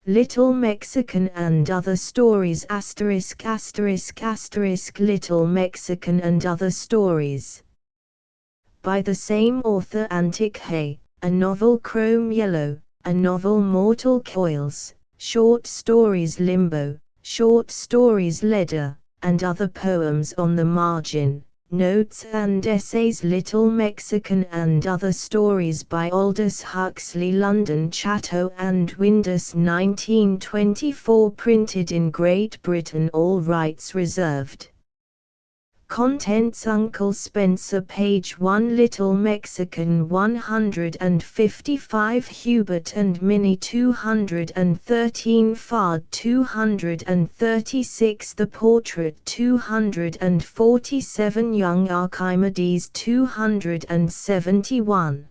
Little Mexican and Other Stories ***** Little Mexican and Other Stories. By the same author. Antic Hay, a novel. Chrome Yellow, a novel. Mortal Coils, short stories. Limbo, short stories. Leader, and other poems on the margin. Notes and Essays. Little Mexican and Other Stories by Aldous Huxley. London, Chatto and Windus, 1924. Printed in Great Britain. All rights reserved. Contents: Uncle Spencer, page 1. Little Mexican 155, Hubert and Minnie 213, Fard 236, The Portrait 247, Young Archimedes 271.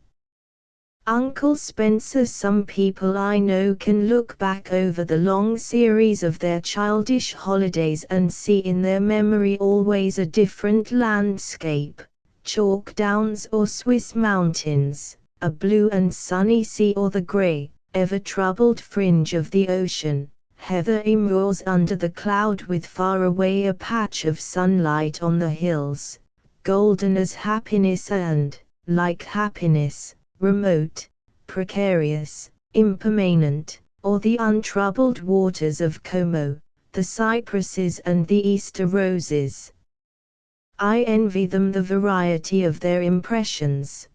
Uncle Spencer. Some people I know can look back over the long series of their childish holidays and see in their memory always a different landscape: chalk downs or Swiss mountains, a blue and sunny sea or the grey, ever-troubled fringe of the ocean, heathery moors under the cloud with far away a patch of sunlight on the hills, golden as happiness and, like happiness, remote, precarious, impermanent, or the untroubled waters of Como, the cypresses and the Easter roses. I envy them the variety of their impressions.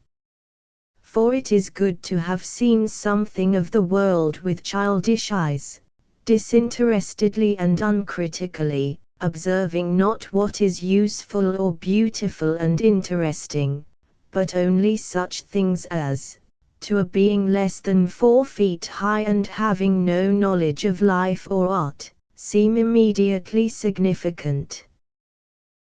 For it is good to have seen something of the world with childish eyes, disinterestedly and uncritically, observing not what is useful or beautiful and interesting, but only such things as, to a being less than 4 feet high and having no knowledge of life or art, seem immediately significant.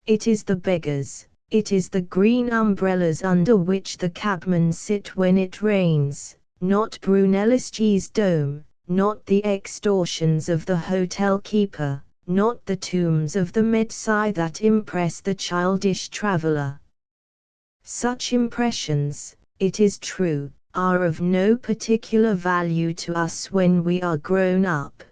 It is the beggars, it is the green umbrellas under which the cabmen sit when it rains, not Brunelleschi's dome, not the extortions of the hotel keeper, not the tombs of the Medsi that impress the childish traveler. Such impressions, it is true, are of no particular value to us when we are grown up.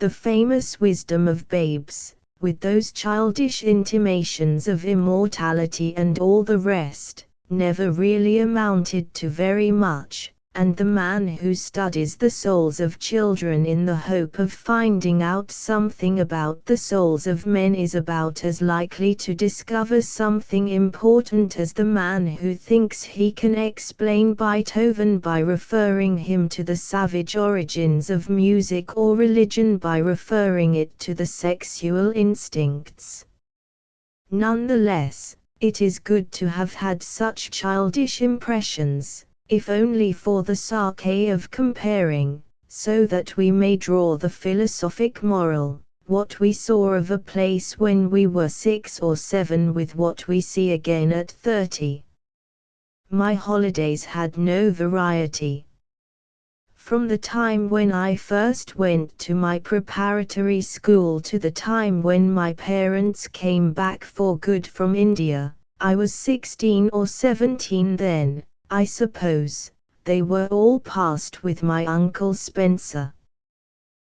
The famous wisdom of babes, with those childish intimations of immortality and all the rest, never really amounted to very much, and the man who studies the souls of children in the hope of finding out something about the souls of men is about as likely to discover something important as the man who thinks he can explain Beethoven by referring him to the savage origins of music or religion by referring it to the sexual instincts. Nonetheless, it is good to have had such childish impressions, if only for the sake of comparing, so that we may draw the philosophic moral, what we saw of a place when we were 6 or 7 with what we see again at 30. My holidays had no variety. From the time when I first went to my preparatory school to the time when my parents came back for good from India, I was 16 or 17 then. I suppose, they were all passed with my Uncle Spencer.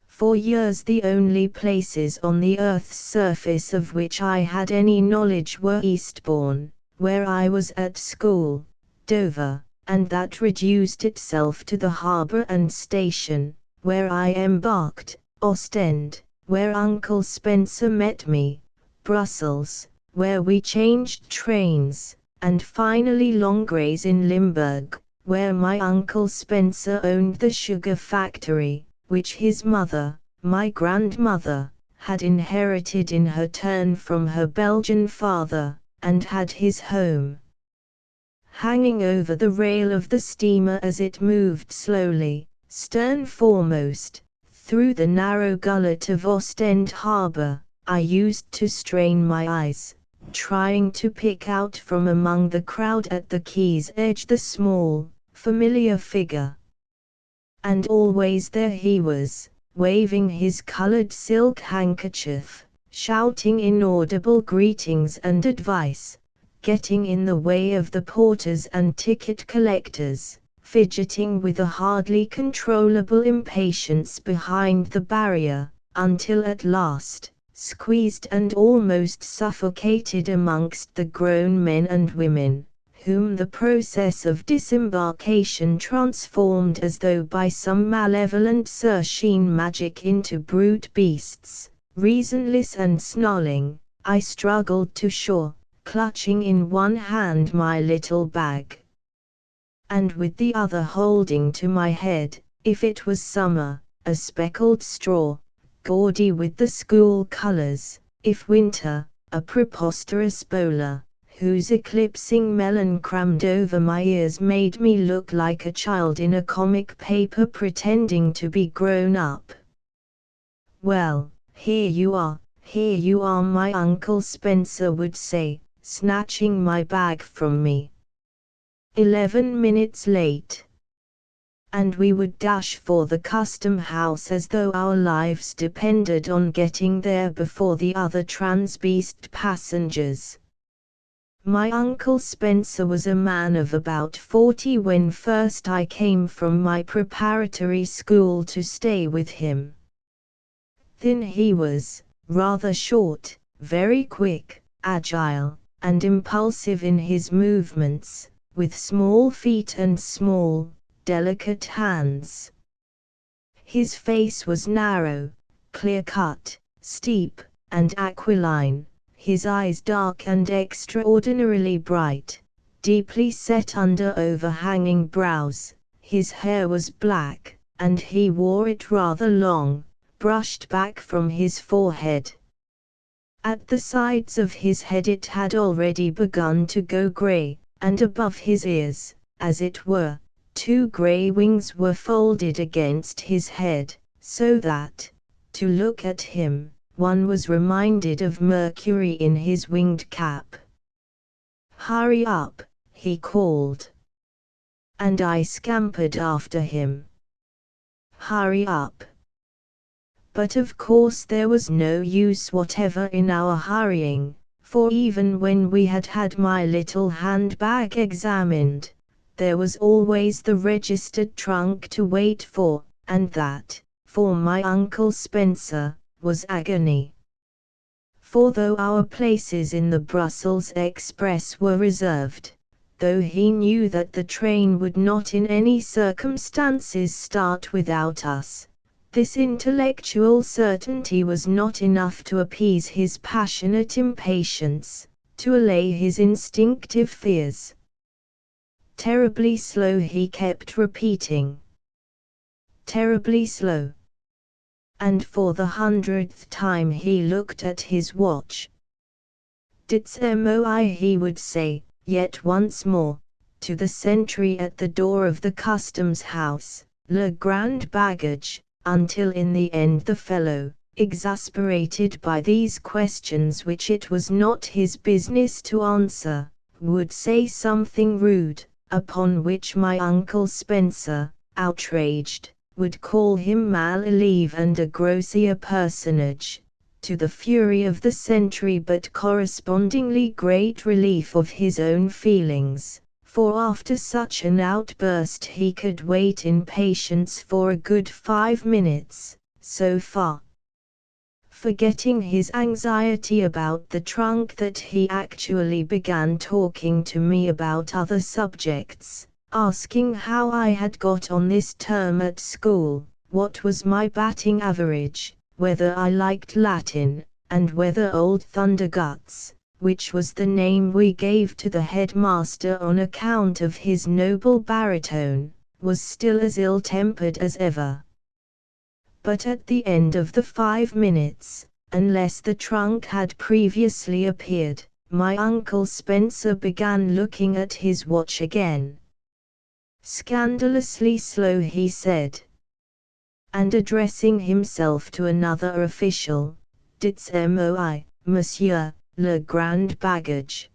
For years the only places on the earth's surface of which I had any knowledge were Eastbourne, where I was at school, Dover, and that reduced itself to the harbour and station, where I embarked, Ostend, where Uncle Spencer met me, Brussels, where we changed trains, and finally Langres in Limburg, where my Uncle Spencer owned the sugar factory, which his mother, my grandmother, had inherited in her turn from her Belgian father, and had his home. Hanging over the rail of the steamer as it moved slowly, stern foremost, through the narrow gullet of Ostend harbour, I used to strain my eyes, trying to pick out from among the crowd at the quay's edge the small, familiar figure. And always there he was, waving his coloured silk handkerchief, shouting inaudible greetings and advice, getting in the way of the porters and ticket collectors, fidgeting with a hardly controllable impatience behind the barrier, until at last, squeezed and almost suffocated amongst the grown men and women, whom the process of disembarkation transformed as though by some malevolent Circean magic into brute beasts, reasonless and snarling, I struggled to shore, clutching in one hand my little bag, and with the other holding to my head, if it was summer, a speckled straw, gaudy with the school colors, if winter, a preposterous bowler, whose eclipsing melon crammed over my ears made me look like a child in a comic paper pretending to be grown up. "Well, here you are, my Uncle Spencer would say, snatching my bag from me. 11 minutes late. And we would dash for the custom house as though our lives depended on getting there before the other transbeast passengers. My Uncle Spencer was a man of about 40 when first I came from my preparatory school to stay with him. Thin he was, rather short, very quick, agile, and impulsive in his movements, with small feet and small, delicate hands. His face was narrow, clear-cut, steep, and aquiline, his eyes dark and extraordinarily bright, deeply set under overhanging brows. His hair was black, and he wore it rather long, brushed back from his forehead. At the sides of his head it had already begun to go grey, and above his ears, as it were, 2 grey wings were folded against his head, so that, to look at him, one was reminded of Mercury in his winged cap. "Hurry up," he called. And I scampered after him. Hurry up. But of course there was no use whatever in our hurrying, for even when we had had my little handbag examined, there was always the registered trunk to wait for, and that, for my Uncle Spencer, was agony. For though our places in the Brussels express were reserved, though he knew that the train would not in any circumstances start without us, this intellectual certainty was not enough to appease his passionate impatience, to allay his instinctive fears. Terribly slow, he kept repeating. Terribly slow. And for the 100th time he looked at his watch. "Dites-moi," he would say, yet once more, to the sentry at the door of the customs house, "le grand baggage," until in the end the fellow, exasperated by these questions which it was not his business to answer, would say something rude, upon which my Uncle Spencer, outraged, would call him mal-élève and a grossier personage, to the fury of the sentry but correspondingly great relief of his own feelings, for after such an outburst he could wait in patience for a good 5 minutes, so far forgetting his anxiety about the trunk that he actually began talking to me about other subjects, asking how I had got on this term at school, what was my batting average, whether I liked Latin, and whether Old Thunderguts, which was the name we gave to the headmaster on account of his noble baritone, was still as ill-tempered as ever. But at the end of the 5 minutes, unless the trunk had previously appeared, my Uncle Spencer began looking at his watch again. "Scandalously slow," he said. And addressing himself to another official, "Dites-moi, monsieur, le grand baggage."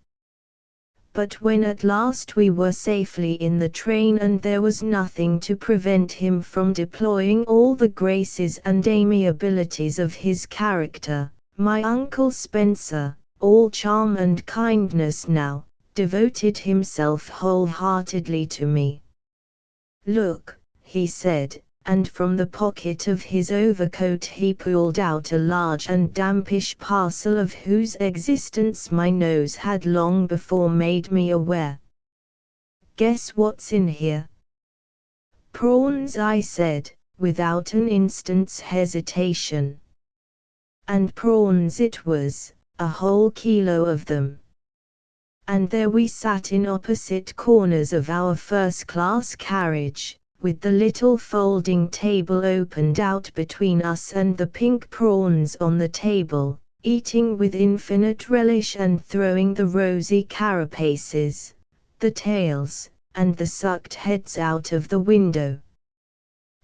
But when at last we were safely in the train and there was nothing to prevent him from deploying all the graces and amiabilities of his character, my Uncle Spencer, all charm and kindness now, devoted himself wholeheartedly to me. "Look," he said, and from the pocket of his overcoat he pulled out a large and dampish parcel of whose existence my nose had long before made me aware. "Guess what's in here?" "Prawns," I said, without an instant's hesitation. And prawns it was, a whole kilo of them. And there we sat in opposite corners of our first-class carriage, with the little folding table opened out between us and the pink prawns on the table, eating with infinite relish and throwing the rosy carapaces, the tails, and the sucked heads out of the window.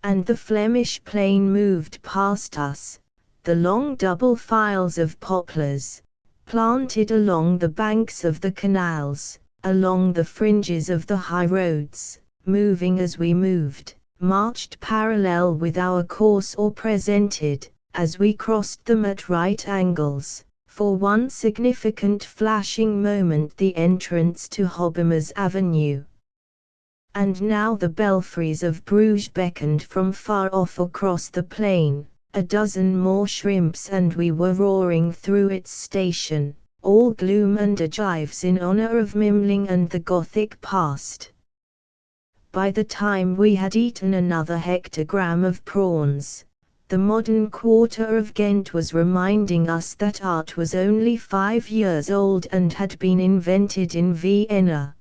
And the Flemish plane moved past us, the long double files of poplars, planted along the banks of the canals, along the fringes of the high roads, moving as we moved, marched parallel with our course or presented, as we crossed them at right angles, for one significant flashing moment the entrance to Hobbema's Avenue. And now the belfries of Bruges beckoned from far off across the plain, a dozen more shrimps and we were roaring through its station, all gloom and ogives in honor of Mimling and the Gothic past. By the time we had eaten another hectogram of prawns, the modern quarter of Ghent was reminding us that art was only 5 years old and had been invented in Vienna.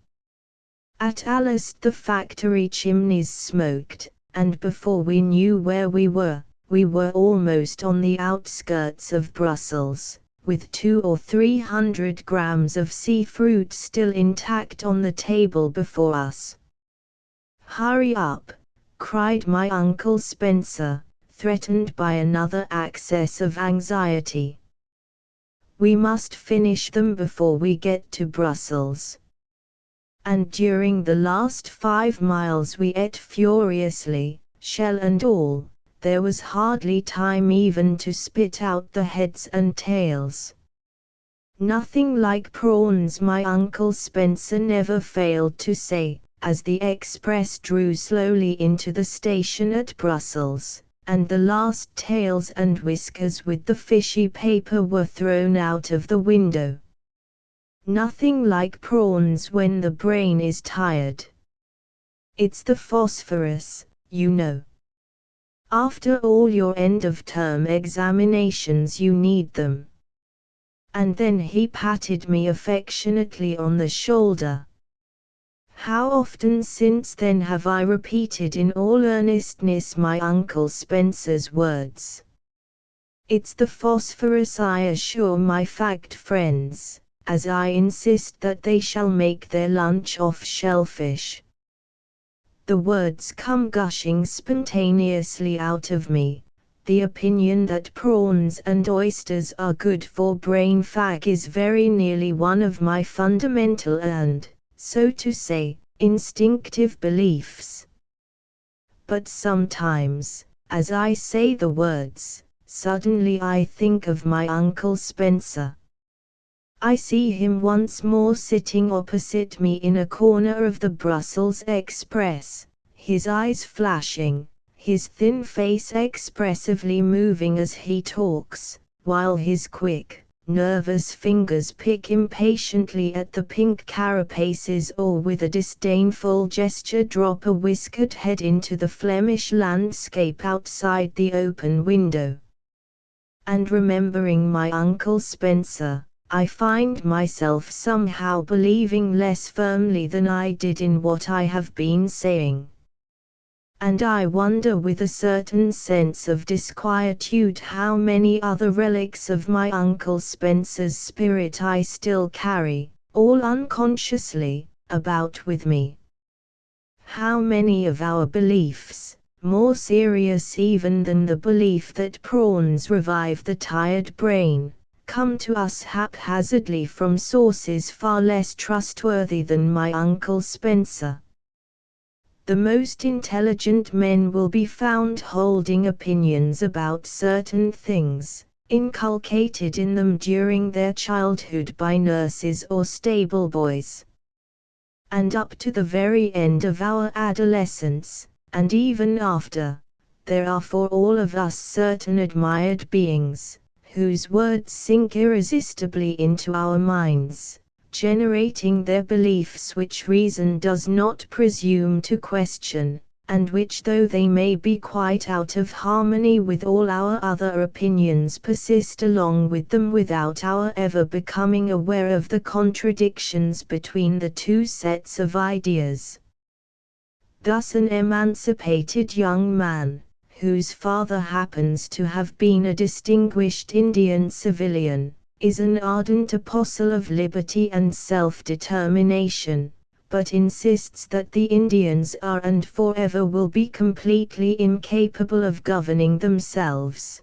At Aalst the factory chimneys smoked, and before we knew where we were almost on the outskirts of Brussels, with 200 or 300 grams of sea fruit still intact on the table before us. "Hurry up," cried my Uncle Spencer, threatened by another access of anxiety. "We must finish them before we get to Brussels." And during the last 5 miles we ate furiously, shell and all. There was hardly time even to spit out the heads and tails. "Nothing like prawns," my Uncle Spencer never failed to say, as the express drew slowly into the station at Brussels, and the last tails and whiskers with the fishy paper were thrown out of the window. "Nothing like prawns when the brain is tired. It's the phosphorus, you know. After all your end-of-term examinations you need them." And then he patted me affectionately on the shoulder. How often since then have I repeated in all earnestness my Uncle Spencer's words. It's the phosphorus, I assure my fact friends, as I insist that they shall make their lunch off shellfish. The words come gushing spontaneously out of me. The opinion that prawns and oysters are good for brain fag is very nearly one of my fundamental and, so to say, instinctive beliefs. But sometimes, as I say the words, suddenly I think of my Uncle Spencer. I see him once more sitting opposite me in a corner of the Brussels Express, his eyes flashing, his thin face expressively moving as he talks, while his quick, nervous fingers pick impatiently at the pink carapaces or with a disdainful gesture drop a whiskered head into the Flemish landscape outside the open window. And remembering my Uncle Spencer, I find myself somehow believing less firmly than I did in what I have been saying. And I wonder with a certain sense of disquietude how many other relics of my Uncle Spencer's spirit I still carry, all unconsciously, about with me. How many of our beliefs, more serious even than the belief that prawns revive the tired brain, come to us haphazardly from sources far less trustworthy than my Uncle Spencer. The most intelligent men will be found holding opinions about certain things, inculcated in them during their childhood by nurses or stable boys. And up to the very end of our adolescence, and even after, there are for all of us certain admired beings, whose words sink irresistibly into our minds, generating their beliefs which reason does not presume to question, and which, though they may be quite out of harmony with all our other opinions, persist along with them without our ever becoming aware of the contradictions between the two sets of ideas. Thus an emancipated young man, whose father happens to have been a distinguished Indian civilian, is an ardent apostle of liberty and self-determination, but insists that the Indians are and forever will be completely incapable of governing themselves.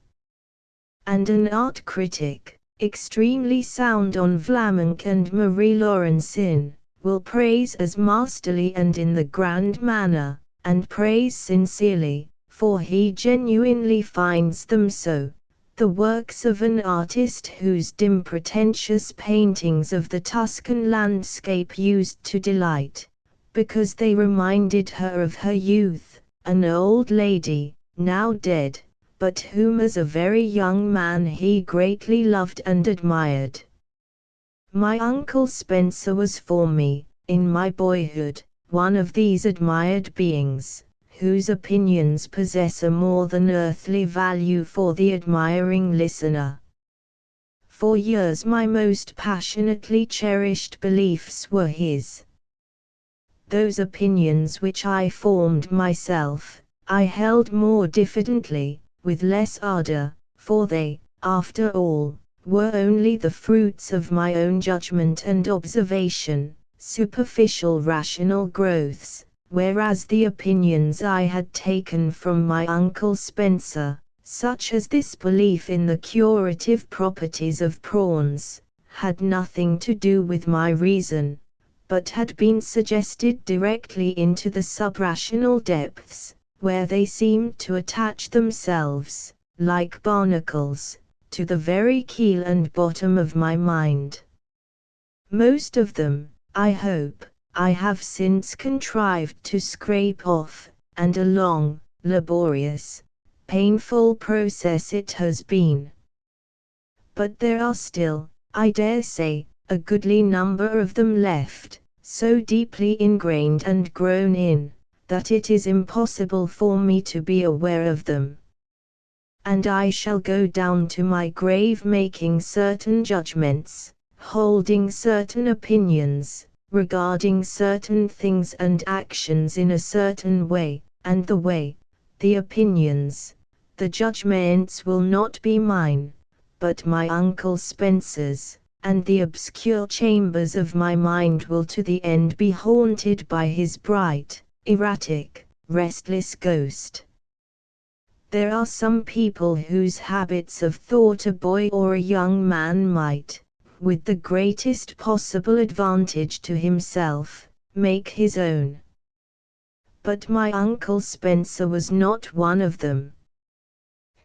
And an art critic, extremely sound on Vlaminck and Marie Laurencin, will praise as masterly and in the grand manner, and praise sincerely, for he genuinely finds them so, the works of an artist whose dim pretentious paintings of the Tuscan landscape used to delight, because they reminded her of her youth, an old lady, now dead, but whom as a very young man he greatly loved and admired. My Uncle Spencer was for me, in my boyhood, one of these admired beings, whose opinions possess a more than earthly value for the admiring listener. For years my most passionately cherished beliefs were his. Those opinions which I formed myself, I held more diffidently, with less ardor, for they, after all, were only the fruits of my own judgment and observation, superficial rational growths, whereas the opinions I had taken from my Uncle Spencer, such as this belief in the curative properties of prawns, had nothing to do with my reason, but had been suggested directly into the subrational depths, where they seemed to attach themselves, like barnacles, to the very keel and bottom of my mind. Most of them, I hope, I have since contrived to scrape off, and a long, laborious, painful process it has been. But there are still, I dare say, a goodly number of them left, so deeply ingrained and grown in, that it is impossible for me to be aware of them. And I shall go down to my grave making certain judgments, holding certain opinions, regarding certain things and actions in a certain way, and the way, the opinions, the judgments will not be mine, but my Uncle Spencer's, and the obscure chambers of my mind will to the end be haunted by his bright, erratic, restless ghost. There are some people whose habits of thought a boy or a young man might, with the greatest possible advantage to himself, make his own. But my Uncle Spencer was not one of them.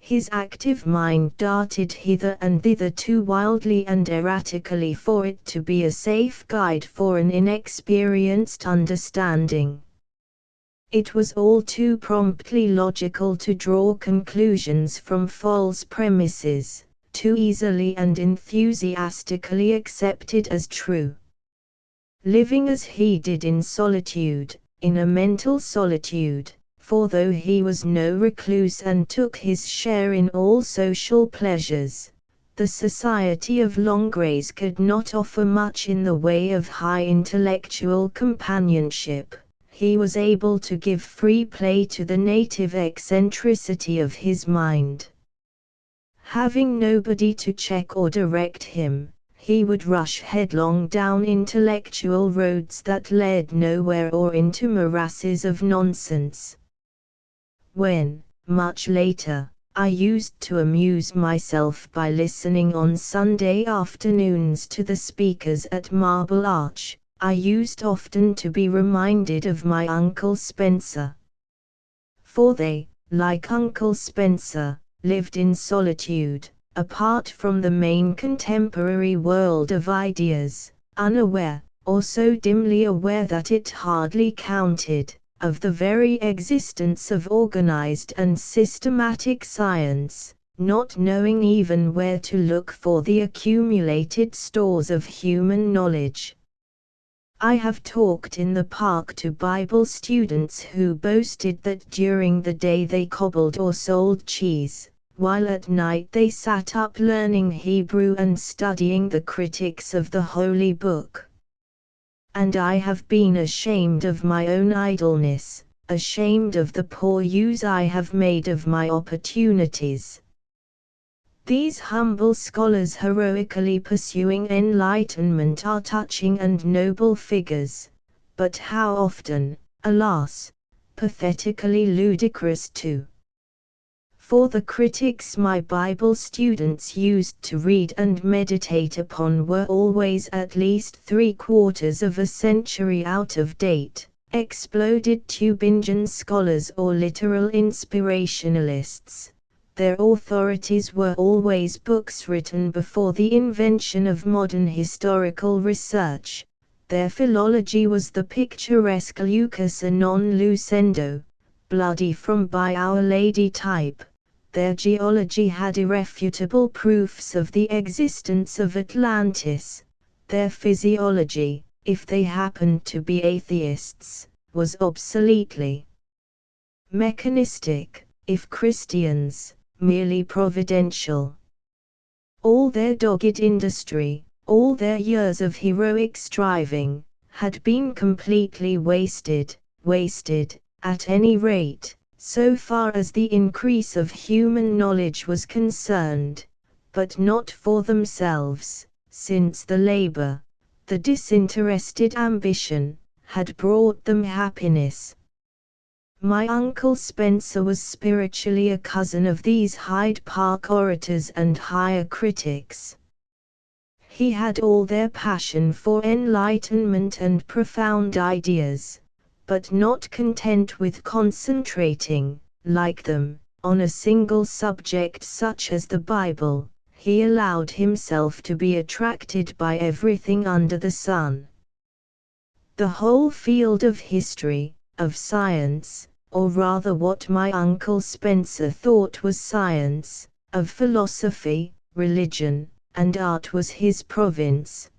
His active mind darted hither and thither too wildly and erratically for it to be a safe guide for an inexperienced understanding. It was all too promptly logical to draw conclusions from false premises, too easily and enthusiastically accepted as true. Living as he did in solitude, in a mental solitude, for though he was no recluse and took his share in all social pleasures, the society of Longgrays could not offer much in the way of high intellectual companionship. He was able to give free play to the native eccentricity of his mind. Having nobody to check or direct him, he would rush headlong down intellectual roads that led nowhere or into morasses of nonsense. When, much later, I used to amuse myself by listening on Sunday afternoons to the speakers at Marble Arch, I used often to be reminded of my Uncle Spencer. For they, like Uncle Spencer, lived in solitude, apart from the main contemporary world of ideas, unaware, or so dimly aware that it hardly counted, of the very existence of organized and systematic science, not knowing even where to look for the accumulated stores of human knowledge. I have talked in the park to Bible students who boasted that during the day they cobbled or sold cheese, while at night they sat up learning Hebrew and studying the critics of the Holy Book. And I have been ashamed of my own idleness, ashamed of the poor use I have made of my opportunities. These humble scholars heroically pursuing enlightenment are touching and noble figures, but how often, alas, pathetically ludicrous too. For the critics my Bible students used to read and meditate upon were always at least 3/4 of a century out of date, exploded Tübingen scholars or literal inspirationalists. Their authorities were always books written before the invention of modern historical research. Their philology was the picturesque lucus a non lucendo, bloody from by Our Lady type. Their geology had irrefutable proofs of the existence of Atlantis. Their physiology, if they happened to be atheists, was obsoletely mechanistic, if Christians, merely providential. All their dogged industry, all their years of heroic striving, had been completely wasted, at any rate, so far as the increase of human knowledge was concerned, but not for themselves, since the labor, the disinterested ambition, had brought them happiness. My Uncle Spencer was spiritually a cousin of these Hyde Park orators and higher critics. He had all their passion for enlightenment and profound ideas, but not content with concentrating, like them, on a single subject such as the Bible, he allowed himself to be attracted by everything under the sun. The whole field of history, of science, or rather what my Uncle Spencer thought was science, of philosophy, religion, and art was his province.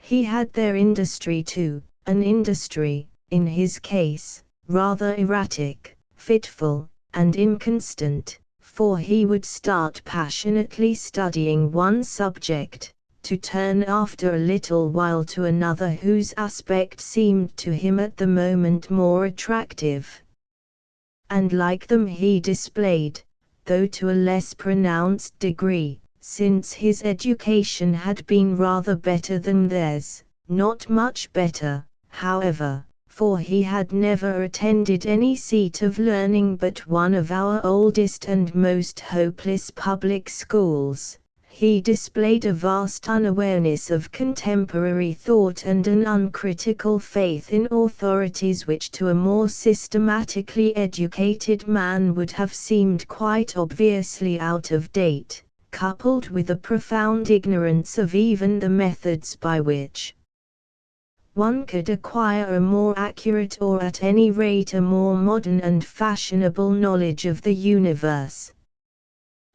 He had their industry too, an industry, in his case, rather erratic, fitful, and inconstant, for he would start passionately studying one subject, to turn after a little while to another whose aspect seemed to him at the moment more attractive. And like them he displayed, though to a less pronounced degree, since his education had been rather better than theirs, not much better, however, for he had never attended any seat of learning but one of our oldest and most hopeless public schools. He displayed a vast unawareness of contemporary thought and an uncritical faith in authorities which to a more systematically educated man would have seemed quite obviously out of date, coupled with a profound ignorance of even the methods by which one could acquire a more accurate or at any rate a more modern and fashionable knowledge of the universe.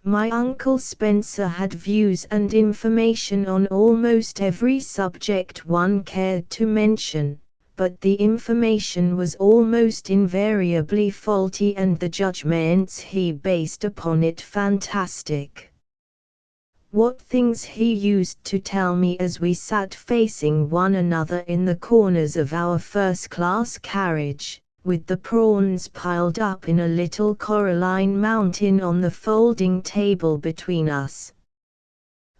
My Uncle Spencer had views and information on almost every subject one cared to mention, but the information was almost invariably faulty and the judgments he based upon it fantastic. What things he used to tell me as we sat facing one another in the corners of our first-class carriage, with the prawns piled up in a little coralline mountain on the folding table between us.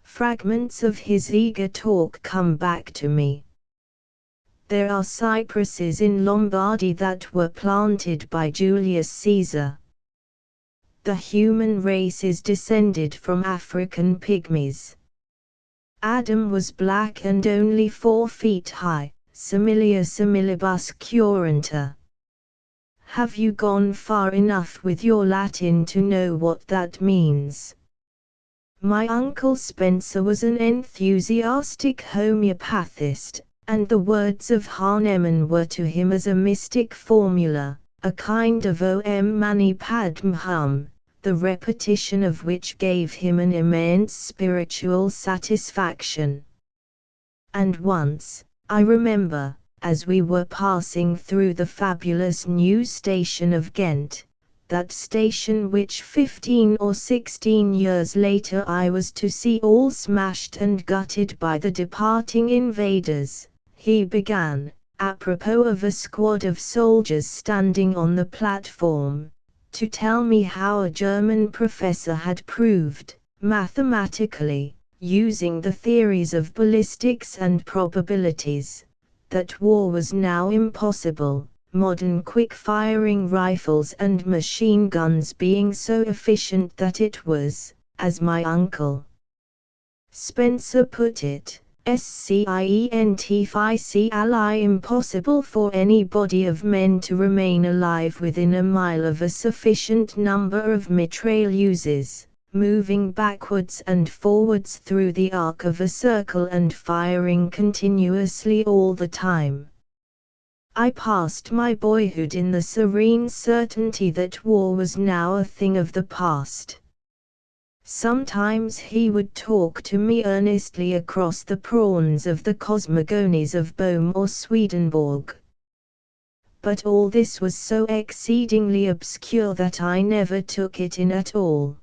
Fragments of his eager talk come back to me. There are cypresses in Lombardy that were planted by Julius Caesar. The human race is descended from African pygmies. Adam was black and only 4 feet high, similia similibus currenta. Have you gone far enough with your Latin to know what that means? My Uncle Spencer was an enthusiastic homeopathist, and the words of Hahnemann were to him as a mystic formula, a kind of Om Mani Padme Hum, the repetition of which gave him an immense spiritual satisfaction. And once, I remember, as we were passing through the fabulous new station of Ghent, that station which 15 or 16 years later I was to see all smashed and gutted by the departing invaders, he began, apropos of a squad of soldiers standing on the platform, to tell me how a German professor had proved, mathematically, using the theories of ballistics and probabilities, that war was now impossible, modern quick-firing rifles and machine guns being so efficient that it was, as my uncle Spencer put it, scientifically impossible for any body of men to remain alive within a mile of a sufficient number of mitrailleuses, moving backwards and forwards through the arc of a circle and firing continuously all the time. I passed my boyhood in the serene certainty that war was now a thing of the past. Sometimes he would talk to me earnestly across the prawns of the cosmogonies of Bohm or Swedenborg. But all this was so exceedingly obscure that I never took it in at all.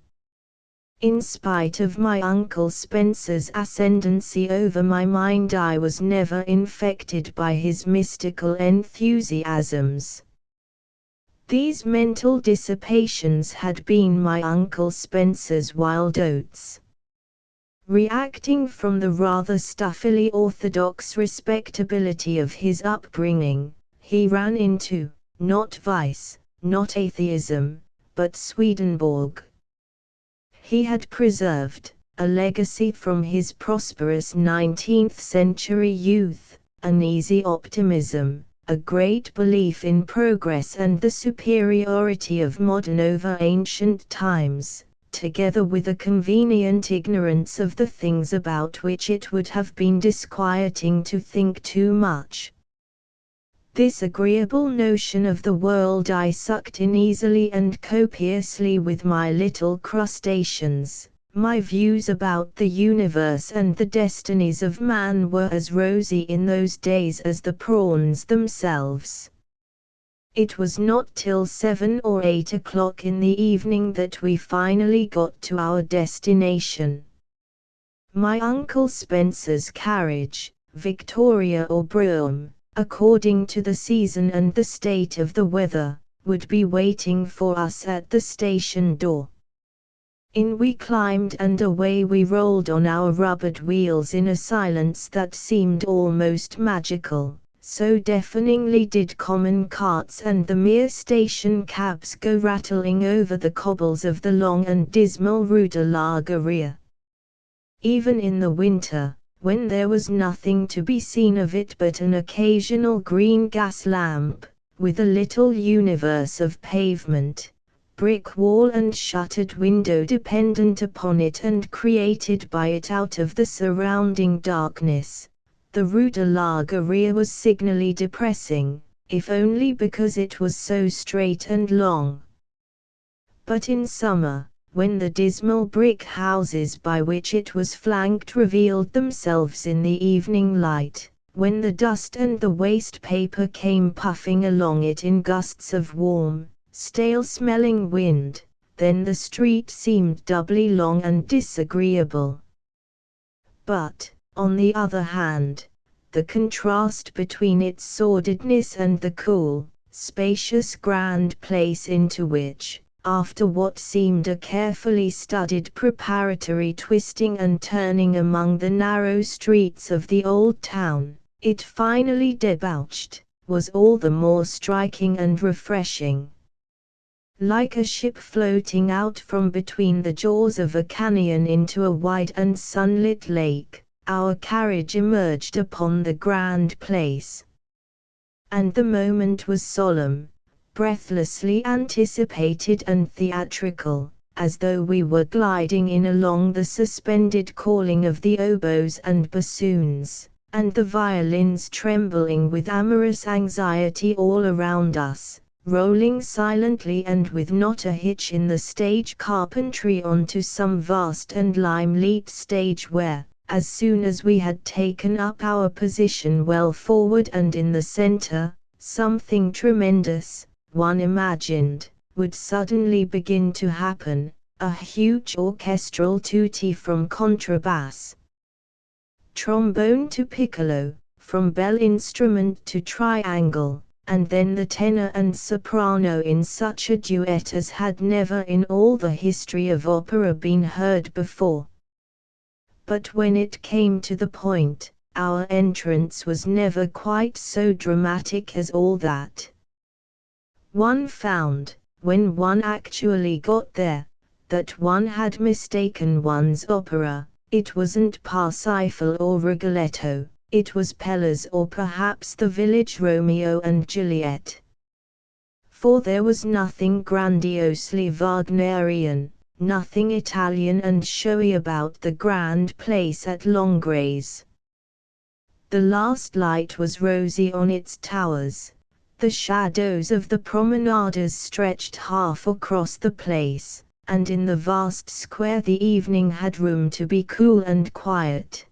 In spite of my uncle Spencer's ascendancy over my mind, I was never infected by his mystical enthusiasms. These mental dissipations had been my uncle Spencer's wild oats. Reacting from the rather stuffily orthodox respectability of his upbringing, he ran into, not vice, not atheism, but Swedenborg. He had preserved, a legacy from his prosperous 19th-century youth, an easy optimism, a great belief in progress and the superiority of modern over ancient times, together with a convenient ignorance of the things about which it would have been disquieting to think too much. This agreeable notion of the world I sucked in easily and copiously with my little crustaceans. My views about the universe and the destinies of man were as rosy in those days as the prawns themselves. It was not till 7 or 8 o'clock in the evening that we finally got to our destination. My uncle Spencer's carriage, Victoria or brougham, according to the season and the state of the weather, would be waiting for us at the station door. In we climbed and away we rolled on our rubbered wheels in a silence that seemed almost magical, so deafeningly did common carts and the mere station cabs go rattling over the cobbles of the long and dismal Rue de la Garrière. Even in the winter, when there was nothing to be seen of it but an occasional green gas lamp, with a little universe of pavement, brick wall and shuttered window dependent upon it and created by it out of the surrounding darkness, the Rue de la Garrière was signally depressing, if only because it was so straight and long. But in summer, when the dismal brick houses by which it was flanked revealed themselves in the evening light, when the dust and the waste paper came puffing along it in gusts of warm, stale-smelling wind, then the street seemed doubly long and disagreeable. But, on the other hand, the contrast between its sordidness and the cool, spacious grand place into which, after what seemed a carefully studied preparatory twisting and turning among the narrow streets of the old town, it finally debouched, was all the more striking and refreshing. Like a ship floating out from between the jaws of a canyon into a wide and sunlit lake, our carriage emerged upon the grand place. And the moment was solemn, breathlessly anticipated and theatrical, as though we were gliding in along the suspended calling of the oboes and bassoons, and the violins trembling with amorous anxiety all around us, rolling silently and with not a hitch in the stage carpentry onto some vast and lime-lit stage where, as soon as we had taken up our position well forward and in the center, something tremendous, one imagined, would suddenly begin to happen, a huge orchestral tutti from contrabass, trombone to piccolo, from bell instrument to triangle, and then the tenor and soprano in such a duet as had never in all the history of opera been heard before. But when it came to the point, our entrance was never quite so dramatic as all that. One found, when one actually got there, that one had mistaken one's opera. It wasn't Parsifal or Rigoletto, it was Pellé's or perhaps the village Romeo and Juliet. For there was nothing grandiosely Wagnerian, nothing Italian and showy about the grand place at Langres. The last light was rosy on its towers, the shadows of the promenaders stretched half across the place, and in the vast square the evening had room to be cool and quiet.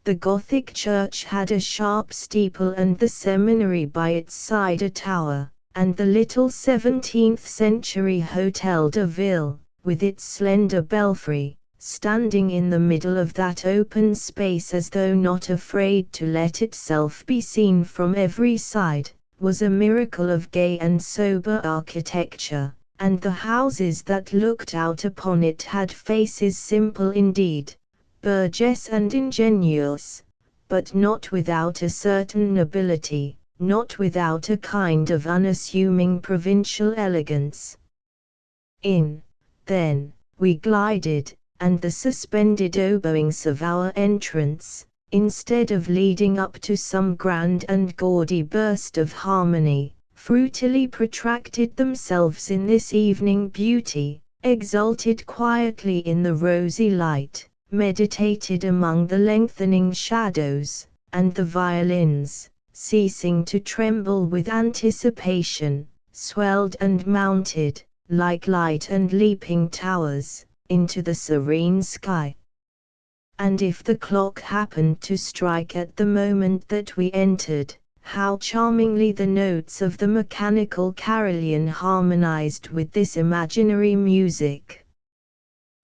The Gothic church had a sharp steeple and the seminary by its side a tower, and the little 17th-century Hôtel de Ville, with its slender belfry, standing in the middle of that open space as though not afraid to let itself be seen from every side, was a miracle of gay and sober architecture. And the houses that looked out upon it had faces simple indeed, burgess and ingenuous, but not without a certain nobility, not without a kind of unassuming provincial elegance. In, then, we glided, and the suspended oboings of our entrance, instead of leading up to some grand and gaudy burst of harmony, fruitily protracted themselves in this evening beauty, exulted quietly in the rosy light, meditated among the lengthening shadows, and the violins, ceasing to tremble with anticipation, swelled and mounted, like light and leaping towers, into the serene sky. And if the clock happened to strike at the moment that we entered, how charmingly the notes of the mechanical carillon harmonized with this imaginary music.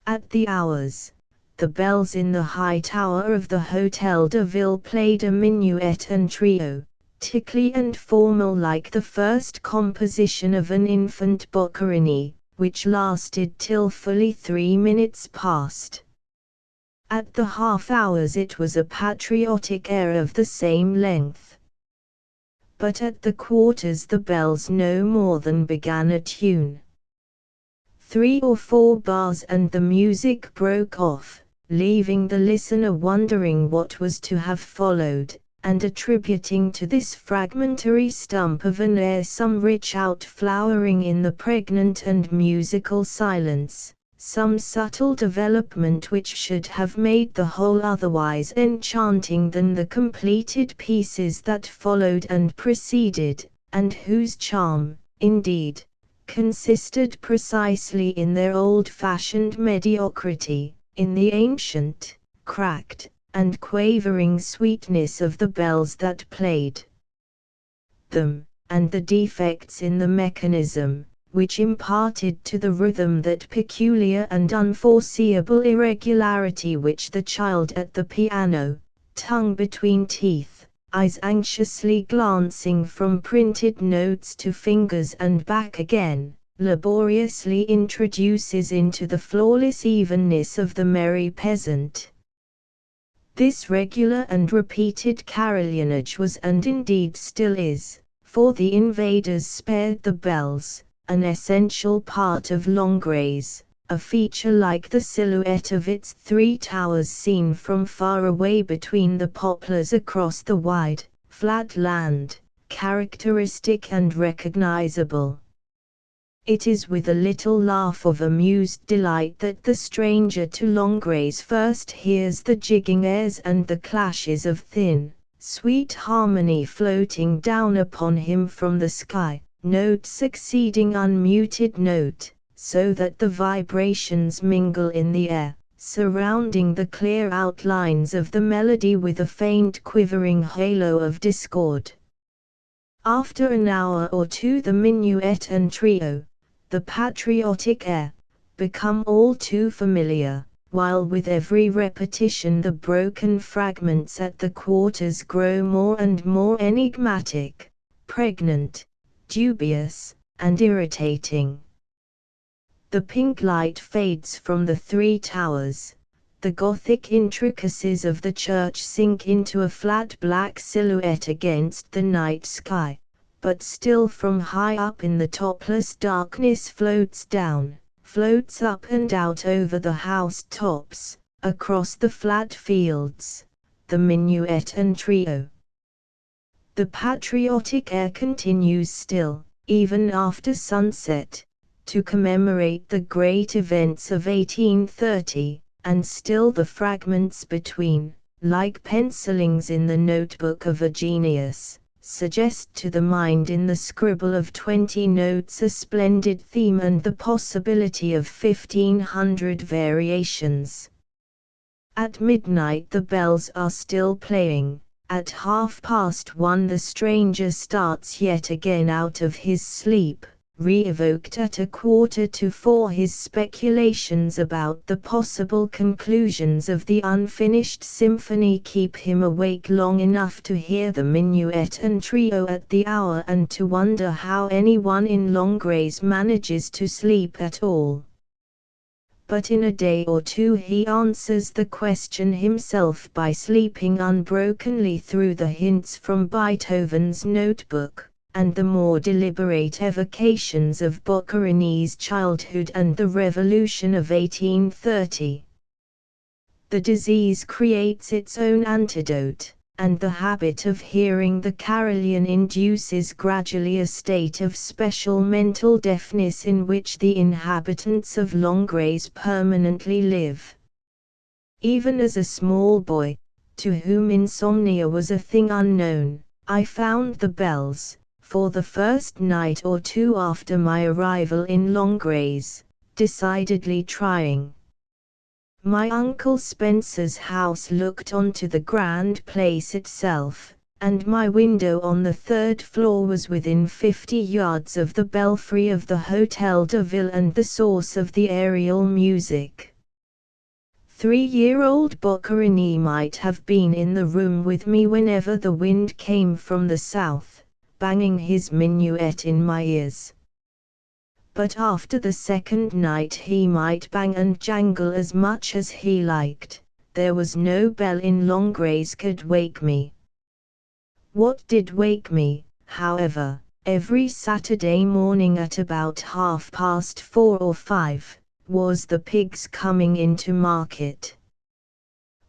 At the hours, the bells in the high tower of the Hôtel de Ville played a minuet and trio, tickly and formal like the first composition of an infant Boccherini, which lasted till fully 3 minutes past. At the half hours it was a patriotic air of the same length. But at the quarters the bells no more than began a tune. 3 or 4 bars and the music broke off, leaving the listener wondering what was to have followed, and attributing to this fragmentary stump of an air some rich outflowering in the pregnant and musical silence, some subtle development which should have made the whole otherwise enchanting than the completed pieces that followed and preceded, and whose charm, indeed, consisted precisely in their old-fashioned mediocrity, in the ancient, cracked, and quavering sweetness of the bells that played them, and the defects in the mechanism, which imparted to the rhythm that peculiar and unforeseeable irregularity which the child at the piano, tongue between teeth, eyes anxiously glancing from printed notes to fingers and back again, laboriously introduces into the flawless evenness of the merry peasant. This regular and repeated carillonage was and indeed still is, for the invaders spared the bells, an essential part of Langres, a feature like the silhouette of its 3 towers seen from far away between the poplars across the wide, flat land, characteristic and recognizable. It is with a little laugh of amused delight that the stranger to Longgrace first hears the jigging airs and the clashes of thin, sweet harmony floating down upon him from the sky, note succeeding unmuted note, so that the vibrations mingle in the air, surrounding the clear outlines of the melody with a faint quivering halo of discord. After an hour or two the minuet and trio, the patriotic air, become all too familiar, while with every repetition the broken fragments at the quarters grow more and more enigmatic, pregnant, dubious, and irritating. The pink light fades from the three towers, the Gothic intricacies of the church sink into a flat black silhouette against the night sky, but still from high up in the topless darkness floats up and out over the house tops, across the flat fields, the minuet and trio. The patriotic air continues still, even after sunset, to commemorate the great events of 1830, and still the fragments between, like pencilings in the notebook of a genius, suggest to the mind in the scribble of 20 notes a splendid theme and the possibility of 1,500 variations. At midnight the bells are still playing. At 1:30 the stranger starts yet again out of his sleep, re-evoked at 3:45 his speculations about the possible conclusions of the unfinished symphony keep him awake long enough to hear the minuet and trio at the hour and to wonder how anyone in Longgrace manages to sleep at all. But in a day or two he answers the question himself by sleeping unbrokenly through the hints from Beethoven's notebook, and the more deliberate evocations of Boccherini's childhood and the Revolution of 1830. The disease creates its own antidote, and the habit of hearing the carillon induces gradually a state of special mental deafness in which the inhabitants of Longgrace permanently live. Even as a small boy, to whom insomnia was a thing unknown, I found the bells, for the first night or two after my arrival in Longgrace, decidedly trying. My Uncle Spencer's house looked onto the grand place itself, and my window on the third floor was within 50 yards of the belfry of the Hotel de Ville and the source of the aerial music. 3-year-old Boccherini might have been in the room with me whenever the wind came from the south, banging his minuet in my ears. But after the second night he might bang and jangle as much as he liked, there was no bell in Longgrace could wake me. What did wake me, however, every Saturday morning at about 4:30 or 5, was the pigs coming into market.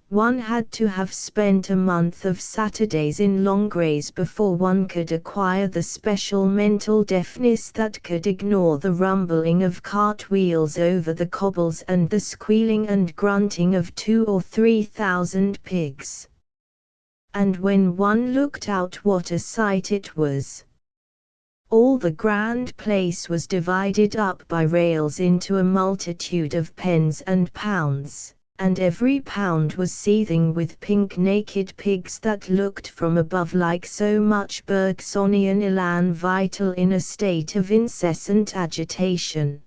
One had to have spent a month of Saturdays in Longgrace before one could acquire the special mental deafness that could ignore the rumbling of cartwheels over the cobbles and the squealing and grunting of 2,000 or 3,000 pigs. And when one looked out, what a sight it was! All the grand place was divided up by rails into a multitude of pens and pounds, and every pound was seething with pink naked pigs that looked from above like so much Bergsonian elan vital in a state of incessant agitation.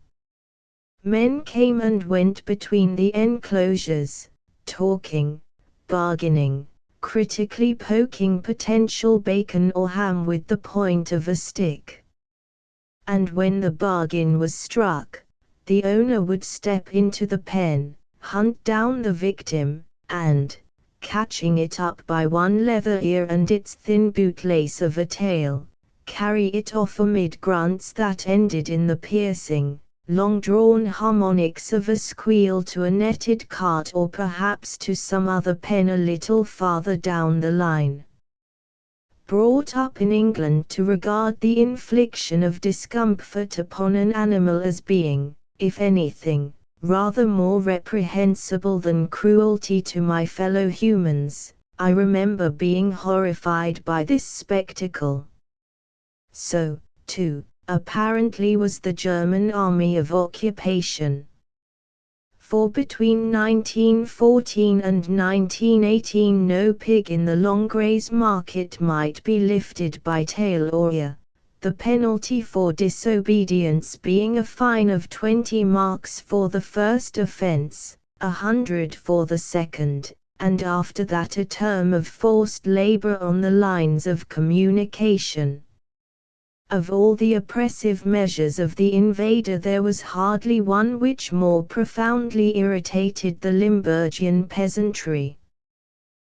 Men came and went between the enclosures, talking, bargaining, critically poking potential bacon or ham with the point of a stick. And when the bargain was struck, the owner would step into the pen, hunt down the victim, and, catching it up by one leather ear and its thin bootlace of a tail, carry it off amid grunts that ended in the piercing, long-drawn harmonics of a squeal to a netted cart or perhaps to some other pen a little farther down the line. brought up in England to regard the infliction of discomfort upon an animal as being, if anything, rather more reprehensible than cruelty to my fellow humans, I remember being horrified by this spectacle. So, too, apparently was the German Army of Occupation. For between 1914 and 1918 no pig in the Longrays market might be lifted by tail or ear, the penalty for disobedience being a fine of 20 marks for the first offence, 100 for the second, and after that a term of forced labour on the lines of communication. Of all the oppressive measures of the invader there was hardly one which more profoundly irritated the Limburgian peasantry.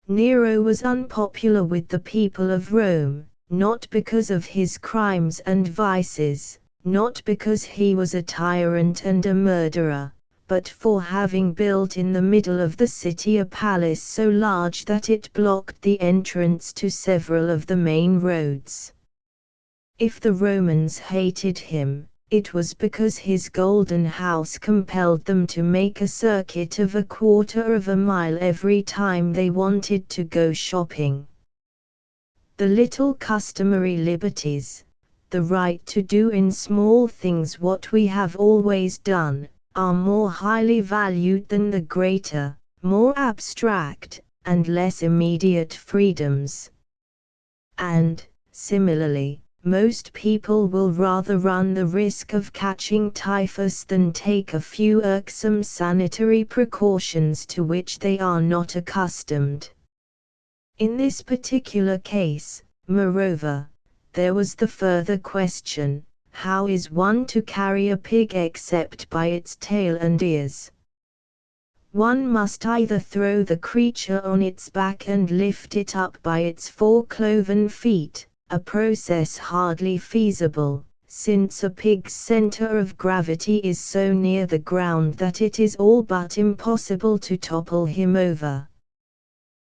Nero was unpopular with the people of Rome, not because of his crimes and vices, not because he was a tyrant and a murderer, but for having built in the middle of the city a palace so large that it blocked the entrance to several of the main roads. If the Romans hated him, it was because his golden house compelled them to make a circuit of 1/4 of a mile every time they wanted to go shopping. The little customary liberties, the right to do in small things what we have always done, are more highly valued than the greater, more abstract, and less immediate freedoms. And, similarly, most people will rather run the risk of catching typhus than take a few irksome sanitary precautions to which they are not accustomed. In this particular case, moreover, there was the further question, how is one to carry a pig except by its tail and ears? One must either throw the creature on its back and lift it up by its 4 cloven feet, a process hardly feasible, since a pig's center of gravity is so near the ground that it is all but impossible to topple him over.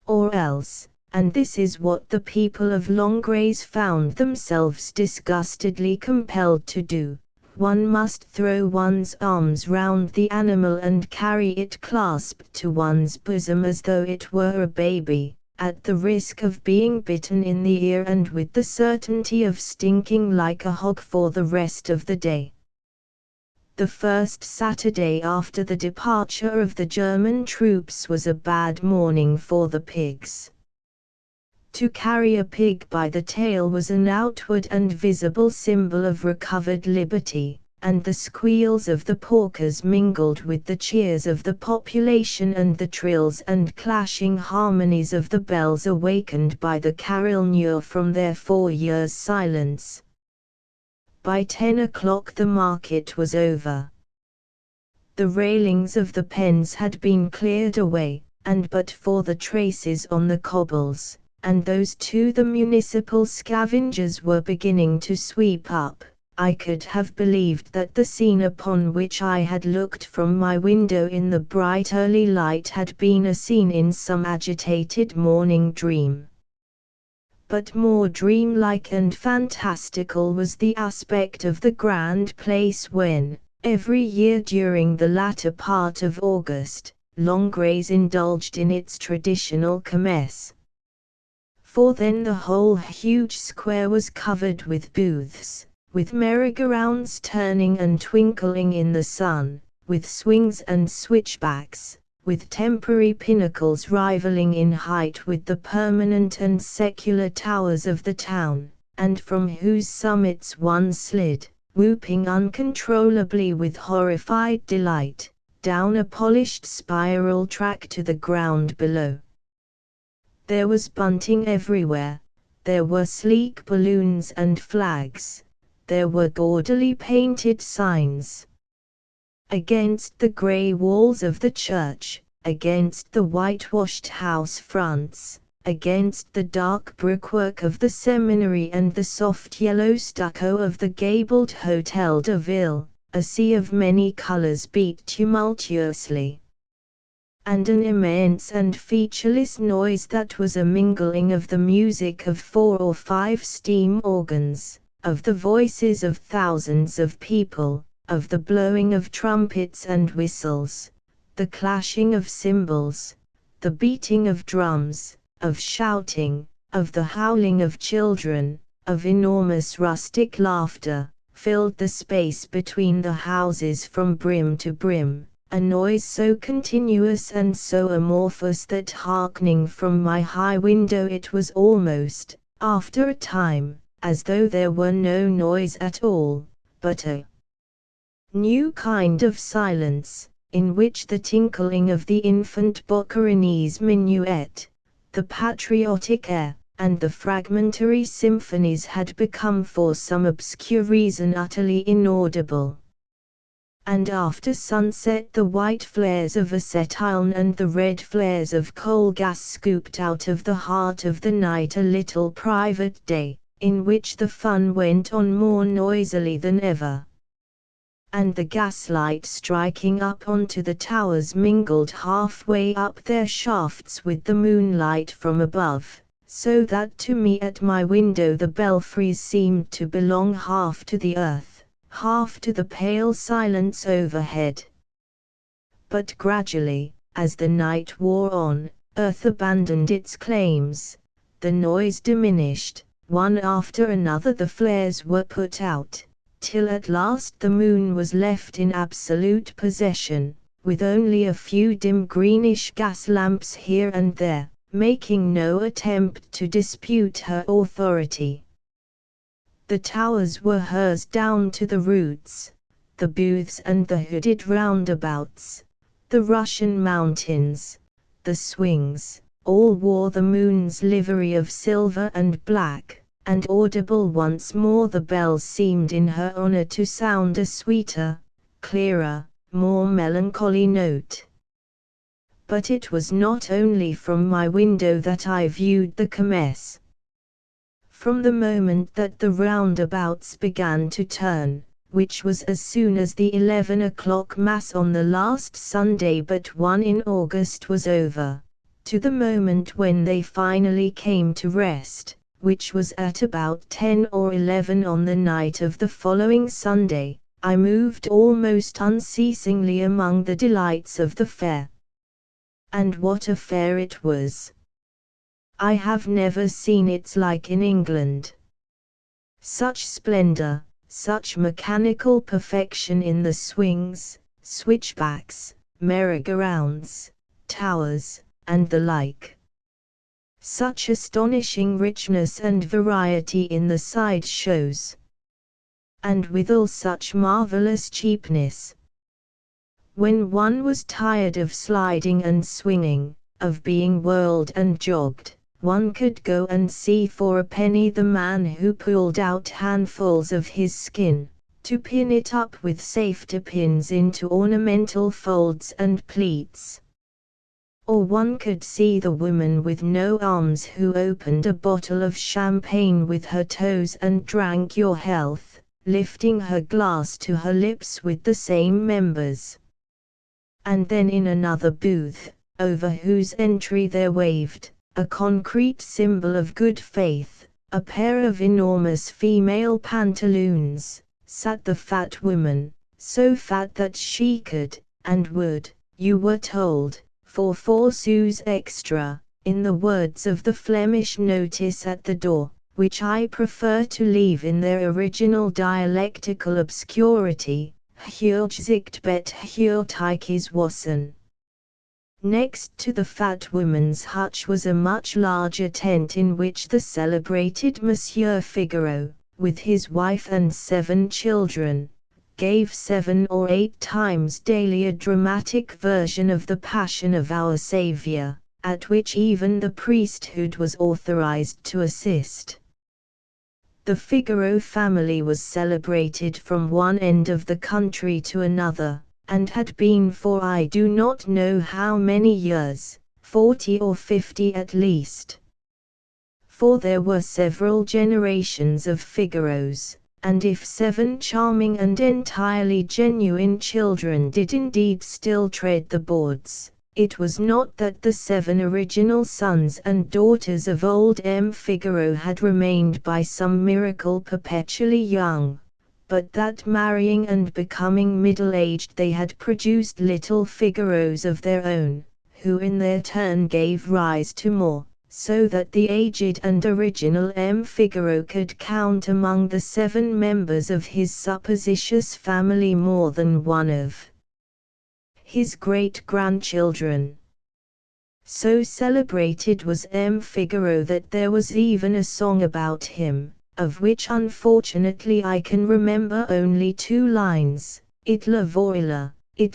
Or else, and this is what the people of Longrays found themselves disgustedly compelled to do, one must throw one's arms round the animal and carry it clasped to one's bosom as though it were a baby, at the risk of being bitten in the ear and with the certainty of stinking like a hog for the rest of the day. The first Saturday after the departure of the German troops was a bad morning for the pigs. To carry a pig by the tail was an outward and visible symbol of recovered liberty, and the squeals of the porkers mingled with the cheers of the population and the trills and clashing harmonies of the bells awakened by the carillonneur from their 4 years' silence. By 10 o'clock the market was over. The railings of the pens had been cleared away, and but for the traces on the cobbles, and those too the municipal scavengers were beginning to sweep up, I could have believed that the scene upon which I had looked from my window in the bright early light had been a scene in some agitated morning dream. But more dreamlike and fantastical was the aspect of the grand place when, every year during the latter part of August, Longrays indulged in its traditional kermesse. For then the whole huge square was covered with booths, with merry-go-rounds turning and twinkling in the sun, with swings and switchbacks, with temporary pinnacles rivaling in height with the permanent and secular towers of the town, and from whose summits one slid, whooping uncontrollably with horrified delight, down a polished spiral track to the ground below. There was bunting everywhere, there were sleek balloons and flags, there were gaudily painted signs. Against the grey walls of the church, against the whitewashed house fronts, against the dark brickwork of the seminary and the soft yellow stucco of the gabled Hôtel de Ville, a sea of many colours beat tumultuously. and an immense and featureless noise that was a mingling of the music of 4 or 5 steam organs, of the voices of thousands of people, of the blowing of trumpets and whistles, the clashing of cymbals, the beating of drums, of shouting, of the howling of children, of enormous rustic laughter, filled the space between the houses from brim to brim, a noise so continuous and so amorphous that hearkening from my high window it was almost, after a time, as though there were no noise at all, but a new kind of silence, in which the tinkling of the infant Boccherini's minuet, the patriotic air, and the fragmentary symphonies had become for some obscure reason utterly inaudible. And after sunset the white flares of acetylene and the red flares of coal gas scooped out of the heart of the night a little private day, in which the fun went on more noisily than ever. And the gaslight striking up onto the towers mingled halfway up their shafts with the moonlight from above, so that to me at my window the belfries seemed to belong half to the earth, half to the pale silence overhead. But gradually, as the night wore on, earth abandoned its claims, the noise diminished, one after another the flares were put out, till at last the moon was left in absolute possession, with only a few dim greenish gas lamps here and there, making no attempt to dispute her authority. The towers were hers down to the roots, the booths and the hooded roundabouts, the Russian mountains, the swings, all wore the moon's livery of silver and black, and audible once more the bells seemed in her honor to sound a sweeter, clearer, more melancholy note. But it was not only from my window that I viewed the kermesse. From the moment that the roundabouts began to turn, which was as soon as the 11 o'clock Mass on the last Sunday but one in August was over, to the moment when they finally came to rest, which was at about 10 or 11 on the night of the following Sunday, I moved almost unceasingly among the delights of the fair. And what a fair it was! I have never seen its like in England. Such splendor, such mechanical perfection in the swings, switchbacks, merry-go-rounds, towers, and the like. Such astonishing richness and variety in the side shows. And withal such marvelous cheapness. When one was tired of sliding and swinging, of being whirled and jogged, one could go and see for a penny the man who pulled out handfuls of his skin, to pin it up with safety pins into ornamental folds and pleats. Or one could see the woman with no arms who opened a bottle of champagne with her toes and drank your health, lifting her glass to her lips with the same members. And then in another booth, over whose entry there waved, a concrete symbol of good faith, a pair of enormous female pantaloons, sat the fat woman, so fat that she could, and would, you were told, for 4 sous extra, in the words of the Flemish notice at the door, which I prefer to leave in their original dialectical obscurity, Huurzicht bet Huurtijkes wassen. Next to the fat woman's hutch was a much larger tent in which the celebrated Monsieur Figaro, with his wife and 7 children, gave 7 or 8 times daily a dramatic version of the Passion of our Saviour, at which even the priesthood was authorized to assist. The Figaro family was celebrated from one end of the country to another, and had been for I do not know how many years, 40 or 50 at least. For there were several generations of Figaros, and if 7 charming and entirely genuine children did indeed still tread the boards, It was not that the 7 original sons and daughters of old M. Figaro had remained by some miracle perpetually young, but that marrying and becoming middle-aged they had produced little Figaros of their own, who in their turn gave rise to more, so that the aged and original M. Figaro could count among the 7 members of his supposititious family more than one of his great-grandchildren. So celebrated was M. Figaro that there was even a song about him, of which unfortunately I can remember only 2 lines. It la voila, e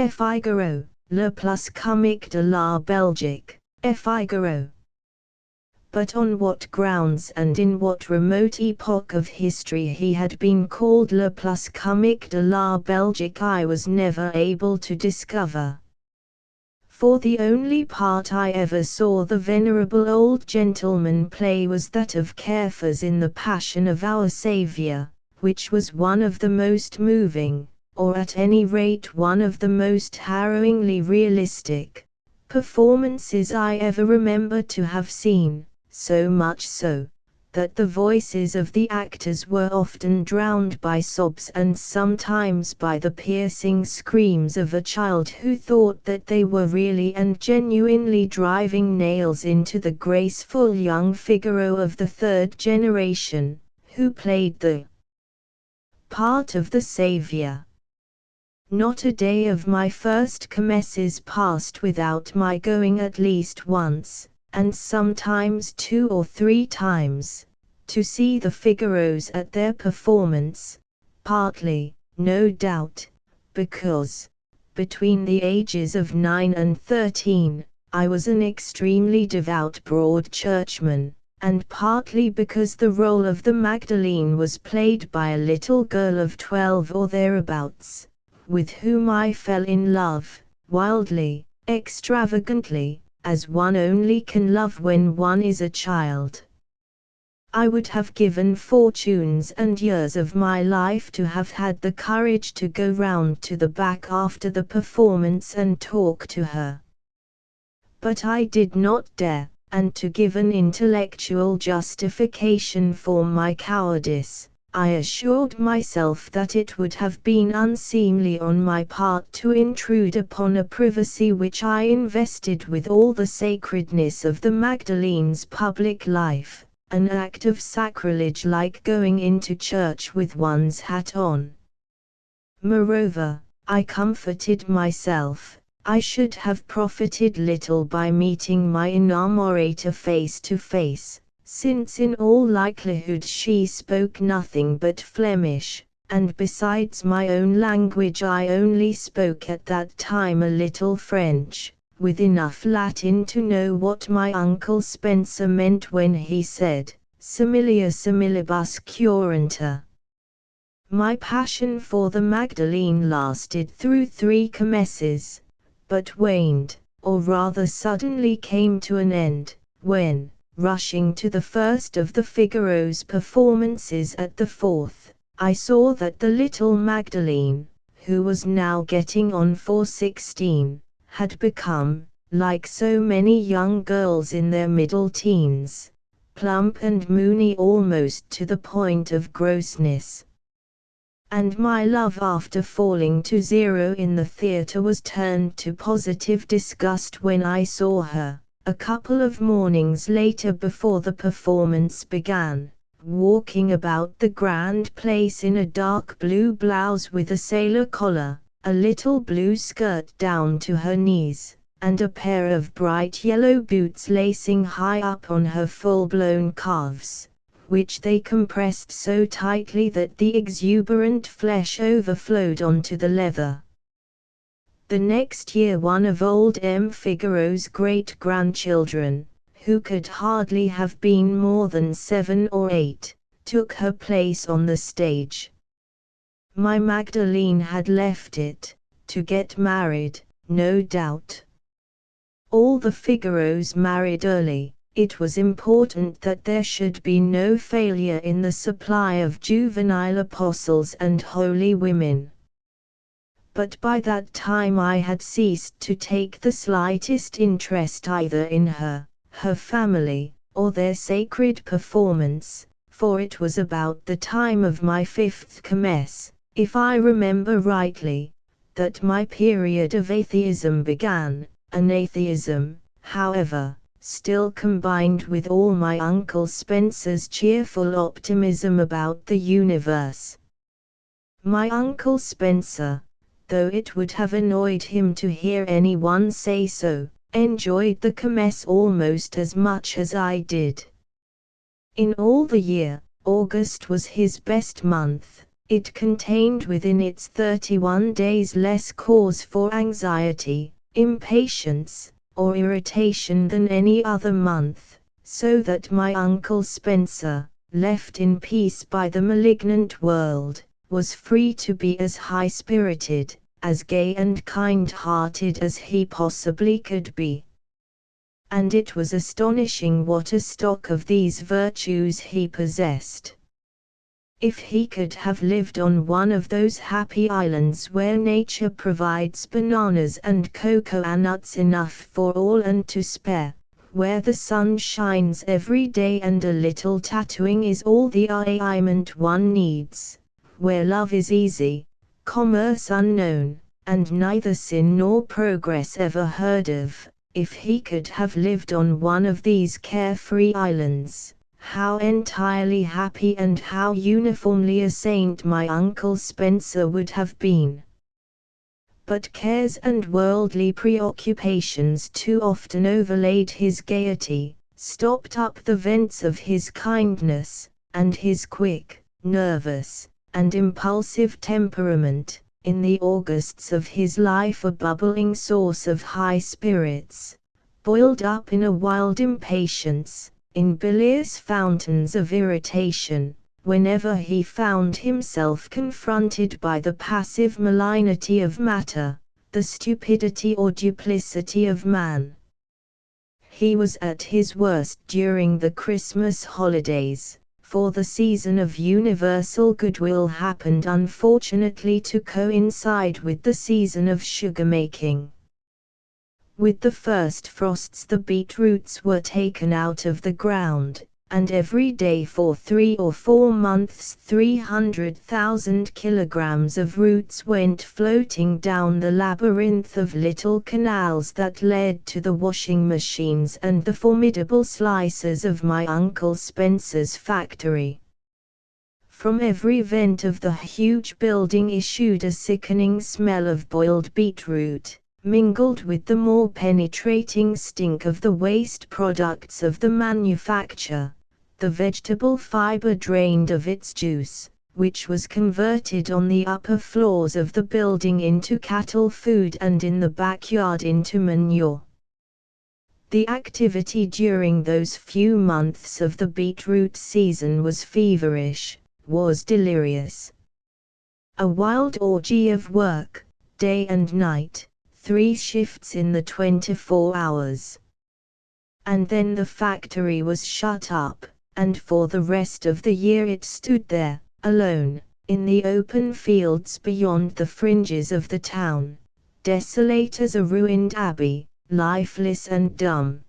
Figaro, le plus comique de la Belgique, e Figaro. But on what grounds and in what remote epoch of history he had been called le plus comique de la Belgique I was never able to discover. For the only part I ever saw the venerable old gentleman play was that of Caiaphas in the Passion of our Saviour, which was one of the most moving, or at any rate one of the most harrowingly realistic, performances I ever remember to have seen. So much so, that the voices of the actors were often drowned by sobs and sometimes by the piercing screams of a child who thought that they were really and genuinely driving nails into the graceful young Figaro of the 3rd generation, who played the part of the Saviour. Not a day of my first commesses passed without my going at least once, and sometimes 2 or 3 times, to see the Figaros at their performance, partly, no doubt, because, between the ages of 9 and 13, I was an extremely devout Broad Churchman, and partly because the role of the Magdalene was played by a little girl of 12 or thereabouts, with whom I fell in love, wildly, extravagantly, as one only can love when one is a child. I would have given fortunes and years of my life to have had the courage to go round to the back after the performance and talk to her. But I did not dare, and to give an intellectual justification for my cowardice, I assured myself that it would have been unseemly on my part to intrude upon a privacy which I invested with all the sacredness of the Magdalene's public life, an act of sacrilege like going into church with one's hat on. Moreover, I comforted myself, I should have profited little by meeting my inamorator face to face, since in all likelihood she spoke nothing but Flemish, and besides my own language I only spoke at that time a little French, with enough Latin to know what my Uncle Spencer meant when he said, similia similibus curanta. My passion for the Magdalene lasted through 3 commesses, but waned, or rather suddenly came to an end, when, rushing to the first of the Figaro's performances at the 4th, I saw that the little Magdalene, who was now getting on for 16, had become, like so many young girls in their middle teens, plump and moony almost to the point of grossness. And my love after falling to 0 in the theatre was turned to positive disgust when I saw her, a couple of mornings later before the performance began, walking about the grand place in a dark blue blouse with a sailor collar, a little blue skirt down to her knees, and a pair of bright yellow boots lacing high up on her full-blown calves, which they compressed so tightly that the exuberant flesh overflowed onto the leather. The next year one of old M. Figaro's great-grandchildren, who could hardly have been more than 7 or 8, took her place on the stage. My Magdalene had left it, to get married, no doubt. All the Figaros married early. It was important that there should be no failure in the supply of juvenile apostles and holy women. but by that time I had ceased to take the slightest interest either in her, her family, or their sacred performance, for it was about the time of my 5th kermesse, if I remember rightly, that my period of atheism began, an atheism, however, still combined with all my Uncle Spencer's cheerful optimism about the universe. My Uncle Spencer, though it would have annoyed him to hear anyone say so, enjoyed the kermesse almost as much as I did. In all the year, August was his best month. It contained within its 31 days less cause for anxiety, impatience, or irritation than any other month, so that my Uncle Spencer, left in peace by the malignant world, was free to be as high-spirited, as gay and kind-hearted as he possibly could be. And it was astonishing what a stock of these virtues he possessed. If he could have lived on one of those happy islands where nature provides bananas and cocoa nuts enough for all and to spare, where the sun shines every day and a little tattooing is all the arrangement one needs, where love is easy, commerce unknown, and neither sin nor progress ever heard of, if he could have lived on one of these carefree islands, how entirely happy and how uniformly a saint my Uncle Spencer would have been. But cares and worldly preoccupations too often overlaid his gaiety, stopped up the vents of his kindness, and his quick, nervous, and impulsive temperament, in the Augusts of his life a bubbling source of high spirits, boiled up in a wild impatience, in bilious fountains of irritation, whenever he found himself confronted by the passive malignity of matter, the stupidity or duplicity of man. He was at his worst during the Christmas holidays, for the season of universal goodwill happened unfortunately to coincide with the season of sugar-making. With the first frosts the beetroots were taken out of the ground, and every day for 3 or 4 months 300,000 kilograms of roots went floating down the labyrinth of little canals that led to the washing machines and the formidable slicers of my Uncle Spencer's factory. From every vent of the huge building issued a sickening smell of boiled beetroot, mingled with the more penetrating stink of the waste products of the manufacture. The vegetable fiber drained of its juice, which was converted on the upper floors of the building into cattle food and in the backyard into manure. The activity during those few months of the beetroot season was feverish, was delirious. A wild orgy of work, day and night, 3 shifts in the 24 hours. And then the factory was shut up, and for the rest of the year it stood there, alone, in the open fields beyond the fringes of the town, desolate as a ruined abbey, lifeless and dumb.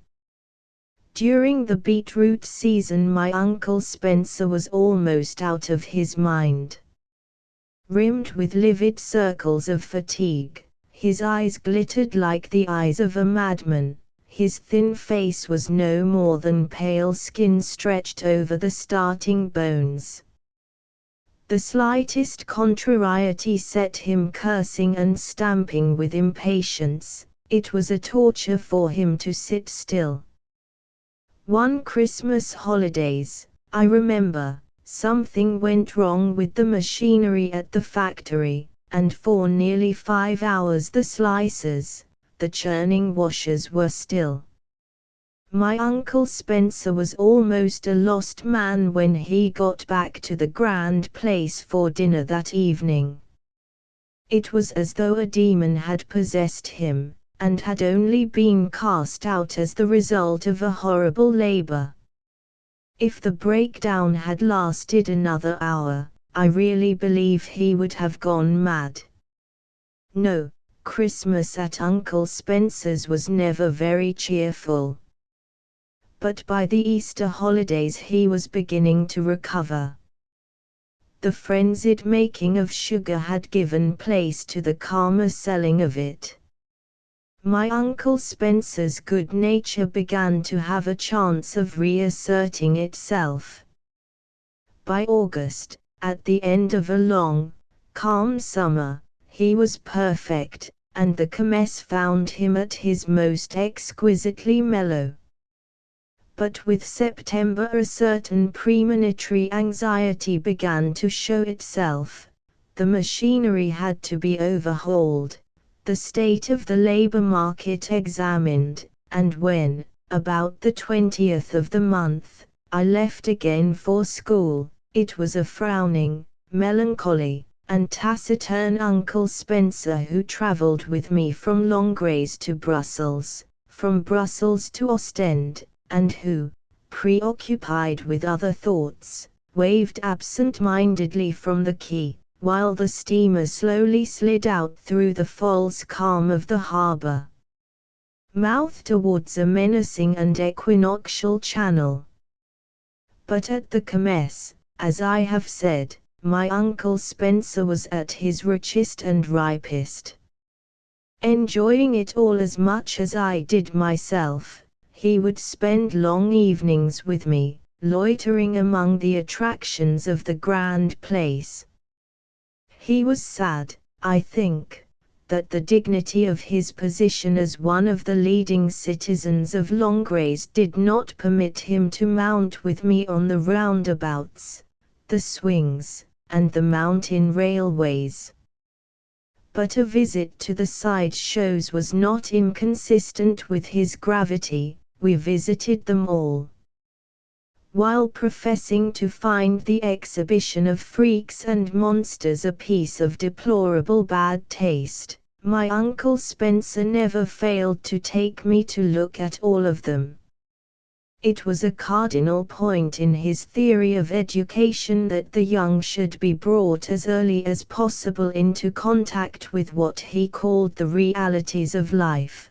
During the beetroot season my Uncle Spencer was almost out of his mind. Rimmed with livid circles of fatigue, his eyes glittered like the eyes of a madman, his thin face was no more than pale skin stretched over the starting bones. The slightest contrariety set him cursing and stamping with impatience. It was a torture for him to sit still. One Christmas holidays, I remember, something went wrong with the machinery at the factory, and for nearly 5 hours the slicers, the churning washers were still. My Uncle Spencer was almost a lost man when he got back to the grand place for dinner that evening. It was as though a demon had possessed him, and had only been cast out as the result of a horrible labor. If the breakdown had lasted another hour, I really believe he would have gone mad. No, Christmas at Uncle Spencer's was never very cheerful. But by the Easter holidays he was beginning to recover. The frenzied making of sugar had given place to the calmer selling of it. My Uncle Spencer's good nature began to have a chance of reasserting itself. By August, at the end of a long, calm summer, he was perfect, and the kermesse found him at his most exquisitely mellow. But with September a certain premonitory anxiety began to show itself. The machinery had to be overhauled, the state of the labor market examined, and when, about the 20th of the month, I left again for school, it was a frowning, melancholy, and taciturn Uncle Spencer who travelled with me from Langres to Brussels, from Brussels to Ostend, and who, preoccupied with other thoughts, waved absent-mindedly from the quay, while the steamer slowly slid out through the false calm of the harbour, mouth towards a menacing and equinoctial channel. But at the kermesse, as I have said, my Uncle Spencer was at his richest and ripest. Enjoying it all as much as I did myself, he would spend long evenings with me, loitering among the attractions of the grand place. He was sad, I think, that the dignity of his position as one of the leading citizens of Langres did not permit him to mount with me on the roundabouts, the swings, and the mountain railways. But a visit to the side shows was not inconsistent with his gravity. We visited them all. While professing to find the exhibition of freaks and monsters a piece of deplorable bad taste, my Uncle Spencer never failed to take me to look at all of them. It was a cardinal point in his theory of education that the young should be brought as early as possible into contact with what he called the realities of life.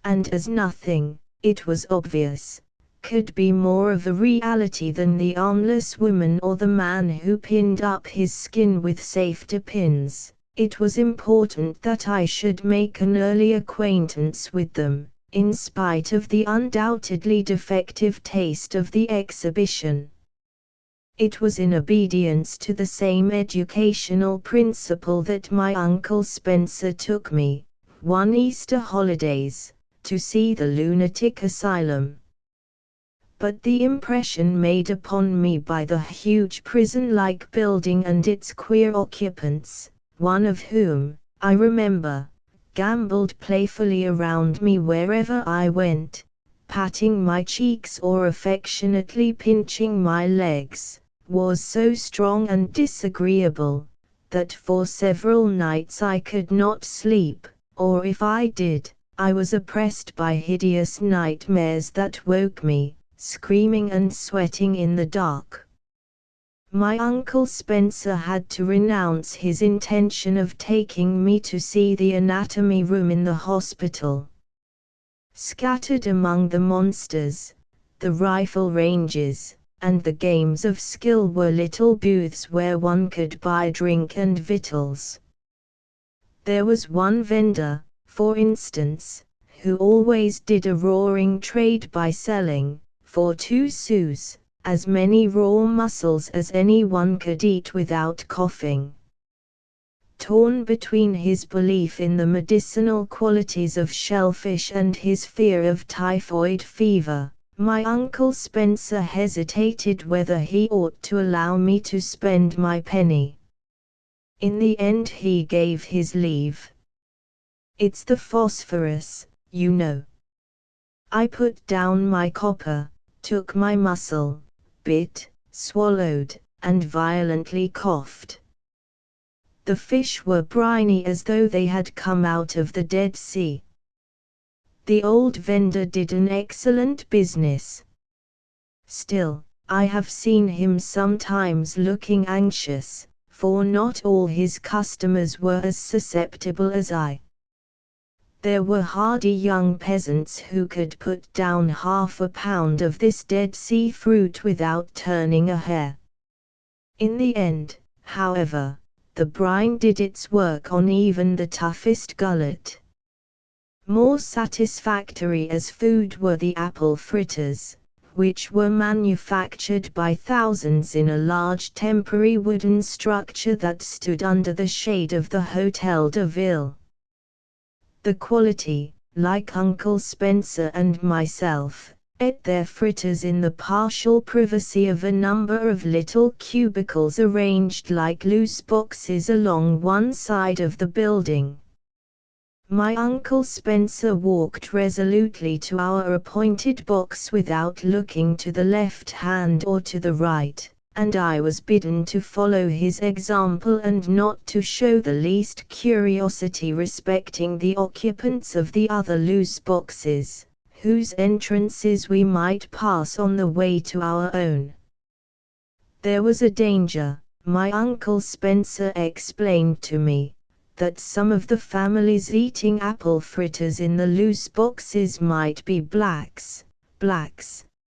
And as nothing, it was obvious, could be more of a reality than the armless woman or the man who pinned up his skin with safety pins, it was important that I should make an early acquaintance with them, in spite of the undoubtedly defective taste of the exhibition. It was in obedience to the same educational principle that my Uncle Spencer took me, one Easter holidays, to see the lunatic asylum. But the impression made upon me by the huge prison-like building and its queer occupants, one of whom, I remember, gamboled playfully around me wherever I went, patting my cheeks or affectionately pinching my legs, was so strong and disagreeable, that for several nights I could not sleep, or if I did, I was oppressed by hideous nightmares that woke me, screaming and sweating in the dark. My Uncle Spencer had to renounce his intention of taking me to see the anatomy room in the hospital. Scattered among the monsters, the rifle ranges, and the games of skill were little booths where one could buy drink and victuals. There was one vendor, for instance, who always did a roaring trade by selling, for 2 sous, as many raw mussels as anyone could eat without coughing. Torn between his belief in the medicinal qualities of shellfish and his fear of typhoid fever, my Uncle Spencer hesitated whether he ought to allow me to spend my penny. In the end he gave his leave. "It's the phosphorus, you know." I put down my copper, took my mussel, bit, swallowed, and violently coughed. The fish were briny as though they had come out of the Dead Sea. The old vendor did an excellent business. Still, I have seen him sometimes looking anxious, for not all his customers were as susceptible as I. There were hardy young peasants who could put down half a pound of this Dead Sea fruit without turning a hair. In the end, however, the brine did its work on even the toughest gullet. More satisfactory as food were the apple fritters, which were manufactured by thousands in a large temporary wooden structure that stood under the shade of the Hotel de Ville. The quality, like Uncle Spencer and myself, ate their fritters in the partial privacy of a number of little cubicles arranged like loose boxes along one side of the building. My Uncle Spencer walked resolutely to our appointed box without looking to the left hand or to the right, and I was bidden to follow his example and not to show the least curiosity respecting the occupants of the other loose boxes, whose entrances we might pass on the way to our own. There was a danger, my Uncle Spencer explained to me, that some of the families eating apple fritters in the loose boxes might be blacks,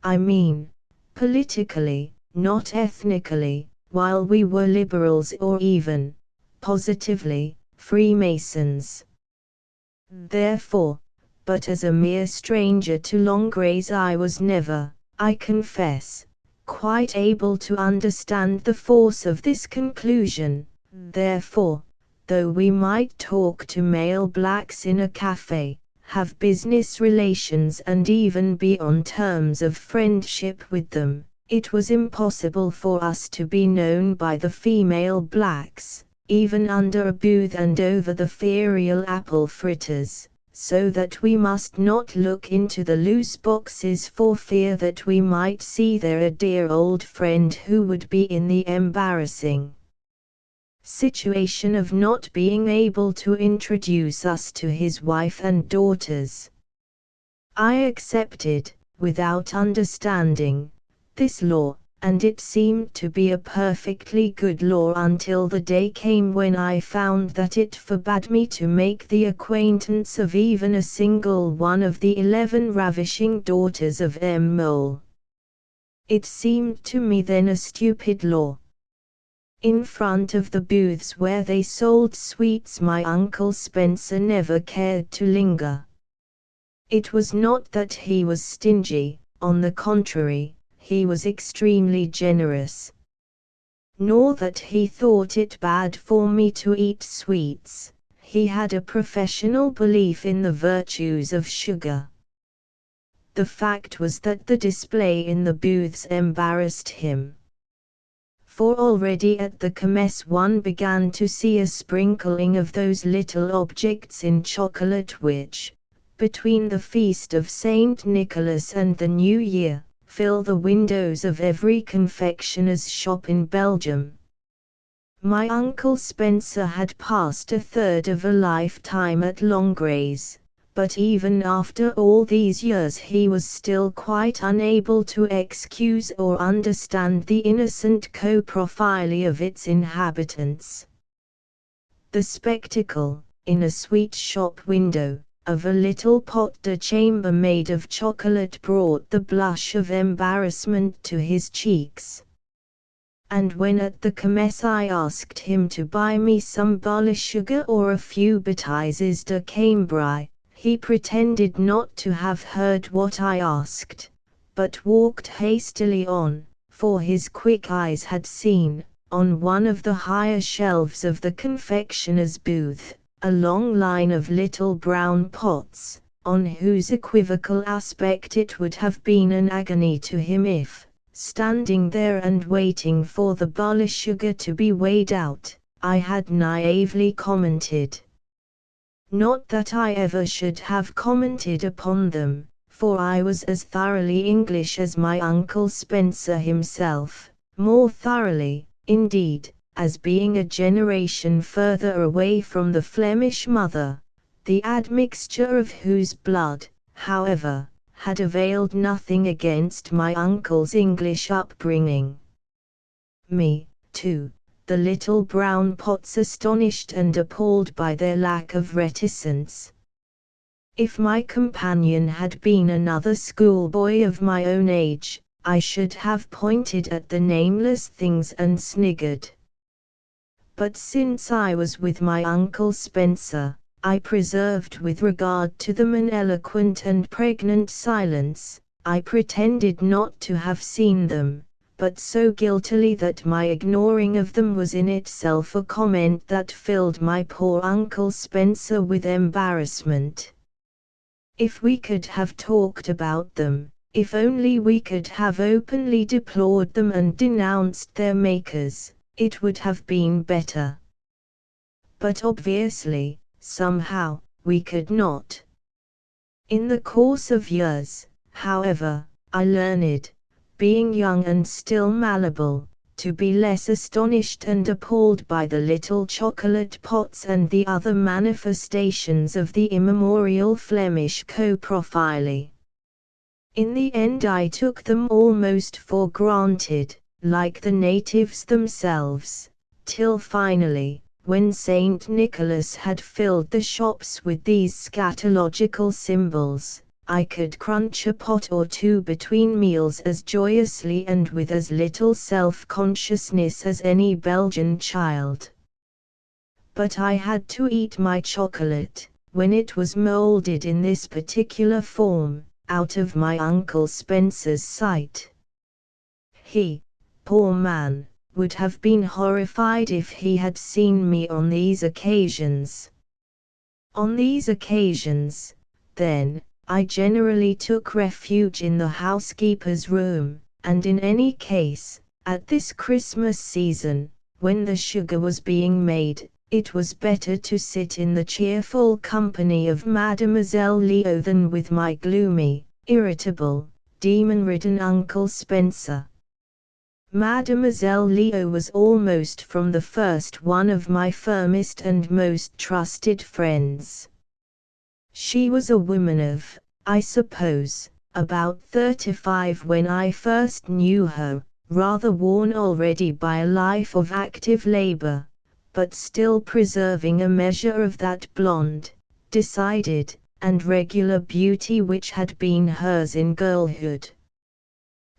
I mean, politically, not ethnically, while we were liberals or even, positively, Freemasons. Therefore, but as a mere stranger to Longres I was never, I confess, quite able to understand the force of this conclusion. Therefore, though we might talk to male blacks in a cafe, have business relations and even be on terms of friendship with them, it was impossible for us to be known by the female blacks, even under a booth and over the ferial apple fritters, so that we must not look into the loose boxes for fear that we might see there a dear old friend who would be in the embarrassing situation of not being able to introduce us to his wife and daughters. I accepted, without understanding, this law, and it seemed to be a perfectly good law until the day came when I found that it forbade me to make the acquaintance of even a single one of the 11 ravishing daughters of M. Mole. It seemed to me then a stupid law. In front of the booths where they sold sweets my Uncle Spencer never cared to linger. It was not that he was stingy, on the contrary, he was extremely generous. Nor that he thought it bad for me to eat sweets, he had a professional belief in the virtues of sugar. The fact was that the display in the booths embarrassed him. For already at the kermesse one began to see a sprinkling of those little objects in chocolate which, between the feast of Saint Nicholas and the New Year, fill the windows of every confectioner's shop in Belgium. My Uncle Spencer had passed a third of a lifetime at Longres, but even after all these years he was still quite unable to excuse or understand the innocent co-profile of its inhabitants. The spectacle, in a sweet shop window, of a little pot de chamber made of chocolate brought the blush of embarrassment to his cheeks. And when at the kermesse I asked him to buy me some barley sugar or a few bêtises de Cambrai, he pretended not to have heard what I asked, but walked hastily on, for his quick eyes had seen, on one of the higher shelves of the confectioner's booth, a long line of little brown pots, on whose equivocal aspect it would have been an agony to him if, standing there and waiting for the barley sugar to be weighed out, I had naively commented. Not that I ever should have commented upon them, for I was as thoroughly English as my Uncle Spencer himself, more thoroughly, indeed, as being a generation further away from the Flemish mother, the admixture of whose blood, however, had availed nothing against my uncle's English upbringing. Me, too, the little brown pots astonished and appalled by their lack of reticence. If my companion had been another schoolboy of my own age, I should have pointed at the nameless things and sniggered. But since I was with my Uncle Spencer, I preserved with regard to them an eloquent and pregnant silence. I pretended not to have seen them, but so guiltily that my ignoring of them was in itself a comment that filled my poor Uncle Spencer with embarrassment. If we could have talked about them, if only we could have openly deplored them and denounced their makers, it would have been better. But obviously, somehow, we could not. In the course of years, however, I learned, being young and still malleable, to be less astonished and appalled by the little chocolate pots and the other manifestations of the immemorial Flemish coprofile. In the end I took them almost for granted, like the natives themselves, till finally, when Saint Nicholas had filled the shops with these scatological symbols, I could crunch a pot or two between meals as joyously and with as little self-consciousness as any Belgian child. But I had to eat my chocolate, when it was molded in this particular form, out of my Uncle Spencer's sight. He, poor man, would have been horrified if he had seen me on these occasions. On these occasions, then, I generally took refuge in the housekeeper's room, and in any case, at this Christmas season, when the sugar was being made, it was better to sit in the cheerful company of Mademoiselle Leo than with my gloomy, irritable, demon-ridden Uncle Spencer. Mademoiselle Leo was almost from the first one of my firmest and most trusted friends. She was a woman of, I suppose, about 35 when I first knew her, rather worn already by a life of active labor, but still preserving a measure of that blonde, decided, and regular beauty which had been hers in girlhood.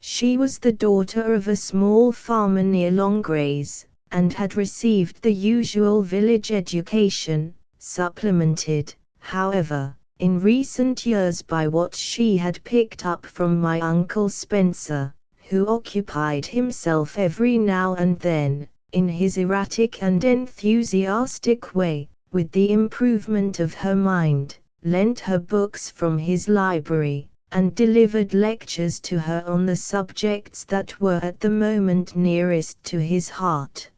She was the daughter of a small farmer near Longrays, and had received the usual village education, supplemented, however, in recent years by what she had picked up from my Uncle Spencer, who occupied himself every now and then, in his erratic and enthusiastic way, with the improvement of her mind, lent her books from his library, and delivered lectures to her on the subjects that were at the moment nearest to his heart.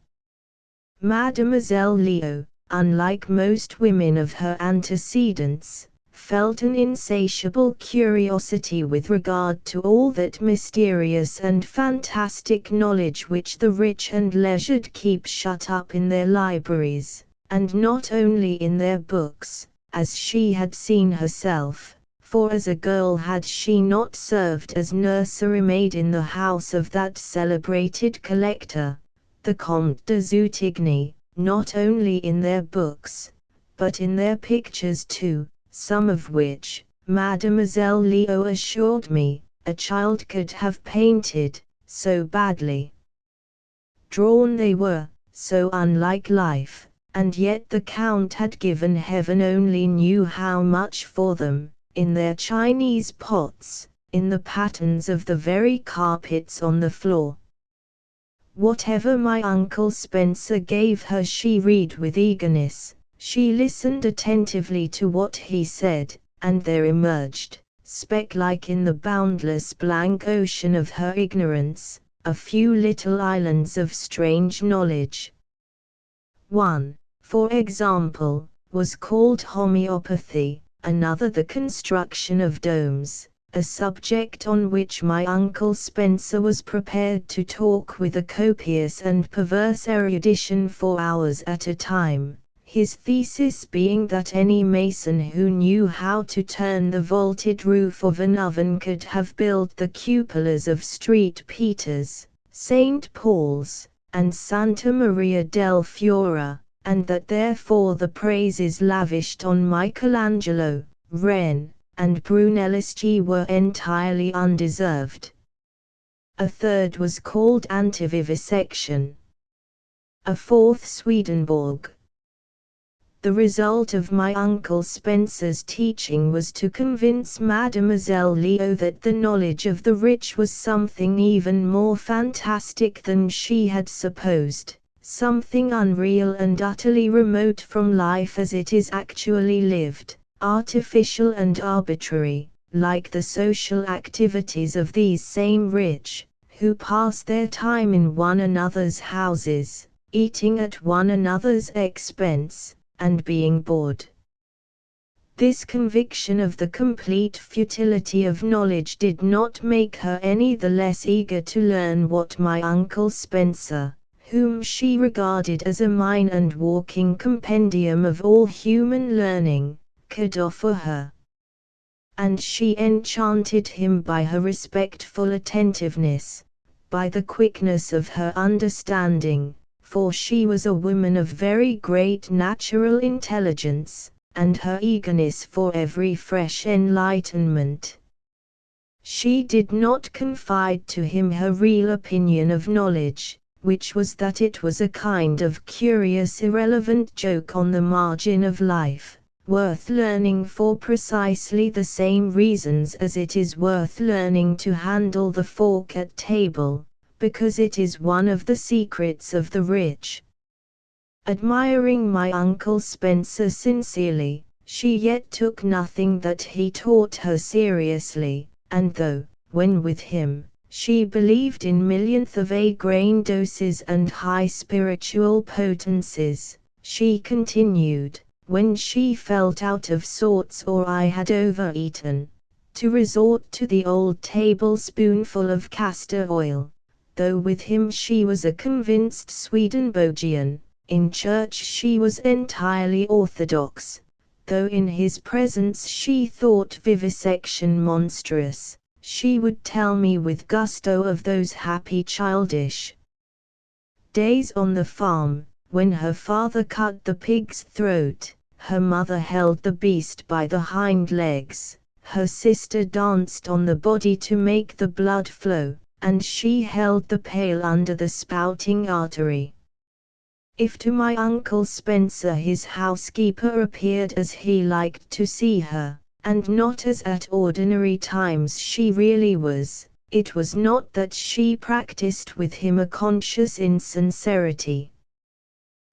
Mademoiselle Leo, unlike most women of her antecedents, felt an insatiable curiosity with regard to all that mysterious and fantastic knowledge which the rich and leisured keep shut up in their libraries, and not only in their books, as she had seen herself, for as a girl had she not served as nursery maid in the house of that celebrated collector, the Comte de Zoutigny, not only in their books, but in their pictures too, some of which, Mademoiselle Leo assured me, a child could have painted, so badly drawn they were, so unlike life, and yet the Count had given heaven only knew how much for them, in their Chinese pots, in the patterns of the very carpets on the floor. Whatever my Uncle Spencer gave her she read with eagerness. She listened attentively to what he said, and there emerged, speck-like in the boundless blank ocean of her ignorance, a few little islands of strange knowledge. One, for example, was called homeopathy, another the construction of domes, a subject on which my Uncle Spencer was prepared to talk with a copious and perverse erudition for hours at a time. His thesis being that any mason who knew how to turn the vaulted roof of an oven could have built the cupolas of St. Peter's, St. Paul's, and Santa Maria del Fiore, and that therefore the praises lavished on Michelangelo, Ren, and Brunelleschi were entirely undeserved. A third was called antivivisection. A fourth Swedenborg. The result of my Uncle Spencer's teaching was to convince Mademoiselle Leo that the knowledge of the rich was something even more fantastic than she had supposed, something unreal and utterly remote from life as it is actually lived, artificial and arbitrary, like the social activities of these same rich, who pass their time in one another's houses, eating at one another's expense, and being bored. This conviction of the complete futility of knowledge did not make her any the less eager to learn what my Uncle Spencer, whom she regarded as a mine and walking compendium of all human learning, could offer her. And she enchanted him by her respectful attentiveness, by the quickness of her understanding, for she was a woman of very great natural intelligence, and her eagerness for every fresh enlightenment. She did not confide to him her real opinion of knowledge, which was that it was a kind of curious irrelevant joke on the margin of life, worth learning for precisely the same reasons as it is worth learning to handle the fork at table, because it is one of the secrets of the rich. Admiring my Uncle Spencer sincerely, she yet took nothing that he taught her seriously, and though, when with him, she believed in millionth of a grain doses and high spiritual potencies, she continued, when she felt out of sorts or I had overeaten, to resort to the old tablespoonful of castor oil. Though with him she was a convinced Swedenborgian, in church she was entirely orthodox, though in his presence she thought vivisection monstrous, she would tell me with gusto of those happy childish days on the farm, when her father cut the pig's throat, her mother held the beast by the hind legs, her sister danced on the body to make the blood flow, and she held the pail under the spouting artery. If to my Uncle Spencer his housekeeper appeared as he liked to see her, and not as at ordinary times she really was, it was not that she practiced with him a conscious insincerity.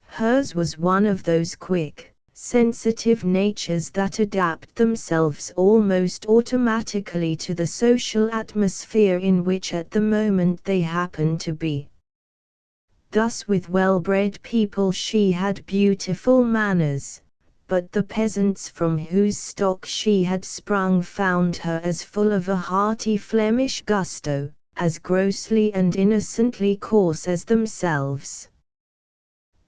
Hers was one of those quick, sensitive natures that adapt themselves almost automatically to the social atmosphere in which at the moment they happen to be. Thus with well-bred people she had beautiful manners, but the peasants from whose stock she had sprung found her as full of a hearty Flemish gusto, as grossly and innocently coarse as themselves.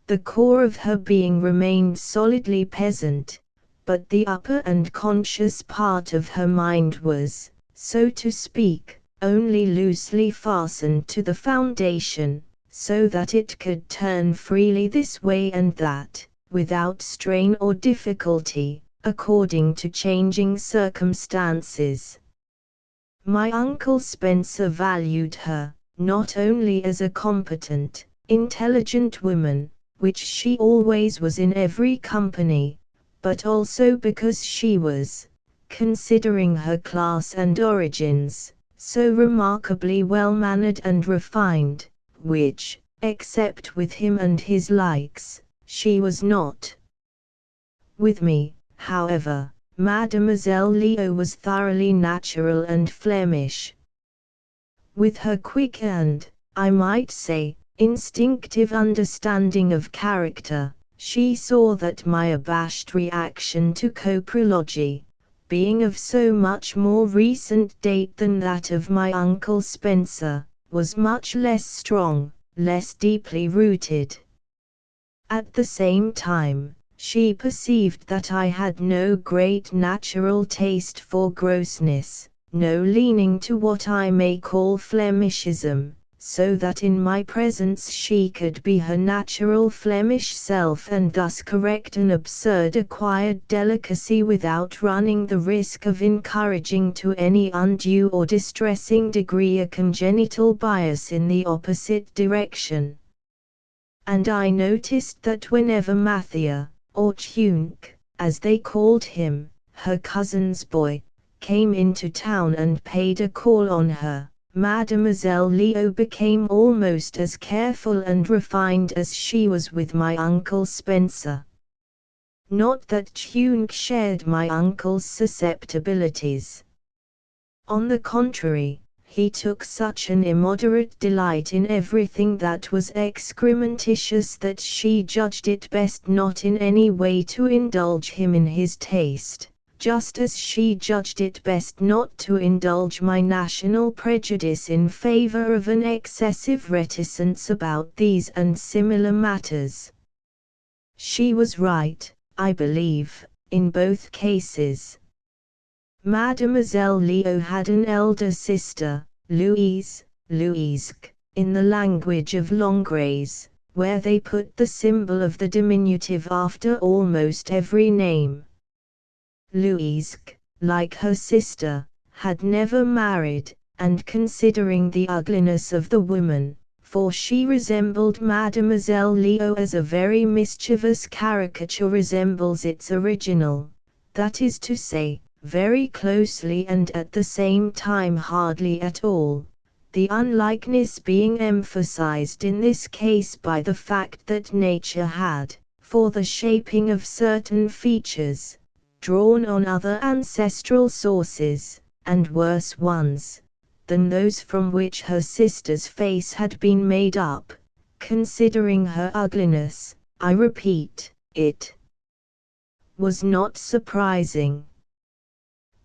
The core of her being remained solidly peasant, but the upper and conscious part of her mind was, so to speak, only loosely fastened to the foundation, so that it could turn freely this way and that, without strain or difficulty, according to changing circumstances. My Uncle Spencer valued her, not only as a competent, intelligent woman, which she always was in every company, but also because she was, considering her class and origins, so remarkably well-mannered and refined, which, except with him and his likes, she was not. With me, however, Mademoiselle Leo was thoroughly natural and Flemish. With her quick and, I might say, instinctive understanding of character, she saw that my abashed reaction to coprology, being of so much more recent date than that of my Uncle Spencer, was much less strong, less deeply rooted. At the same time, she perceived that I had no great natural taste for grossness, no leaning to what I may call Flemishism, so that in my presence she could be her natural Flemish self and thus correct an absurd acquired delicacy without running the risk of encouraging to any undue or distressing degree a congenital bias in the opposite direction. And I noticed that whenever Mathia, or Tune, as they called him, her cousin's boy, came into town and paid a call on her, Mademoiselle Leo became almost as careful and refined as she was with my Uncle Spencer. Not that Tune shared my uncle's susceptibilities. On the contrary, he took such an immoderate delight in everything that was excrementitious that she judged it best not in any way to indulge him in his taste, just as she judged it best not to indulge my national prejudice in favor of an excessive reticence about these and similar matters. She was right, I believe, in both cases. Mademoiselle Leo had an elder sister, Louise, in the language of Langres, where they put the symbol of the diminutive after almost every name. Louise, like her sister, had never married, and considering the ugliness of the woman, for she resembled Mademoiselle Leo as a very mischievous caricature resembles its original, that is to say, very closely and at the same time hardly at all, the unlikeness being emphasized in this case by the fact that nature had, for the shaping of certain features, drawn on other ancestral sources, and worse ones, than those from which her sister's face had been made up. Considering her ugliness, I repeat, it was not surprising.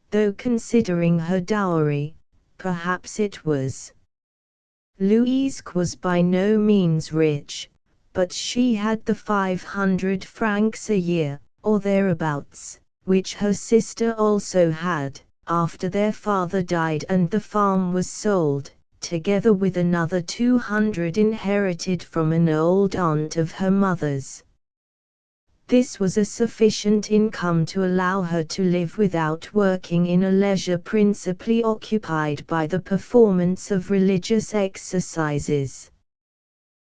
Though considering her dowry, perhaps it was. Louise was by no means rich, but she had the 500 francs a year, or thereabouts, which her sister also had, after their father died and the farm was sold, together with another 200 inherited from an old aunt of her mother's. This was a sufficient income to allow her to live without working in a leisure principally occupied by the performance of religious exercises.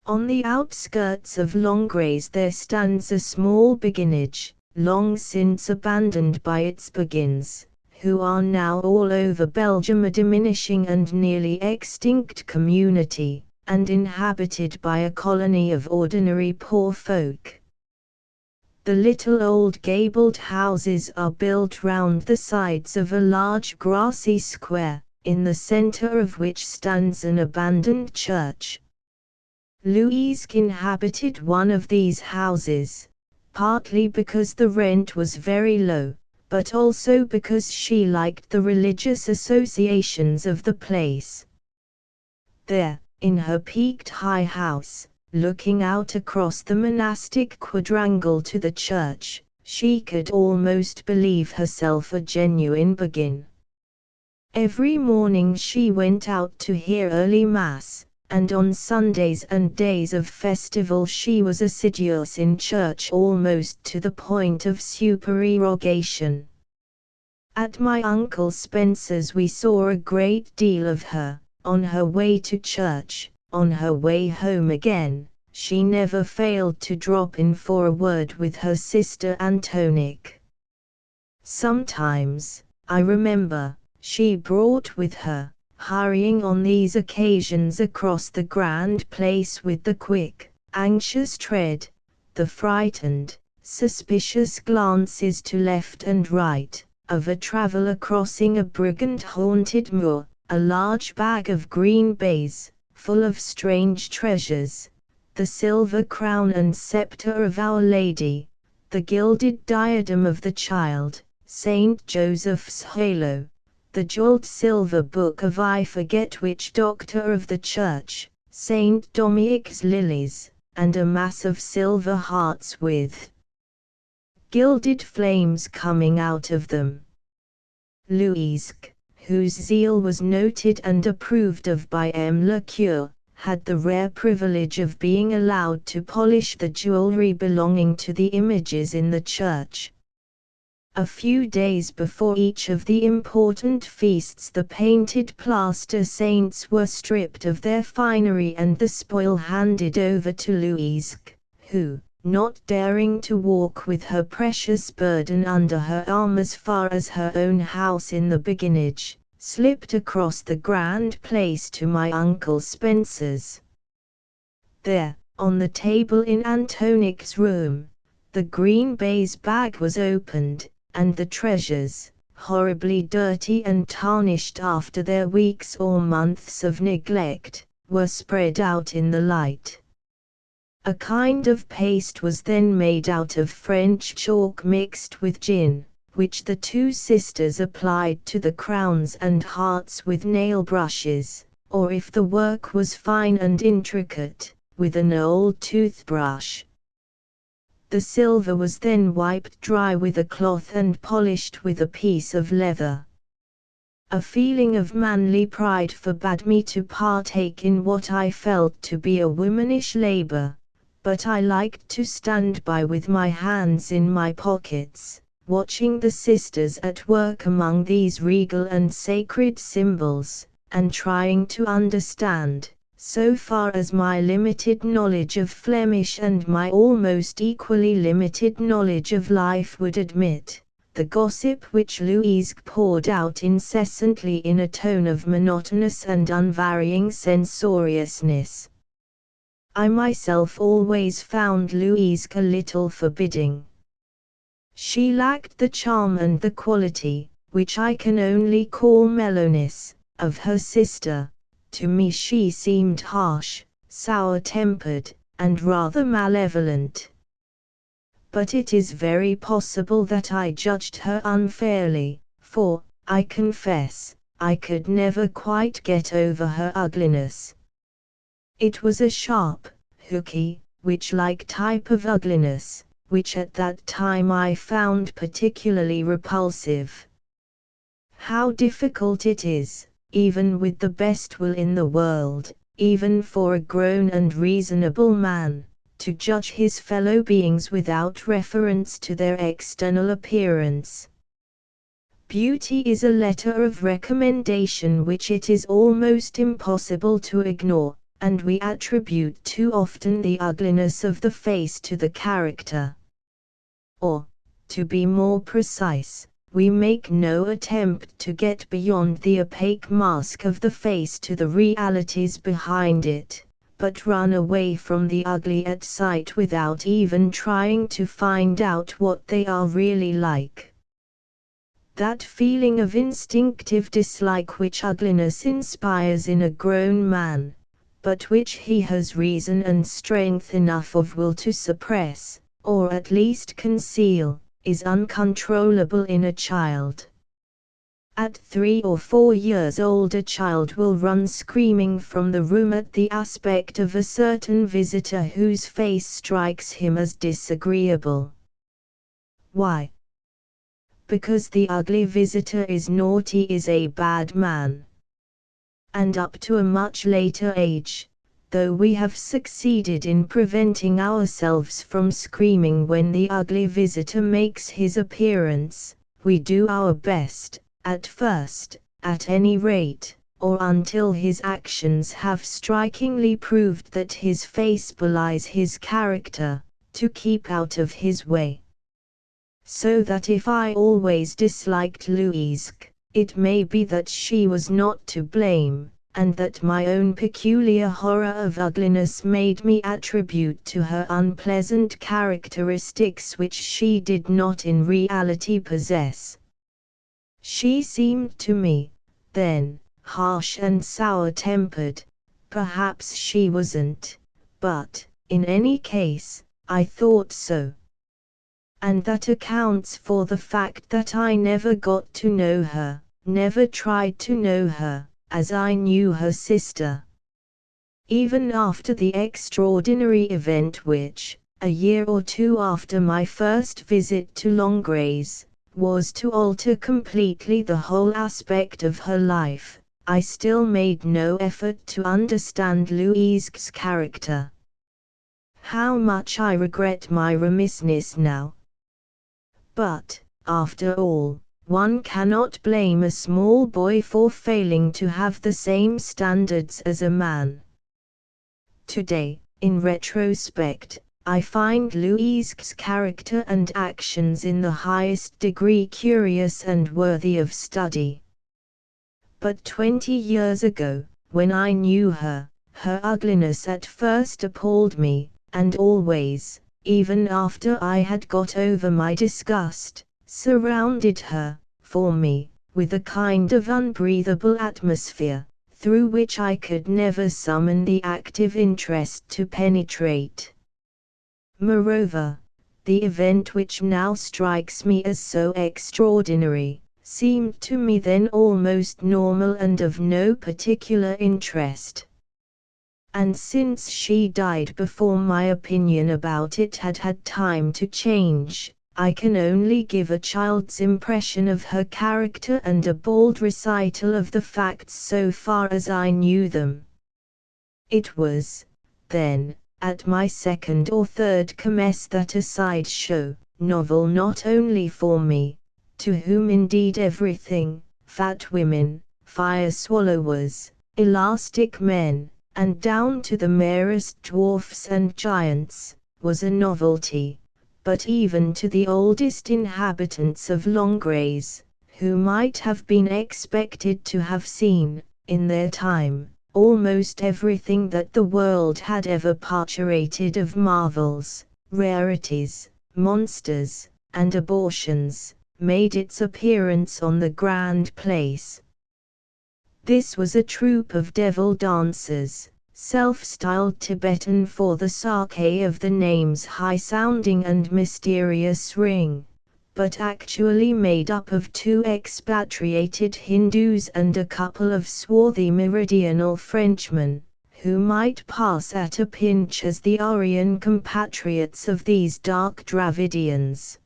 On the outskirts of Langres there stands a small beguinage, long since abandoned by its beguines, who are now all over Belgium a diminishing and nearly extinct community, and inhabited by a colony of ordinary poor folk. The little old gabled houses are built round the sides of a large grassy square, in the center of which stands an abandoned church. Louise inhabited one of these houses, partly because the rent was very low, but also because she liked the religious associations of the place. There, in her peaked high house, looking out across the monastic quadrangle to the church, she could almost believe herself a genuine beguine. Every morning she went out to hear early mass, and on Sundays and days of festival she was assiduous in church almost to the point of supererogation. At my Uncle Spencer's we saw a great deal of her, on her way to church. On her way home again, she never failed to drop in for a word with her sister Antonique. Sometimes, I remember, she brought with her, hurrying on these occasions across the grand place with the quick, anxious tread, the frightened, suspicious glances to left and right, of a traveller crossing a brigand-haunted moor, a large bag of green baize, full of strange treasures, the silver crown and scepter of Our Lady, the gilded diadem of the Child, Saint Joseph's halo, the jeweled silver book of I forget which doctor of the church, Saint Dominic's lilies, and a mass of silver hearts with gilded flames coming out of them. Louise, whose zeal was noted and approved of by M. le Cure, had the rare privilege of being allowed to polish the jewelry belonging to the images in the church. A few days before each of the important feasts, the painted plaster saints were stripped of their finery and the spoil handed over to Louise, who, not daring to walk with her precious burden under her arm as far as her own house in the beguinage, slipped across the grand place to my Uncle Spencer's. There, on the table in Antonic's room, the green baize bag was opened, and the treasures, horribly dirty and tarnished after their weeks or months of neglect, were spread out in the light. A kind of paste was then made out of French chalk mixed with gin, which the two sisters applied to the crowns and hearts with nail brushes, or if the work was fine and intricate, with an old toothbrush. The silver was then wiped dry with a cloth and polished with a piece of leather. A feeling of manly pride forbade me to partake in what I felt to be a womanish labor, but I liked to stand by with my hands in my pockets, watching the sisters at work among these regal and sacred symbols, and trying to understand, so far as my limited knowledge of Flemish and my almost equally limited knowledge of life would admit, the gossip which Louise poured out incessantly in a tone of monotonous and unvarying censoriousness. I myself always found Louise a little forbidding. She lacked the charm and the quality, which I can only call mellowness, of her sister. To me she seemed harsh, sour-tempered, and rather malevolent. But it is very possible that I judged her unfairly, for, I confess, I could never quite get over her ugliness. It was a sharp, hooky, witch-like type of ugliness, which at that time I found particularly repulsive. How difficult it is, even with the best will in the world, even for a grown and reasonable man, to judge his fellow beings without reference to their external appearance. Beauty is a letter of recommendation which it is almost impossible to ignore, and we attribute too often the ugliness of the face to the character. Or, to be more precise, we make no attempt to get beyond the opaque mask of the face to the realities behind it, but run away from the ugly at sight without even trying to find out what they are really like. That feeling of instinctive dislike which ugliness inspires in a grown man, but which he has reason and strength enough of will to suppress, or at least conceal, is uncontrollable in a child. At 3 or 4 years old a child will run screaming from the room at the aspect of a certain visitor whose face strikes him as disagreeable. Why? Because the ugly visitor is naughty, is a bad man. And up to a much later age, though we have succeeded in preventing ourselves from screaming when the ugly visitor makes his appearance, we do our best, at first, at any rate, or until his actions have strikingly proved that his face belies his character, to keep out of his way. So that if I always disliked Louise, it may be that she was not to blame, and that my own peculiar horror of ugliness made me attribute to her unpleasant characteristics which she did not in reality possess. She seemed to me, then, harsh and sour-tempered. Perhaps she wasn't, but, in any case, I thought so. And that accounts for the fact that I never got to know her, never tried to know her, as I knew her sister. Even after the extraordinary event which, a year or two after my first visit to Longrays, was to alter completely the whole aspect of her life, I still made no effort to understand Louise's character. How much I regret my remissness now. But, after all, one cannot blame a small boy for failing to have the same standards as a man. Today, in retrospect, I find Louise's character and actions in the highest degree curious and worthy of study. But 20 years ago, when I knew her, her ugliness at first appalled me, and always, even after I had got over my disgust, surrounded her, for me, with a kind of unbreathable atmosphere, through which I could never summon the active interest to penetrate. Moreover, the event which now strikes me as so extraordinary, seemed to me then almost normal and of no particular interest. And since she died before my opinion about it had had time to change, I can only give a child's impression of her character and a bald recital of the facts so far as I knew them. It was, then, at my second or third commence that a sideshow novel not only for me, to whom indeed everything, fat women, fire swallowers, elastic men, and down to the merest dwarfs and giants, was a novelty, but even to the oldest inhabitants of Longrays, who might have been expected to have seen, in their time, almost everything that the world had ever parturated of marvels, rarities, monsters, and abortions, made its appearance on the grand place. This was a troupe of devil dancers, self-styled Tibetan for the sake of the name's high-sounding and mysterious ring, but actually made up of 2 expatriated Hindus and a couple of swarthy meridional Frenchmen, who might pass at a pinch as the Aryan compatriots of these dark Dravidians.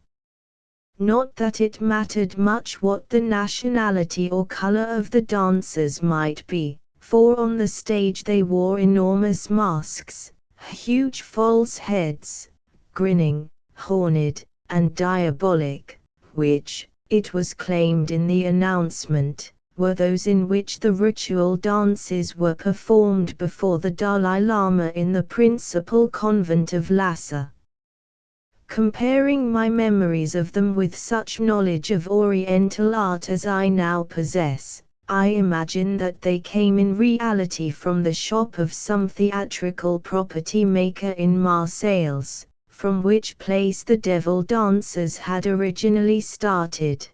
Not that it mattered much what the nationality or color of the dancers might be, for on the stage they wore enormous masks, huge false heads, grinning, horned, and diabolic, which, it was claimed in the announcement, were those in which the ritual dances were performed before the Dalai Lama in the principal convent of Lhasa. Comparing my memories of them with such knowledge of Oriental art as I now possess, I imagine that they came in reality from the shop of some theatrical property maker in Marseilles, from which place the devil dancers had originally started.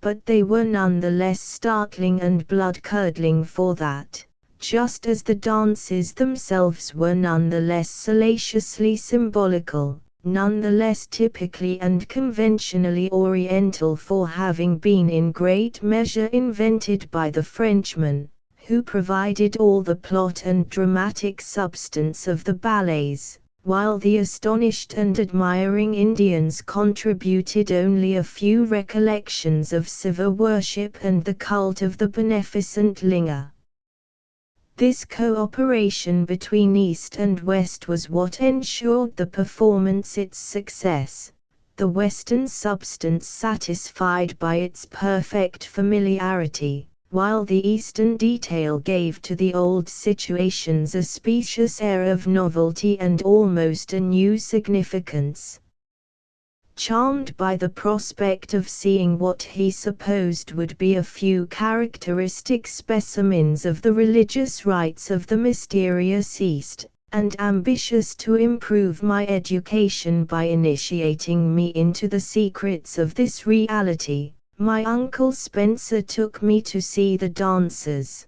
But they were none the less startling and blood-curdling for that, just as the dances themselves were none the less salaciously symbolical, none the less typically and conventionally Oriental for having been in great measure invented by the Frenchmen, who provided all the plot and dramatic substance of the ballets, while the astonished and admiring Indians contributed only a few recollections of Siva worship and the cult of the beneficent Linga. This cooperation between East and West was what ensured the performance its success, the Western substance satisfied by its perfect familiarity, while the Eastern detail gave to the old situations a specious air of novelty and almost a new significance. Charmed by the prospect of seeing what he supposed would be a few characteristic specimens of the religious rites of the mysterious East, and ambitious to improve my education by initiating me into the secrets of this reality, my Uncle Spencer took me to see the dancers.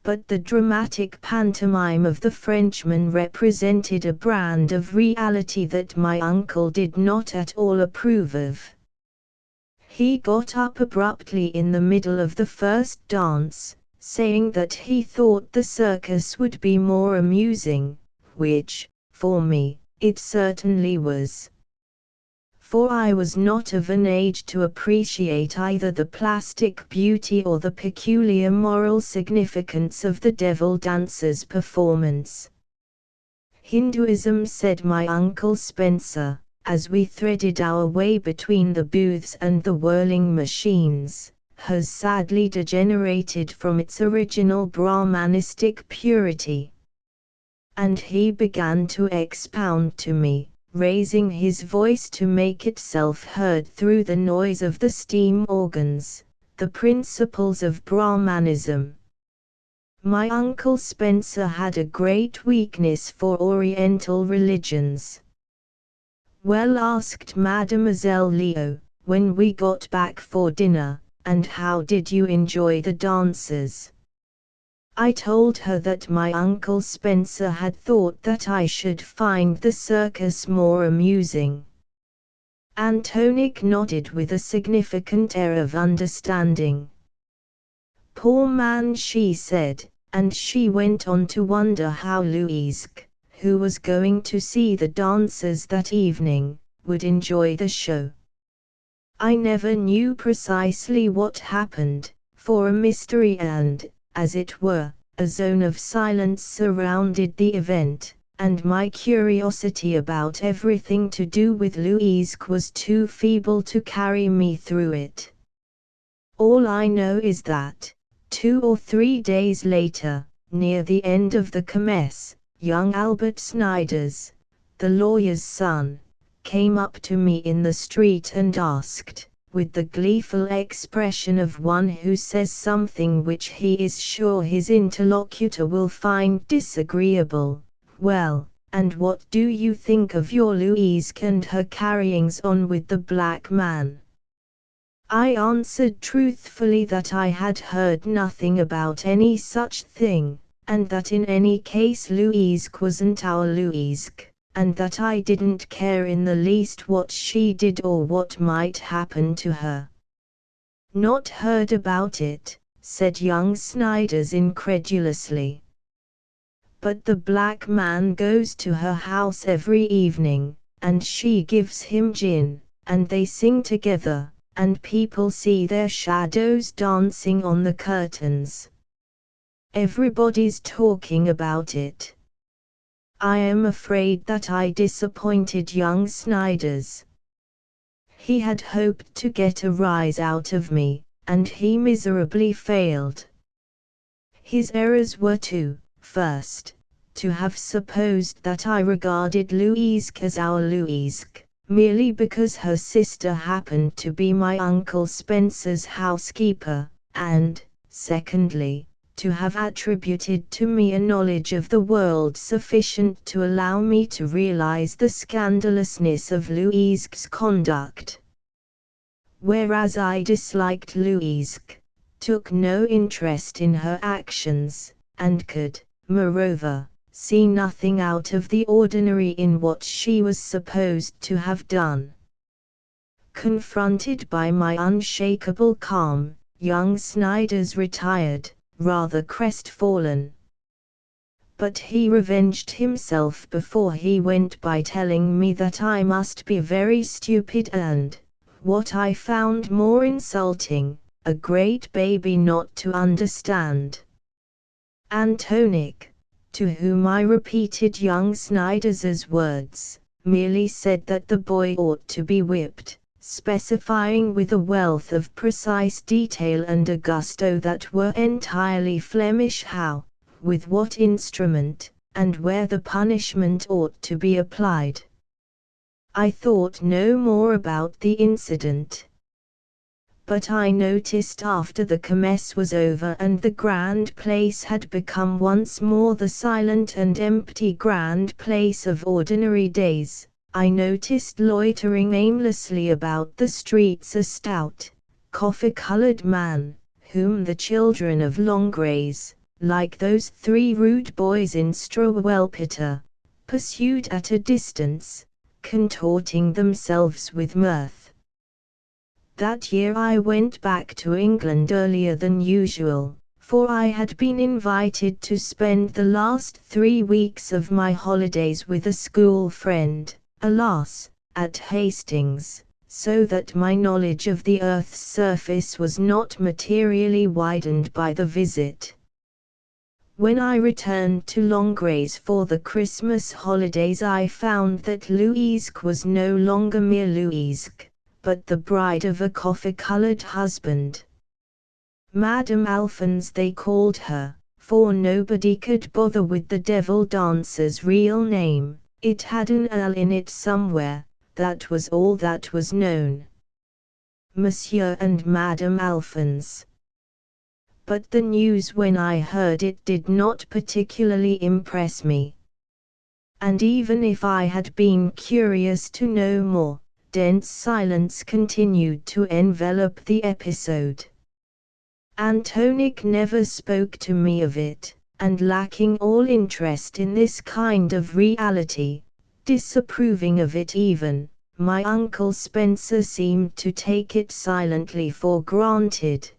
But the dramatic pantomime of the Frenchman represented a brand of reality that my uncle did not at all approve of. He got up abruptly in the middle of the first dance, saying that he thought the circus would be more amusing, which, for me, it certainly was. for I was not of an age to appreciate either the plastic beauty or the peculiar moral significance of the devil dancer's performance. Hinduism, said my Uncle Spencer, as we threaded our way between the booths and the whirling machines, has sadly degenerated from its original Brahmanistic purity. And he began to expound to me, raising his voice to make itself heard through the noise of the steam organs, the principles of Brahmanism. My Uncle Spencer had a great weakness for Oriental religions. Well, asked Mademoiselle Leo, when we got back for dinner, and how did you enjoy the dances? I told her that my Uncle Spencer had thought that I should find the circus more amusing. Antonique nodded with a significant air of understanding. Poor man, she said, and she went on to wonder how Louise, who was going to see the dancers that evening, would enjoy the show. I never knew precisely what happened, for a mystery and, as it were, a zone of silence surrounded the event, and my curiosity about everything to do with Louise was too feeble to carry me through it. All I know is that, 2 or 3 days later, near the end of the kermesse, young Albert Snyders, the lawyer's son, came up to me in the street and asked, with the gleeful expression of one who says something which he is sure his interlocutor will find disagreeable, "Well, and what do you think of your Louise and her carryings on with the black man?" I answered truthfully that I had heard nothing about any such thing, and that in any case Louise wasn't our Louise, and that I didn't care in the least what she did or what might happen to her. Not heard about it, said young Snyders incredulously. But the black man goes to her house every evening, and she gives him gin, and they sing together, and people see their shadows dancing on the curtains. Everybody's talking about it. I am afraid that I disappointed young Snyders. He had hoped to get a rise out of me, and he miserably failed. His errors were first, to have supposed that I regarded Louise as our Louise, merely because her sister happened to be my Uncle Spencer's housekeeper, and, secondly, to have attributed to me a knowledge of the world sufficient to allow me to realize the scandalousness of Louise's conduct. Whereas I disliked Louise, took no interest in her actions, and could, moreover, see nothing out of the ordinary in what she was supposed to have done. Confronted by my unshakable calm, young Snyders retired, rather crestfallen. But he revenged himself before he went by telling me that I must be very stupid and, what I found more insulting, a great baby not to understand. Antonique, to whom I repeated young Snyders's words, merely said that the boy ought to be whipped, specifying with a wealth of precise detail and a gusto that were entirely Flemish how, with what instrument, and where the punishment ought to be applied. I thought no more about the incident. But I noticed after the kermesse was over and the grand place had become once more the silent and empty grand place of ordinary days, I noticed loitering aimlessly about the streets a stout, coffee-colored man, whom the children of Longrays, like those 3 rude boys in Struwwelpeter, pursued at a distance, contorting themselves with mirth. That year I went back to England earlier than usual, for I had been invited to spend the last 3 weeks of my holidays with a school friend. Alas, at Hastings, so that my knowledge of the Earth's surface was not materially widened by the visit. When I returned to Longrays for the Christmas holidays, I found that Louise was no longer mere Louise, but the bride of a coffee-colored husband. Madame Alphonse they called her, for nobody could bother with the devil dancer's real name. It had an L in it somewhere, that was all that was known. Monsieur and Madame Alphonse. But the news when I heard it did not particularly impress me. And even if I had been curious to know more, dense silence continued to envelop the episode. Antonic never spoke to me of it, and lacking all interest in this kind of reality, disapproving of it even, my Uncle Spencer seemed to take it silently for granted.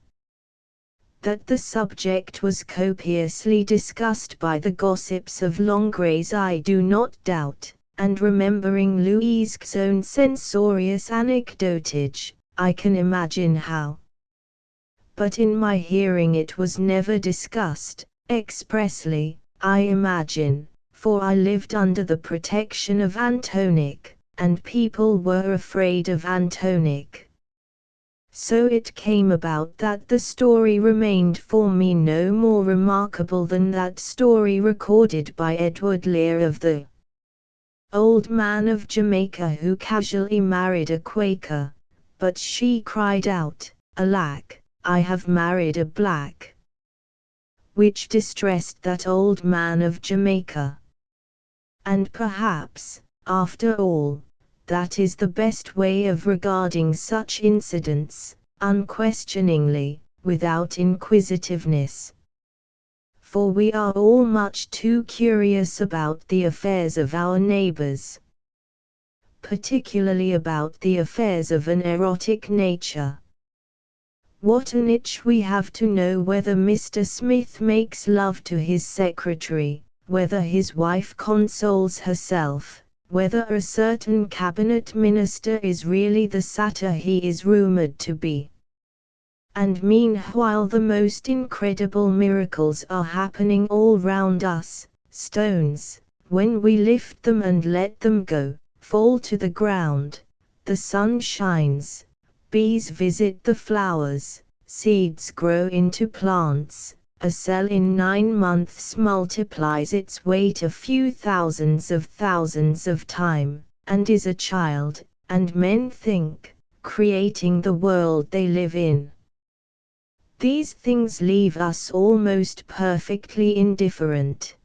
That the subject was copiously discussed by the gossips of Longrays I do not doubt, and remembering Louise's own censorious anecdotage, I can imagine how. But in my hearing it was never discussed, expressly, I imagine, for I lived under the protection of Antonic, and people were afraid of Antonic. So it came about that the story remained for me no more remarkable than that story recorded by Edward Lear of the old man of Jamaica who casually married a Quaker, but she cried out, "Alack, I have married a black," which distressed that old man of Jamaica. And perhaps, after all, that is the best way of regarding such incidents, unquestioningly, without inquisitiveness. For we are all much too curious about the affairs of our neighbors, particularly about the affairs of an erotic nature. What an itch we have to know whether Mr. Smith makes love to his secretary, whether his wife consoles herself, whether a certain cabinet minister is really the satyr he is rumored to be. And meanwhile the most incredible miracles are happening all round us. Stones, when we lift them and let them go, fall to the ground, the sun shines, bees visit the flowers, seeds grow into plants, a cell in 9 months multiplies its weight a few thousands of time, and is a child, and men think, creating the world they live in. These things leave us almost perfectly indifferent.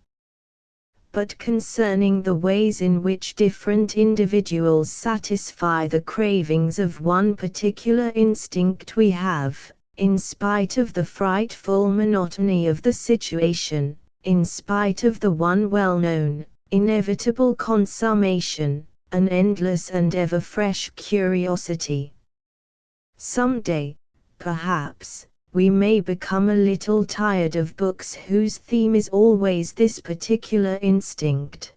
But concerning the ways in which different individuals satisfy the cravings of one particular instinct we have, in spite of the frightful monotony of the situation, in spite of the one well-known, inevitable consummation, an endless and ever-fresh curiosity. Some day, perhaps, we may become a little tired of books whose theme is always this particular instinct.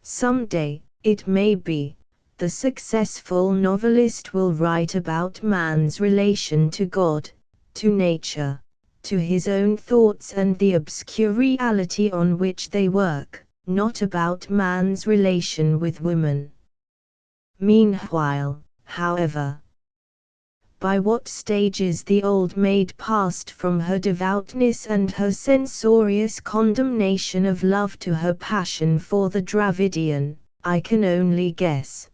Some day, it may be, the successful novelist will write about man's relation to God, to nature, to his own thoughts and the obscure reality on which they work, not about man's relation with woman. Meanwhile, however, by what stages the old maid passed from her devoutness and her censorious condemnation of love to her passion for the Dravidian, I can only guess.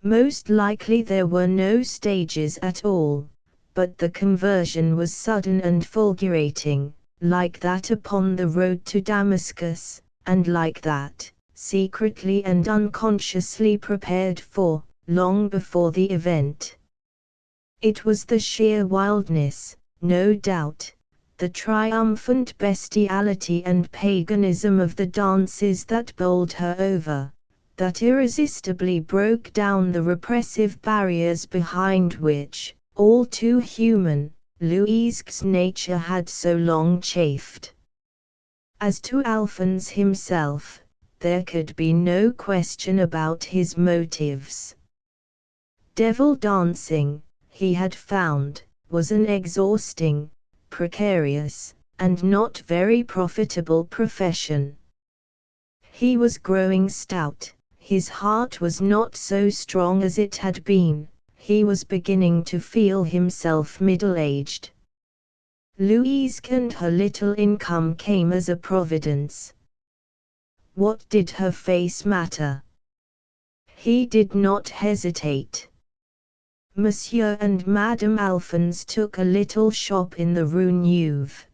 Most likely there were no stages at all, but the conversion was sudden and fulgurating, like that upon the road to Damascus, and like that, secretly and unconsciously prepared for, long before the event. It was the sheer wildness, no doubt, the triumphant bestiality and paganism of the dances that bowled her over, that irresistibly broke down the repressive barriers behind which, all too human, Louise's nature had so long chafed. As to Alphonse himself, there could be no question about his motives. Devil dancing, he had found, was an exhausting, precarious, and not very profitable profession. He was growing stout, his heart was not so strong as it had been, he was beginning to feel himself middle-aged. Louise and her little income came as a providence. What did her face matter? He did not hesitate. Monsieur and Madame Alphonse took a little shop in the Rue Neuve.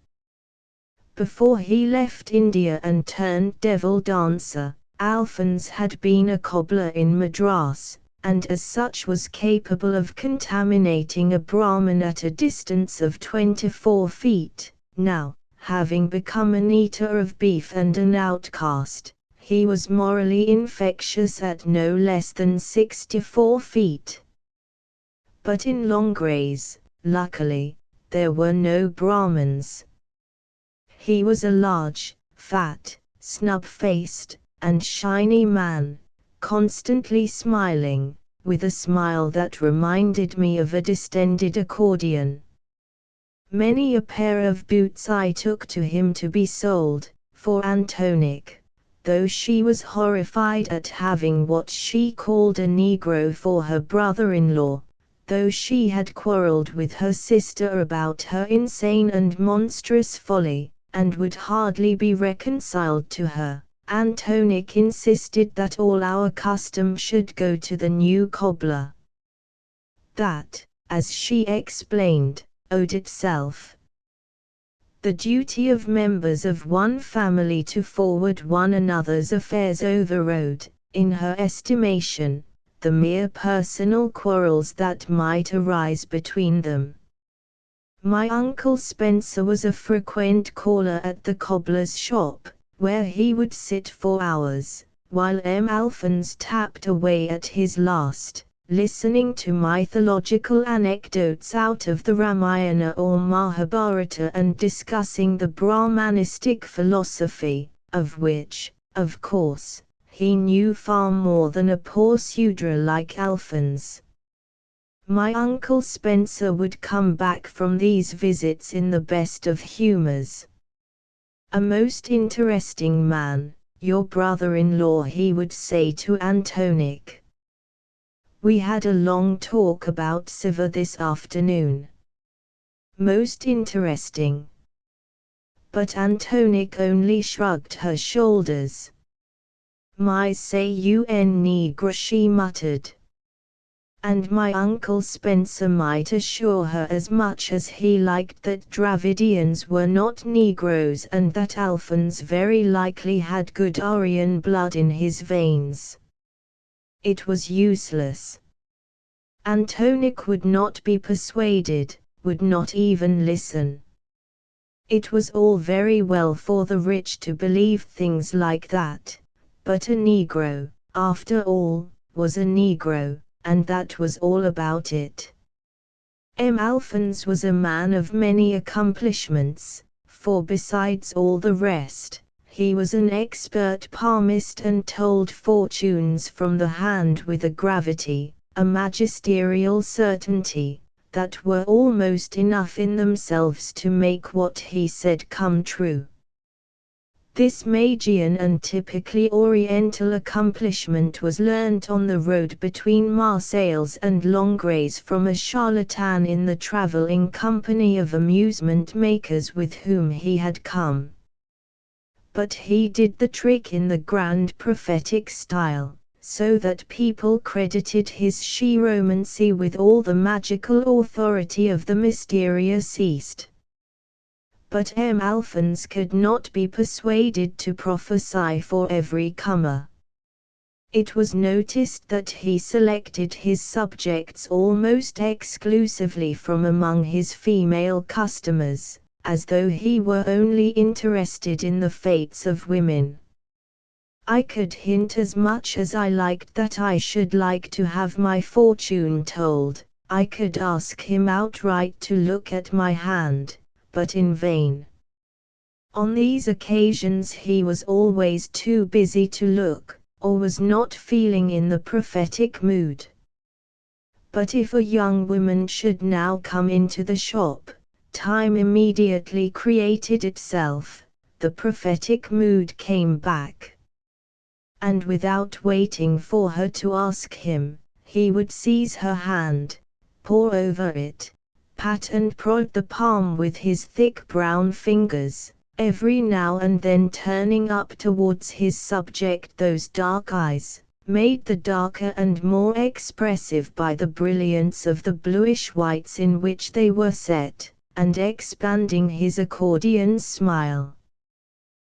Before he left India and turned devil dancer, Alphonse had been a cobbler in Madras, and as such was capable of contaminating a Brahmin at a distance of 24 feet. Now, having become an eater of beef and an outcast, he was morally infectious at no less than 64 feet. But in Langres, luckily, there were no Brahmins. He was a large, fat, snub-faced, and shiny man, constantly smiling, with a smile that reminded me of a distended accordion. Many a pair of boots I took to him to be sold, for Antonique, though she was horrified at having what she called a Negro for her brother-in-law, though she had quarreled with her sister about her insane and monstrous folly, and would hardly be reconciled to her. Antonique insisted that all our custom should go to the new cobbler. That, as she explained, owed itself the duty of members of one family to forward one another's affairs overrode, in her estimation, the mere personal quarrels that might arise between them. My Uncle Spencer was a frequent caller at the cobbler's shop, where he would sit for hours, while M. Alphonse tapped away at his last, listening to mythological anecdotes out of the Ramayana or Mahabharata and discussing the Brahmanistic philosophy, of which, of course, he knew far more than a poor Sudra like Alphonse. My Uncle Spencer would come back from these visits in the best of humors. "A most interesting man, your brother-in-law," he would say to Antonique. "We had a long talk about Siva this afternoon." "Most interesting." But Antonique only shrugged her shoulders. "My say un nigre," she muttered. And my Uncle Spencer might assure her as much as he liked that Dravidians were not Negroes and that Alphonse very likely had good Aryan blood in his veins. It was useless. Antonique would not be persuaded, would not even listen. It was all very well for the rich to believe things like that, but a Negro, after all, was a Negro, and that was all about it. M. Alphonse was a man of many accomplishments, for besides all the rest, he was an expert palmist and told fortunes from the hand with a gravity, a magisterial certainty, that were almost enough in themselves to make what he said come true. This Magian and typically Oriental accomplishment was learnt on the road between Marseilles and Langres from a charlatan in the travelling company of amusement makers with whom he had come. But he did the trick in the grand prophetic style, so that people credited his chiromancy with all the magical authority of the mysterious East. But M. Alphonse could not be persuaded to prophesy for every comer. It was noticed that he selected his subjects almost exclusively from among his female customers, as though he were only interested in the fates of women. I could hint as much as I liked that I should like to have my fortune told, I could ask him outright to look at my hand, but in vain. On these occasions he was always too busy to look, or was not feeling in the prophetic mood. But if a young woman should now come into the shop, time immediately created itself, the prophetic mood came back. And without waiting for her to ask him, he would seize her hand, pore over it, pat and prod the palm with his thick brown fingers, every now and then turning up towards his subject those dark eyes, made the darker and more expressive by the brilliance of the bluish whites in which they were set, and expanding his accordion smile.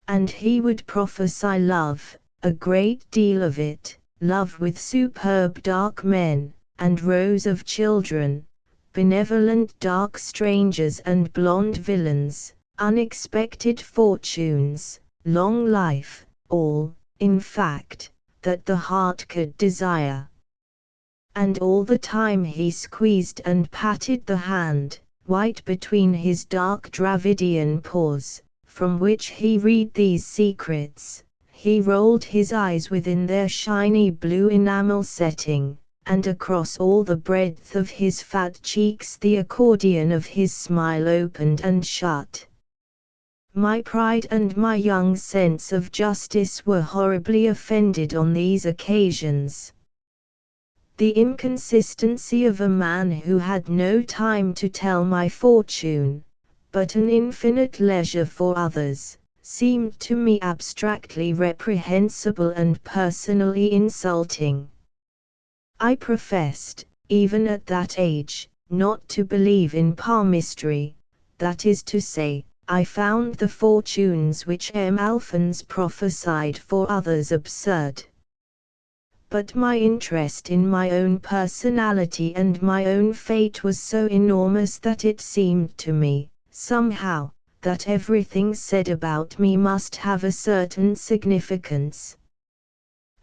And he would prophesy love, a great deal of it, love with superb dark men, and rows of children, benevolent dark strangers and blonde villains, unexpected fortunes, long life, all, in fact, that the heart could desire. And all the time he squeezed and patted the hand, white between his dark Dravidian paws, from which he read these secrets, he rolled his eyes within their shiny blue enamel setting, and across all the breadth of his fat cheeks the accordion of his smile opened and shut. My pride and my young sense of justice were horribly offended on these occasions. The inconsistency of a man who had no time to tell my fortune, but an infinite leisure for others, seemed to me abstractly reprehensible and personally insulting. I professed, even at that age, not to believe in palmistry, that is to say, I found the fortunes which M. Alphonse prophesied for others absurd. But my interest in my own personality and my own fate was so enormous that it seemed to me, somehow, that everything said about me must have a certain significance.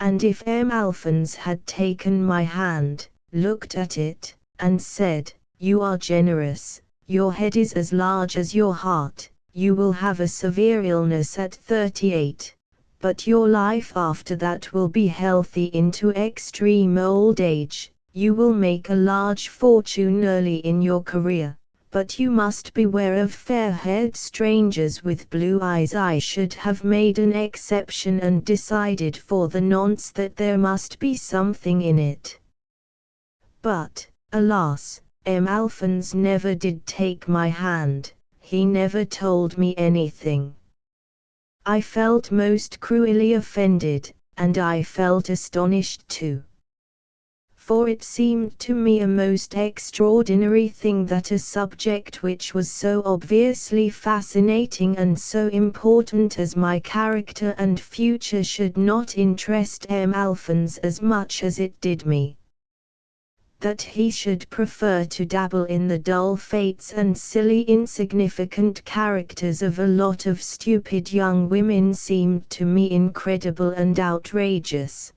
And if M. Alphonse had taken my hand, looked at it, and said, "You are generous, your head is as large as your heart, you will have a severe illness at 38, but your life after that will be healthy into extreme old age, you will make a large fortune early in your career, but you must beware of fair-haired strangers with blue eyes," I should have made an exception and decided for the nonce that there must be something in it. But, alas, M. Alphonse never did take my hand, he never told me anything. I felt most cruelly offended, and I felt astonished too. For it seemed to me a most extraordinary thing that a subject which was so obviously fascinating and so important as my character and future should not interest M. Alphonse as much as it did me. That he should prefer to dabble in the dull fates and silly insignificant characters of a lot of stupid young women seemed to me incredible and outrageous.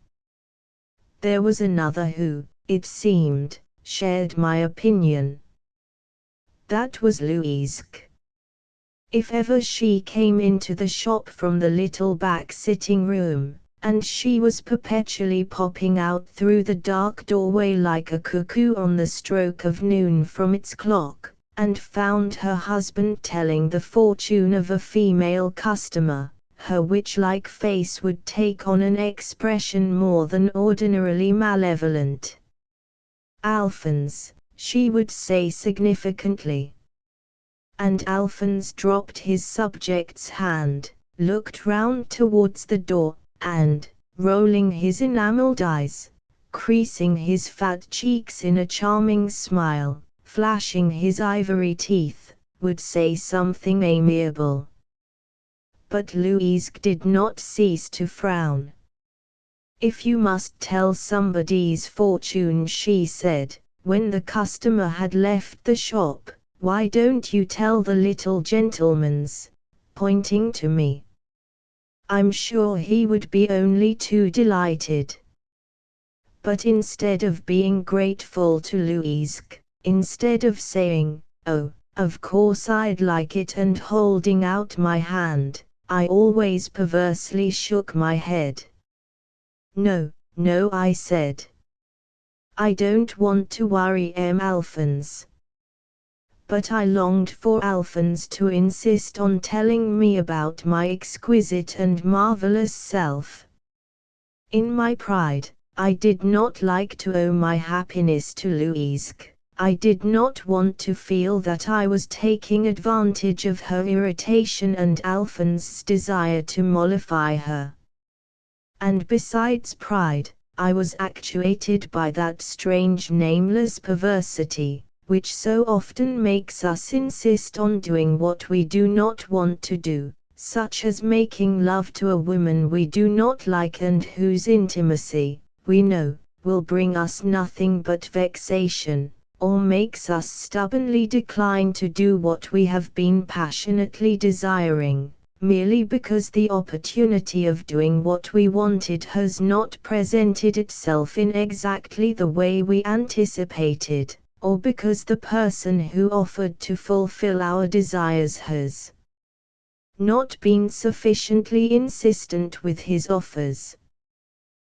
There was another who, it seemed, shared my opinion. That was Louise. If ever she came into the shop from the little back sitting room, and she was perpetually popping out through the dark doorway like a cuckoo on the stroke of noon from its clock, and found her husband telling the fortune of a female customer, her witch-like face would take on an expression more than ordinarily malevolent. "Alphonse," she would say significantly. And Alphonse dropped his subject's hand, looked round towards the door, and, rolling his enamelled eyes, creasing his fat cheeks in a charming smile, flashing his ivory teeth, would say something amiable. But Louise did not cease to frown. "If you must tell somebody's fortune," she said, when the customer had left the shop, "why don't you tell the little gentleman's?" pointing to me. "I'm sure he would be only too delighted." But instead of being grateful to Louise, instead of saying, "Oh, Of course I'd like it, and holding out my hand, I always perversely shook my head. No, no, I said. I don't want to worry Alphonse. But I longed for Alphonse to insist on telling me about my exquisite and marvelous self. In my pride, I did not like to owe my happiness to Louise. I did not want to feel that I was taking advantage of her irritation and Alphonse's desire to mollify her. And besides pride, I was actuated by that strange nameless perversity, which so often makes us insist on doing what we do not want to do, such as making love to a woman we do not like and whose intimacy, we know, will bring us nothing but vexation, or makes us stubbornly decline to do what we have been passionately desiring, merely because the opportunity of doing what we wanted has not presented itself in exactly the way we anticipated, or because the person who offered to fulfill our desires has not been sufficiently insistent with his offers.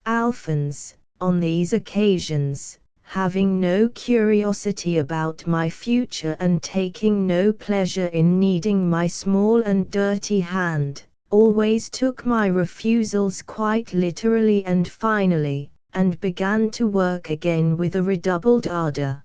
Alphonse, on these occasions, having no curiosity about my future and taking no pleasure in needing my small and dirty hand, always took my refusals quite literally and finally, and began to work again with a redoubled ardor.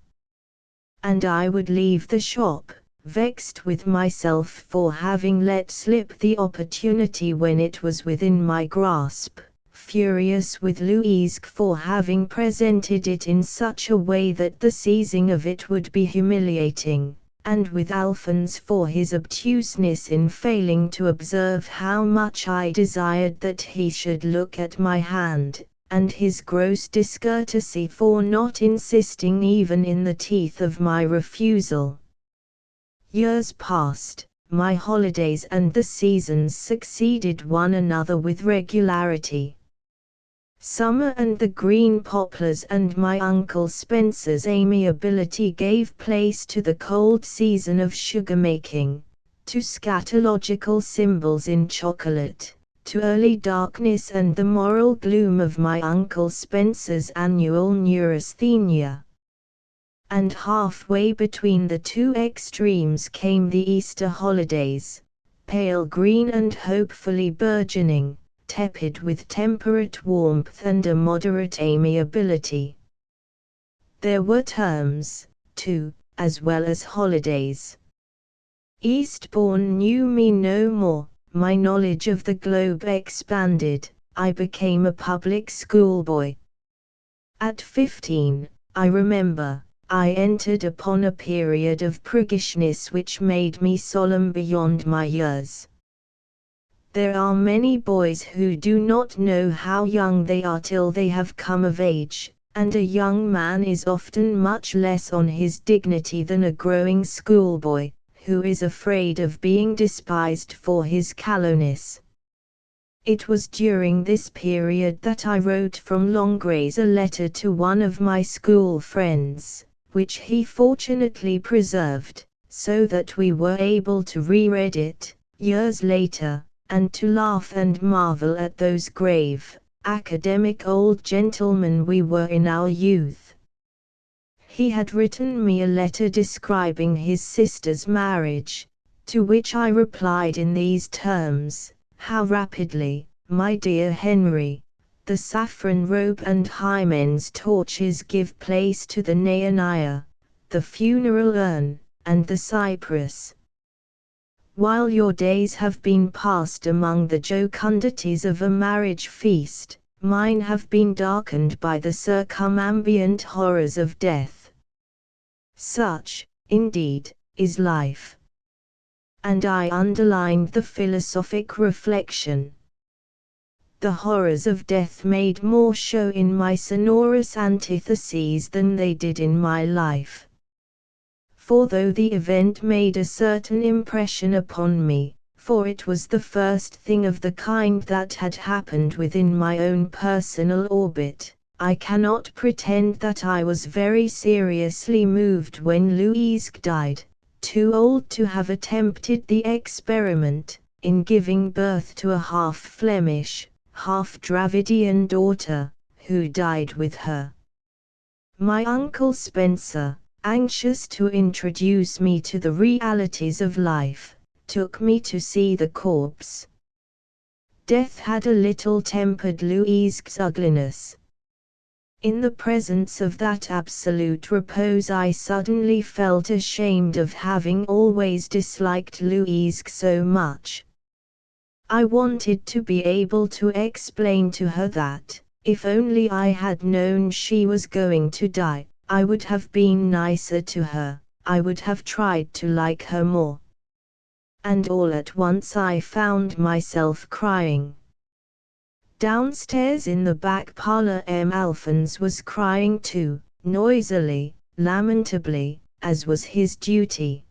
And I would leave the shop, vexed with myself for having let slip the opportunity when it was within my grasp, furious with Louise for having presented it in such a way that the seizing of it would be humiliating, and with Alphonse for his obtuseness in failing to observe how much I desired that he should look at my hand, and his gross discourtesy for not insisting even in the teeth of my refusal. Years passed, my holidays and the seasons succeeded one another with regularity. Summer and the green poplars and my Uncle Spencer's amiability gave place to the cold season of sugar-making, to scatological symbols in chocolate, to early darkness and the moral gloom of my Uncle Spencer's annual neurasthenia. And halfway between the two extremes came the Easter holidays, pale green and hopefully burgeoning, tepid with temperate warmth and a moderate amiability. There were terms, too, as well as holidays. Eastbourne knew me no more, my knowledge of the globe expanded, I became a public schoolboy. At 15, I remember, I entered upon a period of priggishness which made me solemn beyond my years. There are many boys who do not know how young they are till they have come of age, and a young man is often much less on his dignity than a growing schoolboy, who is afraid of being despised for his callowness. It was during this period that I wrote from Longrays a letter to one of my school friends, which he fortunately preserved, so that we were able to re-read it, years later, and to laugh and marvel at those grave, academic old gentlemen we were in our youth. He had written me a letter describing his sister's marriage, to which I replied in these terms: "How rapidly, my dear Henry, the saffron robe and hymen's torches give place to the naonia, the funeral urn, and the cypress. While your days have been passed among the jocondities of a marriage feast, mine have been darkened by the circumambient horrors of death. Such, indeed, is life." And I underlined the philosophic reflection. The horrors of death made more show in my sonorous antitheses than they did in my life. For though the event made a certain impression upon me, for it was the first thing of the kind that had happened within my own personal orbit, I cannot pretend that I was very seriously moved when Louise died, too old to have attempted the experiment, in giving birth to a half-Flemish, half-Dravidian daughter, who died with her. My Uncle Spencer, anxious to introduce me to the realities of life, took me to see the corpse. Death had a little tempered Louise's ugliness. In the presence of that absolute repose I suddenly felt ashamed of having always disliked Louise so much. I wanted to be able to explain to her that, if only I had known she was going to die, I would have been nicer to her, I would have tried to like her more. And all at once I found myself crying. Downstairs in the back parlor Alphonse was crying too, noisily, lamentably, as was his duty.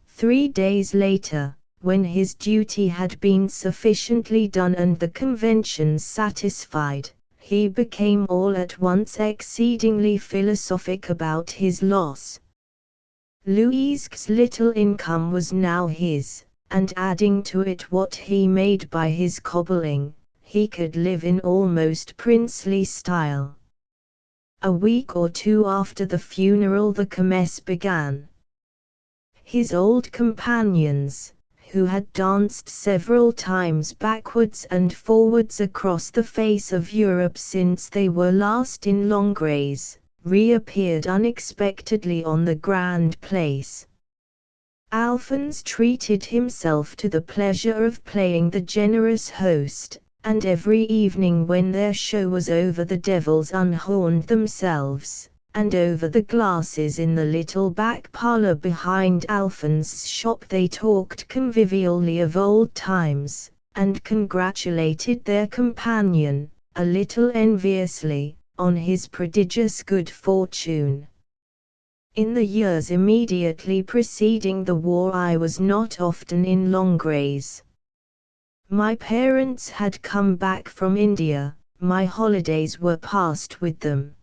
3 days later, when his duty had been sufficiently done and the conventions satisfied, he became all at once exceedingly philosophic about his loss. Louise's little income was now his, and adding to it what he made by his cobbling, he could live in almost princely style. A week or 2 after the funeral the kermesse began. His old companions, who had danced several times backwards and forwards across the face of Europe since they were last in Langres, reappeared unexpectedly on the Grand Place. Alphonse treated himself to the pleasure of playing the generous host, and every evening when their show was over the devils unhorned themselves, and over the glasses in the little back parlor behind Alphonse's shop they talked convivially of old times, and congratulated their companion, a little enviously, on his prodigious good fortune. In the years immediately preceding the war I was not often in Langres. My parents had come back from India, my holidays were passed with them.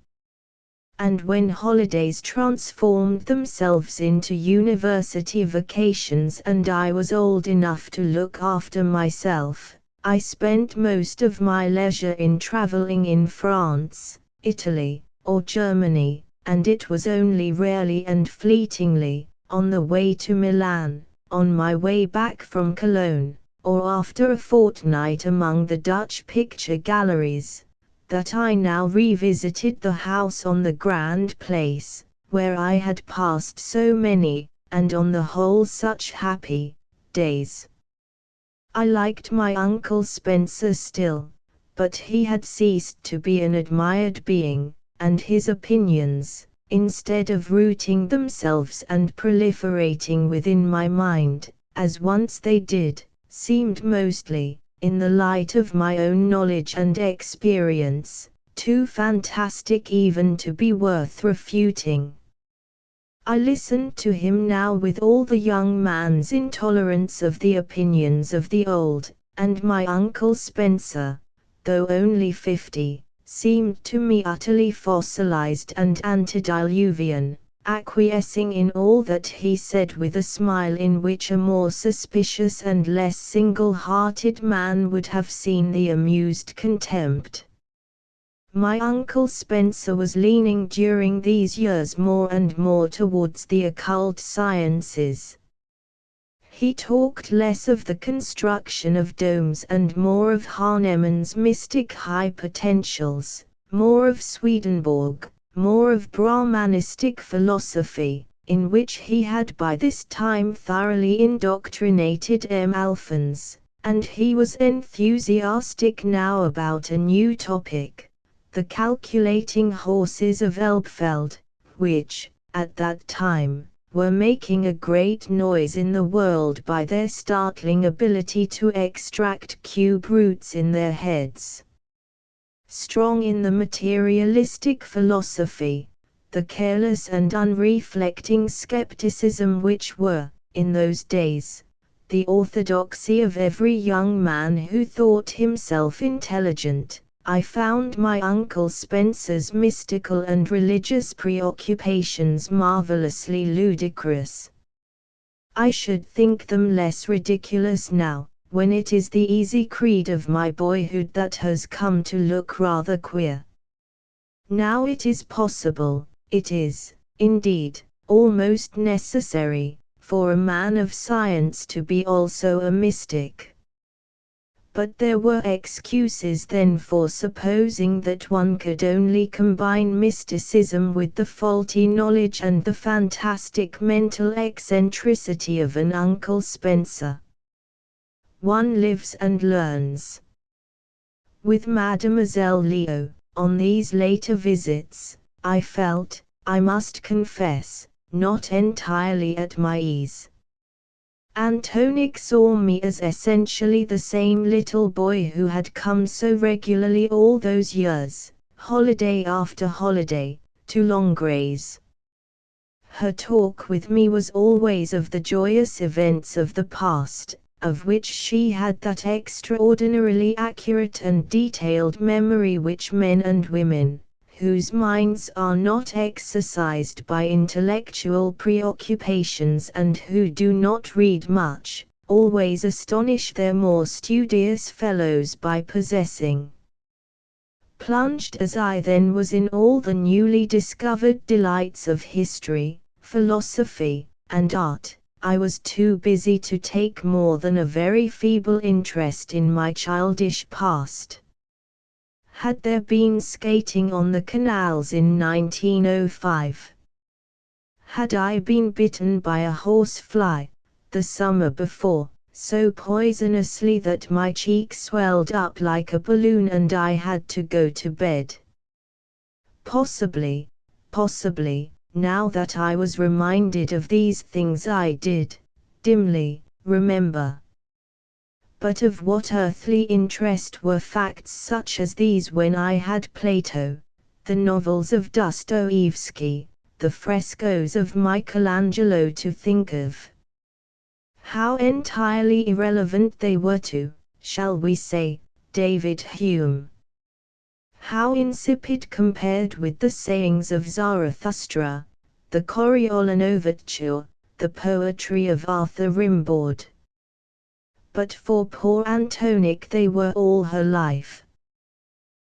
And when holidays transformed themselves into university vacations and I was old enough to look after myself, I spent most of my leisure in traveling in France, Italy, or Germany, and it was only rarely and fleetingly, on the way to Milan, on my way back from Cologne, or after a fortnight among the Dutch picture galleries, that I now revisited the house on the Grand Place, where I had passed so many, and on the whole such happy, days. I liked my Uncle Spencer still, but he had ceased to be an admired being, and his opinions, instead of rooting themselves and proliferating within my mind, as once they did, seemed mostly, in the light of my own knowledge and experience, too fantastic even to be worth refuting. I listened to him now with all the young man's intolerance of the opinions of the old, and my Uncle Spencer, though only 50, seemed to me utterly fossilized and antediluvian, acquiescing in all that he said with a smile in which a more suspicious and less single-hearted man would have seen the amused contempt. My Uncle Spencer was leaning during these years more and more towards the occult sciences. He talked less of the construction of domes and more of Hahnemann's mystic high potentials, more of Swedenborg, more of Brahmanistic philosophy, in which he had by this time thoroughly indoctrinated Alphonse, and he was enthusiastic now about a new topic, the calculating horses of Elbfeld, which, at that time, were making a great noise in the world by their startling ability to extract cube roots in their heads. Strong in the materialistic philosophy, the careless and unreflecting skepticism which were, in those days, the orthodoxy of every young man who thought himself intelligent, I found my Uncle Spencer's mystical and religious preoccupations marvelously ludicrous. I should think them less ridiculous now, when it is the easy creed of my boyhood that has come to look rather queer. Now it is possible, it is, indeed, almost necessary, for a man of science to be also a mystic. But there were excuses then for supposing that one could only combine mysticism with the faulty knowledge and the fantastic mental eccentricity of an Uncle Spencer. One lives and learns. With Mademoiselle Leo, on these later visits, I felt, I must confess, not entirely at my ease. Antonic saw me as essentially the same little boy who had come so regularly all those years, holiday after holiday, to Longrays. Her talk with me was always of the joyous events of the past, of which she had that extraordinarily accurate and detailed memory which men and women, whose minds are not exercised by intellectual preoccupations and who do not read much, always astonish their more studious fellows by possessing. Plunged as I then was in all the newly discovered delights of history, philosophy, and art, I was too busy to take more than a very feeble interest in my childish past. Had there been skating on the canals in 1905? Had I been bitten by a horsefly, the summer before, so poisonously that my cheek swelled up like a balloon and I had to go to bed? Possibly, now that I was reminded of these things I did, dimly, remember. But of what earthly interest were facts such as these when I had Plato, the novels of Dostoevsky, the frescoes of Michelangelo to think of? How entirely irrelevant they were to, shall we say, David Hume. How insipid compared with the sayings of Zarathustra, the Coriolan overture, the poetry of Arthur Rimbaud. But for poor Antonic they were all her life.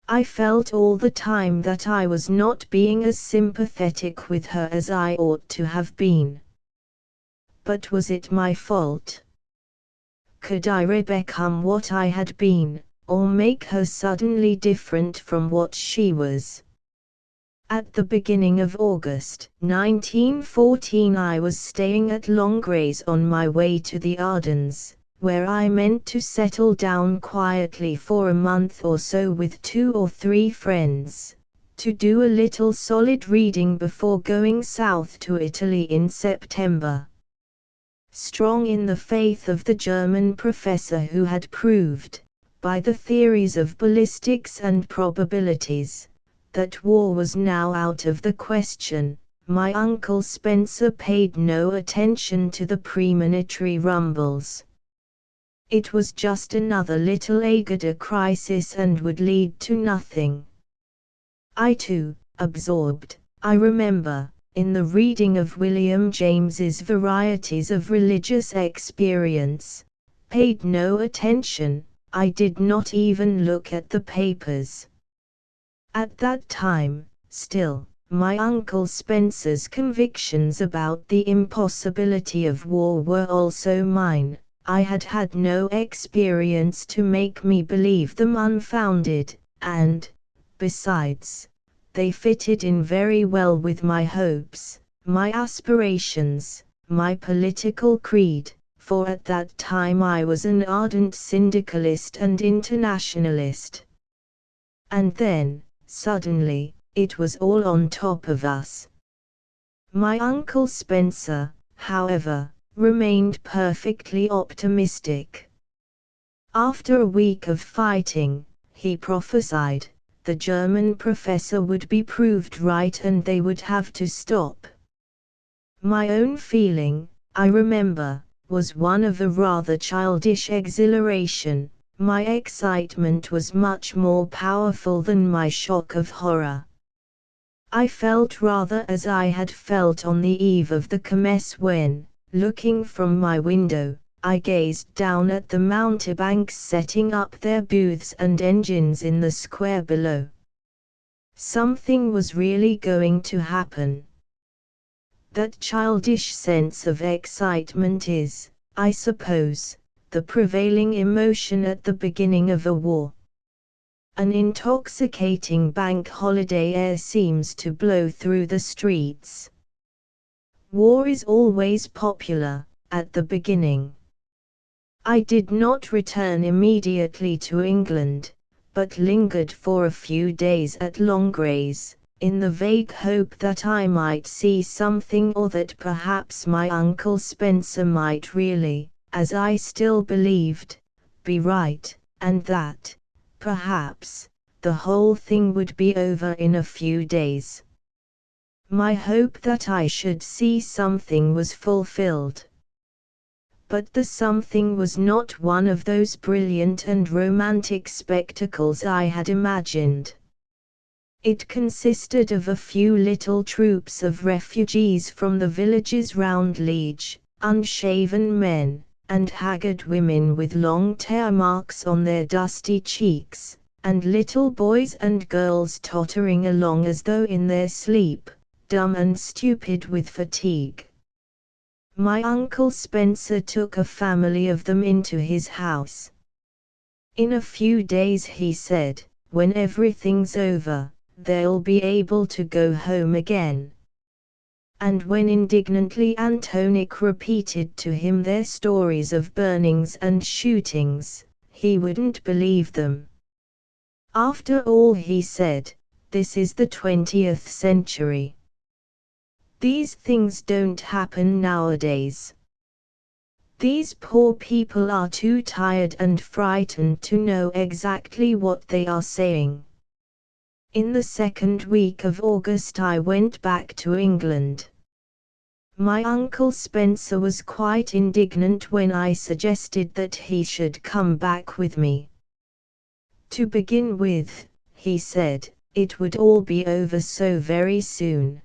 I felt all the time that I was not being as sympathetic with her as I ought to have been. But was it my fault? Could I become what I had been, or make her suddenly different from what she was? At the beginning of August 1914 I was staying at Longrays on my way to the Ardennes, where I meant to settle down quietly for a month or so with 2 or 3 friends, to do a little solid reading before going south to Italy in September. Strong in the faith of the German professor who had proved, by the theories of ballistics and probabilities, that war was now out of the question, my Uncle Spencer paid no attention to the premonitory rumbles. It was just another little Agada crisis and would lead to nothing. I too, absorbed, I remember, in the reading of William James's Varieties of Religious Experience, paid no attention, I did not even look at the papers. At that time, still, my Uncle Spencer's convictions about the impossibility of war were also mine. I had had no experience to make me believe them unfounded, and, besides, they fitted in very well with my hopes, my aspirations, my political creed, for at that time I was an ardent syndicalist and internationalist. And then, suddenly, it was all on top of us. My Uncle Spencer, however, remained perfectly optimistic. After a week of fighting, he prophesied, the German professor would be proved right and they would have to stop. My own feeling, I remember, was one of a rather childish exhilaration. My excitement was much more powerful than my shock of horror. I felt rather as I had felt on the eve of the kermesse when, Looking from my window, I gazed down at the mountebanks setting up their booths and engines in the square below. Something was really going to happen. That childish sense of excitement is, I suppose, the prevailing emotion at the beginning of a war. An intoxicating bank holiday air seems to blow through the streets. War is always popular, at the beginning. I did not return immediately to England, but lingered for a few days at Longgrays, in the vague hope that I might see something or that perhaps my Uncle Spencer might really, as I still believed, be right, and that, perhaps, the whole thing would be over in a few days. My hope that I should see something was fulfilled. But the something was not one of those brilliant and romantic spectacles I had imagined. It consisted of a few little troops of refugees from the villages round Liege, unshaven men, and haggard women with long tear marks on their dusty cheeks, and little boys and girls tottering along as though in their sleep, dumb and stupid with fatigue. My Uncle Spencer took a family of them into his house. In a few days, he said, when everything's over, they'll be able to go home again. And when indignantly Antonic repeated to him their stories of burnings and shootings, he wouldn't believe them. After all, he said, this is the 20th century. These things don't happen nowadays. These poor people are too tired and frightened to know exactly what they are saying. In the second week of August I went back to England. My Uncle Spencer was quite indignant when I suggested that he should come back with me. To begin with, he said, it would all be over so very soon.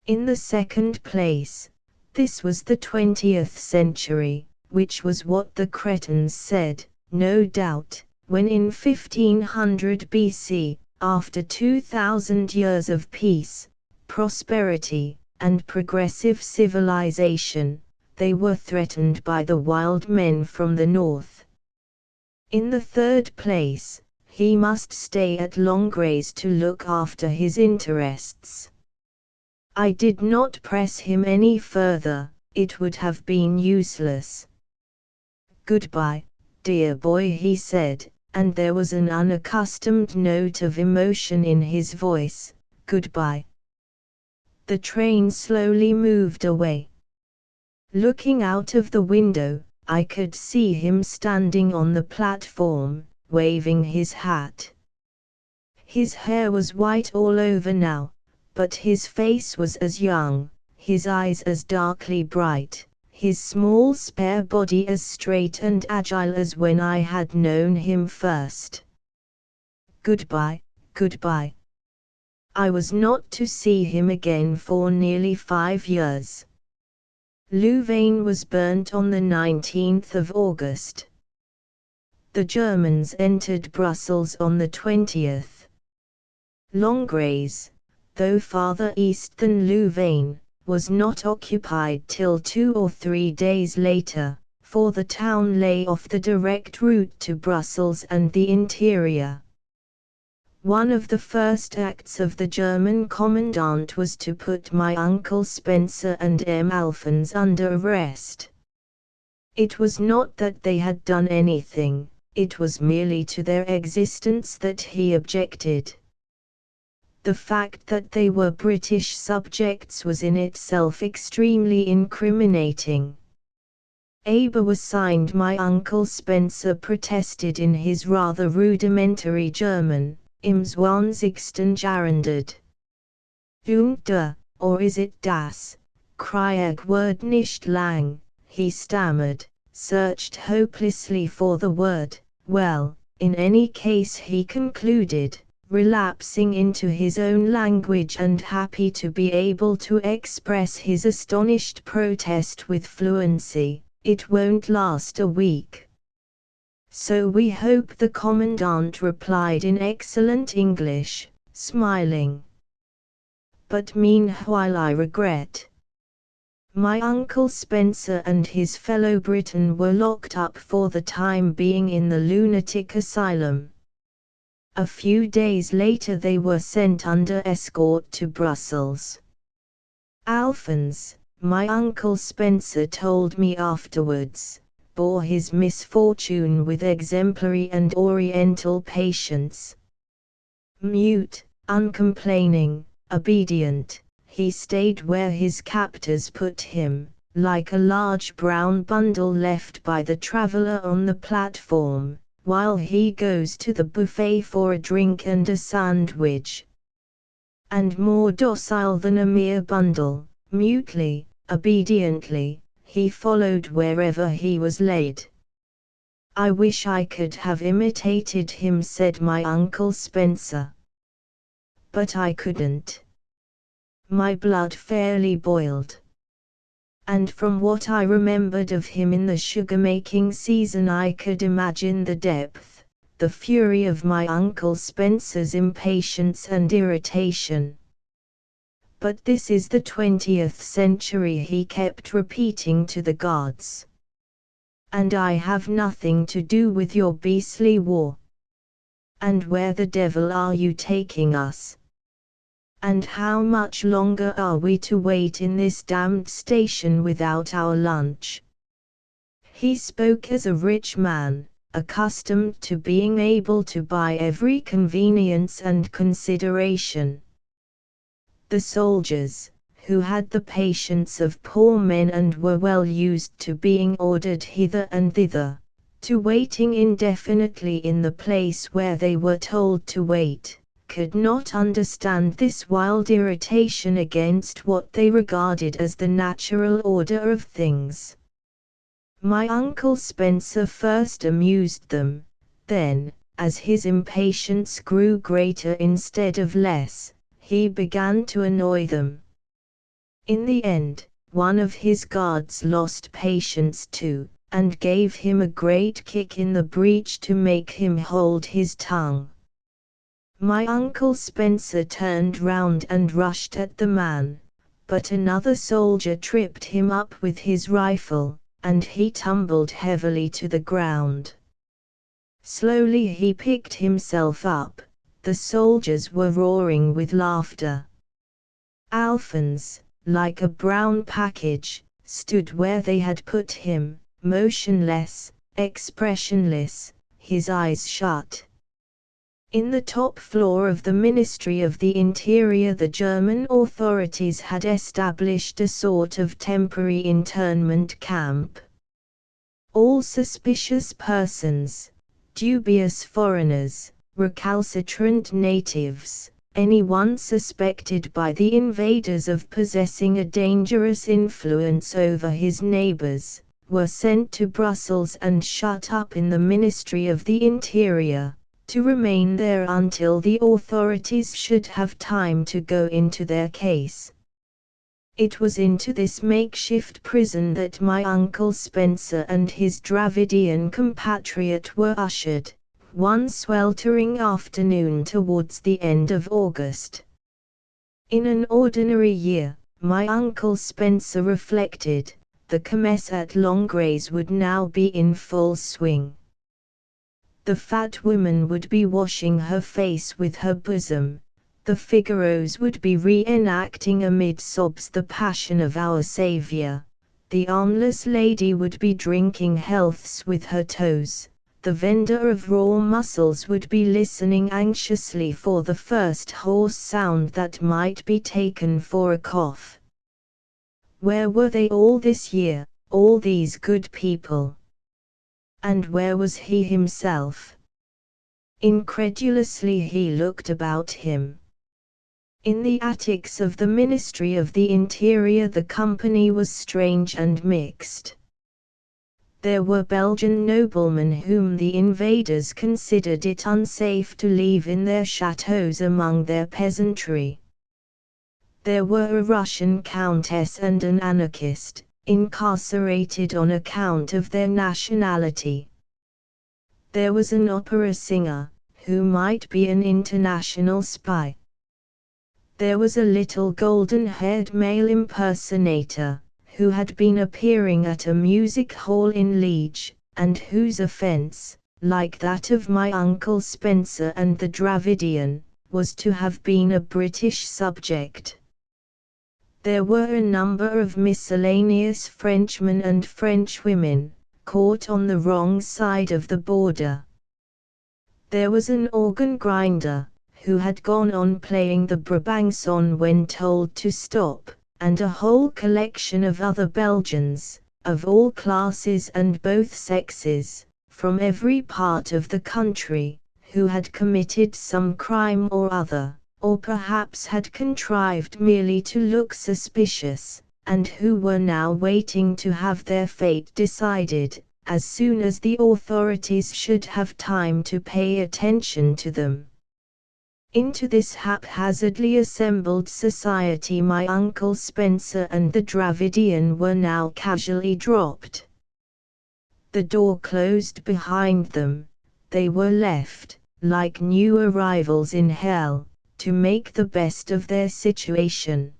In the second place, this was the 20th century, which was what the cretins said, no doubt, when in 1500 BC, after 2000 years of peace, prosperity, and progressive civilization, they were threatened by the wild men from the north. In the third place, he must stay at Longgrays to look after his interests. I did not press him any further, it would have been useless. Goodbye, dear boy, he said, and there was an unaccustomed note of emotion in his voice. Goodbye. The train slowly moved away. Looking out of the window, I could see him standing on the platform, waving his hat. His hair was white all over now, but his face was as young, his eyes as darkly bright, his small spare body as straight and agile as when I had known him first. Goodbye, goodbye. I was not to see him again for nearly 5 years. Louvain was burnt on the 19th of August. The Germans entered Brussels on the 20th. Longgrays, though farther east than Louvain, was not occupied till 2 or 3 days later, for the town lay off the direct route to Brussels and the interior. One of the first acts of the German commandant was to put my Uncle Spencer and M. Alphonse under arrest. It was not that they had done anything, it was merely to their existence that he objected. The fact that they were British subjects was in itself extremely incriminating. Aber was signed. My Uncle Spencer protested in his rather rudimentary German, im Zwanzigsten Jahrhundert. Und or is it das, Krieg word nicht lang, he stammered, searched hopelessly for the word. Well, in any case, he concluded, relapsing into his own language and happy to be able to express his astonished protest with fluency. "It won't last a week." "So we hope," the commandant replied in excellent English, smiling. "But meanwhile I regret. My Uncle Spencer and his fellow Briton were locked up for the time being in the lunatic asylum. A few days later they were sent under escort to Brussels. Alphonse, my Uncle Spencer told me afterwards, bore his misfortune with exemplary and oriental patience. Mute, uncomplaining, obedient, he stayed where his captors put him, like a large brown bundle left by the traveler on the platform, while he goes to the buffet for a drink and a sandwich. And more docile than a mere bundle, mutely, obediently, he followed wherever he was led. "I wish I could have imitated him," said my Uncle Spencer. "But I couldn't. My blood fairly boiled. And from what I remembered of him in the sugar-making season I could imagine the depth, the fury of my Uncle Spencer's impatience and irritation. 'But this is the 20th century,' he kept repeating to the guards. "And I have nothing to do with your beastly war. And where the devil are you taking us? And how much longer are we to wait in this damned station without our lunch?" He spoke as a rich man, accustomed to being able to buy every convenience and consideration. The soldiers, who had the patience of poor men and were well used to being ordered hither and thither, to waiting indefinitely in the place where they were told to wait, could not understand this wild irritation against what they regarded as the natural order of things. My Uncle Spencer first amused them, then, as his impatience grew greater instead of less, he began to annoy them. In the end, one of his guards lost patience too, and gave him a great kick in the breech to make him hold his tongue. My Uncle Spencer turned round and rushed at the man, but another soldier tripped him up with his rifle, and he tumbled heavily to the ground. Slowly he picked himself up. The soldiers were roaring with laughter. Alphonse, like a brown package, stood where they had put him, motionless, expressionless, his eyes shut. In the top floor of the Ministry of the Interior the German authorities had established a sort of temporary internment camp. All suspicious persons, dubious foreigners, recalcitrant natives, anyone suspected by the invaders of possessing a dangerous influence over his neighbors, were sent to Brussels and shut up in the Ministry of the Interior, to remain there until the authorities should have time to go into their case. It was into this makeshift prison that my Uncle Spencer and his Dravidian compatriot were ushered, one sweltering afternoon towards the end of August. In an ordinary year, my Uncle Spencer reflected, the kermesse at Langres would now be in full swing. The fat woman would be washing her face with her bosom, the Figaros would be re-enacting amid sobs the Passion of our Saviour, the armless lady would be drinking healths with her toes, the vendor of raw mussels would be listening anxiously for the first hoarse sound that might be taken for a cough. Where were they all this year, all these good people? And where was he himself? Incredulously he looked about him. In the attics of the Ministry of the Interior the company was strange and mixed. There were Belgian noblemen whom the invaders considered it unsafe to leave in their chateaux among their peasantry. There were a Russian countess and an anarchist, incarcerated on account of their nationality. There was an opera singer, who might be an international spy. There was a little golden-haired male impersonator, who had been appearing at a music hall in Liege, and whose offence, like that of my Uncle Spencer and the Dravidian, was to have been a British subject. There were a number of miscellaneous Frenchmen and Frenchwomen, caught on the wrong side of the border. There was an organ grinder, who had gone on playing the Brabançon when told to stop, and a whole collection of other Belgians, of all classes and both sexes, from every part of the country, who had committed some crime or other, or perhaps had contrived merely to look suspicious, and who were now waiting to have their fate decided, as soon as the authorities should have time to pay attention to them. Into this haphazardly assembled society my Uncle Spencer and the Dravidian were now casually dropped. The door closed behind them, they were left, like new arrivals in hell, to make the best of their situation.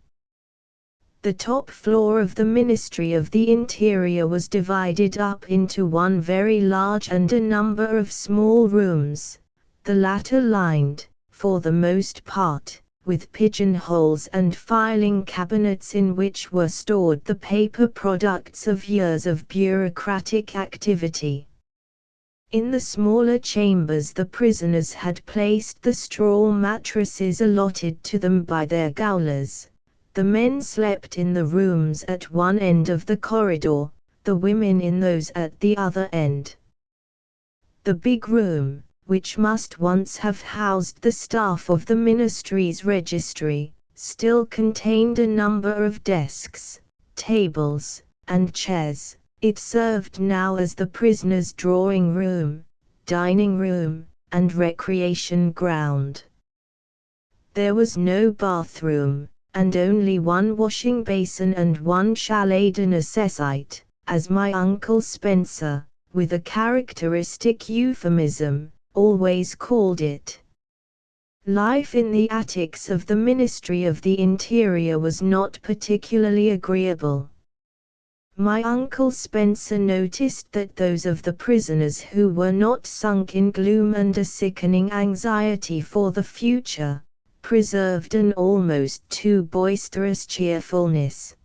The top floor of the Ministry of the Interior was divided up into one very large and a number of small rooms, the latter lined, for the most part, with pigeonholes and filing cabinets in which were stored the paper products of years of bureaucratic activity. In the smaller chambers the prisoners had placed the straw mattresses allotted to them by their gaolers. The men slept in the rooms at one end of the corridor, the women in those at the other end. The big room, which must once have housed the staff of the ministry's registry, still contained a number of desks, tables, and chairs. It served now as the prisoners' drawing room, dining room, and recreation ground. There was no bathroom, and only one washing basin and one chalet de nécessité, as my Uncle Spencer, with a characteristic euphemism, always called it. Life in the attics of the Ministry of the Interior was not particularly agreeable. My Uncle Spencer noticed that those of the prisoners who were not sunk in gloom and a sickening anxiety for the future, preserved an almost too boisterous cheerfulness.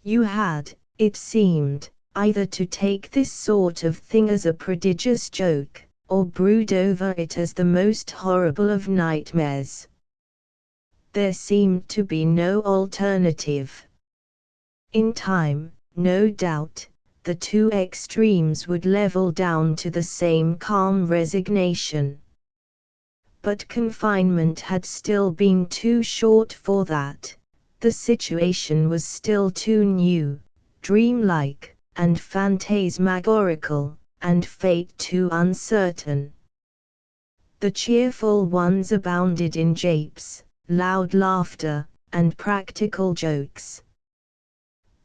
You had, it seemed, either to take this sort of thing as a prodigious joke, or brood over it as the most horrible of nightmares. There seemed to be no alternative. In time, no doubt, the two extremes would level down to the same calm resignation. But confinement had still been too short for that. The situation was still too new, dreamlike, and phantasmagorical, and fate too uncertain. The cheerful ones abounded in japes, loud laughter, and practical jokes.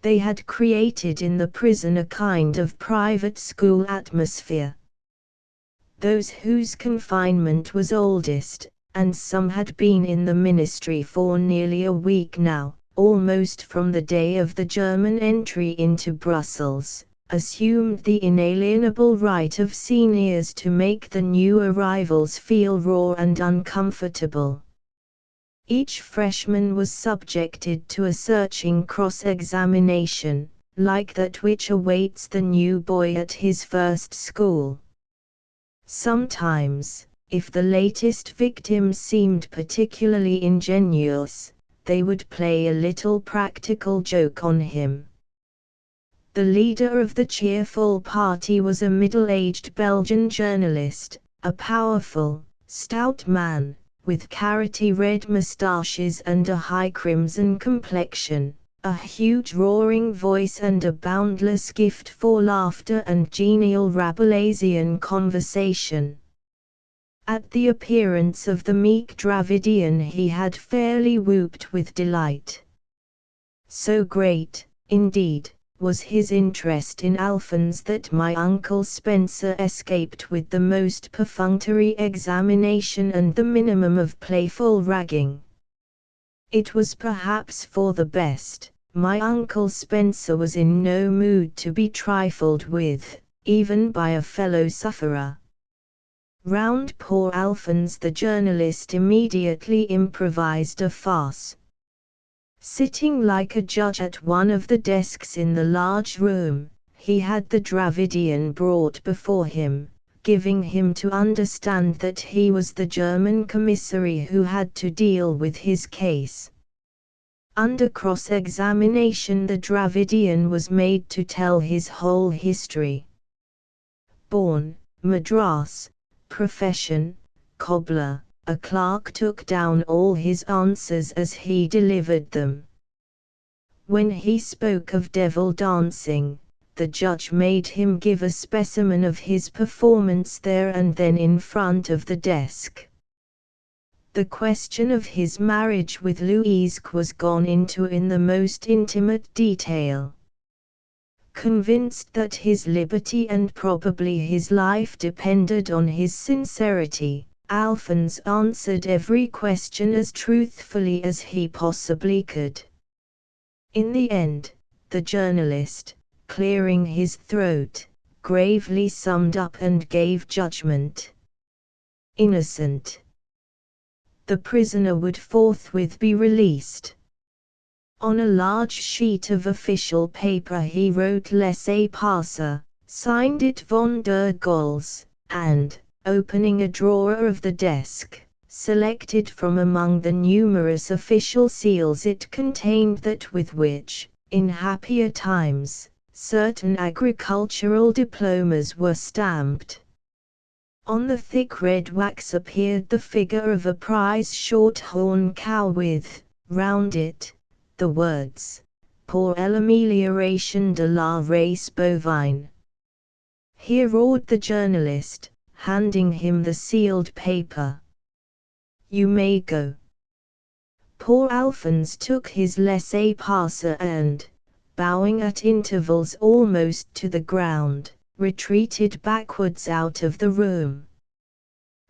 They had created in the prison a kind of private school atmosphere. Those whose confinement was oldest, and some had been in the ministry for nearly a week now, almost from the day of the German entry into Brussels, assumed the inalienable right of seniors to make the new arrivals feel raw and uncomfortable. Each freshman was subjected to a searching cross-examination, like that which awaits the new boy at his first school. Sometimes, if the latest victim seemed particularly ingenious, they would play a little practical joke on him. The leader of the cheerful party was a middle-aged Belgian journalist, a powerful, stout man, with carroty red moustaches and a high crimson complexion, a huge roaring voice and a boundless gift for laughter and genial Rabelaisian conversation. At the appearance of the meek Dravidian he had fairly whooped with delight. So great, indeed, was his interest in Alphonse that my Uncle Spencer escaped with the most perfunctory examination and the minimum of playful ragging. It was perhaps for the best. My Uncle Spencer was in no mood to be trifled with, even by a fellow sufferer. Round poor Alphonse the journalist immediately improvised a farce. Sitting like a judge at one of the desks in the large room, he had the Dravidian brought before him, giving him to understand that he was the German commissary who had to deal with his case. Under cross-examination the Dravidian was made to tell his whole history. Born, Madras, profession, cobbler. A clerk took down all his answers as he delivered them. When he spoke of devil dancing, the judge made him give a specimen of his performance there and then in front of the desk. The question of his marriage with Louise was gone into in the most intimate detail. Convinced that his liberty and probably his life depended on his sincerity, Alphonse answered every question as truthfully as he possibly could. In the end, the journalist, clearing his throat, gravely summed up and gave judgment. Innocent. The prisoner would forthwith be released. On a large sheet of official paper he wrote laissez-passer, signed it von der Goltz, and, opening a drawer of the desk, selected from among the numerous official seals it contained that with which, in happier times, certain agricultural diplomas were stamped. On the thick red wax appeared the figure of a prize short-horn cow with, round it, the words, Pour l'amélioration de la race bovine. Here roared the journalist, handing him the sealed paper. You may go. Poor Alphonse took his laissez-passer and, bowing at intervals almost to the ground, retreated backwards out of the room.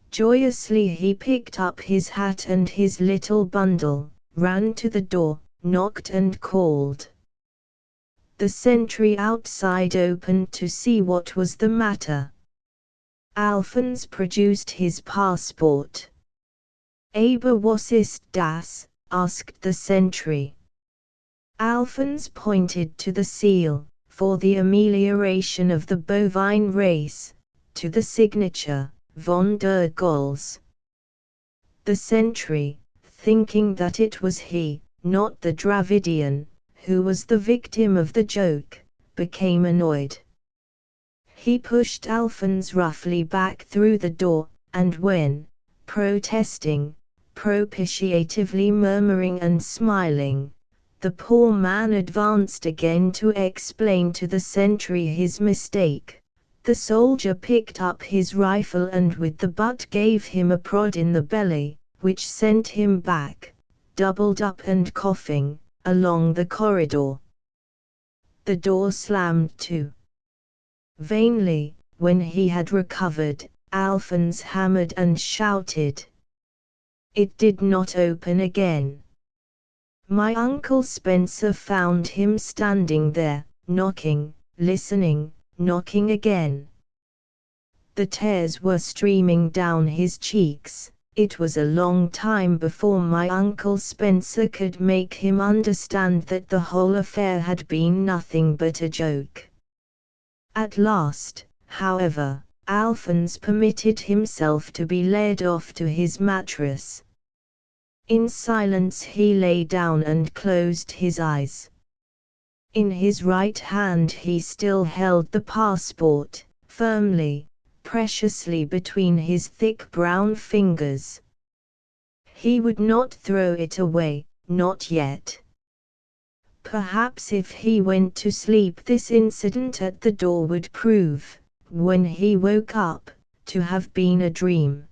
Joyously he picked up his hat and his little bundle, ran to the door, knocked and called. The sentry outside opened to see what was the matter. Alphonse produced his passport. Aber was ist das? Asked the sentry. Alphonse pointed to the seal, for the amelioration of the bovine race, to the signature, von der Goltz. The sentry, thinking that it was he, not the Dravidian, who was the victim of the joke, became annoyed. He pushed Alphonse roughly back through the door, and when, protesting, propitiatively murmuring and smiling, the poor man advanced again to explain to the sentry his mistake, the soldier picked up his rifle and with the butt gave him a prod in the belly, which sent him back, doubled up and coughing, along the corridor. The door slammed to. Vainly, when he had recovered, Alphonse hammered and shouted. It did not open again. My Uncle Spencer found him standing there, knocking, listening, knocking again. The tears were streaming down his cheeks. It was a long time before my Uncle Spencer could make him understand that the whole affair had been nothing but a joke. At last, however, Alphonse permitted himself to be led off to his mattress. In silence he lay down and closed his eyes. In his right hand he still held the passport, firmly, preciously between his thick brown fingers. He would not throw it away, not yet. Perhaps if he went to sleep this incident at the door would prove, when he woke up, to have been a dream.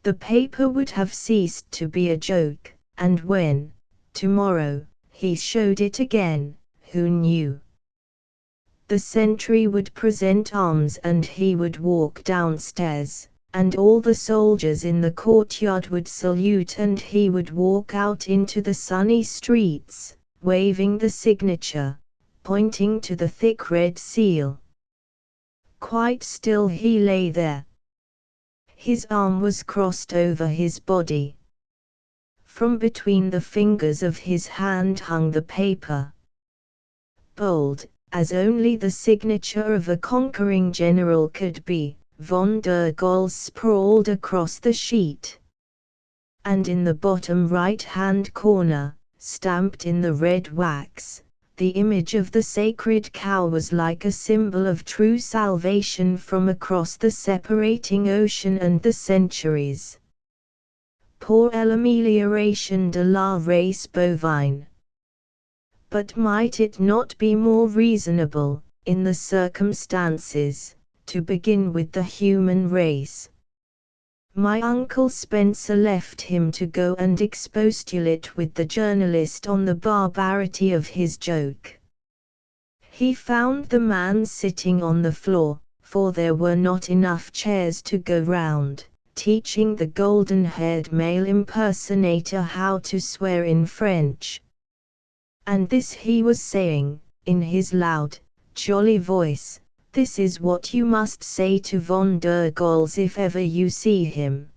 The paper would have ceased to be a joke, and when, tomorrow, he showed it again, who knew? The sentry would present arms and he would walk downstairs, and all the soldiers in the courtyard would salute and he would walk out into the sunny streets, waving the signature, pointing to the thick red seal. Quite still he lay there. His arm was crossed over his body. From between the fingers of his hand hung the paper. Bold, as only the signature of a conquering general could be, von der Goltz sprawled across the sheet. And in the bottom right-hand corner, stamped in the red wax, the image of the sacred cow was like a symbol of true salvation from across the separating ocean and the centuries. Pour l'amélioration de la race bovine. But might it not be more reasonable, in the circumstances, to begin with the human race? My Uncle Spencer left him to go and expostulate with the journalist on the barbarity of his joke. He found the man sitting on the floor, for there were not enough chairs to go round, teaching the golden-haired male impersonator how to swear in French. And this he was saying, in his loud, jolly voice, "This is what you must say to von der Goltz if ever you see him."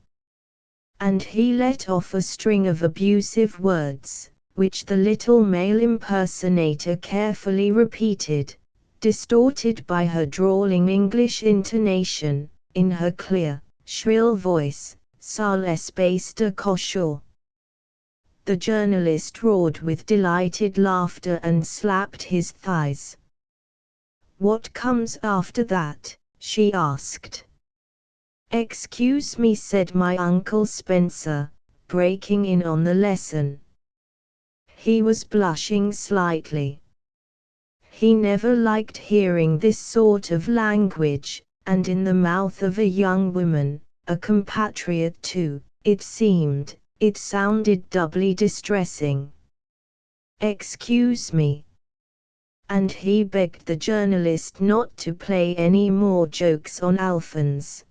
And he let off a string of abusive words, which the little male impersonator carefully repeated, distorted by her drawling English intonation, in her clear, shrill voice, "Ça l'espace de cochon." The journalist roared with delighted laughter and slapped his thighs. "What comes after that?" she asked. "Excuse me," said my Uncle Spencer, breaking in on the lesson. He was blushing slightly. He never liked hearing this sort of language, and in the mouth of a young woman, a compatriot too, it seemed, it sounded doubly distressing. "Excuse me." And he begged the journalist not to play any more jokes on Alphonse.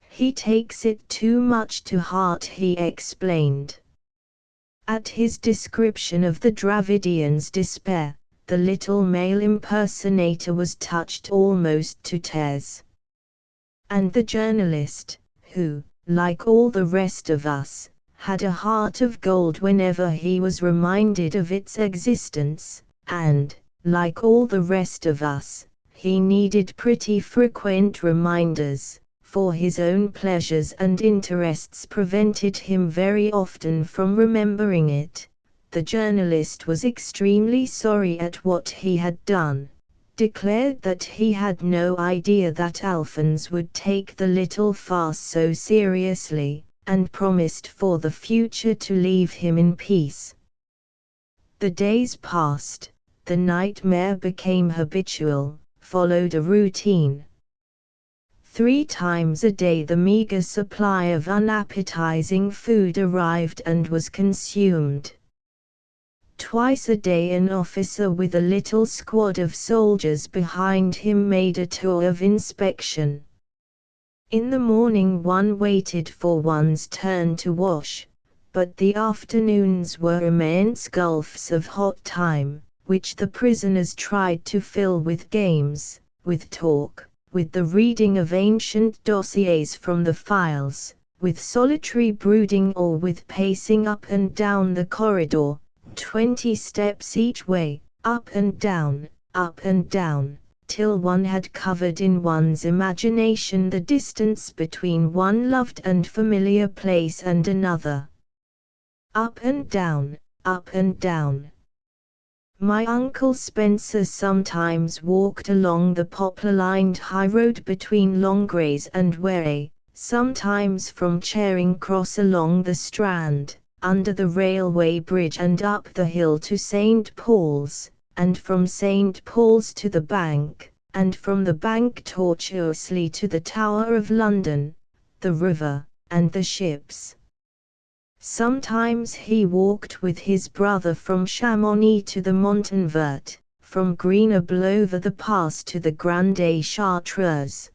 "He takes it too much to heart," he explained. At his description of the Dravidians' despair, the little male impersonator was touched almost to tears. And the journalist, who, like all the rest of us, had a heart of gold whenever he was reminded of its existence, and, like all the rest of us, he needed pretty frequent reminders, for his own pleasures and interests prevented him very often from remembering it. The journalist was extremely sorry at what he had done, declared that he had no idea that Alphonse would take the little farce so seriously, and promised for the future to leave him in peace. The days passed. The nightmare became habitual, followed a routine. 3 times a day the meager supply of unappetizing food arrived and was consumed. Twice a day an officer with a little squad of soldiers behind him made a tour of inspection. In the morning one waited for one's turn to wash, but the afternoons were immense gulfs of hot time, which the prisoners tried to fill with games, with talk, with the reading of ancient dossiers from the files, with solitary brooding or with pacing up and down the corridor, 20 steps each way, up and down, till one had covered in one's imagination the distance between one loved and familiar place and another. Up and down, up and down. My Uncle Spencer sometimes walked along the poplar-lined high road between Longgrays and Wherry, sometimes from Charing Cross along the Strand, under the railway bridge and up the hill to St. Paul's, and from St. Paul's to the Bank, and from the Bank tortuously to the Tower of London, the river, and the ships. Sometimes he walked with his brother from Chamonix to the Montanvert, from Grenoble over the pass to the Grande Chartreuse.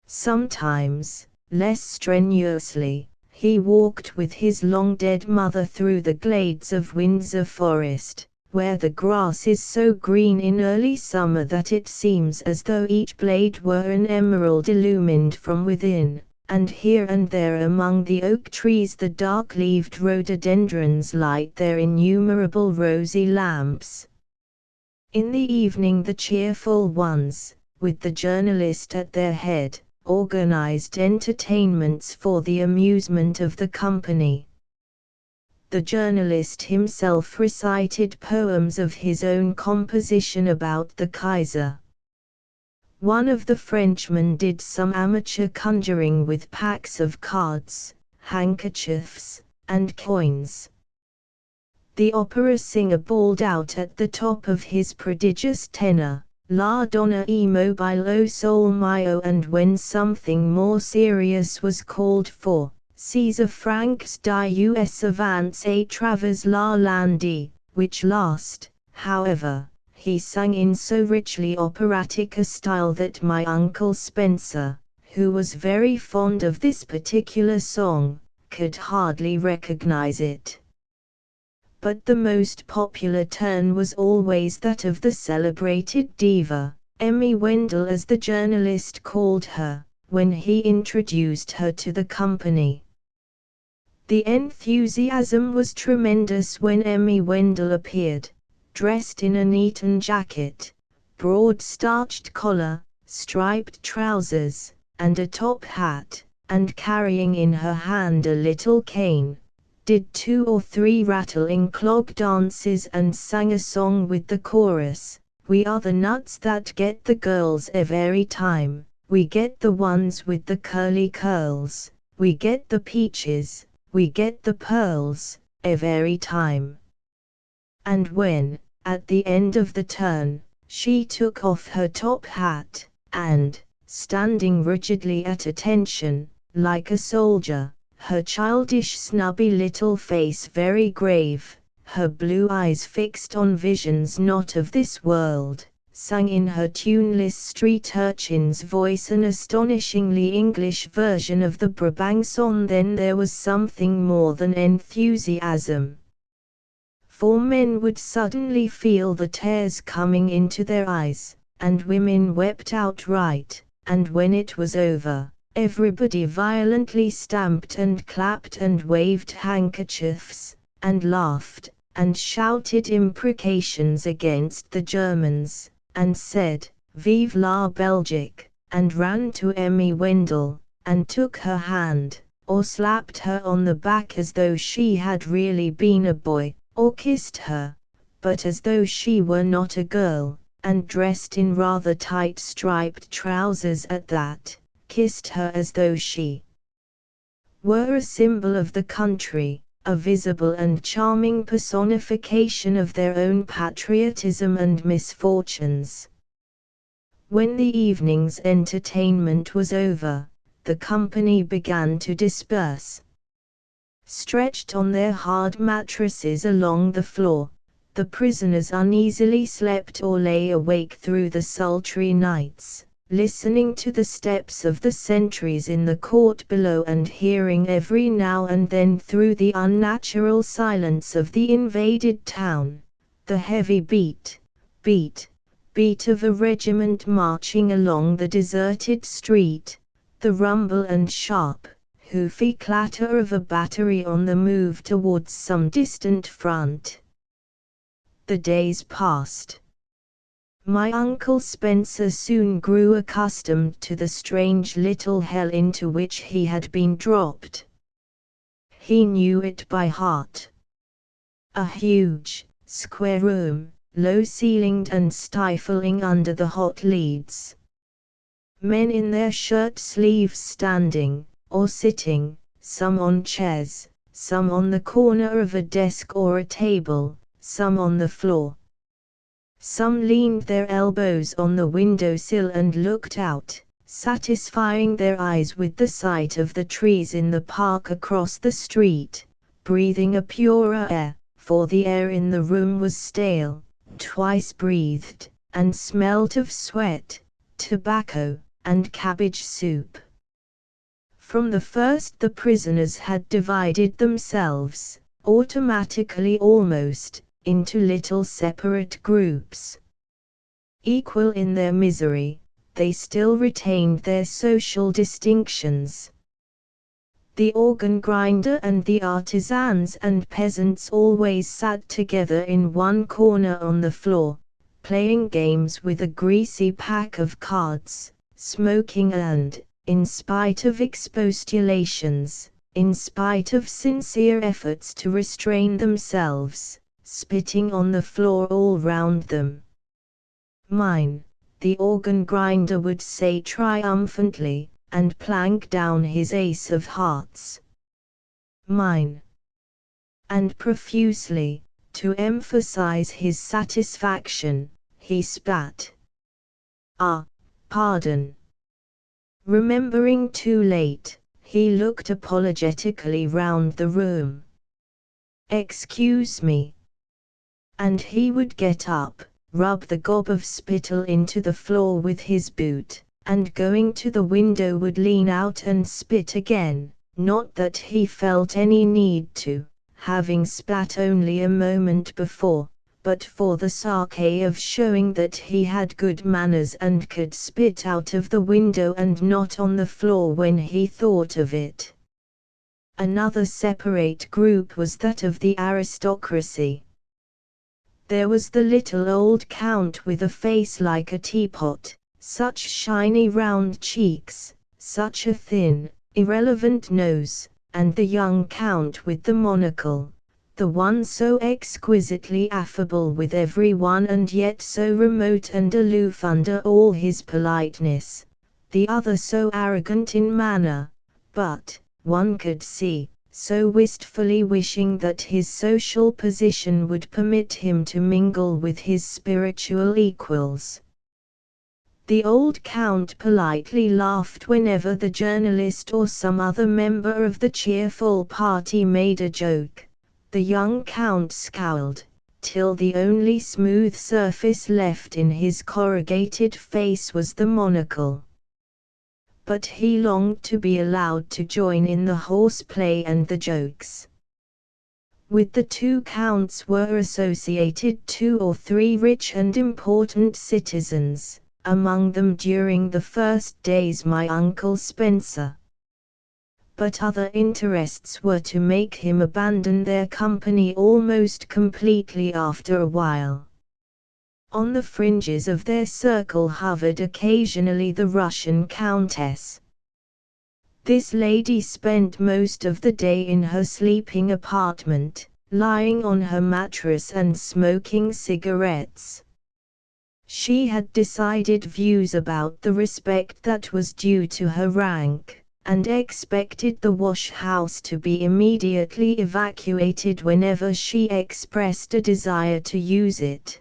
Sometimes, less strenuously, he walked with his long-dead mother through the glades of Windsor Forest, where the grass is so green in early summer that it seems as though each blade were an emerald illumined from within, and here and there among the oak trees the dark-leaved rhododendrons light their innumerable rosy lamps. In the evening the cheerful ones, with the journalist at their head, organized entertainments for the amusement of the company. The journalist himself recited poems of his own composition about the Kaiser. One of the Frenchmen did some amateur conjuring with packs of cards, handkerchiefs, and coins. The opera singer bawled out at the top of his prodigious tenor, La donna e mobile sol mio, and when something more serious was called for, Caesar francs di us avance a travers la landi, which last, however, he sang in so richly operatic a style that my Uncle Spencer, who was very fond of this particular song, could hardly recognize it. But the most popular turn was always that of the celebrated diva, Emmy Wendell as the journalist called her, when he introduced her to the company. The enthusiasm was tremendous when Emmy Wendell appeared, dressed in an Eton jacket, broad starched collar, striped trousers, and a top hat, and carrying in her hand a little cane, did 2 or 3 rattling clog dances and sang a song with the chorus, "We are the nuts that get the girls every time, we get the ones with the curly curls, we get the peaches, we get the pearls, every time." And when, at the end of the turn, she took off her top hat, and, standing rigidly at attention, like a soldier, her childish snubby little face very grave, her blue eyes fixed on visions not of this world, sang in her tuneless street urchin's voice an astonishingly English version of the Brabant song, then there was something more than enthusiasm. For men would suddenly feel the tears coming into their eyes, and women wept outright, and when it was over, everybody violently stamped and clapped and waved handkerchiefs, and laughed, and shouted imprecations against the Germans, and said, "Vive la Belgique," and ran to Emmy Wendell, and took her hand, or slapped her on the back as though she had really been a boy, or kissed her, but as though she were not a girl, and dressed in rather tight striped trousers at that, kissed her as though she were a symbol of the country, a visible and charming personification of their own patriotism and misfortunes. When the evening's entertainment was over, the company began to disperse. Stretched on their hard mattresses along the floor, the prisoners uneasily slept or lay awake through the sultry nights, listening to the steps of the sentries in the court below and hearing every now and then through the unnatural silence of the invaded town, the heavy beat of a regiment marching along the deserted street, the rumble and sharp, hoofy clatter of a battery on the move towards some distant front. The days passed. My Uncle Spencer soon grew accustomed to the strange little hell into which he had been dropped. He knew it by heart. A huge, square room, low-ceilinged and stifling under the hot leads. Men in their shirt sleeves standing, or sitting, some on chairs, some on the corner of a desk or a table, some on the floor. Some leaned their elbows on the windowsill and looked out, satisfying their eyes with the sight of the trees in the park across the street, breathing a purer air, for the air in the room was stale, twice breathed, and smelt of sweat, tobacco, and cabbage soup. From the first the prisoners had divided themselves, automatically almost, into little separate groups. Equal in their misery, they still retained their social distinctions. The organ grinder and the artisans and peasants always sat together in one corner on the floor, playing games with a greasy pack of cards, smoking and, in spite of expostulations, in spite of sincere efforts to restrain themselves, spitting on the floor all round them. "Mine," the organ grinder would say triumphantly, and plank down his ace of hearts. "Mine." And profusely, to emphasize his satisfaction, he spat. "Ah, pardon." Remembering too late, he looked apologetically round the room. "Excuse me." And he would get up, rub the gob of spittle into the floor with his boot, and going to the window would lean out and spit again, not that he felt any need to, having spat only a moment before, but for the sake of showing that he had good manners and could spit out of the window and not on the floor when he thought of it. Another separate group was that of the aristocracy. There was the little old count with a face like a teapot, such shiny round cheeks, such a thin, irrelevant nose, and the young count with the monocle, the one so exquisitely affable with everyone and yet so remote and aloof under all his politeness, the other so arrogant in manner, but, one could see, so wistfully wishing that his social position would permit him to mingle with his spiritual equals. The old count politely laughed whenever the journalist or some other member of the cheerful party made a joke. The young count scowled, till the only smooth surface left in his corrugated face was the monocle. But he longed to be allowed to join in the horseplay and the jokes. With the two counts were associated 2 or 3 rich and important citizens, among them during the first days my Uncle Spencer. But other interests were to make him abandon their company almost completely after a while. On the fringes of their circle hovered occasionally the Russian countess. This lady spent most of the day in her sleeping apartment, lying on her mattress and smoking cigarettes. She had decided views about the respect that was due to her rank, and expected the wash-house to be immediately evacuated whenever she expressed a desire to use it.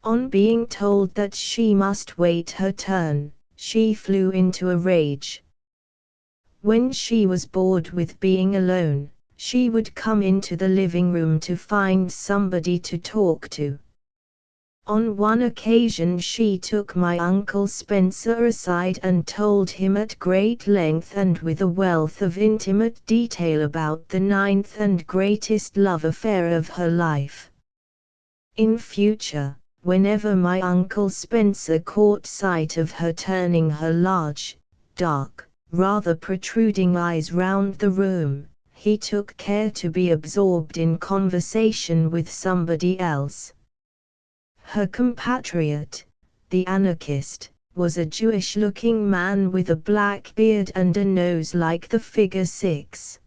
On being told that she must wait her turn, she flew into a rage. When she was bored with being alone, she would come into the living room to find somebody to talk to. On one occasion she took my Uncle Spencer aside and told him at great length and with a wealth of intimate detail about the 9th and greatest love affair of her life. In future, whenever my Uncle Spencer caught sight of her turning her large, dark, rather protruding eyes round the room, he took care to be absorbed in conversation with somebody else. Her compatriot, the anarchist, was a Jewish-looking man with a black beard and a nose like the figure 6.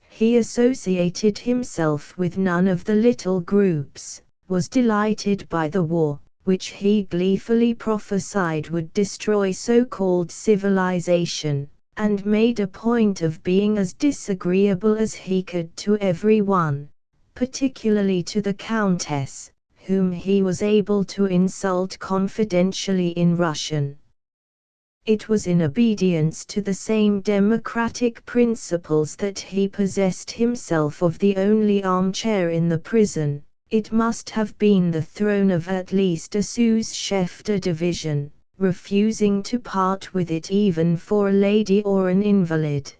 He associated himself with none of the little groups, was delighted by the war, which he gleefully prophesied would destroy so-called civilization, and made a point of being as disagreeable as he could to everyone, particularly to the Countess, whom he was able to insult confidentially in Russian. It was in obedience to the same democratic principles that he possessed himself of the only armchair in the prison. It must have been the throne of at least a sous-chef de division, refusing to part with it even for a lady or an invalid.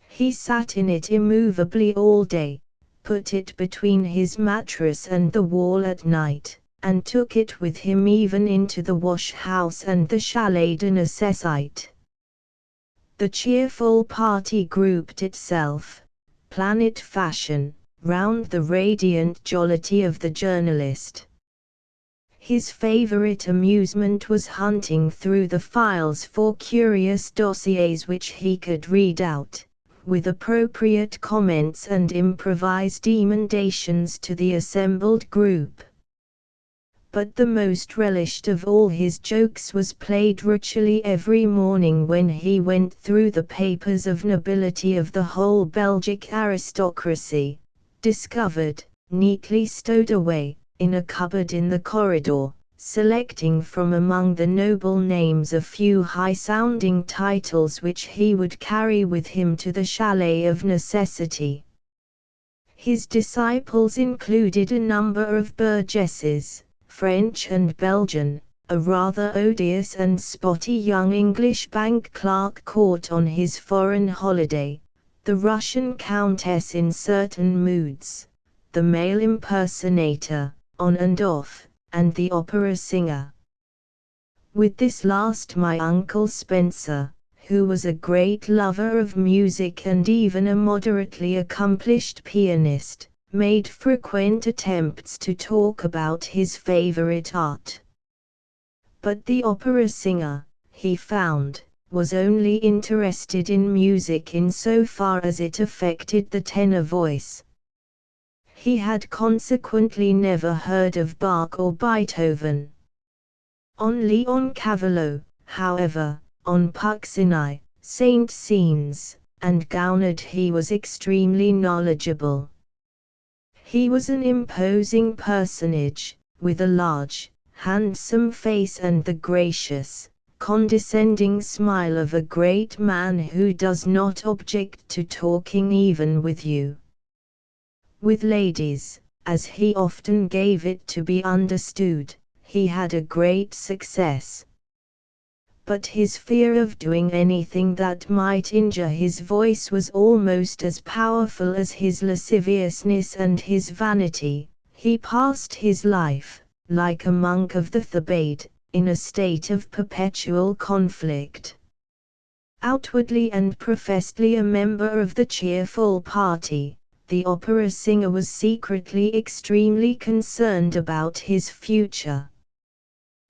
He sat in it immovably all day, put it between his mattress and the wall at night, and took it with him even into the wash-house and the Chalet de Necessite. The cheerful party grouped itself, planet fashion, round the radiant jollity of the journalist. His favorite amusement was hunting through the files for curious dossiers which he could read out, with appropriate comments and improvised emendations to the assembled group. But the most relished of all his jokes was played ritually every morning when he went through the papers of nobility of the whole Belgic aristocracy, discovered, neatly stowed away, in a cupboard in the corridor, selecting from among the noble names a few high-sounding titles which he would carry with him to the Chalet of Necessity. His disciples included a number of burgesses, French and Belgian, a rather odious and spotty young English bank clerk caught on his foreign holiday, the Russian countess in certain moods, the male impersonator, on and off, and the opera singer. With this last my Uncle Spencer, who was a great lover of music and even a moderately accomplished pianist, made frequent attempts to talk about his favorite art. But the opera singer, he found, was only interested in music in so far as it affected the tenor voice. He had consequently never heard of Bach or Beethoven. On Leoncavallo, however, on Puccini, Saint-Saëns, and Gounod he was extremely knowledgeable. He was an imposing personage, with a large, handsome face and the gracious, condescending smile of a great man who does not object to talking even with you. With ladies, as he often gave it to be understood, he had a great success. But his fear of doing anything that might injure his voice was almost as powerful as his lasciviousness and his vanity. He passed his life, like a monk of the Thebaid, in a state of perpetual conflict. Outwardly and professedly a member of the cheerful party, the opera singer was secretly extremely concerned about his future.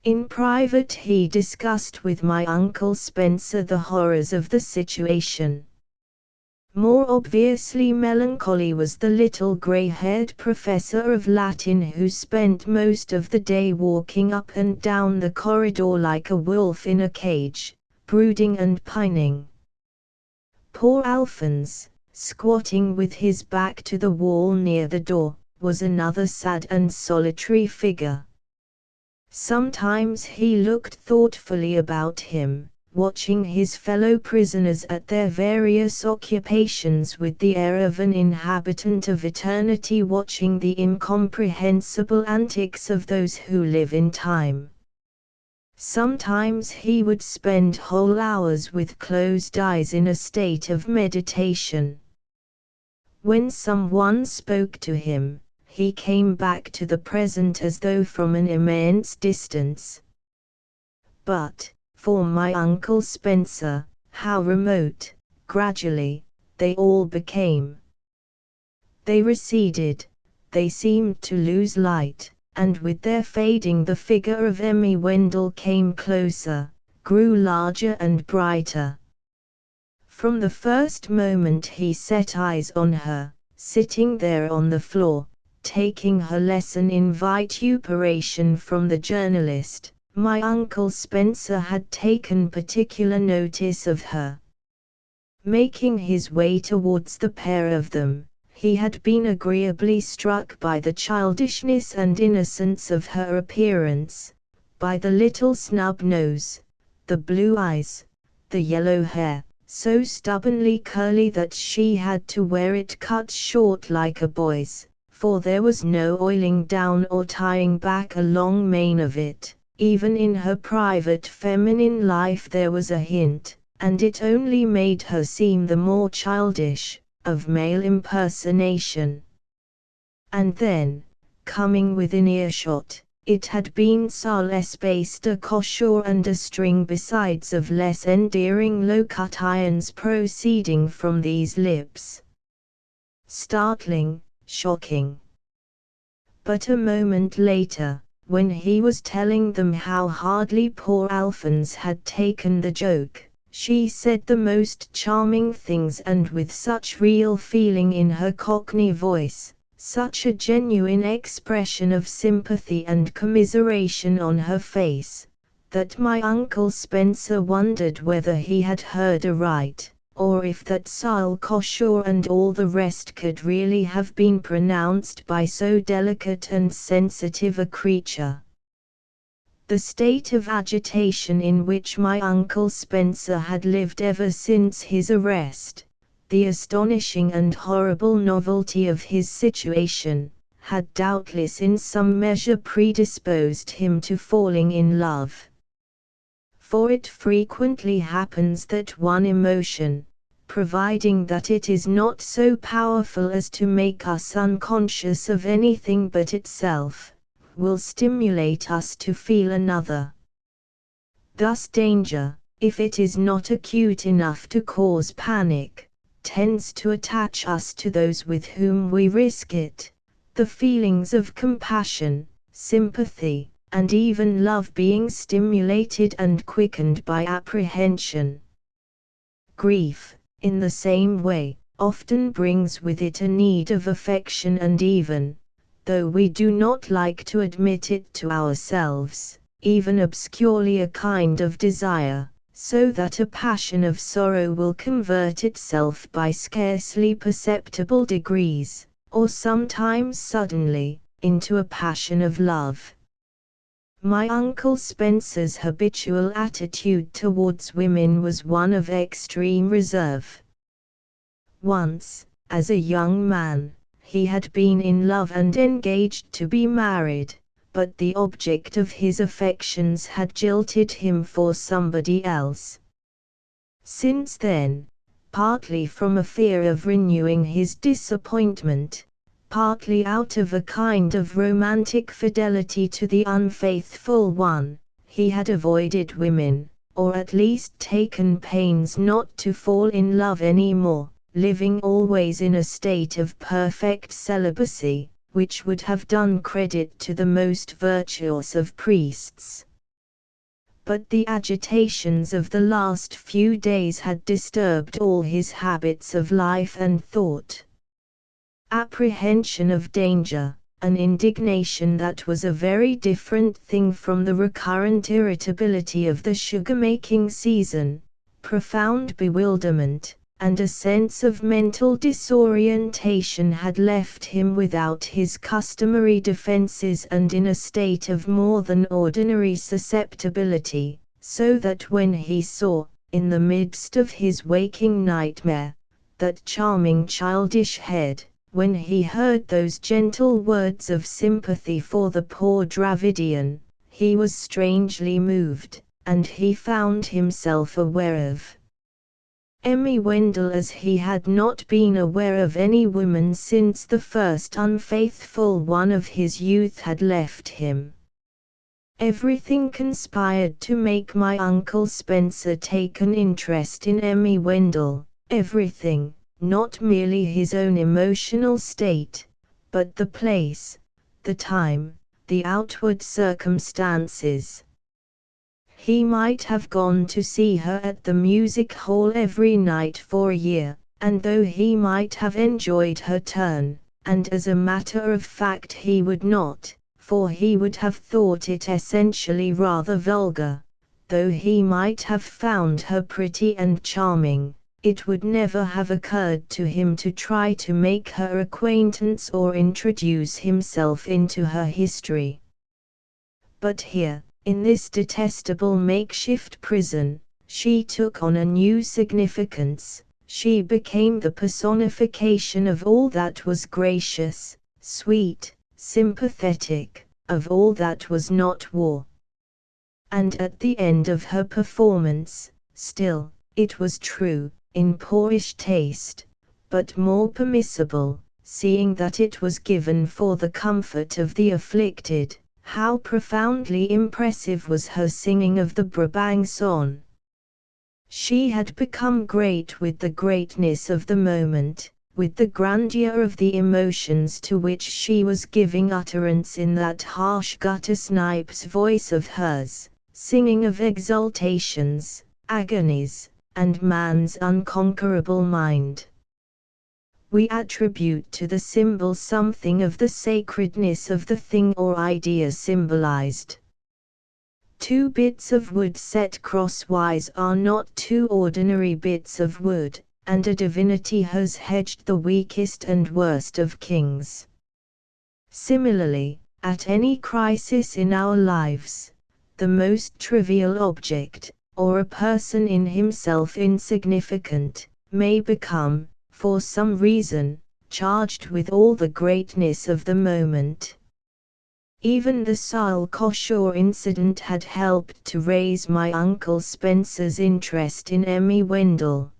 In private he discussed with my Uncle Spencer the horrors of the situation. More obviously melancholy was the little grey-haired professor of Latin who spent most of the day walking up and down the corridor like a wolf in a cage, brooding and pining. Poor Alphonse, squatting with his back to the wall near the door, was another sad and solitary figure. Sometimes he looked thoughtfully about him, watching his fellow prisoners at their various occupations with the air of an inhabitant of eternity watching the incomprehensible antics of those who live in time. Sometimes he would spend whole hours with closed eyes in a state of meditation. When someone spoke to him, he came back to the present as though from an immense distance. But, for my Uncle Spencer, how remote, gradually, they all became. They receded, they seemed to lose light, and with their fading the figure of Emmy Wendell came closer, grew larger and brighter. From the first moment he set eyes on her, sitting there on the floor, taking her lesson in vituperation from the journalist, my Uncle Spencer had taken particular notice of her. Making his way towards the pair of them, he had been agreeably struck by the childishness and innocence of her appearance, by the little snub nose, the blue eyes, the yellow hair, so stubbornly curly that she had to wear it cut short like a boy's, for there was no oiling down or tying back a long mane of it. Even in her private feminine life there was a hint, and it only made her seem the more childish, of male impersonation. And then, coming within earshot, it had been sans l'espace de cochure and a string besides of less endearing low-cut irons proceeding from these lips. Startling, shocking. But a moment later, when he was telling them how hardly poor Alphonse had taken the joke, she said the most charming things and with such real feeling in her Cockney voice, such a genuine expression of sympathy and commiseration on her face, that my Uncle Spencer wondered whether he had heard aright, or if that sans cochure and all the rest could really have been pronounced by so delicate and sensitive a creature. The state of agitation in which my Uncle Spencer had lived ever since his arrest, the astonishing and horrible novelty of his situation, had doubtless in some measure predisposed him to falling in love. For it frequently happens that one emotion, providing that it is not so powerful as to make us unconscious of anything but itself, will stimulate us to feel another. Thus danger, if it is not acute enough to cause panic, tends to attach us to those with whom we risk it, the feelings of compassion, sympathy, and even love being stimulated and quickened by apprehension. Grief, in the same way, often brings with it a need of affection and even, though we do not like to admit it to ourselves, even obscurely a kind of desire, so that a passion of sorrow will convert itself by scarcely perceptible degrees, or sometimes suddenly, into a passion of love. My Uncle Spencer's habitual attitude towards women was one of extreme reserve. Once, as a young man, he had been in love and engaged to be married, but the object of his affections had jilted him for somebody else. Since then, partly from a fear of renewing his disappointment, partly out of a kind of romantic fidelity to the unfaithful one, he had avoided women, or at least taken pains not to fall in love any more, living always in a state of perfect celibacy, which would have done credit to the most virtuous of priests. But the agitations of the last few days had disturbed all his habits of life and thought. Apprehension of danger, an indignation that was a very different thing from the recurrent irritability of the sugar-making season, profound bewilderment, and a sense of mental disorientation had left him without his customary defenses and in a state of more than ordinary susceptibility, so that when he saw, in the midst of his waking nightmare, that charming childish head, when he heard those gentle words of sympathy for the poor Dravidian, he was strangely moved, and he found himself aware of Emmy Wendell as he had not been aware of any woman since the first unfaithful one of his youth had left him. Everything conspired to make my Uncle Spencer take an interest in Emmy Wendell, everything. Not merely his own emotional state, but the place, the time, the outward circumstances. He might have gone to see her at the music hall every night for a year, and though he might have enjoyed her turn, and as a matter of fact he would not, for he would have thought it essentially rather vulgar, though he might have found her pretty and charming, it would never have occurred to him to try to make her acquaintance or introduce himself into her history. But here, in this detestable makeshift prison, she took on a new significance. She became the personification of all that was gracious, sweet, sympathetic, of all that was not war. And at the end of her performance, still, it was true, in poorish taste, but more permissible, seeing that it was given for the comfort of the afflicted. How profoundly impressive was her singing of the Brabant song! She had become great with the greatness of the moment, with the grandeur of the emotions to which she was giving utterance in that harsh gutter-snipe's voice of hers, singing of exaltations, agonies, and man's unconquerable mind. We attribute to the symbol something of the sacredness of the thing or idea symbolized. Two bits of wood set crosswise are not two ordinary bits of wood, and a divinity has hedged the weakest and worst of kings. Similarly, at any crisis in our lives, the most trivial object, or a person in himself insignificant, may become, for some reason, charged with all the greatness of the moment. Even the Salcoshore incident had helped to raise my Uncle Spencer's interest in Emmy Wendell.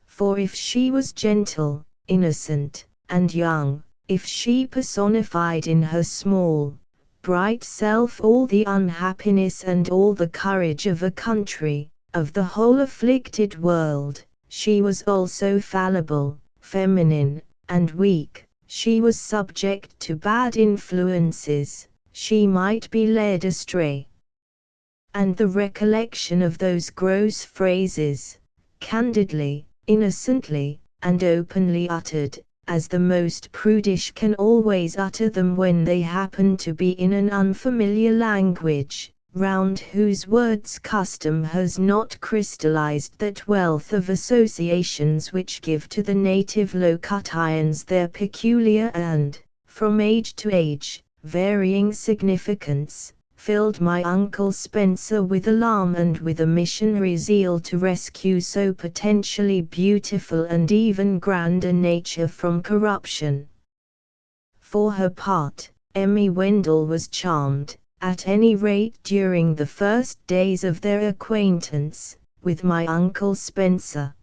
For if she was gentle, innocent, and young, if she personified in her small, bright self all the unhappiness and all the courage of a country, of the whole afflicted world, she was also fallible, feminine, and weak. She was subject to bad influences, she might be led astray. And the recollection of those gross phrases, candidly, innocently, and openly uttered, as the most prudish can always utter them when they happen to be in an unfamiliar language, round whose words custom has not crystallized that wealth of associations which give to the native locutions their peculiar and, from age to age, varying significance, filled my Uncle Spencer with alarm and with a missionary zeal to rescue so potentially beautiful and even grand a nature from corruption. For her part, Emmy Wendell was charmed, at any rate during the first days of their acquaintance, with my Uncle Spencer.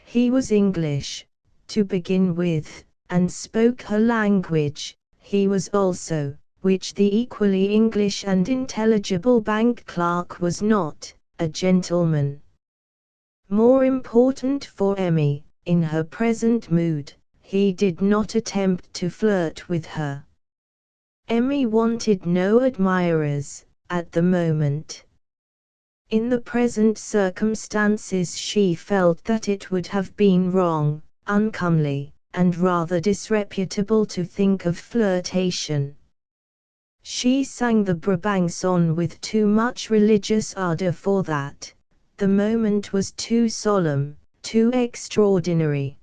He was English, to begin with, and spoke her language. He was also, which the equally English and intelligible bank clerk was not, a gentleman. More important for Emmy, in her present mood, he did not attempt to flirt with her. Emmy wanted no admirers, at the moment. In the present circumstances she felt that it would have been wrong, uncomely, and rather disreputable to think of flirtation. She sang the Brabant song with too much religious ardor for that. The moment was too solemn, too extraordinary.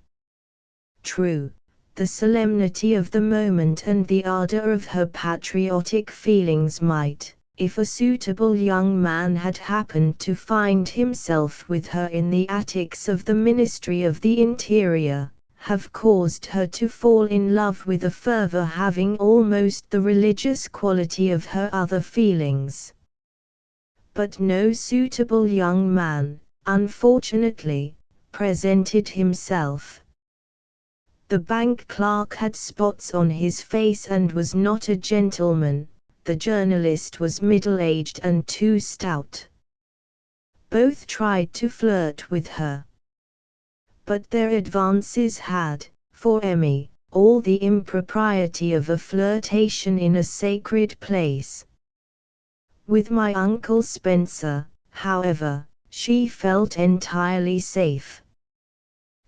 True, the solemnity of the moment and the ardor of her patriotic feelings might, if a suitable young man had happened to find himself with her in the attics of the Ministry of the Interior, have caused her to fall in love with a fervor having almost the religious quality of her other feelings. But no suitable young man, unfortunately, presented himself. The bank clerk had spots on his face and was not a gentleman. The journalist was middle-aged and too stout. Both tried to flirt with her. But their advances had, for Emmy, all the impropriety of a flirtation in a sacred place. With my Uncle Spencer, however, she felt entirely safe.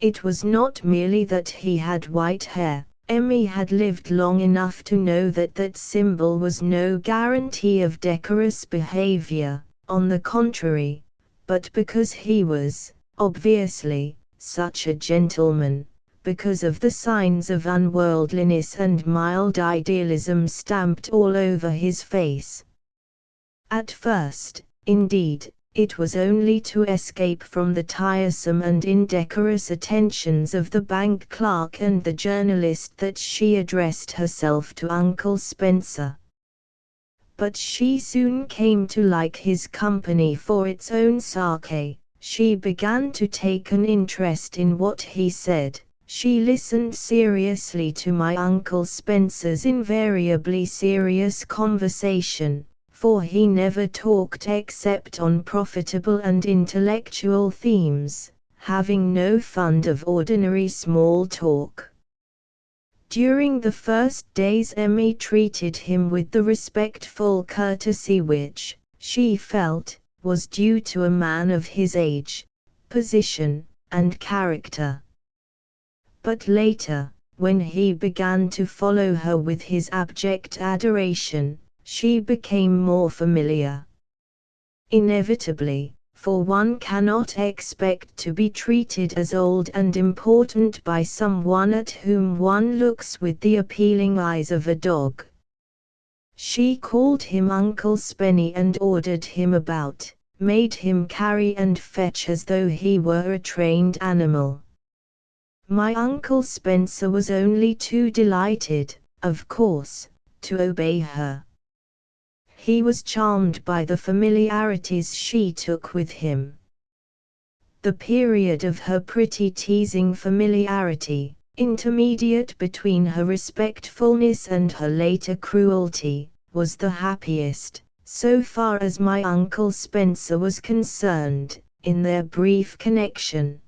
It was not merely that he had white hair. Emmy had lived long enough to know that that symbol was no guarantee of decorous behavior, on the contrary, but because he was, obviously, such a gentleman, because of the signs of unworldliness and mild idealism stamped all over his face. At first, indeed, it was only to escape from the tiresome and indecorous attentions of the bank clerk and the journalist that she addressed herself to Uncle Spencer. But she soon came to like his company for its own sake. She began to take an interest in what he said. She listened seriously to my Uncle Spencer's invariably serious conversation, for he never talked except on profitable and intellectual themes, having no fund of ordinary small talk. During the first days Emmy treated him with the respectful courtesy which, she felt, was due to a man of his age, position, and character. But later, when he began to follow her with his abject adoration, she became more familiar. Inevitably, for one cannot expect to be treated as old and important by someone at whom one looks with the appealing eyes of a dog. She called him Uncle Spenny and ordered him about, made him carry and fetch as though he were a trained animal. My Uncle Spencer was only too delighted, of course, to obey her. He was charmed by the familiarities she took with him. The period of her pretty teasing familiarity, intermediate between her respectfulness and her later cruelty, was the happiest, so far as my Uncle Spencer was concerned, in their brief connection.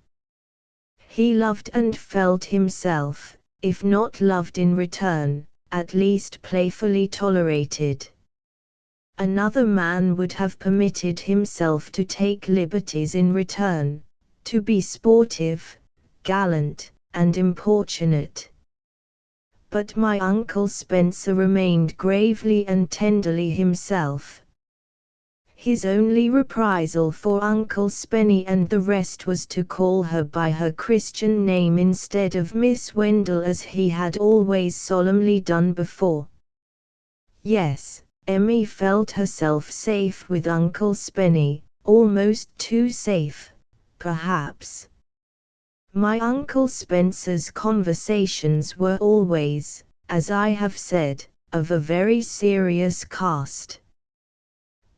He loved and felt himself, if not loved in return, at least playfully tolerated. Another man would have permitted himself to take liberties in return, to be sportive, gallant, and importunate. But my Uncle Spencer remained gravely and tenderly himself. His only reprisal for Uncle Spenny and the rest was to call her by her Christian name instead of Miss Wendell as he had always solemnly done before. Yes, Emmy felt herself safe with Uncle Spenny, almost too safe, perhaps. My Uncle Spencer's conversations were always, as I have said, of a very serious cast.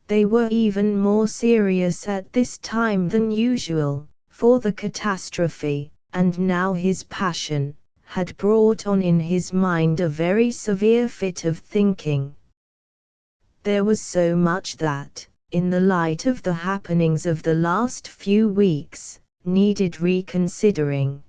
They were even more serious at this time than usual, for the catastrophe, and now his passion, had brought on in his mind a very severe fit of thinking. There was so much that, in the light of the happenings of the last few weeks, needed reconsidering.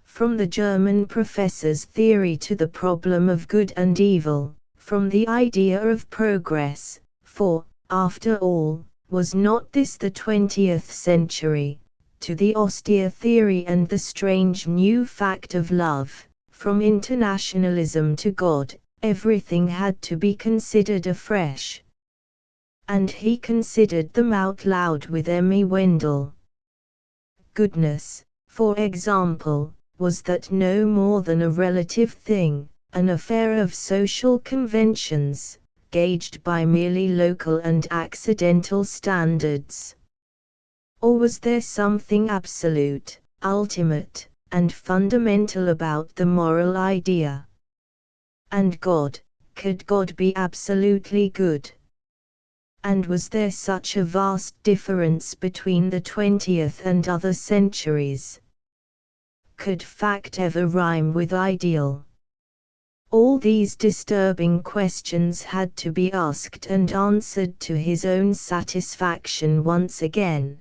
From the German professor's theory to the problem of good and evil, from the idea of progress, for, after all, was not this the 20th century, to the austere theory and the strange new fact of love, from internationalism to God, everything had to be considered afresh. And he considered them out loud with Emmy Wendell. Goodness, for example, was that no more than a relative thing, an affair of social conventions, gauged by merely local and accidental standards? Or was there something absolute, ultimate, and fundamental about the moral idea? And God, could God be absolutely good? And was there such a vast difference between the 20th and other centuries? Could fact ever rhyme with ideal? All these disturbing questions had to be asked and answered to his own satisfaction once again.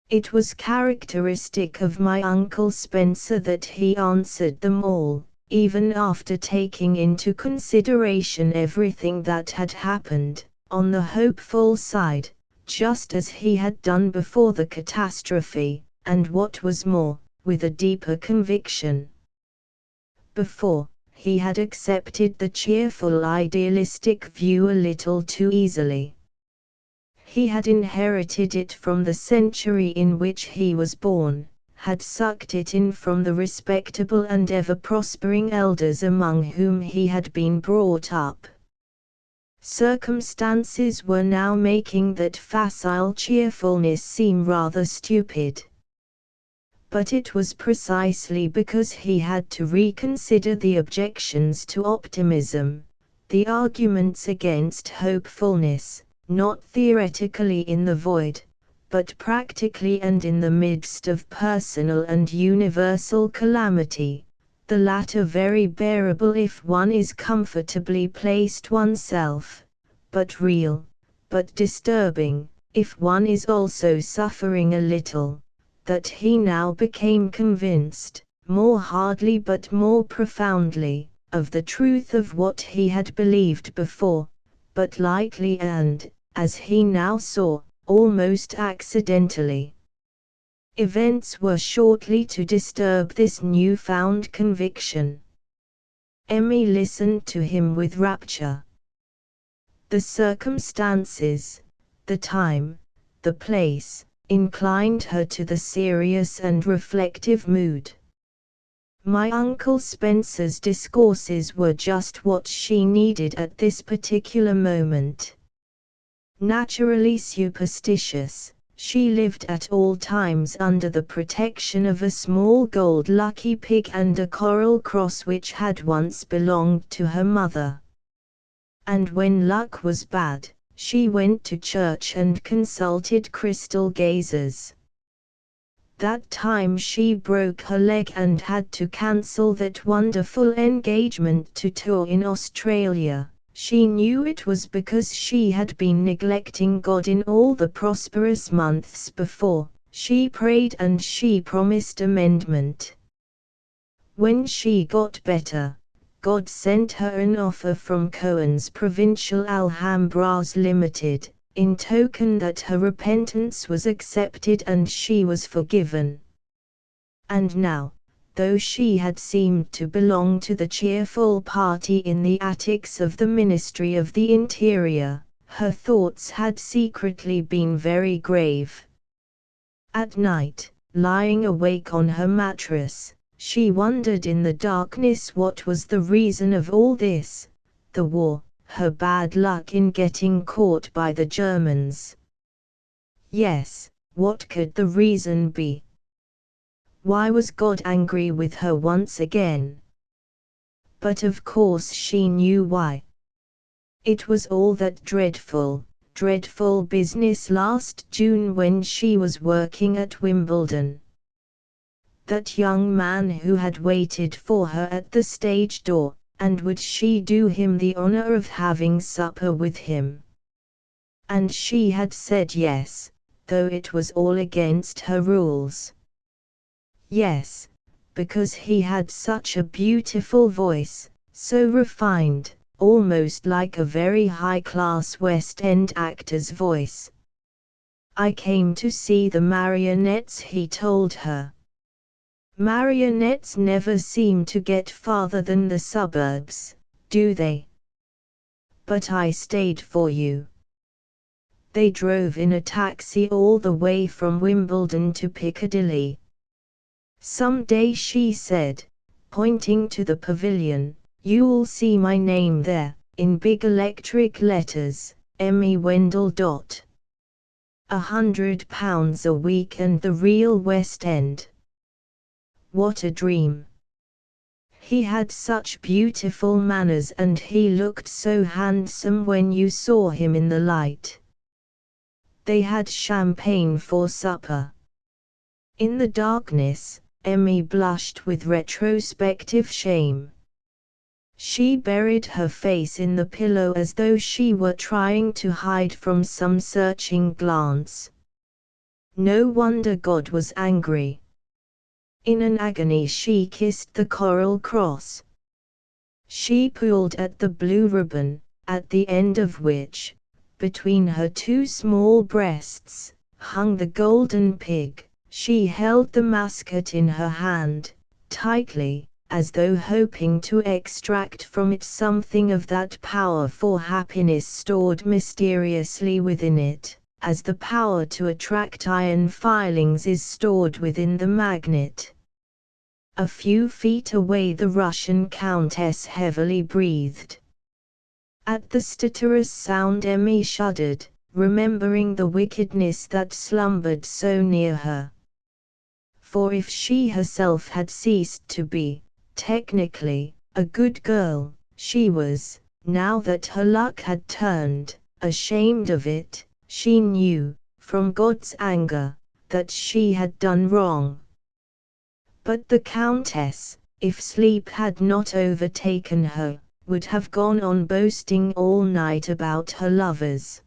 It was characteristic of my Uncle Spencer that he answered them all, even after taking into consideration everything that had happened, on the hopeful side, just as he had done before the catastrophe, and what was more, with a deeper conviction. Before, he had accepted the cheerful idealistic view a little too easily. He had inherited it from the century in which he was born, had sucked it in from the respectable and ever-prospering elders among whom he had been brought up. Circumstances were now making that facile cheerfulness seem rather stupid. But it was precisely because he had to reconsider the objections to optimism, the arguments against hopefulness, not theoretically in the void, but practically and in the midst of personal and universal calamity, the latter very bearable if one is comfortably placed oneself, but real, but disturbing, if one is also suffering a little, that he now became convinced, more hardly but more profoundly, of the truth of what he had believed before, but lightly and, as he now saw, almost accidentally. Events were shortly to disturb this new-found conviction. Emmy listened to him with rapture. The circumstances, the time, the place, inclined her to the serious and reflective mood. My Uncle Spencer's discourses were just what she needed at this particular moment. Naturally superstitious, she lived at all times under the protection of a small gold lucky pig and a coral cross which had once belonged to her mother. And when luck was bad, she went to church and consulted crystal gazers. That time she broke her leg and had to cancel that wonderful engagement to tour in Australia. She knew it was because she had been neglecting God in all the prosperous months before. She prayed and she promised amendment. When she got better, God sent her an offer from Cohen's Provincial Alhambras Limited, in token that her repentance was accepted and she was forgiven. And now, though she had seemed to belong to the cheerful party in the attics of the Ministry of the Interior, her thoughts had secretly been very grave. At night, lying awake on her mattress, she wondered in the darkness what was the reason of all this: the war, her bad luck in getting caught by the Germans. Yes, what could the reason be? Why was God angry with her once again? But of course she knew why. It was all that dreadful business last June when she was working at Wimbledon. That young man who had waited for her at the stage door, and would she do him the honor of having supper with him? And she had said yes, though it was all against her rules. Yes, because he had such a beautiful voice, so refined, almost like a very high-class West End actor's voice. I came to see the marionettes, he told her. Marionettes never seem to get farther than the suburbs, do they? But I stayed for you. They drove in a taxi all the way from Wimbledon to Piccadilly. Some day, she said, pointing to the pavilion, you'll see my name there, in big electric letters, Emmy Wendell. £100 a week and the real West End. What a dream! He had such beautiful manners and he looked so handsome when you saw him in the light. They had champagne for supper. In the darkness, Emmy blushed with retrospective shame. She buried her face in the pillow as though she were trying to hide from some searching glance. No wonder God was angry. In an agony she kissed the coral cross. She pulled at the blue ribbon, at the end of which, between her two small breasts, hung the golden pig. She held the musket in her hand, tightly, as though hoping to extract from it something of that power for happiness stored mysteriously within it. as the power to attract iron filings is stored within the magnet. A few feet away the Russian countess heavily breathed. At the stertorous sound Emmy shuddered, remembering the wickedness that slumbered so near her. For if she herself had ceased to be, technically, a good girl, she was, now that her luck had turned, ashamed of it. She knew, from God's anger, that she had done wrong. But the countess, if sleep had not overtaken her, would have gone on boasting all night about her lovers.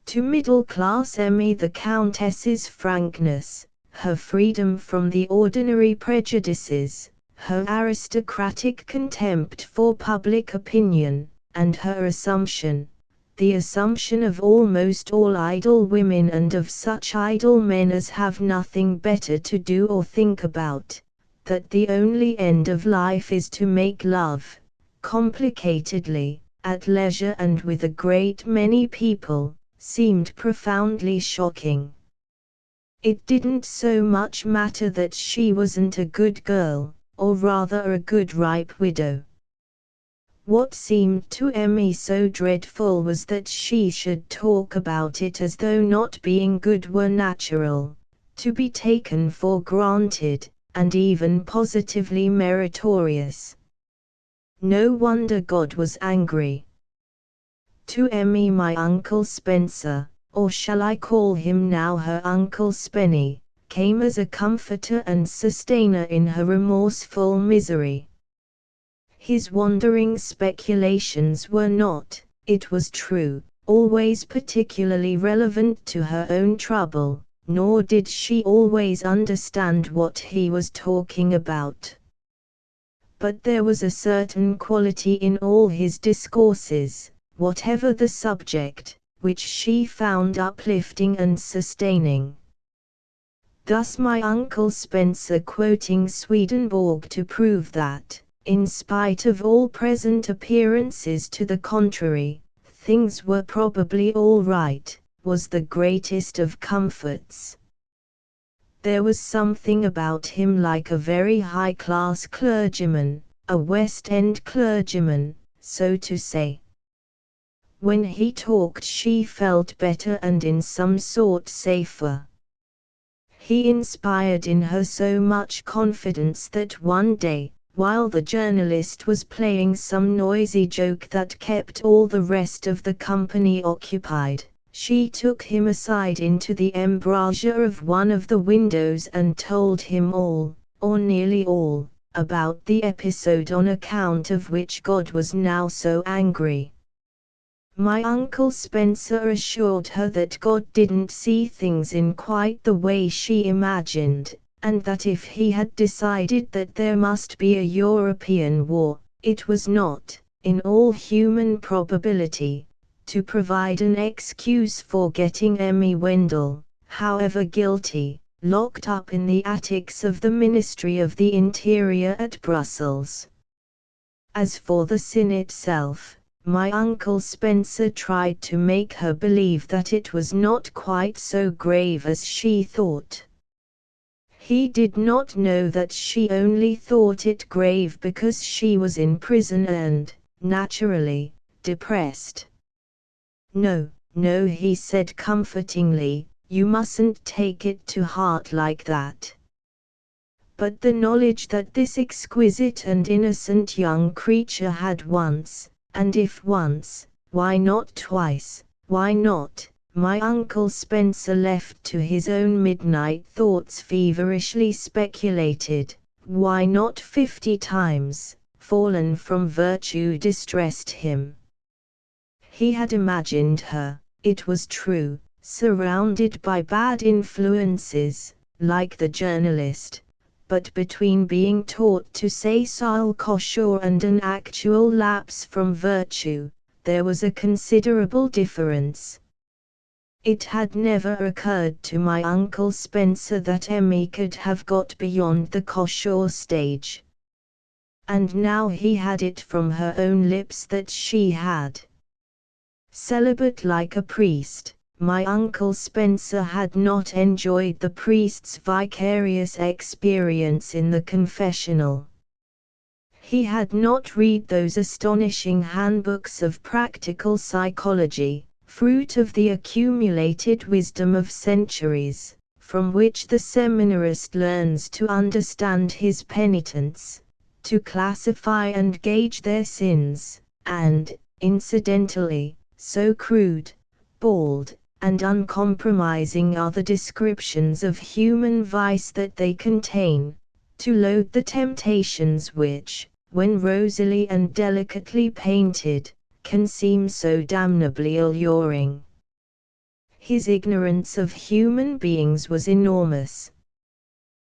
To middle-class Emmy the countess's frankness, her freedom from the ordinary prejudices, her aristocratic contempt for public opinion, and her assumption, the assumption of almost all idle women and of such idle men as have nothing better to do or think about, that the only end of life is to make love, complicatedly, at leisure and with a great many people, seemed profoundly shocking. It didn't so much matter that she wasn't a good girl, or rather a good ripe widow. What seemed to Emmy so dreadful was that she should talk about it as though not being good were natural, to be taken for granted, and even positively meritorious. No wonder God was angry. To Emmy my Uncle Spencer, or shall I call him now her Uncle Spenny, came as a comforter and sustainer in her remorseful misery. His wandering speculations were not, it was true, always particularly relevant to her own trouble, nor did she always understand what he was talking about. But there was a certain quality in all his discourses, whatever the subject, which she found uplifting and sustaining. Thus my Uncle Spencer, quoting Swedenborg to prove that, in spite of all present appearances to the contrary, things were probably all right, was the greatest of comforts. There was something about him like a very high-class clergyman, a West End clergyman, so to say. When he talked she felt better and in some sort safer. He inspired in her so much confidence that one day, while the journalist was playing some noisy joke that kept all the rest of the company occupied, she took him aside into the embrasure of one of the windows and told him all, or nearly all, about the episode on account of which God was now so angry. My Uncle Spencer assured her that God didn't see things in quite the way she imagined, and that if he had decided that there must be a European war, it was not, in all human probability, to provide an excuse for getting Emmy Wendell, however guilty, locked up in the attics of the Ministry of the Interior at Brussels. As for the sin itself, my Uncle Spencer tried to make her believe that it was not quite so grave as she thought. He did not know that she only thought it grave because she was in prison and, naturally, depressed. No, no, he said comfortingly, you mustn't take it to heart like that. But the knowledge that this exquisite and innocent young creature had once, and if once, why not twice, why not, my Uncle Spencer left to his own midnight thoughts feverishly speculated, why not 50 times, fallen from virtue distressed him. He had imagined her, it was true, surrounded by bad influences, like the journalist, but between being taught to say sale cochon and an actual lapse from virtue, there was a considerable difference. It had never occurred to my Uncle Spencer that Emmy could have got beyond the cochon stage. And now he had it from her own lips that she had. Celibate like a priest, my Uncle Spencer had not enjoyed the priest's vicarious experience in the confessional. He had not read those astonishing handbooks of practical psychology, fruit of the accumulated wisdom of centuries, from which the seminarist learns to understand his penitents, to classify and gauge their sins, and, incidentally, so crude, bald, and uncompromising are the descriptions of human vice that they contain, to load the temptations which, when rosily and delicately painted, can seem so damnably alluring. His ignorance of human beings was enormous.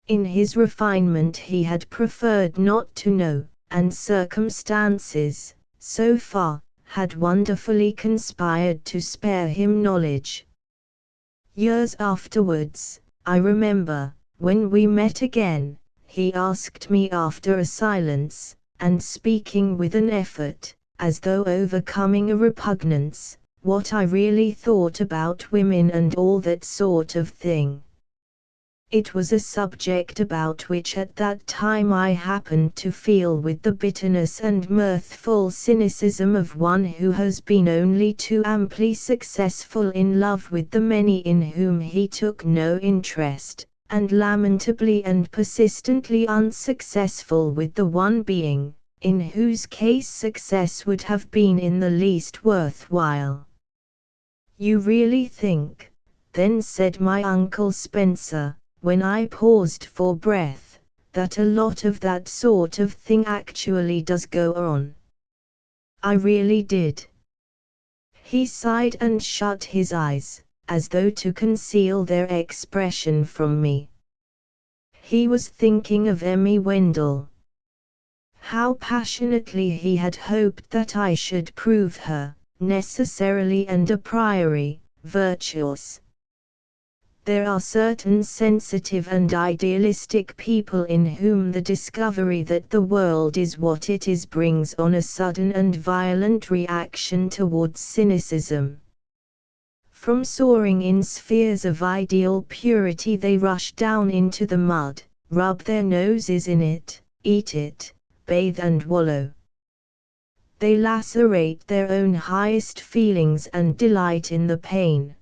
In his refinement he had preferred not to know, and circumstances, so far, had wonderfully conspired to spare him knowledge. Years afterwards, I remember, when we met again, he asked me after a silence, and speaking with an effort, as though overcoming a repugnance, what I really thought about women and all that sort of thing. It was a subject about which at that time I happened to feel with the bitterness and mirthful cynicism of one who has been only too amply successful in love with the many in whom he took no interest, and lamentably and persistently unsuccessful with the one being, in whose case success would have been in the least worthwhile. "You really think," then said my Uncle Spencer, when I paused for breath, "that a lot of that sort of thing actually does go on?" I really did. He sighed and shut his eyes, as though to conceal their expression from me. He was thinking of Emmy Wendell. How passionately he had hoped that I should prove her, necessarily and a priori, virtuous. There are certain sensitive and idealistic people in whom the discovery that the world is what it is brings on a sudden and violent reaction towards cynicism. From soaring in spheres of ideal purity they rush down into the mud, rub their noses in it, eat it, bathe and wallow. They lacerate their own highest feelings and delight in the pain.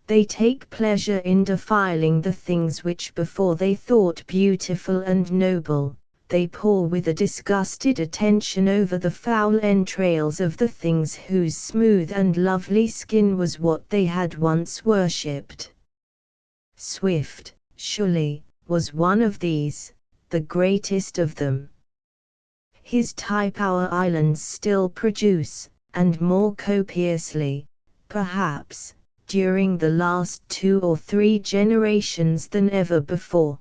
They take pleasure in defiling the things which before they thought beautiful and noble, they pore with a disgusted attention over the foul entrails of the things whose smooth and lovely skin was what they had once worshipped. Swift, surely, was one of these, the greatest of them. His type our islands still produce, and more copiously, perhaps, during the last 2 or 3 generations than ever before.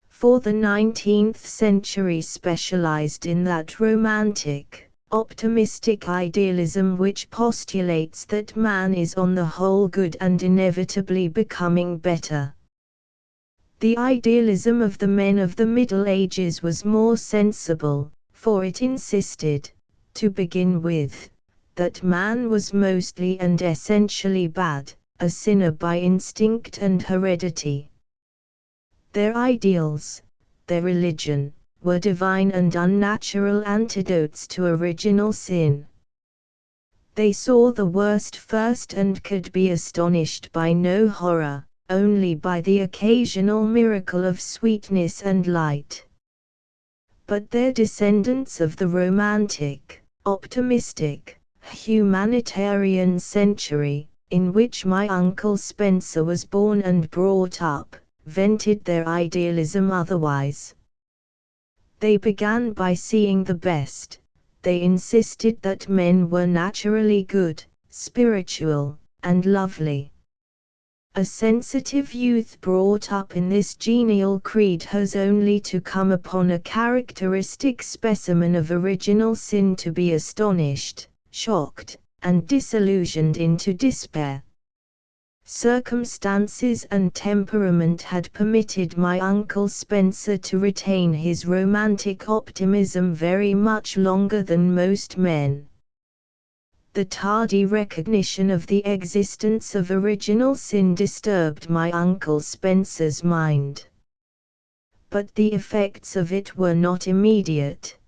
For the 19th century specialized in that romantic, optimistic idealism which postulates that man is on the whole good and inevitably becoming better. The idealism of the men of the Middle Ages was more sensible, for it insisted, to begin with, that man was mostly and essentially bad, a sinner by instinct and heredity. Their ideals, their religion, were divine and unnatural antidotes to original sin. They saw the worst first and could be astonished by no horror, only by the occasional miracle of sweetness and light. But their descendants of the romantic, optimistic, humanitarian century, in which my Uncle Spencer was born and brought up, vented their idealism otherwise. They began by seeing the best. They insisted that men were naturally good, spiritual, and lovely. A sensitive youth brought up in this genial creed has only to come upon a characteristic specimen of original sin to be astonished, shocked, and disillusioned into despair. Circumstances and temperament had permitted my Uncle Spencer to retain his romantic optimism very much longer than most men. The tardy recognition of the existence of original sin disturbed my Uncle Spencer's mind. But the effects of it were not immediate.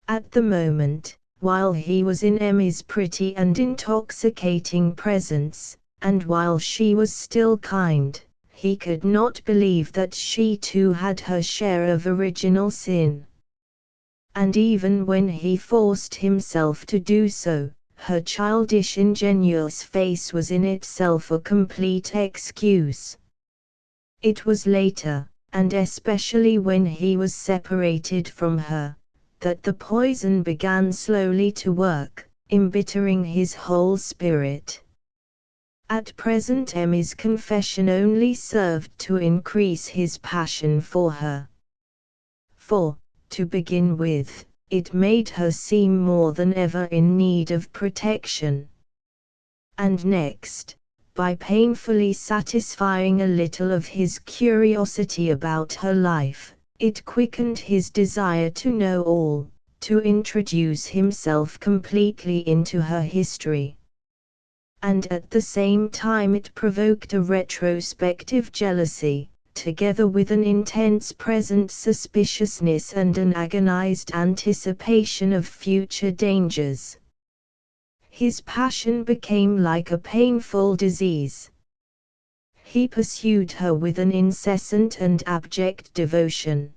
At the moment, while he was in Emmy's pretty and intoxicating presence, and while she was still kind, he could not believe that she too had her share of original sin. And even when he forced himself to do so, her childish ingenuous face was in itself a complete excuse. It was later, and especially when he was separated from her, that the poison began slowly to work, embittering his whole spirit. At present Emmy's confession only served to increase his passion for her. For, to begin with, it made her seem more than ever in need of protection. And next, by painfully satisfying a little of his curiosity about her life, it quickened his desire to know all, to introduce himself completely into her history. And at the same time it provoked a retrospective jealousy, together with an intense present suspiciousness and an agonized anticipation of future dangers. His passion became like a painful disease. He pursued her with an incessant and abject devotion.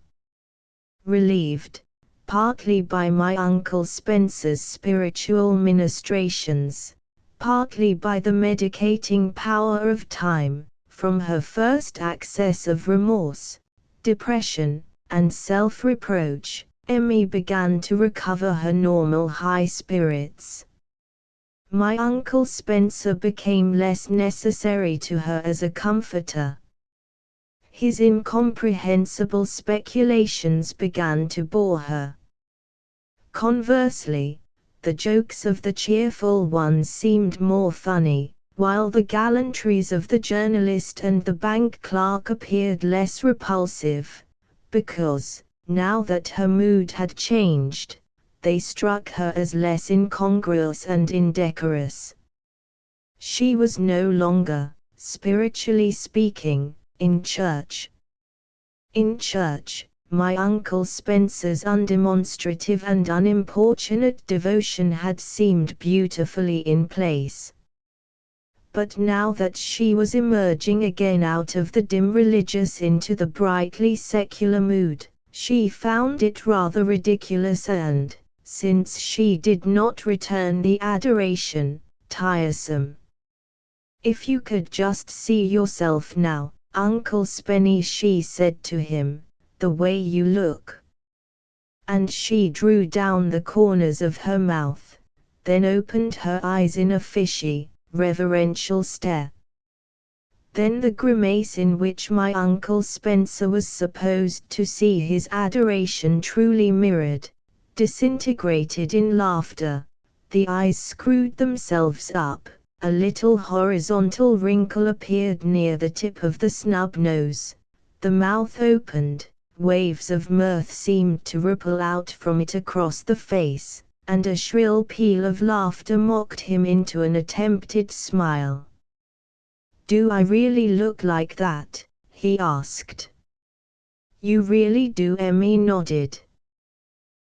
Relieved, partly by my Uncle Spencer's spiritual ministrations, partly by the medicating power of time, from her first access of remorse, depression, and self-reproach, Emmy began to recover her normal high spirits. My Uncle Spencer became less necessary to her as a comforter. His incomprehensible speculations began to bore her. Conversely, the jokes of the cheerful ones seemed more funny, while the gallantries of the journalist and the bank clerk appeared less repulsive, because, now that her mood had changed, they struck her as less incongruous and indecorous. She was no longer, spiritually speaking, in church. In church, my Uncle Spencer's undemonstrative and unimportunate devotion had seemed beautifully in place. But now that she was emerging again out of the dim religious into the brightly secular mood, she found it rather ridiculous and, since she did not return the adoration, tiresome. "If you could just see yourself now, Uncle Spenny," she said to him, "the way you look." And she drew down the corners of her mouth, then opened her eyes in a fishy, reverential stare. Then the grimace in which my Uncle Spencer was supposed to see his adoration truly mirrored, disintegrated in laughter. The eyes screwed themselves up, a little horizontal wrinkle appeared near the tip of the snub nose, the mouth opened, waves of mirth seemed to ripple out from it across the face, and a shrill peal of laughter mocked him into an attempted smile. "Do I really look like that?" he asked. "You really do," Emmy nodded.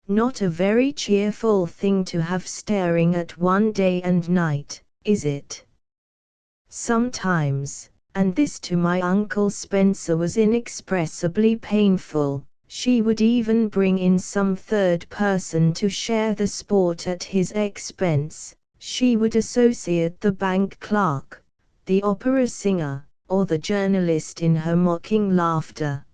"Not a very cheerful thing to have staring at one day and night, is it?" Sometimes, and this to my Uncle Spencer was inexpressibly painful, she would even bring in some third person to share the sport at his expense. She would associate the bank clerk, the opera singer, or the journalist in her mocking laughter.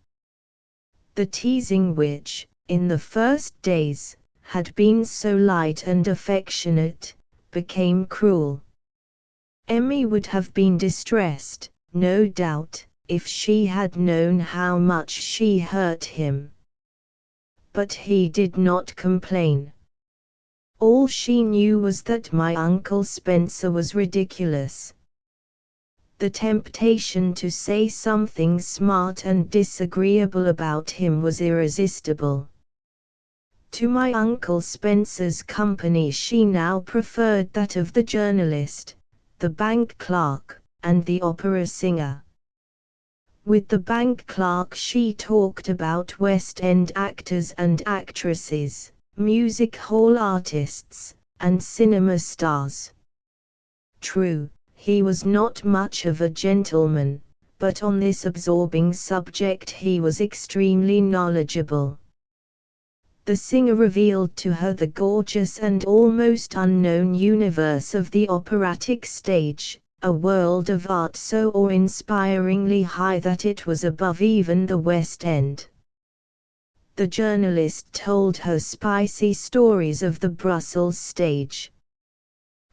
The teasing which, in the first days, had been so light and affectionate, became cruel. Emmy would have been distressed, no doubt, if she had known how much she hurt him. But he did not complain. All she knew was that my Uncle Spencer was ridiculous. The temptation to say something smart and disagreeable about him was irresistible. To my Uncle Spencer's company she now preferred that of the journalist, the bank clerk, and the opera singer. With the bank clerk she talked about West End actors and actresses, music hall artists, and cinema stars. True, he was not much of a gentleman, but on this absorbing subject he was extremely knowledgeable. The singer revealed to her the gorgeous and almost unknown universe of the operatic stage, a world of art so awe-inspiringly high that it was above even the West End. The journalist told her spicy stories of the Brussels stage.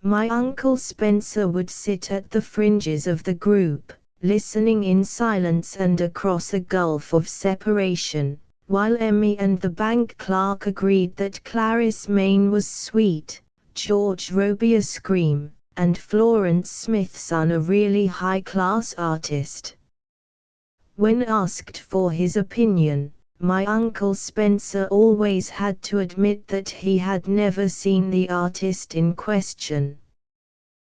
My Uncle Spencer would sit at the fringes of the group, listening in silence and across a gulf of separation, while Emmy and the bank clerk agreed that Clarice Mayne was sweet, George Robey a scream, and Florence Smithson a really high-class artist. When asked for his opinion, my Uncle Spencer always had to admit that he had never seen the artist in question.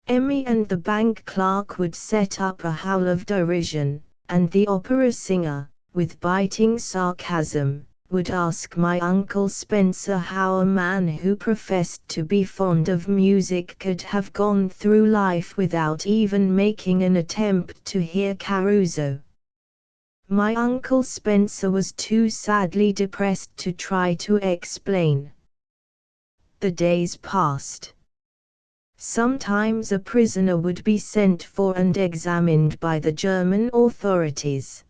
Emmy and the bank clerk would set up a howl of derision, and the opera singer, with biting sarcasm, would ask my Uncle Spencer how a man who professed to be fond of music could have gone through life without even making an attempt to hear Caruso. My Uncle Spencer was too sadly depressed to try to explain. The days passed. Sometimes a prisoner would be sent for and examined by the German authorities.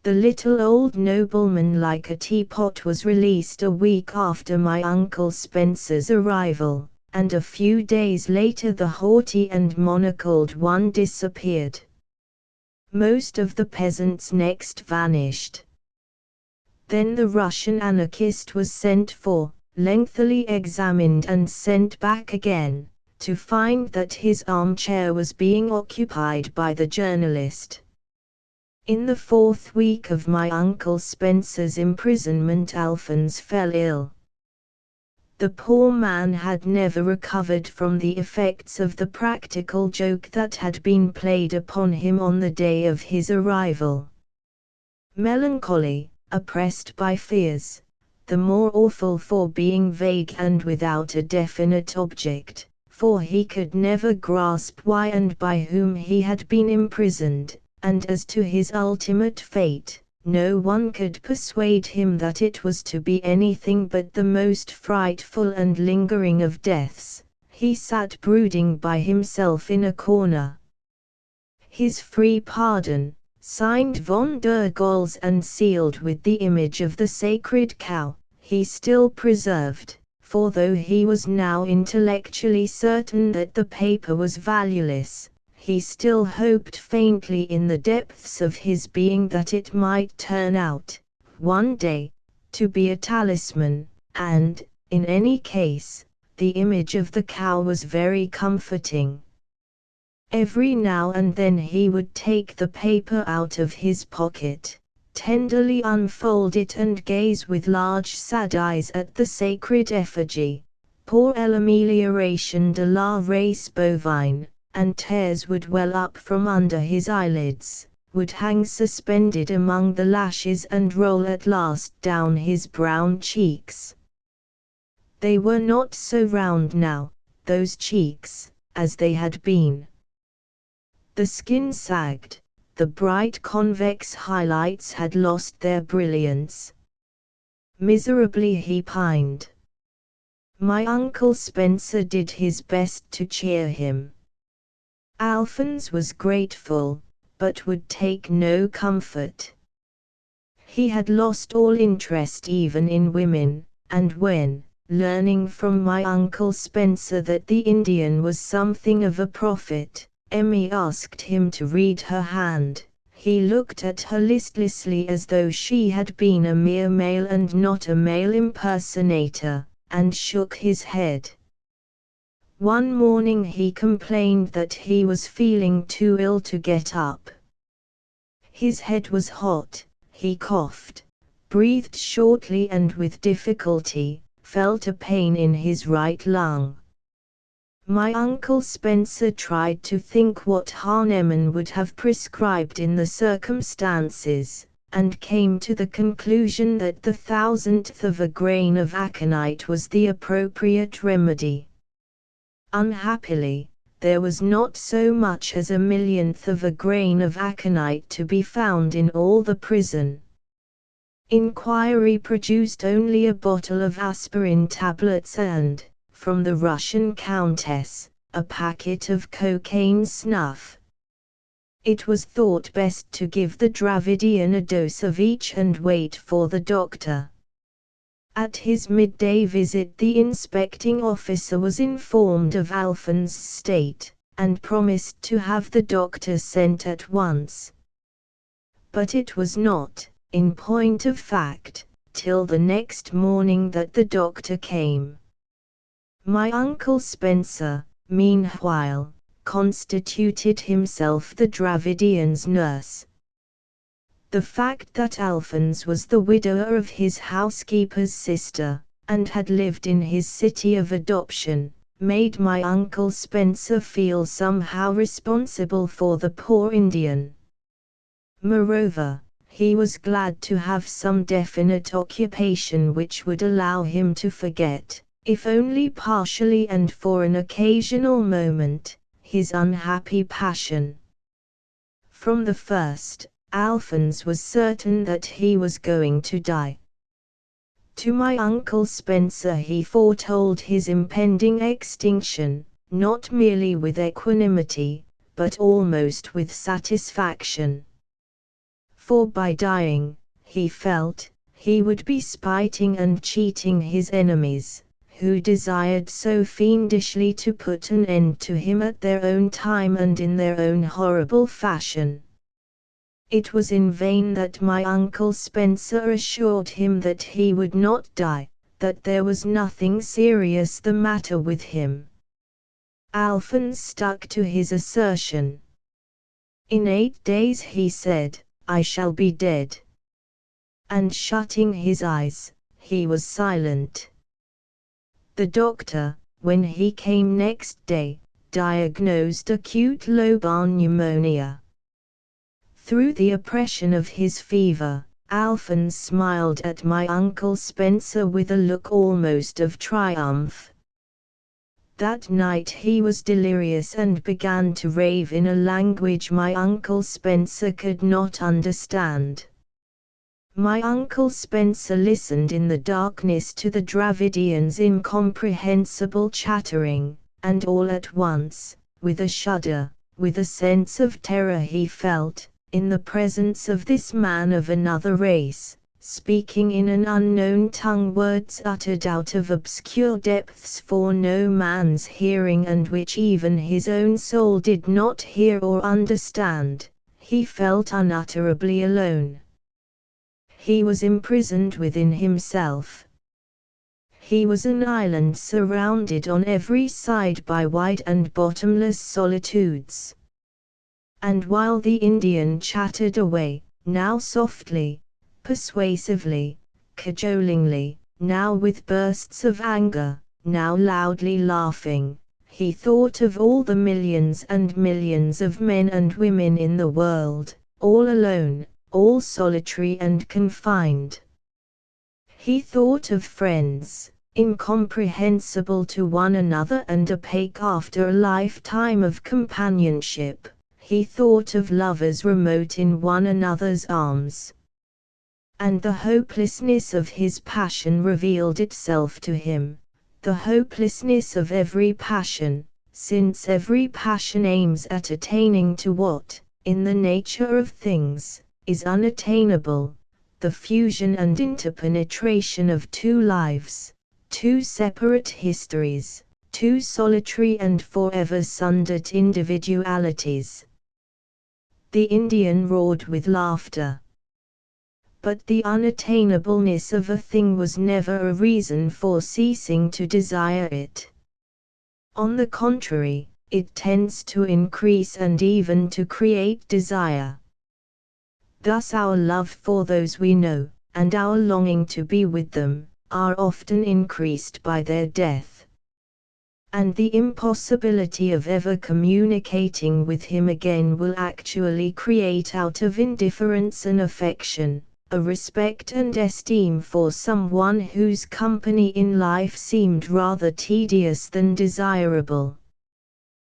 The little old nobleman like a teapot was released a week after my Uncle Spencer's arrival, and a few days later the haughty and monocled one disappeared. Most of the peasants next vanished. Then the Russian anarchist was sent for, lengthily examined and sent back again, to find that his armchair was being occupied by the journalist. In the 4th week of my Uncle Spencer's imprisonment Alphonse fell ill. The poor man had never recovered from the effects of the practical joke that had been played upon him on the day of his arrival. Melancholy, oppressed by fears, the more awful for being vague and without a definite object, for he could never grasp why and by whom he had been imprisoned, and as to his ultimate fate, no one could persuade him that it was to be anything but the most frightful and lingering of deaths. He sat brooding by himself in a corner. His free pardon, signed von der Goltz and sealed with the image of the sacred cow, he still preserved, for though he was now intellectually certain that the paper was valueless, he still hoped faintly in the depths of his being that it might turn out, one day, to be a talisman, and, in any case, the image of the cow was very comforting. Every now and then he would take the paper out of his pocket, tenderly unfold it and gaze with large sad eyes at the sacred effigy, pour l'amélioration de la race bovine, and tears would well up from under his eyelids, would hang suspended among the lashes and roll at last down his brown cheeks. They were not so round now, those cheeks, as they had been. The skin sagged, the bright convex highlights had lost their brilliance. Miserably he pined. My Uncle Spencer did his best to cheer him. Alphonse was grateful, but would take no comfort. He had lost all interest even in women, and when, learning from my Uncle Spencer that the Indian was something of a prophet, Emmy asked him to read her hand, he looked at her listlessly as though she had been a mere male and not a male impersonator, and shook his head. One morning he complained that he was feeling too ill to get up. His head was hot, he coughed, breathed shortly and with difficulty, felt a pain in his right lung. My Uncle Spencer tried to think what Hahnemann would have prescribed in the circumstances, and came to the conclusion that the 1,000th of a grain of aconite was the appropriate remedy. Unhappily, there was not so much as a millionth of a grain of aconite to be found in all the prison. Inquiry produced only a bottle of aspirin tablets and, from the Russian countess, a packet of cocaine snuff. It was thought best to give the Dravidian a dose of each and wait for the doctor. At his midday visit the inspecting officer was informed of Alphonse's state, and promised to have the doctor sent at once. But it was not, in point of fact, till the next morning that the doctor came. My Uncle Spencer, meanwhile, constituted himself the Dravidian's nurse. The fact that Alphonse was the widower of his housekeeper's sister, and had lived in his city of adoption, made my Uncle Spencer feel somehow responsible for the poor Indian. Moreover, he was glad to have some definite occupation which would allow him to forget, if only partially and for an occasional moment, his unhappy passion. From the first, Alphonse was certain that he was going to die. To my Uncle Spencer he foretold his impending extinction, not merely with equanimity, but almost with satisfaction. For by dying, he felt, he would be spiting and cheating his enemies, who desired so fiendishly to put an end to him at their own time and in their own horrible fashion. It was in vain that my Uncle Spencer assured him that he would not die, that there was nothing serious the matter with him. Alphonse stuck to his assertion. In 8 days, he said, I shall be dead. And shutting his eyes, he was silent. The doctor, when he came next day, diagnosed acute lobar pneumonia. Through the oppression of his fever, Alphonse smiled at my Uncle Spencer with a look almost of triumph. That night he was delirious and began to rave in a language my Uncle Spencer could not understand. My Uncle Spencer listened in the darkness to the Dravidian's incomprehensible chattering, and all at once, with a shudder, with a sense of terror he felt, in the presence of this man of another race, speaking in an unknown tongue words uttered out of obscure depths for no man's hearing and which even his own soul did not hear or understand, he felt unutterably alone. He was imprisoned within himself. He was an island surrounded on every side by wide and bottomless solitudes. And while the Indian chattered away, now softly, persuasively, cajolingly, now with bursts of anger, now loudly laughing, he thought of all the millions and millions of men and women in the world, all alone, all solitary and confined. He thought of friends, incomprehensible to one another and opaque after a lifetime of companionship. He thought of lovers remote in one another's arms. And the hopelessness of his passion revealed itself to him, the hopelessness of every passion, since every passion aims at attaining to what, in the nature of things, is unattainable, the fusion and interpenetration of two lives, two separate histories, two solitary and forever sundered individualities. The Indian roared with laughter. But the unattainableness of a thing was never a reason for ceasing to desire it. On the contrary, it tends to increase and even to create desire. Thus our love for those we know, and our longing to be with them, are often increased by their death. And the impossibility of ever communicating with him again will actually create out of indifference an affection, a respect and esteem for someone whose company in life seemed rather tedious than desirable.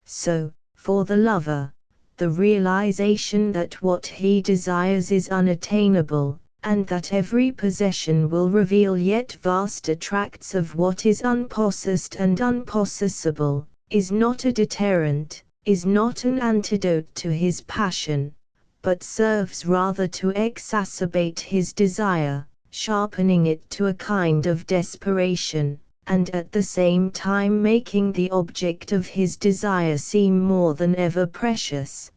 So, for the lover, the realization that what he desires is unattainable, and that every possession will reveal yet vaster tracts of what is unpossessed and unpossessable, is not a deterrent, is not an antidote to his passion, but serves rather to exacerbate his desire, sharpening it to a kind of desperation, and at the same time making the object of his desire seem more than ever precious.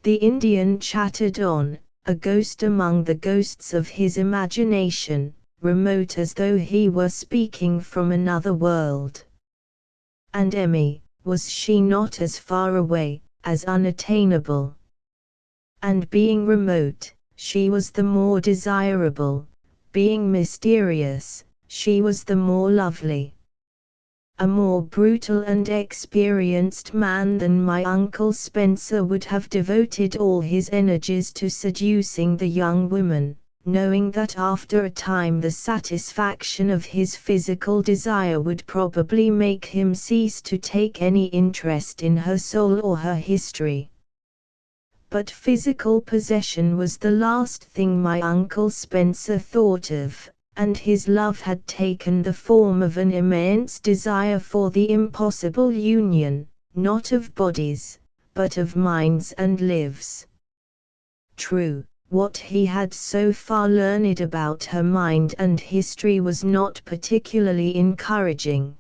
The Indian chattered on, a ghost among the ghosts of his imagination, remote as though he were speaking from another world. And Emmy, was she not as far away, as unattainable? And being remote, she was the more desirable; being mysterious, she was the more lovely. A more brutal and experienced man than my Uncle Spencer would have devoted all his energies to seducing the young woman, knowing that after a time the satisfaction of his physical desire would probably make him cease to take any interest in her soul or her history. But physical possession was the last thing my Uncle Spencer thought of, and his love had taken the form of an immense desire for the impossible union, not of bodies, but of minds and lives. True, what he had so far learned about her mind and history was not particularly encouraging.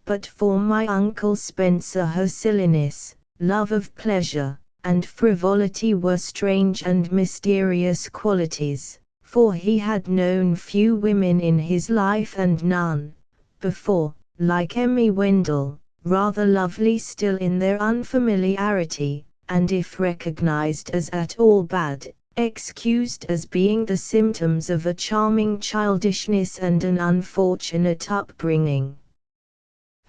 But for my Uncle Spencer her silliness, love of pleasure, and frivolity were strange and mysterious qualities, for he had known few women in his life and none, before, like Emmy Wendell, rather lovely still in their unfamiliarity, and if recognized as at all bad, excused as being the symptoms of a charming childishness and an unfortunate upbringing.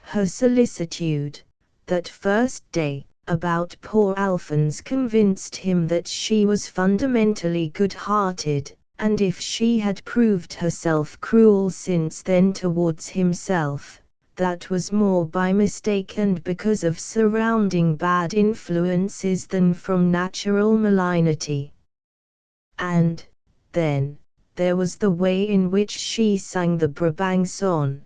Her solicitude, that first day, about poor Alphonse convinced him that she was fundamentally good-hearted, and if she had proved herself cruel since then towards himself, that was more by mistake and because of surrounding bad influences than from natural malignity. And, then, there was the way in which she sang the Brabant song.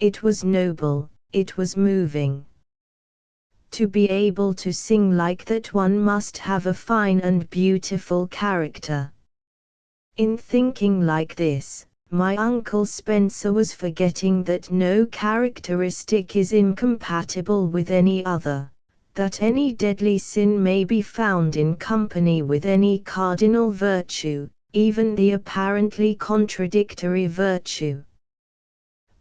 It was noble, it was moving. To be able to sing like that one must have a fine and beautiful character. In thinking like this, my Uncle Spencer was forgetting that no characteristic is incompatible with any other, that any deadly sin may be found in company with any cardinal virtue, even the apparently contradictory virtue.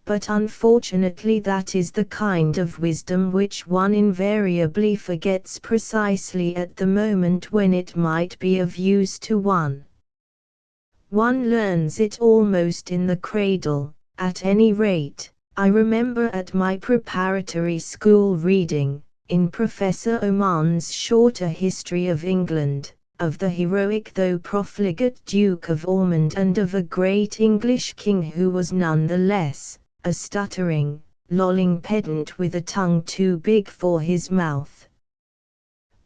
But unfortunately that is the kind of wisdom which one invariably forgets precisely at the moment when it might be of use to one. One learns it almost in the cradle, at any rate. I remember at my preparatory school reading, in Professor Oman's shorter history of England, of the heroic though profligate Duke of Ormond and of a great English king who was none the less a stuttering, lolling pedant with a tongue too big for his mouth.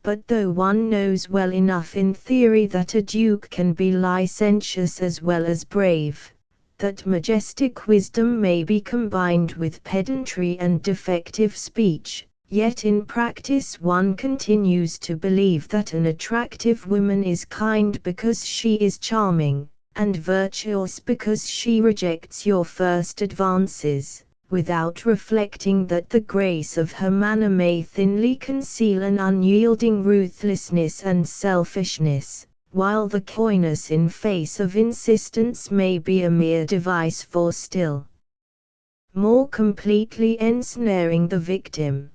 But though one knows well enough in theory that a duke can be licentious as well as brave, that majestic wisdom may be combined with pedantry and defective speech, yet in practice one continues to believe that an attractive woman is kind because she is charming, and virtuous because she rejects your first advances, without reflecting that the grace of her manner may thinly conceal an unyielding ruthlessness and selfishness, while the coyness in face of insistence may be a mere device for still more completely ensnaring the victim.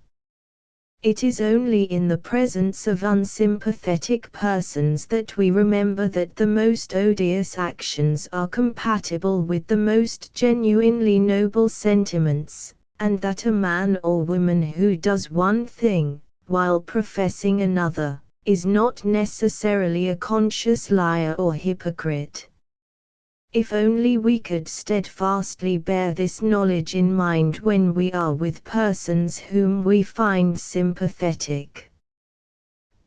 It is only in the presence of unsympathetic persons that we remember that the most odious actions are compatible with the most genuinely noble sentiments, and that a man or woman who does one thing, while professing another, is not necessarily a conscious liar or hypocrite. If only we could steadfastly bear this knowledge in mind when we are with persons whom we find sympathetic.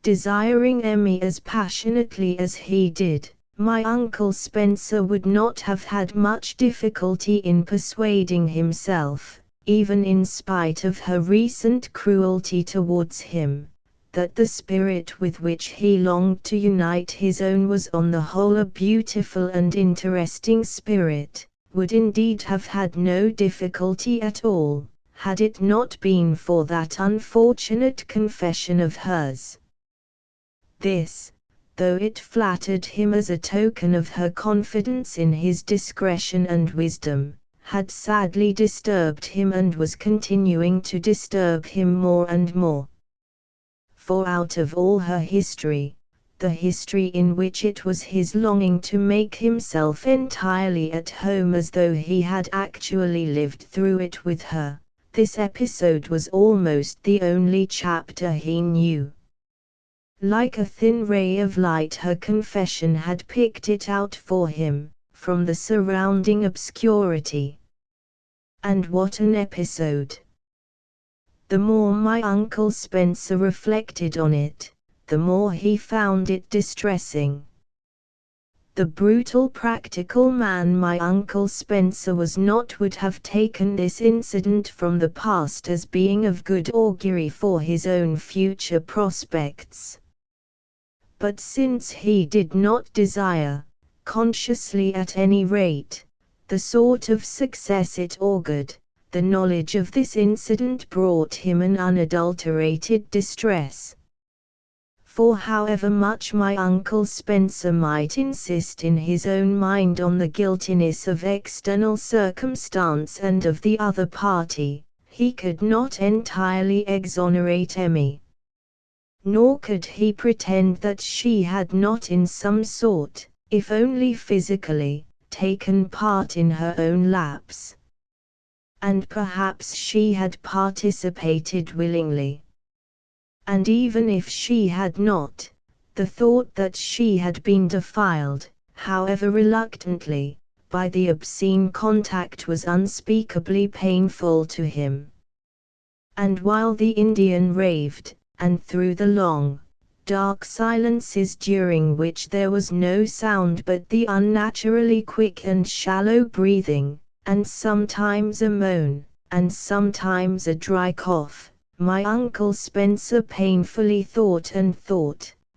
Desiring Emmy as passionately as he did, my Uncle Spencer would not have had much difficulty in persuading himself, even in spite of her recent cruelty towards him, that the spirit with which he longed to unite his own was on the whole a beautiful and interesting spirit, would indeed have had no difficulty at all, had it not been for that unfortunate confession of hers. This, though it flattered him as a token of her confidence in his discretion and wisdom, had sadly disturbed him and was continuing to disturb him more and more. For out of all her history, the history in which it was his longing to make himself entirely at home as though he had actually lived through it with her, this episode was almost the only chapter he knew. Like a thin ray of light her confession had picked it out for him, from the surrounding obscurity. And what an episode! The more my Uncle Spencer reflected on it, the more he found it distressing. The brutal practical man my Uncle Spencer was not would have taken this incident from the past as being of good augury for his own future prospects. But since he did not desire, consciously at any rate, the sort of success it augured, the knowledge of this incident brought him an unadulterated distress. For however much my Uncle Spencer might insist in his own mind on the guiltiness of external circumstance and of the other party, he could not entirely exonerate Emmy. Nor could he pretend that she had not in some sort, if only physically, taken part in her own lapse. And perhaps she had participated willingly. And even if she had not, the thought that she had been defiled, however reluctantly, by the obscene contact was unspeakably painful to him. And while the Indian raved, and through the long, dark silences during which there was no sound but the unnaturally quick and shallow breathing, and sometimes a moan, and sometimes a dry cough, my Uncle Spencer painfully thought,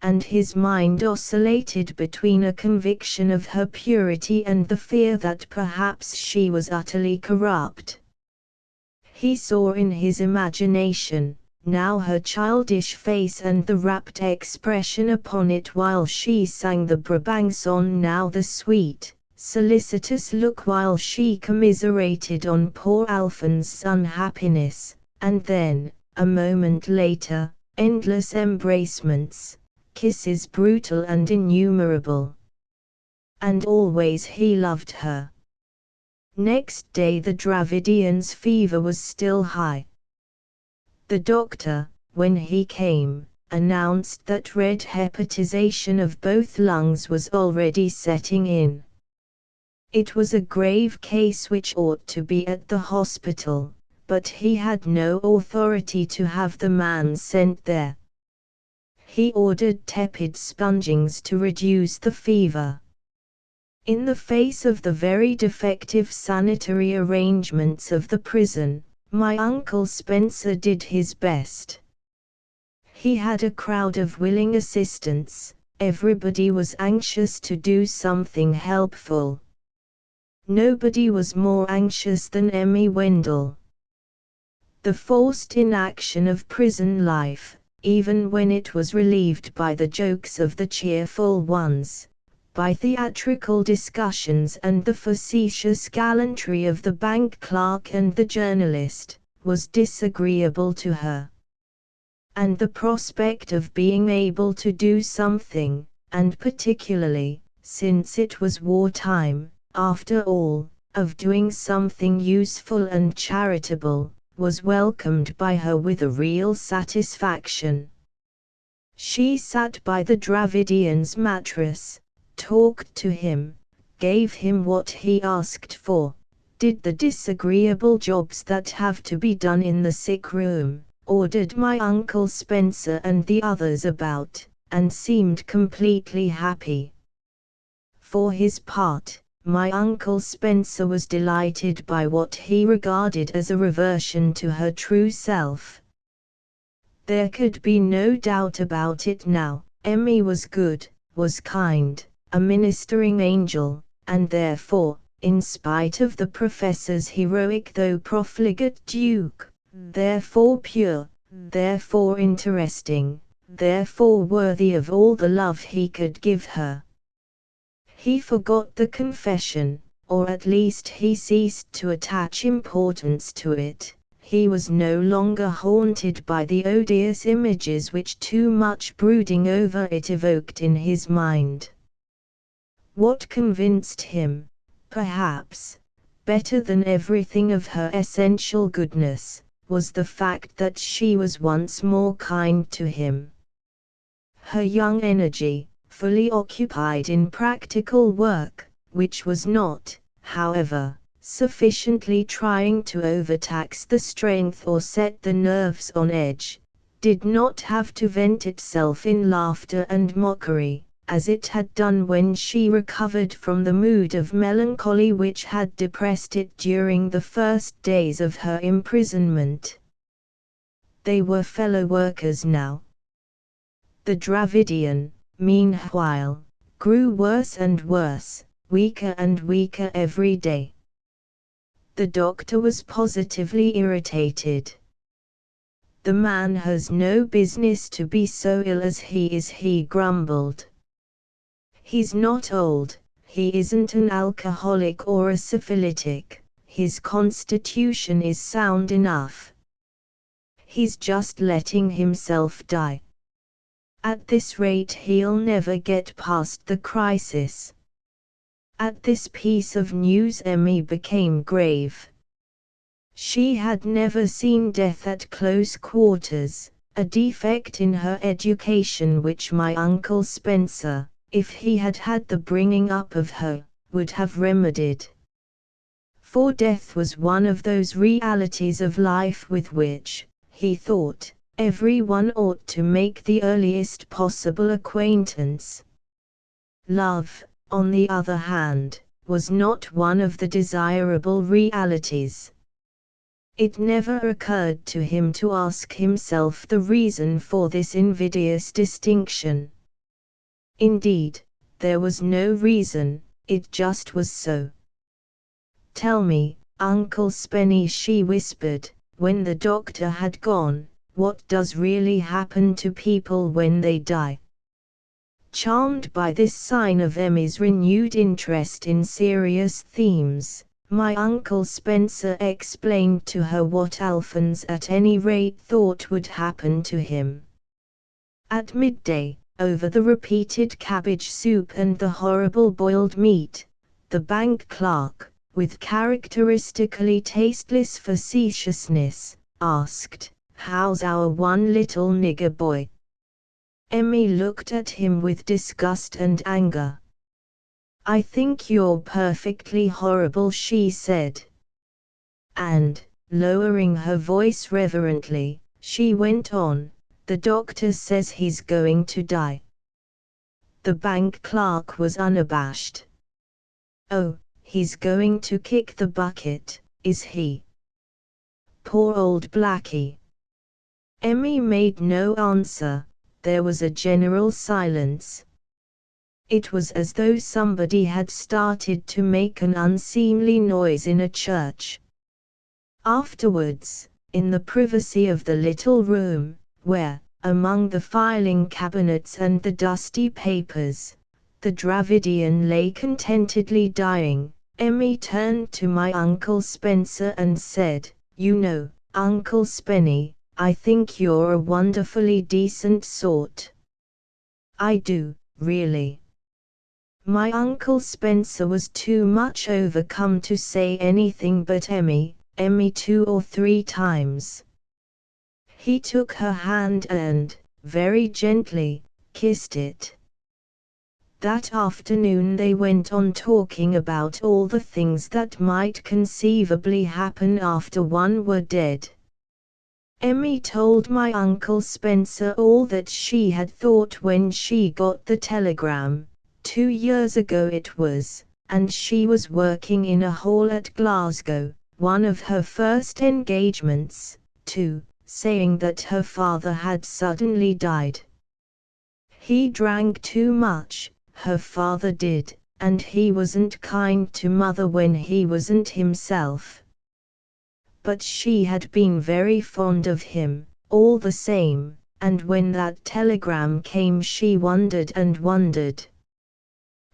and his mind oscillated between a conviction of her purity and the fear that perhaps she was utterly corrupt. He saw in his imagination, now her childish face and the rapt expression upon it while she sang the Brabant song, now the sweet, solicitous look while she commiserated on poor Alphonse's unhappiness, and then, a moment later, endless embracements, kisses brutal and innumerable. And always he loved her. Next day the Dravidian's fever was still high. The doctor, when he came, announced that red hepatization of both lungs was already setting in. It was a grave case which ought to be at the hospital, but he had no authority to have the man sent there. He ordered tepid spongings to reduce the fever. In the face of the very defective sanitary arrangements of the prison, my Uncle Spencer did his best. He had a crowd of willing assistants, everybody was anxious to do something helpful. Nobody was more anxious than Emmy Wendell. The forced inaction of prison life, even when it was relieved by the jokes of the cheerful ones, by theatrical discussions and the facetious gallantry of the bank clerk and the journalist, was disagreeable to her. and the prospect of being able to do something, and particularly, since it was wartime, after all, of doing something useful and charitable, was welcomed by her with a real satisfaction. She sat by the Dravidian's mattress, talked to him, gave him what he asked for, did the disagreeable jobs that have to be done in the sick room, ordered my Uncle Spencer and the others about, and seemed completely happy. For his part, my Uncle Spencer was delighted by what he regarded as a reversion to her true self. There could be no doubt about it now. Emmy was good, was kind, a ministering angel, and therefore, in spite of the professor's heroic though profligate duke, therefore pure, therefore interesting, therefore worthy of all the love he could give her. He forgot the confession, or at least he ceased to attach importance to it. He was no longer haunted by the odious images which too much brooding over it evoked in his mind. What convinced him, perhaps, better than everything of her essential goodness, was the fact that she was once more kind to him. Her young energy, fully occupied in practical work, which was not, however, sufficiently trying to overtax the strength or set the nerves on edge, did not have to vent itself in laughter and mockery, as it had done when she recovered from the mood of melancholy which had depressed it during the first days of her imprisonment. They were fellow workers now. The Dravidian, meanwhile, grew worse and worse, weaker and weaker every day. The doctor was positively irritated. "The man has no business to be so ill as he is," he grumbled. "He's not old, he isn't an alcoholic or a syphilitic, his constitution is sound enough. He's just letting himself die. At this rate he'll never get past the crisis." At this piece of news Emmy became grave. She had never seen death at close quarters, a defect in her education which my Uncle Spencer, if he had had the bringing up of her, would have remedied. For death was one of those realities of life with which, he thought, everyone ought to make the earliest possible acquaintance. Love, on the other hand, was not one of the desirable realities. It never occurred to him to ask himself the reason for this invidious distinction. Indeed, there was no reason, it just was so. "Tell me, Uncle Spenny," she whispered, when the doctor had gone, "what does really happen to people when they die?" Charmed by this sign of Emmy's renewed interest in serious themes, my Uncle Spencer explained to her what Alphonse at any rate thought would happen to him. At midday, over the repeated cabbage soup and the horrible boiled meat, the bank clerk, with characteristically tasteless facetiousness, asked, "How's our one little nigger boy?" Emmy looked at him with disgust and anger. "I think you're perfectly horrible," she said. And, lowering her voice reverently, she went on, "The doctor says he's going to die." The bank clerk was unabashed. "Oh, he's going to kick the bucket, is he? Poor old Blackie." Emmy made no answer. There was a general silence. It was as though somebody had started to make an unseemly noise in a church. Afterwards, in the privacy of the little room, where, among the filing cabinets and the dusty papers, the Dravidian lay contentedly dying, Emmy turned to my Uncle Spencer and said, "You know, Uncle Spenny, I think you're a wonderfully decent sort. I do, really. My Uncle Spencer was too much overcome to say anything but Emmy 2 or 3 times. He took her hand and, very gently, kissed it. That afternoon they went on talking about all the things that might conceivably happen after one were dead. Emmy told my Uncle Spencer all that she had thought when she got the telegram, 2 years ago it was, and she was working in a hall at Glasgow, one of her first engagements, too, saying that her father had suddenly died. He drank too much, her father did, and he wasn't kind to Mother when he wasn't himself. But she had been very fond of him, all the same, and when that telegram came she wondered and wondered.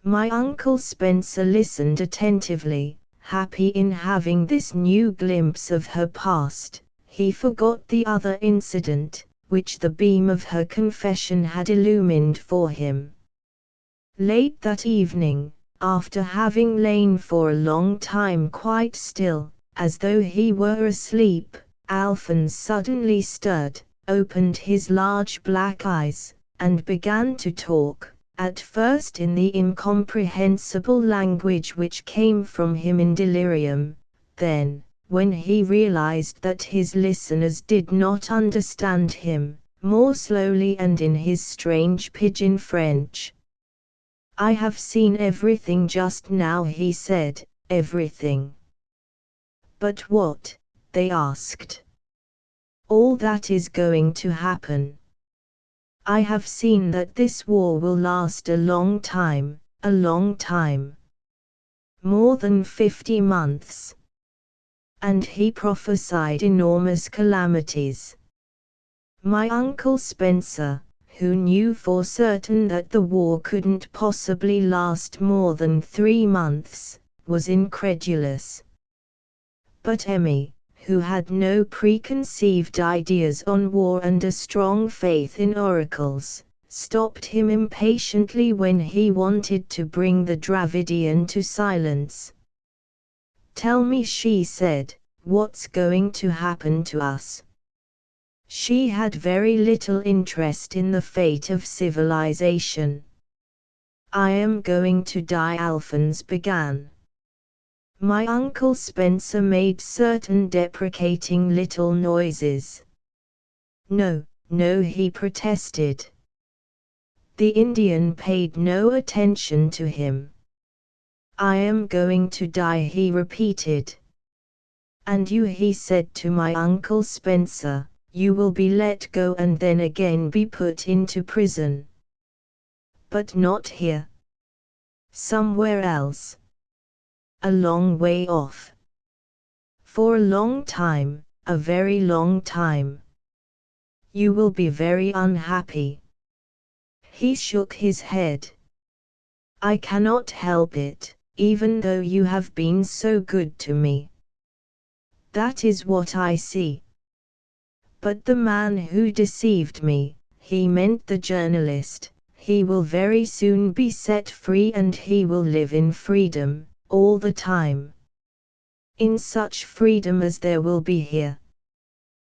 My Uncle Spencer listened attentively, happy in having this new glimpse of her past. He forgot the other incident, which the beam of her confession had illumined for him. Late that evening, after having lain for a long time quite still, as though he were asleep, Alphonse suddenly stirred, opened his large black eyes, and began to talk, at first in the incomprehensible language which came from him in delirium, then, when he realized that his listeners did not understand him, more slowly and in his strange pidgin French. "I have seen everything just now," he said, "everything." "But what?" they asked. "All that is going to happen. I have seen that this war will last a long time, a long time. More than 50 months. And he prophesied enormous calamities. My Uncle Spencer, who knew for certain that the war couldn't possibly last more than 3 months, was incredulous. But Emmy, who had no preconceived ideas on war and a strong faith in oracles, stopped him impatiently when he wanted to bring the Dravidian to silence. "Tell me," she said, "what's going to happen to us?" She had very little interest in the fate of civilization. "I am going to die," Alphonse began. My Uncle Spencer made certain deprecating little noises. "No, no," he protested. The Indian paid no attention to him. "I am going to die," he repeated. "And you," he said to my Uncle Spencer, "you will be let go and then again be put into prison." "But not here. Somewhere else. A long way off. For a long time, a very long time. You will be very unhappy." He shook his head. "I cannot help it, even though you have been so good to me. That is what I see. But the man who deceived me," he meant the journalist, "he will very soon be set free and he will live in freedom, all the time. In such freedom as there will be here.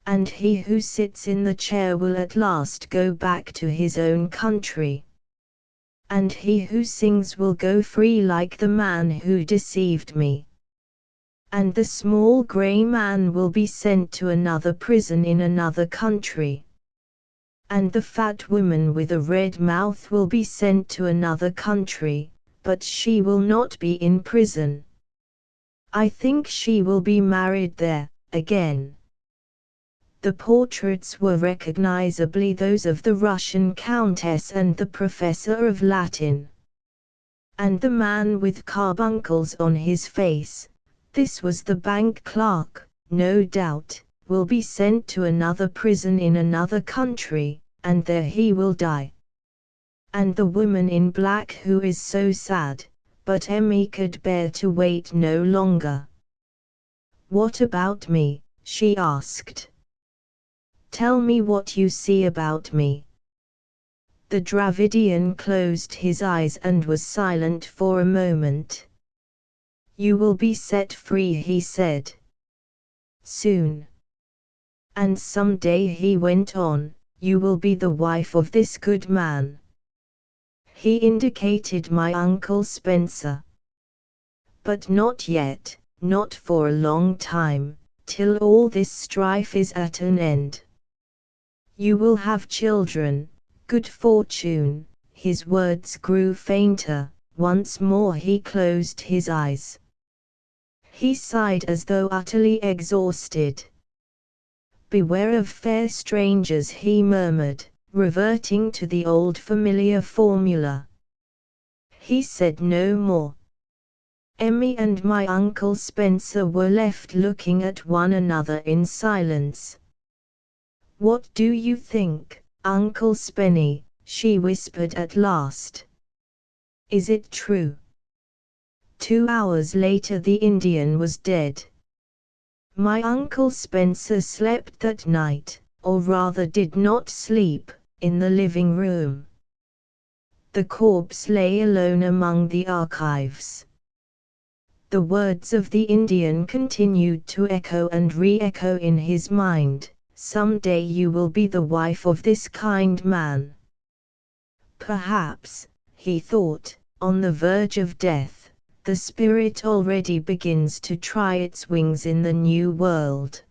And he who sits in the chair will at last go back to his own country. And he who sings will go free like the man who deceived me. And the small grey man will be sent to another prison in another country. And the fat woman with a red mouth will be sent to another country, but she will not be in prison. I think she will be married there, again." The portraits were recognizably those of the Russian countess and the professor of Latin. And the man with carbuncles on his face, this was the bank clerk, no doubt, will be sent to another prison in another country, and there he will die. And the woman in black who is so sad, but Emmy could bear to wait no longer. "What about me?" she asked. Tell me what you see about me." The Dravidian closed his eyes and was silent for a moment. "You will be set free," he said. "Soon. And someday," he went on, "you will be the wife of this good man." He indicated my Uncle Spencer. "But not yet, not for a long time, till all this strife is at an end. You will have children, good fortune." His words grew fainter, once more he closed his eyes. He sighed as though utterly exhausted. "Beware of fair strangers," he murmured, reverting to the old familiar formula. He said no more. Emmy and my Uncle Spencer were left looking at one another in silence. "What do you think, Uncle Spenny?" she whispered at last. "Is it true?" 2 hours later the Indian was dead. My Uncle Spencer slept that night, or rather did not sleep, in the living room. The corpse lay alone among the archives. The words of the Indian continued to echo and re-echo in his mind. "Someday you will be the wife of this kind man." Perhaps, he thought, on the verge of death, the spirit already begins to try its wings in the new world.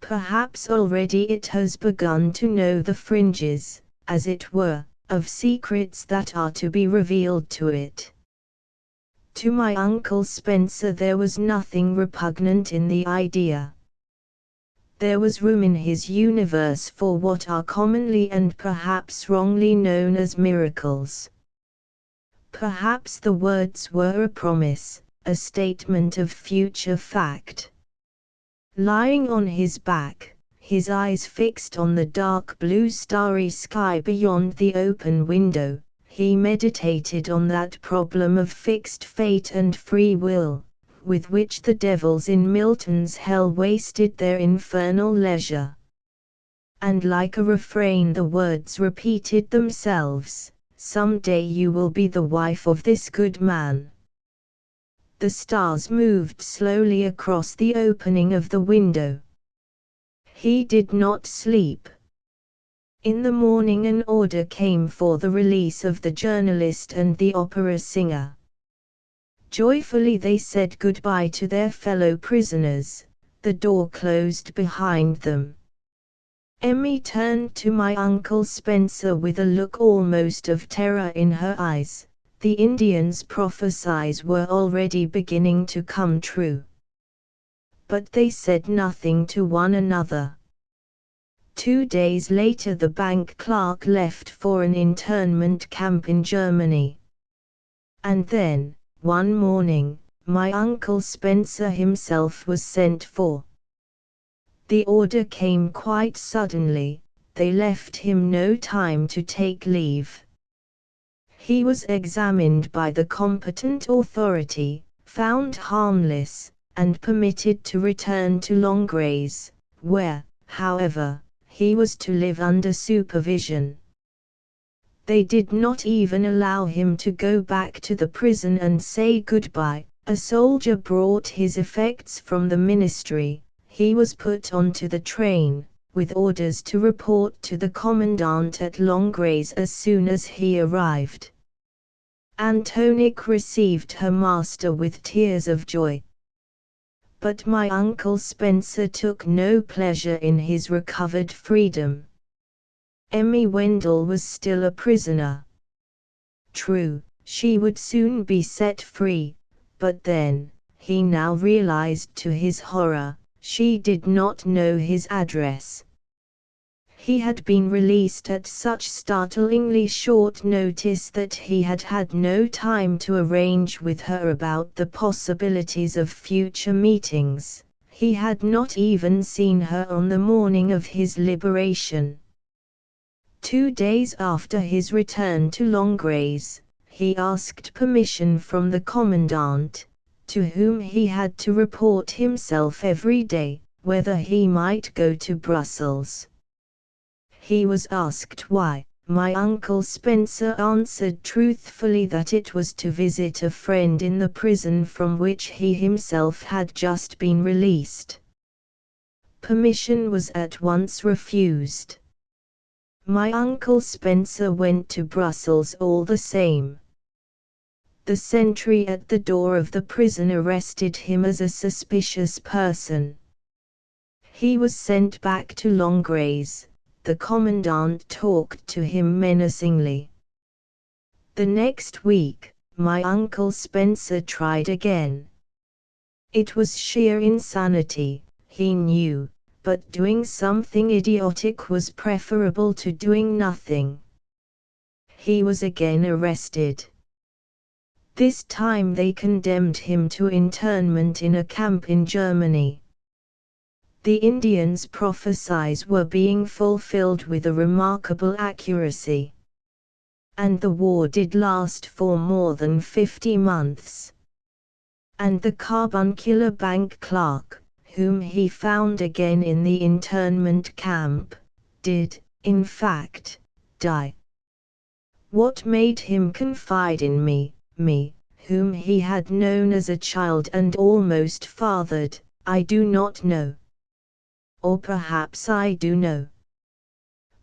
Perhaps already it has begun to know the fringes, as it were, of secrets that are to be revealed to it. To my Uncle Spencer there was nothing repugnant in the idea. There was room in his universe for what are commonly and perhaps wrongly known as miracles. Perhaps the words were a promise, a statement of future fact. Lying on his back, his eyes fixed on the dark blue starry sky beyond the open window, he meditated on that problem of fixed fate and free will, with which the devils in Milton's hell wasted their infernal leisure. And like a refrain the words repeated themselves, "Someday you will be the wife of this good man." The stars moved slowly across the opening of the window. He did not sleep. In the morning an order came for the release of the journalist and the opera singer. Joyfully they said goodbye to their fellow prisoners. The door closed behind them. Emmy turned to my Uncle Spencer with a look almost of terror in her eyes. The Indians' prophecies were already beginning to come true. But they said nothing to one another. 2 days later the bank clerk left for an internment camp in Germany. And then, one morning, my Uncle Spencer himself was sent for. The order came quite suddenly. They left him no time to take leave. He was examined by the competent authority, found harmless, and permitted to return to Longrays, where, however, he was to live under supervision. They did not even allow him to go back to the prison and say goodbye. A soldier brought his effects from the ministry. He was put onto the train, with orders to report to the commandant at Longrays as soon as he arrived. Antonique received her master with tears of joy. But my Uncle Spencer took no pleasure in his recovered freedom. Emmy Wendell was still a prisoner. True, she would soon be set free, but then, he now realized to his horror, she did not know his address. He had been released at such startlingly short notice that he had had no time to arrange with her about the possibilities of future meetings. He had not even seen her on the morning of his liberation. 2 days after his return to Longrays, he asked permission from the commandant, to whom he had to report himself every day, whether he might go to Brussels. He was asked why. My Uncle Spencer answered truthfully that it was to visit a friend in the prison from which he himself had just been released. Permission was at once refused. My Uncle Spencer went to Brussels all the same. The sentry at the door of the prison arrested him as a suspicious person. He was sent back to Langres. The commandant talked to him menacingly. The next week, my Uncle Spencer tried again. It was sheer insanity, he knew, but doing something idiotic was preferable to doing nothing. He was again arrested. This time they condemned him to internment in a camp in Germany. The Indians' prophecies were being fulfilled with a remarkable accuracy. And the war did last for more than 50 months. And the carbuncular bank clerk, whom he found again in the internment camp, did, in fact, die. What made him confide in me, whom he had known as a child and almost fathered, I do not know. Or perhaps I do know.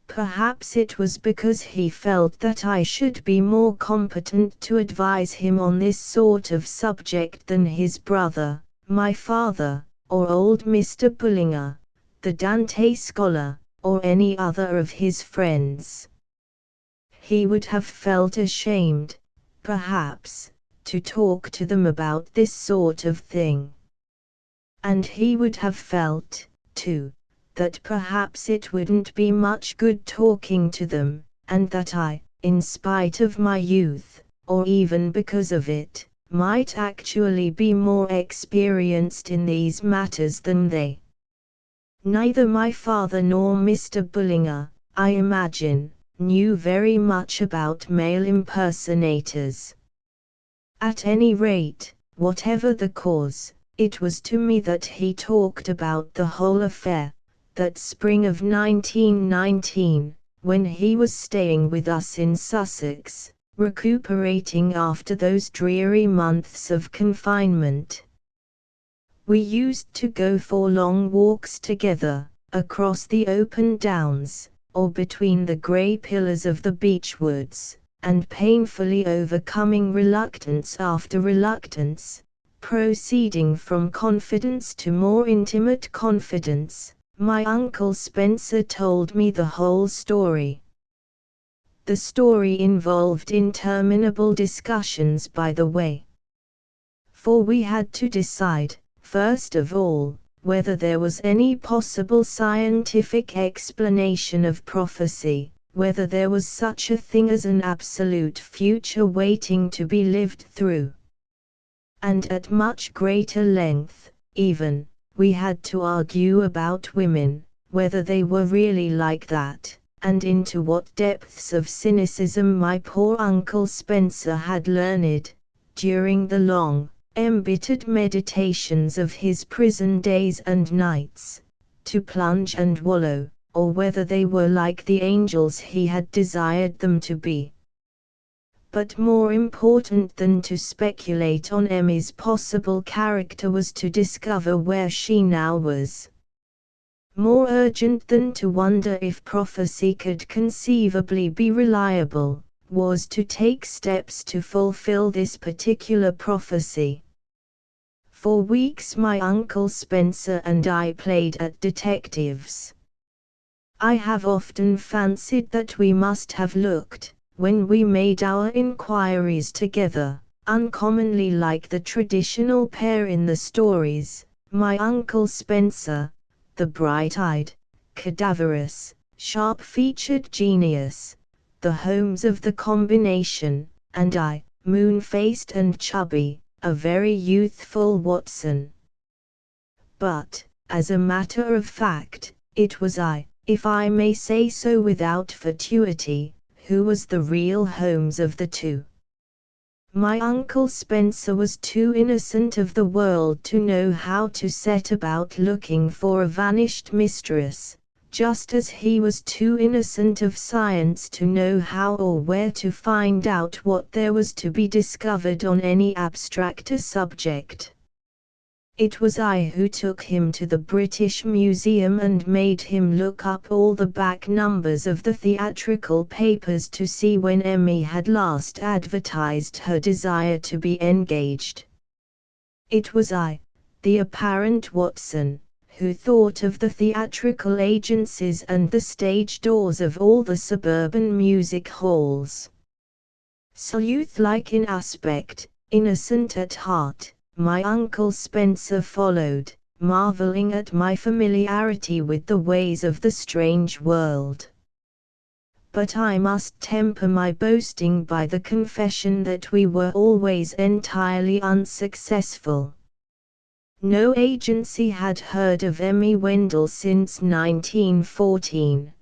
Perhaps it was because he felt that I should be more competent to advise him on this sort of subject than his brother, my father, or old Mr. Bullinger, the Dante scholar, or any other of his friends. He would have felt ashamed, perhaps, to talk to them about this sort of thing. And he would have felt, too, that perhaps it wouldn't be much good talking to them, and that I, in spite of my youth, or even because of it, might actually be more experienced in these matters than they. Neither my father nor Mr. Bullinger, I imagine, knew very much about male impersonators. At any rate, whatever the cause, it was to me that he talked about the whole affair, that spring of 1919, when he was staying with us in Sussex, recuperating after those dreary months of confinement. We used to go for long walks together, across the open downs, or between the grey pillars of the beechwoods, and painfully overcoming reluctance after reluctance, proceeding from confidence to more intimate confidence, my Uncle Spencer told me the whole story. The story involved interminable discussions by the way. For we had to decide, first of all, whether there was any possible scientific explanation of prophecy, whether there was such a thing as an absolute future waiting to be lived through. And at much greater length, even, we had to argue about women, whether they were really like that, and into what depths of cynicism my poor Uncle Spencer had learned, during the long, embittered meditations of his prison days and nights, to plunge and wallow, or whether they were like the angels he had desired them to be. But more important than to speculate on Emmy's possible character was to discover where she now was. More urgent than to wonder if prophecy could conceivably be reliable, was to take steps to fulfill this particular prophecy. For weeks my Uncle Spencer and I played at detectives. I have often fancied that we must have looked, when we made our inquiries together, uncommonly like the traditional pair in the stories, my Uncle Spencer, the bright-eyed, cadaverous, sharp-featured genius, the Holmes of the combination, and I, moon-faced and chubby, a very youthful Watson. But, as a matter of fact, it was I, if I may say so without fatuity, who was the real Holmes of the two. My Uncle Spencer was too innocent of the world to know how to set about looking for a vanished mistress, just as he was too innocent of science to know how or where to find out what there was to be discovered on any abstracter subject. It was I who took him to the British Museum and made him look up all the back numbers of the theatrical papers to see when Emmy had last advertised her desire to be engaged. It was I, the apparent Watson, who thought of the theatrical agencies and the stage doors of all the suburban music halls. So youth-like in aspect, innocent at heart, my Uncle Spencer followed, marveling at my familiarity with the ways of the strange world. But I must temper my boasting by the confession that we were always entirely unsuccessful. No agency had heard of Emmy Wendell since 1914.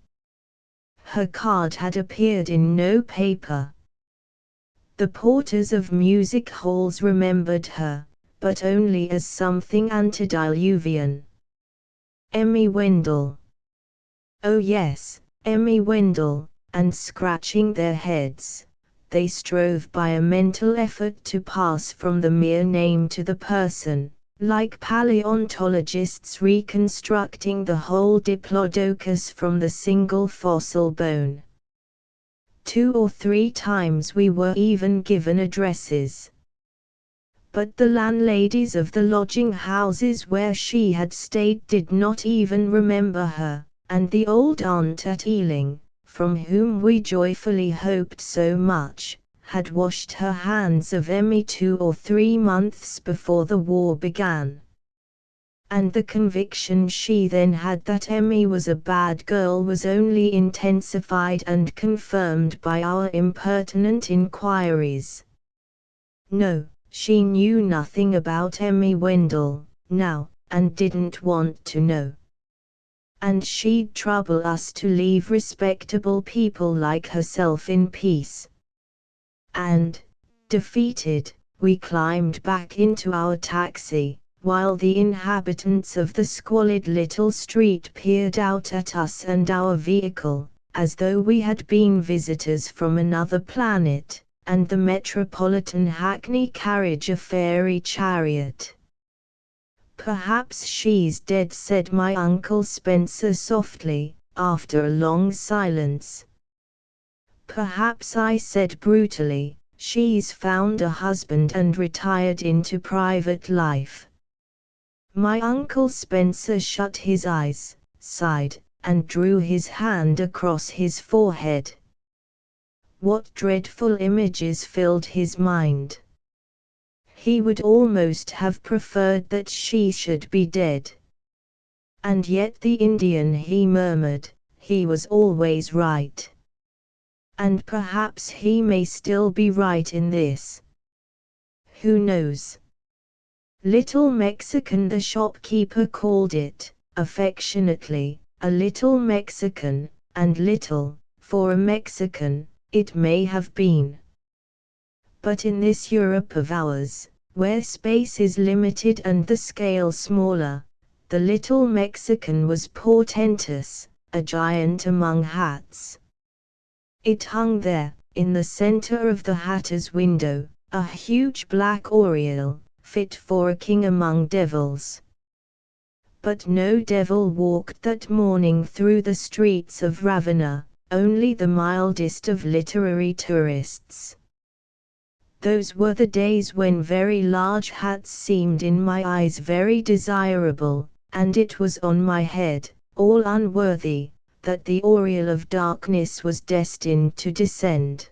Her card had appeared in no paper. The porters of music halls remembered her, but only as something antediluvian. Emmy Wendell. Oh yes, Emmy Wendell, and scratching their heads, they strove by a mental effort to pass from the mere name to the person, like paleontologists reconstructing the whole Diplodocus from the single fossil bone. 2 or 3 times we were even given addresses. But the landladies of the lodging houses where she had stayed did not even remember her, and the old aunt at Ealing, from whom we joyfully hoped so much, had washed her hands of Emmy 2 or 3 months before the war began. And the conviction she then had that Emmy was a bad girl was only intensified and confirmed by our impertinent inquiries. No, she knew nothing about Emmy Wendell, now, and didn't want to know. And she'd trouble us to leave respectable people like herself in peace. And, defeated, we climbed back into our taxi, while the inhabitants of the squalid little street peered out at us and our vehicle, as though we had been visitors from another planet, and the metropolitan hackney carriage a fairy chariot. "Perhaps she's dead," said my Uncle Spencer softly, after a long silence. "Perhaps," I said brutally, "she's found a husband and retired into private life." My Uncle Spencer shut his eyes, sighed, and drew his hand across his forehead. What dreadful images filled his mind! He would almost have preferred that she should be dead. And yet the Indian, he murmured, he was always right. And perhaps he may still be right in this. Who knows? Little Mexican, the shopkeeper called it, affectionately, a little Mexican, and little, for a Mexican, it may have been. But in this Europe of ours, where space is limited and the scale smaller, the little Mexican was portentous, a giant among hats. It hung there, in the center of the hatter's window, a huge black oriole, fit for a king among devils. But no devil walked that morning through the streets of Ravenna, only the mildest of literary tourists. Those were the days when very large hats seemed in my eyes very desirable, and it was on my head, all unworthy, that the aureole of darkness was destined to descend.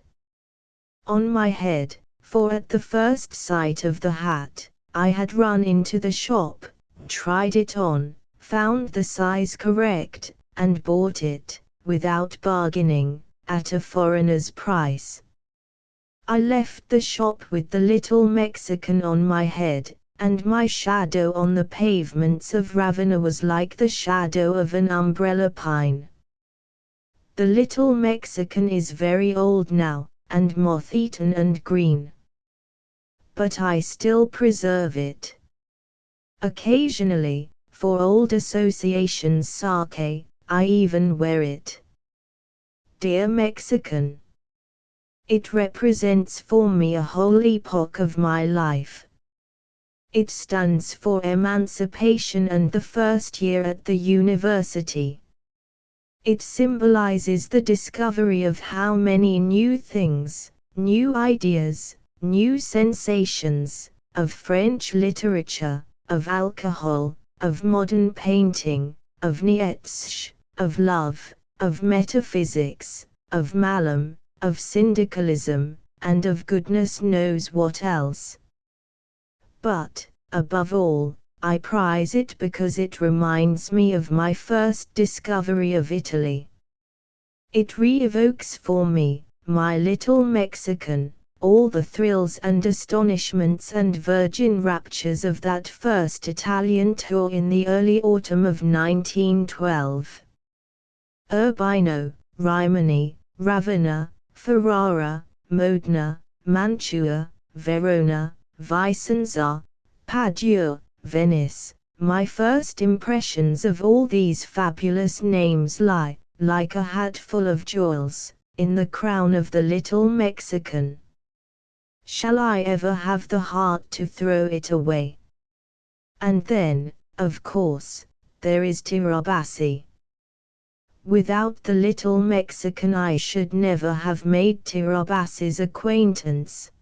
On my head, for at the first sight of the hat, I had run into the shop, tried it on, found the size correct, and bought it, without bargaining, at a foreigner's price. I left the shop with the little Mexican on my head, and my shadow on the pavements of Ravenna was like the shadow of an umbrella pine. The little Mexican is very old now, and moth-eaten and green. but I still preserve it. Occasionally, for old association's sake, I even wear it. Dear Mexican. It represents for me a whole epoch of my life. It stands for emancipation and the first year at the university. It symbolizes the discovery of how many new things, new ideas, new sensations, of French literature, of alcohol, of modern painting, of Nietzsche, of love, of metaphysics, of Malum, of syndicalism, and of goodness knows what else. But, above all, I prize it because it reminds me of my first discovery of Italy. It re-evokes for me, my little Mexican, all the thrills and astonishments and virgin raptures of that first Italian tour in the early autumn of 1912. Urbino, Rimini, Ravenna, Ferrara, Modena, Mantua, Verona, Vicenza, Padua, Venice. My first impressions of all these fabulous names lie, like a hatful of jewels, in the crown of the little Mexican. Shall I ever have the heart to throw it away? And then, of course, there is Tirabassi. Without the little Mexican I should never have made Tirabassi's acquaintance.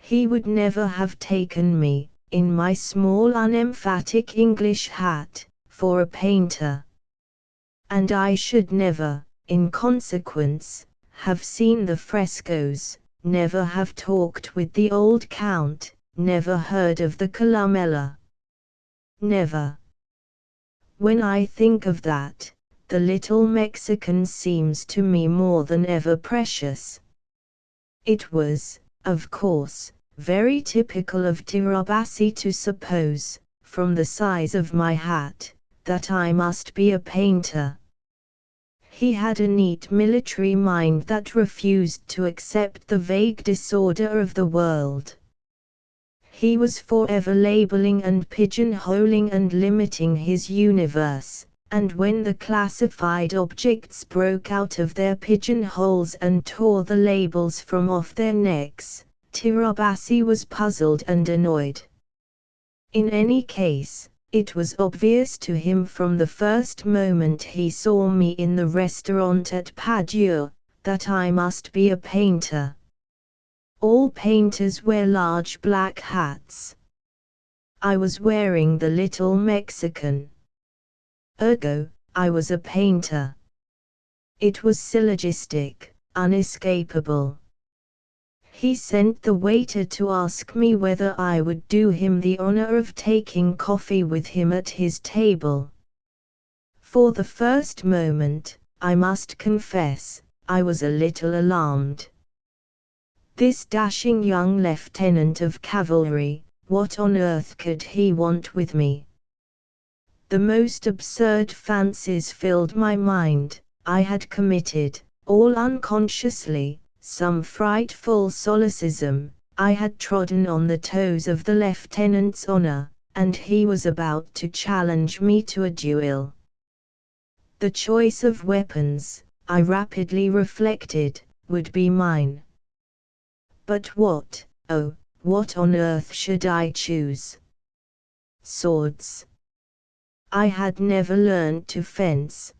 He would never have taken me, in my small unemphatic English hat, for a painter. And I should never, in consequence, have seen the frescoes, never have talked with the old Count, never heard of the Columella. Never. When I think of that, the little Mexican seems to me more than ever precious. It was, of course, very typical of Tirabassi to suppose, from the size of my hat, that I must be a painter. He had a neat military mind that refused to accept the vague disorder of the world. He was forever labeling and pigeonholing and limiting his universe, and when the classified objects broke out of their pigeonholes and tore the labels from off their necks, Tirabassi was puzzled and annoyed. In any case, it was obvious to him from the first moment he saw me in the restaurant at Padua, that I must be a painter. All painters wear large black hats. I was wearing the little Mexican. Ergo, I was a painter. It was syllogistic, unescapable. He sent the waiter to ask me whether I would do him the honor of taking coffee with him at his table. For the first moment, I must confess, I was a little alarmed. This dashing young lieutenant of cavalry, what on earth could he want with me? The most absurd fancies filled my mind. I had committed, all unconsciously, some frightful solecism. I had trodden on the toes of the lieutenant's honor, and he was about to challenge me to a duel. The choice of weapons, I rapidly reflected, would be mine. But what, oh, what on earth should I choose? Swords. I had never learned to fence.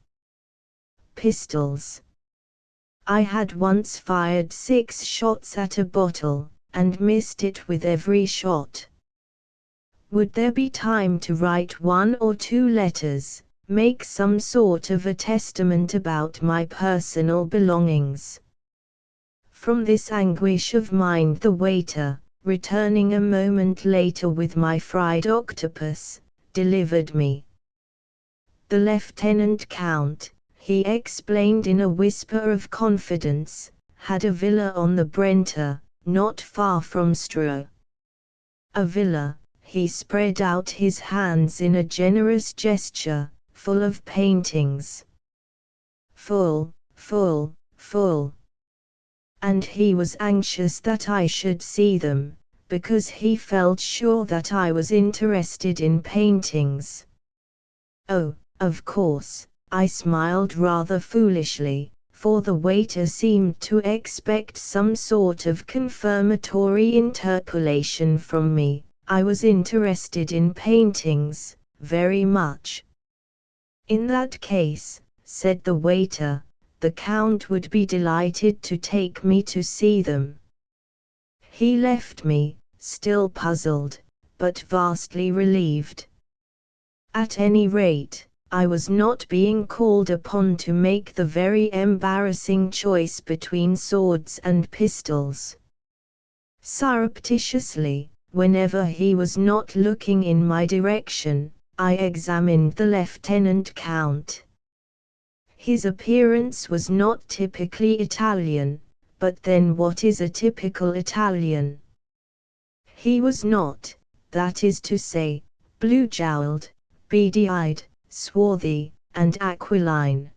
Pistols. I had once fired 6 shots at a bottle, and missed it with every shot. Would there be time to write 1 or 2 letters, make some sort of a testament about my personal belongings? From this anguish of mind the waiter, returning a moment later with my fried octopus, delivered me. The Lieutenant Count, he explained in a whisper of confidence, had a villa on the Brenta, not far from Stra. A villa, he spread out his hands in a generous gesture, full of paintings. Full, full. And he was anxious that I should see them, because he felt sure that I was interested in paintings. Oh, of course, I smiled rather foolishly, for the waiter seemed to expect some sort of confirmatory interpolation from me. I was interested in paintings, very much. In that case, said the waiter, the Count would be delighted to take me to see them. He left me, still puzzled, but vastly relieved. At any rate, I was not being called upon to make the very embarrassing choice between swords and pistols. Surreptitiously, whenever he was not looking in my direction, I examined the Lieutenant Count. His appearance was not typically Italian, but then what is a typical Italian? He was not, that is to say, blue-jowled, beady-eyed, swarthy, and aquiline.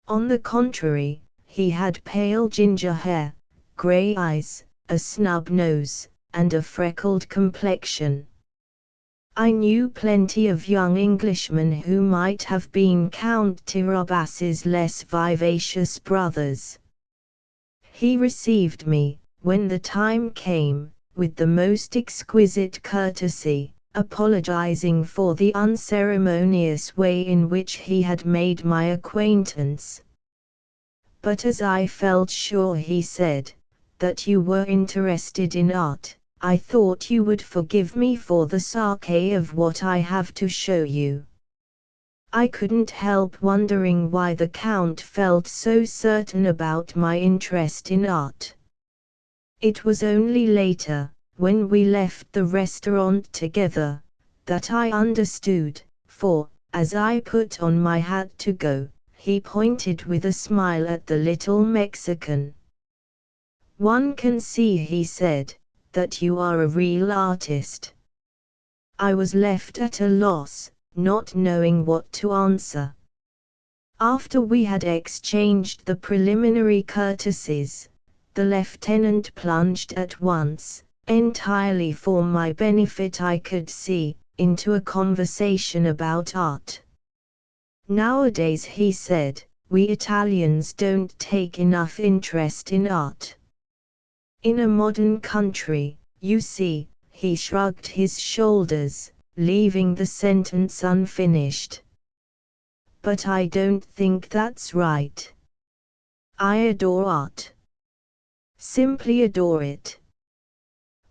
On the contrary, he had pale ginger hair, grey eyes, a snub nose, and a freckled complexion. I knew plenty of young Englishmen who might have been Count Tirabas's less vivacious brothers. He received me, when the time came, with the most exquisite courtesy, apologizing for the unceremonious way in which he had made my acquaintance. But as I felt sure, he said, that you were interested in art, I thought you would forgive me for the sarcasm of what I have to show you. I couldn't help wondering why the Count felt so certain about my interest in art. It was only later, when we left the restaurant together, that I understood, for, as I put on my hat to go, he pointed with a smile at the little Mexican. One can see, he said, that you are a real artist. I was left at a loss, not knowing what to answer. After we had exchanged the preliminary courtesies, the lieutenant plunged at once, entirely for my benefit I could see, into a conversation about art. Nowadays, he said, we Italians don't take enough interest in art. In a modern country, you see, he shrugged his shoulders, leaving the sentence unfinished. But I don't think that's right. I adore art. Simply adore it.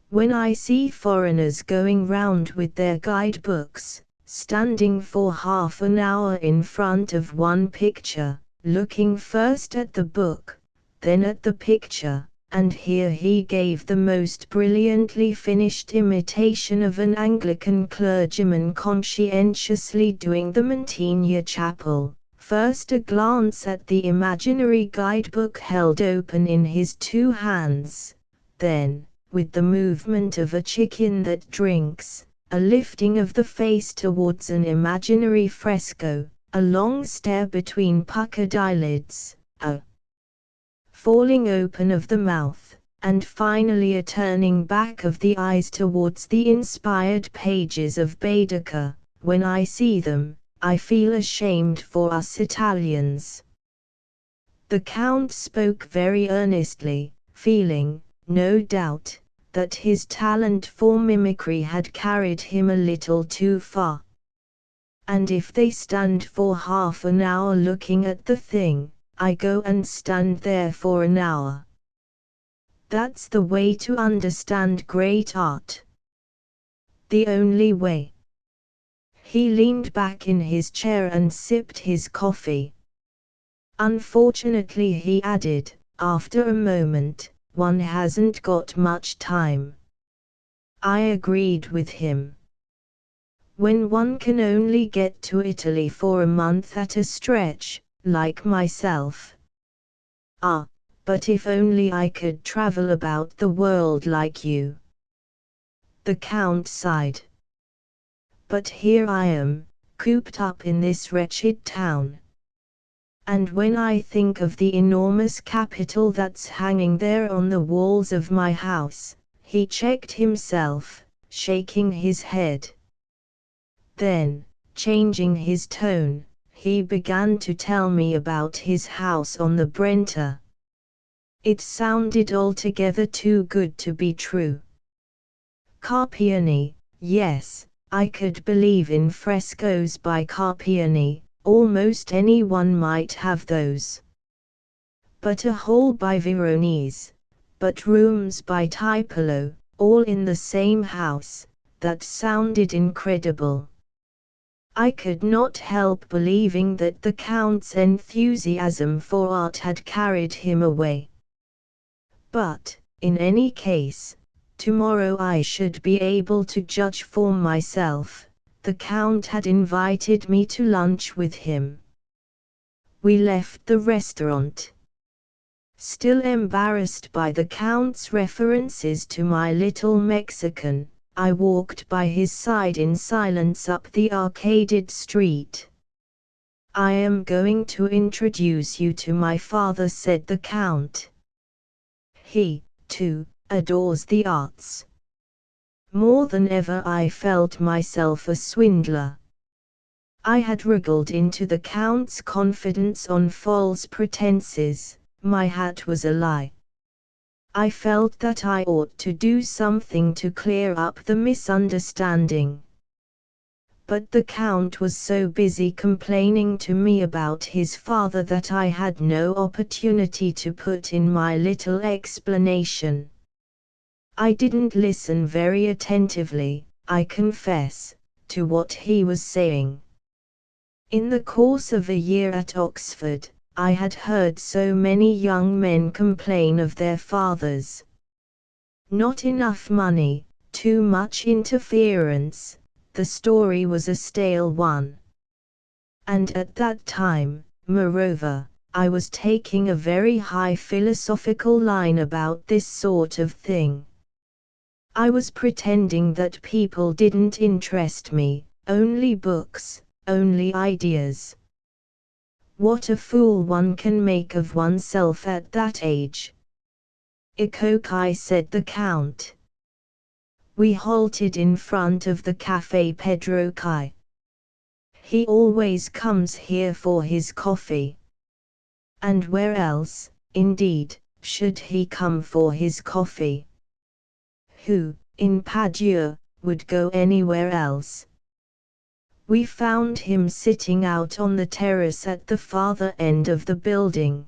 When I see foreigners going round with their guidebooks, standing for half an hour in front of one picture, looking first at the book, then at the picture, and here he gave the most brilliantly finished imitation of an Anglican clergyman conscientiously doing the Mantegna Chapel, first a glance at the imaginary guidebook held open in his two hands, then, with the movement of a chicken that drinks, a lifting of the face towards an imaginary fresco, a long stare between puckered eyelids, a falling open of the mouth, and finally a turning back of the eyes towards the inspired pages of Baedeker. When I see them, I feel ashamed for us Italians. The Count spoke very earnestly, feeling, no doubt, that his talent for mimicry had carried him a little too far. And if they stand for half an hour looking at the thing, I go and stand there for an hour. That's the way to understand great art. The only way. He leaned back in his chair and sipped his coffee. Unfortunately, he added, after a moment, one hasn't got much time. I agreed with him. When one can only get to Italy for a month at a stretch, like myself. Ah, but if only I could travel about the world like you. The Count sighed. But here I am, cooped up in this wretched town. And when I think of the enormous capital that's hanging there on the walls of my house, he checked himself, shaking his head. Then, changing his tone, he began to tell me about his house on the Brenta. It sounded altogether too good to be true. Carpiani, yes, I could believe in frescoes by Carpiani, almost anyone might have those. But a hall by Veronese, but rooms by Tiepolo, all in the same house, that sounded incredible. I could not help believing that the Count's enthusiasm for art had carried him away. But, in any case, tomorrow I should be able to judge for myself. The Count had invited me to lunch with him. We left the restaurant. Still embarrassed by the Count's references to my little Mexican, I walked by his side in silence up the arcaded street. "I am going to introduce you to my father," said the Count. He, too, adores the arts. More than ever I felt myself a swindler. I had wriggled into the Count's confidence on false pretenses. My hat was a lie. I felt that I ought to do something to clear up the misunderstanding. But the Count was so busy complaining to me about his father that I had no opportunity to put in my little explanation. I didn't listen very attentively, I confess, to what he was saying. In the course of a year at Oxford, I had heard so many young men complain of their fathers. Not enough money, too much interference, the story was a stale one. And at that time, moreover, I was taking a very high philosophical line about this sort of thing. I was pretending that people didn't interest me, only books, only ideas. What a fool one can make of oneself at that age. "Ikokai," said the Count. We halted in front of the Café Pedro Kai. "He always comes here for his coffee." And where else, indeed, should he come for his coffee? Who, in Padua, would go anywhere else? We found him sitting out on the terrace at the farther end of the building.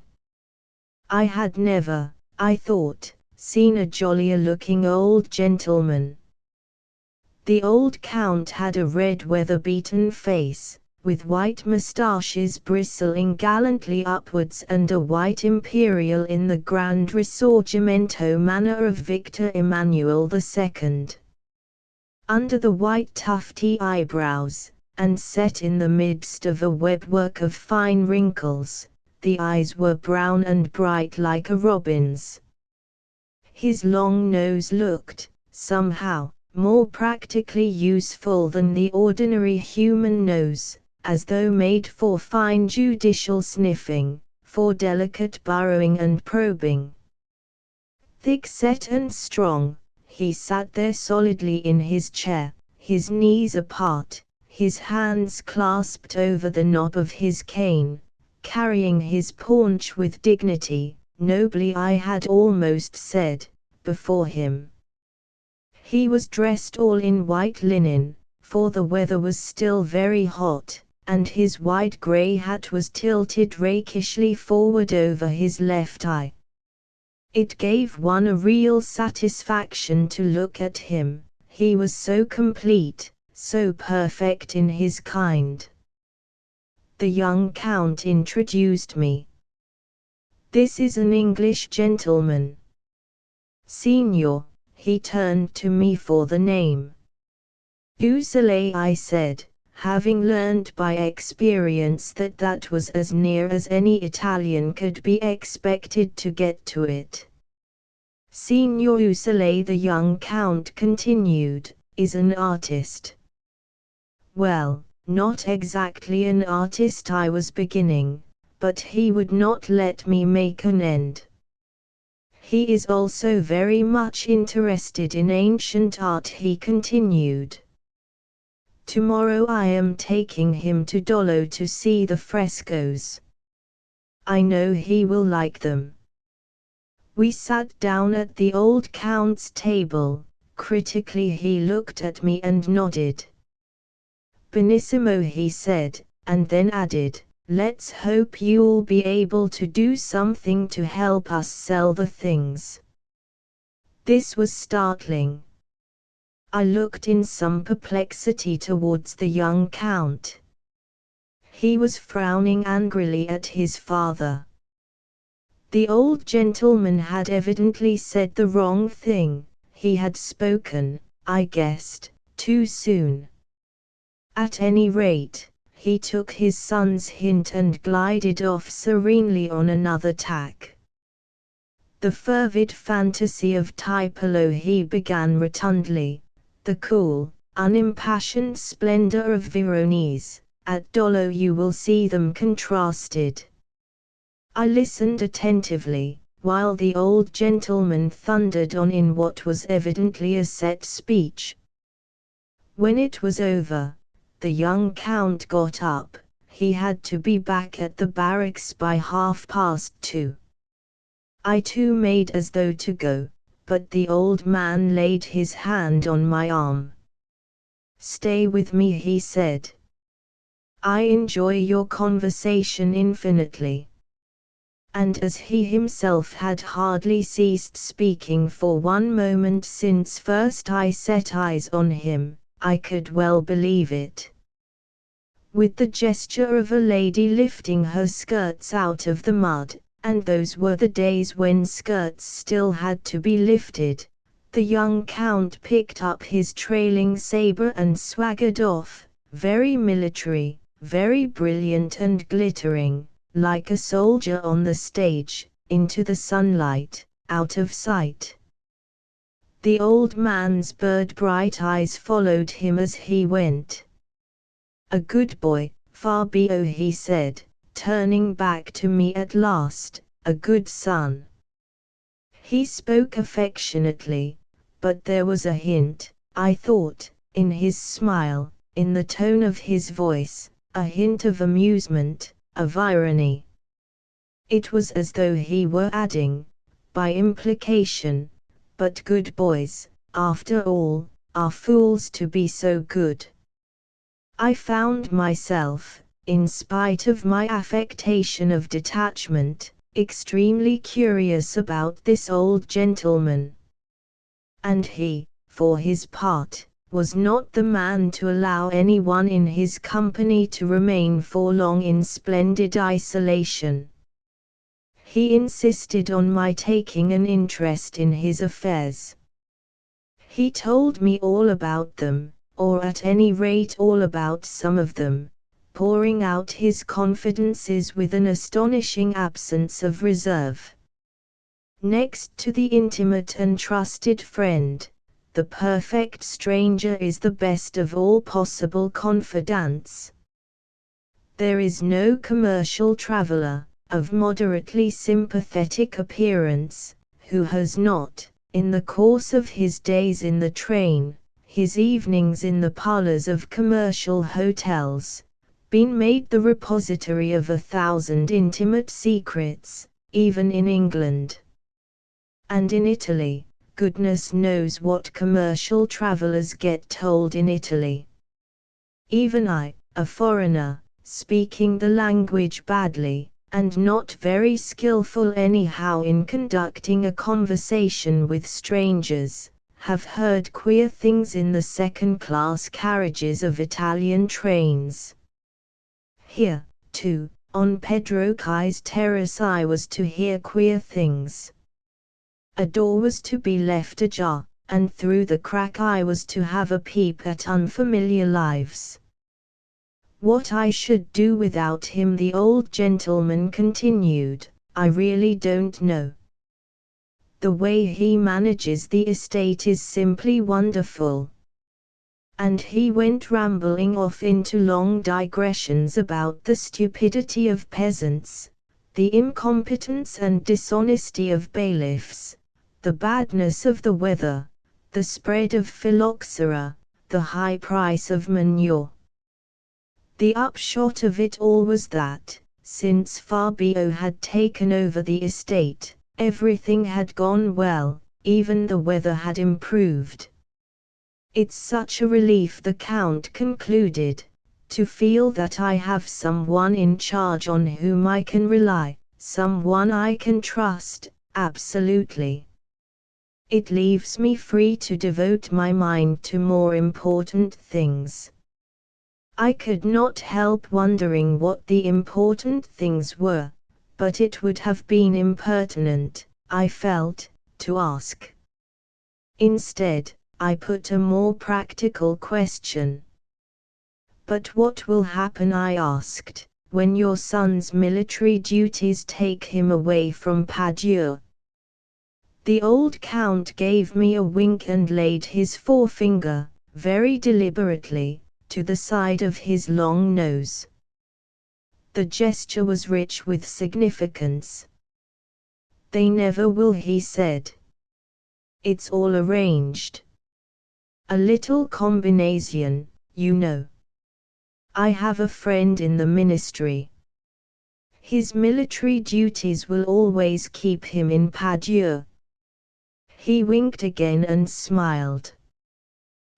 I had never, I thought, seen a jollier-looking old gentleman. The old Count had a red weather-beaten face, with white moustaches bristling gallantly upwards and a white imperial in the grand risorgimento manner of Victor Emmanuel II. Under the white tufty eyebrows, and set in the midst of a webwork of fine wrinkles, the eyes were brown and bright like a robin's. His long nose looked, somehow, more practically useful than the ordinary human nose, as though made for fine judicial sniffing, for delicate burrowing and probing. Thick-set and strong, he sat there solidly in his chair, his knees apart, his hands clasped over the knob of his cane, carrying his paunch with dignity, nobly I had almost said, before him. He was dressed all in white linen, for the weather was still very hot, and his wide grey hat was tilted rakishly forward over his left eye. It gave one a real satisfaction to look at him, he was so complete, so perfect in his kind. The young Count introduced me. "This is an English gentleman. Signor," he turned to me for the name. "Huxley," I said, having learned by experience that that was as near as any Italian could be expected to get to it. "Signor Huxley," the young Count continued, "is an artist." Well, not exactly an artist, I was beginning, but he would not let me make an end. He is also very much interested in ancient art, he continued. Tomorrow I am taking him to Dolo to see the frescoes. I know he will like them. We sat down at the old Count's table. Critically he looked at me and nodded. Benissimo, he said, and then added, let's hope you'll be able to do something to help us sell the things. This was startling. I looked in some perplexity towards the young Count. He was frowning angrily at his father. The old gentleman had evidently said the wrong thing. He had spoken, I guessed, too soon. At any rate, he took his son's hint and glided off serenely on another tack. The fervid fantasy of Tiepolo, he began rotundly, the cool, unimpassioned splendor of Veronese, at Dolo you will see them contrasted. I listened attentively, while the old gentleman thundered on in what was evidently a set speech. When it was over, the young Count got up. He had to be back at the barracks by 2:30. I too made as though to go, but the old man laid his hand on my arm. Stay with me, he said. I enjoy your conversation infinitely. And as he himself had hardly ceased speaking for one moment since first I set eyes on him, I could well believe it. With the gesture of a lady lifting her skirts out of the mud, and those were the days when skirts still had to be lifted, the young Count picked up his trailing saber and swaggered off, very military, very brilliant and glittering, like a soldier on the stage, into the sunlight, out of sight. The old man's bird-bright eyes followed him as he went. A good boy, Fabio, he said, turning back to me at last, a good son. He spoke affectionately, but there was a hint, I thought, in his smile, in the tone of his voice, a hint of amusement, of irony. It was as though he were adding, by implication, but good boys, after all, are fools to be so good. I found myself, in spite of my affectation of detachment, extremely curious about this old gentleman. And he, for his part, was not the man to allow anyone in his company to remain for long in splendid isolation. He insisted on my taking an interest in his affairs. He told me all about them, or at any rate all about some of them, pouring out his confidences with an astonishing absence of reserve. Next to the intimate and trusted friend, the perfect stranger is the best of all possible confidants. There is no commercial traveler, of moderately sympathetic appearance, who has not, in the course of his days in the train, his evenings in the parlors of commercial hotels, been made the repository of 1,000 intimate secrets, even in England. And in Italy, goodness knows what commercial travelers get told in Italy. Even I, a foreigner, speaking the language badly, and not very skillful anyhow in conducting a conversation with strangers, have heard queer things in the second-class carriages of Italian trains. Here, too, on Pedro Cai's terrace I was to hear queer things. A door was to be left ajar, and through the crack I was to have a peep at unfamiliar lives. What I should do without him, the old gentleman continued, I really don't know. The way he manages the estate is simply wonderful. And he went rambling off into long digressions about the stupidity of peasants, the incompetence and dishonesty of bailiffs, the badness of the weather, the spread of phylloxera, the high price of manure. The upshot of it all was that, since Fabio had taken over the estate, everything had gone well, even the weather had improved. It's such a relief, the Count concluded, to feel that I have someone in charge on whom I can rely, someone I can trust, absolutely. It leaves me free to devote my mind to more important things. I could not help wondering what the important things were, but it would have been impertinent, I felt, to ask. Instead, I put a more practical question. But what will happen, I asked, when your son's military duties take him away from Padua? The old Count gave me a wink and laid his forefinger, very deliberately, to the side of his long nose. The gesture was rich with significance. They never will, he said. It's all arranged. A little combination, you know. I have a friend in the ministry. His military duties will always keep him in Padua. He winked again and smiled.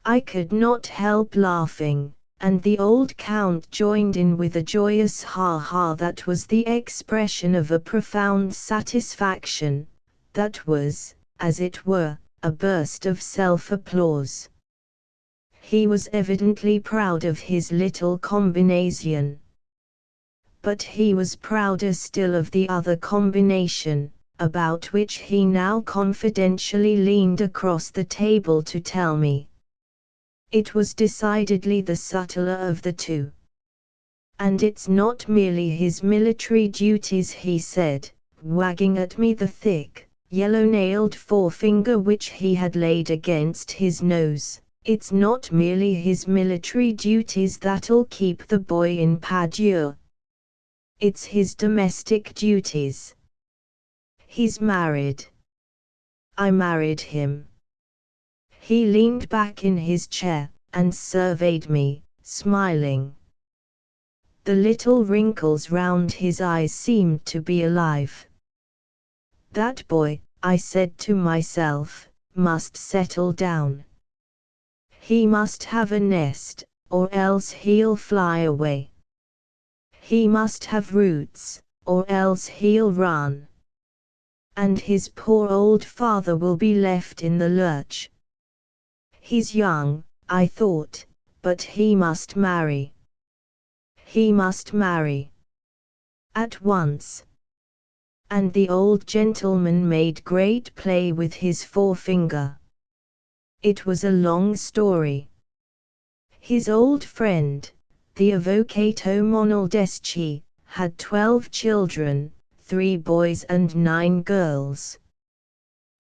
I could not help laughing, and the old Count joined in with a joyous ha-ha that was the expression of a profound satisfaction, that was, as it were, a burst of self-applause. He was evidently proud of his little combination. But he was prouder still of the other combination, about which he now confidentially leaned across the table to tell me. It was decidedly the subtler of the two. And it's not merely his military duties, he said, wagging at me the thick, yellow-nailed forefinger which he had laid against his nose. It's not merely his military duties that'll keep the boy in Padua. It's his domestic duties. He's married. I married him. He leaned back in his chair, and surveyed me, smiling. The little wrinkles round his eyes seemed to be alive. That boy, I said to myself, must settle down. He must have a nest, or else he'll fly away. He must have roots, or else he'll run. And his poor old father will be left in the lurch. He's young, I thought, but he must marry. He must marry. At once. And the old gentleman made great play with his forefinger. It was a long story. His old friend, the Avvocato Monaldeschi, had 12 children, 3 boys and 9 girls.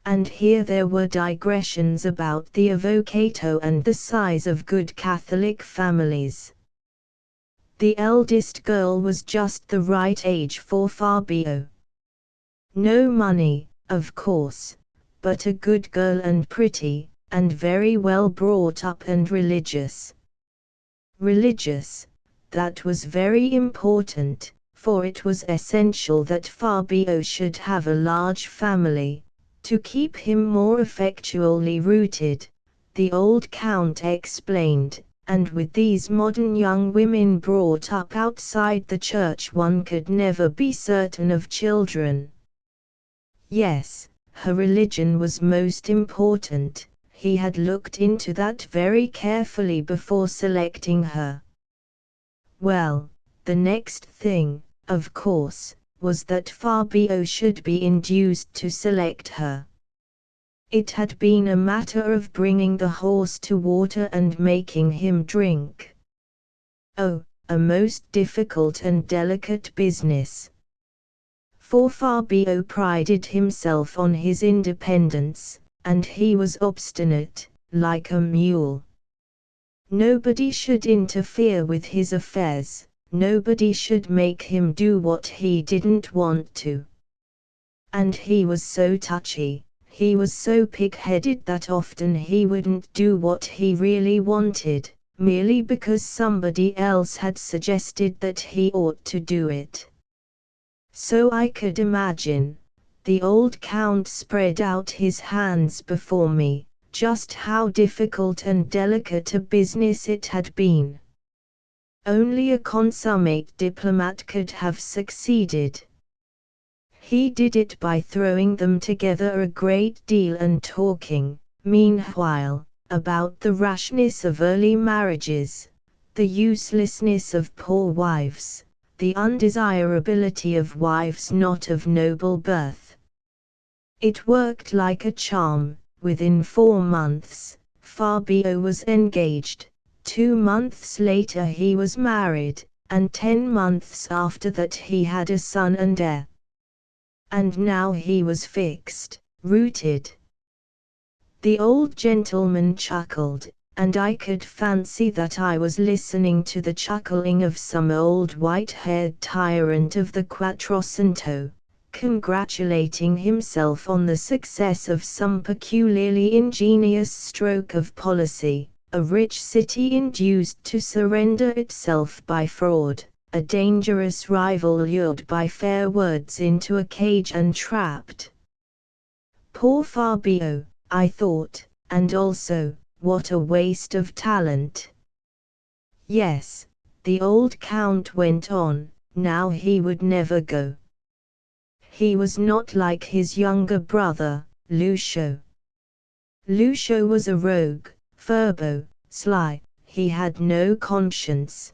And here there were digressions about the Avvocato and the size of good Catholic families. The eldest girl was just the right age for Fabio. No money, of course, but a good girl and pretty, and very well brought up and religious. Religious, that was very important, for it was essential that Fabio should have a large family, to keep him more effectually rooted, the old Count explained, and with these modern young women brought up outside the church one could never be certain of children. Yes, her religion was most important. He had looked into that very carefully before selecting her. Well, the next thing, of course, was that Fabio should be induced to select her. It had been a matter of bringing the horse to water and making him drink. Oh, a most difficult and delicate business. For Fabio prided himself on his independence, and he was obstinate, like a mule. Nobody should interfere with his affairs, nobody should make him do what he didn't want to. And he was so touchy, He was so pig-headed that often he wouldn't do what he really wanted, merely because somebody else had suggested that he ought to do it. So I could imagine, the old Count spread out his hands before me, just how difficult and delicate a business it had been. Only a consummate diplomat could have succeeded. He did it by throwing them together a great deal and talking, meanwhile, about the rashness of early marriages, the uselessness of poor wives, the undesirability of wives not of noble birth. It worked like a charm. Within 4 months, Fabio was engaged, 2 months later he was married, and 10 months after that he had a son and heir. And now he was fixed, rooted. The old gentleman chuckled, and I could fancy that I was listening to the chuckling of some old white-haired tyrant of the Quattrocento, congratulating himself on the success of some peculiarly ingenious stroke of policy, a rich city induced to surrender itself by fraud, a dangerous rival lured by fair words into a cage and trapped. Poor Fabio, I thought, and also, what a waste of talent. Yes, the old Count went on, now he would never go. He was not like his younger brother, Lucio. Lucio was a rogue, furbo, sly, he had no conscience.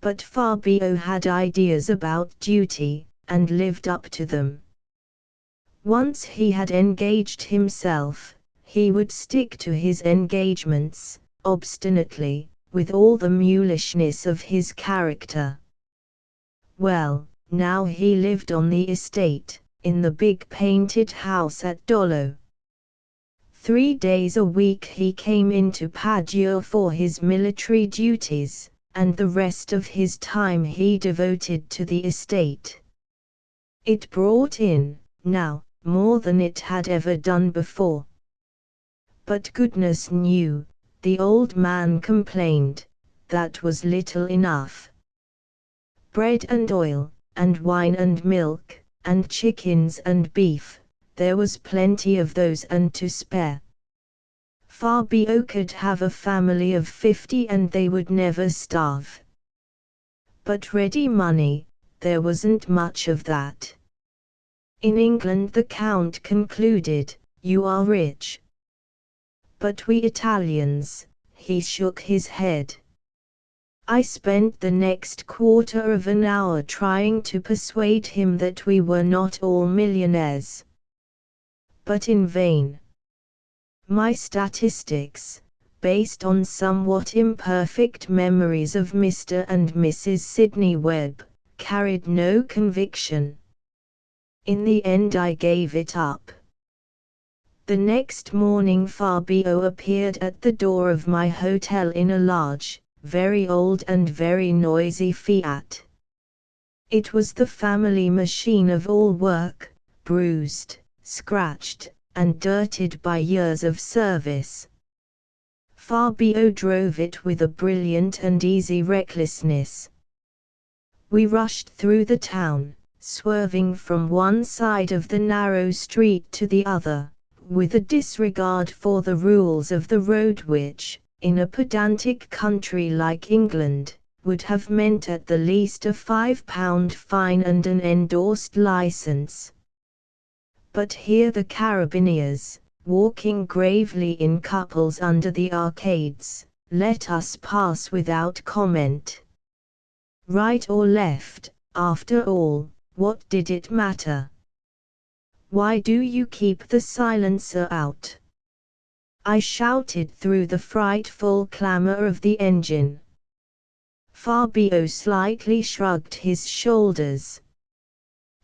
But Fabio had ideas about duty, and lived up to them. Once he had engaged himself, he would stick to his engagements, obstinately, with all the mulishness of his character. Well, now he lived on the estate, in the big painted house at Dollo. 3 days a week he came into Padua for his military duties, and the rest of his time he devoted to the estate. It brought in, now, more than it had ever done before. But goodness knew, the old man complained, that was little enough. Bread and oil, and wine and milk, and chickens and beef, there was plenty of those and to spare. Fabio could have a family of 50 and they would never starve. But ready money, there wasn't much of that. In England the Count concluded, you are rich. But we Italians, he shook his head. I spent the next quarter of an hour trying to persuade him that we were not all millionaires. But in vain. My statistics, based on somewhat imperfect memories of Mr. and Mrs. Sidney Webb, carried no conviction. In the end I gave it up. The next morning Fabio appeared at the door of my hotel in a large, very old and very noisy Fiat. It was the family machine of all work, bruised, scratched, and dirtied by years of service. Fabio drove it with a brilliant and easy recklessness. We rushed through the town, swerving from one side of the narrow street to the other, with a disregard for the rules of the road which, in a pedantic country like England, would have meant at the least a £5 fine and an endorsed license. But here the carabineers, walking gravely in couples under the arcades, let us pass without comment. Right or left, after all, what did it matter? Why do you keep the silencer out? I shouted through the frightful clamor of the engine. Fabio slightly shrugged his shoulders.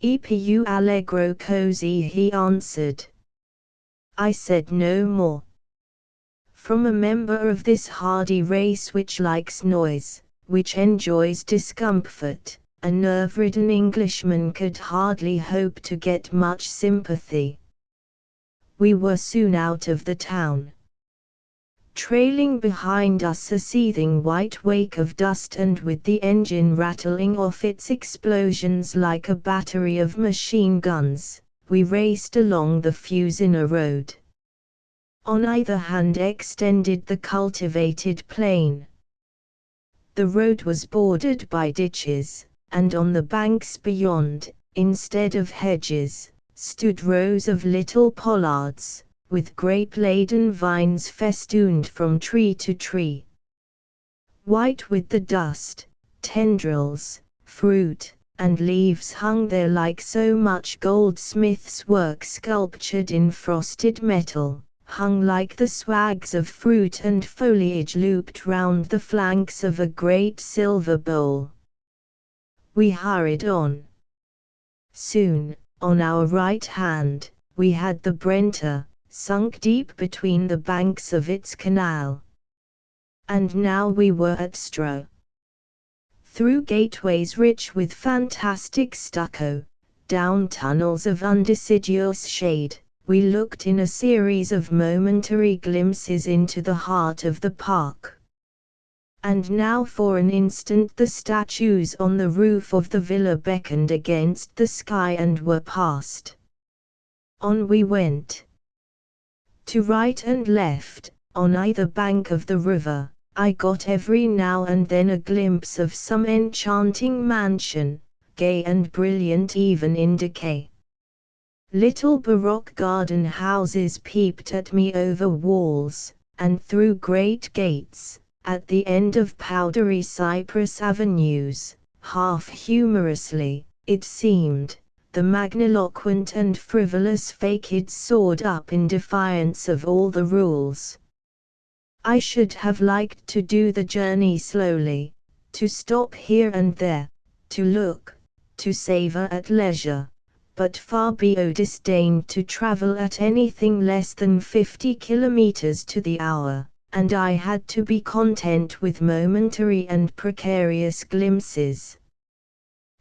"E più allegro così," he answered. I said no more. From a member of this hardy race which likes noise, which enjoys discomfort, a nerve-ridden Englishman could hardly hope to get much sympathy. We were soon out of the town. Trailing behind us a seething white wake of dust, and with the engine rattling off its explosions like a battery of machine guns, we raced along the Fusina road. On either hand extended the cultivated plain. The road was bordered by ditches, and on the banks beyond, instead of hedges, stood rows of little pollards, with grape-laden vines festooned from tree to tree. White with the dust, tendrils, fruit, and leaves hung there like so much goldsmith's work sculptured in frosted metal, hung like the swags of fruit and foliage looped round the flanks of a great silver bowl. We hurried on. Soon, on our right hand, we had the Brenta, sunk deep between the banks of its canal. And now we were at Stroh. Through gateways rich with fantastic stucco, down tunnels of undeciduous shade, we looked in a series of momentary glimpses into the heart of the park. And now for an instant the statues on the roof of the villa beckoned against the sky and were past. On we went. To right and left, on either bank of the river, I got every now and then a glimpse of some enchanting mansion, gay and brilliant even in decay. Little baroque garden houses peeped at me over walls, and through great gates, at the end of powdery cypress avenues, half humorously, it seemed, the magniloquent and frivolous facades soared up in defiance of all the rules. I should have liked to do the journey slowly, to stop here and there, to look, to savor at leisure, but Fabio disdained to travel at anything less than 50 kilometers to the hour, and I had to be content with momentary and precarious glimpses.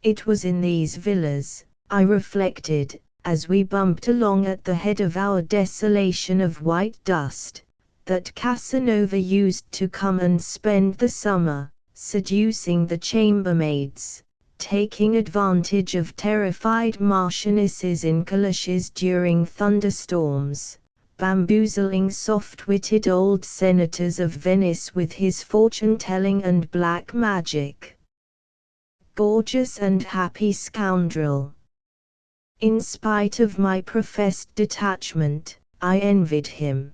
It was in these villas, I reflected, as we bumped along at the head of our desolation of white dust, that Casanova used to come and spend the summer, seducing the chambermaids, taking advantage of terrified marchionesses in calashes during thunderstorms, bamboozling soft-witted old senators of Venice with his fortune-telling and black magic. Gorgeous and happy scoundrel! In spite of my professed detachment, I envied him.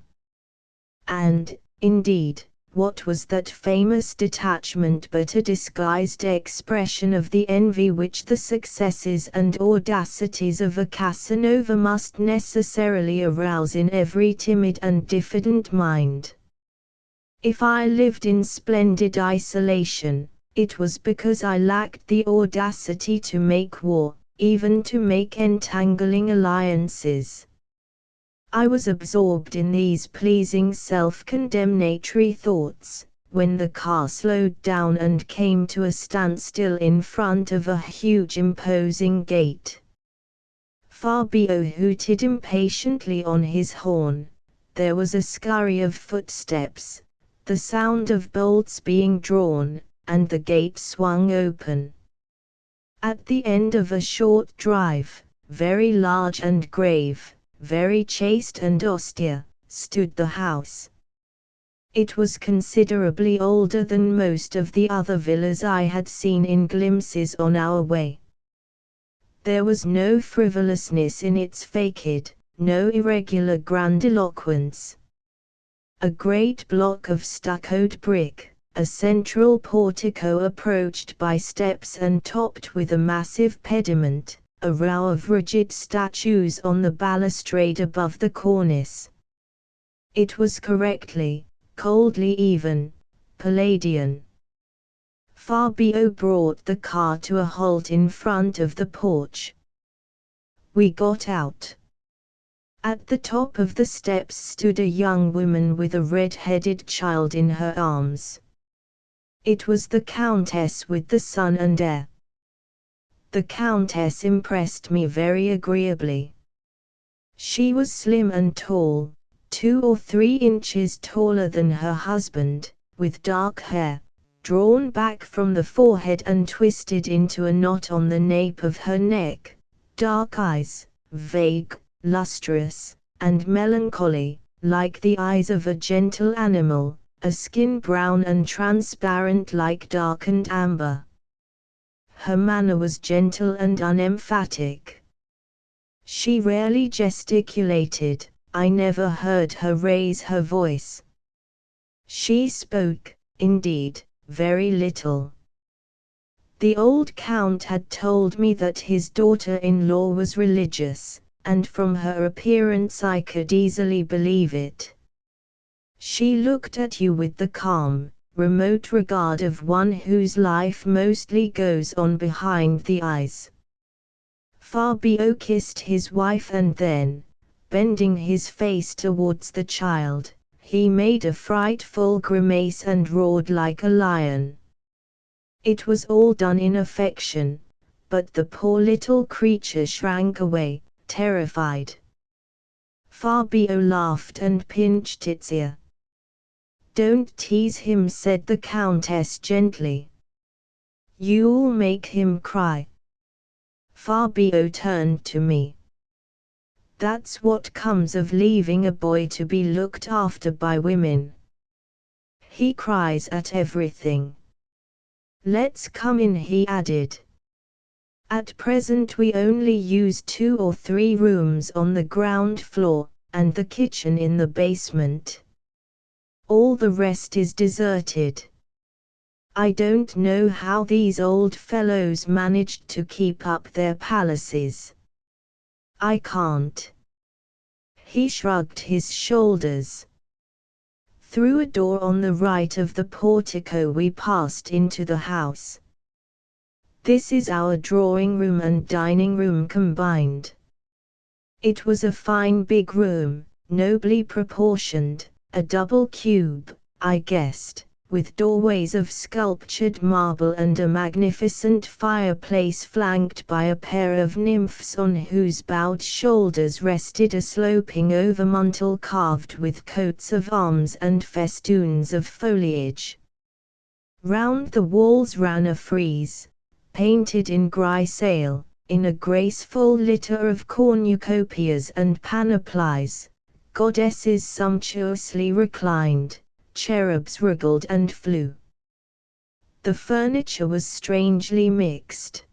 And, indeed, what was that famous detachment but a disguised expression of the envy which the successes and audacities of a Casanova must necessarily arouse in every timid and diffident mind? If I lived in splendid isolation, it was because I lacked the audacity to make war, even to make entangling alliances. I was absorbed in these pleasing self-condemnatory thoughts, when the car slowed down and came to a standstill in front of a huge imposing gate. Fabio hooted impatiently on his horn. There was a scurry of footsteps, the sound of bolts being drawn, and the gate swung open. At the end of a short drive, very large and grave, very chaste and austere, stood the house. It was considerably older than most of the other villas I had seen in glimpses on our way. There was no frivolousness in its facade, no irregular grandiloquence. A great block of stuccoed brick, a central portico approached by steps and topped with a massive pediment, a row of rigid statues on the balustrade above the cornice. It was correctly, coldly even, Palladian. Fabio brought the car to a halt in front of the porch. We got out. At the top of the steps stood a young woman with a red-headed child in her arms. It was the Countess with the son and heir. The Countess impressed me very agreeably. She was slim and tall, 2 or 3 inches taller than her husband, with dark hair, drawn back from the forehead and twisted into a knot on the nape of her neck, dark eyes, vague, lustrous, and melancholy, like the eyes of a gentle animal, a skin brown and transparent like darkened amber. Her manner was gentle and unemphatic. She rarely gesticulated, I never heard her raise her voice. She spoke, indeed, very little. The old count had told me that his daughter-in-law was religious, and from her appearance I could easily believe it. She looked at you with the calm, remote regard of one whose life mostly goes on behind the eyes. Fabio kissed his wife and then, bending his face towards the child, he made a frightful grimace and roared like a lion. It was all done in affection, but the poor little creature shrank away, terrified. Fabio laughed and pinched its ear. "Don't tease him," said the Countess gently. "You'll make him cry." Fabio turned to me. "That's what comes of leaving a boy to be looked after by women. He cries at everything. Let's come in," he added. "At present we only use 2 or 3 rooms on the ground floor, and the kitchen in the basement. All the rest is deserted. I don't know how these old fellows managed to keep up their palaces. I can't." He shrugged his shoulders. Through a door on the right of the portico we passed into the house. This is our drawing room and dining room combined. It was a fine big room, nobly proportioned, a double cube, I guessed, with doorways of sculptured marble and a magnificent fireplace flanked by a pair of nymphs on whose bowed shoulders rested a sloping overmantel carved with coats of arms and festoons of foliage. Round the walls ran a frieze, painted in grisale, in a graceful litter of cornucopias and panoplies, goddesses sumptuously reclined, cherubs wriggled and flew. The furniture was strangely mixed.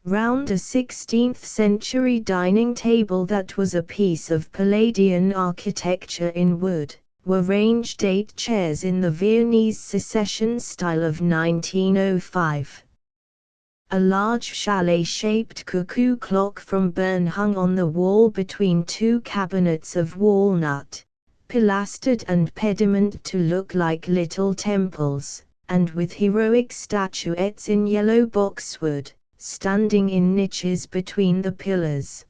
Round a 16th-century dining table that was a piece of Palladian architecture in wood, were ranged 8 chairs in the Viennese Secession style of 1905. A large chalet-shaped cuckoo clock from Bern hung on the wall between 2 cabinets of walnut, pilastered and pediment to look like little temples, and with heroic statuettes in yellow boxwood, standing in niches between the pillars.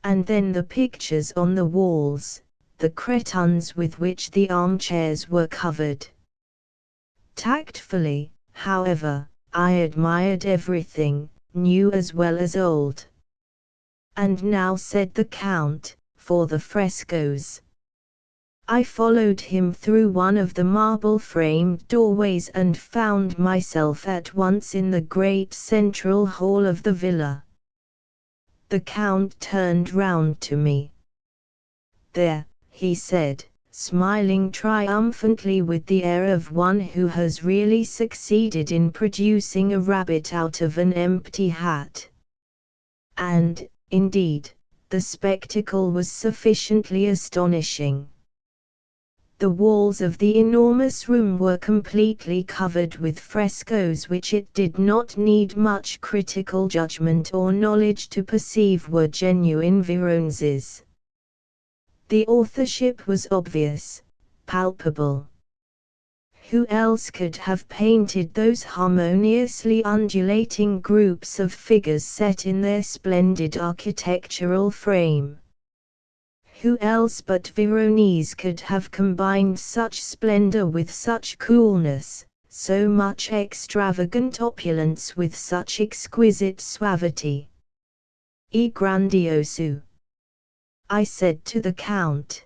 And then the pictures on the walls, the cretonnes with which the armchairs were covered. Tactfully, however, I admired everything, new as well as old. "And now," said the Count, "for the frescoes." I followed him through one of the marble-framed doorways and found myself at once in the great central hall of the villa. The Count turned round to me. "There," he said, smiling triumphantly with the air of one who has really succeeded in producing a rabbit out of an empty hat. And, indeed, the spectacle was sufficiently astonishing. The walls of the enormous room were completely covered with frescoes which it did not need much critical judgment or knowledge to perceive were genuine Veronese. The authorship was obvious, palpable. Who else could have painted those harmoniously undulating groups of figures set in their splendid architectural frame? Who else but Veronese could have combined such splendor with such coolness, so much extravagant opulence with such exquisite suavity? E grandioso! I said to the Count.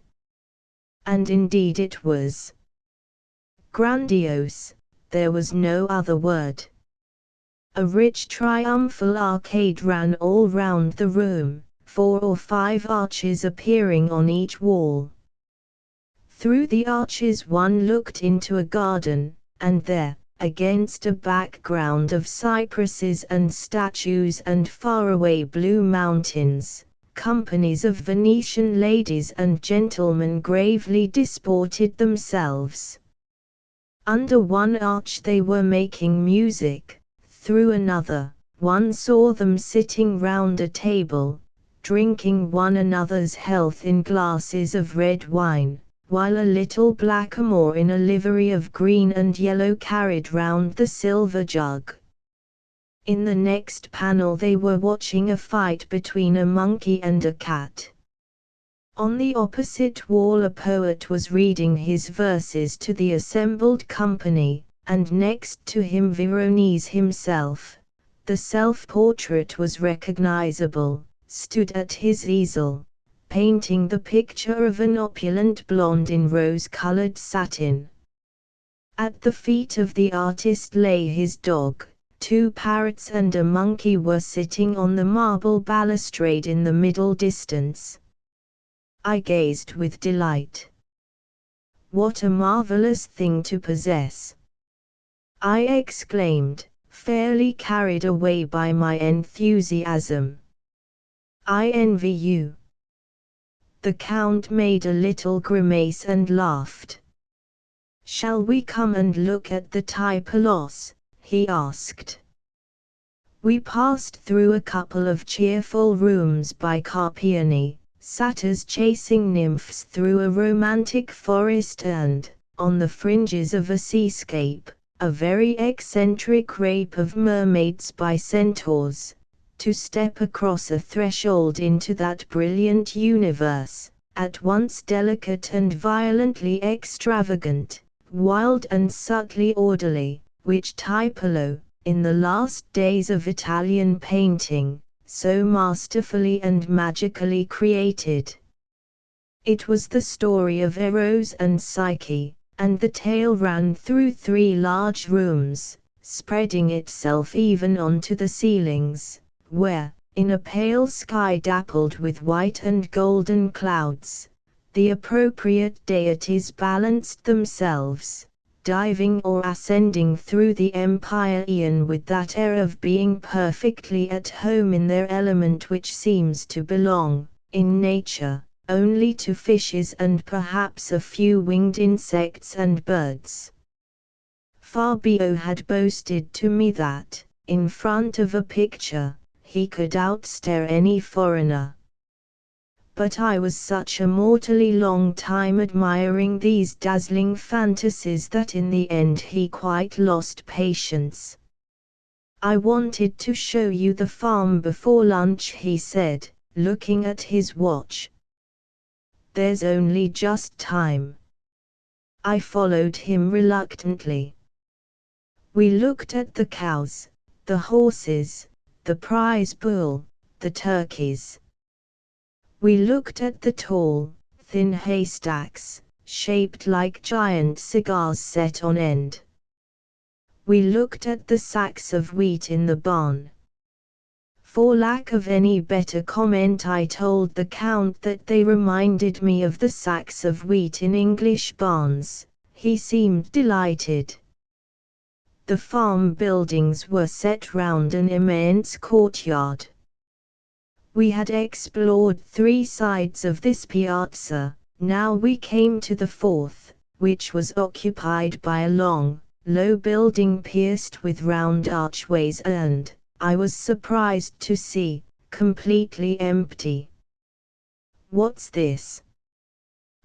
And indeed it was. Grandiose, there was no other word. A rich triumphal arcade ran all round the room, 4 or 5 arches appearing on each wall. Through the arches one looked into a garden, and there, against a background of cypresses and statues and faraway blue mountains, companies of Venetian ladies and gentlemen gravely disported themselves. Under one arch they were making music, through another, one saw them sitting round a table, drinking one another's health in glasses of red wine, while a little blackamoor in a livery of green and yellow carried round the silver jug. In the next panel they were watching a fight between a monkey and a cat. On the opposite wall a poet was reading his verses to the assembled company, and next to him Veronese himself, the self-portrait was recognizable, stood at his easel, painting the picture of an opulent blonde in rose-colored satin. At the feet of the artist lay his dog. 2 parrots and a monkey were sitting on the marble balustrade in the middle distance. I gazed with delight. What a marvelous thing to possess! I exclaimed, fairly carried away by my enthusiasm. I envy you. The Count made a little grimace and laughed. Shall we come and look at the Tipalos? He asked. We passed through a couple of cheerful rooms by Carpiani, satyrs chasing nymphs through a romantic forest and, on the fringes of a seascape, a very eccentric rape of mermaids by centaurs, to step across a threshold into that brilliant universe, at once delicate and violently extravagant, wild and subtly orderly, which Tiepolo, in the last days of Italian painting, so masterfully and magically created. It was the story of Eros and Psyche, and the tale ran through 3 large rooms, spreading itself even onto the ceilings, where, in a pale sky dappled with white and golden clouds, the appropriate deities balanced themselves, diving or ascending through the empyrean with that air of being perfectly at home in their element which seems to belong, in nature, only to fishes and perhaps a few winged insects and birds. Fabio had boasted to me that, in front of a picture, he could outstare any foreigner. But I was such a mortally long time admiring these dazzling fantasies that in the end he quite lost patience. I wanted to show you the farm before lunch, he said, looking at his watch. There's only just time. I followed him reluctantly. We looked at the cows, the horses, the prize bull, the turkeys. We looked at the tall, thin haystacks, shaped like giant cigars set on end. We looked at the sacks of wheat in the barn. For lack of any better comment, I told the Count that they reminded me of the sacks of wheat in English barns. He seemed delighted. The farm buildings were set round an immense courtyard. We had explored 3 sides of this piazza, now we came to the 4th, which was occupied by a long, low building pierced with round archways and, I was surprised to see, completely empty. What's this?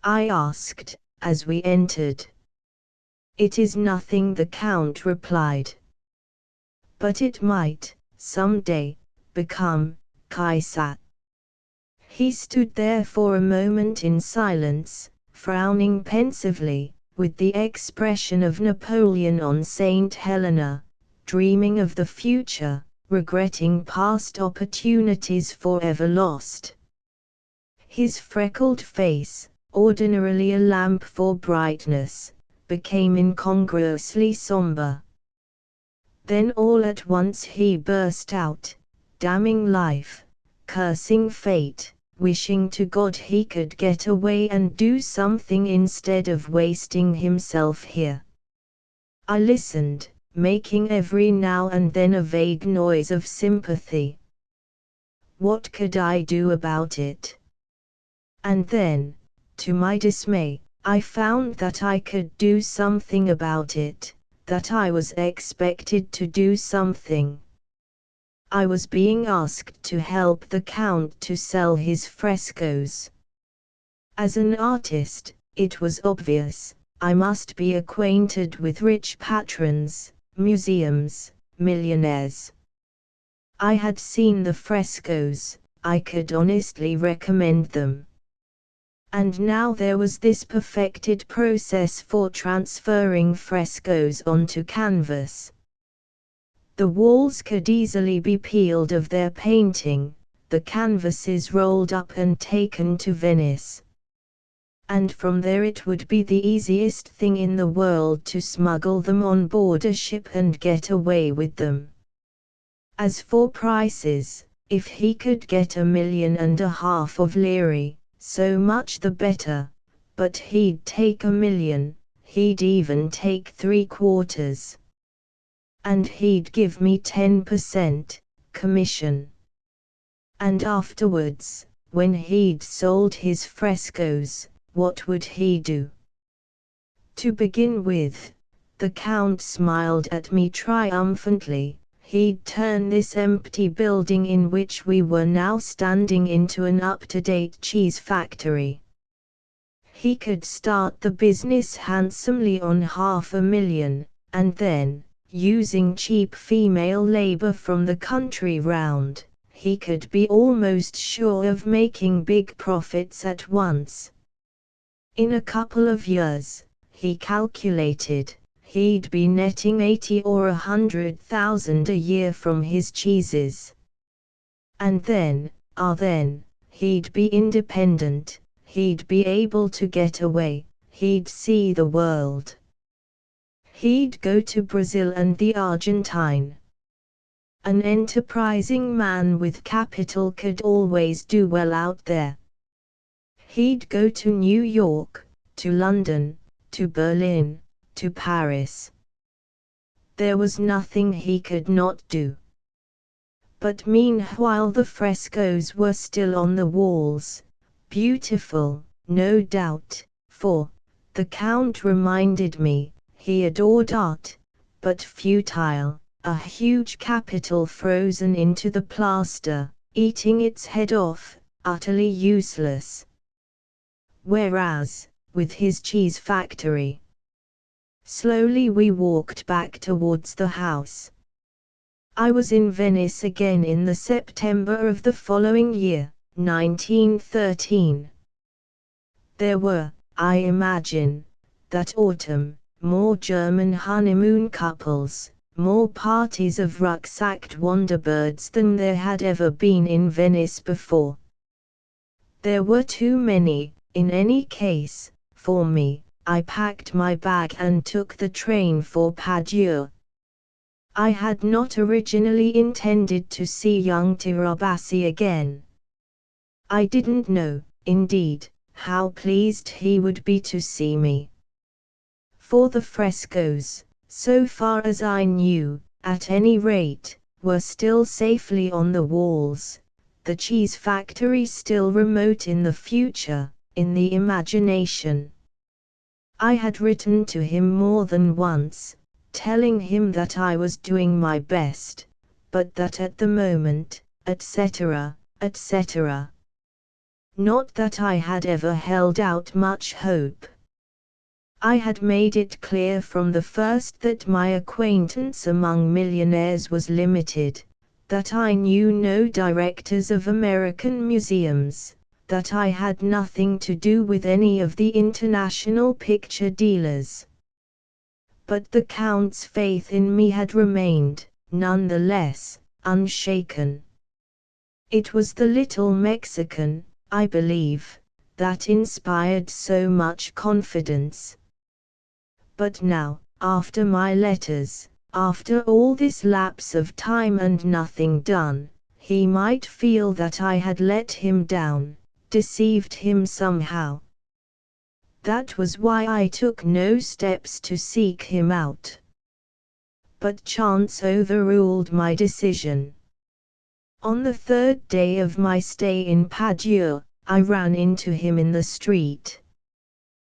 I asked, as we entered. It is nothing, the Count replied. But it might, some day, become Kaisat. He stood there for a moment in silence, frowning pensively, with the expression of Napoleon on St. Helena, dreaming of the future, regretting past opportunities forever lost. His freckled face, ordinarily a lamp for brightness, became incongruously somber. Then all at once he burst out, damning life, cursing fate, wishing to God he could get away and do something instead of wasting himself here. I listened, making every now and then a vague noise of sympathy. What could I do about it? And then, to my dismay, I found that I could do something about it, that I was expected to do something. I was being asked to help the Count to sell his frescoes. As an artist, it was obvious, I must be acquainted with rich patrons, museums, millionaires. I had seen the frescoes, I could honestly recommend them. And now there was this perfected process for transferring frescoes onto canvas. The walls could easily be peeled of their painting, the canvases rolled up and taken to Venice. And from there it would be the easiest thing in the world to smuggle them on board a ship and get away with them. As for prices, if he could get 1.5 million of lire, so much the better, but he'd take 1 million, he'd even take 3/4. And he'd give me 10% commission. And afterwards, when he'd sold his frescoes, what would he do? To begin with, the Count smiled at me triumphantly. He'd turn this empty building in which we were now standing into an up-to-date cheese factory. He could start the business handsomely on 500,000, and then, using cheap female labor from the country round, he could be almost sure of making big profits at once. In a couple of years, he calculated, he'd be netting 80 or 100,000 a year from his cheeses. And then, he'd be independent, he'd be able to get away, he'd see the world. He'd go to Brazil and the Argentine. An enterprising man with capital could always do well out there. He'd go to New York, to London, to Berlin, to Paris. There was nothing he could not do. But meanwhile the frescoes were still on the walls, beautiful, no doubt, for, the Count reminded me, he adored art, but futile, a huge capital frozen into the plaster, eating its head off, utterly useless. Whereas, with his cheese factory. Slowly we walked back towards the house. I was in Venice again in the September of the following year, 1913. There were, I imagine, that autumn, more German honeymoon couples, more parties of rucksacked wanderbirds than there had ever been in Venice before. There were too many, in any case, for me. I packed my bag and took the train for Padua. I had not originally intended to see young Tirabassi again. I didn't know, indeed, how pleased he would be to see me. For the frescoes, so far as I knew, at any rate, were still safely on the walls, the cheese factory still remote in the future, in the imagination. I had written to him more than once, telling him that I was doing my best, but that at the moment, etc., etc. Not that I had ever held out much hope. I had made it clear from the first that my acquaintance among millionaires was limited, that I knew no directors of American museums, that I had nothing to do with any of the international picture dealers. But the Count's faith in me had remained, nonetheless, unshaken. It was the little Mexican, I believe, that inspired so much confidence. But now, after my letters, after all this lapse of time and nothing done, he might feel that I had let him down, deceived him somehow. That was why I took no steps to seek him out. But chance overruled my decision. On the third day of my stay in Padua, I ran into him in the street.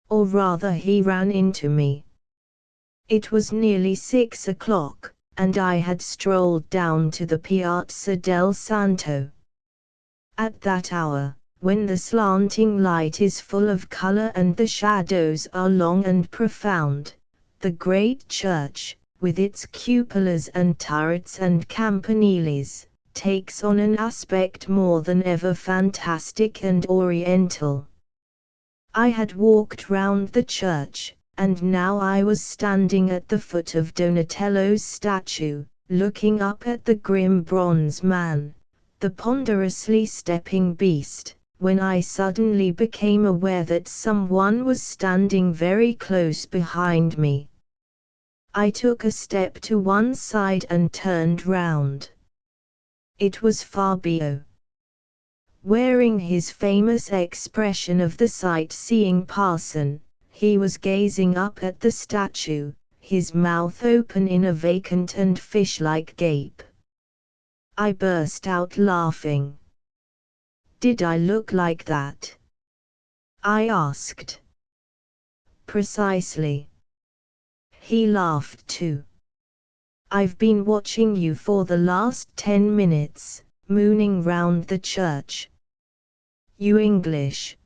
Or rather, he ran into me. It was nearly 6 o'clock, and I had strolled down to the Piazza del Santo. At that hour, when the slanting light is full of color and the shadows are long and profound, the great church, with its cupolas and turrets and campaniles, takes on an aspect more than ever fantastic and oriental. I had walked round the church, and now I was standing at the foot of Donatello's statue, looking up at the grim bronze man, the ponderously stepping beast, when I suddenly became aware that someone was standing very close behind me. I took a step to one side and turned round. It was Fabio. Wearing his famous expression of the sight-seeing parson, he was gazing up at the statue, his mouth open in a vacant and fish-like gape. I burst out laughing. Did I look like that? I asked. Precisely. He laughed too. I've been watching you for the last 10 minutes, mooning round the church. You English.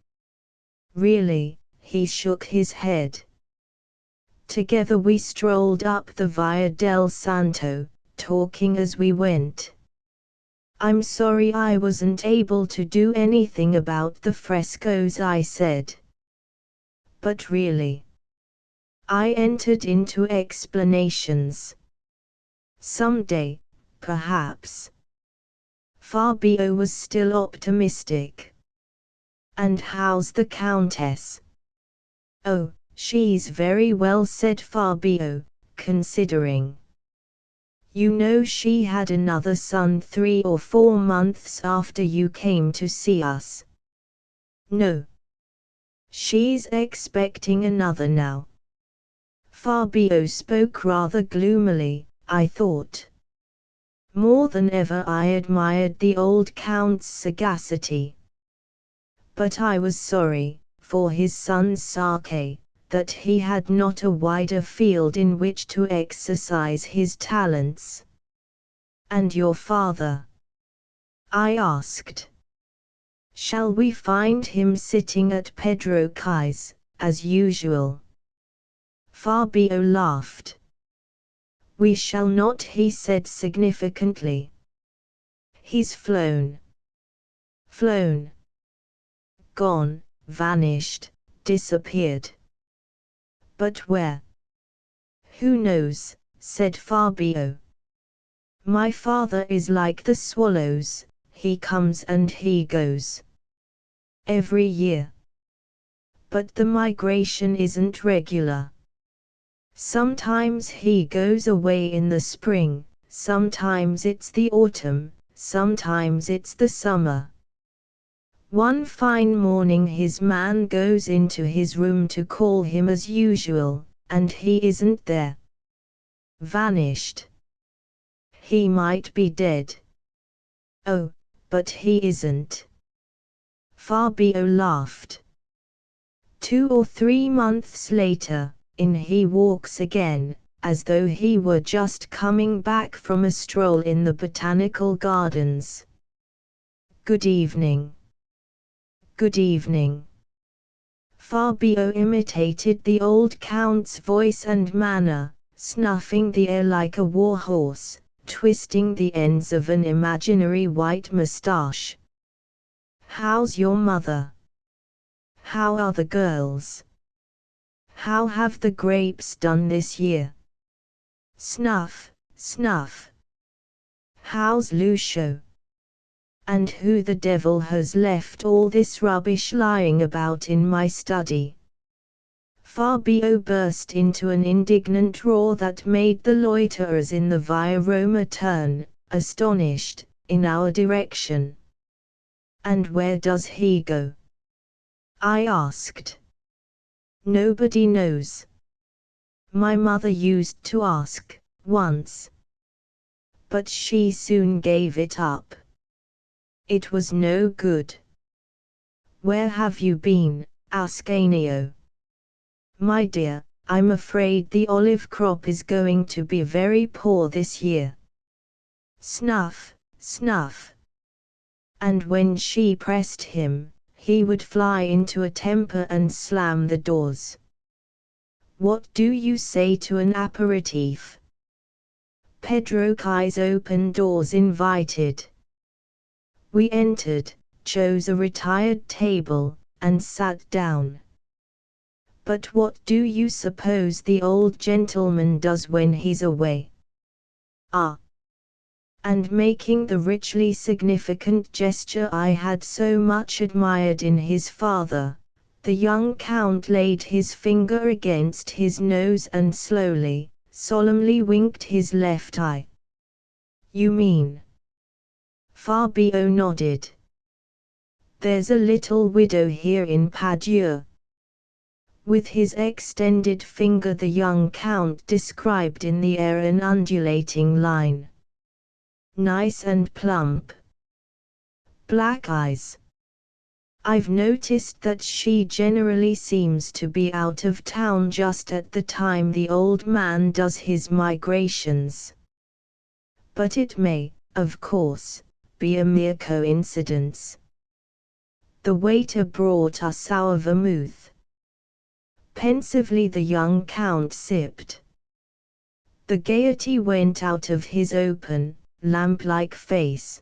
Really, he shook his head. Together we strolled up the Via del Santo, talking as we went. I'm sorry I wasn't able to do anything about the frescoes, I said. But really. I entered into explanations. Someday, perhaps. Fabio was still optimistic. And how's the Countess? Oh, she's very well, said Fabio, considering. You know, she had another son 3 or 4 months after you came to see us. No. She's expecting another now. Fabio spoke rather gloomily, I thought. More than ever I admired the old Count's sagacity. But I was sorry, for his son's sake, that he had not a wider field in which to exercise his talents. And your father? I asked. Shall we find him sitting at Pedro Kai's, as usual? Fabio laughed. We shall not, he said significantly. He's flown. Flown. Gone, vanished, disappeared. But where? Who knows, said Fabio. My father is like the swallows, he comes and he goes. Every year. But the migration isn't regular. Sometimes he goes away in the spring, sometimes it's the autumn, sometimes it's the summer. One fine morning his man goes into his room to call him as usual, and he isn't there. Vanished. He might be dead. Oh, but he isn't. Fabio laughed. 2 or 3 months later, in he walks again, as though he were just coming back from a stroll in the botanical gardens. Good evening. Good evening. Fabio imitated the old Count's voice and manner, snuffing the air like a warhorse, twisting the ends of an imaginary white moustache. How's your mother? How are the girls? How have the grapes done this year? Snuff, snuff. How's Lucio? And who the devil has left all this rubbish lying about in my study? Fabio burst into an indignant roar that made the loiterers in the Via Roma turn, astonished, in our direction. "And where does he go?" I asked. "Nobody knows. My mother used to ask, once. But she soon gave it up. It was no good." "Where have you been, Ascanio?" "My dear, I'm afraid the olive crop is going to be very poor this year." Snuff, snuff. And when she pressed him, he would fly into a temper and slam the doors. "What do you say to an aperitif?" Pedro's eyes open doors invited. We entered, chose a retired table, and sat down. "But what do you suppose the old gentleman does when he's away?" "Ah!" And making the richly significant gesture I had so much admired in his father, the young Count laid his finger against his nose and slowly, solemnly winked his left eye. "You mean?" Fabio nodded. "There's a little widow here in Padua." With his extended finger the young Count described in the air an undulating line. "Nice and plump. Black eyes. I've noticed that she generally seems to be out of town just at the time the old man does his migrations. But it may, of course, be a mere coincidence." The waiter brought us our vermouth. Pensively the young Count sipped. The gaiety went out of his open, lamp-like face.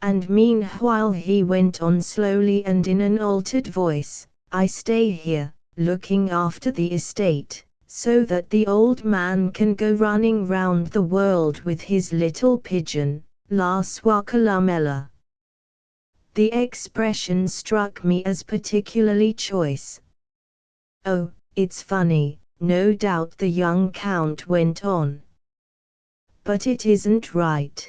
And meanwhile he went on slowly and in an altered voice, "I stay here, looking after the estate, so that the old man can go running round the world with his little pigeon, la sua calamella." The expression struck me as particularly choice. "Oh, it's funny," no doubt the young Count went on. "But it isn't right.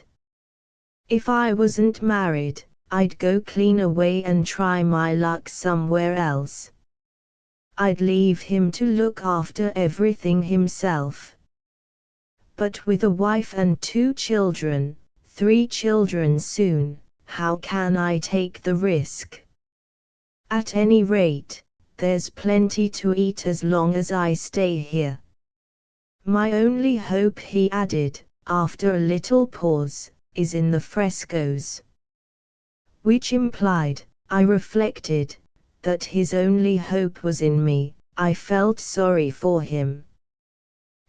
If I wasn't married, I'd go clean away and try my luck somewhere else. I'd leave him to look after everything himself. But with a wife and 2 children, 3 children soon, how can I take the risk? At any rate, there's plenty to eat as long as I stay here. My only hope," he added, after a little pause, "is in the frescoes." Which implied, I reflected, that his only hope was in me. I felt sorry for him.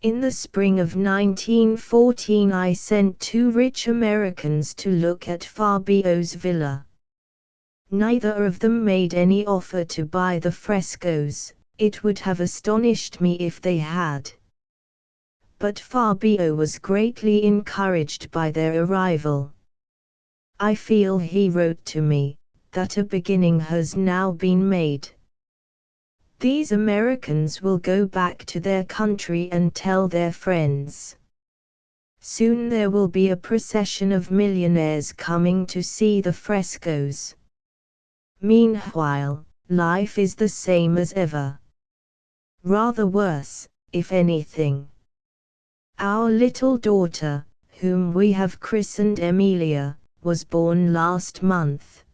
In the spring of 1914 I sent 2 rich Americans to look at Fabio's villa. Neither of them made any offer to buy the frescoes. It would have astonished me if they had. But Fabio was greatly encouraged by their arrival. "I feel," he wrote to me, "that a beginning has now been made. These Americans will go back to their country and tell their friends. Soon there will be a procession of millionaires coming to see the frescoes. Meanwhile, life is the same as ever. Rather worse, if anything. Our little daughter, whom we have christened Emilia, was born last month.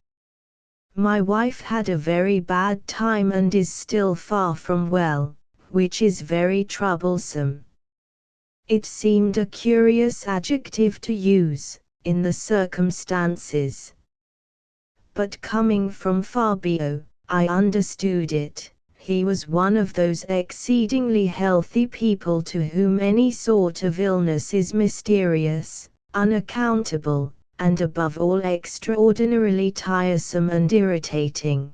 My wife had a very bad time and is still far from well, which is very troublesome." It seemed a curious adjective to use, in the circumstances. But coming from Fabio, I understood it. He was one of those exceedingly healthy people to whom any sort of illness is mysterious, unaccountable, and above all extraordinarily tiresome and irritating.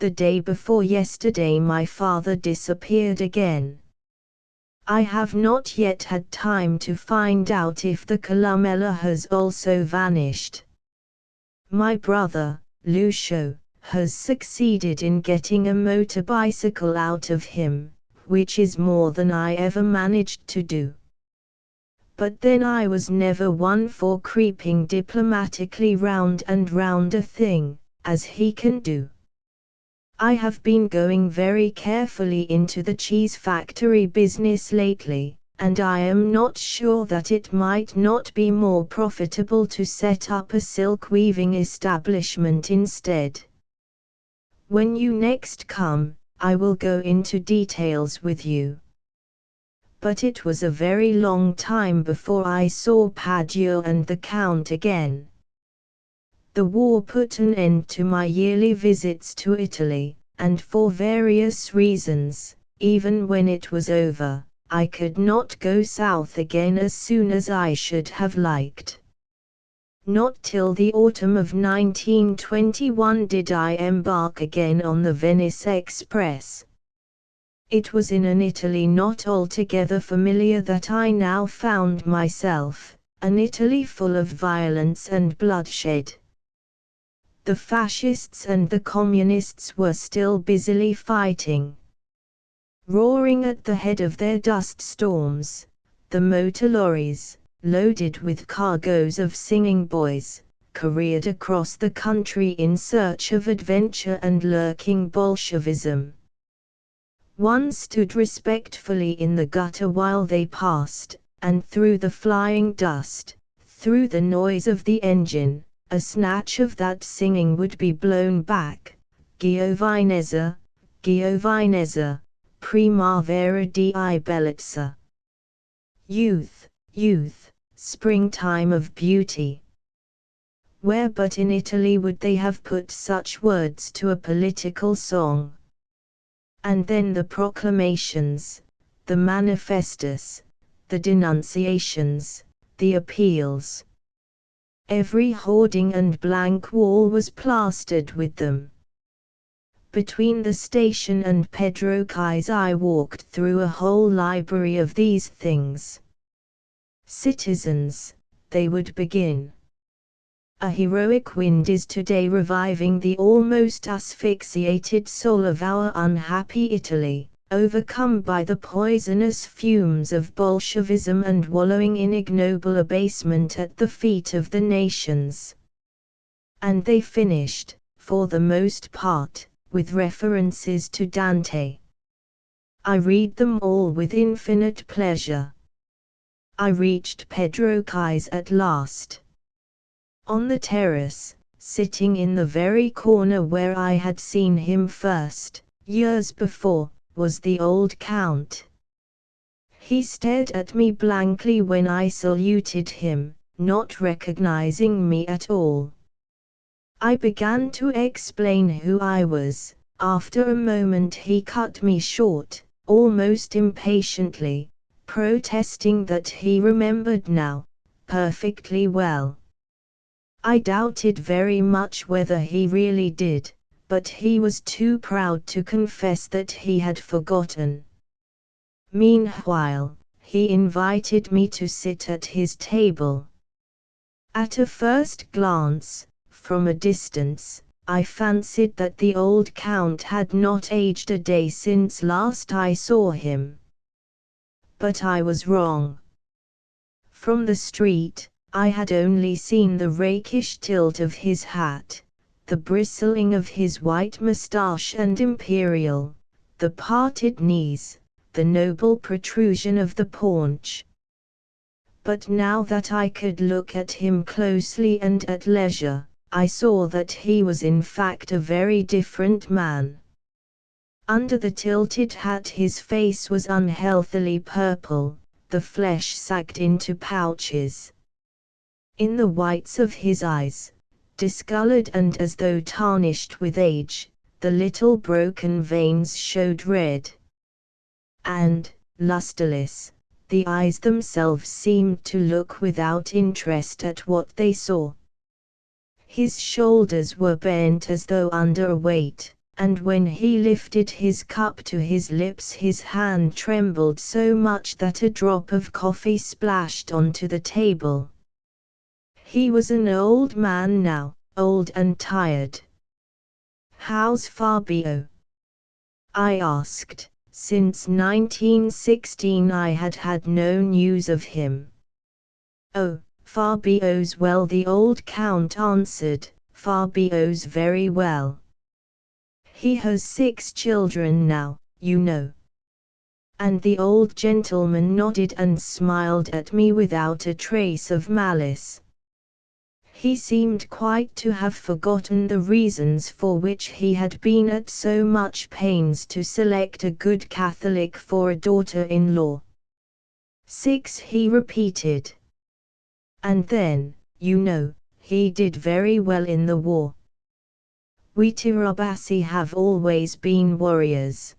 The day before yesterday my father disappeared again. I have not yet had time to find out if the Columella has also vanished. My brother, Lucio, has succeeded in getting a motor bicycle out of him, which is more than I ever managed to do. But then I was never one for creeping diplomatically round and round a thing, as he can do. I have been going very carefully into the cheese factory business lately, and I am not sure that it might not be more profitable to set up a silk weaving establishment instead. When you next come, I will go into details with you. But it was a very long time before I saw Paggio and the Count again. The war put an end to my yearly visits to Italy, and for various reasons, even when it was over, I could not go south again as soon as I should have liked. Not till the autumn of 1921 did I embark again on the Venice Express. It was in an Italy not altogether familiar that I now found myself, an Italy full of violence and bloodshed. The fascists and the communists were still busily fighting. Roaring at the head of their dust storms, the motor lorries, loaded with cargoes of singing boys, careered across the country in search of adventure and lurking Bolshevism. One stood respectfully in the gutter while they passed, and through the flying dust, through the noise of the engine, a snatch of that singing would be blown back. Giovinezza, Giovinezza, primavera di bellezza. Youth, youth, springtime of beauty. Where but in Italy would they have put such words to a political song? And then the proclamations, the manifestos, the denunciations, the appeals. Every hoarding and blank wall was plastered with them. Between the station and Pedro Kai's I walked through a whole library of these things. Citizens, they would begin. A heroic wind is today reviving the almost asphyxiated soul of our unhappy Italy, overcome by the poisonous fumes of Bolshevism and wallowing in ignoble abasement at the feet of the nations. And they finished, for the most part, with references to Dante. I read them all with infinite pleasure. I reached Pedro Kai's at last. On the terrace, sitting in the very corner where I had seen him first, years before, was the old Count. He stared at me blankly when I saluted him, not recognizing me at all. I began to explain who I was. After a moment he cut me short, almost impatiently, protesting that he remembered now, perfectly well. I doubted very much whether he really did, but he was too proud to confess that he had forgotten. Meanwhile, he invited me to sit at his table. At a first glance, from a distance, I fancied that the old Count had not aged a day since last I saw him. But I was wrong. From the street, I had only seen the rakish tilt of his hat, the bristling of his white moustache and imperial, the parted knees, the noble protrusion of the paunch. But now that I could look at him closely and at leisure, I saw that he was in fact a very different man. Under the tilted hat his face was unhealthily purple, the flesh sagged into pouches. In the whites of his eyes, discolored and as though tarnished with age, the little broken veins showed red. And, lusterless, the eyes themselves seemed to look without interest at what they saw. His shoulders were bent as though under a weight, and when he lifted his cup to his lips his hand trembled so much that a drop of coffee splashed onto the table. He was an old man now, old and tired. "How's Fabio?" I asked. Since 1916 I had had no news of him. "Oh, Fabio's well," the old count answered. "Fabio's very well. He has 6 children now, you know." And the old gentleman nodded and smiled at me without a trace of malice. He seemed quite to have forgotten the reasons for which he had been at so much pains to select a good Catholic for a daughter-in-law. 6, he repeated. "And then, you know, he did very well in the war. We Tirabassi have always been warriors."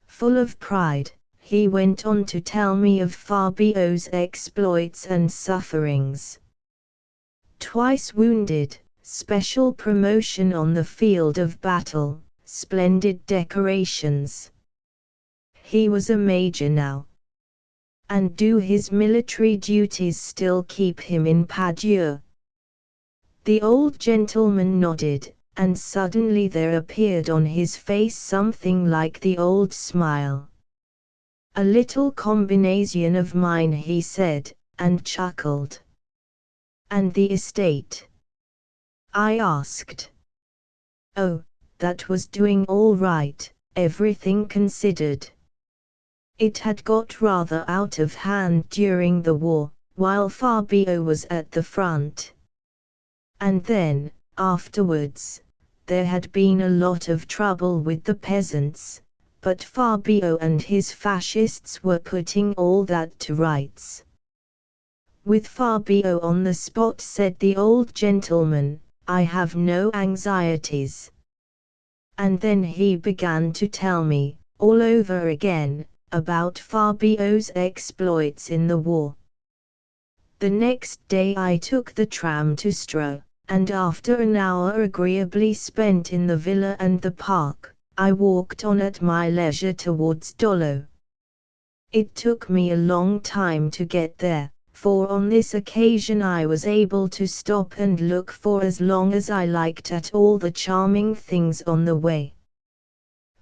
Full of pride, he went on to tell me of Fabio's exploits and sufferings. Twice wounded, special promotion on the field of battle, splendid decorations. He was a major now. And do his military duties still keep him in Padua? The old gentleman nodded, and suddenly there appeared on his face something like the old smile. "A little combination of mine," he said, and chuckled. "And the estate?" I asked. "Oh, that was doing all right, everything considered. It had got rather out of hand during the war, while Fabio was at the front. And then, afterwards, there had been a lot of trouble with the peasants, but Fabio and his fascists were putting all that to rights." "With Fabio on the spot," said the old gentleman, "I have no anxieties." And then he began to tell me, all over again, about Fabio's exploits in the war. The next day I took the tram to Stra, and after an hour agreeably spent in the villa and the park, I walked on at my leisure towards Dollo. It took me a long time to get there, for on this occasion I was able to stop and look for as long as I liked at all the charming things on the way.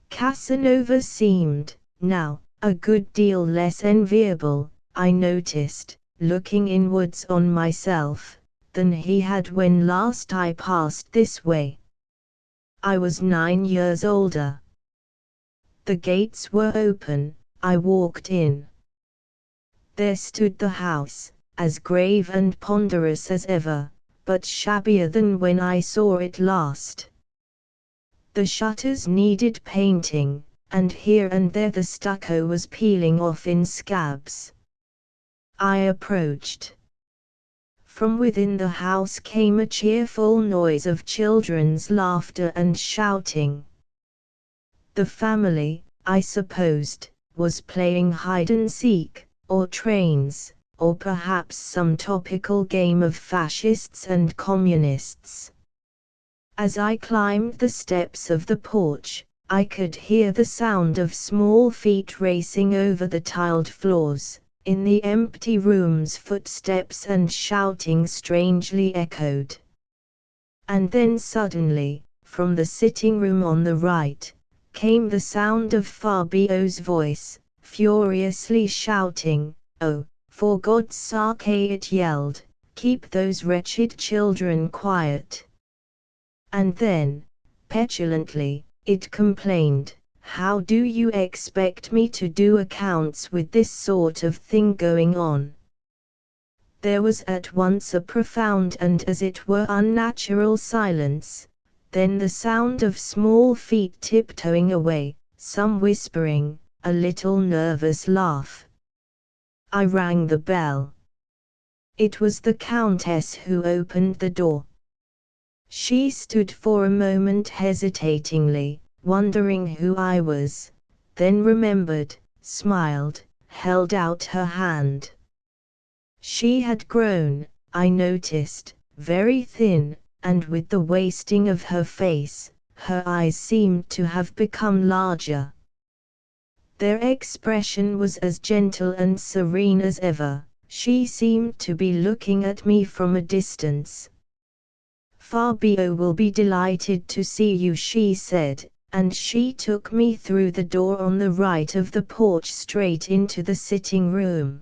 Casanova seemed, now, a good deal less enviable, I noticed, looking inwards on myself, than he had when last I passed this way. I was 9 years older. The gates were open, I walked in. There stood the house, as grave and ponderous as ever, but shabbier than when I saw it last. The shutters needed painting, and here and there the stucco was peeling off in scabs. I approached. From within the house came a cheerful noise of children's laughter and shouting. The family, I supposed, was playing hide-and-seek, or trains, or perhaps some topical game of fascists and communists. As I climbed the steps of the porch, I could hear the sound of small feet racing over the tiled floors. In the empty rooms footsteps and shouting strangely echoed. And then suddenly, from the sitting room on the right, came the sound of Fabio's voice, furiously shouting, "Oh, for God's sake," it yelled, "keep those wretched children quiet." And then, petulantly, it complained, "How do you expect me to do accounts with this sort of thing going on?" There was at once a profound and as it were unnatural silence, then the sound of small feet tiptoeing away, some whispering, a little nervous laugh. I rang the bell. It was the Countess who opened the door. She stood for a moment hesitatingly, wondering who I was, then remembered, smiled, held out her hand. She had grown, I noticed, very thin, and with the wasting of her face, her eyes seemed to have become larger. Their expression was as gentle and serene as ever. She seemed to be looking at me from a distance. Fabio will be delighted to see you, she said, and she took me through the door on the right of the porch straight into the sitting room.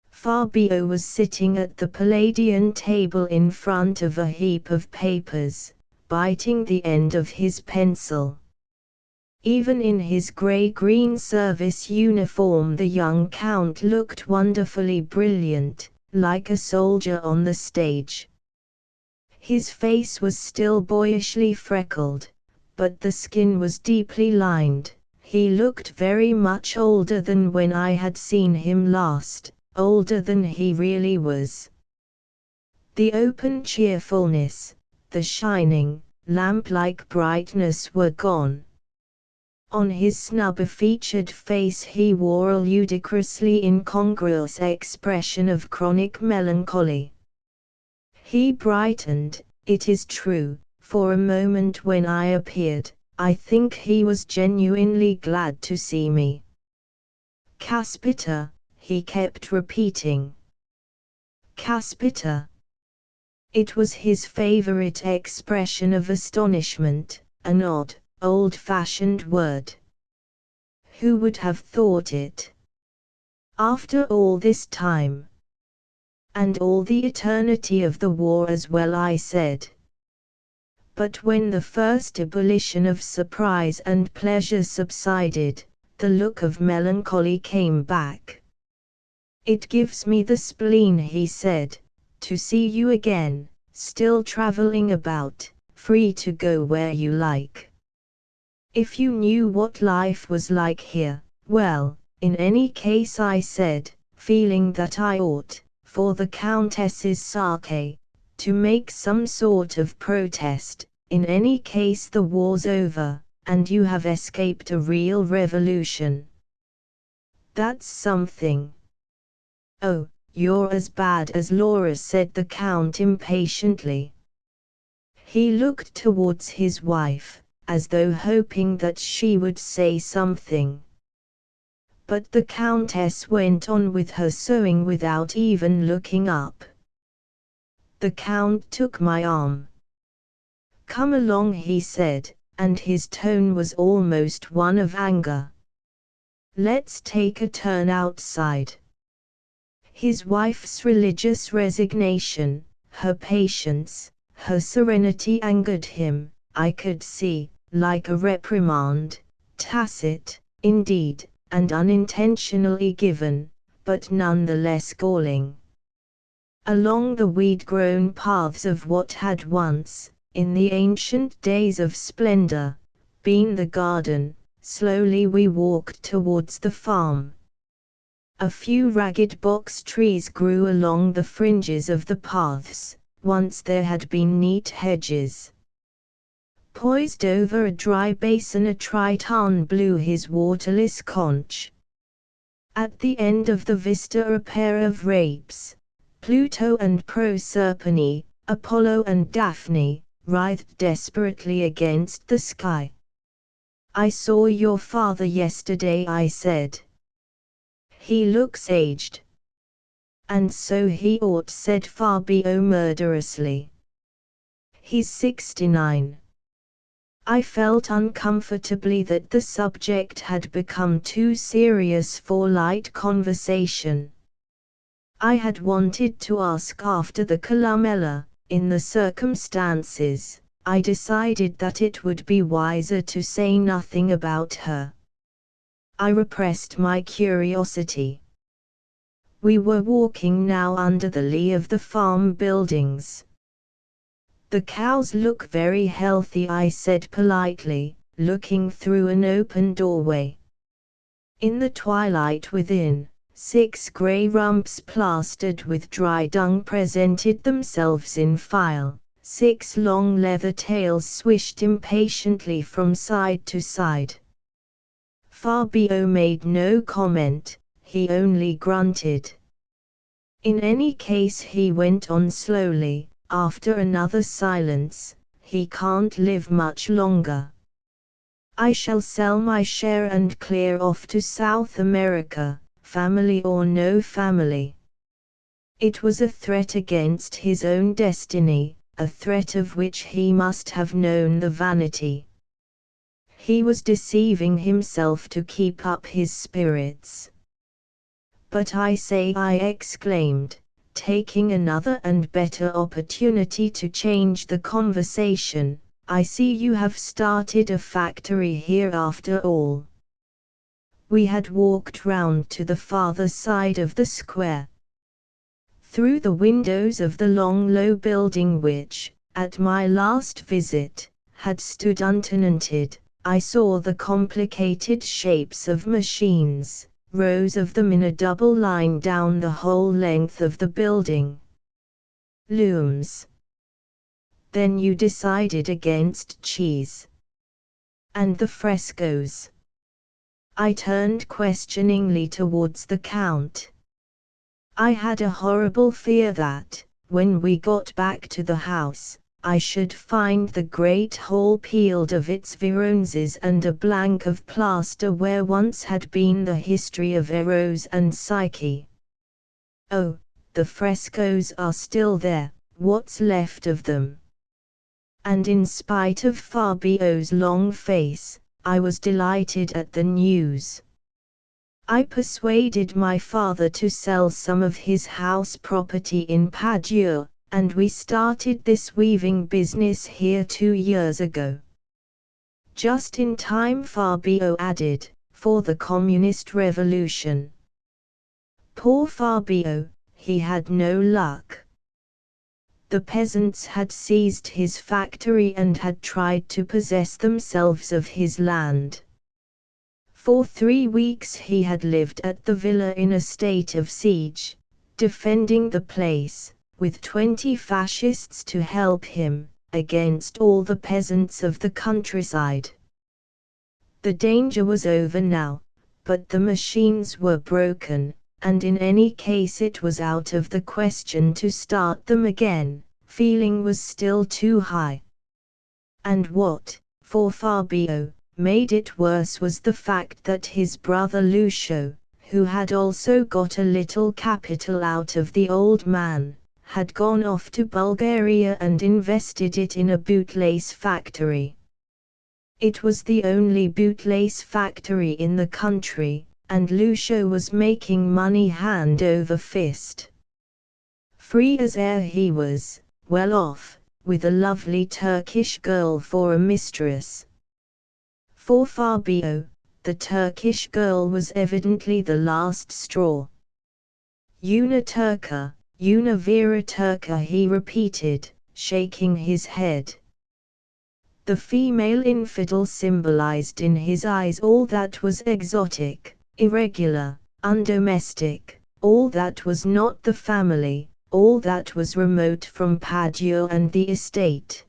Fabio was sitting at the Palladian table in front of a heap of papers, biting the end of his pencil. Even in his grey-green service uniform the young count looked wonderfully brilliant, like a soldier on the stage. His face was still boyishly freckled, but the skin was deeply lined. He looked very much older than when I had seen him last, older than he really was. The open cheerfulness, the shining, lamp-like brightness were gone. On his snub-featured face he wore a ludicrously incongruous expression of chronic melancholy. He brightened, it is true, for a moment when I appeared. I think he was genuinely glad to see me. "Caspita," he kept repeating. "Caspita." It was his favorite expression of astonishment, an odd, old-fashioned word. Who would have thought it? After all this time. And all the eternity of the war as well, I said. But when the first ebullition of surprise and pleasure subsided, the look of melancholy came back. "It gives me the spleen," he said, "to see you again, still traveling about, free to go where you like. If you knew what life was like here, well, in any case," I said, feeling that I ought, for the Countess's sake, to make some sort of protest, "in any case the war's over, and you have escaped a real revolution. That's something." "Oh, you're as bad as Laura," said the Count impatiently. He looked towards his wife, as though hoping that she would say something. But the Countess went on with her sewing without even looking up. The Count took my arm. "Come along," he said, and his tone was almost one of anger. "Let's take a turn outside." His wife's religious resignation, her patience, her serenity angered him, I could see, like a reprimand, tacit, indeed, and unintentionally given, but none the less galling. Along the weed-grown paths of what had once, in the ancient days of splendor, been the garden, slowly we walked towards the farm. A few ragged box trees grew along the fringes of the paths. Once there had been neat hedges. Poised over a dry basin a triton blew his waterless conch. At the end of the vista a pair of rapes, Pluto and Proserpine, Apollo and Daphne, writhed desperately against the sky. "I saw your father yesterday," I said. "He looks aged." "And so he ought," said Fabio murderously. "He's 69. I felt uncomfortably that the subject had become too serious for light conversation. I had wanted to ask after the Columella. In the circumstances, I decided that it would be wiser to say nothing about her. I repressed my curiosity. We were walking now under the lee of the farm buildings. "The cows look very healthy," I said politely, looking through an open doorway. In the twilight within, 6 grey rumps plastered with dry dung presented themselves in file. 6 long leather tails swished impatiently from side to side. Fabio made no comment, he only grunted. "In any case," he went on slowly, after another silence, "he can't live much longer. I shall sell my share and clear off to South America, family or no family." It was a threat against his own destiny, a threat of which he must have known the vanity. He was deceiving himself to keep up his spirits. "But I say," I exclaimed, taking another and better opportunity to change the conversation, "I see you have started a factory here after all." We had walked round to the farther side of the square. Through the windows of the long low building which, at my last visit, had stood untenanted, I saw the complicated shapes of machines, rows of them in a double line down the whole length of the building. Looms. Then you decided against cheese. And the frescoes. I turned questioningly towards the Count. I had a horrible fear that, when we got back to the house, I should find the great hall peeled of its verandas and a blank of plaster where once had been the history of Eros and Psyche. Oh, the frescoes are still there, what's left of them. And in spite of Fabio's long face, I was delighted at the news. I persuaded my father to sell some of his house property in Padua, and we started this weaving business here 2 years ago. Just in time, Fabio added, for the communist revolution. Poor Fabio, he had no luck. The peasants had seized his factory and had tried to possess themselves of his land. For 3 weeks he had lived at the villa in a state of siege, defending the place, with 20 fascists to help him, against all the peasants of the countryside. The danger was over now, but the machines were broken, and in any case it was out of the question to start them again. Feeling was still too high. And what, for Fabio, made it worse was the fact that his brother Lucio, who had also got a little capital out of the old man, had gone off to Bulgaria and invested it in a bootlace factory. It was the only bootlace factory in the country, and Lucio was making money hand over fist. Free as air he was, well off, with a lovely Turkish girl for a mistress. For Fabio, the Turkish girl was evidently the last straw. "Una Turca, una vera Turca," he repeated, shaking his head. The female infidel symbolized in his eyes all that was exotic, irregular, undomestic, all that was not the family, all that was remote from Padua and the estate.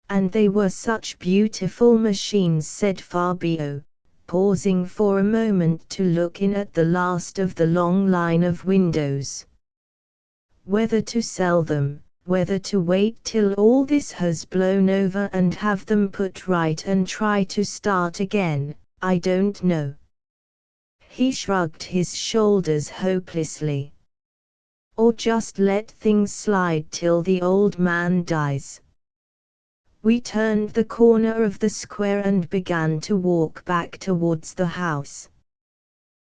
"And they were such beautiful machines," said Fabio, pausing for a moment to look in at the last of the long line of windows. "Whether to sell them, whether to wait till all this has blown over and have them put right and try to start again, I don't know." He shrugged his shoulders hopelessly. "Or just let things slide till the old man dies." We turned the corner of the square and began to walk back towards the house.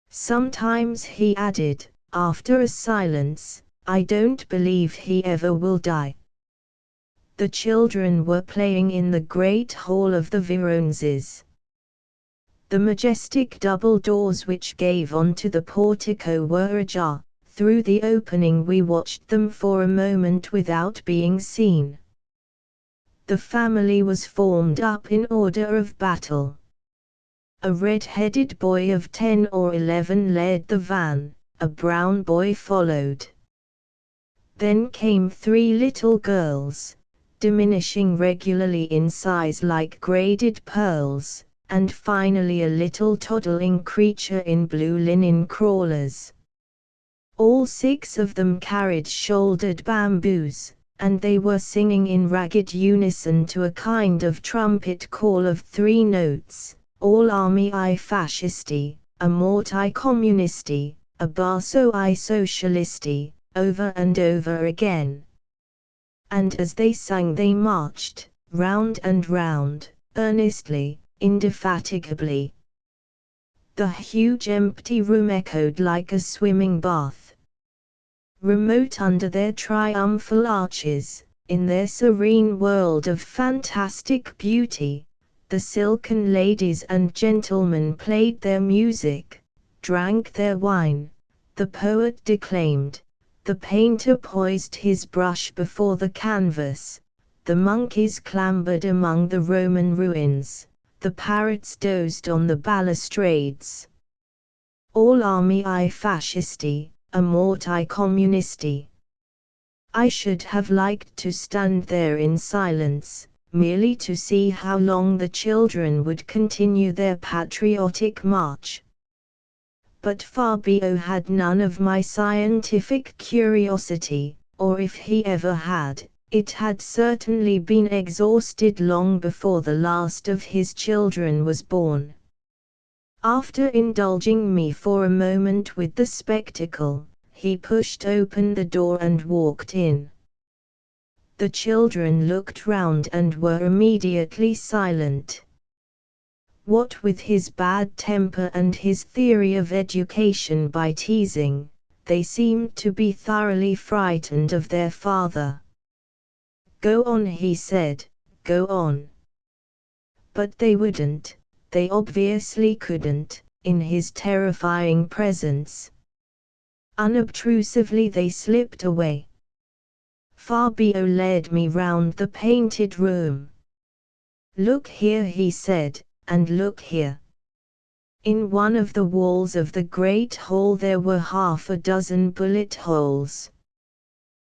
"Sometimes," he added, after a silence, "I don't believe he ever will die." The children were playing in the great hall of the verandas. The majestic double doors which gave onto the portico were ajar. Through the opening we watched them for a moment without being seen. The family was formed up in order of battle. A red-headed boy of 10 or 11 led the van, a brown boy followed. Then came 3 little girls, diminishing regularly in size like graded pearls, and finally a little toddling creature in blue linen crawlers. All 6 of them carried shouldered bamboos, and they were singing in ragged unison to a kind of trumpet call of 3 notes, all armi I fascisti, a mort I communisti, a basso I socialisti, over and over again. and as they sang they marched, round and round, earnestly, indefatigably. The huge empty room echoed like a swimming bath. Remote under their triumphal arches, in their serene world of fantastic beauty, the silken ladies and gentlemen played their music, drank their wine, the poet declaimed, the painter poised his brush before the canvas, the monkeys clambered among the Roman ruins, the parrots dozed on the balustrades. All armiae fascisti, amorti communisti. I should have liked to stand there in silence, merely to see how long the children would continue their patriotic march. But Fabio had none of my scientific curiosity, or if he ever had, it had certainly been exhausted long before the last of his children was born. After indulging me for a moment with the spectacle, he pushed open the door and walked in. The children looked round and were immediately silent. What with his bad temper and his theory of education by teasing, they seemed to be thoroughly frightened of their father. "Go on," he said, "go on." But they wouldn't, they obviously couldn't, in his terrifying presence. Unobtrusively they slipped away. Fabio led me round the painted room. "Look here," he said, "and look here." In one of the walls of the great hall there were half a dozen bullet holes.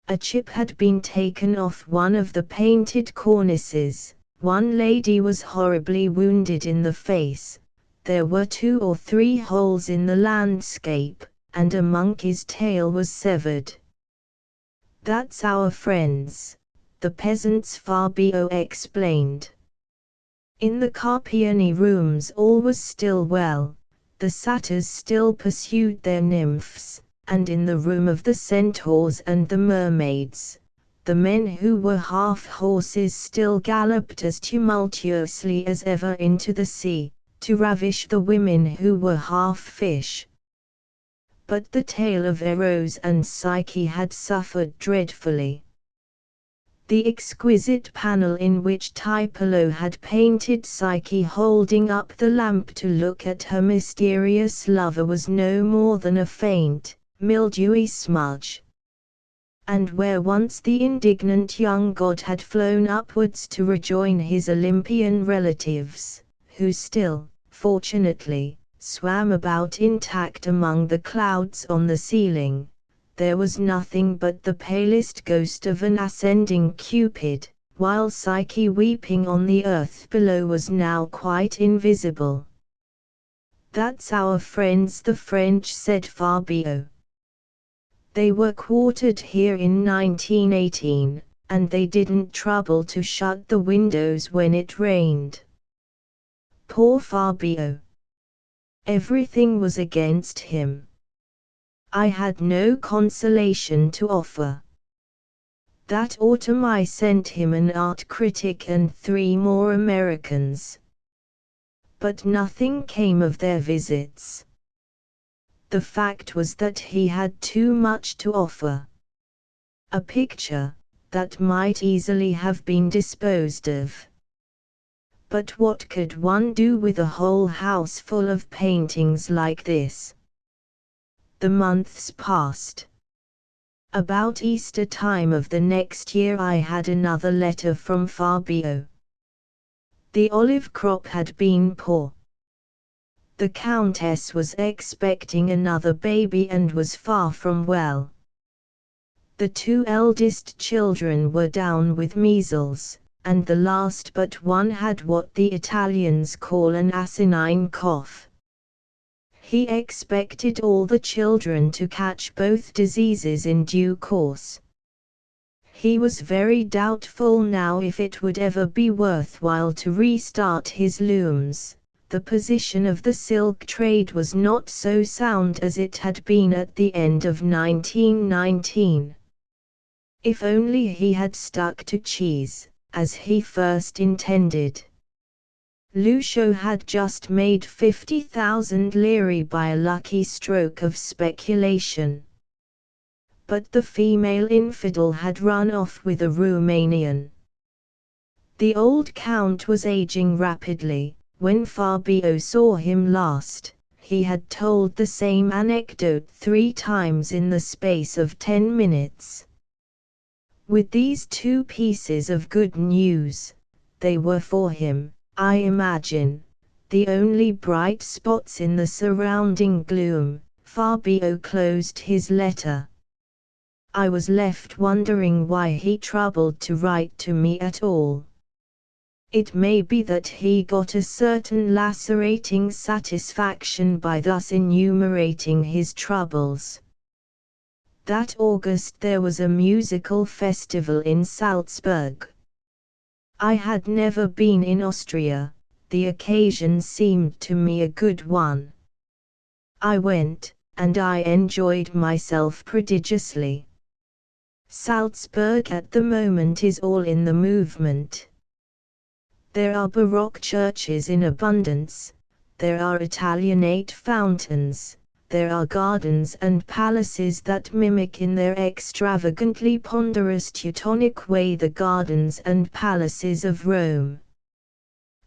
A chip had been taken off one of the painted cornices, one lady was horribly wounded in the face, there were 2 or 3 holes in the landscape, and a monkey's tail was severed. "That's our friends, the peasants," Fabio explained. In the Carpiani rooms all was still well, the satyrs still pursued their nymphs, and in the room of the centaurs and the mermaids, the men who were half horses still galloped as tumultuously as ever into the sea, to ravish the women who were half fish. But the tale of Eros and Psyche had suffered dreadfully. The exquisite panel in which Tiepolo had painted Psyche holding up the lamp to look at her mysterious lover was no more than a faint, mildewy smudge. And where once the indignant young god had flown upwards to rejoin his Olympian relatives, who still, fortunately, swam about intact among the clouds on the ceiling, there was nothing but the palest ghost of an ascending Cupid, while Psyche weeping on the earth below was now quite invisible. "That's our friends the French," said Fabio. "They were quartered here in 1918, and they didn't trouble to shut the windows when it rained." Poor Fabio. Everything was against him. I had no consolation to offer. That autumn I sent him an art critic and 3 more Americans. But nothing came of their visits. The fact was that he had too much to offer. A picture, that might easily have been disposed of. But what could one do with a whole house full of paintings like this? The months passed. About Easter time of the next year I had another letter from Fabio. The olive crop had been poor. The Countess was expecting another baby and was far from well. The 2 eldest children were down with measles, and the last but one had what the Italians call an asinine cough. He expected all the children to catch both diseases in due course. He was very doubtful now if it would ever be worthwhile to restart his looms. The position of the silk trade was not so sound as it had been at the end of 1919. If only he had stuck to cheese, as he first intended. Lucio had just made 50,000 lire by a lucky stroke of speculation. But the female infidel had run off with a Romanian. The old count was aging rapidly. When Fabio saw him last, he had told the same anecdote 3 times in the space of 10 minutes. With these 2 pieces of good news, they were for him, I imagine, the only bright spots in the surrounding gloom. Fabio closed his letter. I was left wondering why he troubled to write to me at all. It may be that he got a certain lacerating satisfaction by thus enumerating his troubles. That August there was a musical festival in Salzburg. I had never been in Austria. The occasion seemed to me a good one. I went, and I enjoyed myself prodigiously. Salzburg at the moment is all in the movement. There are Baroque churches in abundance, there are Italianate fountains, there are gardens and palaces that mimic in their extravagantly ponderous Teutonic way the gardens and palaces of Rome.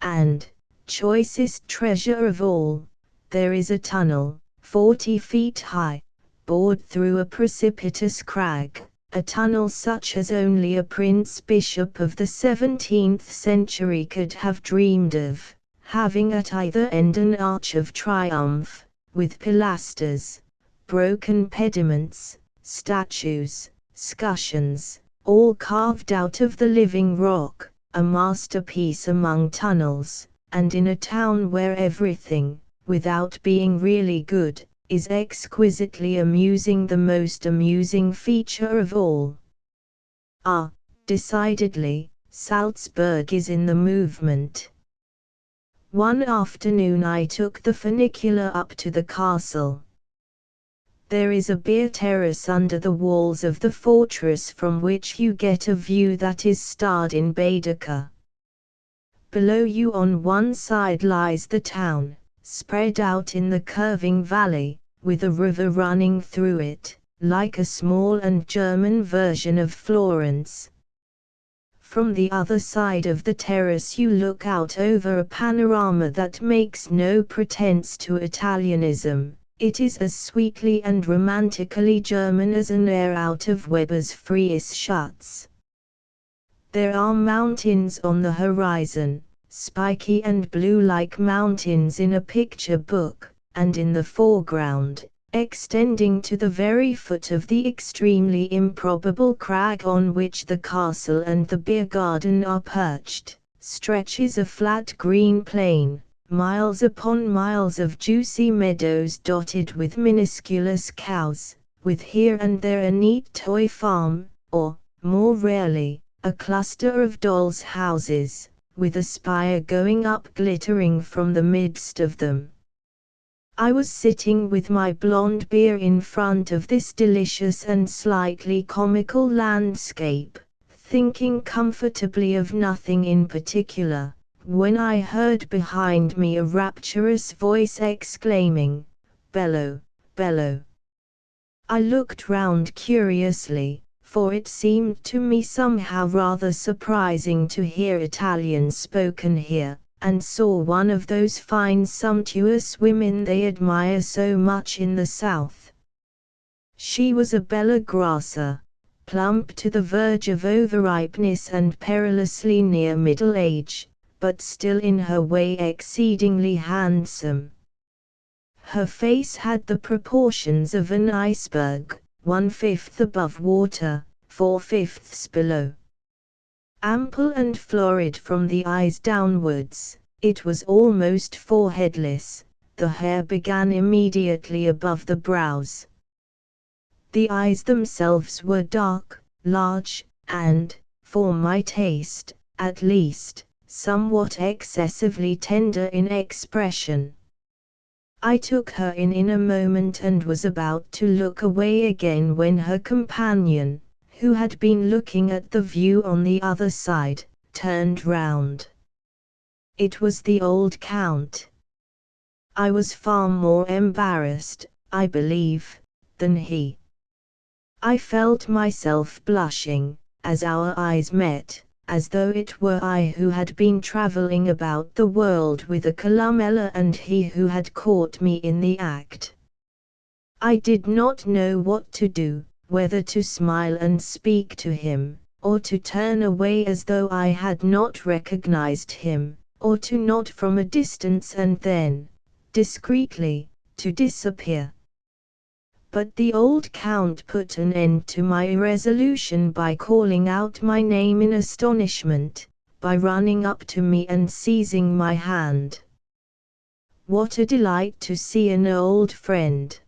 And, choicest treasure of all, there is a tunnel, 40 feet high, bored through a precipitous crag, a tunnel such as only a prince-bishop of the 17th century could have dreamed of, having at either end an arch of triumph, with pilasters, broken pediments, statues, scutcheons, all carved out of the living rock, a masterpiece among tunnels, and in a town where everything, without being really good, is exquisitely amusing, the most amusing feature of all. Ah, decidedly, Salzburg is in the movement. One afternoon I took the funicular up to the castle. There is a beer terrace under the walls of the fortress from which you get a view that is starred in Baedeker. Below you on one side lies the town, spread out in the curving valley, with a river running through it, like a small and German version of Florence. From the other side of the terrace you look out over a panorama that makes no pretense to Italianism. It is as sweetly and romantically German as an air out of Weber's Freies Schatz. There are mountains on the horizon, spiky and blue like mountains in a picture book, and in the foreground, extending to the very foot of the extremely improbable crag on which the castle and the beer garden are perched, stretches a flat green plain, miles upon miles of juicy meadows dotted with minusculous cows, with here and there a neat toy farm, or, more rarely, a cluster of dolls' houses, with a spire going up glittering from the midst of them. I was sitting with my blonde beer in front of this delicious and slightly comical landscape, thinking comfortably of nothing in particular, when I heard behind me a rapturous voice exclaiming, "Bello, bello!" I looked round curiously, for it seemed to me somehow rather surprising to hear Italian spoken here, and saw one of those fine sumptuous women they admire so much in the South. She was a bella grassa, plump to the verge of overripeness and perilously near middle age, but still in her way exceedingly handsome. Her face had the proportions of an iceberg, 1/5 above water, 4/5 below. Ample and florid from the eyes downwards, it was almost foreheadless, the hair began immediately above the brows. The eyes themselves were dark, large, and, for my taste, at least, somewhat excessively tender in expression. I took her in a moment and was about to look away again when her companion, who had been looking at the view on the other side, turned round. It was the old Count. I was far more embarrassed, I believe, than he. I felt myself blushing, as our eyes met, as though it were I who had been travelling about the world with a Columella and he who had caught me in the act. I did not know what to do, whether to smile and speak to him, or to turn away as though I had not recognized him, or to nod from a distance and then, discreetly, to disappear. But the old Count put an end to my irresolution by calling out my name in astonishment, by running up to me and seizing my hand. What a delight to see an old friend!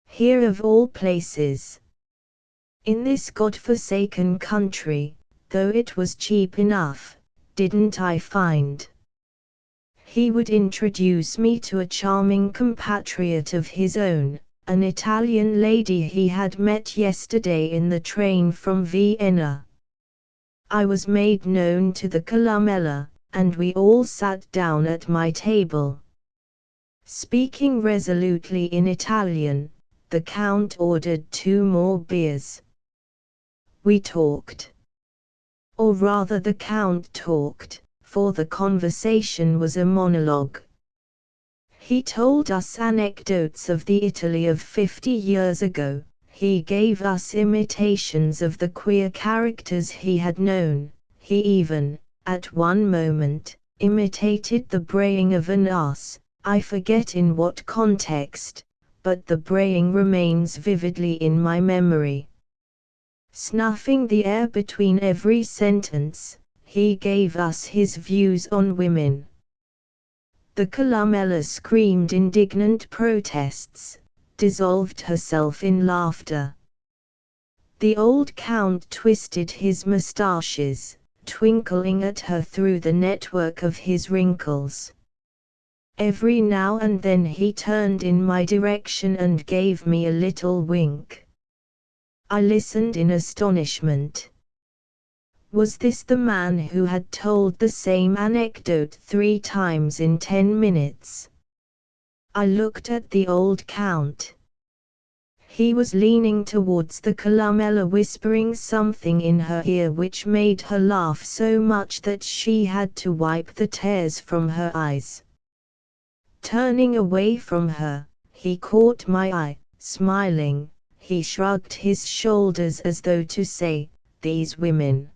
Here of all places. In this God-forsaken country, though it was cheap enough, didn't I find? He would introduce me to a charming compatriot of his own, an Italian lady he had met yesterday in the train from Vienna. I was made known to the Columella, and we all sat down at my table. Speaking resolutely in Italian, the Count ordered 2 more beers. We talked. Or rather the Count talked, for the conversation was a monologue. He told us anecdotes of the Italy of 50 years ago, he gave us imitations of the queer characters he had known, he even, at one moment, imitated the braying of an ass, I forget in what context, but the braying remains vividly in my memory. Snuffing the air between every sentence, he gave us his views on women. The Columella screamed indignant protests, dissolved herself in laughter. The old Count twisted his moustaches, twinkling at her through the network of his wrinkles. Every now and then he turned in my direction and gave me a little wink. I listened in astonishment. Was this the man who had told the same anecdote 3 times in 10 minutes? I looked at the old Count. He was leaning towards the Columella whispering something in her ear which made her laugh so much that she had to wipe the tears from her eyes. Turning away from her, he caught my eye, smiling, he shrugged his shoulders as though to say, "These women.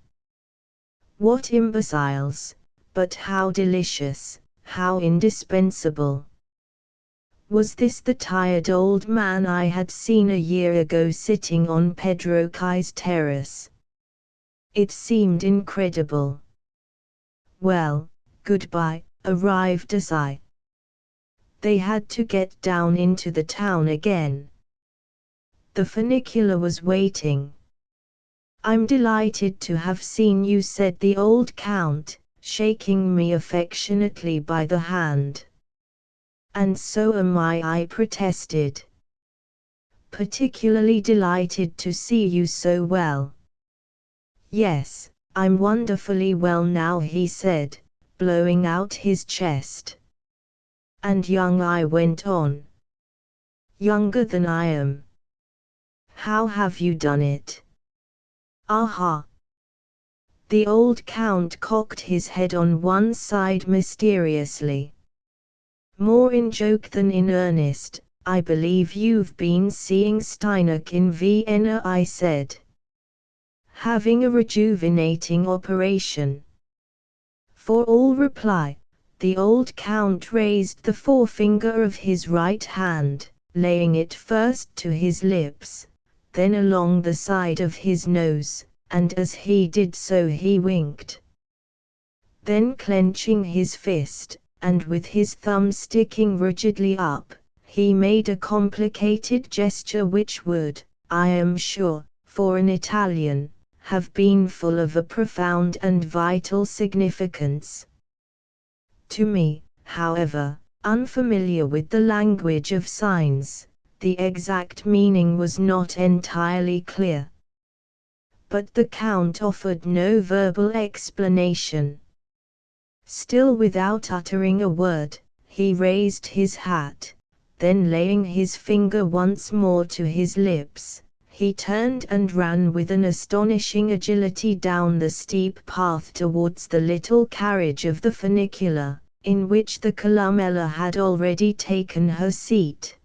What imbeciles, but how delicious, how indispensable." Was this the tired old man I had seen a year ago sitting on Pedro Kai's terrace? It seemed incredible. Well, goodbye, arrived as I. They had to get down into the town again. The funicular was waiting. "I'm delighted to have seen you," said the old Count, shaking me affectionately by the hand. "And so am I protested. "Particularly delighted to see you so well." "Yes, I'm wonderfully well now," he said, blowing out his chest. "And young," I went on. "Younger than I am. How have you done it?" "Aha!" The old Count cocked his head on one side mysteriously. "More in joke than in earnest, I believe you've been seeing Steinach in Vienna," I said. "Having a rejuvenating operation." For all reply, the old Count raised the forefinger of his right hand, laying it first to his lips, then along the side of his nose, and as he did so he winked. Then clenching his fist, and with his thumb sticking rigidly up, he made a complicated gesture which would, I am sure, for an Italian, have been full of a profound and vital significance. To me, however, unfamiliar with the language of signs, the exact meaning was not entirely clear. but the Count offered no verbal explanation. Still without uttering a word, he raised his hat, then laying his finger once more to his lips, he turned and ran with an astonishing agility down the steep path towards the little carriage of the funicular, in which the Columella had already taken her seat.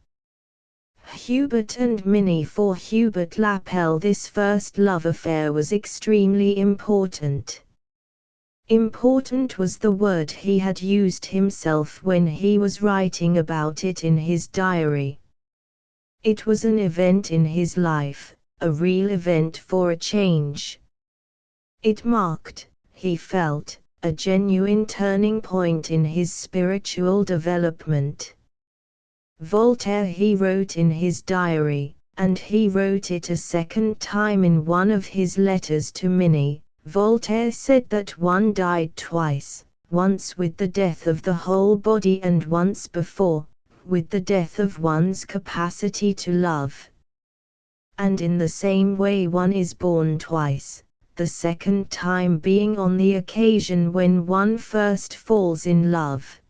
Hubert and Minnie. For Hubert Lapel this first love affair was extremely important. Important was the word he had used himself when he was writing about it in his diary. It was an event in his life, a real event for a change. It marked, he felt, a genuine turning point in his spiritual development. Voltaire, he wrote in his diary, and he wrote it a second time in one of his letters to Minnie. Voltaire said that one died twice, once with the death of the whole body and once before, with the death of one's capacity to love. And in the same way one is born twice, the second time being on the occasion when one first falls in love.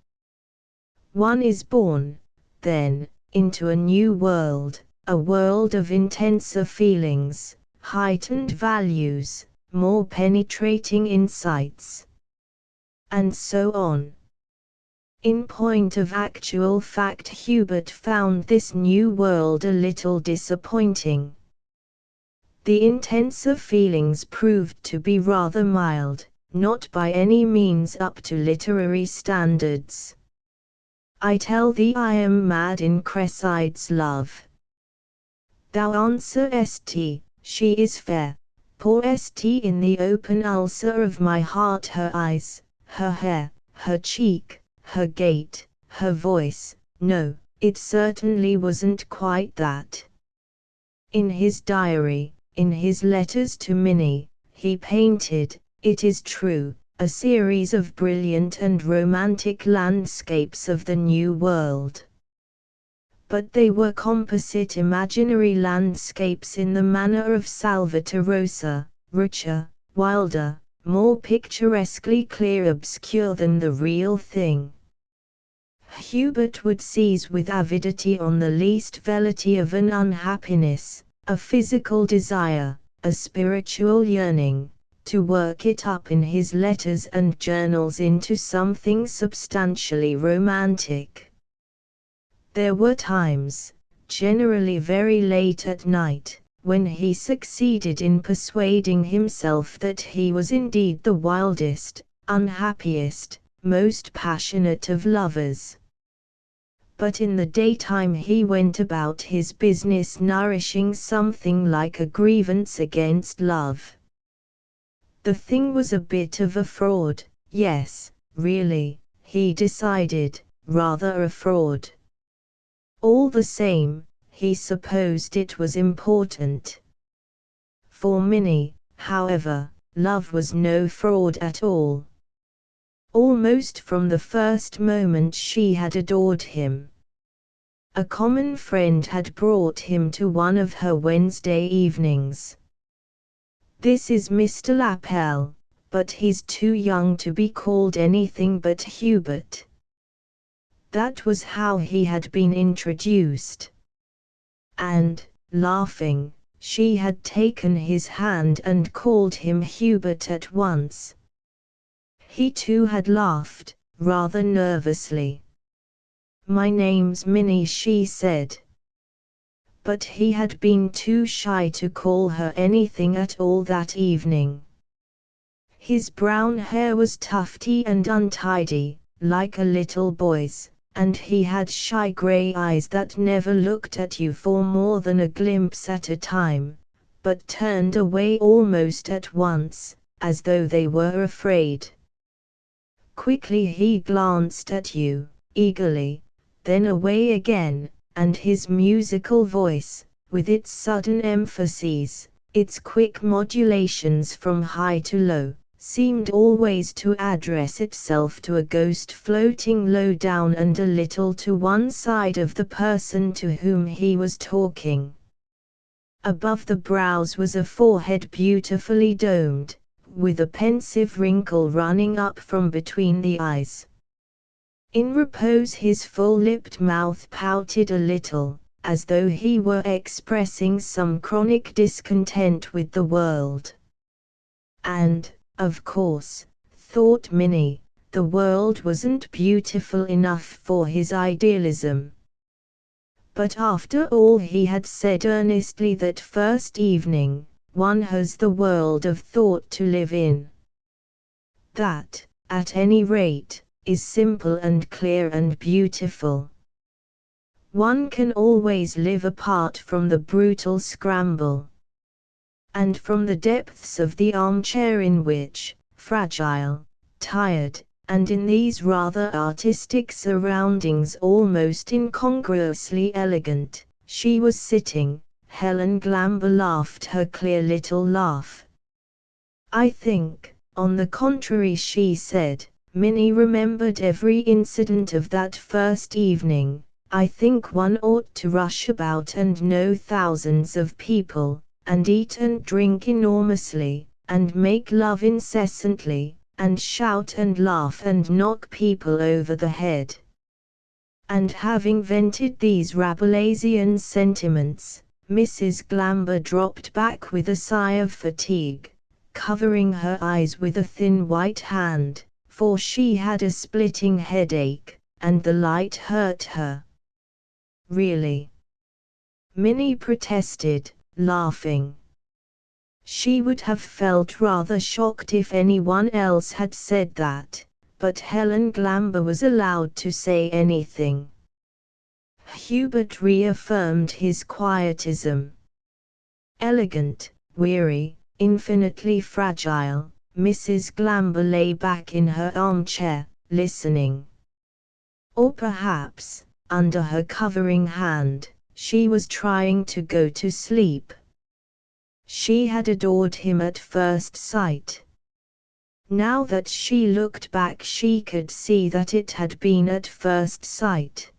One is born, then, into a new world, a world of intenser feelings, heightened values, more penetrating insights, and so on. In point of actual fact, Hubert found this new world a little disappointing. The intenser feelings proved to be rather mild, not by any means up to literary standards. I tell thee I am mad in Cresside's love. Thou answerest, she is fair. Pourest in the open ulcer of my heart her eyes, her hair, her cheek, her gait, her voice. No, it certainly wasn't quite that. In his diary, in his letters to Minnie, he painted, it is true, a series of brilliant and romantic landscapes of the New World. But they were composite imaginary landscapes in the manner of Salvator Rosa, richer, wilder, more picturesquely clear-obscure than the real thing. Hubert would seize with avidity on the least velleity of an unhappiness, a physical desire, a spiritual yearning, to work it up in his letters and journals into something substantially romantic. There were times, generally very late at night, when he succeeded in persuading himself that he was indeed the wildest, unhappiest, most passionate of lovers. But in the daytime he went about his business nourishing something like a grievance against love. The thing was a bit of a fraud, yes, really, he decided, rather a fraud. All the same, he supposed it was important. For Minnie, however, love was no fraud at all. Almost from the first moment she had adored him. A common friend had brought him to one of her Wednesday evenings. This is Mr. Lapel, but he's too young to be called anything but Hubert. That was how he had been introduced. And, laughing, she had taken his hand and called him Hubert at once. He too had laughed, rather nervously. My name's Minnie, she said. But he had been too shy to call her anything at all that evening. His brown hair was tufty and untidy, like a little boy's, and he had shy grey eyes that never looked at you for more than a glimpse at a time, but turned away almost at once, as though they were afraid. Quickly he glanced at you, eagerly, then away again, and his musical voice, with its sudden emphases, its quick modulations from high to low, seemed always to address itself to a ghost floating low down and a little to one side of the person to whom he was talking. Above the brows was a forehead beautifully domed, with a pensive wrinkle running up from between the eyes. In repose his full-lipped mouth pouted a little, as though he were expressing some chronic discontent with the world. And, of course, thought Minnie, the world wasn't beautiful enough for his idealism. But after all he had said earnestly that first evening, one has the world of thought to live in. That, at any rate, is simple and clear and beautiful. One can always live apart from the brutal scramble. And from the depths of the armchair in which, fragile, tired, and in these rather artistic surroundings almost incongruously elegant, she was sitting, Helen Glamber laughed her clear little laugh. I think, on the contrary, she said, Minnie remembered every incident of that first evening. I think one ought to rush about and know thousands of people, and eat and drink enormously, and make love incessantly, and shout and laugh and knock people over the head. And having vented these Rabelaisian sentiments, Mrs. Glamber dropped back with a sigh of fatigue, covering her eyes with a thin white hand, for she had a splitting headache, and the light hurt her. Really? Minnie protested, laughing. She would have felt rather shocked if anyone else had said that, but Helen Glamber was allowed to say anything. Hubert reaffirmed his quietism. Elegant, weary, infinitely fragile, Mrs. Glamber lay back in her armchair, listening. Or perhaps, under her covering hand, she was trying to go to sleep. She had adored him at first sight. Now that she looked back she could see that it had been at first sight.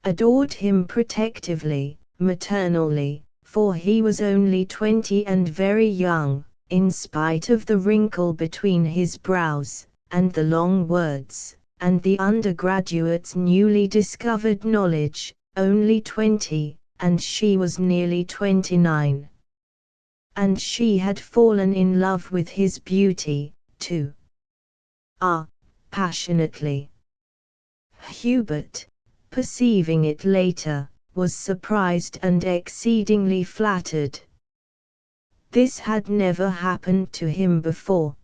Adored him protectively, maternally, for he was only 20 and very young, in spite of the wrinkle between his brows, and the long words, and the undergraduate's newly discovered knowledge, only 20, and she was nearly 29. And she had fallen in love with his beauty, too. Ah, passionately. Hubert, perceiving it later, was surprised and exceedingly flattered. This had never happened to him before.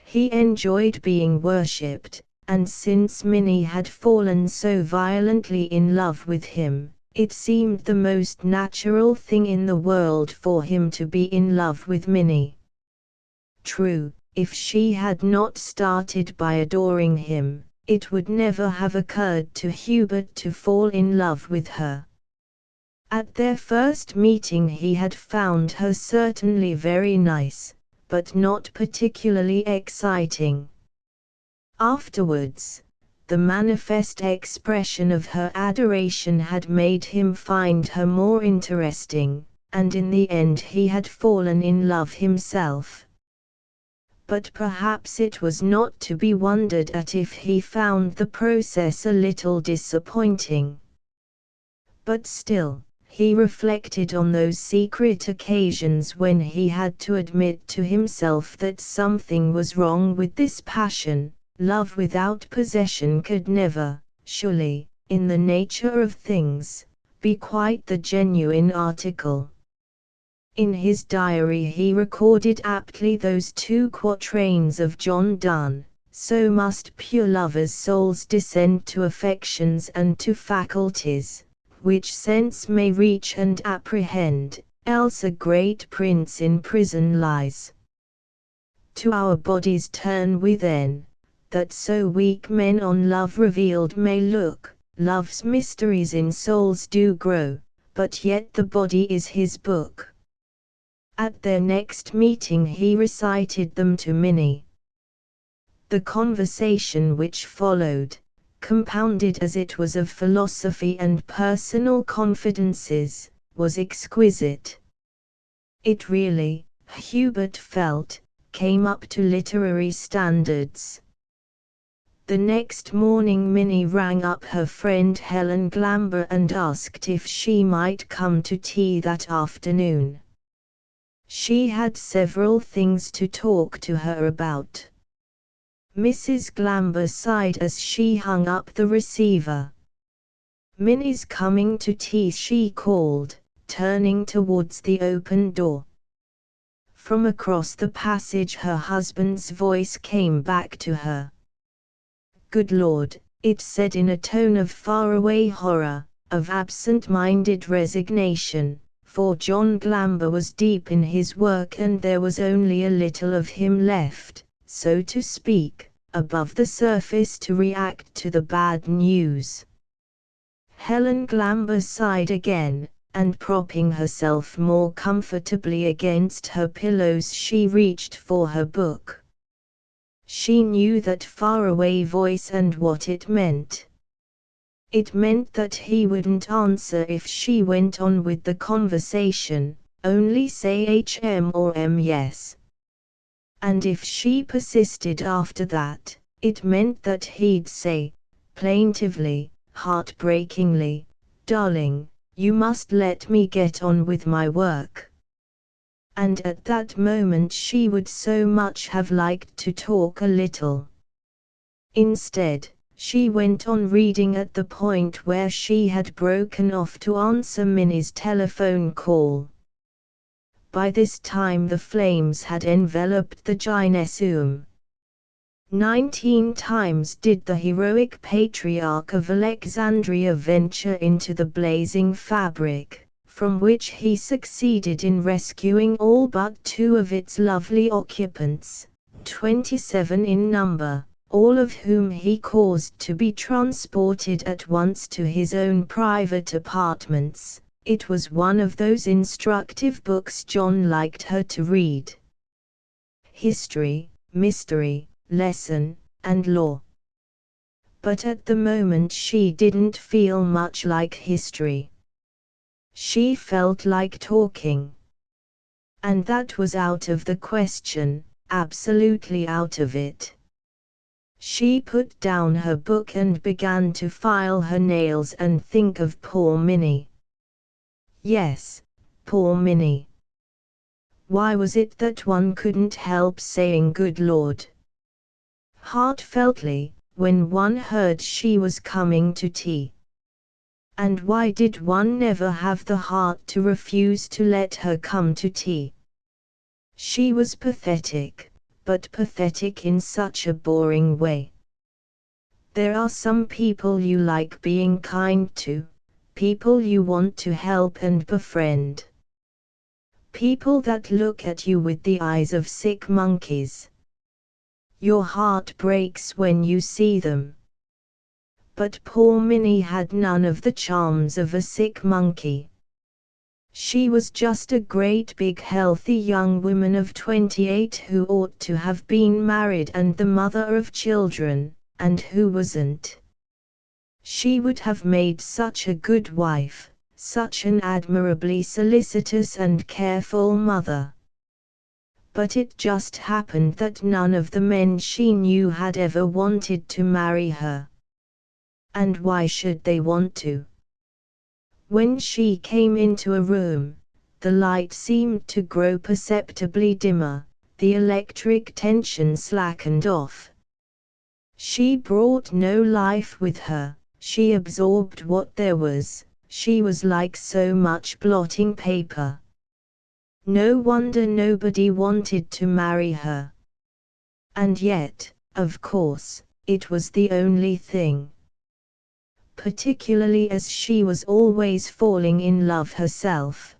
He enjoyed being worshipped, and since Minnie had fallen so violently in love with him, it seemed the most natural thing in the world for him to be in love with Minnie. True, if she had not started by adoring him, it would never have occurred to Hubert to fall in love with her. At their first meeting he had found her certainly very nice, but not particularly exciting. Afterwards, the manifest expression of her adoration had made him find her more interesting, and in the end he had fallen in love himself. But perhaps it was not to be wondered at if he found the process a little disappointing. But still, he reflected on those secret occasions when he had to admit to himself that something was wrong with this passion. Love without possession could never, surely, in the nature of things, be quite the genuine article. In his diary he recorded aptly those 2 quatrains of John Donne, so must pure lovers' souls descend to affections and to faculties, which sense may reach and apprehend, else a great prince in prison lies. To our bodies turn we then, that so weak men on love revealed may look, love's mysteries in souls do grow, but yet the body is his book. At their next meeting he recited them to Minnie. The conversation which followed, compounded as it was of philosophy and personal confidences, was exquisite. It really, Hubert felt, came up to literary standards. The next morning Minnie rang up her friend Helen Glamber and asked if she might come to tea that afternoon. She had several things to talk to her about. Mrs. Glamber sighed as she hung up the receiver. "Minnie's coming to tea," she called, turning towards the open door. From across the passage her husband's voice came back to her. "Good Lord," it said in a tone of faraway horror, of absent-minded resignation, for John Glamber was deep in his work and there was only a little of him left, so to speak, above the surface to react to the bad news. Helen Glamber sighed again, and propping herself more comfortably against her pillows she reached for her book. She knew that faraway voice and what it meant. It meant that he wouldn't answer if she went on with the conversation, only say HM or yes. And if she persisted after that, it meant that he'd say, plaintively, heartbreakingly, "Darling, you must let me get on with my work." And at that moment she would so much have liked to talk a little. Instead, she went on reading at the point where she had broken off to answer Minnie's telephone call. By this time the flames had enveloped the gymnasium. 19 times did the heroic patriarch of Alexandria venture into the blazing fabric, from which he succeeded in rescuing all but 2 of its lovely occupants, 27 in number, all of whom he caused to be transported at once to his own private apartments. It was one of those instructive books John liked her to read. History, mystery, lesson, and law. But at the moment she didn't feel much like history. She felt like talking. And that was out of the question, absolutely out of it. She put down her book and began to file her nails and think of poor Minnie. Yes, poor Minnie. Why was it that one couldn't help saying "Good Lord" heartfeltly, when one heard she was coming to tea? And why did one never have the heart to refuse to let her come to tea? She was pathetic, but pathetic in such a boring way. There are some people you like being kind to, people you want to help and befriend. People that look at you with the eyes of sick monkeys. Your heart breaks when you see them. But poor Minnie had none of the charms of a sick monkey. She was just a great big healthy young woman of 28 who ought to have been married and the mother of children, and who wasn't. She would have made such a good wife, such an admirably solicitous and careful mother. But it just happened that none of the men she knew had ever wanted to marry her. And why should they want to? When she came into a room, the light seemed to grow perceptibly dimmer, the electric tension slackened off. She brought no life with her, she absorbed what there was, she was like so much blotting paper. No wonder nobody wanted to marry her. And yet, of course, it was the only thing. Particularly as she was always falling in love herself.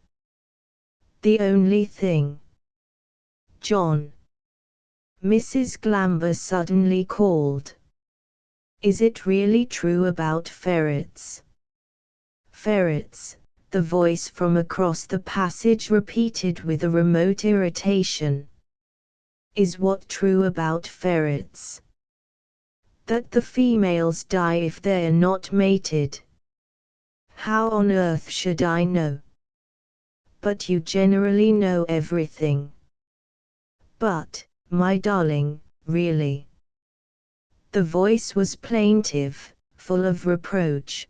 The only thing. "John!" Mrs. Glamber suddenly called. "Is it really true about ferrets?" "Ferrets," the voice from across the passage repeated with a remote irritation. "Is what true about ferrets?" "That the females die if they're not mated." "How on earth should I know?" but you generally know everything. But, my darling, really. The voice was plaintive, full of reproach.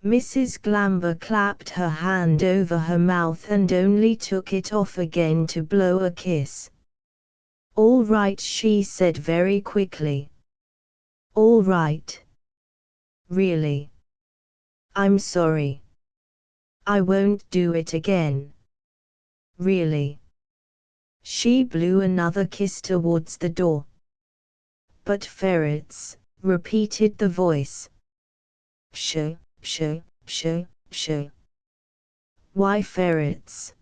Mrs. Glamber clapped her hand over her mouth and only took it off again to blow a kiss. "All right," she said very quickly. "All right. Really. I'm sorry. I won't do it again. Really." She blew another kiss towards the door. "But ferrets," repeated the voice. "Pshaw, pshaw, pshaw, pshaw. Why ferrets?"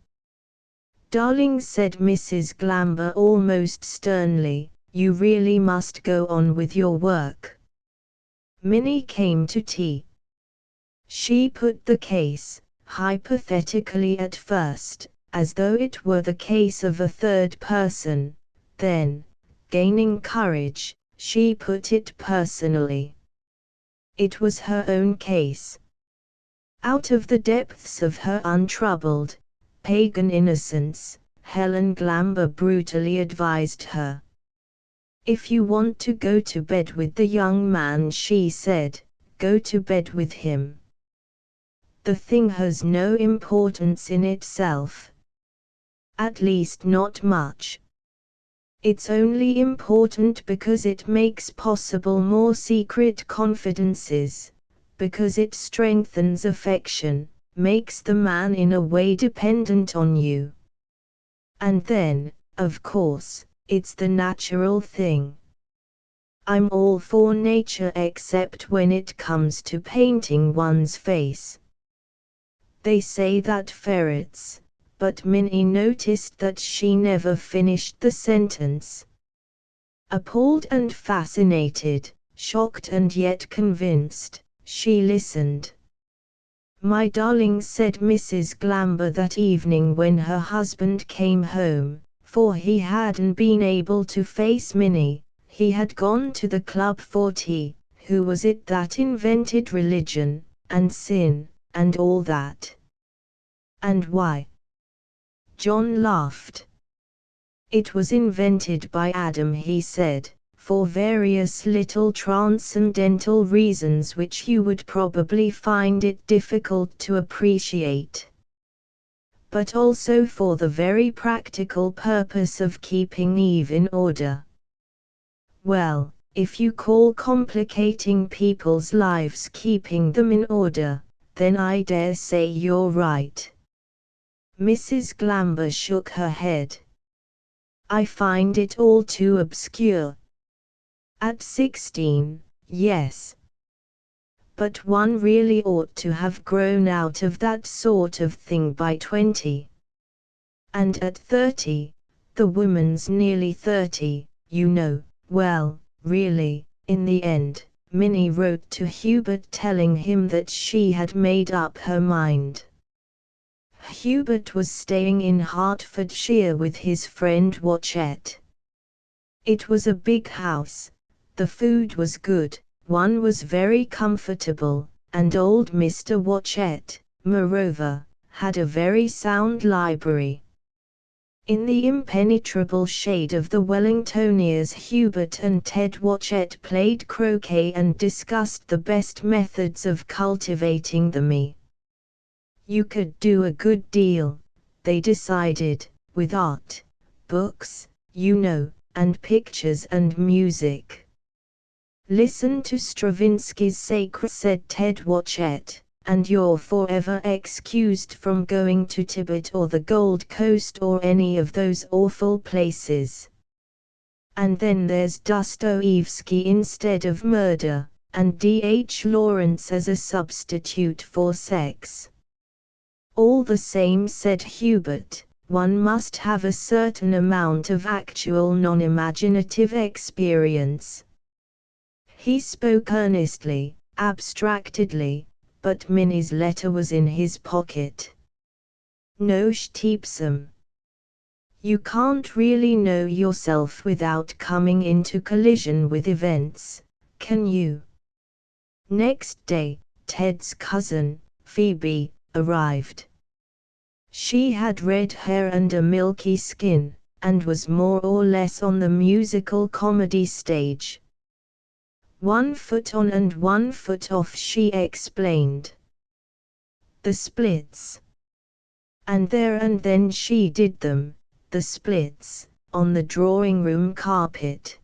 "Darling," said Mrs. Glamber almost sternly, "you really must go on with your work." Minnie came to tea. She put the case, hypothetically at first, as though it were the case of a third person, then, gaining courage, she put it personally. It was her own case. Out of the depths of her untroubled, pagan innocence, Helen Glamber brutally advised her. "If you want to go to bed with the young man," she said, "go to bed with him. The thing has no importance in itself. At least not much. It's only important because it makes possible more secret confidences, because it strengthens affection, makes the man in a way dependent on you. And then, of course, it's the natural thing. I'm all for nature except when it comes to painting one's face. They say that ferrets," but Minnie noticed that she never finished the sentence. Appalled and fascinated, shocked and yet convinced, she listened. "My darling," said Mrs. Glamber that evening when her husband came home, for he hadn't been able to face Minnie, he had gone to the club for tea. "Who was it that invented religion, and sin, and all that?" "And why?" John laughed. "It was invented by Adam," he said, "for various little transcendental reasons which you would probably find it difficult to appreciate. But also for the very practical purpose of keeping Eve in order." "Well, if you call complicating people's lives keeping them in order, then I dare say you're right." Mrs. Glamber shook her head. "I find it all too obscure. At 16, yes. But one really ought to have grown out of that sort of thing by 20. And at 30, the woman's nearly 30, you know." "Well, really, in the end," Minnie wrote to Hubert telling him that she had made up her mind. Hubert was staying in Hertfordshire with his friend Watchett. It was a big house, the food was good, one was very comfortable, and old Mr. Watchett, moreover, had a very sound library. In the impenetrable shade of the Wellingtonians, Hubert and Ted Watchett played croquet and discussed the best methods of cultivating the me. You could do a good deal, they decided, with art, books, you know, and pictures and music. "Listen to Stravinsky's Sacred," said Ted Watchett, "and you're forever excused from going to Tibet or the Gold Coast or any of those awful places. And then there's Dostoevsky instead of murder, and D.H. Lawrence as a substitute for sex." "All the same," said Hubert, "one must have a certain amount of actual non-imaginative experience." He spoke earnestly, abstractedly, but Minnie's letter was in his pocket. "No, Stepsom. You can't really know yourself without coming into collision with events, can you?" Next day, Ted's cousin, Phoebe, arrived. She had red hair and a milky skin, and was more or less on the musical comedy stage. 1 foot on and 1 foot off, she explained. The splits. And there and then she did them, the splits, on the drawing room carpet.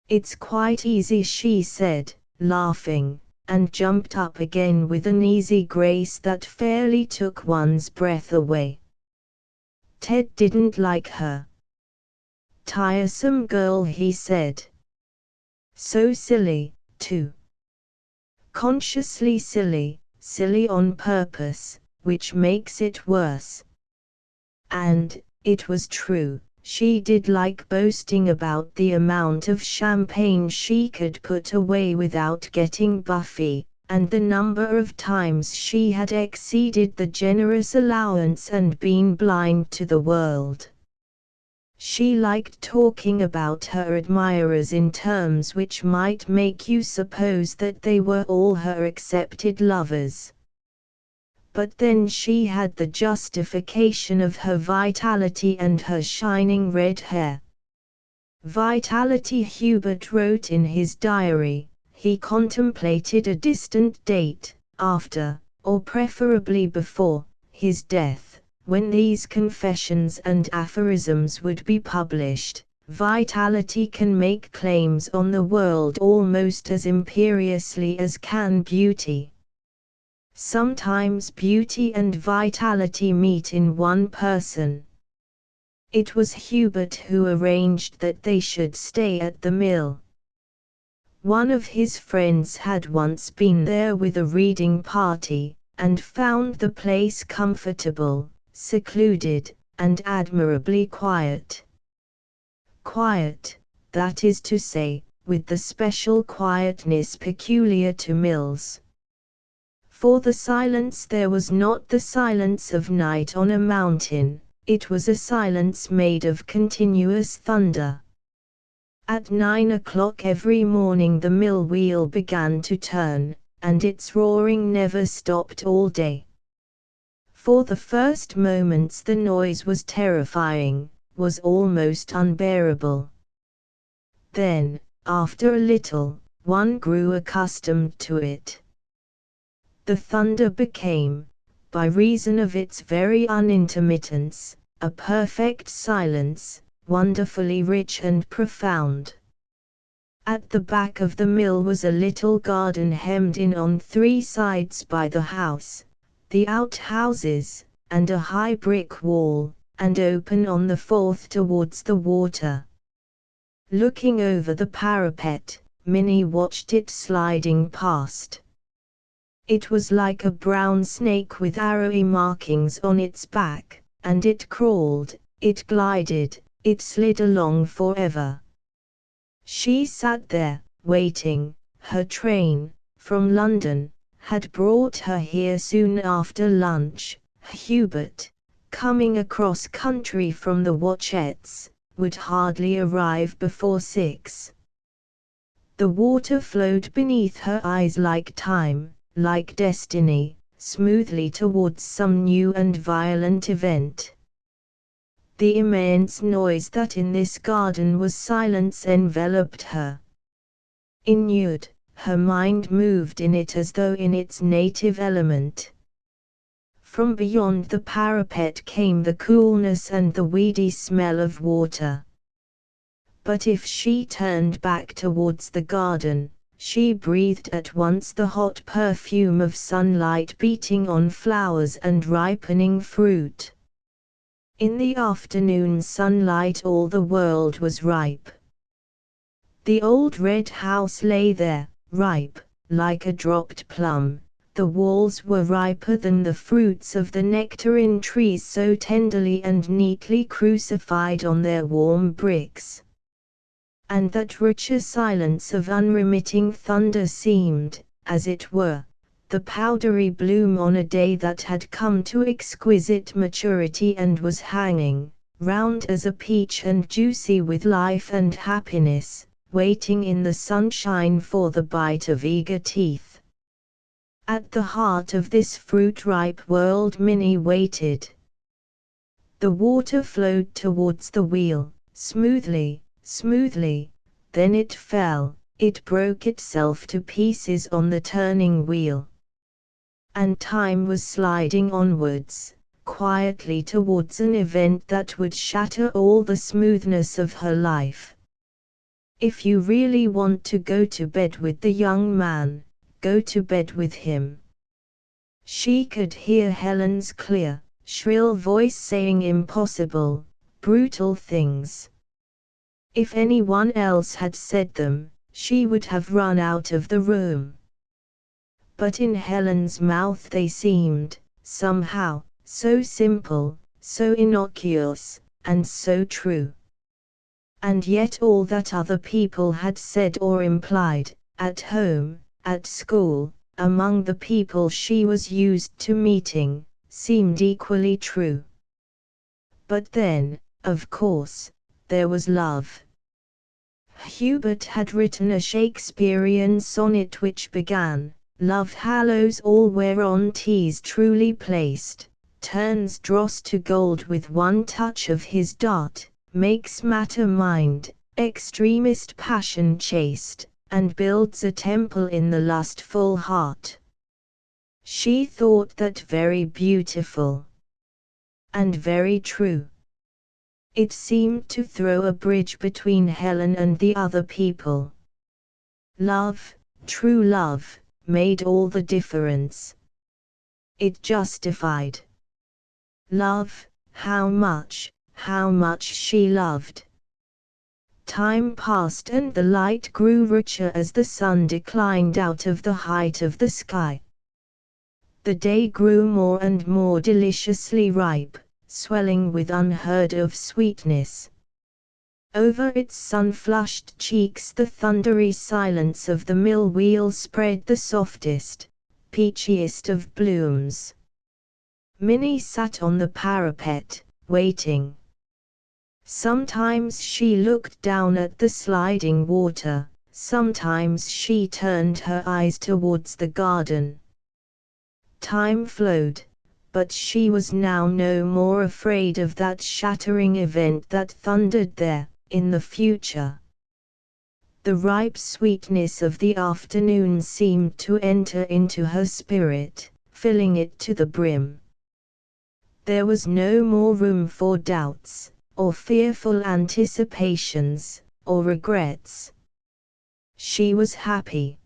It's quite easy, she said, laughing, and jumped up again with an easy grace that fairly took one's breath away. Ted didn't like her. Tiresome girl, he said. So silly, too. Consciously silly, silly on purpose, which makes it worse. And, it was true, she did like boasting about the amount of champagne she could put away without getting Buffy, and the number of times she had exceeded the generous allowance and been blind to the world. She liked talking about her admirers in terms which might make you suppose that they were all her accepted lovers. But then she had the justification of her vitality and her shining red hair. Vitality, Hubert wrote in his diary. He contemplated a distant date, after, or preferably before, his death, when these confessions and aphorisms would be published. Vitality can make claims on the world almost as imperiously as can beauty. Sometimes beauty and vitality meet in one person. It was Hubert who arranged that they should stay at the mill. One of his friends had once been there with a reading party, and found the place comfortable, secluded, and admirably quiet. Quiet, that is to say, with the special quietness peculiar to mills. For the silence there was not the silence of night on a mountain, it was a silence made of continuous thunder. At 9 o'clock every morning the mill wheel began to turn, and its roaring never stopped all day. For the first moments the noise was terrifying, was almost unbearable. Then, after a little, one grew accustomed to it. The thunder became, by reason of its very unintermittence, a perfect silence, wonderfully rich and profound. At the back of the mill was a little garden hemmed in on 3 sides by the house, the outhouses, and a high brick wall, and open on the 4th towards the water. Looking over the parapet, Minnie watched it sliding past. It was like a brown snake with arrowy markings on its back, and it crawled, it glided, it slid along forever. She sat there, waiting. Her train, from London, had brought her here soon after lunch. Hubert, coming across country from the Watchettes, would hardly arrive before 6. The water flowed beneath her eyes like time, like destiny, smoothly towards some new and violent event. The immense noise that in this garden was silence enveloped her. Inured, her mind moved in it as though in its native element. From beyond the parapet came the coolness and the weedy smell of water. But if she turned back towards the garden, she breathed at once the hot perfume of sunlight beating on flowers and ripening fruit. In the afternoon sunlight all the world was ripe. The old red house lay there, ripe, like a dropped plum. The walls were riper than the fruits of the nectarine trees so tenderly and neatly crucified on their warm bricks. And that richer silence of unremitting thunder seemed, as it were, the powdery bloom on a day that had come to exquisite maturity and was hanging, round as a peach and juicy with life and happiness, waiting in the sunshine for the bite of eager teeth. At the heart of this fruit-ripe world Minnie waited, The water flowed towards the wheel, smoothly, smoothly, then it fell, it broke itself to pieces on the turning wheel. And time was sliding onwards, quietly towards an event that would shatter all the smoothness of her life. If you really want to go to bed with the young man, go to bed with him. She could hear Helen's clear, shrill voice saying impossible, brutal things. If anyone else had said them, she would have run out of the room. But in Helen's mouth they seemed, somehow, so simple, so innocuous, and so true. And yet all that other people had said or implied, at home, at school, among the people she was used to meeting, seemed equally true. But then, of course, there was love. Hubert had written a Shakespearean sonnet which began, "Love hallows all whereon 'tis truly placed, turns dross to gold with one touch of his dart, makes matter mind, extremest passion chaste, and builds a temple in the lustful heart." She thought that very beautiful. And very true. It seemed to throw a bridge between Helen and the other people. Love, true love, made all the difference. It justified. Love, how much she loved. Time passed and the light grew richer as the sun declined out of the height of the sky. The day grew more and more deliciously ripe, swelling with unheard-of sweetness. Over its sun-flushed cheeks the thundery silence of the mill wheel spread the softest, peachiest of blooms. Minnie sat on the parapet, waiting. Sometimes she looked down at the sliding water, sometimes she turned her eyes towards the garden. Time flowed, but she was now no more afraid of that shattering event that thundered there, in the future. The ripe sweetness of the afternoon seemed to enter into her spirit, filling it to the brim. There was no more room for doubts, or fearful anticipations, or regrets. She was happy.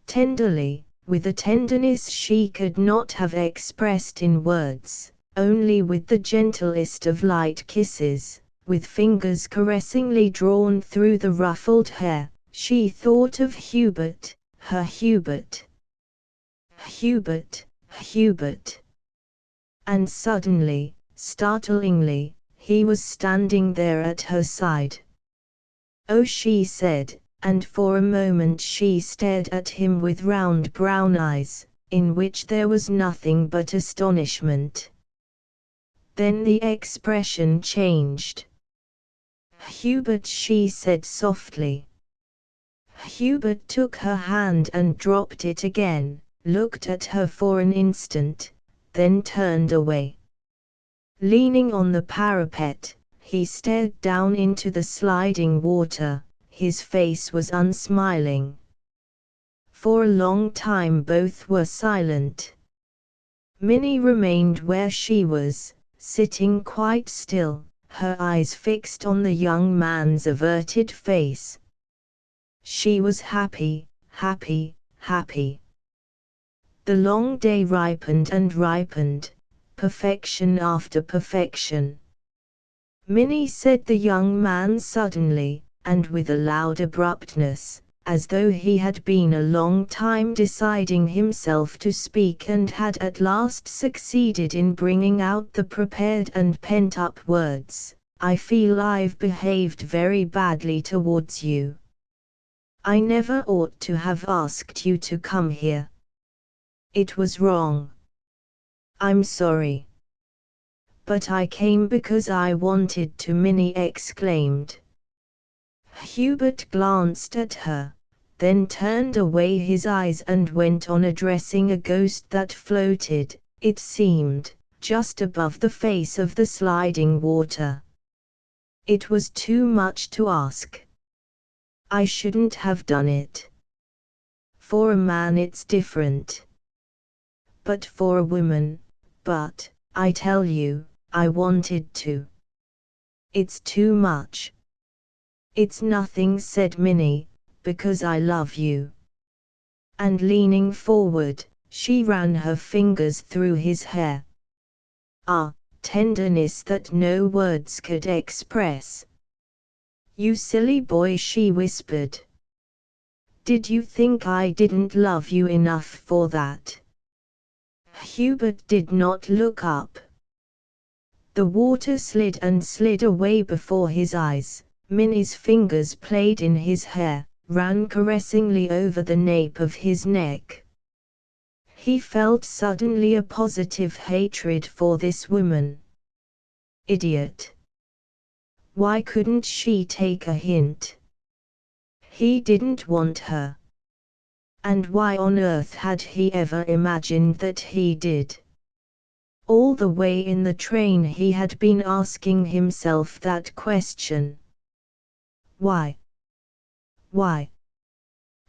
Tenderly, with a tenderness she could not have expressed in words, only with the gentlest of light kisses, with fingers caressingly drawn through the ruffled hair, she thought of Hubert, her Hubert. Hubert, Hubert. And suddenly, startlingly, he was standing there at her side. "Oh," she said, and for a moment she stared at him with round brown eyes, in which there was nothing but astonishment. Then the expression changed. "Hubert," she said softly. Hubert took her hand and dropped it again, looked at her for an instant, then turned away. Leaning on the parapet, he stared down into the sliding water. His face was unsmiling. For a long time both were silent. Minnie remained where she was, sitting quite still, her eyes fixed on the young man's averted face. She was happy, happy, happy. The long day ripened and ripened, perfection after perfection. "Minnie," said the young man suddenly, and with a loud abruptness, as though he had been a long time deciding himself to speak and had at last succeeded in bringing out the prepared and pent-up words, "I feel I've behaved very badly towards you. I never ought to have asked you to come here. It was wrong. I'm sorry. But I came because I wanted to," Minnie exclaimed. Hubert glanced at her, then turned away his eyes and went on addressing a ghost that floated, it seemed, just above the face of the sliding water. It was too much to ask. I shouldn't have done it. For a man it's different. But for a woman, I tell you, I wanted to. It's too much. It's nothing, said Minnie, because I love you. And leaning forward, she ran her fingers through his hair. Ah, tenderness that no words could express. You silly boy, she whispered. Did you think I didn't love you enough for that? Hubert did not look up. The water slid and slid away before his eyes. Minnie's fingers played in his hair, ran caressingly over the nape of his neck. He felt suddenly a positive hatred for this woman. Idiot. Why couldn't she take a hint? He didn't want her. And why on earth had he ever imagined that he did? All the way in the train he had been asking himself that question. Why? Why?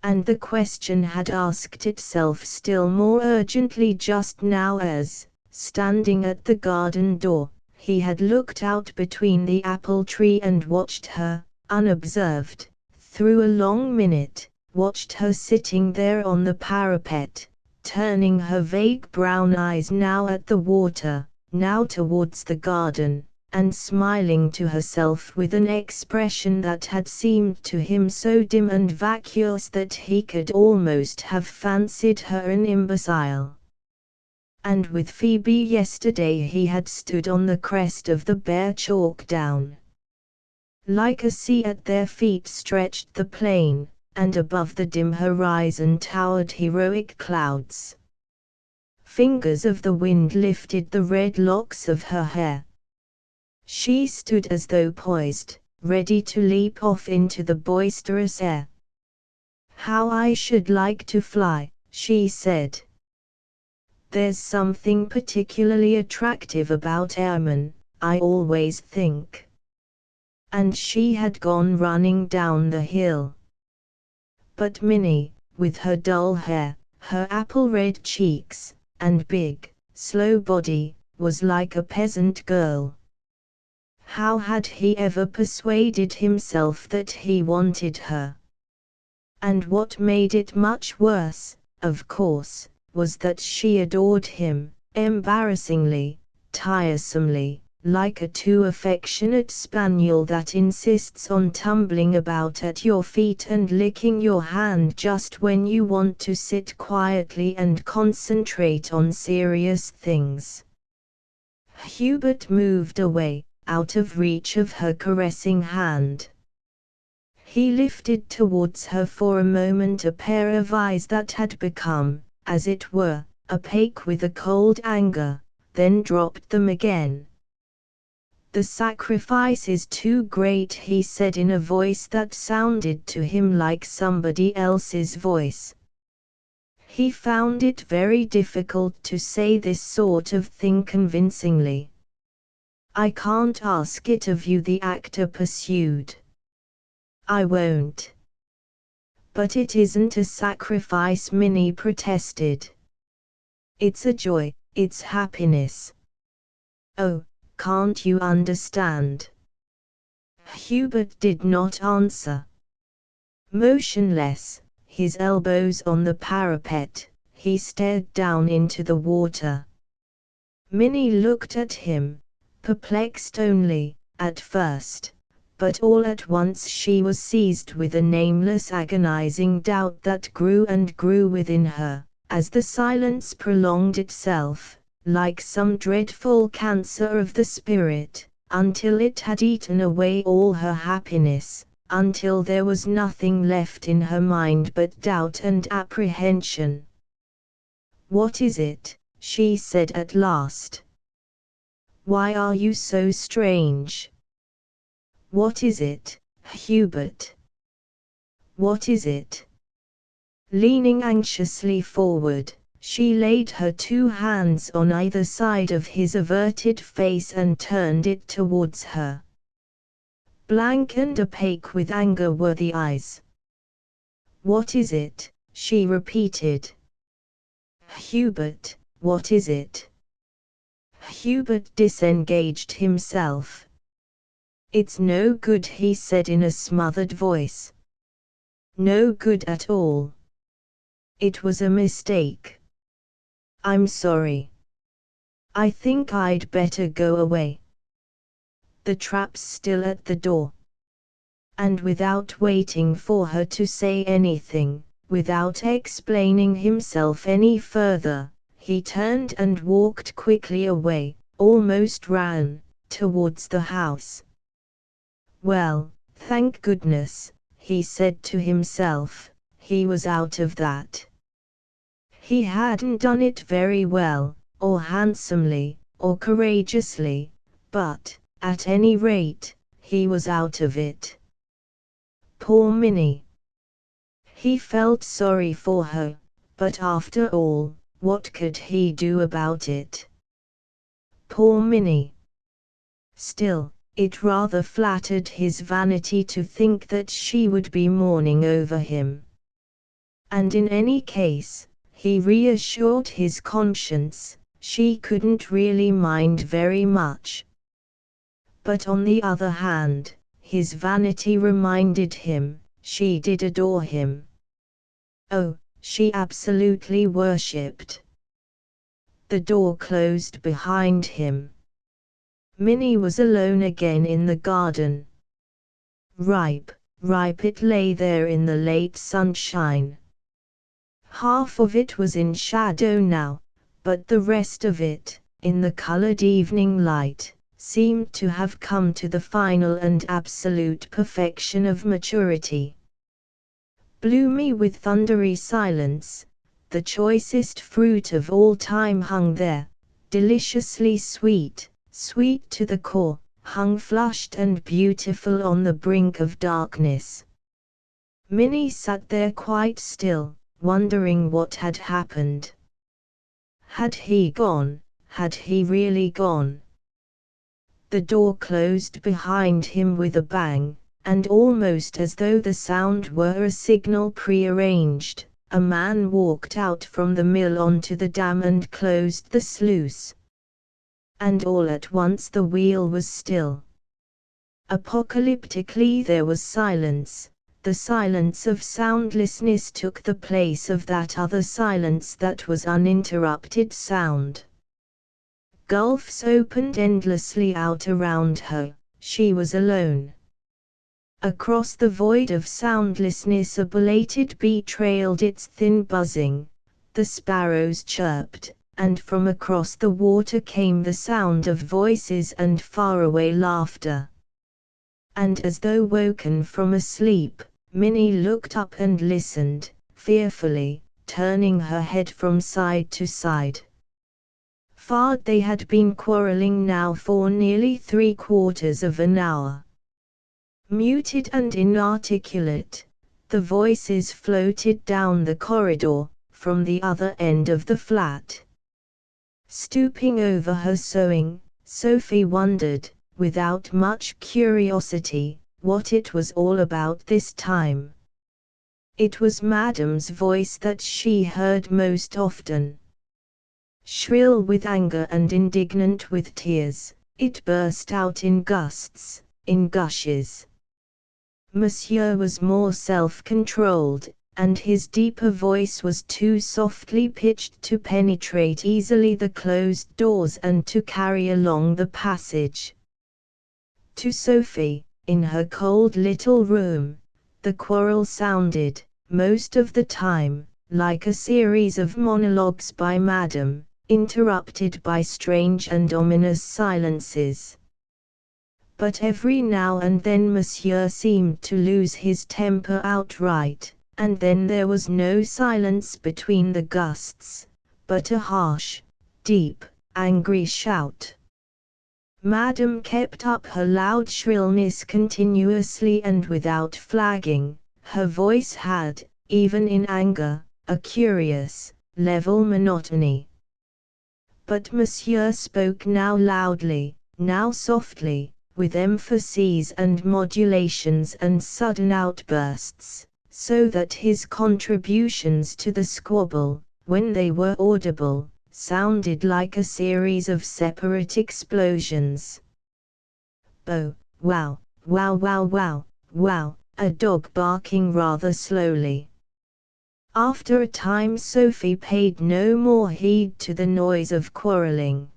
And the question had asked itself still more urgently just now as, standing at the garden door, he had looked out between the apple tree and watched her, unobserved, through a long minute, watched her sitting there on the parapet, turning her vague brown eyes now at the water, now towards the garden, and smiling to herself with an expression that had seemed to him so dim and vacuous that he could almost have fancied her an imbecile. And with Phoebe yesterday he had stood on the crest of the bare chalk down. Like a sea at their feet stretched the plain, and above the dim horizon towered heroic clouds. Fingers of the wind lifted the red locks of her hair. She stood as though poised, ready to leap off into the boisterous air. How I should like to fly, she said. There's something particularly attractive about airmen, I always think. And she had gone running down the hill. But Minnie, with her dull hair, her apple-red cheeks, and big, slow body, was like a peasant girl. How had he ever persuaded himself that he wanted her? And what made it much worse, of course, was that she adored him, embarrassingly, tiresomely, like a too affectionate spaniel that insists on tumbling about at your feet and licking your hand just when you want to sit quietly and concentrate on serious things. Hubert moved away, out of reach of her caressing hand. He lifted towards her for a moment a pair of eyes that had become, as it were, opaque with a cold anger, then dropped them again. The sacrifice is too great, he said in a voice that sounded to him like somebody else's voice. He found it very difficult to say this sort of thing convincingly. I can't ask it of you, the actor pursued. I won't. But it isn't a sacrifice, Minnie protested. It's a joy, it's happiness. Oh, can't you understand? Hubert did not answer. Motionless, his elbows on the parapet, he stared down into the water. Minnie looked at him, perplexed only, at first, but all at once she was seized with a nameless agonizing doubt that grew and grew within her, as the silence prolonged itself, like some dreadful cancer of the spirit, until it had eaten away all her happiness, until there was nothing left in her mind but doubt and apprehension. What is it? She said at last. Why are you so strange? What is it, Hubert? What is it? Leaning anxiously forward, She laid her two hands on either side of his averted face and turned it towards her. Blank and opaque with anger were the eyes. "What is it?" she repeated. "Hubert, what is it?" Hubert disengaged himself. "It's no good," he said in a smothered voice. "No good at all. It was a mistake. I'm sorry. I think I'd better go away. The trap's still at the door." And without waiting for her to say anything, without explaining himself any further, he turned and walked quickly away, almost ran, towards the house. Well, thank goodness, he said to himself, he was out of that. He hadn't done it very well, or handsomely, or courageously, but, at any rate, he was out of it. Poor Minnie. He felt sorry for her, but after all, what could he do about it? Poor Minnie. Still, it rather flattered his vanity to think that she would be mourning over him. And in any case, he reassured his conscience, she couldn't really mind very much. But on the other hand, his vanity reminded him, she did adore him. Oh, she absolutely worshipped. The door closed behind him. Minnie was alone again in the garden. Ripe it lay there in the late sunshine. Half of it was in shadow now, but the rest of it, in the colored evening light, seemed to have come to the final and absolute perfection of maturity. Bloomy with thundery silence, the choicest fruit of all time hung there, deliciously sweet, sweet to the core, hung flushed and beautiful on the brink of darkness. Minnie sat there quite still, wondering what had happened. Had he gone? Had he really gone? The door closed behind him with a bang, and almost as though the sound were a signal prearranged, a man walked out from the mill onto the dam and closed the sluice. And all at once the wheel was still. Apocalyptically there was silence. The silence of soundlessness took the place of that other silence that was uninterrupted sound. Gulfs opened endlessly out around her, she was alone. Across the void of soundlessness a belated bee trailed its thin buzzing, the sparrows chirped, and from across the water came the sound of voices and faraway laughter. And as though woken from a sleep, Minnie looked up and listened, fearfully, turning her head from side to side. They had been quarreling now for nearly 3/4 of an hour. Muted and inarticulate, the voices floated down the corridor, from the other end of the flat. Stooping over her sewing, Sophie wondered, without much curiosity, what it was all about this time. It was Madame's voice that she heard most often. Shrill with anger and indignant with tears, it burst out in gusts, in gushes. Monsieur was more self-controlled, and his deeper voice was too softly pitched to penetrate easily the closed doors and to carry along the passage. To Sophie, in her cold little room, the quarrel sounded, most of the time, like a series of monologues by Madame, interrupted by strange and ominous silences. But every now and then Monsieur seemed to lose his temper outright, and then there was no silence between the gusts, but a harsh, deep, angry shout. Madame kept up her loud shrillness continuously and without flagging. Her voice had, even in anger, a curious, level monotony. But Monsieur spoke now loudly, now softly, with emphases and modulations and sudden outbursts, so that his contributions to the squabble, when they were audible, sounded like a series of separate explosions. Bow, wow, wow, wow, wow, wow, a dog barking rather slowly. After a time Sophie paid no more heed to the noise of quarrelling.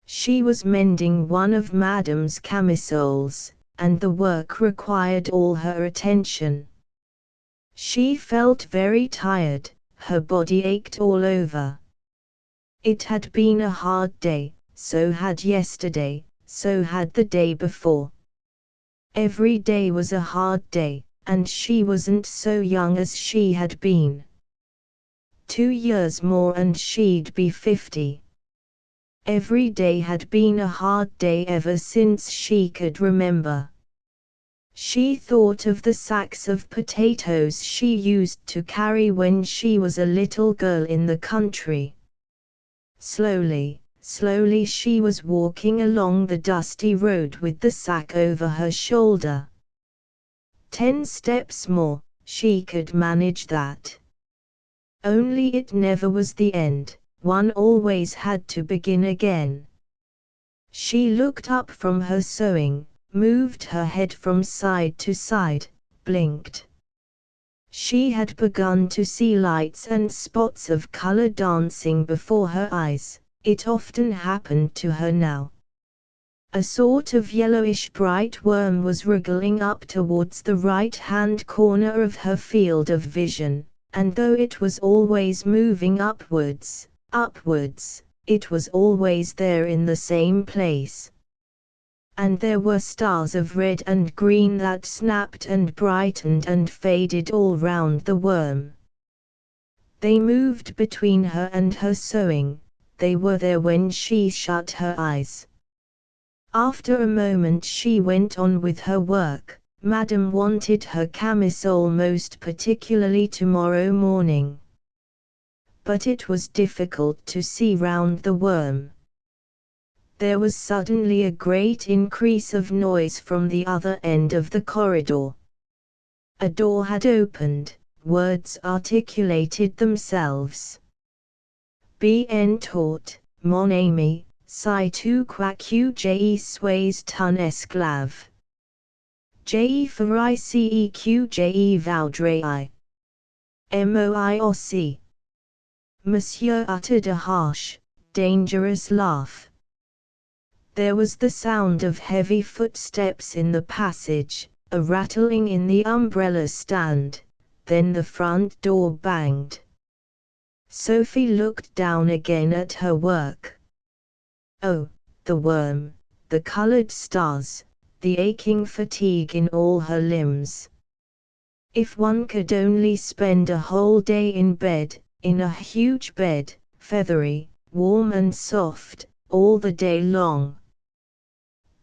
She was mending one of Madame's camisoles, and the work required all her attention. She felt very tired, her body ached all over. It had been a hard day, so had yesterday, so had the day before. Every day was a hard day, and she wasn't so young as she had been. 2 years more and she'd be 50. Every day had been a hard day ever since she could remember. She thought of the sacks of potatoes she used to carry when she was a little girl in the country. Slowly, slowly she was walking along the dusty road with the sack over her shoulder. 10 steps more, she could manage that. Only it never was the end, one always had to begin again. She looked up from her sewing, moved her head from side to side, blinked. She had begun to see lights and spots of color dancing before her eyes. It often happened to her now. A sort of yellowish bright worm was wriggling up towards the right-hand corner of her field of vision, and though it was always moving upwards, it was always there in the same place. And there were stars of red and green that snapped and brightened and faded all round the worm. They moved between her and her sewing, they were there when she shut her eyes. After a moment she went on with her work. Madame wanted her camisole most particularly tomorrow morning. But it was difficult to see round the worm. There was suddenly a great increase of noise from the other end of the corridor. A door had opened, words articulated themselves. Bien taught, mon ami, si tu crois que je suis ton esclave. Je ferai ce que je voudrai. Moi aussi. Monsieur uttered a harsh, dangerous laugh. There was the sound of heavy footsteps in the passage, a rattling in the umbrella stand, then the front door banged. Sophie looked down again at her work. Oh, the worm, the colored stars, the aching fatigue in all her limbs. If one could only spend a whole day in bed, in a huge bed, feathery, warm and soft, all the day long.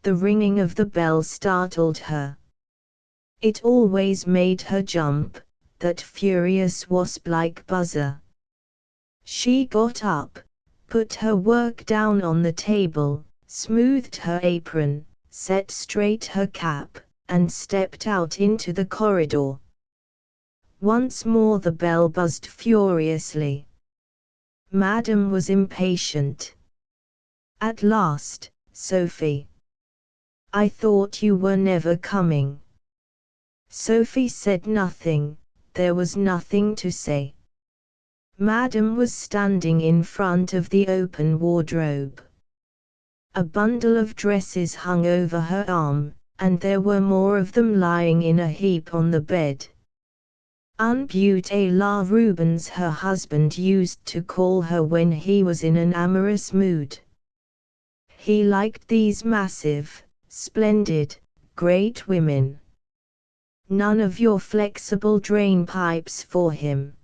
The ringing of the bell startled her. It always made her jump, that furious wasp-like buzzer. She got up, put her work down on the table, smoothed her apron, set straight her cap, and stepped out into the corridor. Once more the bell buzzed furiously. Madame was impatient. At last, Sophie. I thought you were never coming. Sophie said nothing, there was nothing to say. Madame was standing in front of the open wardrobe. A bundle of dresses hung over her arm, and there were more of them lying in a heap on the bed. Un beauté la Rubens her husband used to call her when he was in an amorous mood. He liked these massive, splendid, great women. None of your flexible drain pipes for him.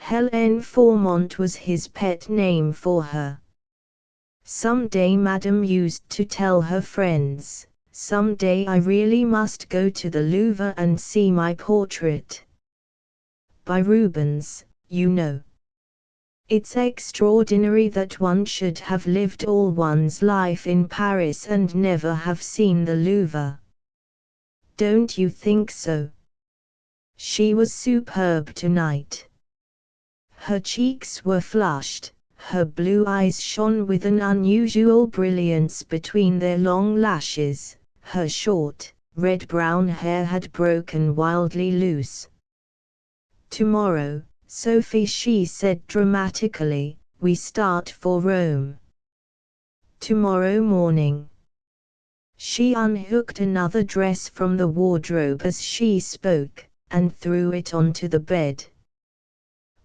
Hélène Formont was his pet name for her. Some day Madame used to tell her friends, some day I really must go to the Louvre and see my portrait. By Rubens, you know. It's extraordinary that one should have lived all one's life in Paris and never have seen the Louvre. Don't you think so? She was superb tonight. Her cheeks were flushed, her blue eyes shone with an unusual brilliance between their long lashes, her short, red-brown hair had broken wildly loose. Tomorrow, Sophie, she said dramatically, we start for Rome. Tomorrow morning. She unhooked another dress from the wardrobe as she spoke, and threw it onto the bed.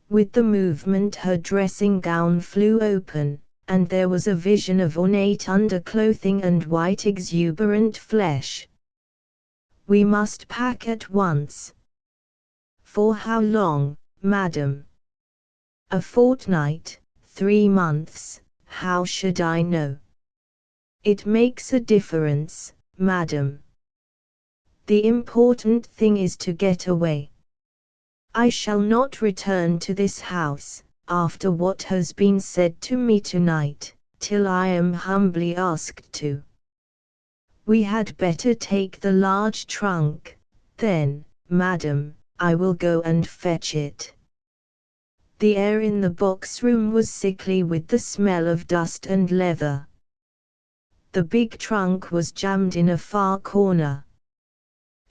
With the movement her dressing gown flew open, and there was a vision of ornate underclothing and white exuberant flesh. We must pack at once. For how long, madam? A fortnight, 3 months, how should I know? It makes a difference, madam. The important thing is to get away. I shall not return to this house, after what has been said to me tonight, till I am humbly asked to. We had better take the large trunk, then, madam, I will go and fetch it. The air in the box room was sickly with the smell of dust and leather. The big trunk was jammed in a far corner.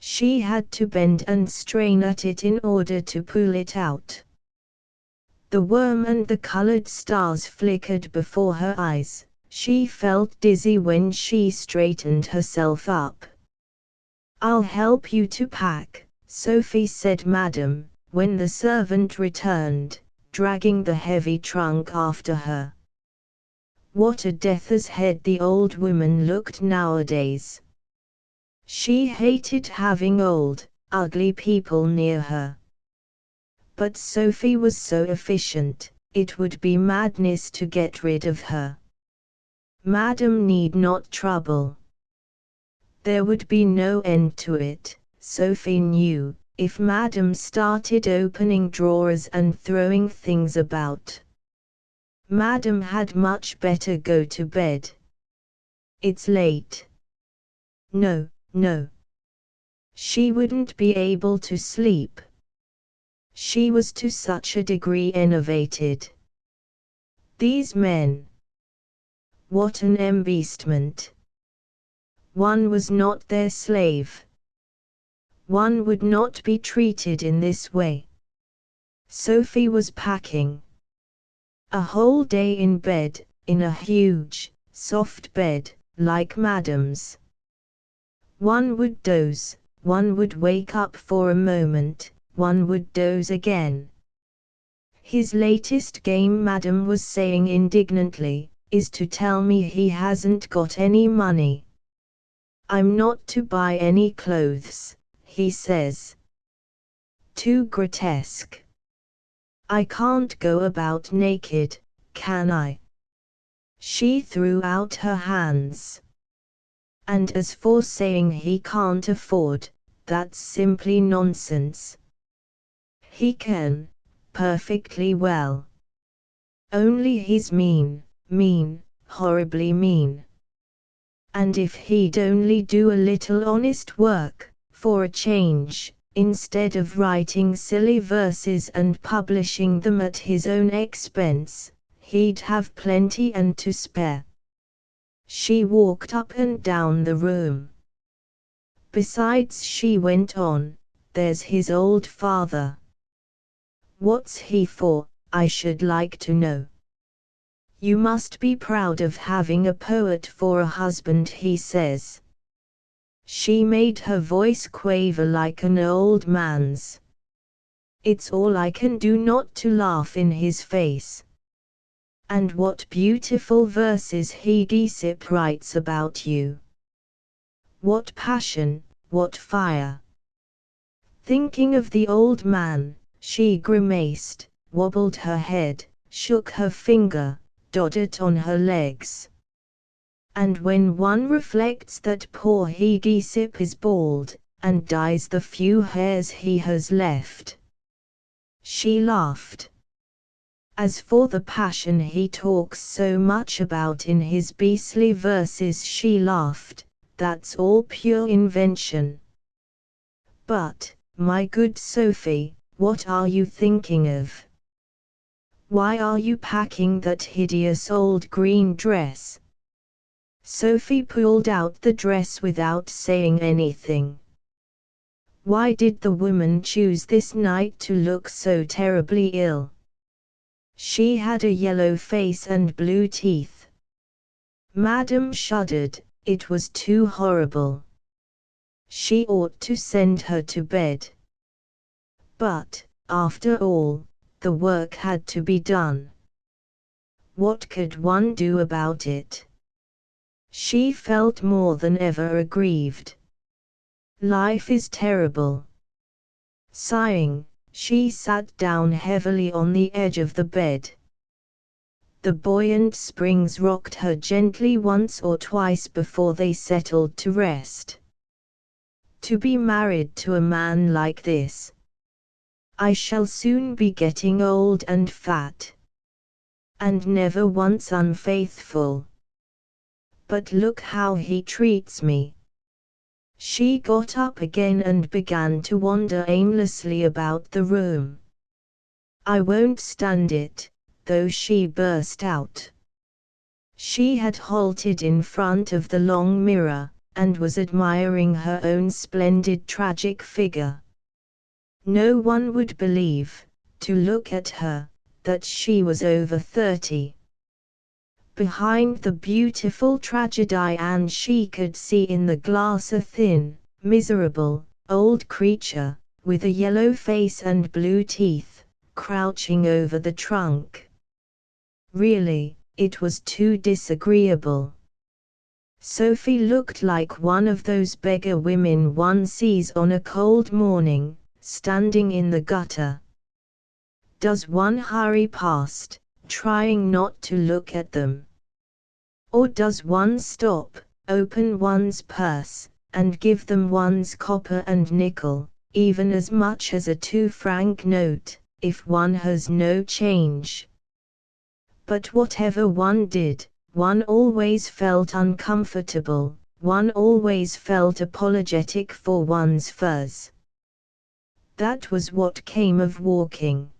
She had to bend and strain at it in order to pull it out. The worm and the colored stars flickered before her eyes. She felt dizzy when she straightened herself up. I'll help you to pack, Sophie said, madam, when the servant returned, dragging the heavy trunk after her. What a death's head the old woman looked nowadays. She hated having old, ugly people near her. But Sophie was so efficient, it would be madness to get rid of her. Madam need not trouble. There would be no end to it, Sophie knew, if Madam started opening drawers and throwing things about. Madam had much better go to bed. It's late. No, no. She wouldn't be able to sleep. She was to such a degree enervated. These men. What an embestment. One was not their slave. One would not be treated in this way. Sophie was packing. A whole day in bed, in a huge, soft bed, like Madam's. One would doze, one would wake up for a moment, one would doze again. His latest game, Madam was saying indignantly, is to tell me he hasn't got any money. I'm not to buy any clothes, he says. Too grotesque. I can't go about naked, can I? She threw out her hands. And as for saying he can't afford, that's simply nonsense. He can, perfectly well. Only he's mean, horribly mean. And if he'd only do a little honest work, for a change, instead of writing silly verses and publishing them at his own expense, he'd have plenty and to spare. She walked up and down the room. Besides, she went on, there's his old father. What's he for, I should like to know? You must be proud of having a poet for a husband, he says. She made her voice quaver like an old man's. It's all I can do not to laugh in his face. And what beautiful verses he Aesop writes about you. What passion, what fire. Thinking of the old man, she grimaced, wobbled her head, shook her finger, doddered on her legs. And when one reflects that poor Aesop is bald, and dyes the few hairs he has left. She laughed. As for the passion he talks so much about in his beastly verses, she laughed, that's all pure invention. But, my good Sophie, what are you thinking of? Why are you packing that hideous old green dress? Sophie pulled out the dress without saying anything. Why did the woman choose this night to look so terribly ill? She had a yellow face and blue teeth. Madame shuddered, it was too horrible. She ought to send her to bed. But, after all, the work had to be done. What could one do about it? She felt more than ever aggrieved. Life is terrible. Sighing, she sat down heavily on the edge of the bed. The buoyant springs rocked her gently once or twice before they settled to rest. To be married to a man like this. I shall soon be getting old and fat. And never once unfaithful. But look how he treats me. She got up again and began to wander aimlessly about the room. I won't stand it, though, she burst out. She had halted in front of the long mirror, and was admiring her own splendid tragic figure. No one would believe, to look at her, that she was over 30. Behind the beautiful tragedy, and she could see in the glass a thin, miserable, old creature, with a yellow face and blue teeth, crouching over the trunk. Really, it was too disagreeable. Sophie looked like one of those beggar women one sees on a cold morning, standing in the gutter. Does one hurry past, trying not to look at them? Or does one stop, open one's purse, and give them one's copper and nickel, even as much as a 2-franc note, if one has no change? But whatever one did, one always felt uncomfortable, one always felt apologetic for one's furs. That was what came of walking.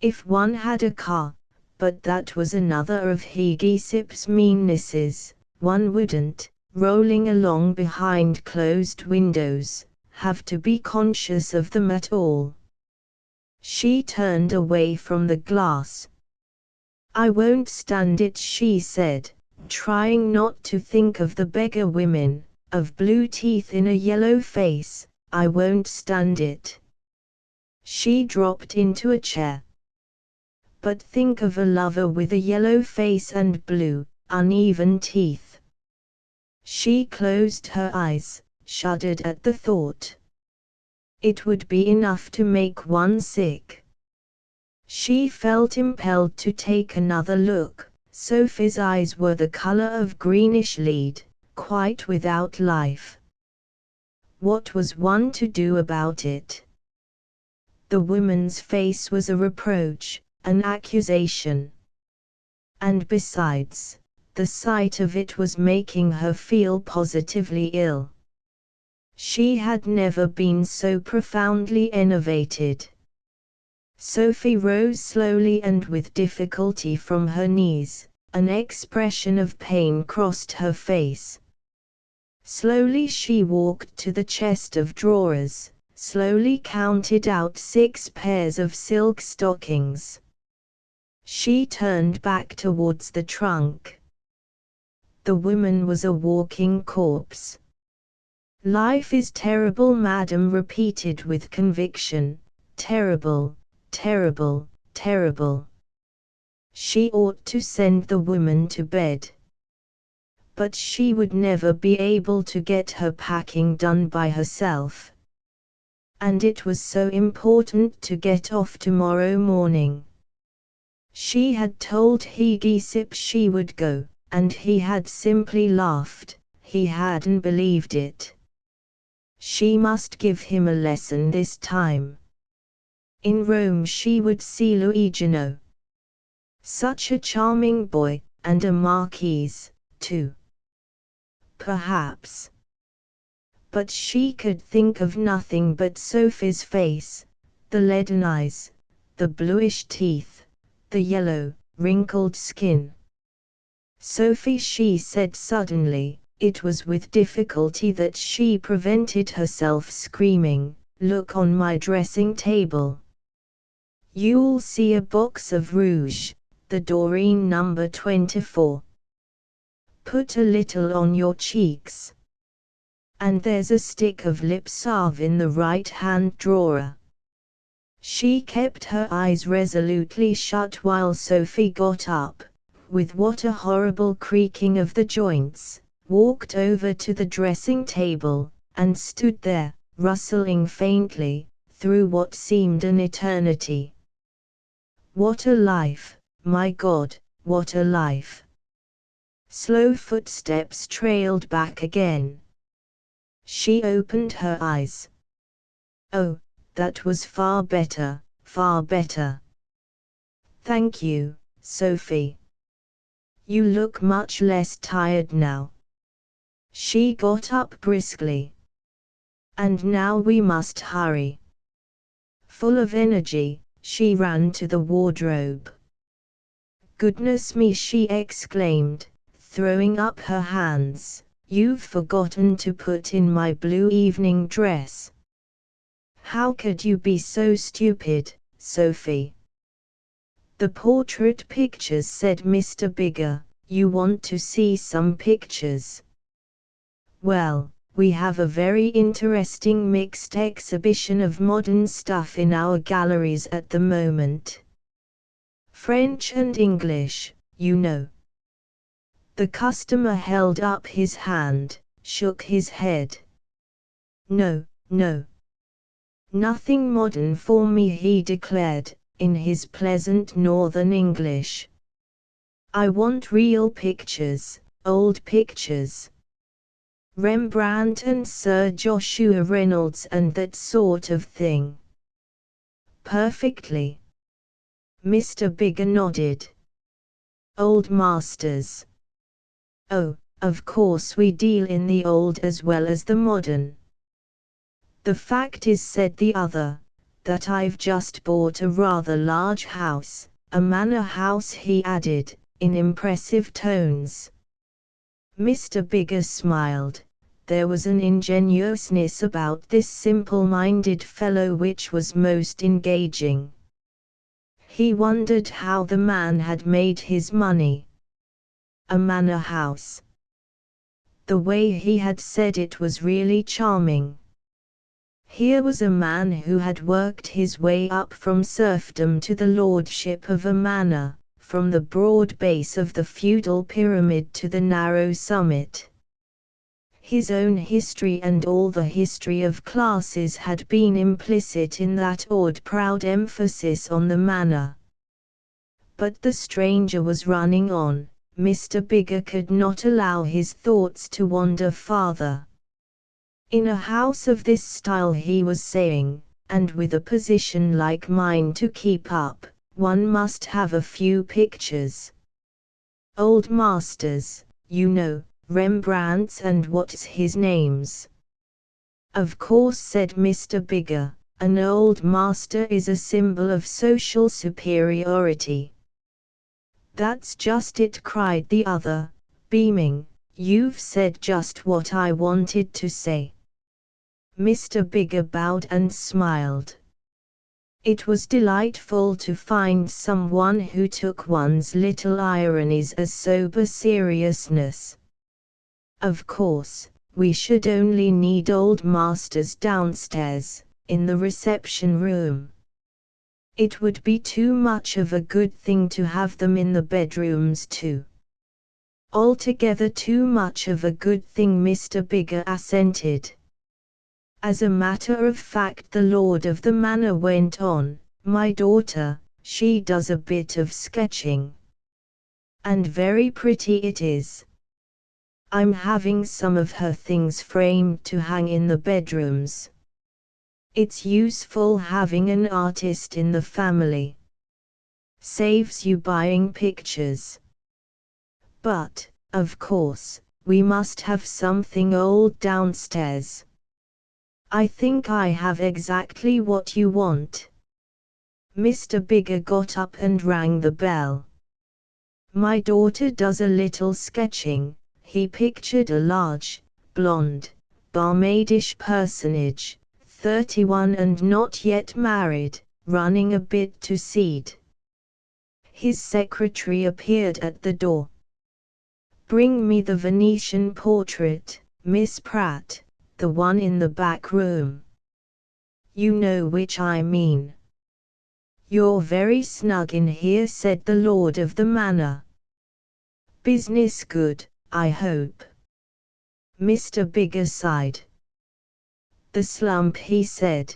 If one had a car, but that was another of Hegesip's meannesses, one wouldn't, rolling along behind closed windows, have to be conscious of them at all. She turned away from the glass. I won't stand it, she said, trying not to think of the beggar women, of blue teeth in a yellow face. I won't stand it. She dropped into a chair. But think of a lover with a yellow face and blue, uneven teeth. She closed her eyes, shuddered at the thought. It would be enough to make one sick. She felt impelled to take another look. Sophie's eyes were the color of greenish lead, quite without life. What was one to do about it? The woman's face was a reproach, an accusation. And besides, the sight of it was making her feel positively ill. She had never been so profoundly enervated. Sophie rose slowly and with difficulty from her knees. An expression of pain crossed her face. Slowly she walked to the chest of drawers, slowly counted out 6 pairs of silk stockings. She turned back towards the trunk. The woman was a walking corpse. Life is terrible, Madame repeated with conviction. Terrible, terrible, terrible. She ought to send the woman to bed. But she would never be able to get her packing done by herself. And it was so important to get off tomorrow morning. She had told Hegesip she would go, and he had simply laughed. He hadn't believed it. She must give him a lesson this time. In Rome she would see Luigino. Such a charming boy, and a marquise, too. Perhaps. But she could think of nothing but Sophie's face, the leaden eyes, the bluish teeth, the yellow, wrinkled skin. Sophie, she said suddenly. It was with difficulty that she prevented herself screaming, "Look on my dressing table. You'll see a box of rouge, the Doreen number 24. Put a little on your cheeks. And there's a stick of lip salve in the right-hand drawer." She kept her eyes resolutely shut while Sophie got up, with what a horrible creaking of the joints, walked over to the dressing table, and stood there, rustling faintly, through what seemed an eternity. What a life, my God, what a life! Slow footsteps trailed back again. She opened her eyes. Oh, that was far better, far better. Thank you, Sophie. You look much less tired now. She got up briskly. And now we must hurry. Full of energy, she ran to the wardrobe. Goodness me, she exclaimed, throwing up her hands. You've forgotten to put in my blue evening dress. How could you be so stupid, Sophie? The portrait pictures, said Mr. Bigger. You want to see some pictures? Well, we have a very interesting mixed exhibition of modern stuff in our galleries at the moment. French and English, you know. The customer held up his hand, shook his head. No, no. Nothing modern for me, he declared, in his pleasant northern English. I want real pictures, old pictures. Rembrandt and Sir Joshua Reynolds and that sort of thing. Perfectly. Mr. Bigger nodded. Old masters. Oh, of course we deal in the old as well as the modern. The fact is, said the other, that I've just bought a rather large house, a manor house, he added, in impressive tones. Mr. Bigger smiled. There was an ingenuousness about this simple-minded fellow which was most engaging. He wondered how the man had made his money. A manor house. The way he had said it was really charming. Here was a man who had worked his way up from serfdom to the lordship of a manor, from the broad base of the feudal pyramid to the narrow summit. His own history and all the history of classes had been implicit in that odd proud emphasis on the manor. But the stranger was running on. Mr. Bigger could not allow his thoughts to wander farther. In a house of this style, he was saying, and with a position like mine to keep up, one must have a few pictures. Old masters, you know, Rembrandt's and what's his names. Of course, said Mr. Bigger, an old master is a symbol of social superiority. That's just it, cried the other, beaming. You've said just what I wanted to say. Mr. Bigger bowed and smiled. It was delightful to find someone who took one's little ironies as sober seriousness. Of course, we should only need old masters downstairs, in the reception room. It would be too much of a good thing to have them in the bedrooms too. Altogether too much of a good thing, Mr. Bigger assented. As a matter of fact, the lord of the manor went on, my daughter, she does a bit of sketching. And very pretty it is. I'm having some of her things framed to hang in the bedrooms. It's useful having an artist in the family. Saves you buying pictures. But, of course, we must have something old downstairs. I think I have exactly what you want. Mr. Bigger got up and rang the bell. My daughter does a little sketching. He pictured a large, blonde, barmaid-ish personage, 31 and not yet married, running a bit to seed. His secretary appeared at the door. Bring me the Venetian portrait, Miss Pratt, the one in the back room. You know which I mean. You're very snug in here, said the lord of the manor. Business good, I hope. Mr. Bigger sighed. The slump, he said.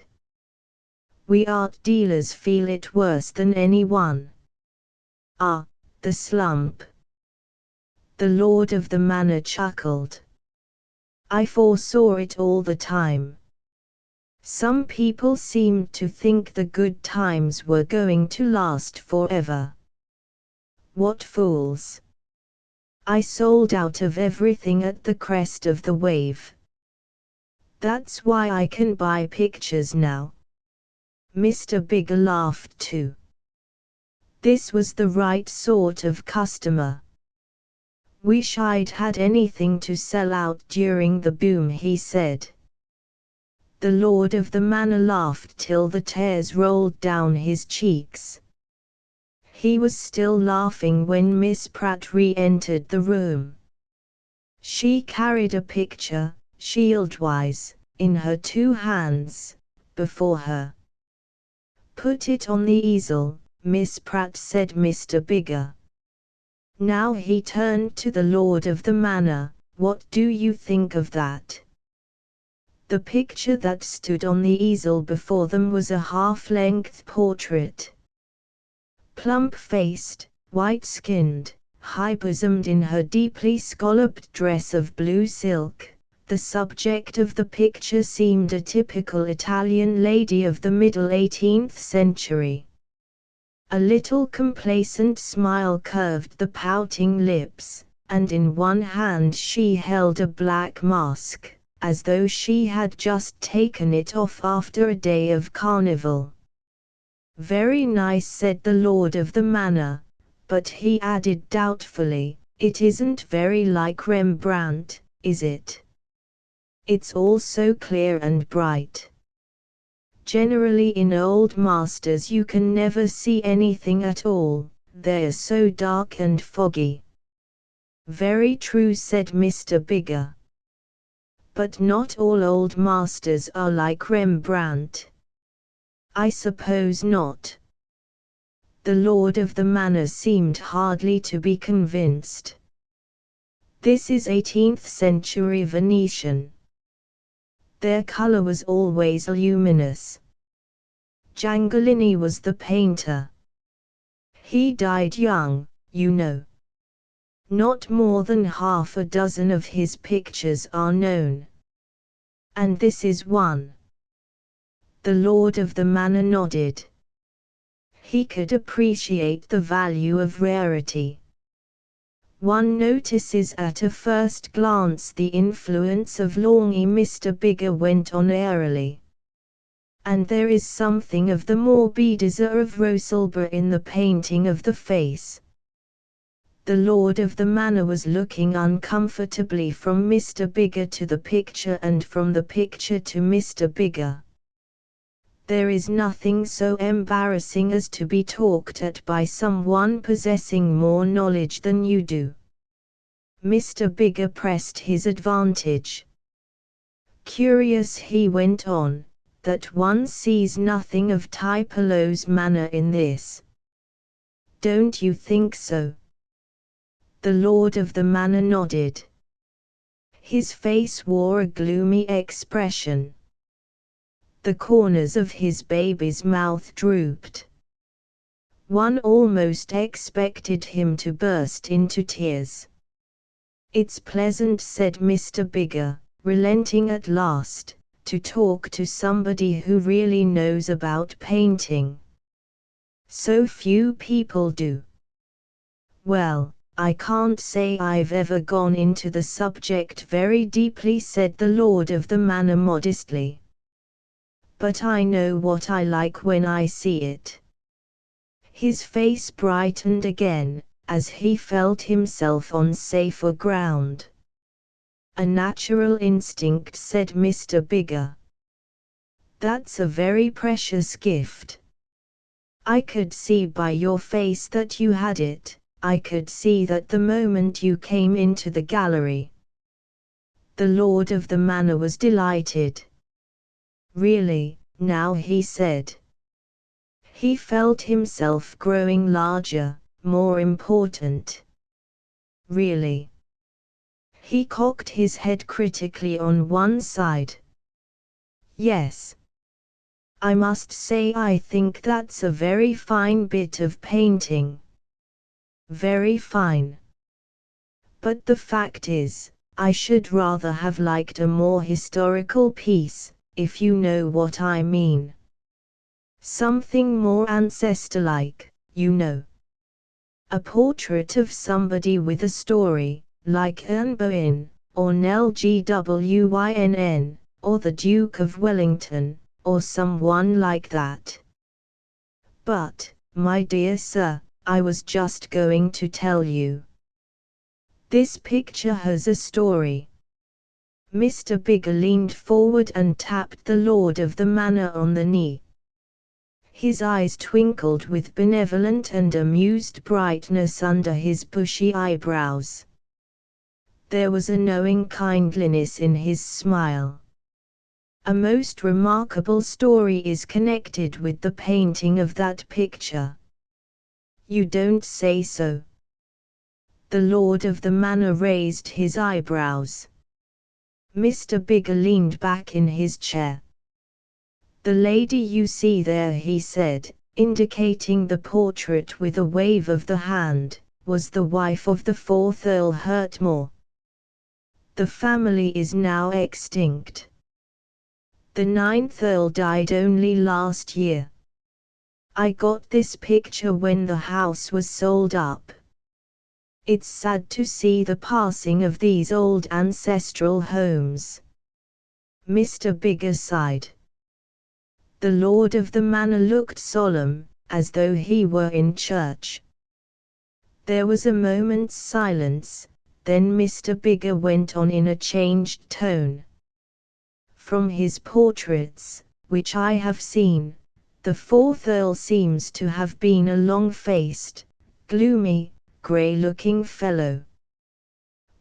We art dealers feel it worse than anyone. Ah, the slump. The lord of the manor chuckled. I foresaw it all the time. Some people seemed to think the good times were going to last forever. What fools! I sold out of everything at the crest of the wave. That's why I can buy pictures now. Mr. Bigger laughed too. This was the right sort of customer. Wish I'd had anything to sell out during the boom, he said. The lord of the manor laughed till the tears rolled down his cheeks. He was still laughing when Miss Pratt re-entered the room. She carried a picture, shield-wise, in her two hands, before her. Put it on the easel, Miss Pratt, said Mr. Bigger. Now he turned to the lord of the manor. What do you think of that? The picture that stood on the easel before them was a half-length portrait. Plump-faced, white-skinned, high-bosomed in her deeply scalloped dress of blue silk, the subject of the picture seemed a typical Italian lady of the middle 18th century. A little complacent smile curved the pouting lips, and in one hand she held a black mask, as though she had just taken it off after a day of carnival. Very nice, said the lord of the manor, but he added doubtfully, it isn't very like Rembrandt, is it? It's all so clear and bright. Generally in old masters you can never see anything at all, they're so dark and foggy. Very true, said Mr. Bigger. But not all old masters are like Rembrandt. I suppose not. The lord of the manor seemed hardly to be convinced. This is 18th century Venetian. Their color was always luminous. Giangalini was the painter. He died young, you know. Not more than half a dozen of his pictures are known. And this is one. The lord of the manor nodded. He could appreciate the value of rarity. One notices at a first glance the influence of Longy, Mr. Bigger went on airily. And there is something of the morbidezza of Rosalba in the painting of the face. The lord of the manor was looking uncomfortably from Mr. Bigger to the picture and from the picture to Mr. Bigger. There is nothing so embarrassing as to be talked at by someone possessing more knowledge than you do. Mr. Bigger pressed his advantage. Curious, he went on, that one sees nothing of Tiepolo's manner in this. Don't you think so? The lord of the manor nodded. His face wore a gloomy expression. The corners of his baby's mouth drooped. One almost expected him to burst into tears. It's pleasant, said Mr. Bigger, relenting at last, to talk to somebody who really knows about painting. So few people do. Well, I can't say I've ever gone into the subject very deeply, said the lord of the manor modestly. But I know what I like when I see it. His face brightened again, as he felt himself on safer ground. A natural instinct, said Mr. Bigger. That's a very precious gift. I could see by your face that you had it. I could see that the moment you came into the gallery. The lord of the manor was delighted. Really, now, he said. He felt himself growing larger, more important. Really. He cocked his head critically on one side. Yes. I must say I think that's a very fine bit of painting. Very fine. But the fact is, I should rather have liked a more historical piece, if you know what I mean. Something more ancestor-like, you know. A portrait of somebody with a story, like Anne Boleyn, or Nell Gwynn, or the Duke of Wellington, or someone like that. But, my dear sir, I was just going to tell you. This picture has a story. Mr. Bigger leaned forward and tapped the lord of the manor on the knee. His eyes twinkled with benevolent and amused brightness under his bushy eyebrows. There was a knowing kindliness in his smile. A most remarkable story is connected with the painting of that picture. You don't say so. The lord of the manor raised his eyebrows. Mr. Bigger leaned back in his chair. The lady you see there, he said, indicating the portrait with a wave of the hand, was the wife of the 4th Earl Hertmore. The family is now extinct. The 9th Earl died only last year. I got this picture when the house was sold up. It's sad to see the passing of these old ancestral homes. Mr. Bigger sighed. The lord of the manor looked solemn, as though he were in church. There was a moment's silence, then Mr. Bigger went on in a changed tone. From his portraits, which I have seen, the 4th Earl seems to have been a long-faced, gloomy, grey-looking fellow.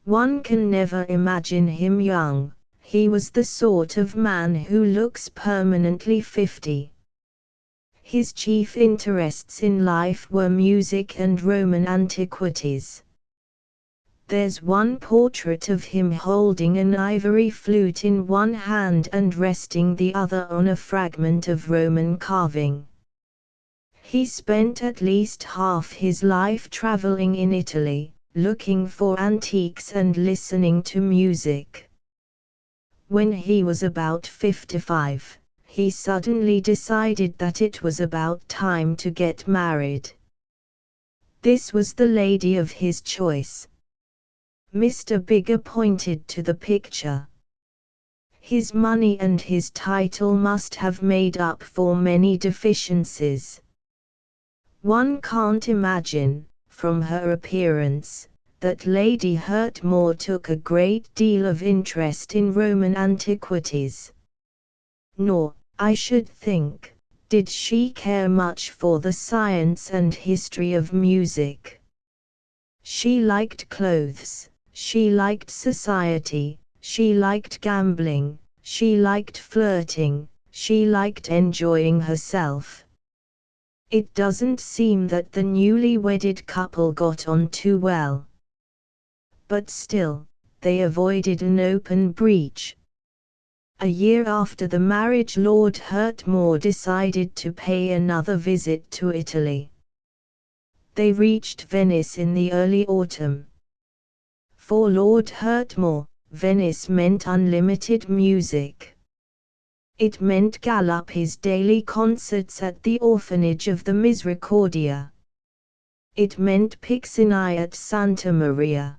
One can never imagine him young. He was the sort of man who looks permanently 50. His chief interests in life were music and Roman antiquities. There's one portrait of him holding an ivory flute in one hand and resting the other on a fragment of Roman carving. He spent at least half his life traveling in Italy, looking for antiques and listening to music. When he was about 55, he suddenly decided that it was about time to get married. This was the lady of his choice. Mr. Bigger pointed to the picture. His money and his title must have made up for many deficiencies. One can't imagine, from her appearance, that Lady Hertmore took a great deal of interest in Roman antiquities. Nor, I should think, did she care much for the science and history of music. She liked clothes, she liked society, she liked gambling, she liked flirting, she liked enjoying herself. It doesn't seem that the newly wedded couple got on too well. But still, they avoided an open breach. A year after the marriage, Lord Hertmore decided to pay another visit to Italy. They reached Venice in the early autumn. For Lord Hertmore, Venice meant unlimited music. It meant Galuppi's daily concerts at the orphanage of the Misericordia. It meant Pixinai at Santa Maria.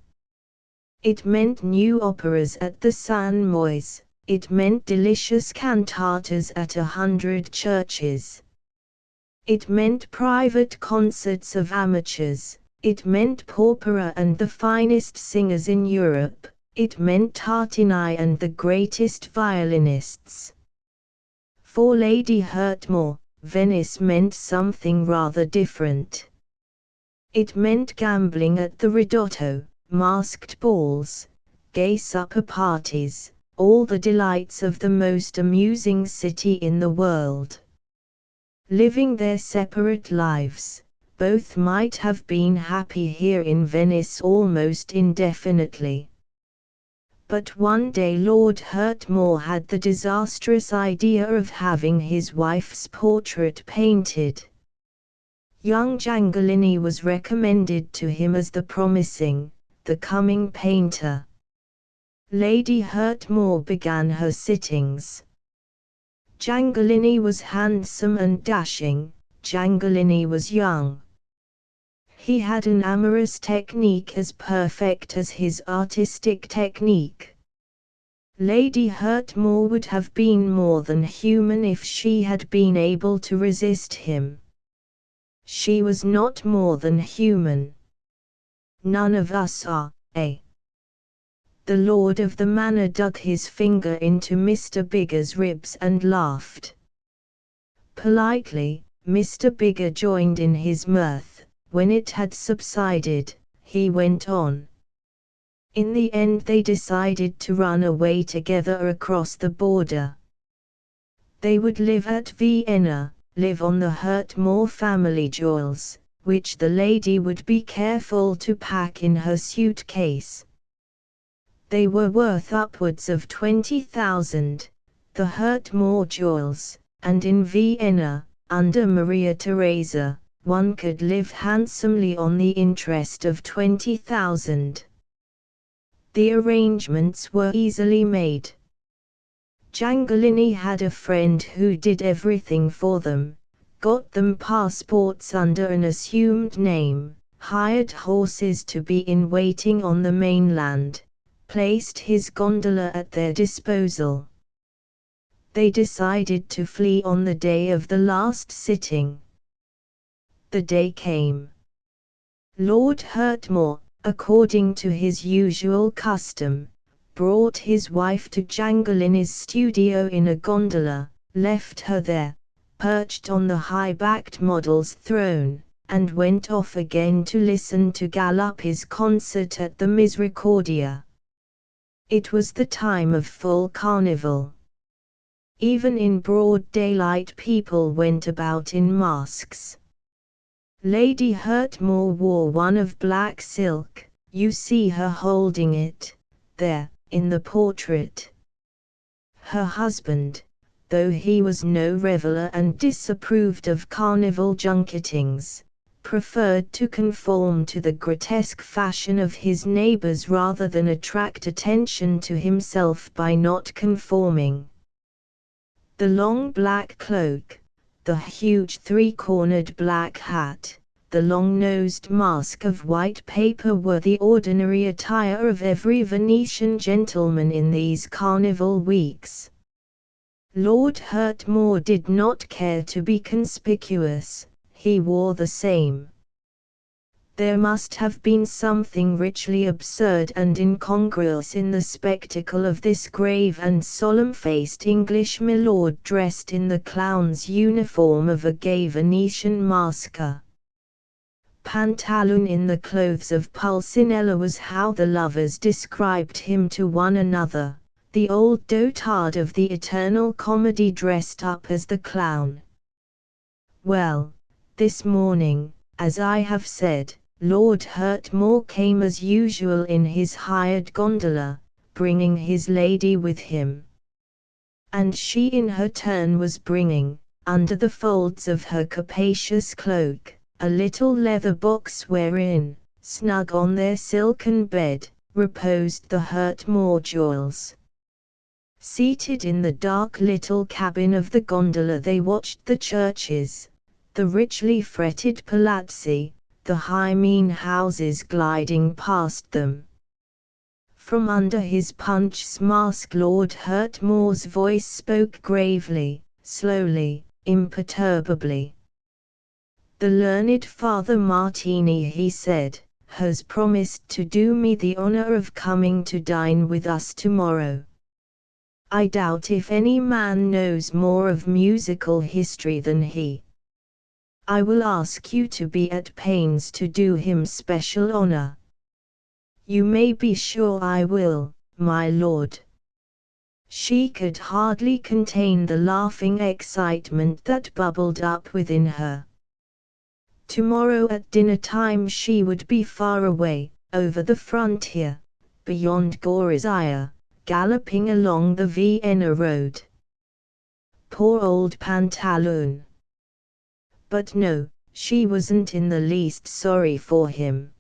It meant new operas at the San Moise. It meant delicious cantatas at 100 churches. It meant private concerts of amateurs. It meant Porpora and the finest singers in Europe. It meant Tartini and the greatest violinists. For Lady Hurtmore, Venice meant something rather different. It meant gambling at the Ridotto, masked balls, gay supper parties, all the delights of the most amusing city in the world. Living their separate lives, both might have been happy here in Venice almost indefinitely. But one day Lord Hurtmore had the disastrous idea of having his wife's portrait painted. Young Giangolini was recommended to him as the promising, the coming painter. Lady Hurtmore began her sittings. Giangolini was handsome and dashing, Giangolini was young. He had an amorous technique as perfect as his artistic technique. Lady Hurtmore would have been more than human if she had been able to resist him. She was not more than human. None of us are, eh? The lord of the manor dug his finger into Mr. Bigger's ribs and laughed. Politely, Mr. Bigger joined in his mirth. When it had subsided, he went on. In the end they decided to run away together across the border. They would live at Vienna, live on the Hurtmore family jewels, which the lady would be careful to pack in her suitcase. They were worth upwards of 20,000, the Hurtmore jewels, and in Vienna, under Maria Theresa, one could live handsomely on the interest of 20,000. The arrangements were easily made. Giangolini had a friend who did everything for them, got them passports under an assumed name, hired horses to be in waiting on the mainland, placed his gondola at their disposal. They decided to flee on the day of the last sitting. The day came. Lord Hurtmore, according to his usual custom, brought his wife to Giangolini's studio in a gondola, left her there, perched on the high-backed model's throne, and went off again to listen to Galuppi's concert at the Misericordia. It was the time of full carnival. Even in broad daylight people went about in masks. Lady Hurtmore wore one of black silk, you see her holding it, there, in the portrait. Her husband, though he was no reveller and disapproved of carnival junketings, preferred to conform to the grotesque fashion of his neighbors rather than attract attention to himself by not conforming. The long black cloak, the huge three-cornered black hat, the long-nosed mask of white paper were the ordinary attire of every Venetian gentleman in these carnival weeks. Lord Hurtmore did not care to be conspicuous, he wore the same. There must have been something richly absurd and incongruous in the spectacle of this grave and solemn-faced English milord dressed in the clown's uniform of a gay Venetian masker. Pantaloon in the clothes of Pulcinella was how the lovers described him to one another, the old dotard of the eternal comedy dressed up as the clown. Well, this morning, as I have said, Lord Hurtmore came as usual in his hired gondola, bringing his lady with him. And she in her turn was bringing, under the folds of her capacious cloak, a little leather box wherein, snug on their silken bed, reposed the Hurtmore jewels. Seated in the dark little cabin of the gondola, they watched the churches, the richly fretted palazzi, the high mean houses gliding past them. From under his punch's mask Lord Hurtmore's voice spoke gravely, slowly, imperturbably. "The learned Father Martini," he said, "has promised to do me the honor of coming to dine with us tomorrow. I doubt if any man knows more of musical history than he. I will ask you to be at pains to do him special honor." "You may be sure I will, my lord." She could hardly contain the laughing excitement that bubbled up within her. Tomorrow at dinner time she would be far away, over the frontier, beyond Gorizia, galloping along the Vienna road. Poor old Pantaloon! But no, she wasn't in the least sorry for him.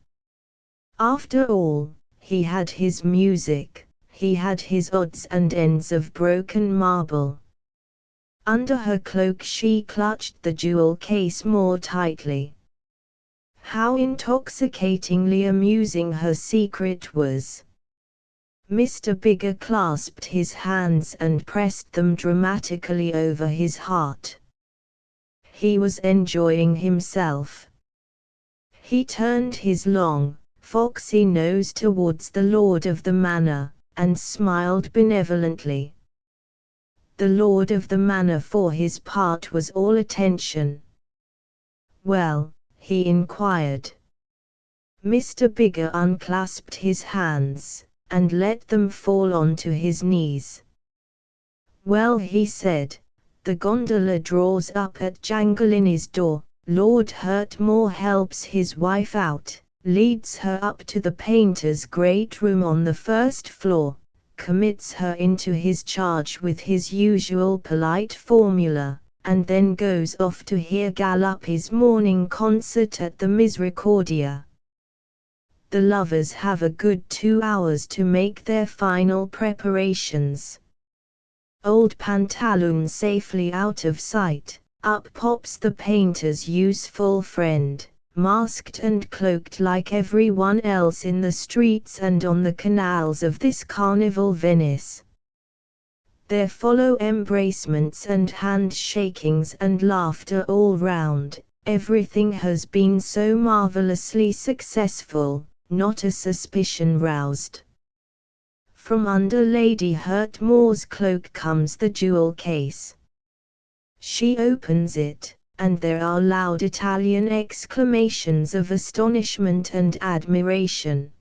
After all, he had his music, he had his odds and ends of broken marble. Under her cloak she clutched the jewel case more tightly. How intoxicatingly amusing her secret was! Mr. Bigger clasped his hands and pressed them dramatically over his heart. He was enjoying himself. He turned his long, foxy nose towards the lord of the manor, and smiled benevolently. The lord of the manor for his part was all attention. "Well?" he inquired. Mr. Bigger unclasped his hands, and let them fall onto his knees. "Well," he said, "the gondola draws up at Jangolini's door, Lord Hurtmore helps his wife out, leads her up to the painter's great room on the first floor, commits her into his charge with his usual polite formula, and then goes off to hear Galuppi's morning concert at the Misericordia. The lovers have a good 2 hours to make their final preparations. Old Pantaloon safely out of sight, up pops the painter's useful friend, masked and cloaked like everyone else in the streets and on the canals of this carnival Venice. There follow embracements and handshakings and laughter all round. Everything has been so marvelously successful, not a suspicion roused. From under Lady Hurtmore's cloak comes the jewel case. She opens it, and there are loud Italian exclamations of astonishment and admiration.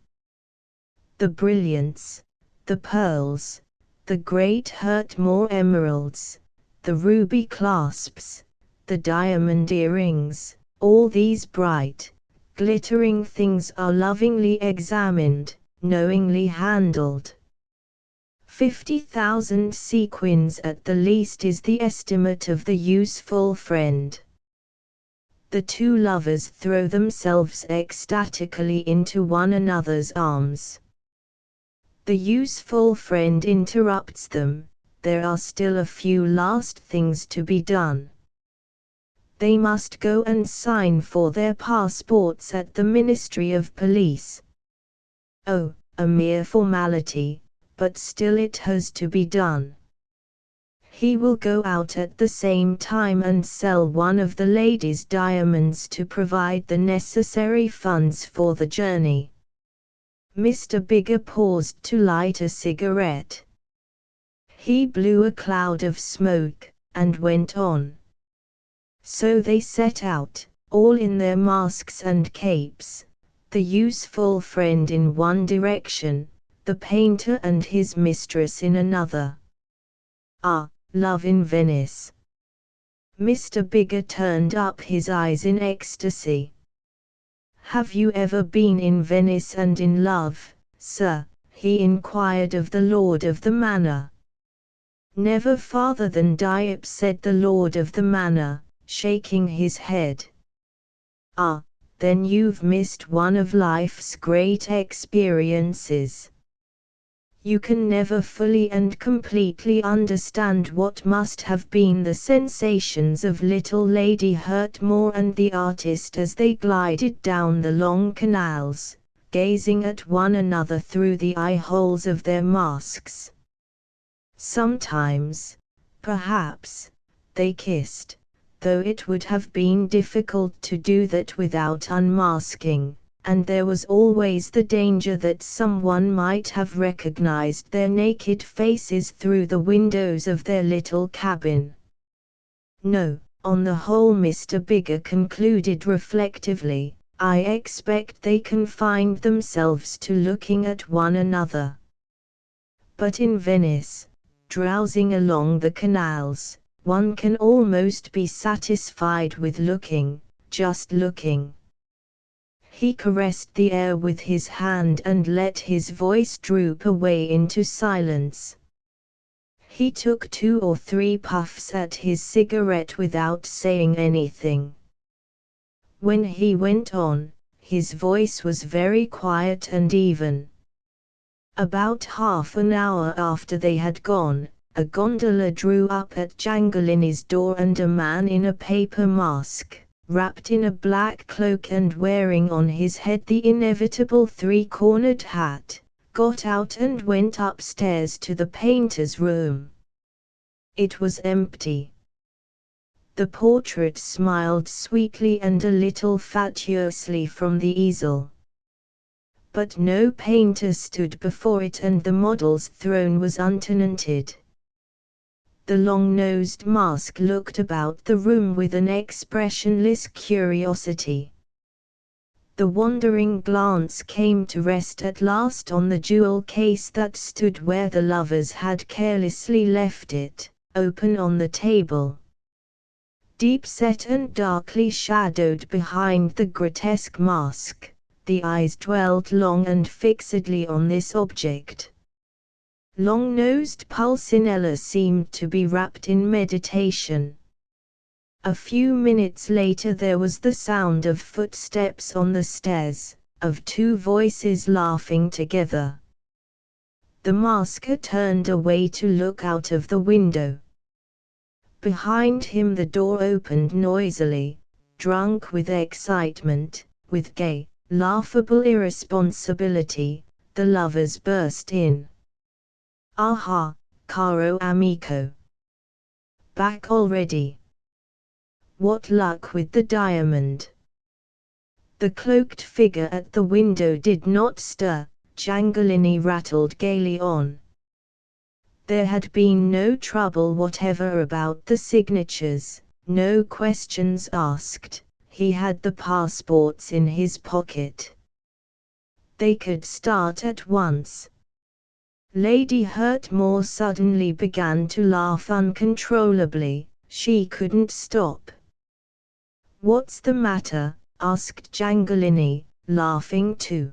The brilliants, the pearls, the great Hurtmore emeralds, the ruby clasps, the diamond earrings, all these bright, glittering things are lovingly examined, knowingly handled. 50,000 sequins at the least is the estimate of the useful friend. The two lovers throw themselves ecstatically into one another's arms. The useful friend interrupts them. There are still a few last things to be done. They must go and sign for their passports at the Ministry of Police. Oh, a mere formality, but still it has to be done. He will go out at the same time and sell one of the lady's diamonds to provide the necessary funds for the journey. Mr. Bigger paused to light a cigarette. He blew a cloud of smoke, and went on. So they set out, all in their masks and capes, the useful friend in one direction, the painter and his mistress in another. Ah, love in Venice! Mr. Bigger turned up his eyes in ecstasy. Have you ever been in Venice and in love, sir? He inquired of the lord of the manor. Never farther than Dieppe, said the lord of the manor, shaking his head. Ah, then you've missed one of life's great experiences. You can never fully and completely understand what must have been the sensations of little Lady Hurtmore and the artist as they glided down the long canals, gazing at one another through the eye-holes of their masks. Sometimes, perhaps, they kissed, though it would have been difficult to do that without unmasking, and there was always the danger that someone might have recognized their naked faces through the windows of their little cabin. No, on the whole, Mr. Bigger concluded reflectively, I expect they confined themselves to looking at one another. But in Venice, drowsing along the canals, one can almost be satisfied with looking, just looking. He caressed the air with his hand and let his voice droop away into silence. He took 2 or 3 puffs at his cigarette without saying anything. When he went on, his voice was very quiet and even. About half an hour after they had gone, a gondola drew up at Giangolini's door and a man in a paper mask, wrapped in a black cloak and wearing on his head the inevitable 3-cornered hat, got out and went upstairs to the painter's room. It was empty. The portrait smiled sweetly and a little fatuously from the easel. But no painter stood before it and the model's throne was untenanted. The long-nosed mask looked about the room with an expressionless curiosity. The wandering glance came to rest at last on the jewel case that stood where the lovers had carelessly left it, open on the table. Deep-set and darkly shadowed behind the grotesque mask, the eyes dwelled long and fixedly on this object. Long-nosed Pulcinella seemed to be wrapped in meditation. A few minutes later there was the sound of footsteps on the stairs, of 2 voices laughing together. The masker turned away to look out of the window. Behind him the door opened noisily, drunk with excitement, with gay, laughable irresponsibility, the lovers burst in. Aha, caro amico. Back already. What luck with the diamond. The cloaked figure at the window did not stir, Giangolini rattled gaily on. There had been no trouble whatever about the signatures, no questions asked, he had the passports in his pocket. They could start at once. Lady Hurtmore suddenly began to laugh uncontrollably, she couldn't stop. What's the matter? Asked Giangolini, laughing too.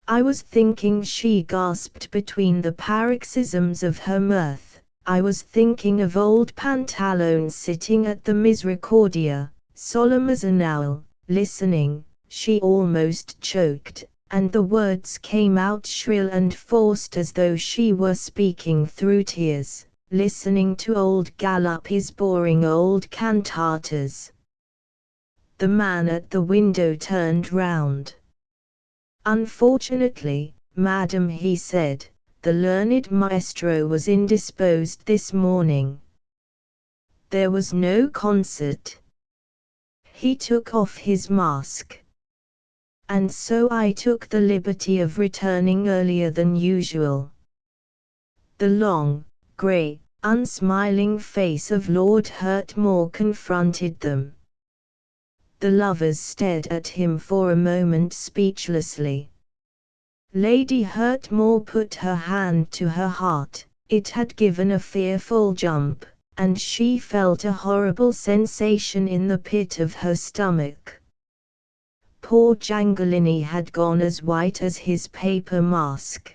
I was thinking, she gasped between the paroxysms of her mirth, I was thinking of old Pantalone sitting at the Misericordia, solemn as an owl, listening. She almost choked, and the words came out shrill and forced as though she were speaking through tears, listening to old Galuppi's boring old cantatas. The man at the window turned round. Unfortunately, madam, he said, the learned maestro was indisposed this morning. There was no concert. He took off his mask. And so I took the liberty of returning earlier than usual. The long, grey, unsmiling face of Lord Hurtmore confronted them. The lovers stared at him for a moment speechlessly. Lady Hurtmore put her hand to her heart, it had given a fearful jump, and she felt a horrible sensation in the pit of her stomach. Poor Giangolini had gone as white as his paper mask.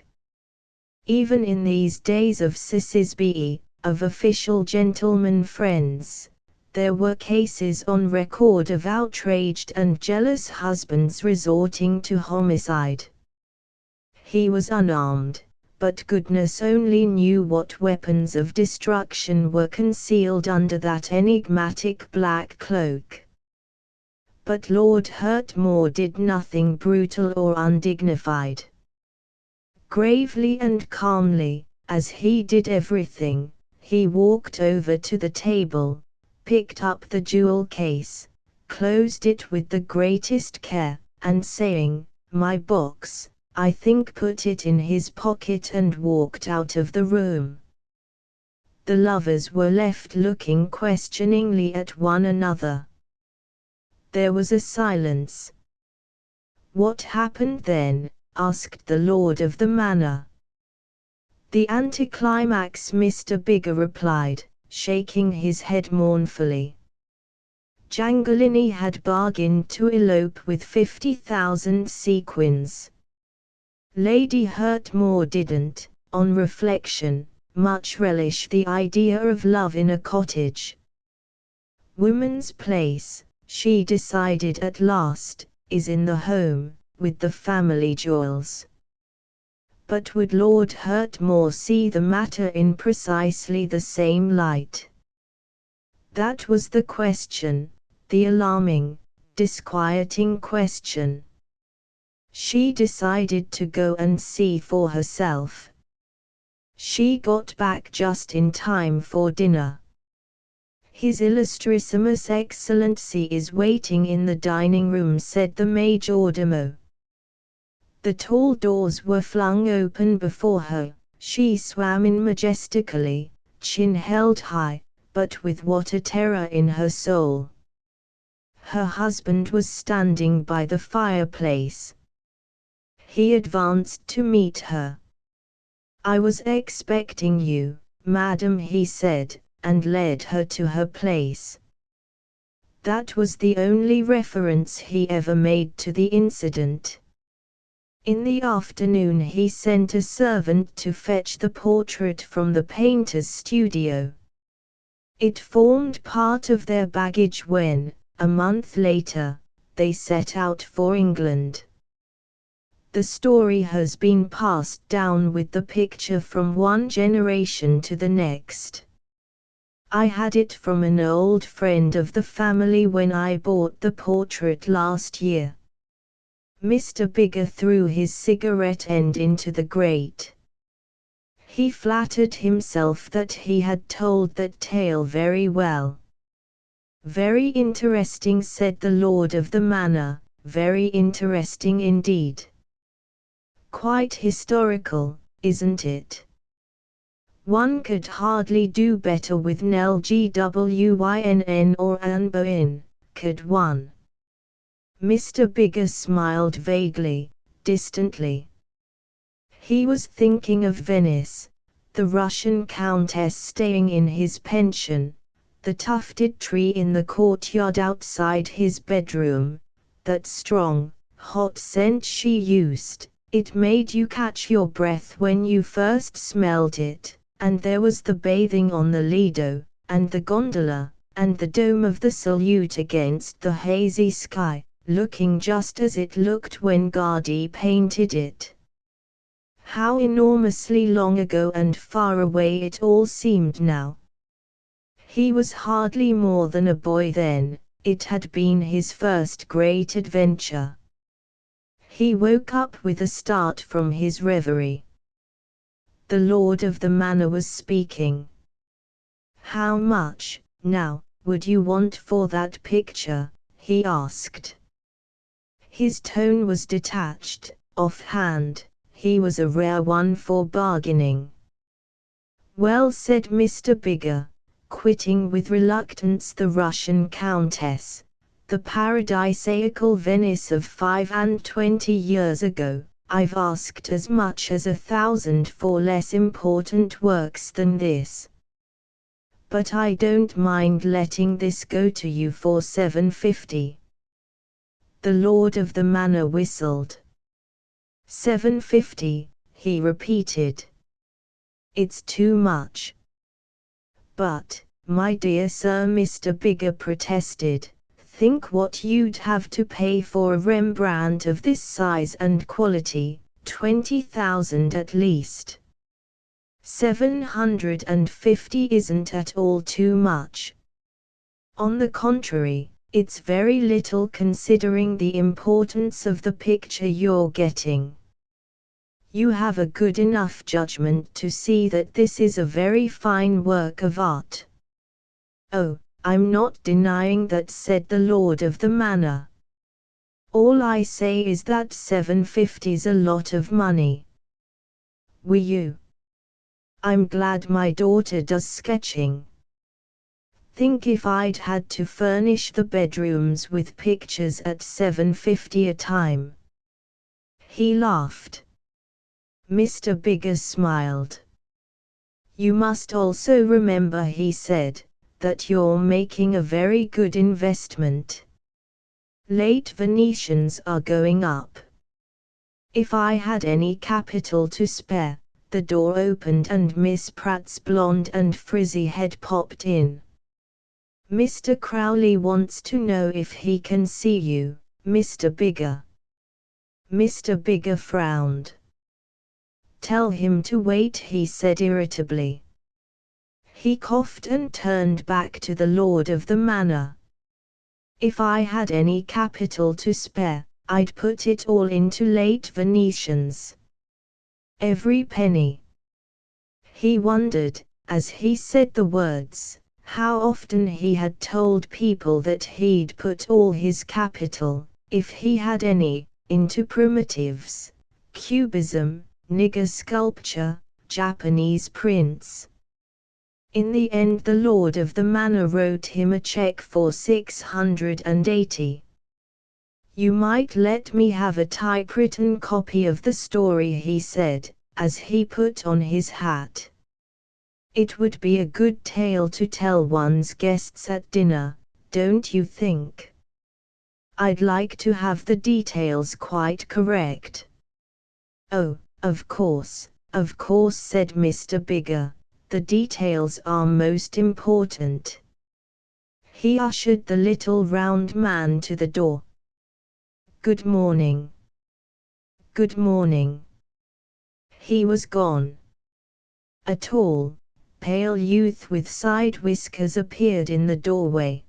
Even in these days of cicisbei, of official gentleman friends, there were cases on record of outraged and jealous husbands resorting to homicide. He was unarmed, but goodness only knew what weapons of destruction were concealed under that enigmatic black cloak. But Lord Hurtmore did nothing brutal or undignified. Gravely and calmly, as he did everything, he walked over to the table, picked up the jewel case, closed it with the greatest care, and saying, "My box," I think put it in his pocket and walked out of the room. The lovers were left looking questioningly at one another. There was a silence. "What happened then?" asked the lord of the manor. "The anticlimax," Mr. Bigger replied, shaking his head mournfully. Jangolini had bargained to elope with 50,000 sequins. Lady Hurtmore didn't, on reflection, much relish the idea of love in a cottage. Woman's place, she decided at last, is in the home, with the family jewels. But would Lord Hurtmore see the matter in precisely the same light? That was the question, the alarming, disquieting question. She decided to go and see for herself. She got back just in time for dinner. "His Illustrissimus Excellency is waiting in the dining room," said the majordomo. The tall doors were flung open before her. She swam in majestically, chin held high, but with what a terror in her soul. Her husband was standing by the fireplace. He advanced to meet her. "I was expecting you, madam," he said, and led her to her place. That was the only reference he ever made to the incident. In the afternoon he sent a servant to fetch the portrait from the painter's studio. It formed part of their baggage when, a month later, they set out for England. The story has been passed down with the picture from one generation to the next. I had it from an old friend of the family when I bought the portrait last year. Mr. Bigger threw his cigarette end into the grate. He flattered himself that he had told that tale very well. "Very interesting," said the lord of the manor, "very interesting indeed. Quite historical, isn't it? One could hardly do better with Nell Gwynn or Anne Boleyn, could one?" Mr. Bigger smiled vaguely, distantly. He was thinking of Venice, the Russian countess staying in his pension, the tufted tree in the courtyard outside his bedroom, that strong, hot scent she used. It made you catch your breath when you first smelled it, and there was the bathing on the Lido, and the gondola, and the dome of the Salute against the hazy sky, looking just as it looked when Guardi painted it. How enormously long ago and far away it all seemed now. He was hardly more than a boy then, it had been his first great adventure. He woke up with a start from his reverie. The lord of the manor was speaking. "How much, now, would you want for that picture?" he asked. His tone was detached, off-hand. He was a rare one for bargaining. "Well," said Mr. Bigger, quitting with reluctance the Russian countess, the paradisaical Venice of 25 years ago, "I've asked as much as 1,000 for less important works than this. But I don't mind letting this go to you for 750. The lord of the manor whistled. 750, he repeated. "It's too much." "But, my dear sir," Mr. Bigger protested, "think what you'd have to pay for a Rembrandt of this size and quality, 20,000 at least." 750 isn't at all too much. On the contrary, it's very little considering the importance of the picture you're getting. You have a good enough judgment to see that this is a very fine work of art. Oh, I'm not denying that, said the lord of the manor. All I say is that 750's a lot of money. Were you? I'm glad my daughter does sketching. Think if I'd had to furnish the bedrooms with pictures at 750 a time. He laughed. Mr. Bigger smiled. You must also remember, he said, that you're making a very good investment. Late Venetians are going up. If I had any capital to spare, the door opened and Miss Pratt's blonde and frizzy head popped in. Mr. Crowley wants to know if he can see you, Mr. Bigger. Mr. Bigger frowned. Tell him to wait, he said irritably. He coughed and turned back to the lord of the manor. If I had any capital to spare, I'd put it all into Late Venetians. Every penny. He wondered, as he said the words, how often he had told people that he'd put all his capital, if he had any, into primitives, cubism, nigger sculpture, Japanese prints. In the end the lord of the manor wrote him a check for 680. You might let me have a typewritten copy of the story, he said, as he put on his hat. It would be a good tale to tell one's guests at dinner, don't you think? I'd like to have the details quite correct. Oh, of course, said Mr. Bigger, the details are most important. He ushered the little round man to the door. Good morning. Good morning. He was gone. A tall, pale youth with side whiskers appeared in the doorway.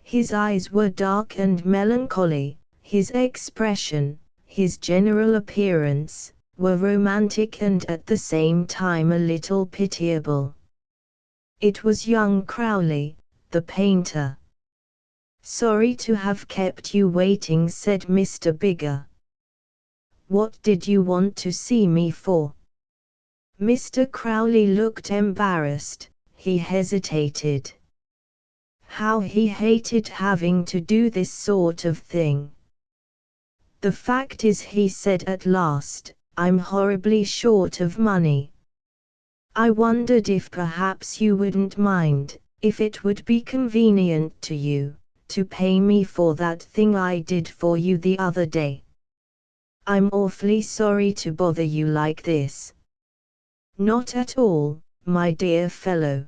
His eyes were dark and melancholy, his expression, his general appearance, were romantic and at the same time a little pitiable. It was young Crowley, the painter. Sorry to have kept you waiting, said Mr. Bigger. What did you want to see me for? Mr. Crowley looked embarrassed, he hesitated. How he hated having to do this sort of thing. The fact is, he said at last, I'm horribly short of money. I wondered if perhaps you wouldn't mind, if it would be convenient to you, to pay me for that thing I did for you the other day. I'm awfully sorry to bother you like this. Not at all, my dear fellow.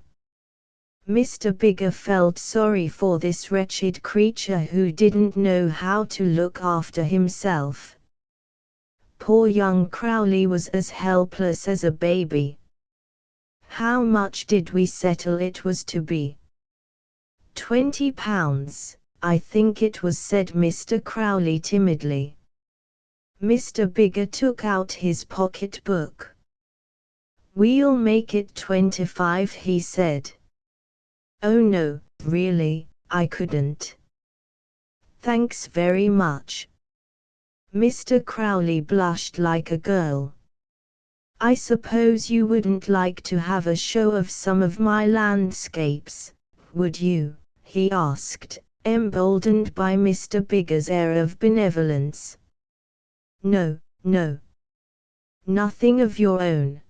Mr. Bigger felt sorry for this wretched creature who didn't know how to look after himself. Poor young Crowley was as helpless as a baby. How much did we settle it was to be? £20, I think it was, said Mr. Crowley timidly. Mr. Bigger took out his pocket-book. We'll make it 25, he said. Oh no, really, I couldn't. Thanks very much. Mr. Crowley blushed like a girl. I suppose you wouldn't like to have a show of some of my landscapes, would you? He asked, emboldened by Mr. Bigger's air of benevolence. No, no. Nothing of your own.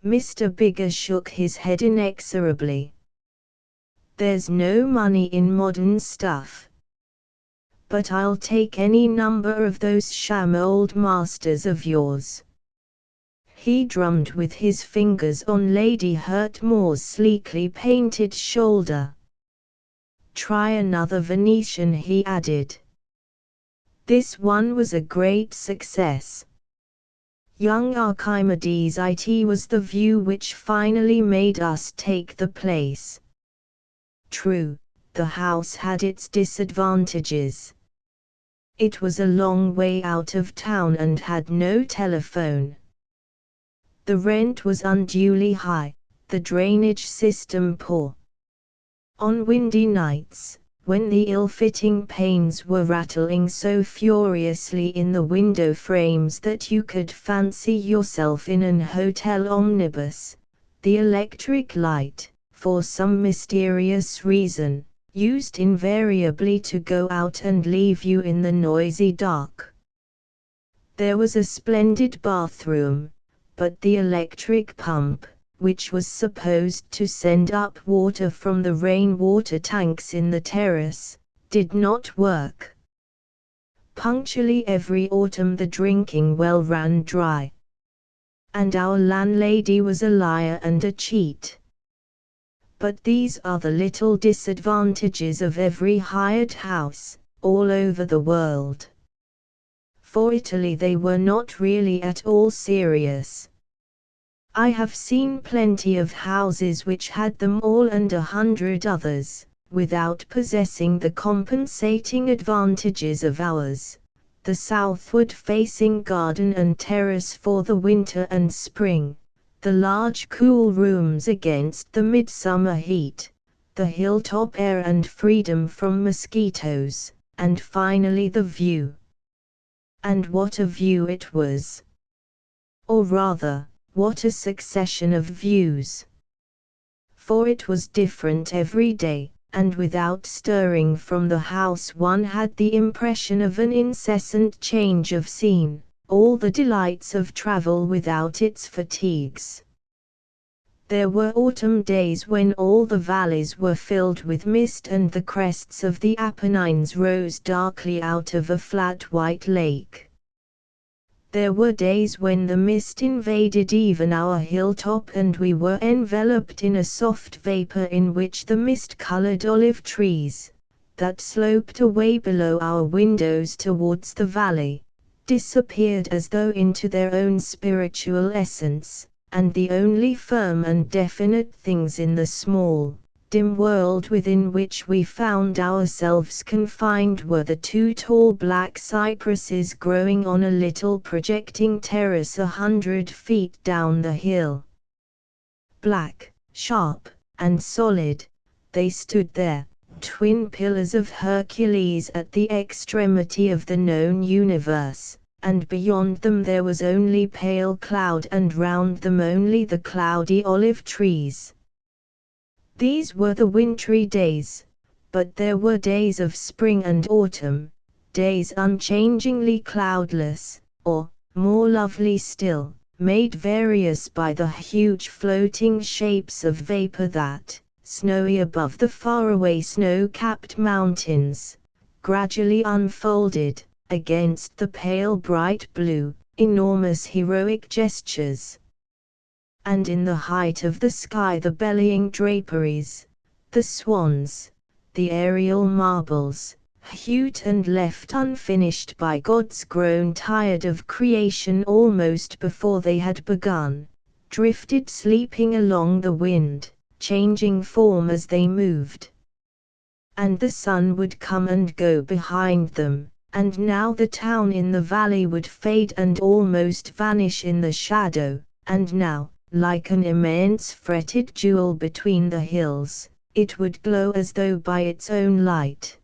Mr. Bigger shook his head inexorably. There's no money in modern stuff. But I'll take any number of those sham old masters of yours. He drummed with his fingers on Lady Hurtmore's sleekly painted shoulder. Try another Venetian, he added. This one was a great success. Young Archimedes, it was the view which finally made us take the place. True, the house had its disadvantages. It was a long way out of town and had no telephone. The rent was unduly high, the drainage system poor. On windy nights, when the ill-fitting panes were rattling so furiously in the window frames that you could fancy yourself in an hotel omnibus, the electric light, for some mysterious reason, used invariably to go out and leave you in the noisy dark. There was a splendid bathroom, but the electric pump, which was supposed to send up water from the rainwater tanks in the terrace, did not work. Punctually every autumn the drinking well ran dry. And our landlady was a liar and a cheat. But these are the little disadvantages of every hired house, all over the world. For Italy they were not really at all serious. I have seen plenty of houses which had them all and 100 others, without possessing the compensating advantages of ours, the southward-facing garden and terrace for the winter and spring, the large cool rooms against the midsummer heat, the hilltop air and freedom from mosquitoes, and finally the view. And what a view it was! Or rather, what a succession of views! For it was different every day, and without stirring from the house one had the impression of an incessant change of scene, all the delights of travel without its fatigues. There were autumn days when all the valleys were filled with mist and the crests of the Apennines rose darkly out of a flat white lake. There were days when the mist invaded even our hilltop and we were enveloped in a soft vapor in which the mist-colored olive trees, that sloped away below our windows towards the valley, disappeared as though into their own spiritual essence, and the only firm and definite things in the small, dim world within which we found ourselves confined were the 2 tall black cypresses growing on a little projecting terrace 100 feet down the hill. Black, sharp, and solid, they stood there, twin pillars of Hercules at the extremity of the known universe, and beyond them there was only pale cloud and round them only the cloudy olive trees. These were the wintry days, but there were days of spring and autumn, days unchangingly cloudless, or, more lovely still, made various by the huge floating shapes of vapor that, snowy above the faraway snow-capped mountains, gradually unfolded, against the pale bright blue, enormous heroic gestures. And in the height of the sky the bellying draperies, the swans, the aerial marbles, hued and left unfinished by gods grown tired of creation almost before they had begun, drifted sleeping along the wind, changing form as they moved. And the sun would come and go behind them, and now the town in the valley would fade and almost vanish in the shadow, and now, like an immense fretted jewel between the hills, it would glow as though by its own light.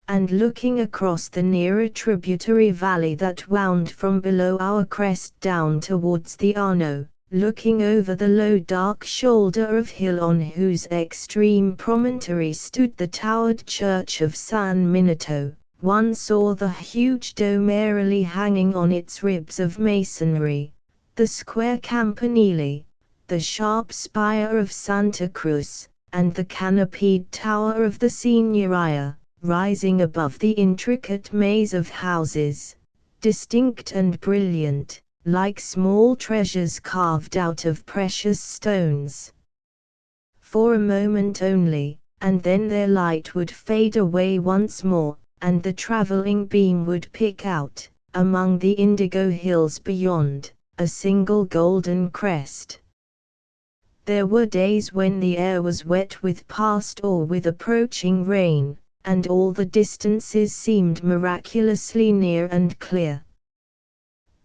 And looking across the nearer tributary valley that wound from below our crest down towards the Arno, looking over the low dark shoulder of hill on whose extreme promontory stood the towered church of San Miniato, one saw the huge dome airily hanging on its ribs of masonry, the square campanile, the sharp spire of Santa Cruz, and the canopied tower of the Signoria, rising above the intricate maze of houses, distinct and brilliant, like small treasures carved out of precious stones. For a moment only, and then their light would fade away once more, and the traveling beam would pick out, among the indigo hills beyond, a single golden crest. There were days when the air was wet with past or with approaching rain, and all the distances seemed miraculously near and clear.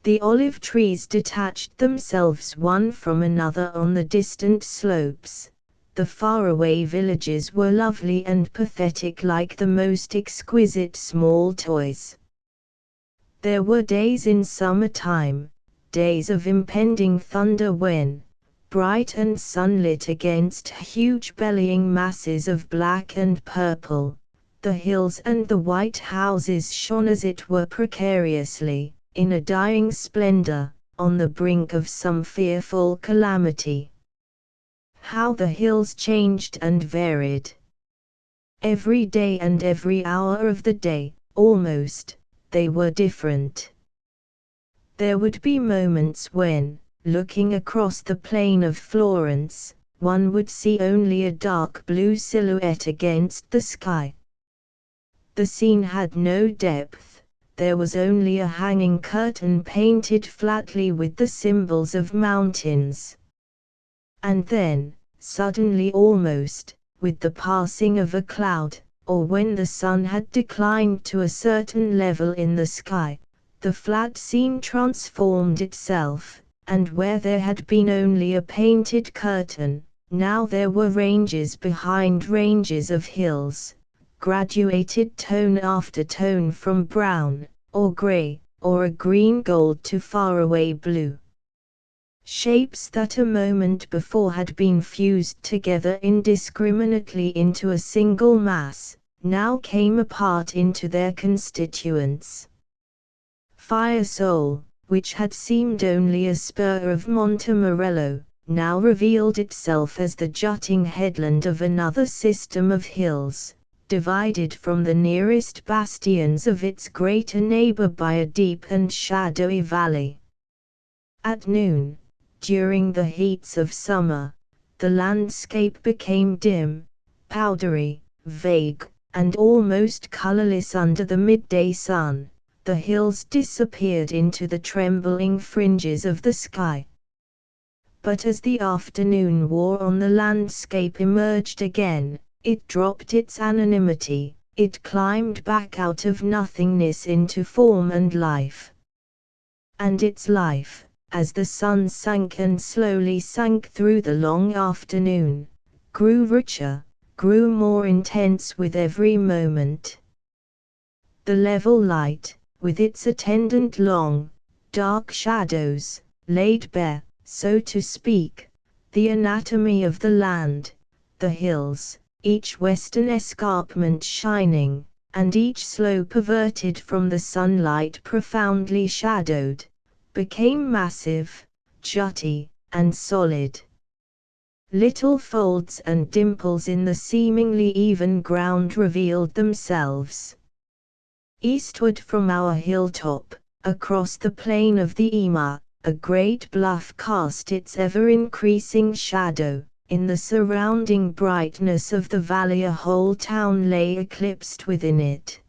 The olive trees detached themselves one from another on the distant slopes. The faraway villages were lovely and pathetic like the most exquisite small toys. There were days in summertime, days of impending thunder when, bright and sunlit against huge bellying masses of black and purple, the hills and the white houses shone as it were precariously, in a dying splendor, on the brink of some fearful calamity. How the hills changed and varied! Every day and every hour of the day, almost, they were different. There would be moments when, looking across the plain of Florence, one would see only a dark blue silhouette against the sky. The scene had no depth, there was only a hanging curtain painted flatly with the symbols of mountains. And then, suddenly almost, with the passing of a cloud, or when the sun had declined to a certain level in the sky, the flat scene transformed itself, and where there had been only a painted curtain, now there were ranges behind ranges of hills, graduated tone after tone from brown, or gray, or a green gold to faraway blue. Shapes that a moment before had been fused together indiscriminately into a single mass, now came apart into their constituents. Fiesole, which had seemed only a spur of Monte Morello, now revealed itself as the jutting headland of another system of hills, divided from the nearest bastions of its greater neighbor by a deep and shadowy valley. At noon, during the heats of summer, the landscape became dim, powdery, vague, and almost colorless under the midday sun. The hills disappeared into the trembling fringes of the sky. But as the afternoon wore on, the landscape emerged again, it dropped its anonymity, it climbed back out of nothingness into form and life. And its life, as the sun sank and slowly sank through the long afternoon, grew richer, grew more intense with every moment. The level light, with its attendant long, dark shadows, laid bare, so to speak, the anatomy of the land, the hills, each western escarpment shining, and each slope averted from the sunlight profoundly shadowed, became massive, jutty, and solid. Little folds and dimples in the seemingly even ground revealed themselves. Eastward from our hilltop, across the plain of the Ema, a great bluff cast its ever-increasing shadow. In the surrounding brightness of the valley a whole town lay eclipsed within it.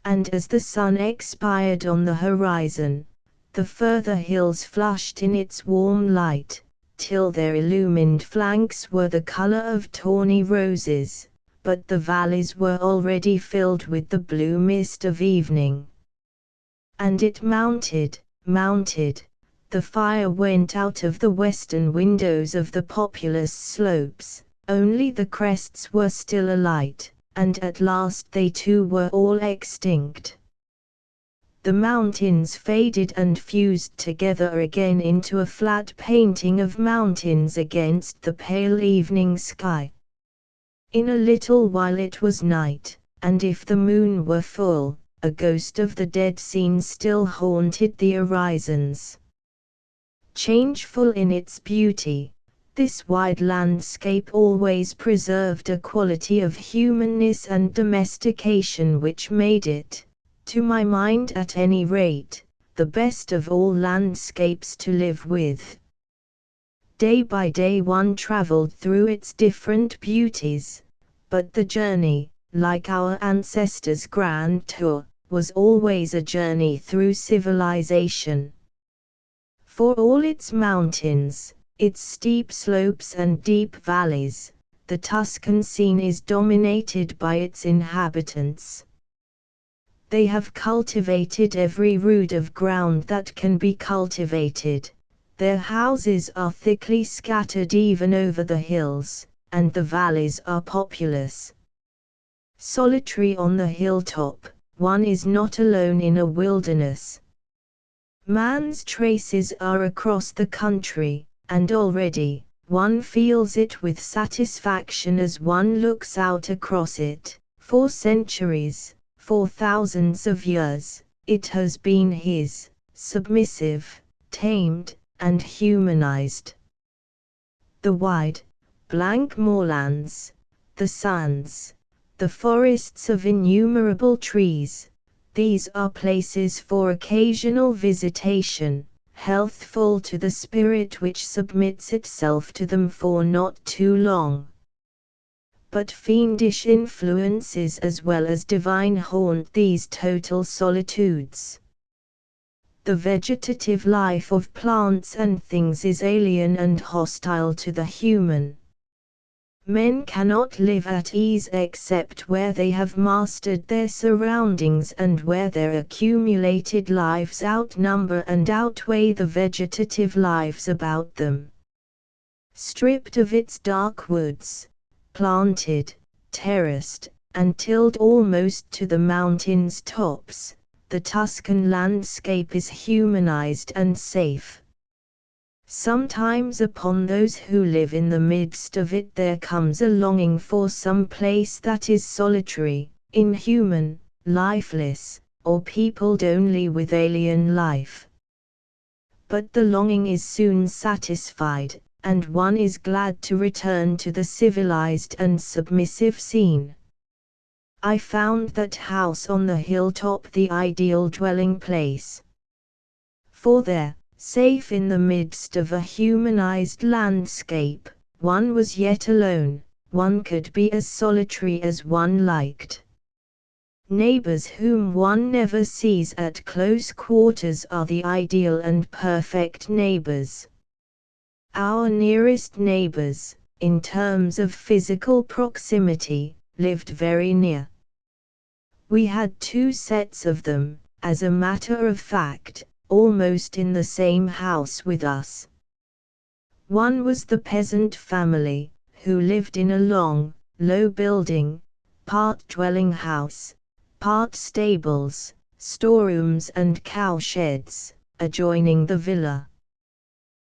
And as the sun expired on the horizon, the further hills flushed in its warm light, till their illumined flanks were the color of tawny roses, but the valleys were already filled with the blue mist of evening. And it mounted, the fire went out of the western windows of the populous slopes, only the crests were still alight, and at last they too were all extinct. The mountains faded and fused together again into a flat painting of mountains against the pale evening sky. In a little while it was night, and if the moon were full, a ghost of the dead scene still haunted the horizons. Changeful in its beauty, this wide landscape always preserved a quality of humanness and domestication which made it, to my mind at any rate, the best of all landscapes to live with. Day by day one traveled through its different beauties, but the journey, like our ancestors' grand tour, was always a journey through civilization. For all its mountains, its steep slopes and deep valleys, the Tuscan scene is dominated by its inhabitants. They have cultivated every rood of ground that can be cultivated. Their houses are thickly scattered even over the hills, and the valleys are populous. Solitary on the hilltop, one is not alone in a wilderness. Man's traces are across the country, and already, one feels it with satisfaction as one looks out across it. For centuries, for thousands of years, it has been his, submissive, tamed, and humanized. The wide, blank moorlands, the sands, the forests of innumerable trees, these are places for occasional visitation, healthful to the spirit which submits itself to them for not too long. But fiendish influences as well as divine haunt these total solitudes. The vegetative life of plants and things is alien and hostile to the human. Men cannot live at ease except where they have mastered their surroundings and where their accumulated lives outnumber and outweigh the vegetative lives about them. Stripped of its dark woods, planted, terraced, and tilled almost to the mountains' tops, the Tuscan landscape is humanized and safe. Sometimes upon those who live in the midst of it there comes a longing for some place that is solitary, inhuman, lifeless, or peopled only with alien life. But the longing is soon satisfied, and one is glad to return to the civilized and submissive scene. I found that house on the hilltop the ideal dwelling place. For there, safe in the midst of a humanized landscape, one was yet alone, one could be as solitary as one liked. Neighbors whom one never sees at close quarters are the ideal and perfect neighbors. Our nearest neighbors, in terms of physical proximity, lived very near. We had two sets of them, as a matter of fact, almost in the same house with us. One was the peasant family, who lived in a long, low building, part dwelling house, part stables, storerooms and cowsheds, adjoining the villa.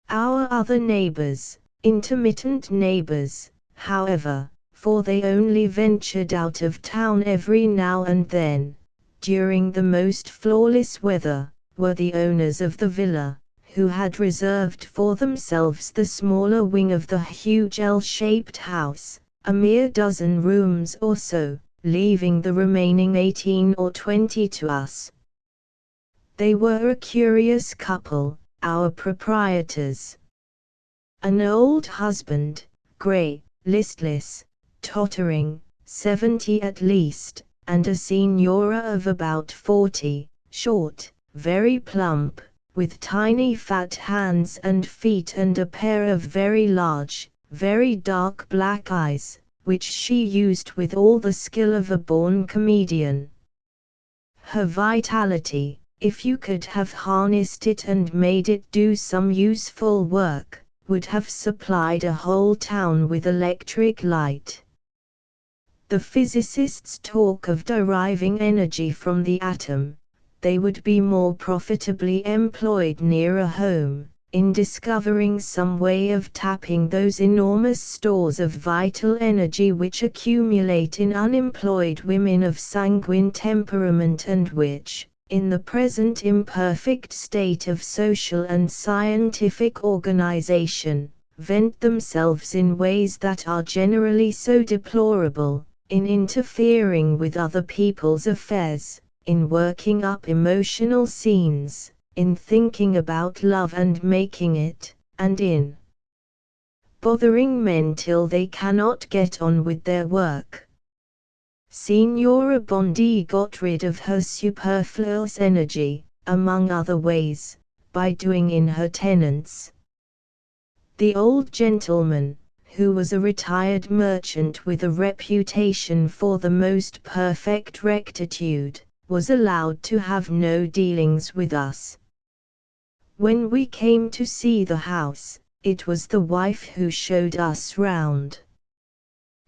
Our other neighbors, intermittent neighbors, however, for they only ventured out of town every now and then, during the most flawless weather, were the owners of the villa, who had reserved for themselves the smaller wing of the huge L-shaped house, a mere dozen rooms or so, leaving the remaining 18 or 20 to us. They were a curious couple, our proprietors. An old husband, grey, listless, tottering, 70 at least, and a signora of about 40, short, very plump, with tiny fat hands and feet and a pair of very large, very dark black eyes, which she used with all the skill of a born comedian. Her vitality, if you could have harnessed it and made it do some useful work, would have supplied a whole town with electric light. The physicists talk of deriving energy from the atom. They would be more profitably employed nearer home, in discovering some way of tapping those enormous stores of vital energy which accumulate in unemployed women of sanguine temperament and which, in the present imperfect state of social and scientific organization, vent themselves in ways that are generally so deplorable, in interfering with other people's affairs, in working up emotional scenes, in thinking about love and making it, and in bothering men till they cannot get on with their work. Signora Bondi got rid of her superfluous energy, among other ways, by doing in her tenants. The old gentleman, who was a retired merchant with a reputation for the most perfect rectitude, was allowed to have no dealings with us. When we came to see the house, it was the wife who showed us round.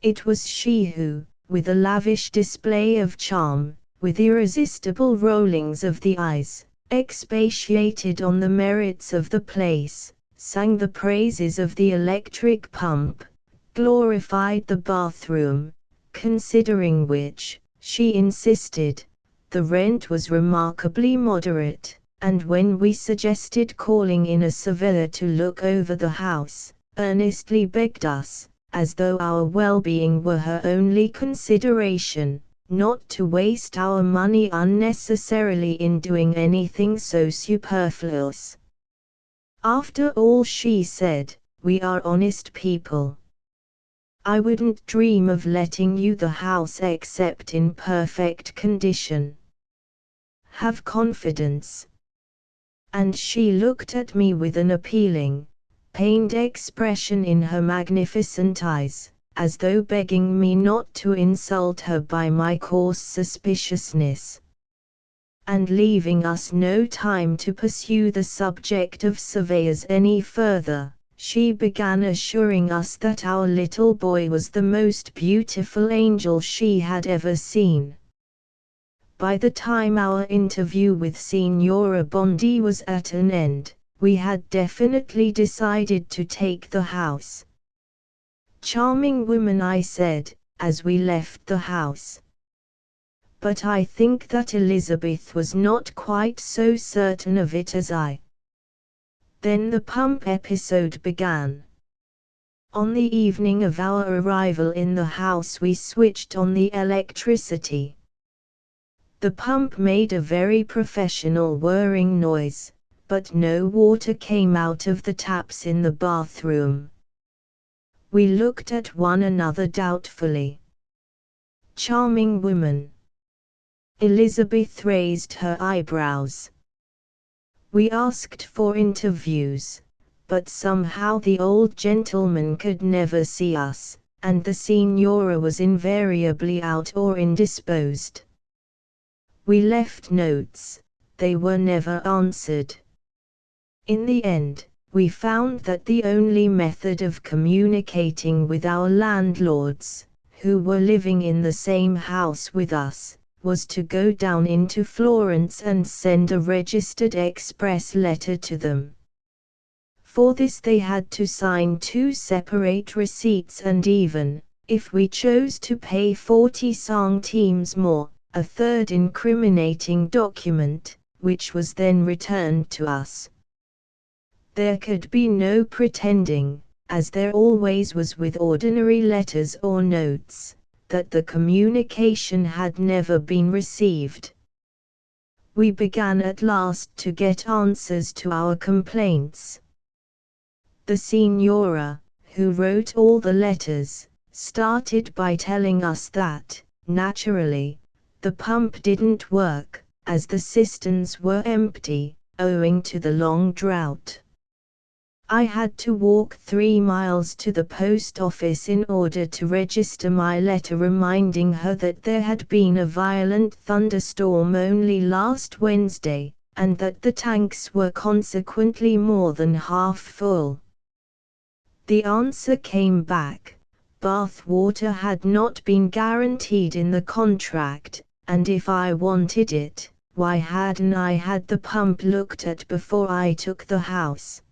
It was she who, with a lavish display of charm, with irresistible rollings of the eyes, expatiated on the merits of the place, sang the praises of the electric pump, glorified the bathroom, considering which, she insisted, the rent was remarkably moderate, and when we suggested calling in a surveyor to look over the house, earnestly begged us, as though our well-being were her only consideration, not to waste our money unnecessarily in doing anything so superfluous. After all, she said, we are honest people. I wouldn't dream of letting you the house except in perfect condition. Have confidence. And she looked at me with an appealing, pained expression in her magnificent eyes, as though begging me not to insult her by my coarse suspiciousness. And leaving us no time to pursue the subject of surveyors any further, she began assuring us that our little boy was the most beautiful angel she had ever seen. By the time our interview with Signora Bondi was at an end, we had definitely decided to take the house. Charming woman, I said, as we left the house. But I think that Elizabeth was not quite so certain of it as I. Then the pump episode began. On the evening of our arrival in the house, we switched on the electricity. The pump made a very professional whirring noise, but no water came out of the taps in the bathroom. We looked at one another doubtfully. Charming woman. Elizabeth raised her eyebrows. We asked for interviews, but somehow the old gentleman could never see us, and the signora was invariably out or indisposed. We left notes, they were never answered. In the end, we found that the only method of communicating with our landlords, who were living in the same house with us, was to go down into Florence and send a registered express letter to them. For this they had to sign 2 separate receipts, and even, if we chose to pay 40 centimes more, a third incriminating document, which was then returned to us. There could be no pretending, as there always was with ordinary letters or notes, that the communication had never been received. We began at last to get answers to our complaints. The signora, who wrote all the letters, started by telling us that, naturally, the pump didn't work, as the cisterns were empty, owing to the long drought. I had to walk 3 miles to the post office in order to register my letter reminding her that there had been a violent thunderstorm only last Wednesday, and that the tanks were consequently more than half full. The answer came back: bath water had not been guaranteed in the contract, and if I wanted it, why hadn't I had the pump looked at before I took the house?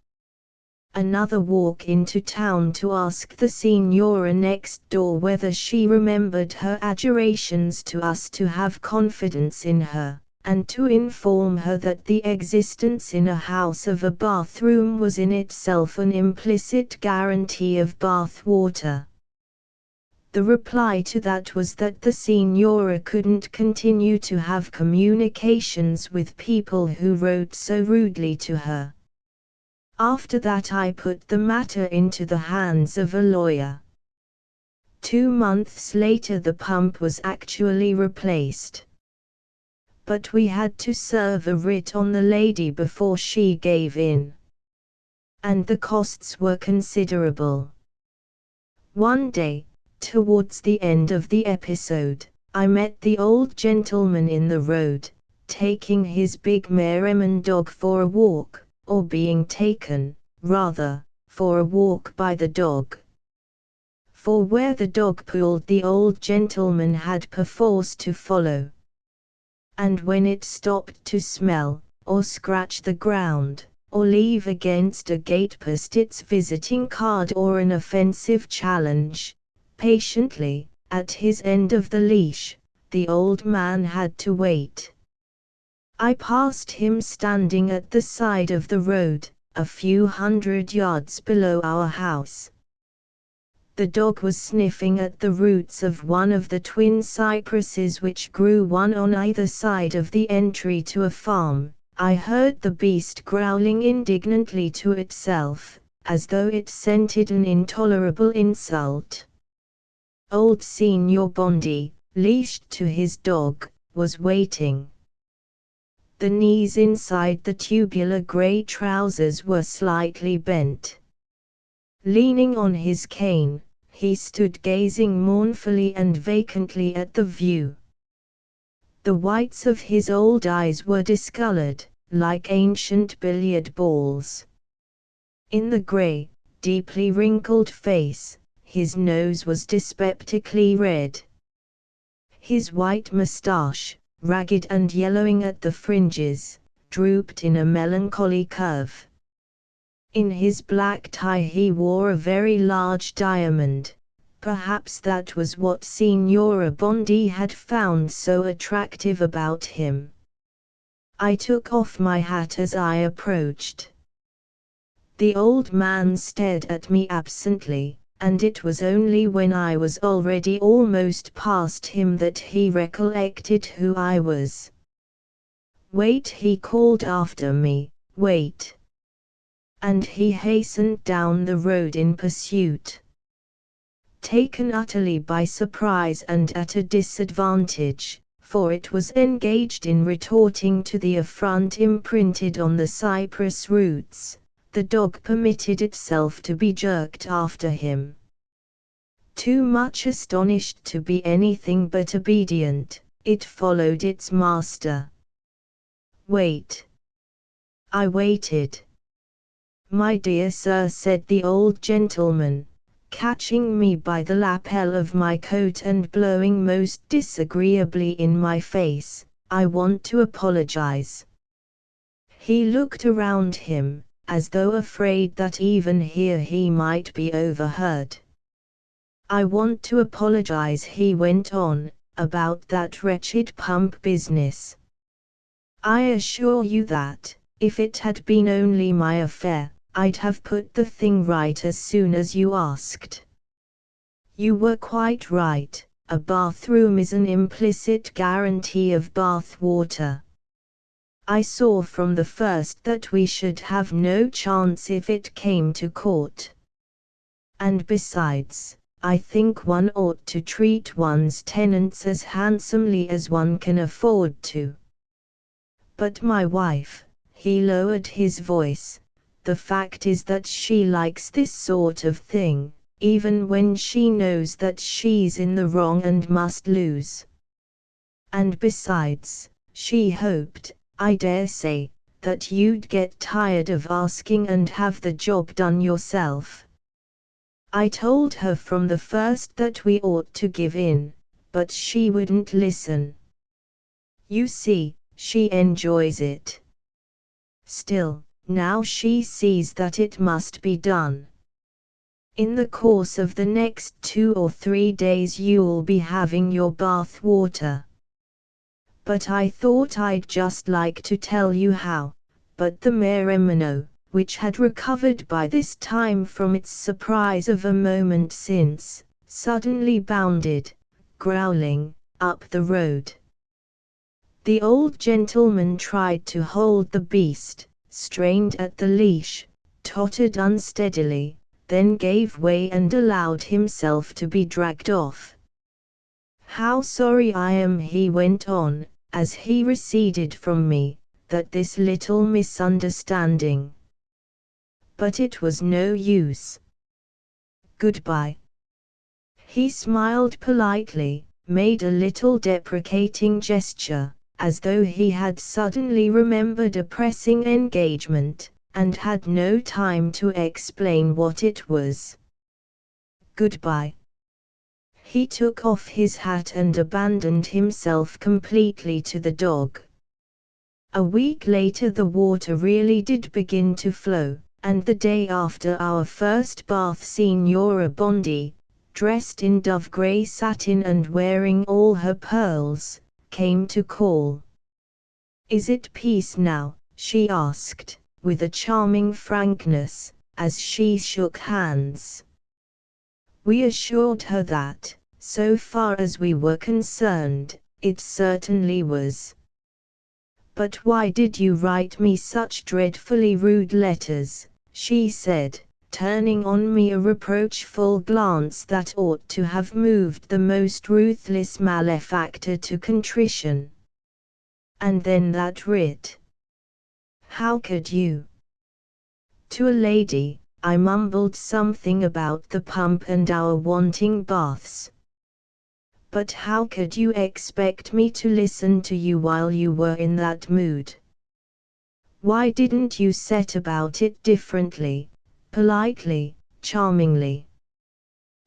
Another walk into town to ask the signora next door whether she remembered her adjurations to us to have confidence in her, and to inform her that the existence in a house of a bathroom was in itself an implicit guarantee of bath water. The reply to that was that the signora couldn't continue to have communications with people who wrote so rudely to her. After that I put the matter into the hands of a lawyer. 2 months later the pump was actually replaced. But we had to serve a writ on the lady before she gave in. And the costs were considerable. One day, towards the end of the episode, I met the old gentleman in the road, taking his big Merriman dog for a walk, or being taken, rather, for a walk by the dog. For where the dog pulled the old gentleman had perforce to follow. And when it stopped to smell, or scratch the ground, or leave against a gatepost its visiting card or an offensive challenge, patiently, at his end of the leash, the old man had to wait. I passed him standing at the side of the road, a few hundred yards below our house. The dog was sniffing at the roots of one of the twin cypresses which grew one on either side of the entry to a farm. I heard the beast growling indignantly to itself, as though it scented an intolerable insult. Old Signor Bondi, leashed to his dog, was waiting. The knees inside the tubular grey trousers were slightly bent. Leaning on his cane, he stood gazing mournfully and vacantly at the view. The whites of his old eyes were discolored, like ancient billiard balls. In the grey, deeply wrinkled face, his nose was dyspeptically red. His white moustache, ragged and yellowing at the fringes, drooped in a melancholy curve. In his black tie he wore a very large diamond. Perhaps that was what Signora Bondi had found so attractive about him. I took off my hat as I approached. The old man stared at me absently, and it was only when I was already almost past him that he recollected who I was. "Wait," he called after me, "wait." And he hastened down the road in pursuit. Taken utterly by surprise and at a disadvantage, for it was engaged in retorting to the affront imprinted on the cypress roots, the dog permitted itself to be jerked after him. Too much astonished to be anything but obedient, it followed its master. "Wait." I waited. "My dear sir," said the old gentleman, catching me by the lapel of my coat and blowing most disagreeably in my face, "I want to apologize." He looked around him, as though afraid that even here he might be overheard. "I want to apologize," he went on, "about that wretched pump business. I assure you that, if it had been only my affair, I'd have put the thing right as soon as you asked. You were quite right, a bathroom is an implicit guarantee of bath water. I saw from the first that we should have no chance if it came to court. And besides, I think one ought to treat one's tenants as handsomely as one can afford to. But my wife," he lowered his voice, "the fact is that she likes this sort of thing, even when she knows that she's in the wrong and must lose. And besides, she hoped, I dare say, that you'd get tired of asking and have the job done yourself. I told her from the first that we ought to give in, but she wouldn't listen. You see, she enjoys it. Still, now she sees that it must be done. In the course of the next 2 or 3 days you'll be having your bath water. But I thought I'd just like to tell you how." But the Meremino, which had recovered by this time from its surprise of a moment since, suddenly bounded, growling, up the road. The old gentleman tried to hold the beast, strained at the leash, tottered unsteadily, then gave way and allowed himself to be dragged off. "How sorry I am," he went on, as he receded from me, "that this little misunderstanding. But it was no use. Goodbye." He smiled politely, made a little deprecating gesture, as though he had suddenly remembered a pressing engagement, and had no time to explain what it was. "Goodbye." He took off his hat and abandoned himself completely to the dog. A week later the water really did begin to flow, and the day after our first bath Signora Bondi, dressed in dove-grey satin and wearing all her pearls, came to call. "Is it peace now?" she asked, with a charming frankness, as she shook hands. We assured her that, so far as we were concerned, it certainly was. "But why did you write me such dreadfully rude letters?" she said, turning on me a reproachful glance that ought to have moved the most ruthless malefactor to contrition. "And then that writ. How could you?" To a lady, I mumbled something about the pump and our wanting baths. "But how could you expect me to listen to you while you were in that mood? Why didn't you set about it differently, politely, charmingly?"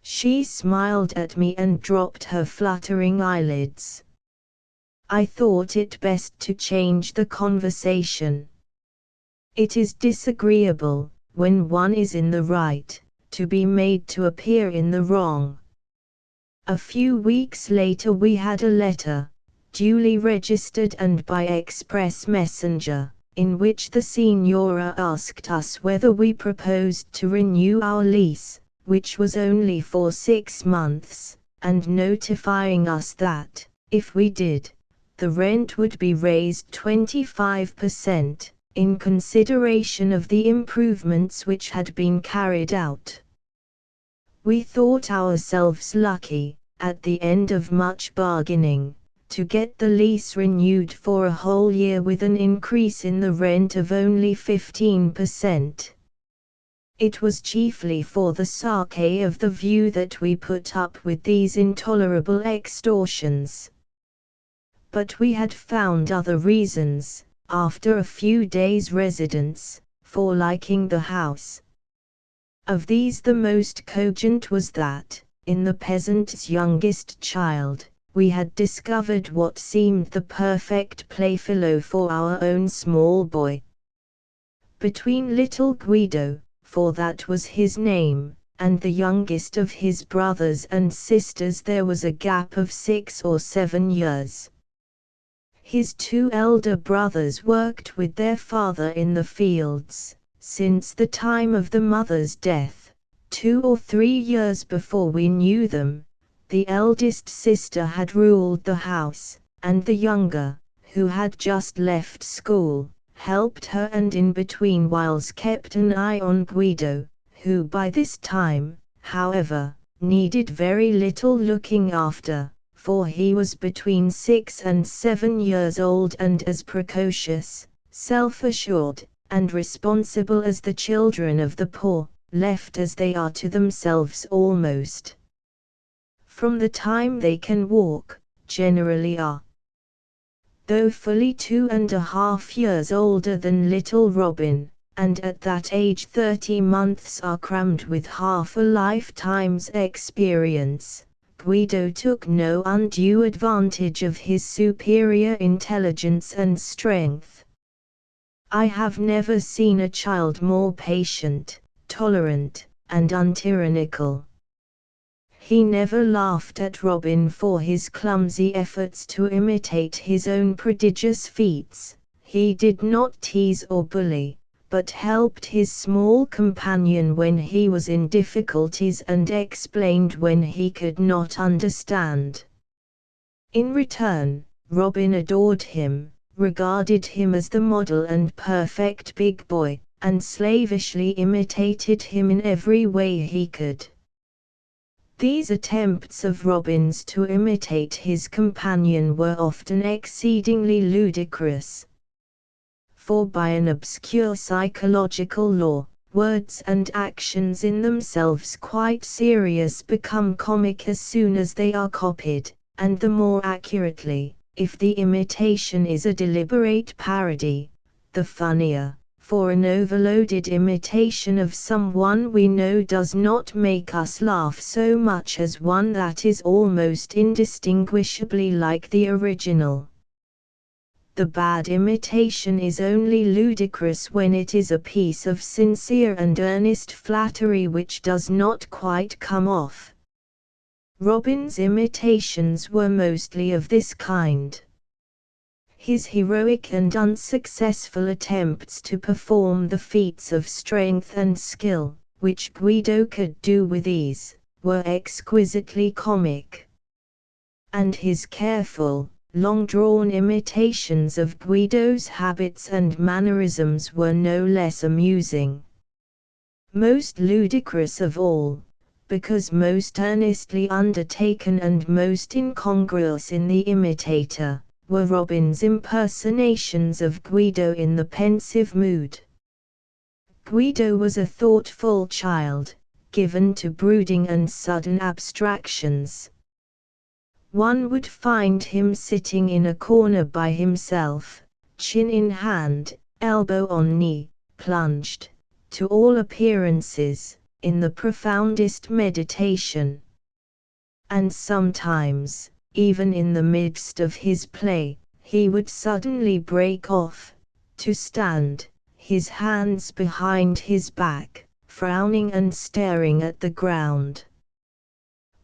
She smiled at me and dropped her fluttering eyelids. I thought it best to change the conversation. It is disagreeable, when one is in the right, to be made to appear in the wrong. A few weeks later we had a letter, duly registered and by express messenger, in which the Signora asked us whether we proposed to renew our lease, which was only for 6 months, and notifying us that, if we did, the rent would be raised 25%, in consideration of the improvements which had been carried out. We thought ourselves lucky, at the end of much bargaining, to get the lease renewed for a whole year with an increase in the rent of only 15%. It was chiefly for the sake of the view that we put up with these intolerable extortions. But we had found other reasons, after a few days' residence, for liking the house. Of these the most cogent was that, in the peasant's youngest child, we had discovered what seemed the perfect playfellow for our own small boy. Between little Guido, for that was his name, and the youngest of his brothers and sisters there was a gap of 6 or 7 years. His 2 elder brothers worked with their father in the fields, since the time of the mother's death, 2 or 3 years before we knew them. The eldest sister had ruled the house, and the younger, who had just left school, helped her and in between whiles kept an eye on Guido, who by this time, however, needed very little looking after, for he was between 6 and 7 years old and as precocious, self-assured, and responsible as the children of the poor, left as they are to themselves almost from the time they can walk, generally are. Though fully 2½ years older than little Robin, and at that age 30 months are crammed with half a lifetime's experience, Guido took no undue advantage of his superior intelligence and strength. I have never seen a child more patient, tolerant, and untyrannical. He never laughed at Robin for his clumsy efforts to imitate his own prodigious feats, he did not tease or bully, but helped his small companion when he was in difficulties and explained when he could not understand. In return, Robin adored him, regarded him as the model and perfect big boy, and slavishly imitated him in every way he could. These attempts of Robin's to imitate his companion were often exceedingly ludicrous. For by an obscure psychological law, words and actions in themselves quite serious become comic as soon as they are copied, and the more accurately, if the imitation is a deliberate parody, the funnier. For an overloaded imitation of someone we know does not make us laugh so much as one that is almost indistinguishably like the original. The bad imitation is only ludicrous when it is a piece of sincere and earnest flattery which does not quite come off. Robin's imitations were mostly of this kind. His heroic and unsuccessful attempts to perform the feats of strength and skill, which Guido could do with ease, were exquisitely comic. And his careful, long-drawn imitations of Guido's habits and mannerisms were no less amusing. Most ludicrous of all, because most earnestly undertaken and most incongruous in the imitator, were Robin's impersonations of Guido in the pensive mood. Guido was a thoughtful child, given to brooding and sudden abstractions. One would find him sitting in a corner by himself, chin in hand, elbow on knee, plunged, to all appearances, in the profoundest meditation. And sometimes, even in the midst of his play, he would suddenly break off, to stand, his hands behind his back, frowning and staring at the ground.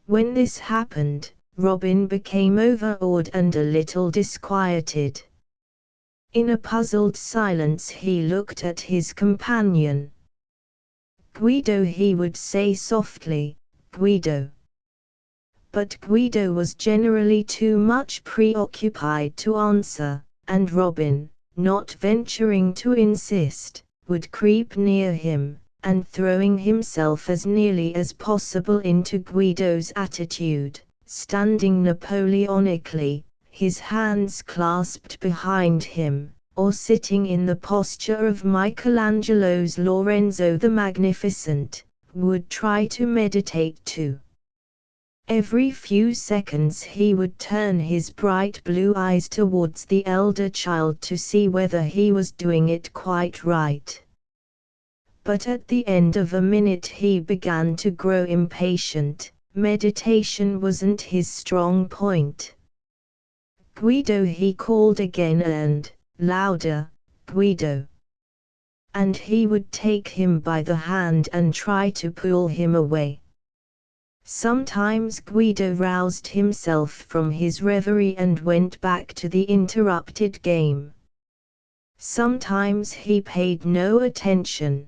When this happened, Robin became overawed and a little disquieted. In a puzzled silence he looked at his companion. "Guido," he would say softly, "Guido." But Guido was generally too much preoccupied to answer, and Robin, not venturing to insist, would creep near him, and throwing himself as nearly as possible into Guido's attitude, standing Napoleonically, his hands clasped behind him, or sitting in the posture of Michelangelo's Lorenzo the Magnificent, would try to meditate too. Every few seconds he would turn his bright blue eyes towards the elder child to see whether he was doing it quite right. But at the end of a minute he began to grow impatient. Meditation wasn't his strong point. "Guido," he called again, and, louder, "Guido." And he would take him by the hand and try to pull him away. Sometimes Guido roused himself from his reverie and went back to the interrupted game. Sometimes he paid no attention.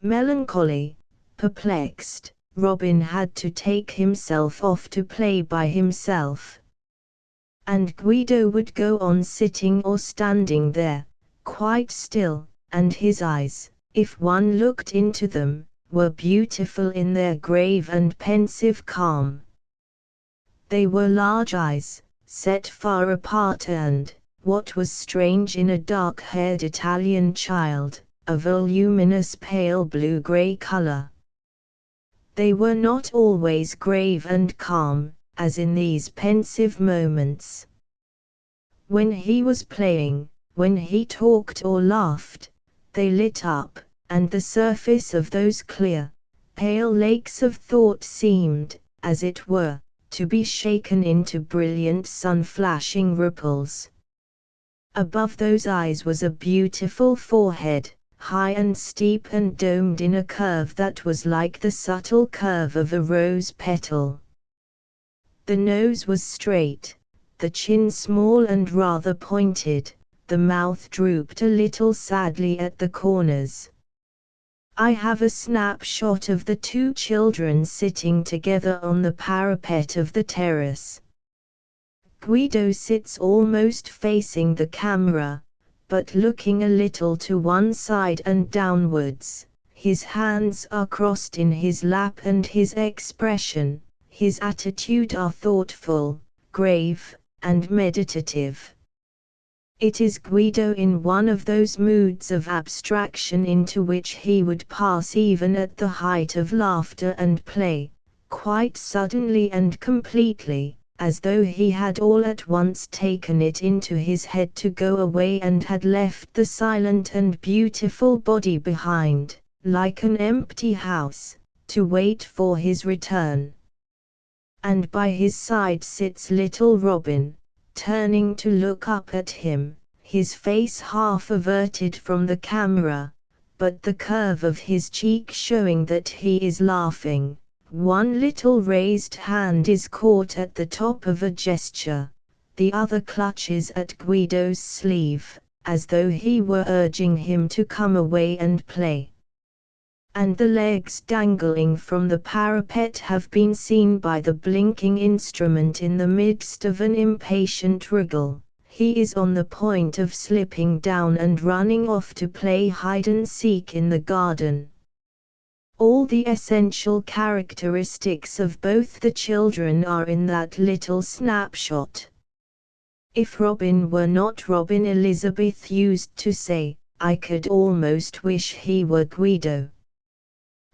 Melancholy, perplexed, Robin had to take himself off to play by himself. And Guido would go on sitting or standing there, quite still, and his eyes, if one looked into them, were beautiful in their grave and pensive calm. They were large eyes, set far apart and, what was strange in a dark-haired Italian child, a voluminous pale blue-grey color. They were not always grave and calm, as in these pensive moments. When he was playing, when he talked or laughed, they lit up, and the surface of those clear, pale lakes of thought seemed, as it were, to be shaken into brilliant sun-flashing ripples. Above those eyes was a beautiful forehead, high and steep and domed in a curve that was like the subtle curve of a rose petal. The nose was straight, the chin small and rather pointed, the mouth drooped a little sadly at the corners. I have a snapshot of the two children sitting together on the parapet of the terrace. Guido sits almost facing the camera, but looking a little to one side and downwards. His hands are crossed in his lap and his expression, his attitude are thoughtful, grave, and meditative. It is Guido in one of those moods of abstraction into which he would pass even at the height of laughter and play, quite suddenly and completely, as though he had all at once taken it into his head to go away and had left the silent and beautiful body behind, like an empty house, to wait for his return. And by his side sits little Robin, turning to look up at him, his face half averted from the camera, but the curve of his cheek showing that he is laughing. One little raised hand is caught at the top of a gesture, the other clutches at Guido's sleeve, as though he were urging him to come away and play. And the legs dangling from the parapet have been seen by the blinking instrument in the midst of an impatient wriggle. He is on the point of slipping down and running off to play hide-and-seek in the garden. All the essential characteristics of both the children are in that little snapshot. If Robin were not Robin, Elizabeth used to say, I could almost wish he were Guido.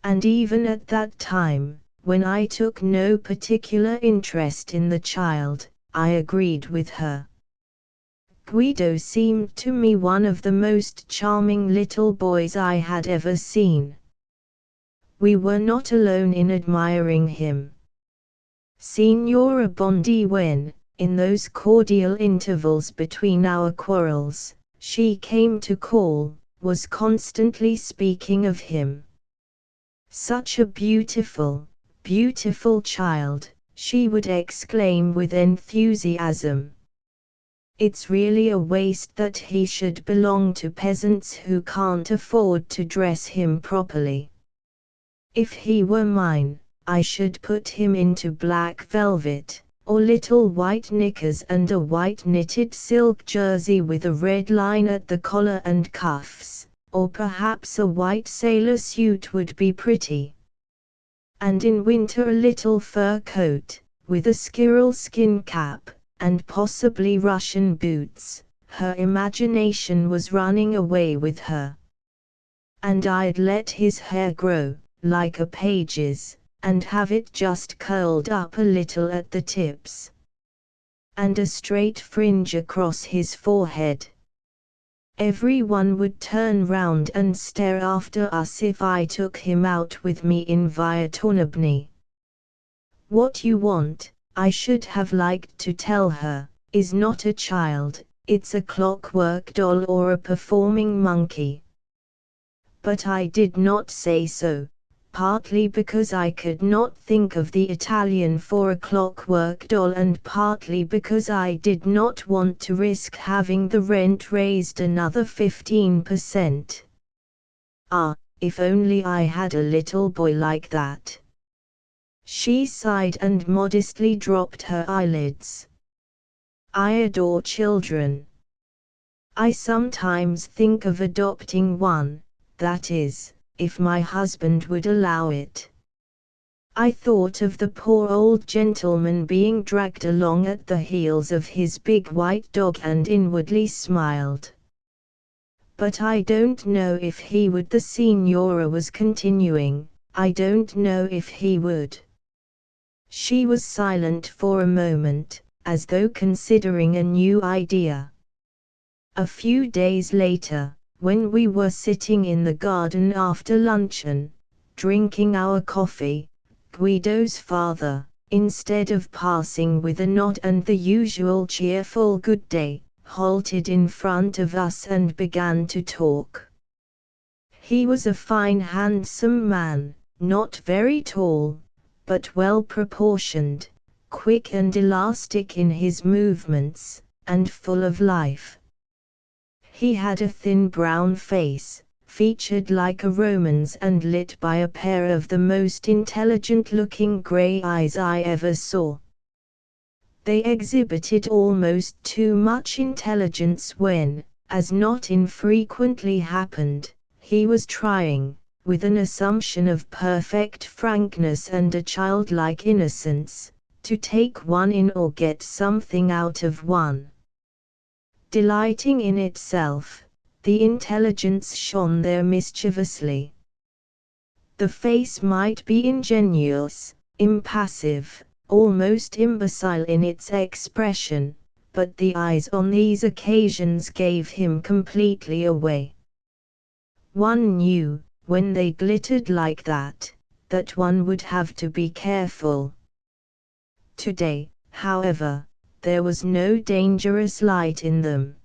And even at that time, when I took no particular interest in the child, I agreed with her. Guido seemed to me one of the most charming little boys I had ever seen. We were not alone in admiring him. Signora Bondi, when, in those cordial intervals between our quarrels, she came to call, was constantly speaking of him. Such a beautiful, beautiful child, she would exclaim with enthusiasm. It's really a waste that he should belong to peasants who can't afford to dress him properly. If he were mine, I should put him into black velvet, or little white knickers and a white knitted silk jersey with a red line at the collar and cuffs, or perhaps a white sailor suit would be pretty. And in winter a little fur coat, with a squirrel skin cap, and possibly Russian boots. Her imagination was running away with her. And I'd let his hair grow, like a page's, and have it just curled up a little at the tips. And a straight fringe across his forehead. Everyone would turn round and stare after us if I took him out with me in Vyatonobny. What you want, I should have liked to tell her, is not a child, it's a clockwork doll or a performing monkey. But I did not say so, partly because I could not think of the Italian for a clockwork doll and partly because I did not want to risk having the rent raised another 15%. Ah, if only I had a little boy like that. She sighed and modestly dropped her eyelids. I adore children. I sometimes think of adopting one, that is, if my husband would allow it. I thought of the poor old gentleman being dragged along at the heels of his big white dog and inwardly smiled. But I don't know if he would. The Signora was continuing, I don't know if he would. She was silent for a moment, as though considering a new idea. A few days later, when we were sitting in the garden after luncheon, drinking our coffee, Guido's father, instead of passing with a nod and the usual cheerful good day, halted in front of us and began to talk. He was a fine handsome man, not very tall, but well proportioned, quick and elastic in his movements, and full of life. He had a thin brown face, featured like a Roman's and lit by a pair of the most intelligent-looking grey eyes I ever saw. They exhibited almost too much intelligence when, as not infrequently happened, he was trying, with an assumption of perfect frankness and a childlike innocence, to take one in or get something out of one. Delighting in itself, the intelligence shone there mischievously. The face might be ingenuous, impassive, almost imbecile in its expression, but the eyes on these occasions gave him completely away. One knew, when they glittered like that one would have to be careful. Today, however, there was no dangerous light in them.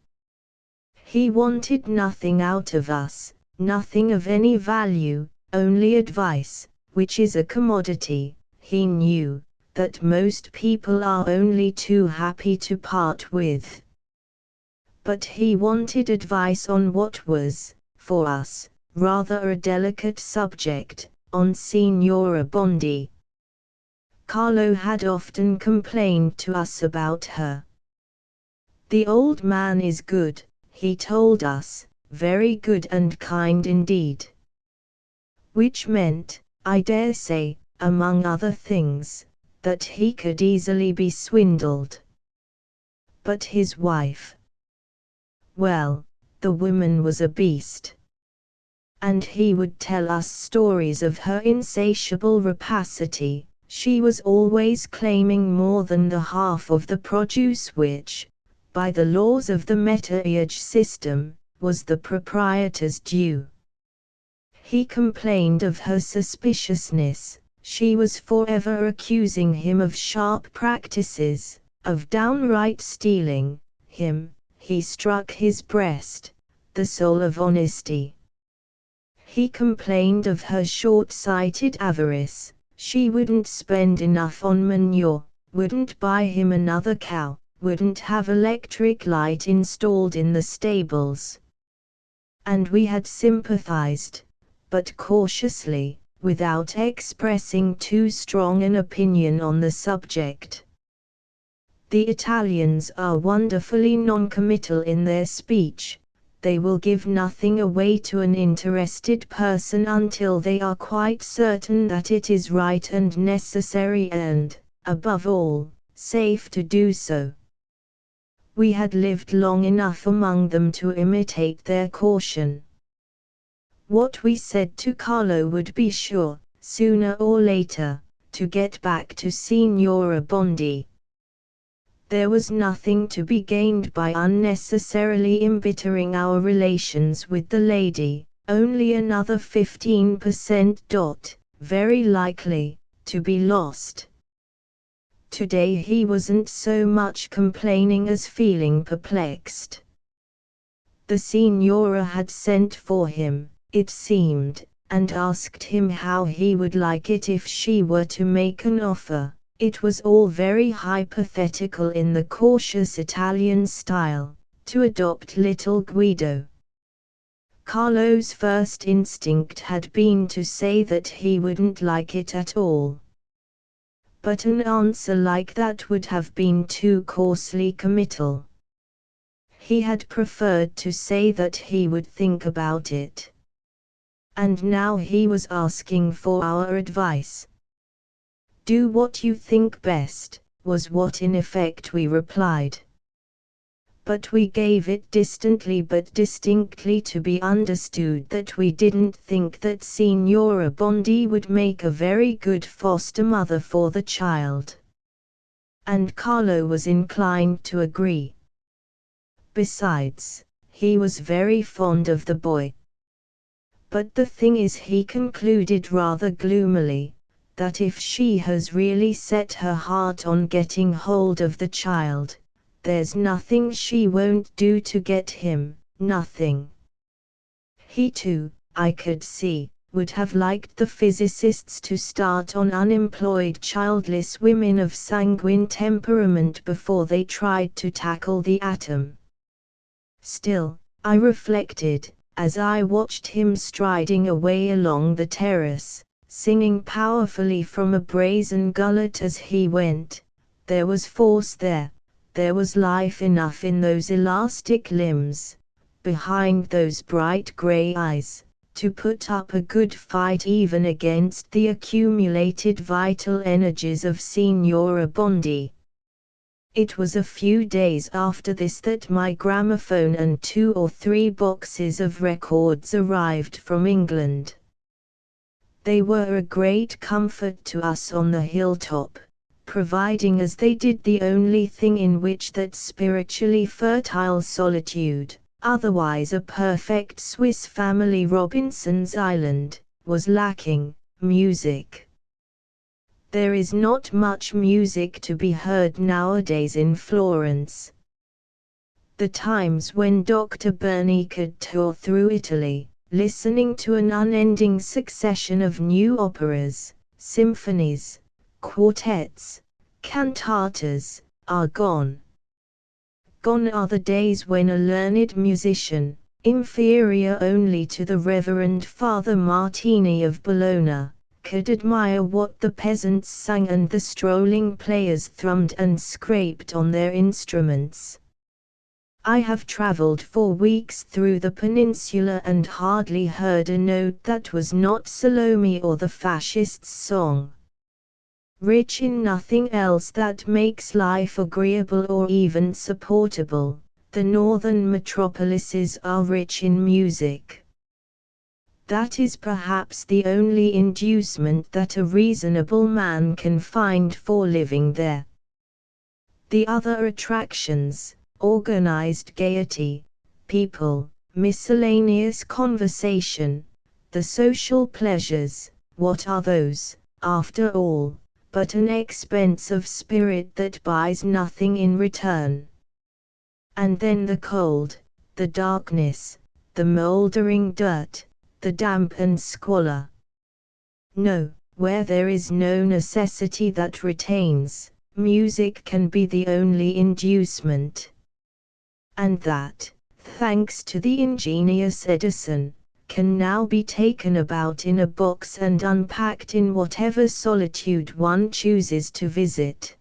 He wanted nothing out of us, nothing of any value, only advice, which is a commodity, he knew, that most people are only too happy to part with. But he wanted advice on what was, for us, rather a delicate subject, on Signora Bondi. Carlo had often complained to us about her. The old man is good, he told us, very good and kind indeed. Which meant, I dare say, among other things, that he could easily be swindled. But his wife? Well, the woman was a beast. And he would tell us stories of her insatiable rapacity. She was always claiming more than the half of the produce which, by the laws of the metayage system, was the proprietor's due. He complained of her suspiciousness. She was forever accusing him of sharp practices, of downright stealing. He struck his breast, the soul of honesty. He complained of her short-sighted avarice. She wouldn't spend enough on manure, wouldn't buy him another cow, wouldn't have electric light installed in the stables. And we had sympathized, but cautiously, without expressing too strong an opinion on the subject. The Italians are wonderfully non-committal in their speech. They will give nothing away to an interested person until they are quite certain that it is right and necessary and, above all, safe to do so. We had lived long enough among them to imitate their caution. What we said to Carlo would be sure, sooner or later, to get back to Signora Bondi. There was nothing to be gained by unnecessarily embittering our relations with the lady, only another 15%, very likely, to be lost. Today he wasn't so much complaining as feeling perplexed. The Signora had sent for him, it seemed, and asked him how he would like it if she were to make an offer. It was all very hypothetical in the cautious Italian style, to adopt little Guido. Carlo's first instinct had been to say that he wouldn't like it at all. But an answer like that would have been too coarsely committal. He had preferred to say that he would think about it. And now he was asking for our advice. Do what you think best, was what in effect we replied. But we gave it distantly but distinctly to be understood that we didn't think that Signora Bondi would make a very good foster mother for the child. And Carlo was inclined to agree. Besides, he was very fond of the boy. But the thing is, he concluded rather gloomily, that if she has really set her heart on getting hold of the child, there's nothing she won't do to get him, nothing. He too, I could see, would have liked the physicists to start on unemployed childless women of sanguine temperament before they tried to tackle the atom. Still, I reflected, as I watched him striding away along the terrace, singing powerfully from a brazen gullet as he went, there was force there was life enough in those elastic limbs, behind those bright grey eyes, to put up a good fight even against the accumulated vital energies of Signora Bondi. It was a few days after this that my gramophone and 2 or 3 boxes of records arrived from England. They were a great comfort to us on the hilltop, providing as they did the only thing in which that spiritually fertile solitude, otherwise a perfect Swiss family Robinson's Island, was lacking: music. There is not much music to be heard nowadays in Florence. The times when Dr. Burney could tour through Italy, listening to an unending succession of new operas, symphonies, quartets, cantatas, are gone. Gone are the days when a learned musician, inferior only to the Reverend Father Martini of Bologna, could admire what the peasants sang and the strolling players thrummed and scraped on their instruments. I have travelled for weeks through the peninsula and hardly heard a note that was not Salome or the fascist's song. Rich in nothing else that makes life agreeable or even supportable, the northern metropolises are rich in music. That is perhaps the only inducement that a reasonable man can find for living there. The other attractions, organized gaiety, people, miscellaneous conversation, the social pleasures, what are those, after all, but an expense of spirit that buys nothing in return? And then the cold, the darkness, the mouldering dirt, the damp and squalor. No, where there is no necessity that retains, music can be the only inducement. And that, thanks to the ingenious Edison, can now be taken about in a box and unpacked in whatever solitude one chooses to visit.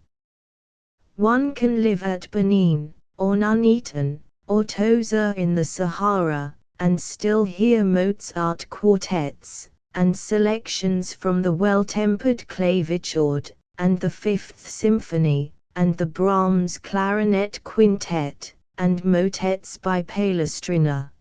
One can live at Benin, or Nuneaton, or Toza in the Sahara, and still hear Mozart quartets, and selections from the well-tempered clavichord, and the Fifth Symphony, and the Brahms clarinet quintet, and motets by Palestrina.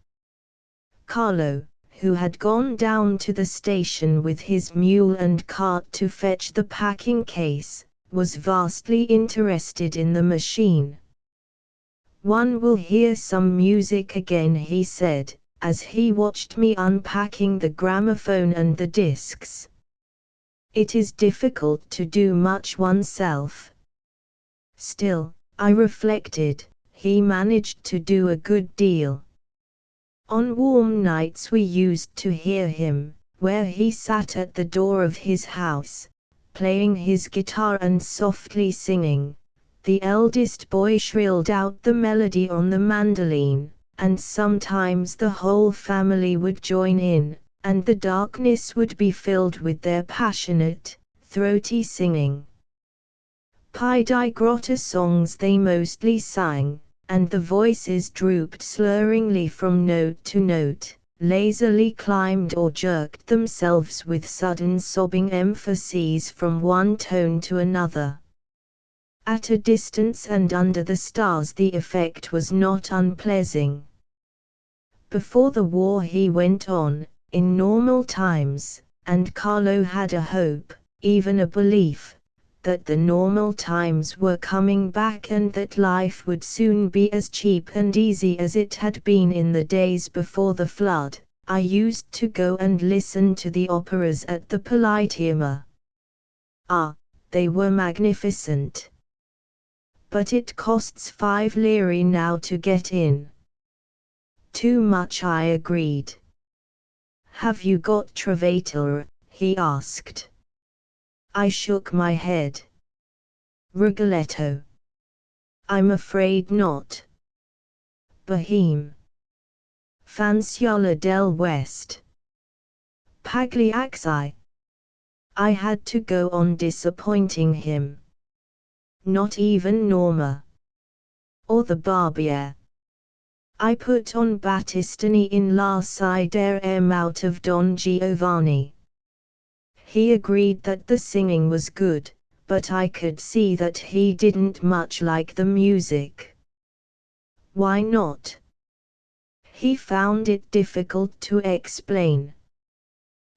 Carlo, who had gone down to the station with his mule and cart to fetch the packing case, was vastly interested in the machine. "One will hear some music again," he said, as he watched me unpacking the gramophone and the discs. "It is difficult to do much oneself." Still, I reflected, he managed to do a good deal. On warm nights we used to hear him, where he sat at the door of his house, playing his guitar and softly singing. The eldest boy shrilled out the melody on the mandolin, and sometimes the whole family would join in, and the darkness would be filled with their passionate, throaty singing. Piedi Grotta songs they mostly sang, and the voices drooped slurringly from note to note, lazily climbed or jerked themselves with sudden sobbing emphases from one tone to another. At a distance and under the stars the effect was not unpleasing. Before the war, he went on, in normal times, and Carlo had a hope, even a belief, that the normal times were coming back and that life would soon be as cheap and easy as it had been in the days before the flood. I used to go and listen to the operas at the Politeama. Ah, they were magnificent. But it costs 5 lire now to get in. Too much, I agreed. "Have you got Trovatore?" he asked. I shook my head. "Rigoletto?" "I'm afraid not." "Bohème?" "Fanciulla del West?" "Pagliacci?" I had to go on disappointing him. "Not even Norma?" "Or the Barbiere?" I put on Battistani in La Sidere out of Don Giovanni. He agreed that the singing was good, but I could see that he didn't much like the music. Why not? He found it difficult to explain.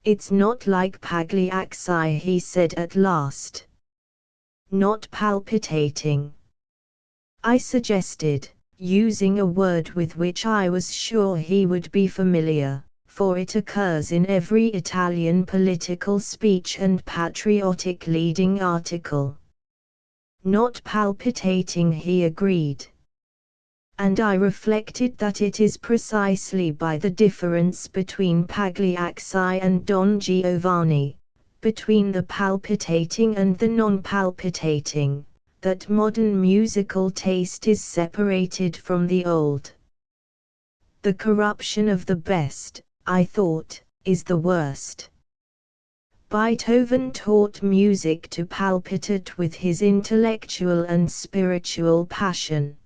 It's not like Pagliacci, he said at last. Not palpitating. I suggested, using a word with which I was sure he would be familiar, for it occurs in every Italian political speech and patriotic leading article. Not palpitating, he agreed. And I reflected that it is precisely by the difference between Pagliacci and Don Giovanni, between the palpitating and the non-palpitating, that modern musical taste is separated from the old. The corruption of the best, I thought, is the worst. Beethoven taught music to palpitate with his intellectual and spiritual passion.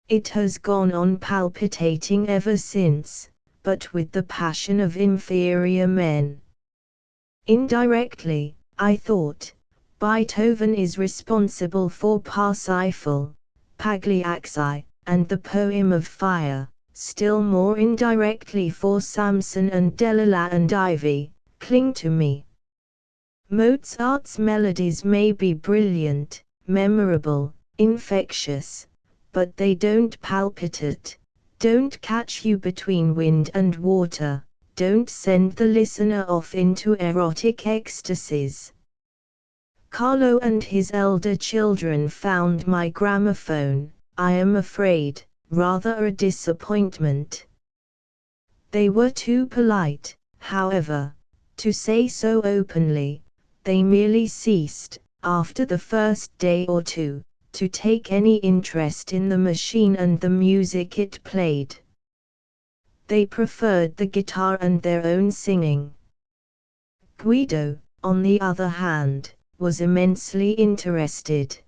It has gone on palpitating ever since, but with the passion of inferior men. Indirectly, I thought, Beethoven is responsible for Parsifal, Pagliacci, and the Poem of Fire, still more indirectly for Samson and Delilah and Ivy, Cling to Me. Mozart's melodies may be brilliant, memorable, infectious, but they don't palpitate, don't catch you between wind and water, don't send the listener off into erotic ecstasies. Carlo and his elder children found my gramophone, I am afraid, rather a disappointment. They were too polite, however, to say so openly. They merely ceased, after the first day or two, to take any interest in the machine and the music it played. They preferred the guitar and their own singing. Guido, on the other hand, was immensely interested.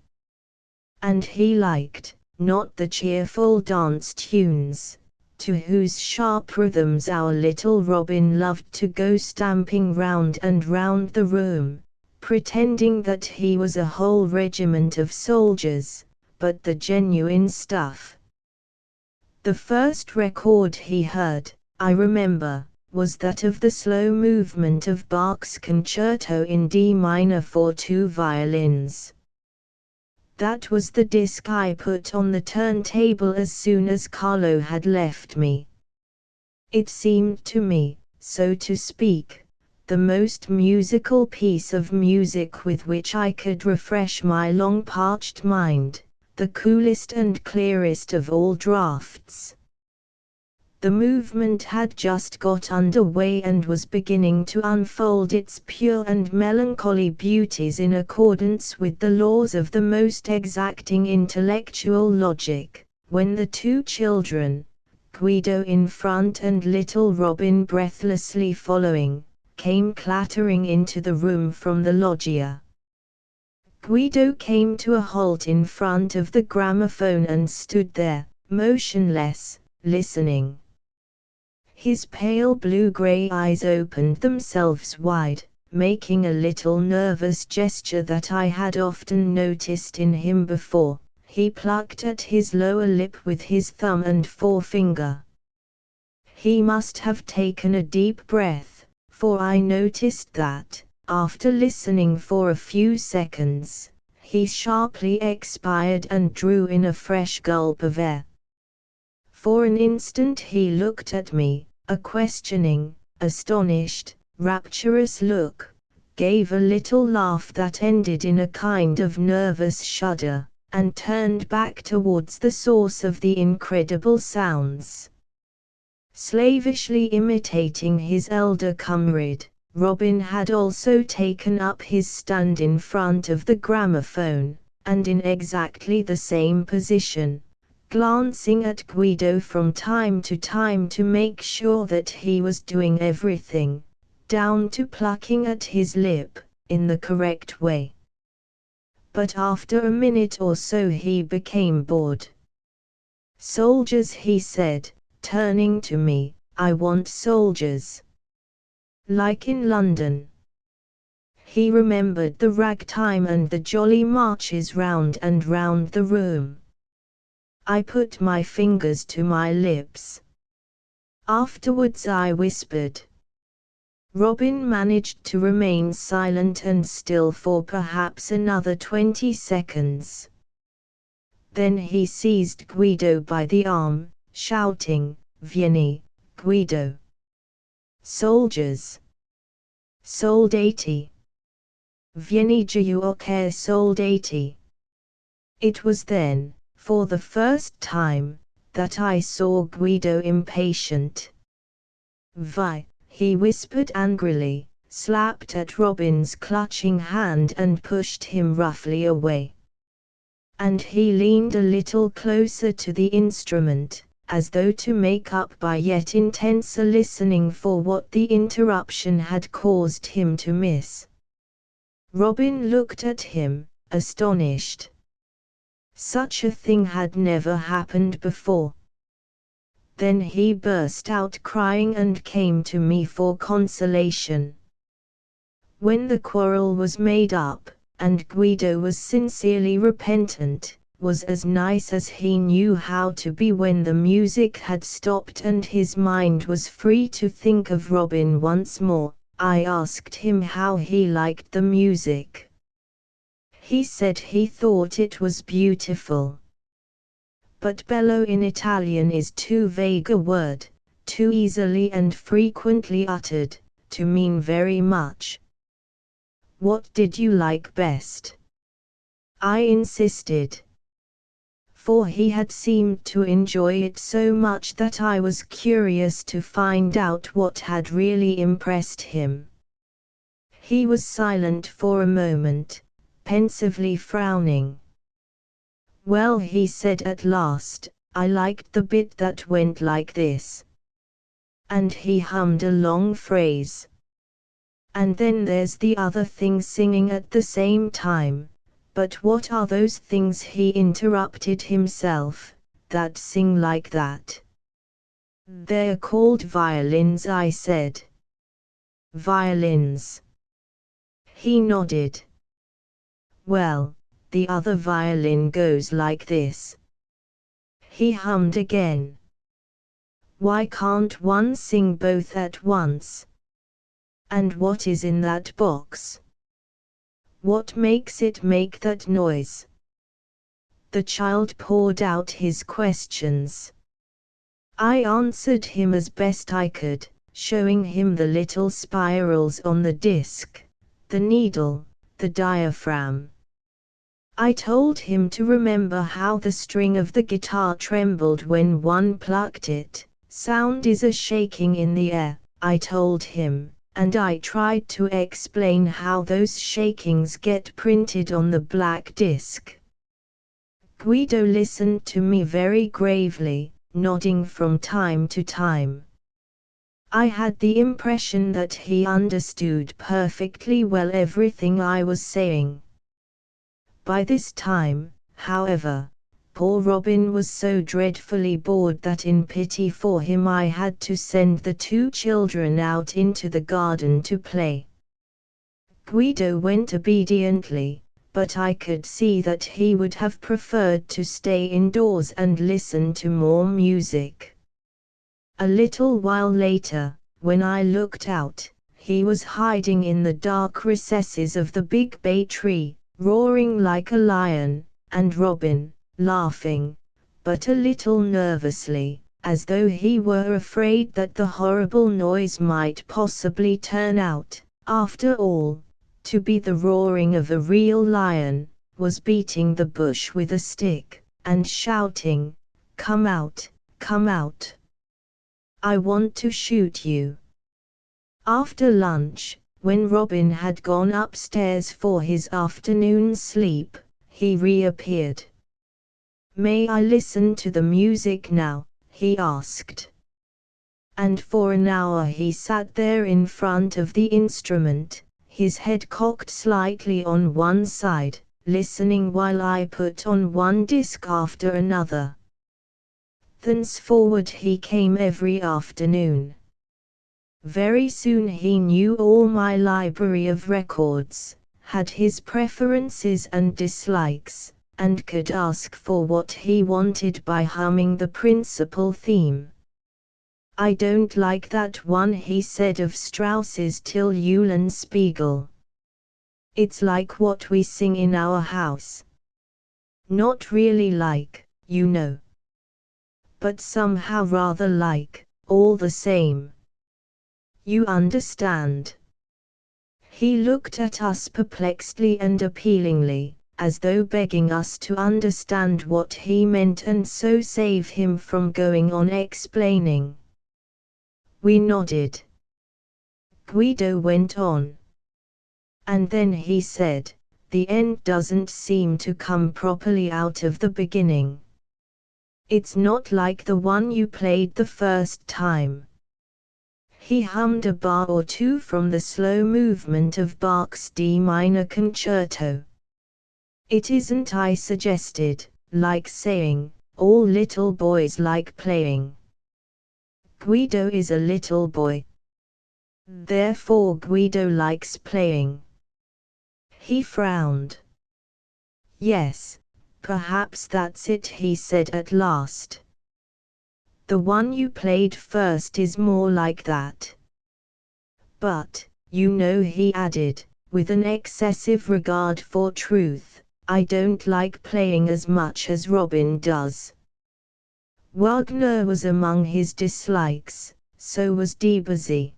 And he liked, not the cheerful dance tunes, to whose sharp rhythms our little Robin loved to go stamping round and round the room, pretending that he was a whole regiment of soldiers, but the genuine stuff. The first record he heard, I remember, was that of the slow movement of Bach's Concerto in D minor for 2 violins. That was the disc I put on the turntable as soon as Carlo had left me. It seemed to me, so to speak, the most musical piece of music with which I could refresh my long-parched mind, the coolest and clearest of all drafts. The movement had just got under way and was beginning to unfold its pure and melancholy beauties in accordance with the laws of the most exacting intellectual logic, when the two children, Guido in front and little Robin breathlessly following, came clattering into the room from the loggia. Guido came to a halt in front of the gramophone and stood there, motionless, listening. His pale blue-grey eyes opened themselves wide, making a little nervous gesture that I had often noticed in him before. He plucked at his lower lip with his thumb and forefinger. He must have taken a deep breath, for I noticed that, after listening for a few seconds, he sharply expired and drew in a fresh gulp of air. For an instant he looked at me, a questioning, astonished, rapturous look, gave a little laugh that ended in a kind of nervous shudder, and turned back towards the source of the incredible sounds. Slavishly imitating his elder comrade, Robin had also taken up his stand in front of the gramophone, and in exactly the same position, glancing at Guido from time to time to make sure that he was doing everything, down to plucking at his lip, in the correct way. But after a minute or so he became bored. "Soldiers," he said, turning to me, "I want soldiers. Like in London." He remembered the ragtime and the jolly marches round and round the room. I put my fingers to my lips. Afterwards I whispered. Robin managed to remain silent and still for perhaps another 20 seconds. Then he seized Guido by the arm, shouting, "Vieni, Guido! Soldiers! Soldati! Vieni giù che soldati!" It was then, for the first time, that I saw Guido impatient. "Vai!" he whispered angrily, slapped at Robin's clutching hand and pushed him roughly away. And he leaned a little closer to the instrument, as though to make up by yet intenser listening for what the interruption had caused him to miss. Robin looked at him, astonished. Such a thing had never happened before. Then he burst out crying and came to me for consolation. When the quarrel was made up, and Guido was sincerely repentant, was as nice as he knew how to be when the music had stopped and his mind was free to think of Robin once more, I asked him how he liked the music. He said he thought it was beautiful. But bello in Italian is too vague a word, too easily and frequently uttered, to mean very much. "What did you like best?" I insisted. For he had seemed to enjoy it so much that I was curious to find out what had really impressed him. He was silent for a moment, pensively frowning. "Well," he said at last, "I liked the bit that went like this." And he hummed a long phrase. "And then there's the other thing singing at the same time, but what are those things?" he interrupted himself, "that sing like that?" "They're called violins," I said. "Violins?" He nodded. "Well, the other violin goes like this." He hummed again. "Why can't one sing both at once? And what is in that box? What makes it make that noise?" The child poured out his questions. I answered him as best I could, showing him the little spirals on the disc, the needle, the diaphragm. I told him to remember how the string of the guitar trembled when one plucked it. "Sound is a shaking in the air," I told him, and I tried to explain how those shakings get printed on the black disc. Guido listened to me very gravely, nodding from time to time. I had the impression that he understood perfectly well everything I was saying. By this time, however, poor Robin was so dreadfully bored that in pity for him I had to send the two children out into the garden to play. Guido went obediently, but I could see that he would have preferred to stay indoors and listen to more music. A little while later, when I looked out, he was hiding in the dark recesses of the big bay tree, roaring like a lion, and Robin, laughing, but a little nervously, as though he were afraid that the horrible noise might possibly turn out, after all, to be the roaring of a real lion, was beating the bush with a stick, and shouting, "Come out, come out! I want to shoot you." After lunch, when Robin had gone upstairs for his afternoon sleep, he reappeared. "May I listen to the music now?" he asked. And for an hour he sat there in front of the instrument, his head cocked slightly on one side, listening while I put on one disc after another. Thenceforward he came every afternoon. Very soon he knew all my library of records, had his preferences and dislikes, and could ask for what he wanted by humming the principal theme. "I don't like that one," he said, of Strauss's Till Eulenspiegel. "It's like what we sing in our house. Not really like, you know. But somehow rather like, all the same. You understand?" He looked at us perplexedly and appealingly, as though begging us to understand what he meant and so save him from going on explaining. We nodded. Guido went on. "And then he said, the end doesn't seem to come properly out of the beginning. It's not like the one you played the first time." He hummed a bar or two from the slow movement of Bach's D minor concerto. "It isn't," I suggested, "like saying, all little boys like playing. Guido is a little boy. Therefore Guido likes playing." He frowned. "Yes, perhaps that's it," he said at last. "The one you played first is more like that. But, you know," he added, with an excessive regard for truth, "I don't like playing as much as Robin does." Wagner was among his dislikes, so was Debussy.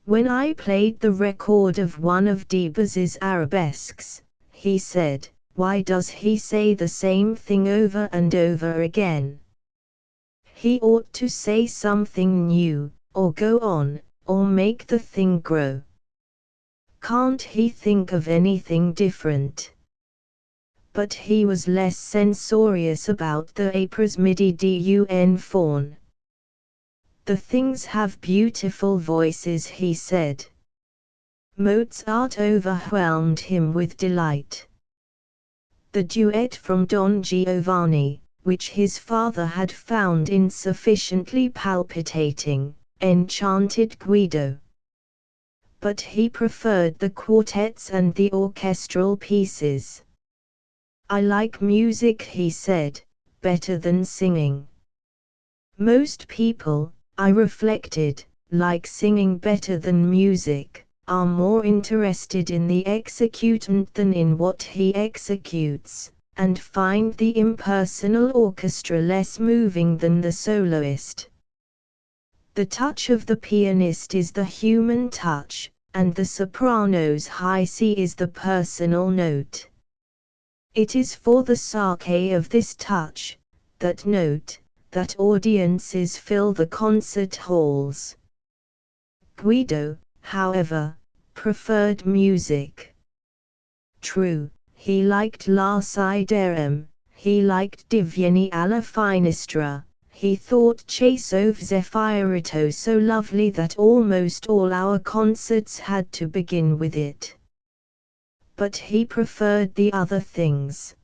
When I played the record of one of Debussy's arabesques, he said, "Why does he say the same thing over and over again? He ought to say something new, or go on, or make the thing grow. Can't he think of anything different?" But he was less censorious about the Apres Midi dun Faun. "The things have beautiful voices," he said. Mozart overwhelmed him with delight. The duet from Don Giovanni, which his father had found insufficiently palpitating, enchanted Guido. But he preferred the quartets and the orchestral pieces. "I like music," he said, "better than singing." Most people, I reflected, like singing better than music, are more interested in the executant than in what he executes, and find the impersonal orchestra less moving than the soloist. The touch of the pianist is the human touch, and the soprano's high C is the personal note. It is for the sake of this touch, that note, that audiences fill the concert halls. Guido, however, preferred music. True, he liked La Siderem, he liked Divieni alla Finestra, he thought Chasov Zeffirito so lovely that almost all our concerts had to begin with it. But he preferred the other things.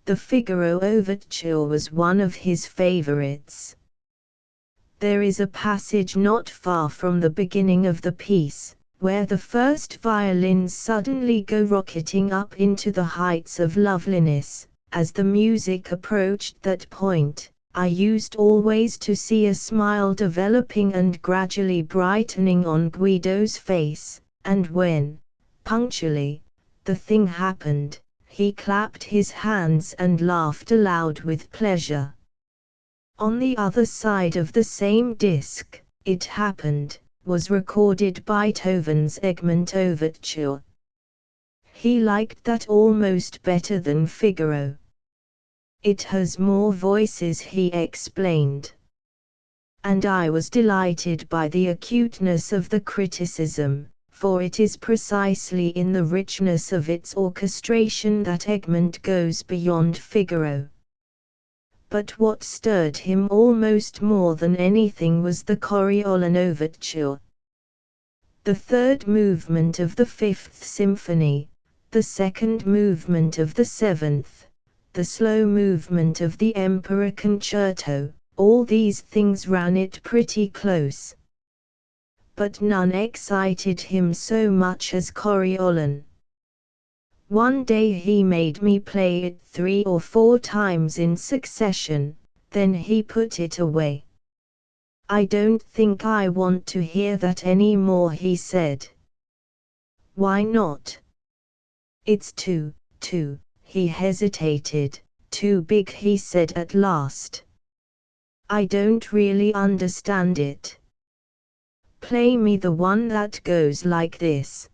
The Figaro Overture was one of his favorites. There is a passage not far from the beginning of the piece, where the first violins suddenly go rocketing up into the heights of loveliness. As the music approached that point, I used always to see a smile developing and gradually brightening on Guido's face, and when, punctually, the thing happened, he clapped his hands and laughed aloud with pleasure. On the other side of the same disc, It Happened, was recorded Beethoven's Egmont Overture. He liked that almost better than Figaro. It has more voices, he explained. And I was delighted by the acuteness of the criticism, for it is precisely in the richness of its orchestration that Egmont goes beyond Figaro. But what stirred him almost more than anything was the Coriolan Overture. The third movement of the Fifth Symphony, the second movement of the Seventh, the slow movement of the Emperor Concerto, all these things ran it pretty close. But none excited him so much as Coriolan. One day he made me play it 3 or 4 times in succession, then he put it away. "I don't think I want to hear that any more," he said. "Why not?" "It's too, he hesitated, "too big," he said at last. "I don't really understand it. Play me the one that goes like this."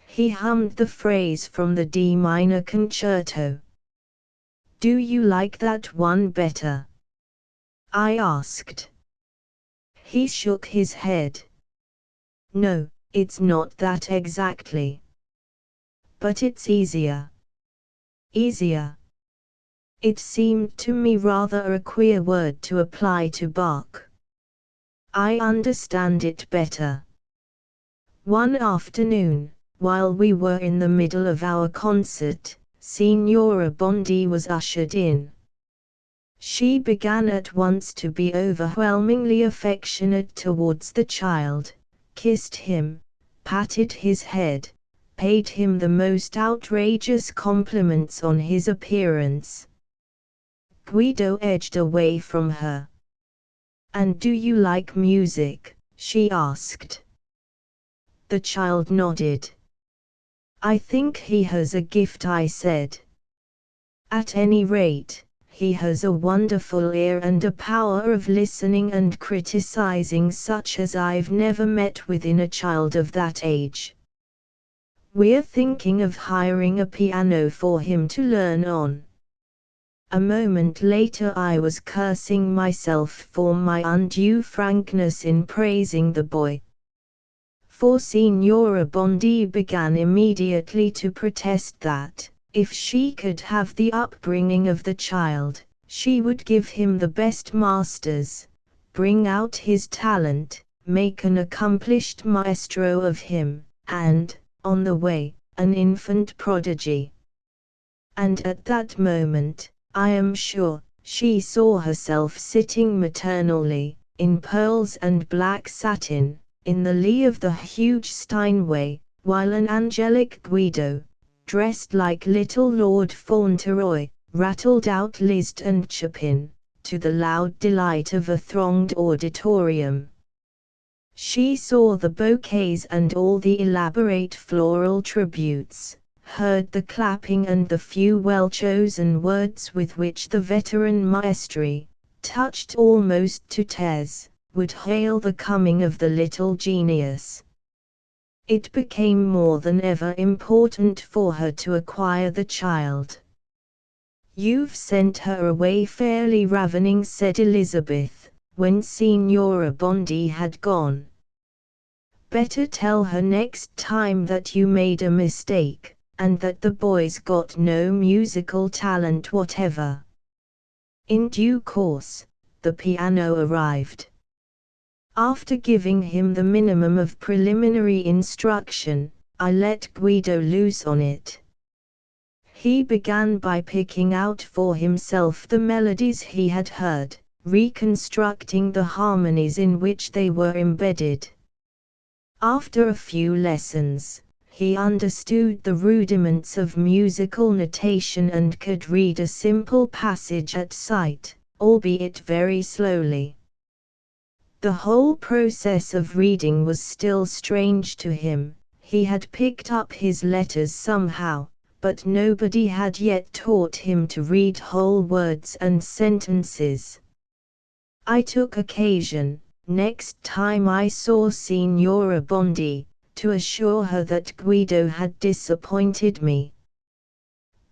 He hummed the phrase from the D minor concerto. "Do you like that one better?" I asked. He shook his head. "No, it's not that exactly. But it's easier." Easier? It seemed to me rather a queer word to apply to Bach. "I understand it better." One afternoon, while we were in the middle of our concert, Signora Bondi was ushered in. She began at once to be overwhelmingly affectionate towards the child, kissed him, patted his head, paid him the most outrageous compliments on his appearance. Guido edged away from her. "And do you like music?" she asked. The child nodded. "I think he has a gift," I said. "At any rate, he has a wonderful ear and a power of listening and criticizing such as I've never met with in a child of that age. We're thinking of hiring a piano for him to learn on." A moment later I was cursing myself for my undue frankness in praising the boy. For Signora Bondi began immediately to protest that, if she could have the upbringing of the child, she would give him the best masters, bring out his talent, make an accomplished maestro of him, and, on the way, an infant prodigy. And at that moment, I am sure, she saw herself sitting maternally, in pearls and black satin, in the lee of the huge Steinway, while an angelic Guido, dressed like little Lord Fauntleroy, rattled out Liszt and Chopin, to the loud delight of a thronged auditorium. She saw the bouquets and all the elaborate floral tributes, heard the clapping and the few well-chosen words with which the veteran maestri, touched almost to tears, would hail the coming of the little genius. It became more than ever important for her to acquire the child. "You've sent her away fairly ravening," said Elizabeth, when Signora Bondi had gone. "Better tell her next time that you made a mistake, and that the boy's got no musical talent whatever." In due course, the piano arrived. After giving him the minimum of preliminary instruction, I let Guido loose on it. He began by picking out for himself the melodies he had heard, reconstructing the harmonies in which they were embedded. After a few lessons, he understood the rudiments of musical notation and could read a simple passage at sight, albeit very slowly. The whole process of reading was still strange to him. He had picked up his letters somehow, but nobody had yet taught him to read whole words and sentences. I took occasion, next time I saw Signora Bondi, to assure her that Guido had disappointed me.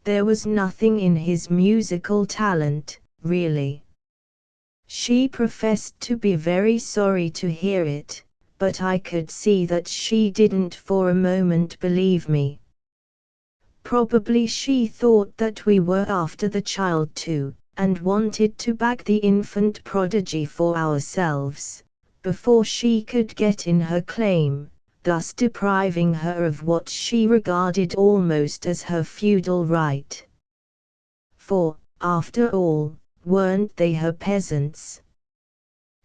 There was nothing in his musical talent, really. She professed to be very sorry to hear it, but I could see that she didn't for a moment believe me. Probably she thought that we were after the child too, and wanted to back the infant prodigy for ourselves, before she could get in her claim, thus depriving her of what she regarded almost as her feudal right. for, after all, weren't they her peasants?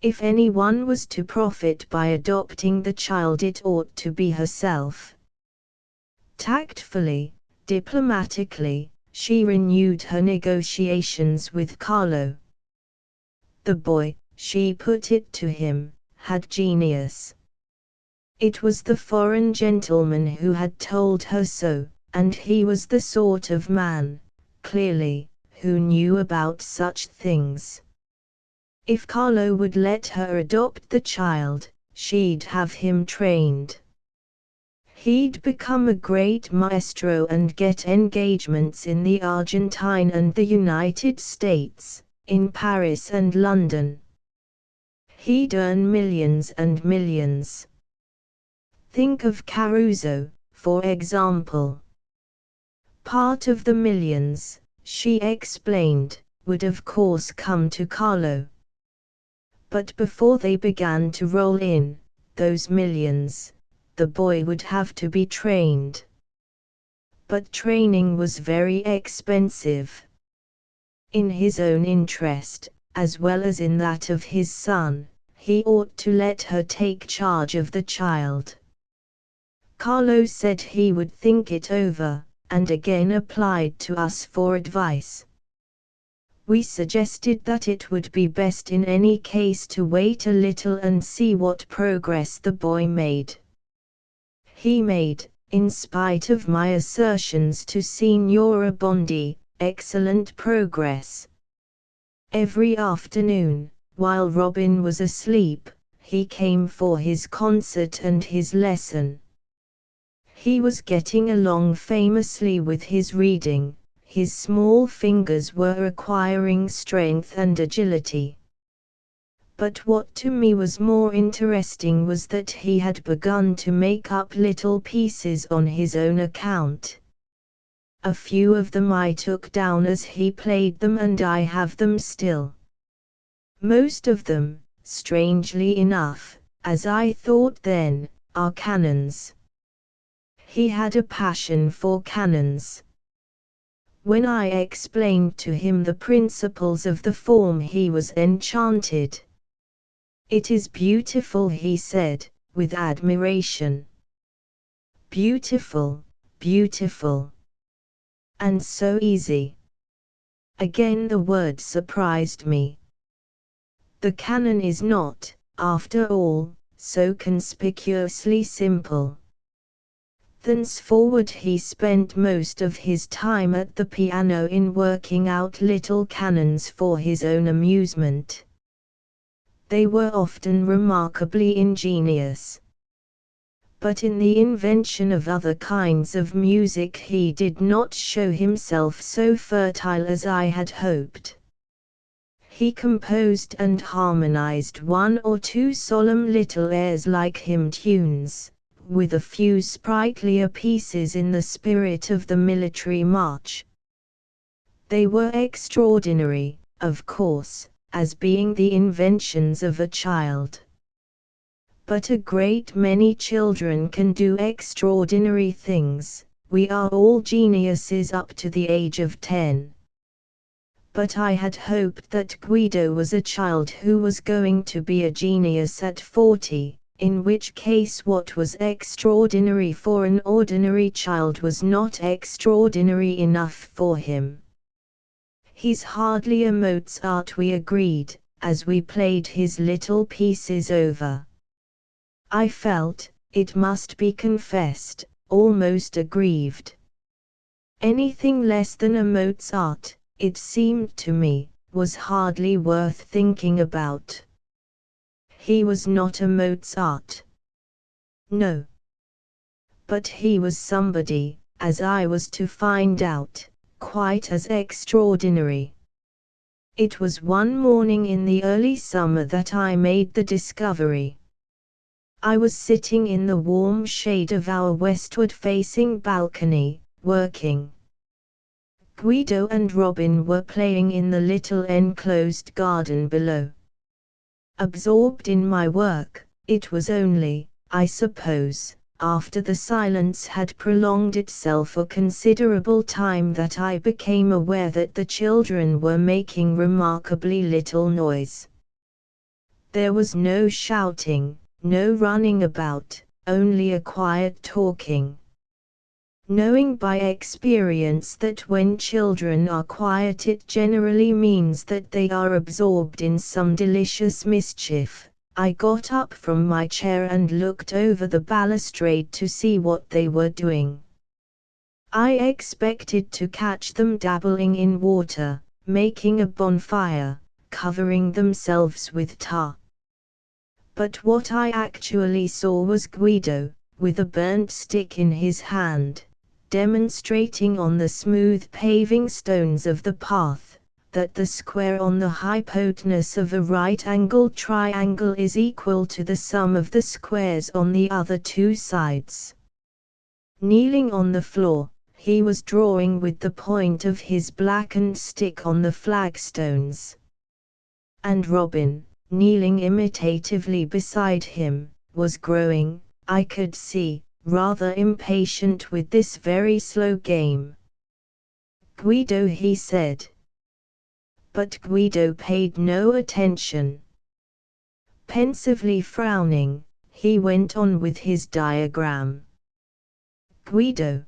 If anyone was to profit by adopting the child, it ought to be herself. Tactfully, diplomatically, she renewed her negotiations with Carlo. The boy, she put it to him, had genius. It was the foreign gentleman who had told her so, and he was the sort of man, clearly, who knew about such things. If Carlo would let her adopt the child, she'd have him trained. He'd become a great maestro and get engagements in the Argentine and the United States, in Paris and London. He'd earn millions and millions. Think of Caruso, for example. Part of the millions, she explained, would of course come to Carlo. But before they began to roll in, those millions, the boy would have to be trained. But training was very expensive. In his own interest, as well as in that of his son, he ought to let her take charge of the child. Carlo said he would think it over, and again applied to us for advice. We suggested that it would be best in any case to wait a little and see what progress the boy made. He made, in spite of my assertions to Signora Bondi, excellent progress. Every afternoon, while Robin was asleep, he came for his concert and his lesson. He was getting along famously with his reading. His small fingers were acquiring strength and agility. But what to me was more interesting was that he had begun to make up little pieces on his own account. A few of them I took down as he played them, and I have them still. Most of them, strangely enough, as I thought then, are canons. He had a passion for canons. When I explained to him the principles of the form, he was enchanted. "It is beautiful," he said, with admiration. "Beautiful, beautiful. And so easy." Again the word surprised me. The canon is not, after all, so conspicuously simple. Thenceforward he spent most of his time at the piano in working out little canons for his own amusement. They were often remarkably ingenious. But in the invention of other kinds of music he did not show himself so fertile as I had hoped. He composed and harmonized one or two solemn little airs like hymn tunes, with a few sprightlier pieces in the spirit of the military march. They were extraordinary, of course, as being the inventions of a child. But a great many children can do extraordinary things. We are all geniuses up to the age of 10. But I had hoped that Guido was a child who was going to be a genius at 40. In which case what was extraordinary for an ordinary child was not extraordinary enough for him. He's hardly a Mozart, we agreed, as we played his little pieces over. I felt, it must be confessed, almost aggrieved. Anything less than a Mozart, it seemed to me, was hardly worth thinking about. He was not a Mozart. No. But he was somebody, as I was to find out, quite as extraordinary. It was one morning in the early summer that I made the discovery. I was sitting in the warm shade of our westward-facing balcony, working. Guido and Robin were playing in the little enclosed garden below. Absorbed in my work, it was only, I suppose, after the silence had prolonged itself a considerable time, that I became aware that the children were making remarkably little noise. There was no shouting, no running about, only a quiet talking. Knowing by experience that when children are quiet it generally means that they are absorbed in some delicious mischief, I got up from my chair and looked over the balustrade to see what they were doing. I expected to catch them dabbling in water, making a bonfire, covering themselves with tar. But what I actually saw was Guido, with a burnt stick in his hand, demonstrating on the smooth paving stones of the path, that the square on the hypotenuse of a right-angled triangle is equal to the sum of the squares on the other two sides. Kneeling on the floor, he was drawing with the point of his blackened stick on the flagstones. And Robin, kneeling imitatively beside him, was growing, I could see, rather impatient with this very slow game. "Guido," he said. But Guido paid no attention. Pensively frowning, he went on with his diagram. "Guido."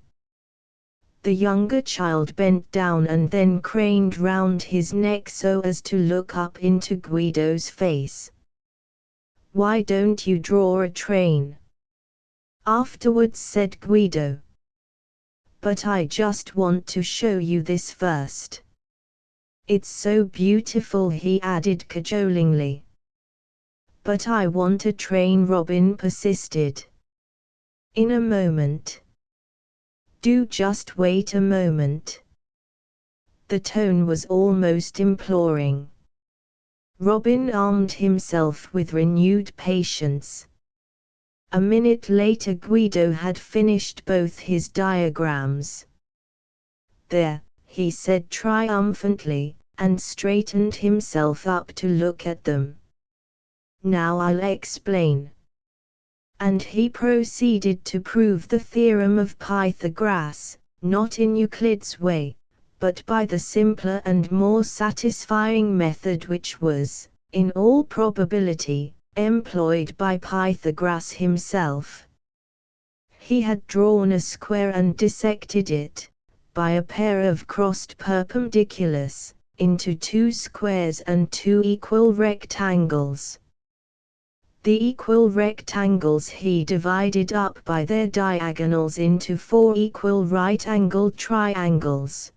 The younger child bent down and then craned round his neck so as to look up into Guido's face. "Why don't you draw a train?" afterwards said Guido. "But I just want to show you this first. It's so beautiful," he added cajolingly. "But I want a train," Robin persisted. "In a moment. Do just wait a moment." The tone was almost imploring. Robin armed himself with renewed patience. A minute later Guido had finished both his diagrams. "There," he said triumphantly, and straightened himself up to look at them. "Now I'll explain." And he proceeded to prove the theorem of Pythagoras, not in Euclid's way, but by the simpler and more satisfying method which was, in all probability, employed by Pythagoras himself. He had drawn a square and dissected it, by a pair of crossed perpendiculars, into two squares and two equal rectangles. The equal rectangles he divided up by their diagonals into four equal right-angled triangles.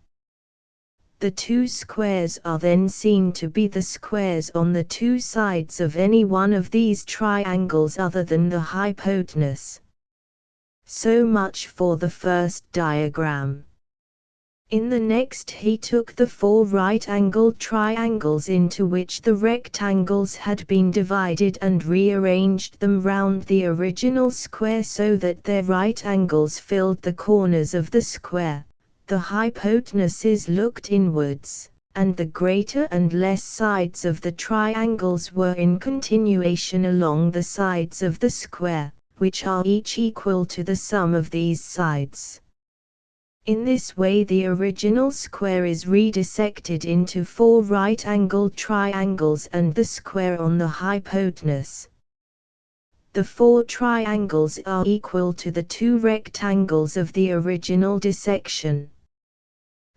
The two squares are then seen to be the squares on the two sides of any one of these triangles other than the hypotenuse. So much for the first diagram. In the next he took the four right-angled triangles into which the rectangles had been divided and rearranged them round the original square so that their right angles filled the corners of the square. The hypotenuses looked inwards, and the greater and less sides of the triangles were in continuation along the sides of the square, which are each equal to the sum of these sides. In this way the original square is redissected into four right-angled triangles and the square on the hypotenuse. The four triangles are equal to the two rectangles of the original dissection.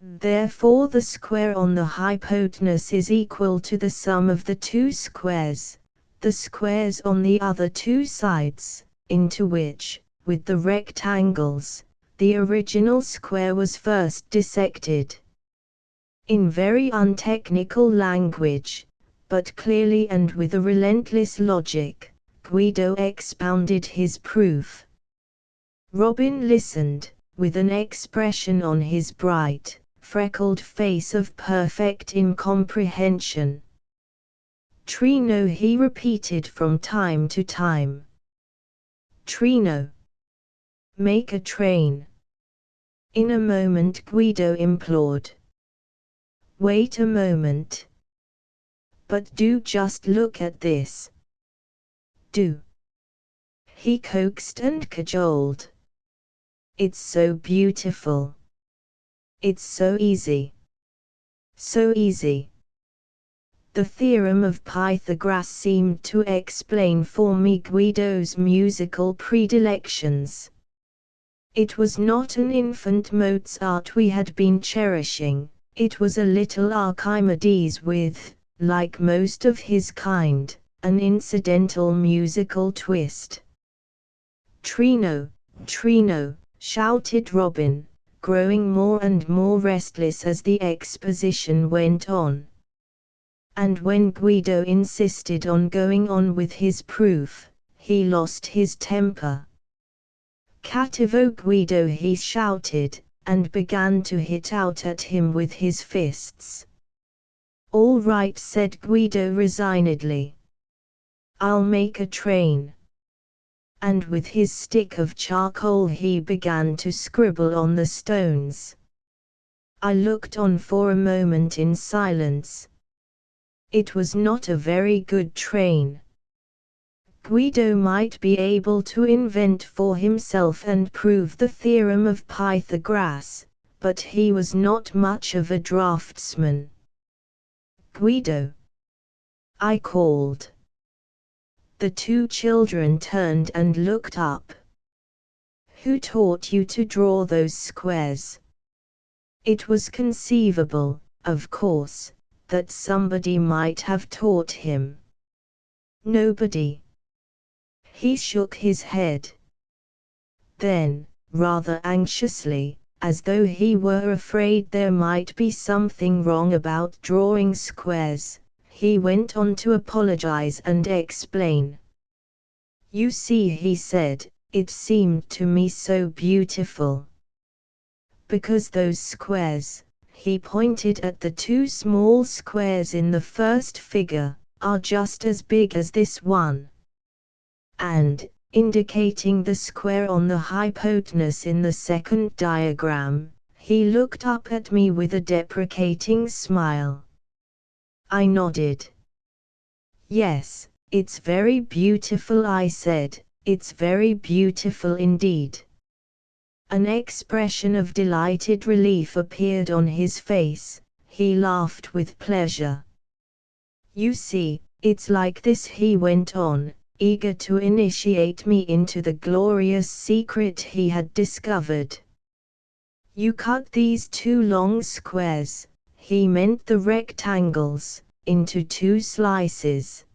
Therefore the square on the hypotenuse is equal to the sum of the two squares, the squares on the other two sides, into which, with the rectangles, the original square was first dissected. In very untechnical language, but clearly and with a relentless logic, Guido expounded his proof. Robin listened, with an expression on his bright, freckled face of perfect incomprehension. "Trino," he repeated from time to time. "Trino. Make a train." "In a moment," Guido implored. "Wait a moment. But do just look at this." "Do." he coaxed and cajoled. It's so beautiful. It's so easy. So easy. The theorem of Pythagoras seemed to explain for me Guido's musical predilections. It was not an infant Mozart we had been cherishing, it was a little Archimedes with, like most of his kind, an incidental musical twist. "Trino, Trino," shouted Robin, growing more and more restless as the exposition went on. And when Guido insisted on going on with his proof, he lost his temper. "Cattivo Guido," he shouted, and began to hit out at him with his fists. "All right," said Guido resignedly. "I'll make a train." And with his stick of charcoal he began to scribble on the stones. I looked on for a moment in silence. It was not a very good train. Guido might be able to invent for himself and prove the theorem of Pythagoras, but he was not much of a draftsman. "Guido!" I called. The two children turned and looked up. "Who taught you to draw those squares?" It was conceivable, of course, that somebody might have taught him. "Nobody." He shook his head. Then, rather anxiously, as though he were afraid there might be something wrong about drawing squares, he went on to apologize and explain. "You see," he said, "it seemed to me so beautiful. Because those squares," he pointed at the two small squares in the first figure, "are just as big as this one." And, indicating the square on the hypotenuse in the second diagram, he looked up at me with a deprecating smile. I nodded. "Yes, it's very beautiful," I said, "it's very beautiful indeed." An expression of delighted relief appeared on his face, he laughed with pleasure. "You see, it's like this," he went on, eager to initiate me into the glorious secret he had discovered. "You cut these two long squares," he meant the rectangles, "into two slices.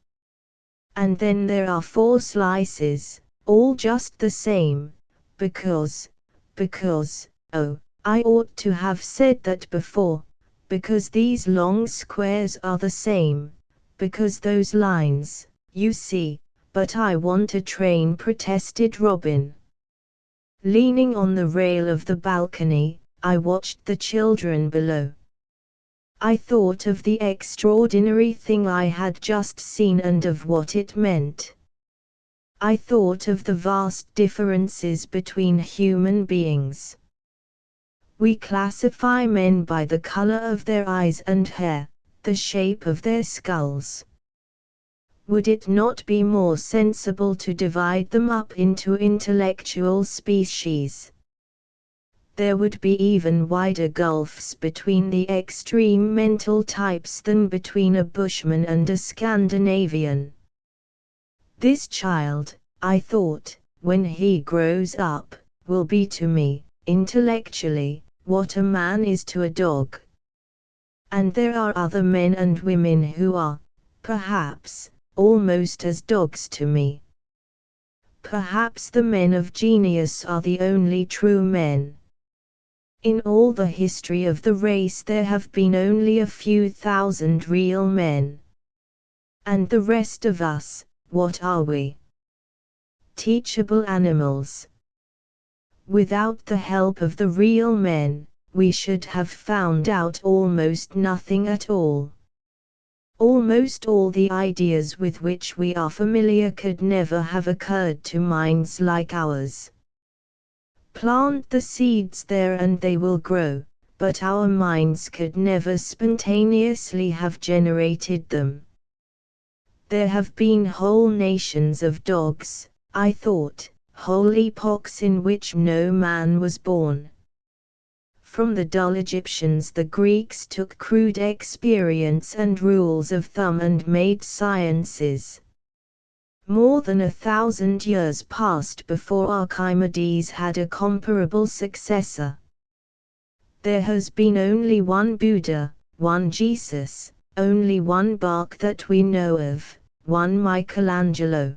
And then there are four slices, all just the same, because, oh, I ought to have said that before, because these long squares are the same, because those lines, you see." "But I want a train," protested Robin. Leaning on the rail of the balcony, I watched the children below. I thought of the extraordinary thing I had just seen and of what it meant. I thought of the vast differences between human beings. We classify men by the color of their eyes and hair, the shape of their skulls. Would it not be more sensible to divide them up into intellectual species? There would be even wider gulfs between the extreme mental types than between a Bushman and a Scandinavian. This child, I thought, when he grows up, will be to me, intellectually, what a man is to a dog. And there are other men and women who are, perhaps, almost as dogs to me. Perhaps the men of genius are the only true men. In all the history of the race there have been only a few thousand real men. And the rest of us, what are we? Teachable animals. Without the help of the real men, we should have found out almost nothing at all. Almost all the ideas with which we are familiar could never have occurred to minds like ours. Plant the seeds there and they will grow, but our minds could never spontaneously have generated them. There have been whole nations of dogs, I thought, whole epochs in which no man was born. From the dull Egyptians the Greeks took crude experience and rules of thumb and made sciences. More than 1,000 years passed before Archimedes had a comparable successor. There has been only one Buddha, one Jesus, only one Bach that we know of, one Michelangelo.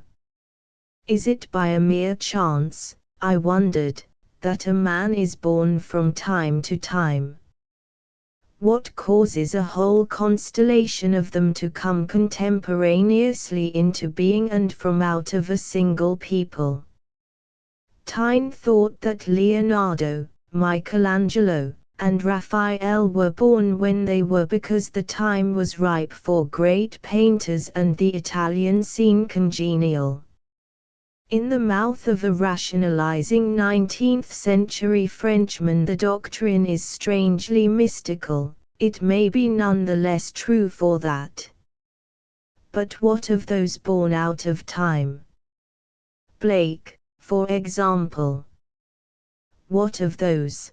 Is it by a mere chance, I wondered, that a man is born from time to time? What causes a whole constellation of them to come contemporaneously into being and from out of a single people? Tyne thought that Leonardo, Michelangelo, and Raphael were born when they were because the time was ripe for great painters and the Italian scene congenial. In the mouth of a rationalizing 19th-century Frenchman the doctrine is strangely mystical, it may be none the less true for that. But what of those born out of time? Blake, for example. What of those?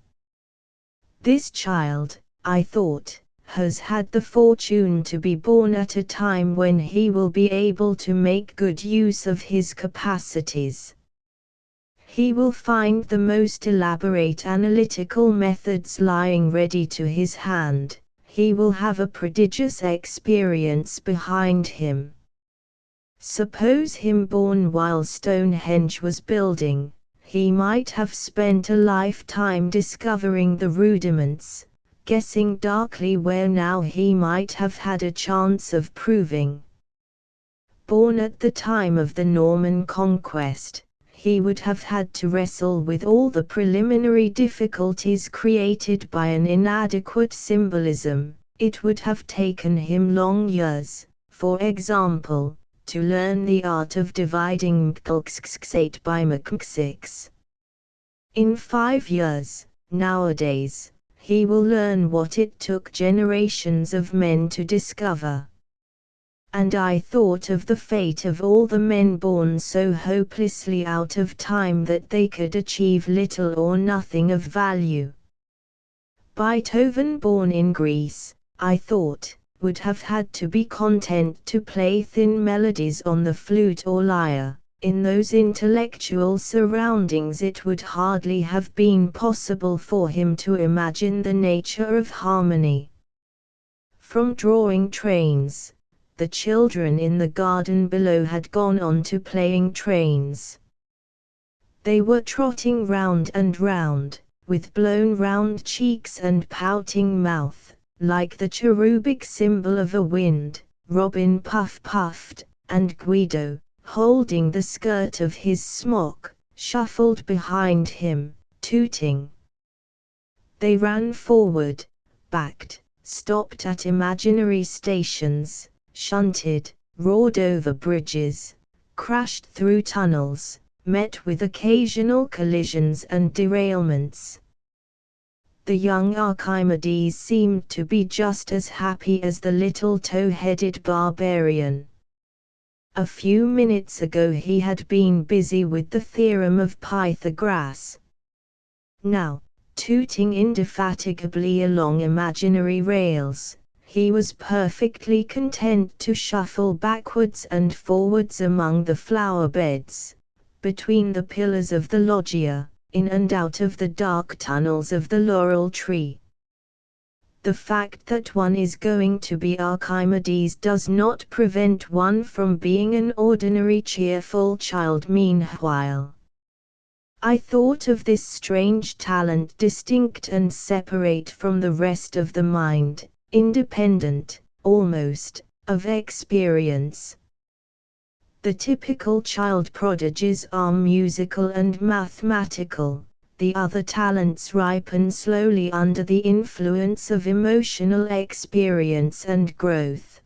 This child, I thought, has had the fortune to be born at a time when he will be able to make good use of his capacities. He will find the most elaborate analytical methods lying ready to his hand, he will have a prodigious experience behind him. Suppose him born while Stonehenge was building, he might have spent a lifetime discovering the rudiments, guessing darkly where now he might have had a chance of proving. Born at the time of the Norman conquest, he would have had to wrestle with all the preliminary difficulties created by an inadequate symbolism. It would have taken him long years, for example, to learn the art of dividing mxx8 by mxx6. In 5 years, nowadays, he will learn what it took generations of men to discover. And I thought of the fate of all the men born so hopelessly out of time that they could achieve little or nothing of value. Beethoven, born in Greece, I thought, would have had to be content to play thin melodies on the flute or lyre. In those intellectual surroundings it would hardly have been possible for him to imagine the nature of harmony. From drawing trains, the children in the garden below had gone on to playing trains. They were trotting round and round, with blown round cheeks and pouting mouth, like the cherubic symbol of a wind. Robin puffed, and Guido, holding the skirt of his smock, shuffled behind him, tooting. They ran forward, backed, stopped at imaginary stations, shunted, roared over bridges, crashed through tunnels, met with occasional collisions and derailments. The young Archimedes seemed to be just as happy as the little tow-headed barbarian. A few minutes ago he had been busy with the theorem of Pythagoras. Now, tooting indefatigably along imaginary rails, he was perfectly content to shuffle backwards and forwards among the flower beds, between the pillars of the loggia, in and out of the dark tunnels of the laurel tree. The fact that one is going to be Archimedes does not prevent one from being an ordinary cheerful child meanwhile. I thought of this strange talent distinct and separate from the rest of the mind, independent, almost, of experience. The typical child prodigies are musical and mathematical. The other talents ripen slowly under the influence of emotional experience and growth.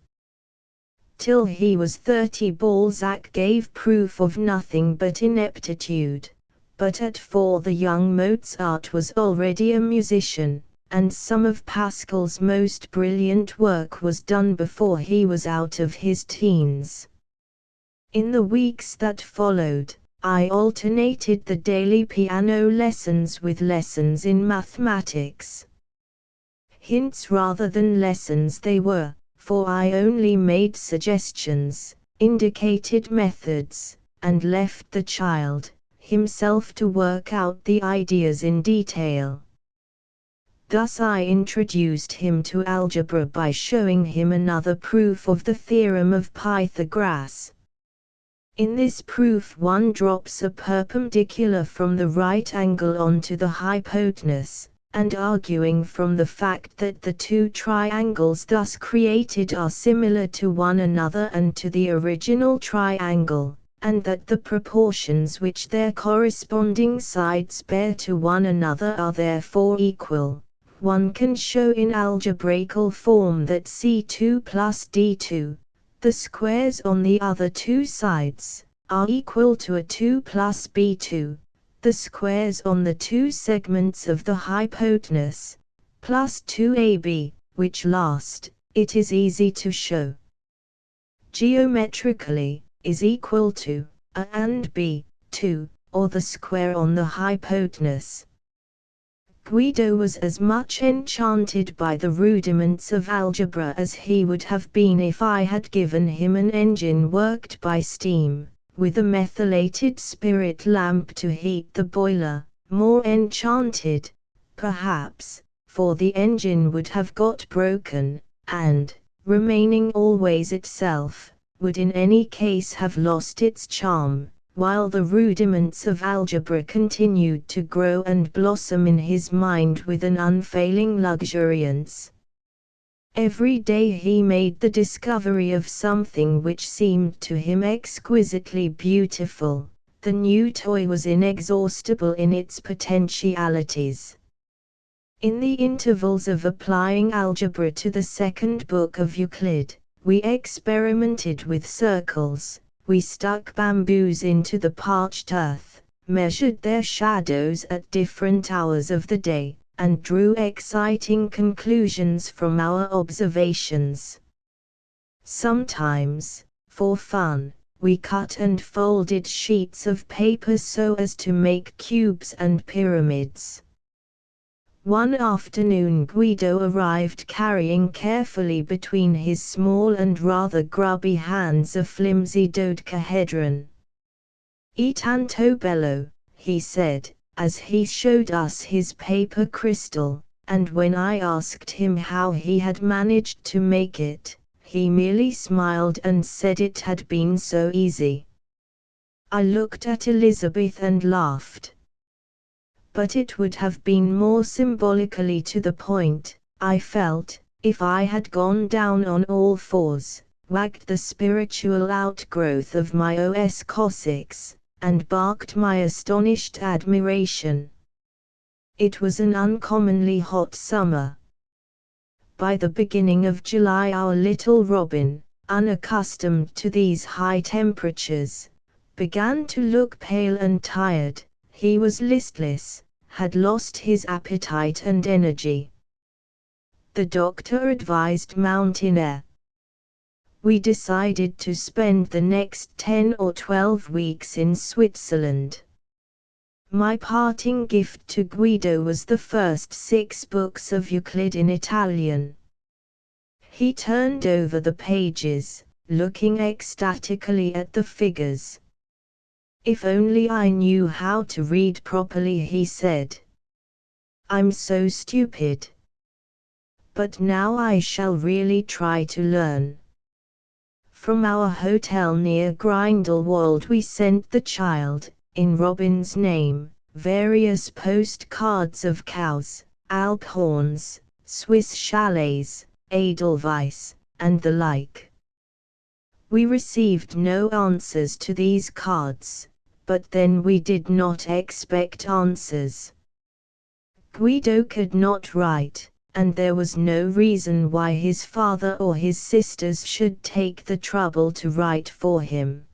Till he was 30 Balzac gave proof of nothing but ineptitude, but at 4 the young Mozart was already a musician, and some of Pascal's most brilliant work was done before he was out of his teens. In the weeks that followed, I alternated the daily piano lessons with lessons in mathematics. Hints rather than lessons they were, for I only made suggestions, indicated methods, and left the child himself to work out the ideas in detail. Thus I introduced him to algebra by showing him another proof of the theorem of Pythagoras. In this proof one drops a perpendicular from the right angle onto the hypotenuse, and arguing from the fact that the two triangles thus created are similar to one another and to the original triangle, and that the proportions which their corresponding sides bear to one another are therefore equal, one can show in algebraical form that C2 plus D2, the squares on the other two sides, are equal to A2 plus B2, the squares on the two segments of the hypotenuse, plus 2ab, which last, it is easy to show, geometrically, is equal to A and B, 2, or the square on the hypotenuse. Guido was as much enchanted by the rudiments of algebra as he would have been if I had given him an engine worked by steam, with a methylated spirit lamp to heat the boiler, more enchanted, perhaps, for the engine would have got broken, and, remaining always itself, would in any case have lost its charm, while the rudiments of algebra continued to grow and blossom in his mind with an unfailing luxuriance. Every day he made the discovery of something which seemed to him exquisitely beautiful. The new toy was inexhaustible in its potentialities. In the intervals of applying algebra to the second book of Euclid, we experimented with circles, we stuck bamboos into the parched earth, measured their shadows at different hours of the day, and drew exciting conclusions from our observations. Sometimes, for fun, we cut and folded sheets of paper so as to make cubes and pyramids. One afternoon Guido arrived carrying carefully between his small and rather grubby hands a flimsy dodecahedron. "E tanto bello," he said, as he showed us his paper crystal, and when I asked him how he had managed to make it, he merely smiled and said it had been so easy. I looked at Elizabeth and laughed. But it would have been more symbolically to the point, I felt, if I had gone down on all fours, wagged the spiritual outgrowth of my Cossacks, and barked my astonished admiration. It was an uncommonly hot summer. By the beginning of July our little Robin, unaccustomed to these high temperatures, began to look pale and tired. He was listless, had lost his appetite and energy. The doctor advised mountain air. We decided to spend the next 10 or 12 weeks in Switzerland. My parting gift to Guido was the first 6 books of Euclid in Italian. He turned over the pages, looking ecstatically at the figures. "If only I knew how to read properly," he said. "I'm so stupid. But now I shall really try to learn." From our hotel near Grindelwald we sent the child, in Robin's name, various postcards of cows, Alphorns, Swiss chalets, Edelweiss, and the like. We received no answers to these cards, but then we did not expect answers. Guido could not write, and there was no reason why his father or his sisters should take the trouble to write for him.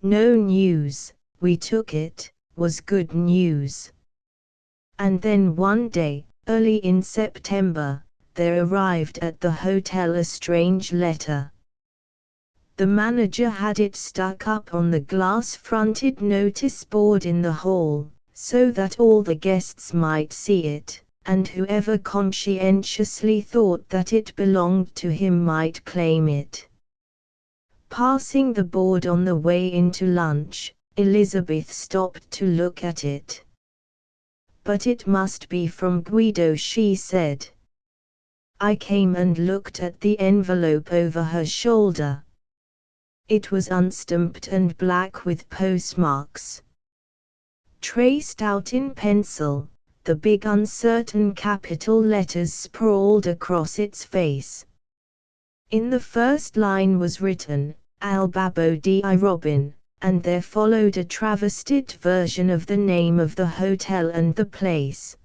No news, we took it, was good news. And then one day, early in September, there arrived at the hotel a strange letter. The manager had it stuck up on the glass-fronted notice board in the hall, so that all the guests might see it, and whoever conscientiously thought that it belonged to him might claim it. Passing the board on the way into lunch, Elizabeth stopped to look at it. "But it must be from Guido," she said. I came and looked at the envelope over her shoulder. It was unstamped and black with postmarks. Traced out in pencil, the big uncertain capital letters sprawled across its face. In the first line was written, "Al Babbo di Robin," and there followed a travestied version of the name of the hotel and the place.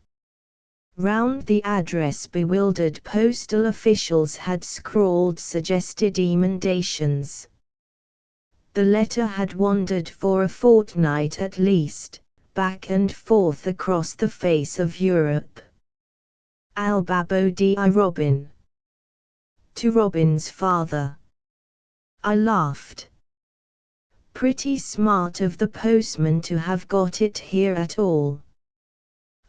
Round the address bewildered postal officials had scrawled suggested emendations. The letter had wandered for a fortnight at least, back and forth across the face of Europe. Al Babbo di Robin. To Robin's father. I laughed. Pretty smart of the postman to have got it here at all.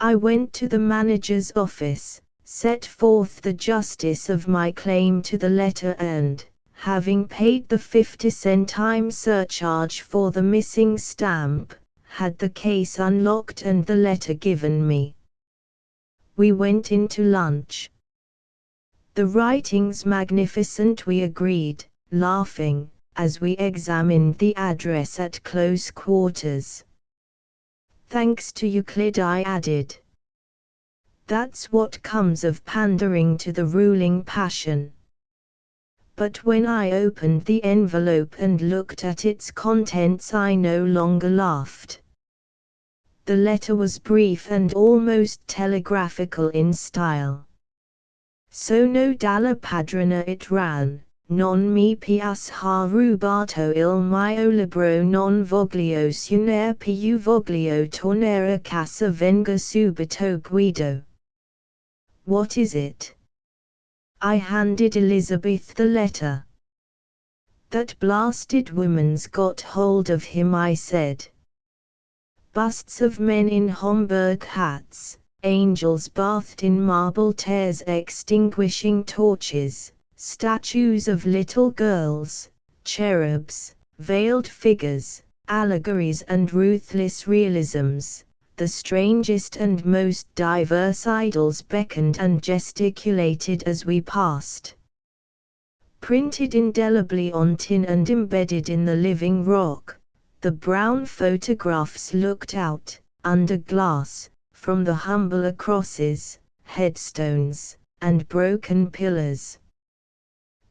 I went to the manager's office, set forth the justice of my claim to the letter and, having paid the 50-centime surcharge for the missing stamp, had the case unlocked and the letter given me. We went into lunch. The writing's magnificent, we agreed, laughing, as we examined the address at close quarters. Thanks to Euclid, I added. That's what comes of pandering to the ruling passion. But when I opened the envelope and looked at its contents, I no longer laughed. The letter was brief and almost telegraphical in style. Sono dalla padrona, it ran, "Non mi ha rubato il mio libro, non voglio suonare più, voglio tornare a casa, venga subito Guido." What is it? I handed Elizabeth the letter. That blasted woman's got hold of him, I said. Busts of men in Homburg hats, angels bathed in marble tears extinguishing torches, statues of little girls, cherubs, veiled figures, allegories and ruthless realisms. The strangest and most diverse idols beckoned and gesticulated as we passed. Printed indelibly on tin and embedded in the living rock, the brown photographs looked out, under glass, from the humbler crosses, headstones, and broken pillars.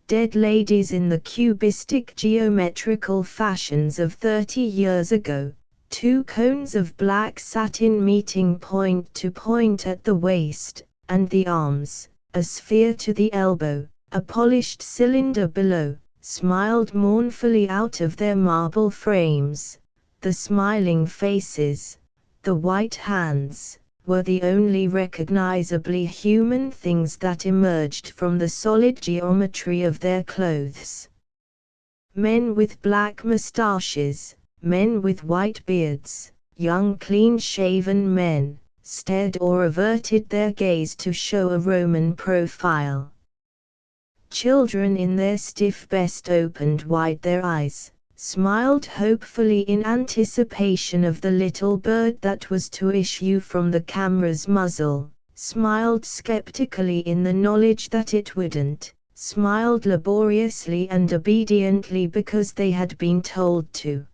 Dead ladies in the cubistic geometrical fashions of 30 years ago. 2 cones of black satin meeting point to point at the waist, and the arms, a sphere to the elbow, a polished cylinder below, smiled mournfully out of their marble frames. The smiling faces, the white hands, were the only recognizably human things that emerged from the solid geometry of their clothes. Men with black mustaches, men with white beards, young clean-shaven men, stared or averted their gaze to show a Roman profile. Children in their stiff best opened wide their eyes, smiled hopefully in anticipation of the little bird that was to issue from the camera's muzzle, smiled skeptically in the knowledge that it wouldn't, smiled laboriously and obediently because they had been told to.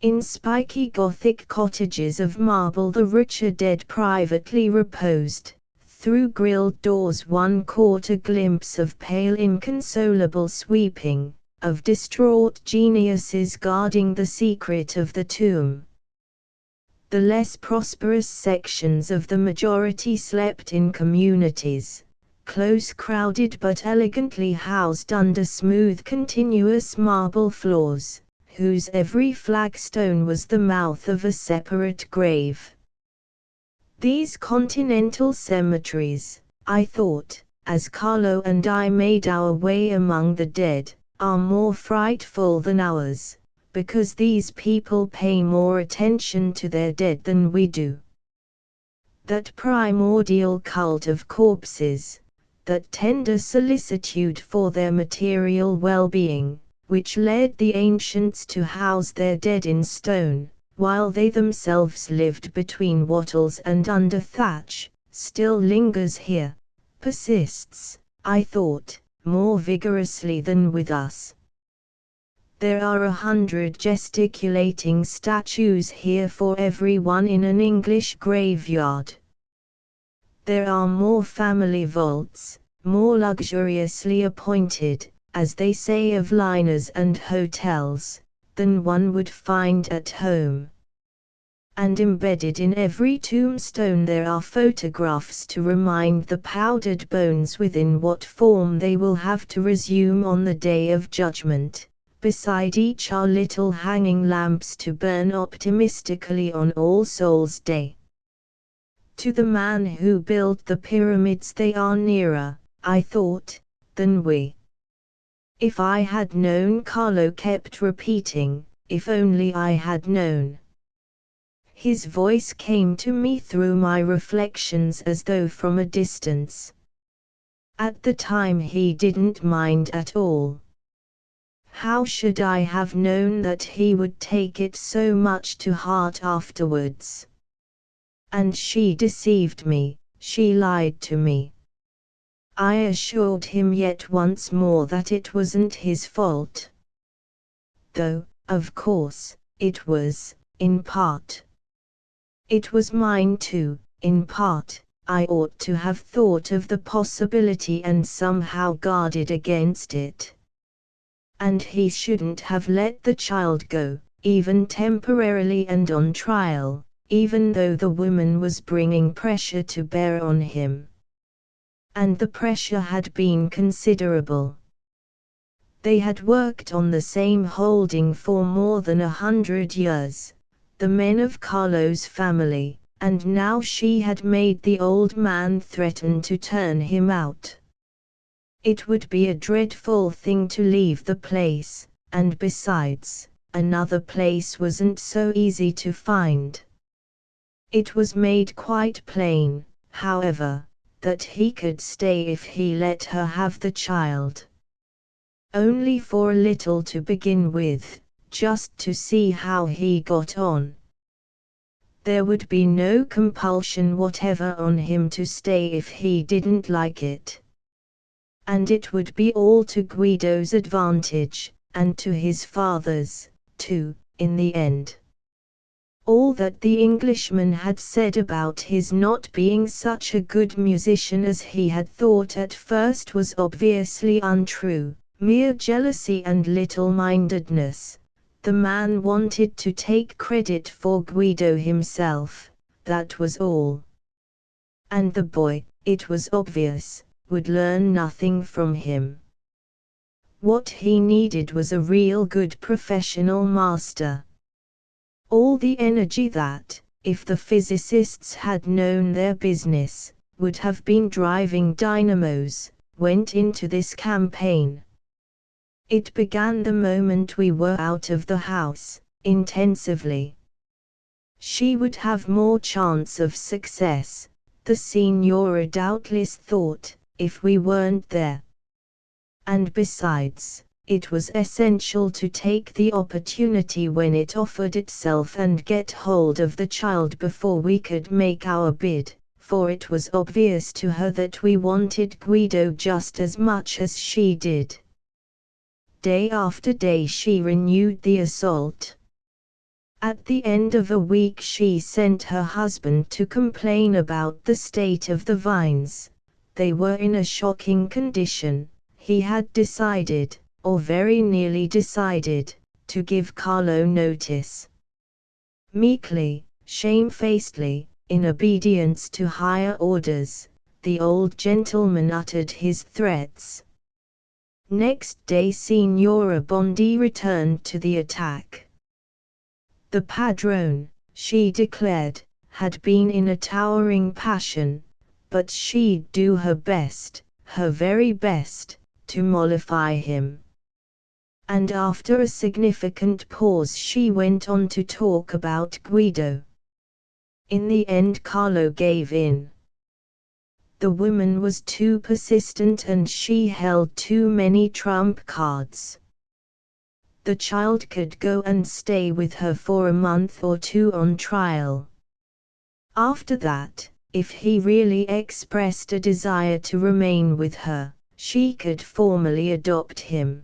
In spiky Gothic cottages of marble the richer dead privately reposed. Through grilled doors one caught a glimpse of pale inconsolable sweeping, of distraught geniuses guarding the secret of the tomb. The less prosperous sections of the majority slept in communities, close crowded but elegantly housed under smooth continuous marble floors, whose every flagstone was the mouth of a separate grave. These continental cemeteries, I thought, as Carlo and I made our way among the dead, are more frightful than ours, because these people pay more attention to their dead than we do. That primordial cult of corpses, that tender solicitude for their material well-being, which led the ancients to house their dead in stone, while they themselves lived between wattles and under thatch, still lingers here, persists, I thought, more vigorously than with us. There are 100 gesticulating statues here for everyone in an English graveyard. There are more family vaults, more luxuriously appointed, as they say of liners and hotels, than one would find at home. And embedded in every tombstone there are photographs to remind the powdered bones within what form they will have to resume on the Day of Judgment. Beside each are little hanging lamps to burn optimistically on All Souls' Day. To the man who built the pyramids they are nearer, I thought, than we. If I had known, Carlo kept repeating, if only I had known. His voice came to me through my reflections as though from a distance. At the time he didn't mind at all. How should I have known that he would take it so much to heart afterwards? And she deceived me, she lied to me. I assured him yet once more that it wasn't his fault. Though, of course, it was, in part. It was mine too, in part. I ought to have thought of the possibility and somehow guarded against it. And he shouldn't have let the child go, even temporarily and on trial, even though the woman was bringing pressure to bear on him. And the pressure had been considerable. They had worked on the same holding for more than 100 years, the men of Carlo's family, and now she had made the old man threaten to turn him out. It would be a dreadful thing to leave the place, and besides, another place wasn't so easy to find. It was made quite plain, however, that he could stay if he let her have the child. Only for a little to begin with, just to see how he got on. There would be no compulsion whatever on him to stay if he didn't like it. And it would be all to Guido's advantage, and to his father's, too, in the end. All that the Englishman had said about his not being such a good musician as he had thought at first was obviously untrue, mere jealousy and little-mindedness. The man wanted to take credit for Guido himself, that was all. And the boy, it was obvious, would learn nothing from him. What he needed was a real good professional master. All the energy that, if the physicists had known their business, would have been driving dynamos, went into this campaign. It began the moment we were out of the house, intensively. She would have more chance of success, the signora doubtless thought, if we weren't there. And besides, it was essential to take the opportunity when it offered itself and get hold of the child before we could make our bid, for it was obvious to her that we wanted Guido just as much as she did. Day after day she renewed the assault. At the end of a week she sent her husband to complain about the state of the vines. They were in a shocking condition. He had decided, or very nearly decided, to give Carlo notice. Meekly, shamefacedly, in obedience to higher orders, the old gentleman uttered his threats. Next day Signora Bondi returned to the attack. The padrone, she declared, had been in a towering passion, but she'd do her best, her very best, to mollify him. And after a significant pause she went on to talk about Guido. In the end Carlo gave in. The woman was too persistent and she held too many trump cards. The child could go and stay with her for a month or two on trial. After that, if he really expressed a desire to remain with her, she could formally adopt him.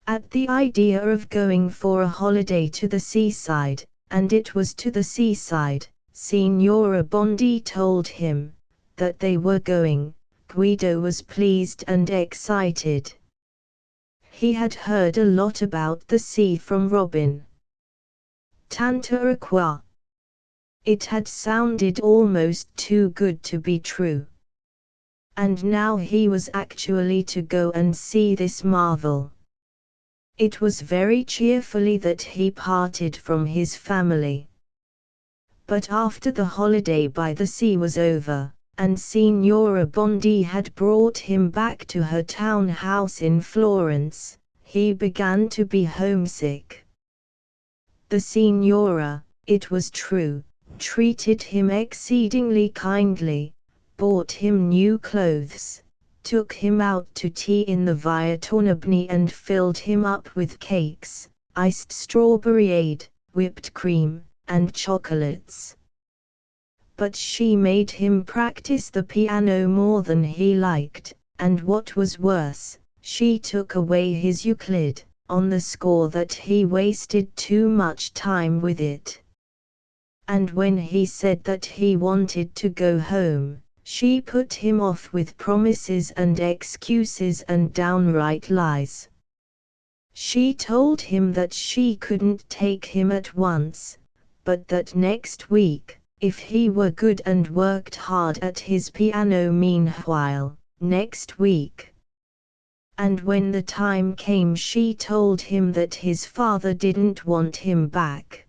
At the idea of going for a holiday to the seaside, and it was to the seaside, Signora Bondi told him that they were going, Guido was pleased and excited. He had heard a lot about the sea from Robin. Tanta Acqua. It had sounded almost too good to be true. And now he was actually to go and see this marvel. It was very cheerfully that he parted from his family. But after the holiday by the sea was over, and Signora Bondi had brought him back to her town house in Florence, he began to be homesick. The Signora, it was true, treated him exceedingly kindly, bought him new clothes, took him out to tea in the Via Tornabuoni and filled him up with cakes, iced strawberryade, whipped cream, and chocolates. But she made him practice the piano more than he liked, and what was worse, she took away his Euclid, on the score that he wasted too much time with it. And when he said that he wanted to go home, she put him off with promises and excuses and downright lies. She told him that she couldn't take him at once, but that next week, if he were good and worked hard at his piano meanwhile, next week. And when the time came she told him that his father didn't want him back.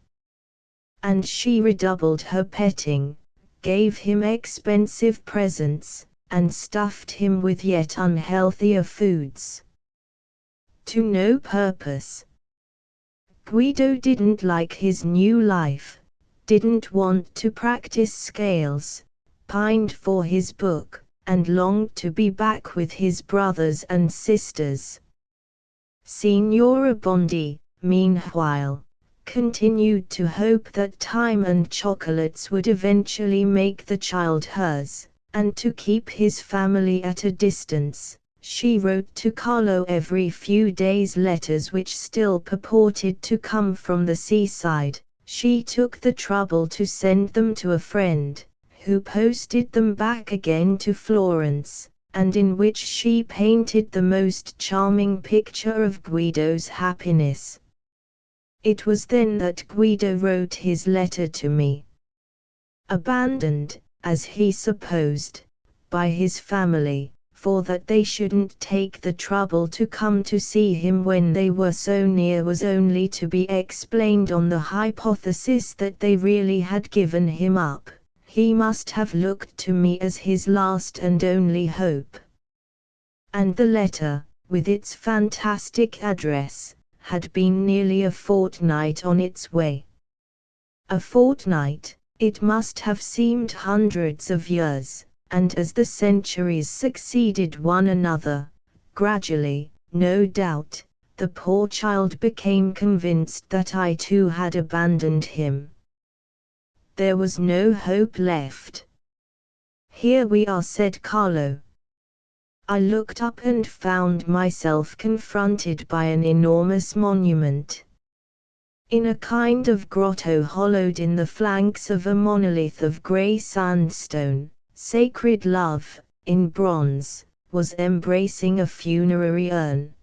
And she redoubled her petting, gave him expensive presents, and stuffed him with yet unhealthier foods. To no purpose. Guido didn't like his new life, didn't want to practice scales, pined for his book, and longed to be back with his brothers and sisters. Signora Bondi, meanwhile, continued to hope that time and chocolates would eventually make the child hers, and to keep his family at a distance, she wrote to Carlo every few days letters which still purported to come from the seaside. She took the trouble to send them to a friend, who posted them back again to Florence, and in which she painted the most charming picture of Guido's happiness. It was then that Guido wrote his letter to me. Abandoned, as he supposed, by his family, for that they shouldn't take the trouble to come to see him when they were so near was only to be explained on the hypothesis that they really had given him up. He must have looked to me as his last and only hope. And the letter, with its fantastic address, had been nearly a fortnight on its way. A fortnight, it must have seemed hundreds of years. And as the centuries succeeded one another, gradually, no doubt, the poor child became convinced that I too had abandoned him. There was no hope left. "Here we are," said Carlo. I looked up and found myself confronted by an enormous monument. In a kind of grotto hollowed in the flanks of a monolith of grey sandstone, Sacred Love, in bronze, was embracing a funerary urn.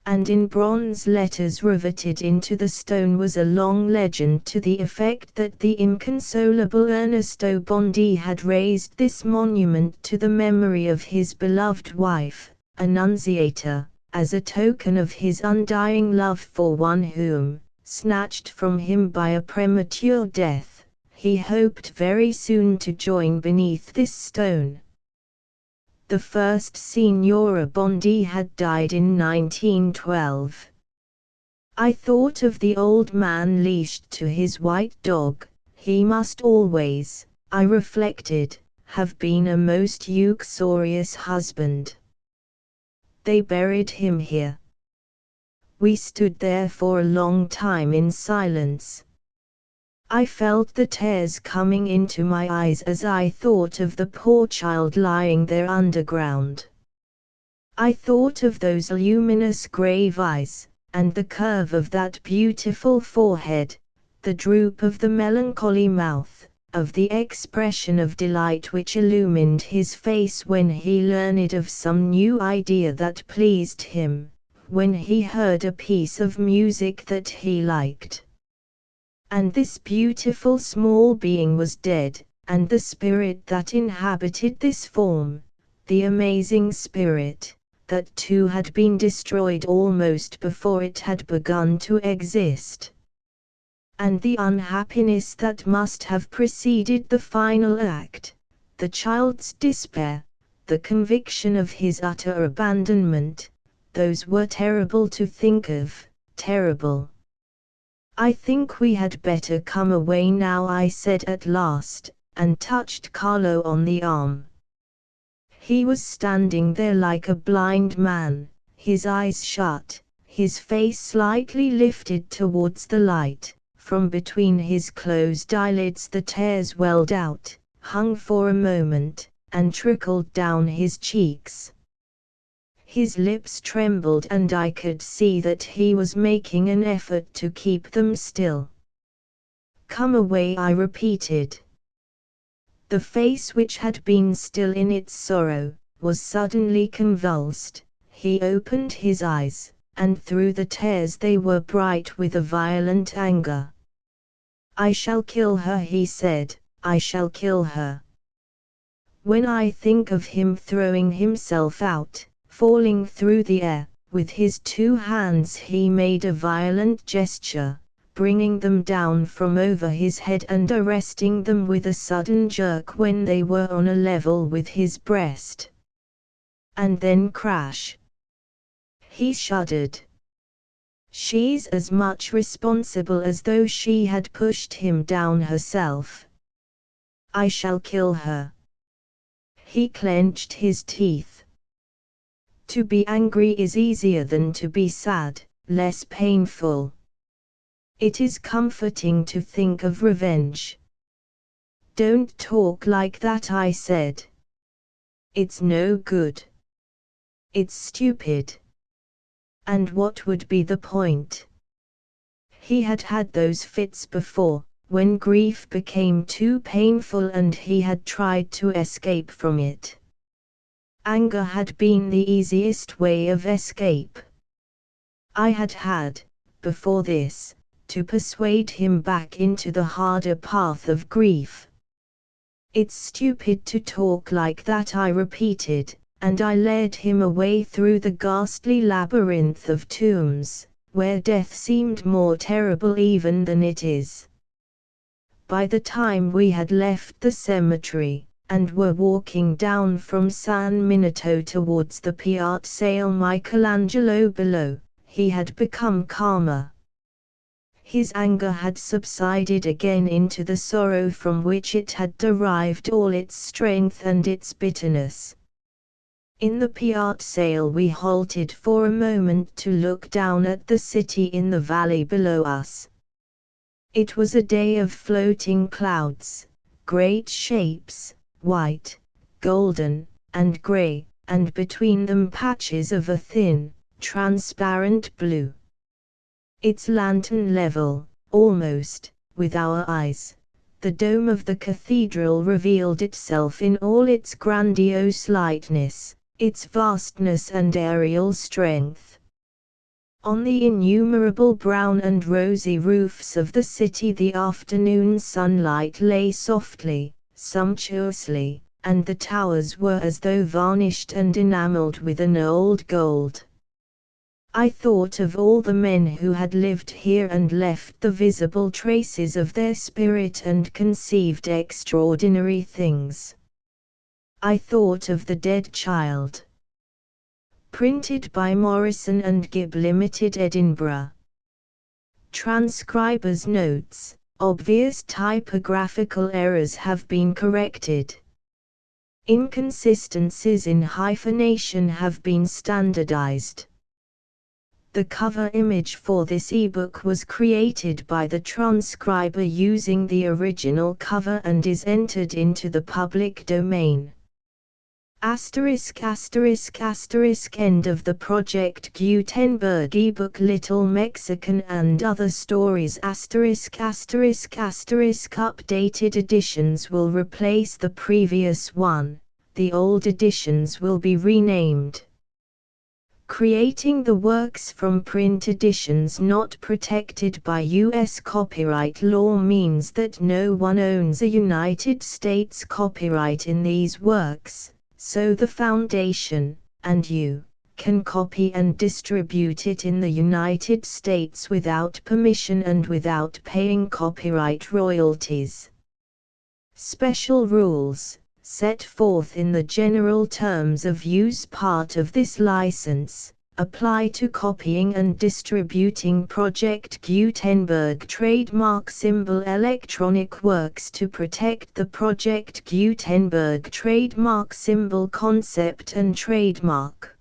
And in bronze letters riveted into the stone was a long legend to the effect that the inconsolable Ernesto Bondi had raised this monument to the memory of his beloved wife, Annunziata, as a token of his undying love for one whom, snatched from him by a premature death, he hoped very soon to join beneath this stone. The first Signora Bondi had died in 1912. I thought of the old man leashed to his white dog. He must always, I reflected, have been a most uxorious husband. They buried him here. We stood there for a long time in silence. I felt the tears coming into my eyes as I thought of the poor child lying there underground. I thought of those luminous grave eyes, and the curve of that beautiful forehead, the droop of the melancholy mouth, of the expression of delight which illumined his face when he learned of some new idea that pleased him, when he heard a piece of music that he liked. And this beautiful small being was dead, and the spirit that inhabited this form, the amazing spirit, that too had been destroyed almost before it had begun to exist. And the unhappiness that must have preceded the final act, the child's despair, the conviction of his utter abandonment, those were terrible to think of, terrible. I think we had better come away now, I said at last, and touched Carlo on the arm. He was standing there like a blind man, his eyes shut, his face slightly lifted towards the light. From between his closed eyelids the tears welled out, hung for a moment, and trickled down his cheeks. His lips trembled and I could see that he was making an effort to keep them still. Come away, I repeated. The face which had been still in its sorrow, was suddenly convulsed. He opened his eyes, and through the tears they were bright with a violent anger. I shall kill her, he said, I shall kill her. When I think of him throwing himself out, falling through the air, with his 2 hands he made a violent gesture, bringing them down from over his head and arresting them with a sudden jerk when they were on a level with his breast. And then crash. He shuddered. She's as much responsible as though she had pushed him down herself. I shall kill her. He clenched his teeth. To be angry is easier than to be sad, less painful. It is comforting to think of revenge. Don't talk like that, I said. It's no good. It's stupid. And what would be the point? He had had those fits before, when grief became too painful and he had tried to escape from it. Anger had been the easiest way of escape. I had had, before this, to persuade him back into the harder path of grief. It's stupid to talk like that, I repeated, and I led him away through the ghastly labyrinth of tombs, where death seemed more terrible even than it is. By the time we had left the cemetery, and were walking down from San Miniato towards the Piazza Michelangelo below, he had become calmer. His anger had subsided again into the sorrow from which it had derived all its strength and its bitterness. In the Piazza we halted for a moment to look down at the city in the valley below us. It was a day of floating clouds, great shapes, white, golden, and grey, and between them patches of a thin, transparent blue. Its lantern level, almost, with our eyes, the dome of the cathedral revealed itself in all its grandiose lightness, its vastness and aerial strength. On the innumerable brown and rosy roofs of the city the afternoon sunlight lay softly, sumptuously, and the towers were as though varnished and enamelled with an old gold. I thought of all the men who had lived here and left the visible traces of their spirit and conceived extraordinary things. I Thought of the Dead Child. Printed by Morrison and Gibb Limited, Edinburgh. Transcriber's notes: obvious typographical errors have been corrected. Inconsistencies in hyphenation have been standardized. The cover image for this ebook was created by the transcriber using the original cover and is entered into the public domain. Asterisk asterisk asterisk End of the Project Gutenberg ebook Little Mexican and Other Stories asterisk asterisk asterisk Updated editions will replace the previous one, the old editions will be renamed. Creating the works from print editions not protected by U.S. copyright law means that no one owns a United States copyright in these works, so the Foundation, and you, can copy and distribute it in the United States without permission and without paying copyright royalties. Special rules, set forth in the general terms of use part of this license, apply to copying and distributing Project Gutenberg trademark symbol electronic works to protect the Project Gutenberg trademark symbol concept and trademark.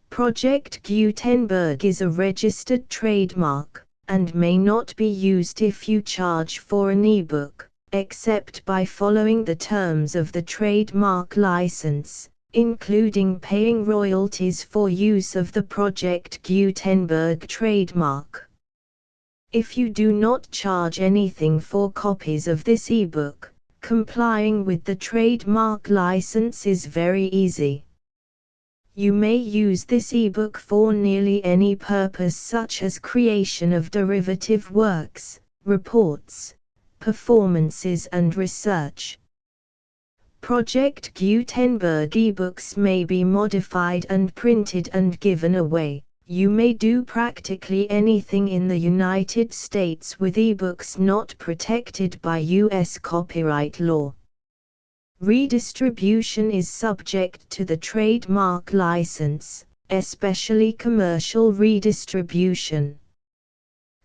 Project Gutenberg is a registered trademark, and may not be used if you charge for an ebook, except by following the terms of the trademark license, including paying royalties for use of the Project Gutenberg trademark. If you do not charge anything for copies of this ebook, complying with the trademark license is very easy. You may use this ebook for nearly any purpose, such as creation of derivative works, reports, performances and research. Project Gutenberg ebooks may be modified and printed and given away. You may do practically anything in the United States with ebooks not protected by U.S. copyright law. Redistribution is subject to the trademark license, especially commercial redistribution.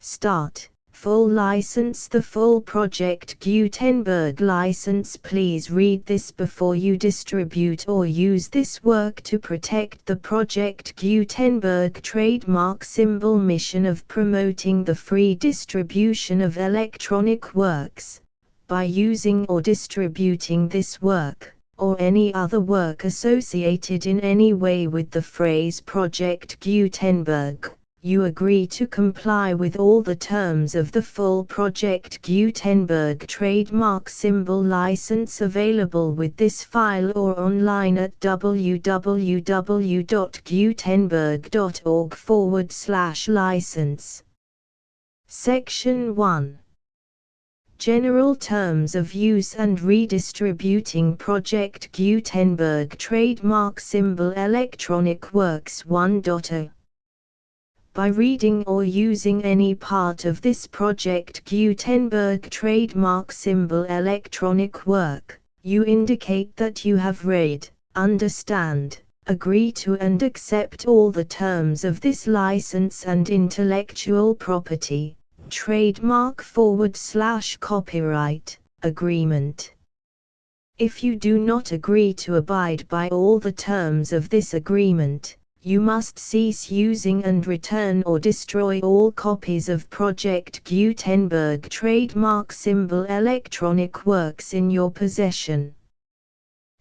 Start. Full license. The full Project Gutenberg license. Please read this before you distribute or use this work to protect the Project Gutenberg trademark symbol mission of promoting the free distribution of electronic works, by using or distributing this work, or any other work associated in any way with the phrase Project Gutenberg. You agree to comply with all the terms of the full Project Gutenberg trademark symbol license available with this file or online at www.gutenberg.org/license. Section 1. General Terms of Use and Redistributing Project Gutenberg Trademark Symbol Electronic Works 1.0. By reading or using any part of this Project Gutenberg trademark symbol electronic work, you indicate that you have read, understand, agree to and accept all the terms of this license and intellectual property, trademark/copyright, agreement. If you do not agree to abide by all the terms of this agreement, you must cease using and return or destroy all copies of Project Gutenberg trademark symbol electronic works in your possession.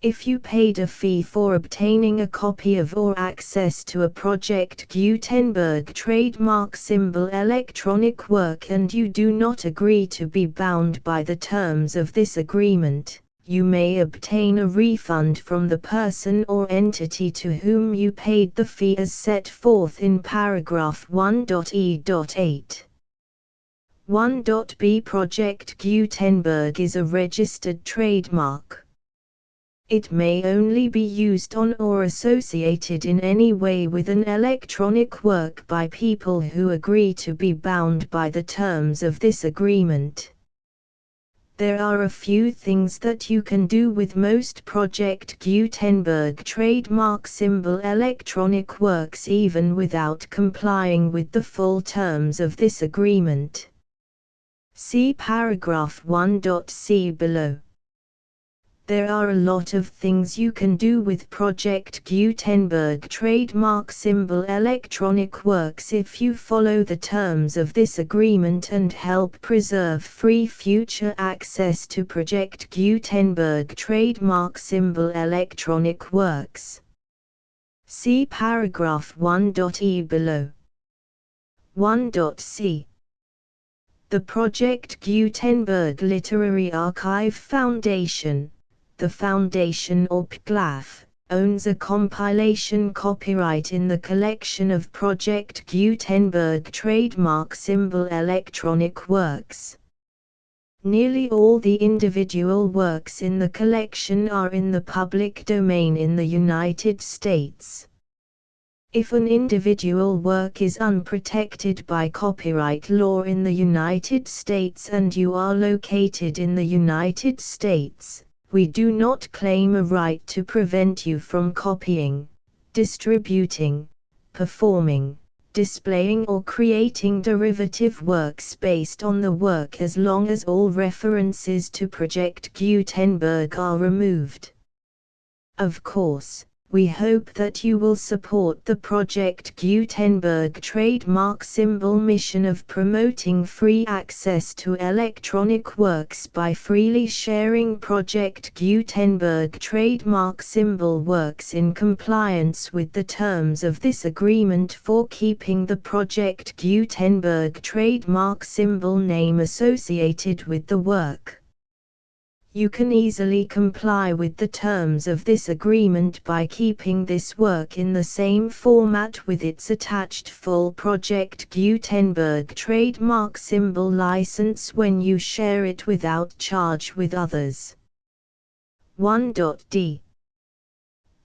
If you paid a fee for obtaining a copy of or access to a Project Gutenberg trademark symbol electronic work and you do not agree to be bound by the terms of this agreement, you may obtain a refund from the person or entity to whom you paid the fee as set forth in paragraph 1.e.8. 1.b Project Gutenberg is a registered trademark. It may only be used on or associated in any way with an electronic work by people who agree to be bound by the terms of this agreement. There are a few things that you can do with most Project Gutenberg trademark symbol electronic works even without complying with the full terms of this agreement. See paragraph 1.c below. There are a lot of things you can do with Project Gutenberg trademark symbol electronic works if you follow the terms of this agreement and help preserve free future access to Project Gutenberg trademark symbol electronic works. See paragraph 1.e below. 1.c. The Project Gutenberg Literary Archive Foundation, the Foundation or PGLAF, owns a compilation copyright in the collection of Project Gutenberg trademark symbol electronic works. Nearly all the individual works in the collection are in the public domain in the United States. If an individual work is unprotected by copyright law in the United States and you are located in the United States, we do not claim a right to prevent you from copying, distributing, performing, displaying or creating derivative works based on the work as long as all references to Project Gutenberg are removed. Of course, we hope that you will support the Project Gutenberg trademark symbol mission of promoting free access to electronic works by freely sharing Project Gutenberg trademark symbol works in compliance with the terms of this agreement for keeping the Project Gutenberg trademark symbol name associated with the work. You can easily comply with the terms of this agreement by keeping this work in the same format with its attached full Project Gutenberg trademark symbol license when you share it without charge with others. 1.d.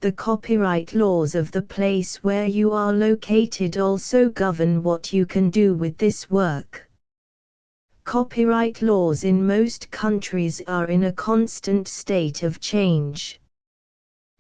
The copyright laws of the place where you are located also govern what you can do with this work. Copyright laws in most countries are in a constant state of change.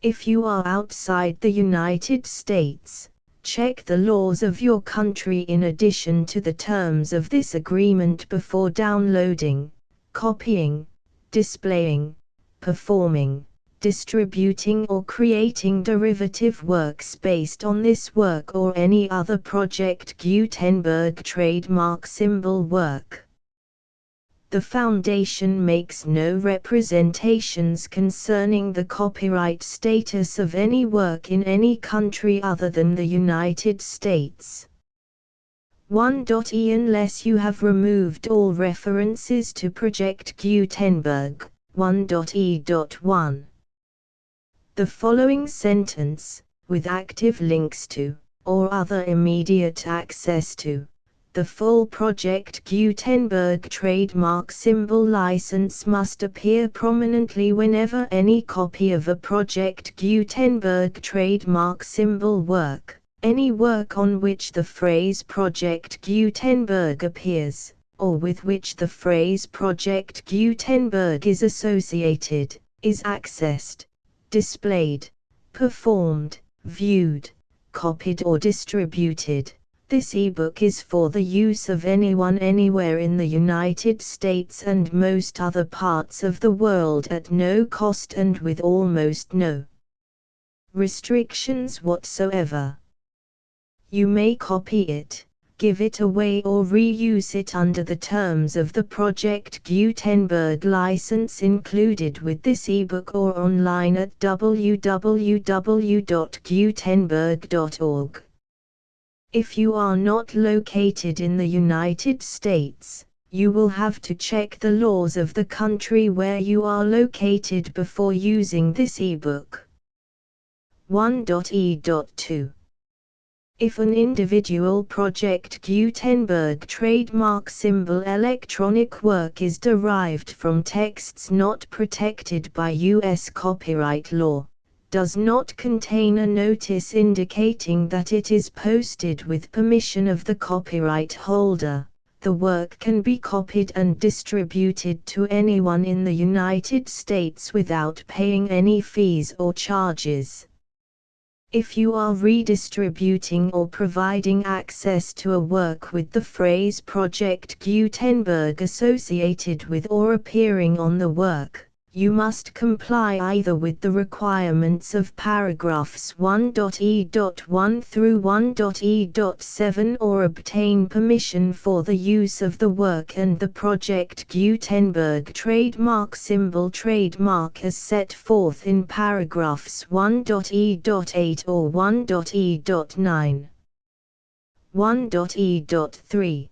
If you are outside the United States, check the laws of your country in addition to the terms of this agreement before downloading, copying, displaying, performing, distributing or creating derivative works based on this work or any other Project Gutenberg trademark symbol work. The Foundation makes no representations concerning the copyright status of any work in any country other than the United States. 1.e. Unless you have removed all references to Project Gutenberg, 1.e.1. The following sentence, with active links to, or other immediate access to, the full Project Gutenberg trademark symbol license must appear prominently whenever any copy of a Project Gutenberg trademark symbol work, any work on which the phrase Project Gutenberg appears, or with which the phrase Project Gutenberg is associated, is accessed, displayed, performed, viewed, copied or distributed. This ebook is for the use of anyone anywhere in the United States and most other parts of the world at no cost and with almost no restrictions whatsoever. You may copy it, give it away or reuse it under the terms of the Project Gutenberg license included with this ebook or online at www.gutenberg.org. If you are not located in the United States, you will have to check the laws of the country where you are located before using this ebook. 1.e.2. If an individual Project Gutenberg trademark symbol electronic work is derived from texts not protected by U.S. copyright law, does not contain a notice indicating that it is posted with permission of the copyright holder, the the work can be copied and distributed to anyone in the United States without paying any fees or charges. If you are redistributing or providing access to a work with the phrase Project Gutenberg associated with or appearing on the work, you must comply either with the requirements of paragraphs 1.e.1 through 1.e.7 or obtain permission for the use of the work and the Project Gutenberg trademark symbol trademark as set forth in paragraphs 1.e.8 or 1.e.9. 1.e.3.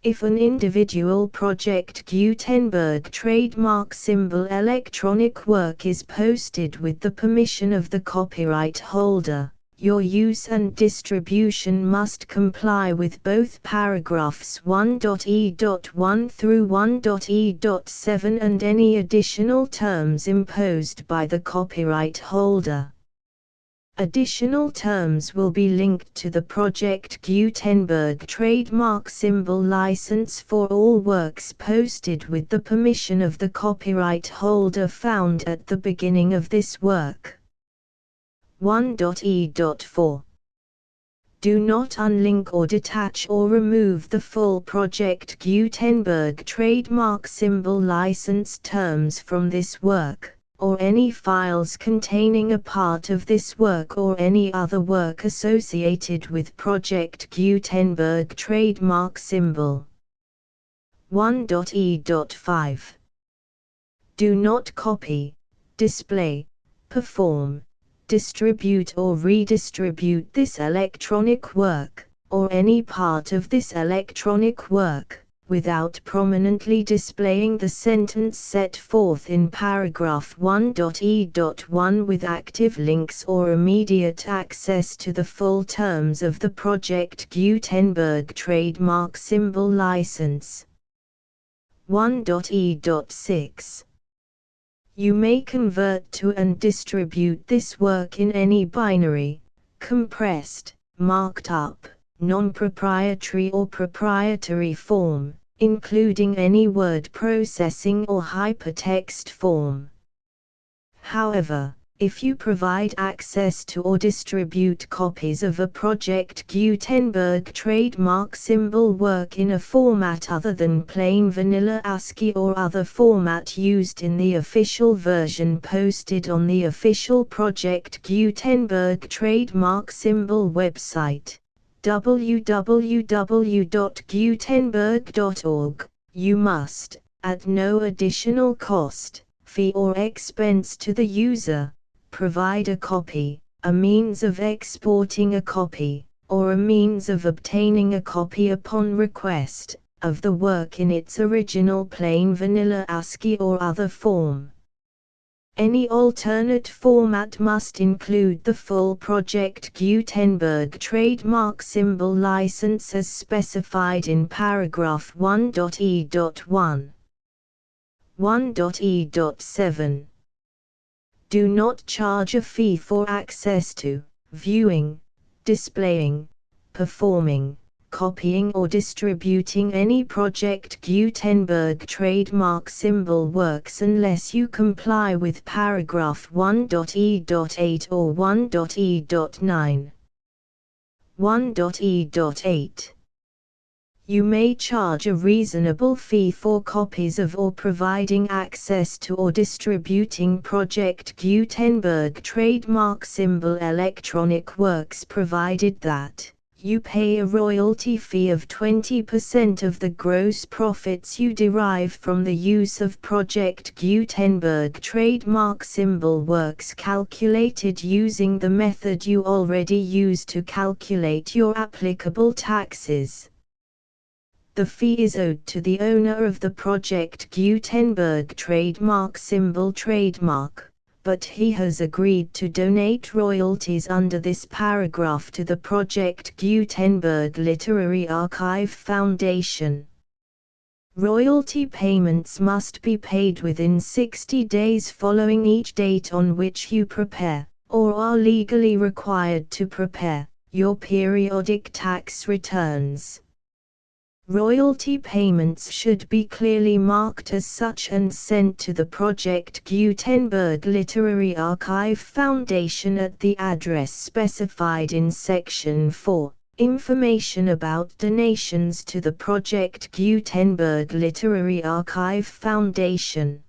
If an individual Project Gutenberg trademark symbol electronic work is posted with the permission of the copyright holder, your use and distribution must comply with both paragraphs 1.e.1 through 1.e.7 and any additional terms imposed by the copyright holder. Additional terms will be linked to the Project Gutenberg trademark symbol license for all works posted with the permission of the copyright holder found at the beginning of this work. 1.e.4. Do not unlink or detach or remove the full Project Gutenberg trademark symbol license terms from this work, or any files containing a part of this work or any other work associated with Project Gutenberg trademark symbol. 1.e.5. Do not copy, display, perform, distribute or redistribute this electronic work, or any part of this electronic work, without prominently displaying the sentence set forth in paragraph 1.e.1 with active links or immediate access to the full terms of the Project Gutenberg trademark symbol license. 1.e.6. You may convert to and distribute this work in any binary, compressed, marked up, non-proprietary or proprietary form, including any word processing or hypertext form. However, if you provide access to or distribute copies of a Project Gutenberg trademark symbol work in a format other than plain vanilla ASCII or other format used in the official version posted on the official Project Gutenberg trademark symbol website, www.gutenberg.org, you must, at no additional cost, fee or expense to the user, provide a copy, a means of exporting a copy, or a means of obtaining a copy upon request, of the work in its original plain vanilla ASCII or other form. Any alternate format must include the full Project Gutenberg trademark symbol license as specified in paragraph 1.e.1. 1.e.7. Do not charge a fee for access to, viewing, displaying, performing, copying or distributing any Project Gutenberg trademark symbol works unless you comply with paragraph 1.e.8 or 1.e.9. 1.e.8. You may charge a reasonable fee for copies of or providing access to or distributing Project Gutenberg trademark symbol electronic works provided that you pay a royalty fee of 20% of the gross profits you derive from the use of Project Gutenberg trademark symbol works calculated using the method you already use to calculate your applicable taxes. The fee is owed to the owner of the Project Gutenberg trademark symbol trademark, but he has agreed to donate royalties under this paragraph to the Project Gutenberg Literary Archive Foundation. Royalty payments must be paid within 60 days following each date on which you prepare, or are legally required to prepare, your periodic tax returns. Royalty payments should be clearly marked as such and sent to the Project Gutenberg Literary Archive Foundation at the address specified in Section 4. Information about donations to the Project Gutenberg Literary Archive Foundation.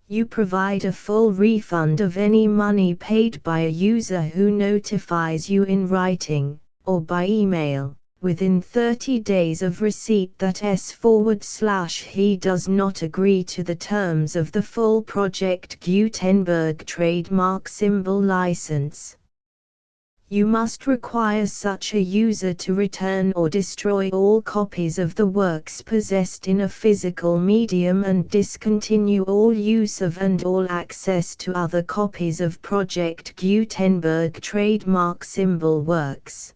You provide a full refund of any money paid by a user who notifies you in writing, or by email, within 30 days of receipt that he does not agree to the terms of the full Project Gutenberg trademark symbol license. You must require such a user to return or destroy all copies of the works possessed in a physical medium and discontinue all use of and all access to other copies of Project Gutenberg trademark symbol works.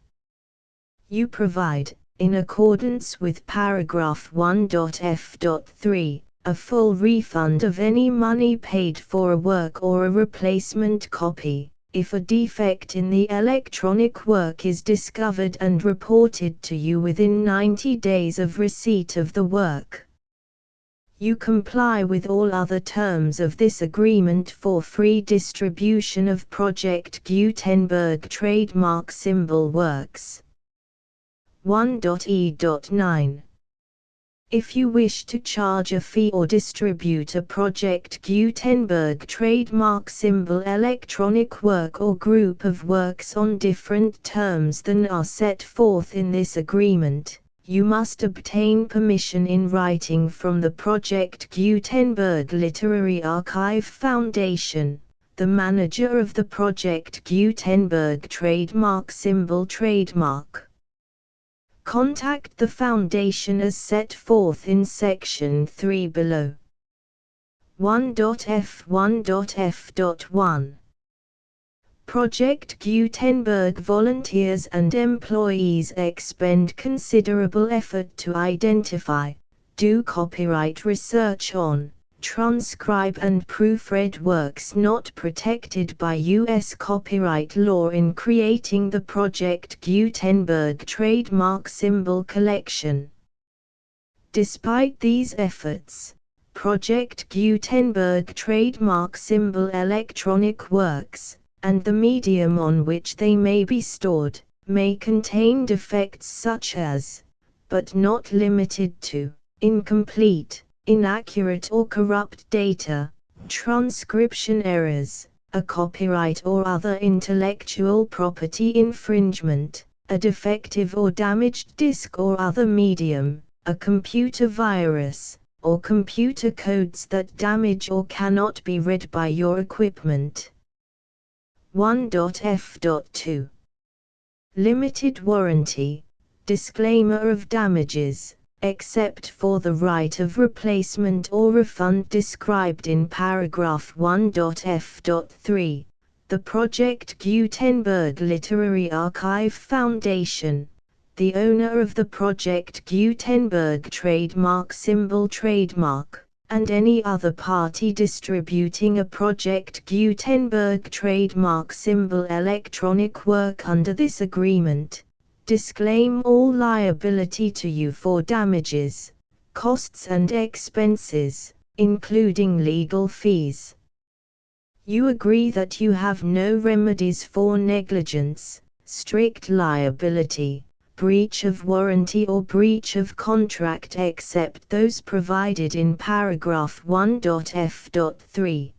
You provide, in accordance with paragraph 1.f.3, a full refund of any money paid for a work or a replacement copy, if a defect in the electronic work is discovered and reported to you within 90 days of receipt of the work. You comply with all other terms of this agreement for free distribution of Project Gutenberg trademark symbol works. 1.e.9. If you wish to charge a fee or distribute a Project Gutenberg trademark symbol electronic work or group of works on different terms than are set forth in this agreement, you must obtain permission in writing from the Project Gutenberg Literary Archive Foundation, the manager of the Project Gutenberg trademark symbol trademark. Contact the Foundation as set forth in Section 3 below. 1.f1.f.1. Project Gutenberg volunteers and employees expend considerable effort to identify, do copyright research on, transcribe and proofread works not protected by U.S. copyright law in creating the Project Gutenberg trademark symbol collection. Despite these efforts, Project Gutenberg trademark symbol electronic works, and the medium on which they may be stored, may contain defects such as, but not limited to, incomplete, inaccurate or corrupt data, transcription errors, a copyright or other intellectual property infringement, a defective or damaged disk or other medium, a computer virus, or computer codes that damage or cannot be read by your equipment. 1.f.2. Limited warranty, disclaimer of damages, except for the right of replacement or refund described in paragraph 1.f.3, the Project Gutenberg Literary Archive Foundation, the owner of the Project Gutenberg trademark symbol trademark, and any other party distributing a Project Gutenberg trademark symbol electronic work under this agreement, disclaim all liability to you for damages, costs and expenses, including legal fees. You agree that you have no remedies for negligence, strict liability, breach of warranty or breach of contract except those provided in paragraph 1.f.3.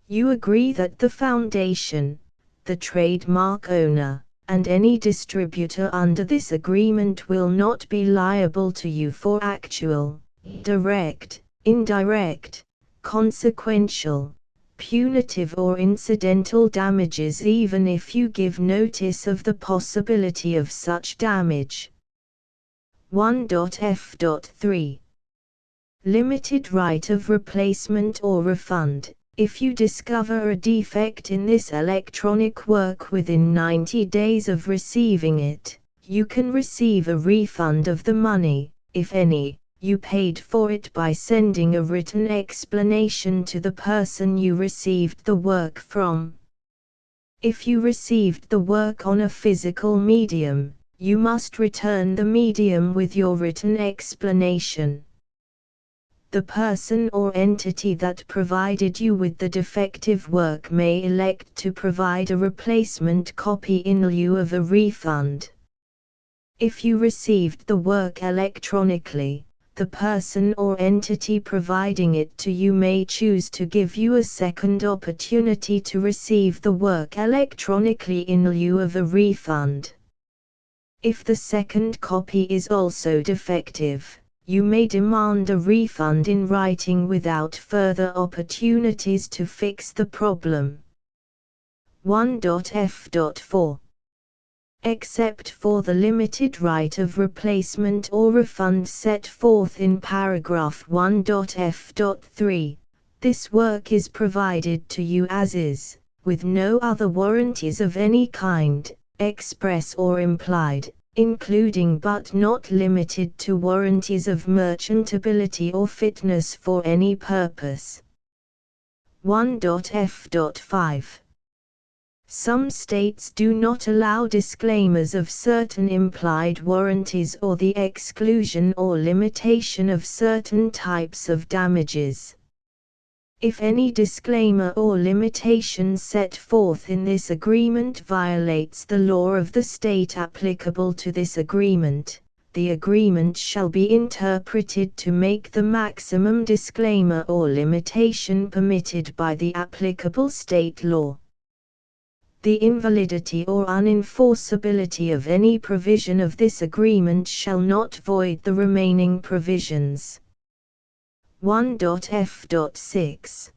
You agree that the Foundation, the trademark owner, and any distributor under this agreement will not be liable to you for actual, direct, indirect, consequential, punitive or incidental damages even if you give notice of the possibility of such damage. 1.f.3. Limited right of replacement or refund. If you discover a defect in this electronic work within 90 days of receiving it, you can receive a refund of the money, if any, you paid for it by sending a written explanation to the person you received the work from. If you received the work on a physical medium, you must return the medium with your written explanation. The person or entity that provided you with the defective work may elect to provide a replacement copy in lieu of a refund. If you received the work electronically, the person or entity providing it to you may choose to give you a second opportunity to receive the work electronically in lieu of a refund. If the second copy is also defective, you may demand a refund in writing without further opportunities to fix the problem. 1.f.4 Except for the limited right of replacement or refund set forth in paragraph 1.f.3, this work is provided to you as is, with no other warranties of any kind, express or implied, including but not limited to warranties of merchantability or fitness for any purpose. 1.f.5 Some states do not allow disclaimers of certain implied warranties or the exclusion or limitation of certain types of damages. If any disclaimer or limitation set forth in this agreement violates the law of the state applicable to this agreement, the agreement shall be interpreted to make the maximum disclaimer or limitation permitted by the applicable state law. The invalidity or unenforceability of any provision of this agreement shall not void the remaining provisions. 1.f.6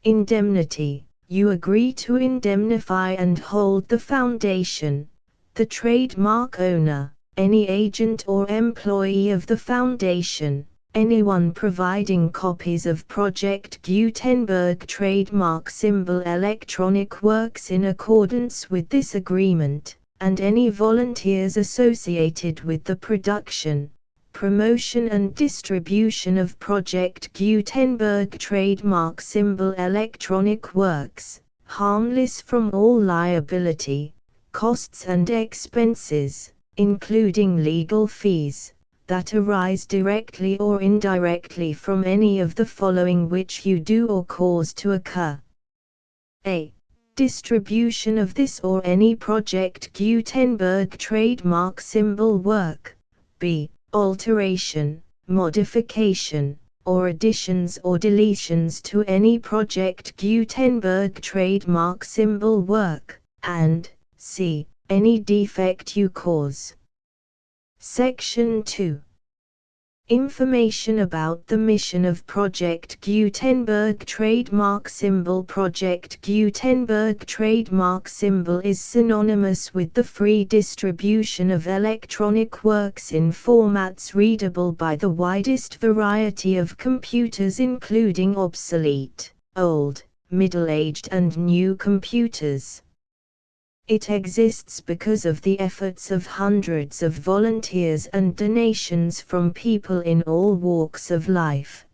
Indemnity. You agree to indemnify and hold the foundation, the trademark owner, any agent or employee of the foundation, anyone providing copies of Project Gutenberg trademark symbol electronic works in accordance with this agreement, and any volunteers associated with the production, promotion and distribution of Project Gutenberg trademark symbol electronic works, harmless from all liability, costs and expenses, including legal fees, that arise directly or indirectly from any of the following which you do or cause to occur. A. Distribution of this or any Project Gutenberg trademark symbol work. B. Alteration, modification, or additions or deletions to any Project Gutenberg trademark symbol work, and C. Any defect you cause. Section 2. Information about the mission of Project Gutenberg trademark symbol. Project Gutenberg trademark symbol is synonymous with the free distribution of electronic works in formats readable by the widest variety of computers, including obsolete, old, middle-aged and new computers. It exists because of the efforts of hundreds of volunteers and donations from people in all walks of life.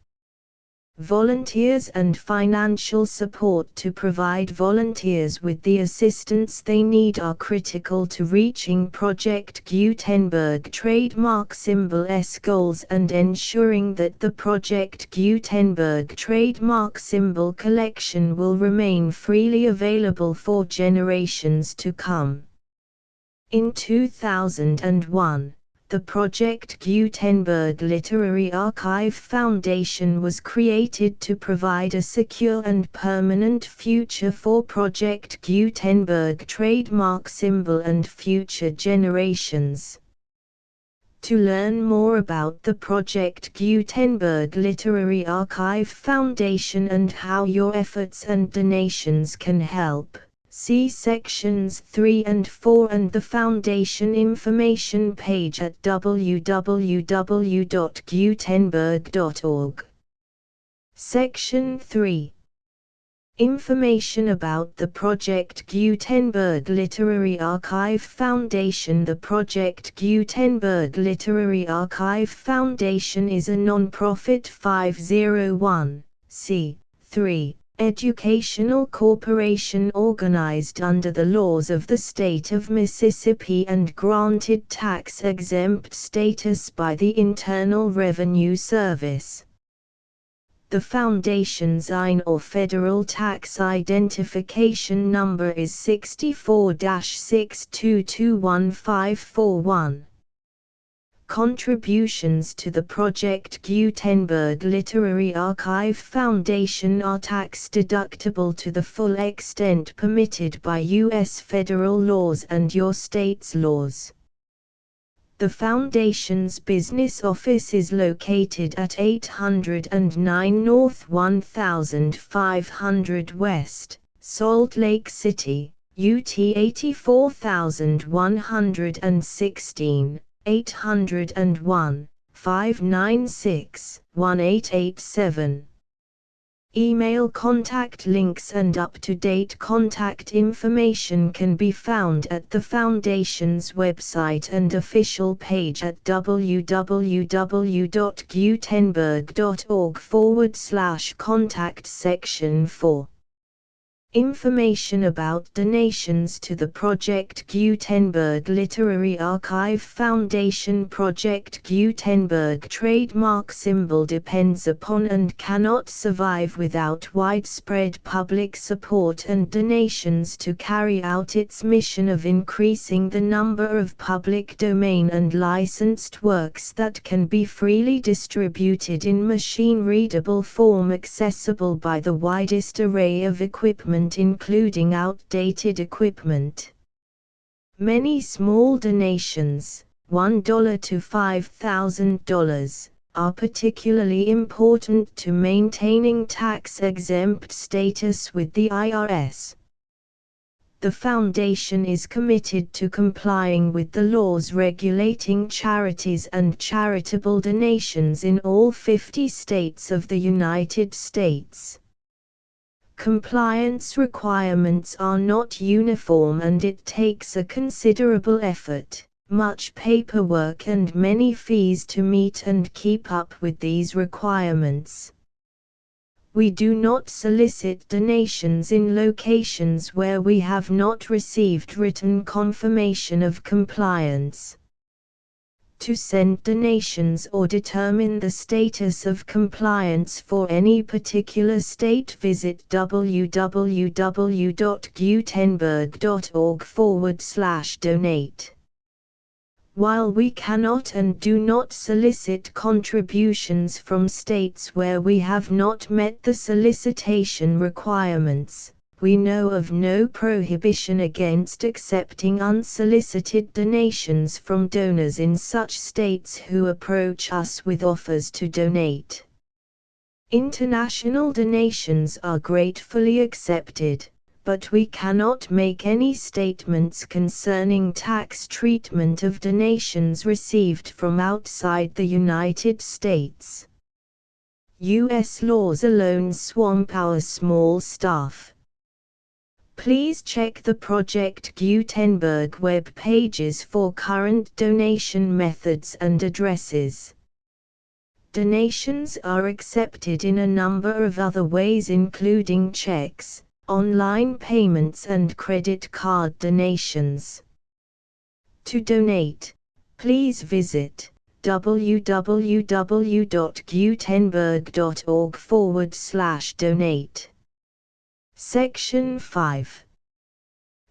Volunteers and financial support to provide volunteers with the assistance they need are critical to reaching Project Gutenberg trademark symbol's goals and ensuring that the Project Gutenberg trademark symbol collection will remain freely available for generations to come. In 2001, the Project Gutenberg Literary Archive Foundation was created to provide a secure and permanent future for Project Gutenberg trademark symbol and future generations. To learn more about the Project Gutenberg Literary Archive Foundation and how your efforts and donations can help, see sections 3 and 4 and the Foundation information page at www.gutenberg.org. Section 3. Information about the Project Gutenberg Literary Archive Foundation. The Project Gutenberg Literary Archive Foundation is a non-profit 501(c)(3) educational corporation organized under the laws of the state of Mississippi and granted tax-exempt status by the Internal Revenue Service. The foundation's IN or Federal Tax Identification Number is 64-6221541. Contributions to the Project Gutenberg Literary Archive Foundation are tax-deductible to the full extent permitted by U.S. federal laws and your state's laws. The Foundation's business office is located at 809 North 1500 West, Salt Lake City, UT 84116. 801-596-1887. Email contact links and up-to-date contact information can be found at the Foundation's website and official page at www.gutenberg.org/contact section 4. Information about donations to the Project Gutenberg Literary Archive Foundation. Project Gutenberg trademark symbol depends upon and cannot survive without widespread public support and donations to carry out its mission of increasing the number of public domain and licensed works that can be freely distributed in machine-readable form accessible by the widest array of equipment, including outdated equipment. Many small donations, $1 to $5,000, are particularly important to maintaining tax-exempt status with the IRS. The Foundation is committed to complying with the laws regulating charities and charitable donations in all 50 states of the United States. Compliance requirements are not uniform and it takes a considerable effort, much paperwork and many fees to meet and keep up with these requirements. We do not solicit donations in locations where we have not received written confirmation of compliance. To send donations or determine the status of compliance for any particular state, visit www.gutenberg.org/donate. While we cannot and do not solicit contributions from states where we have not met the solicitation requirements, we know of no prohibition against accepting unsolicited donations from donors in such states who approach us with offers to donate. International donations are gratefully accepted, but we cannot make any statements concerning tax treatment of donations received from outside the United States. U.S. laws alone swamp our small staff. Please check the Project Gutenberg web pages for current donation methods and addresses. Donations are accepted in a number of other ways, including checks, online payments and credit card donations. To donate, please visit www.gutenberg.org/donate. Section 5.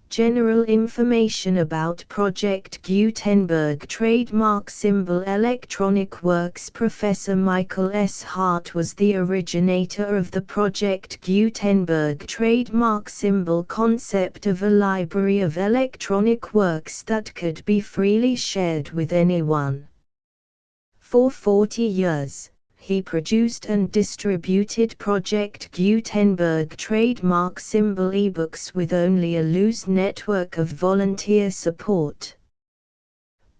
General information about Project Gutenberg trademark symbol electronic works. Professor Michael S. Hart was the originator of the Project Gutenberg trademark symbol concept of a library of electronic works that could be freely shared with anyone. For 40 years, he produced and distributed Project Gutenberg trademark symbol ebooks with only a loose network of volunteer support.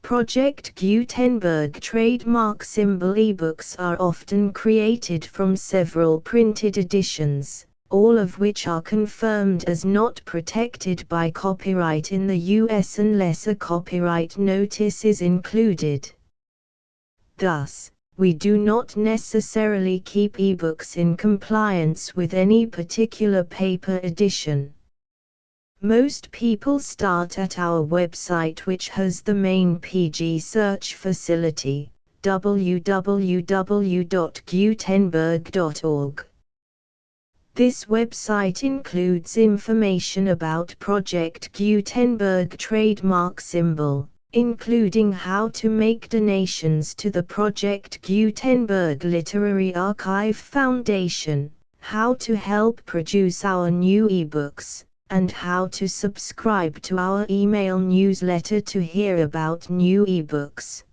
Project Gutenberg trademark symbol ebooks are often created from several printed editions, all of which are confirmed as not protected by copyright in the U.S. unless a copyright notice is included. Thus, we do not necessarily keep ebooks in compliance with any particular paper edition. Most people start at our website, which has the main PG search facility, www.gutenberg.org. This website includes information about Project Gutenberg trademark symbol, including how to make donations to the Project Gutenberg Literary Archive Foundation, how to help produce our new ebooks, and how to subscribe to our email newsletter to hear about new ebooks.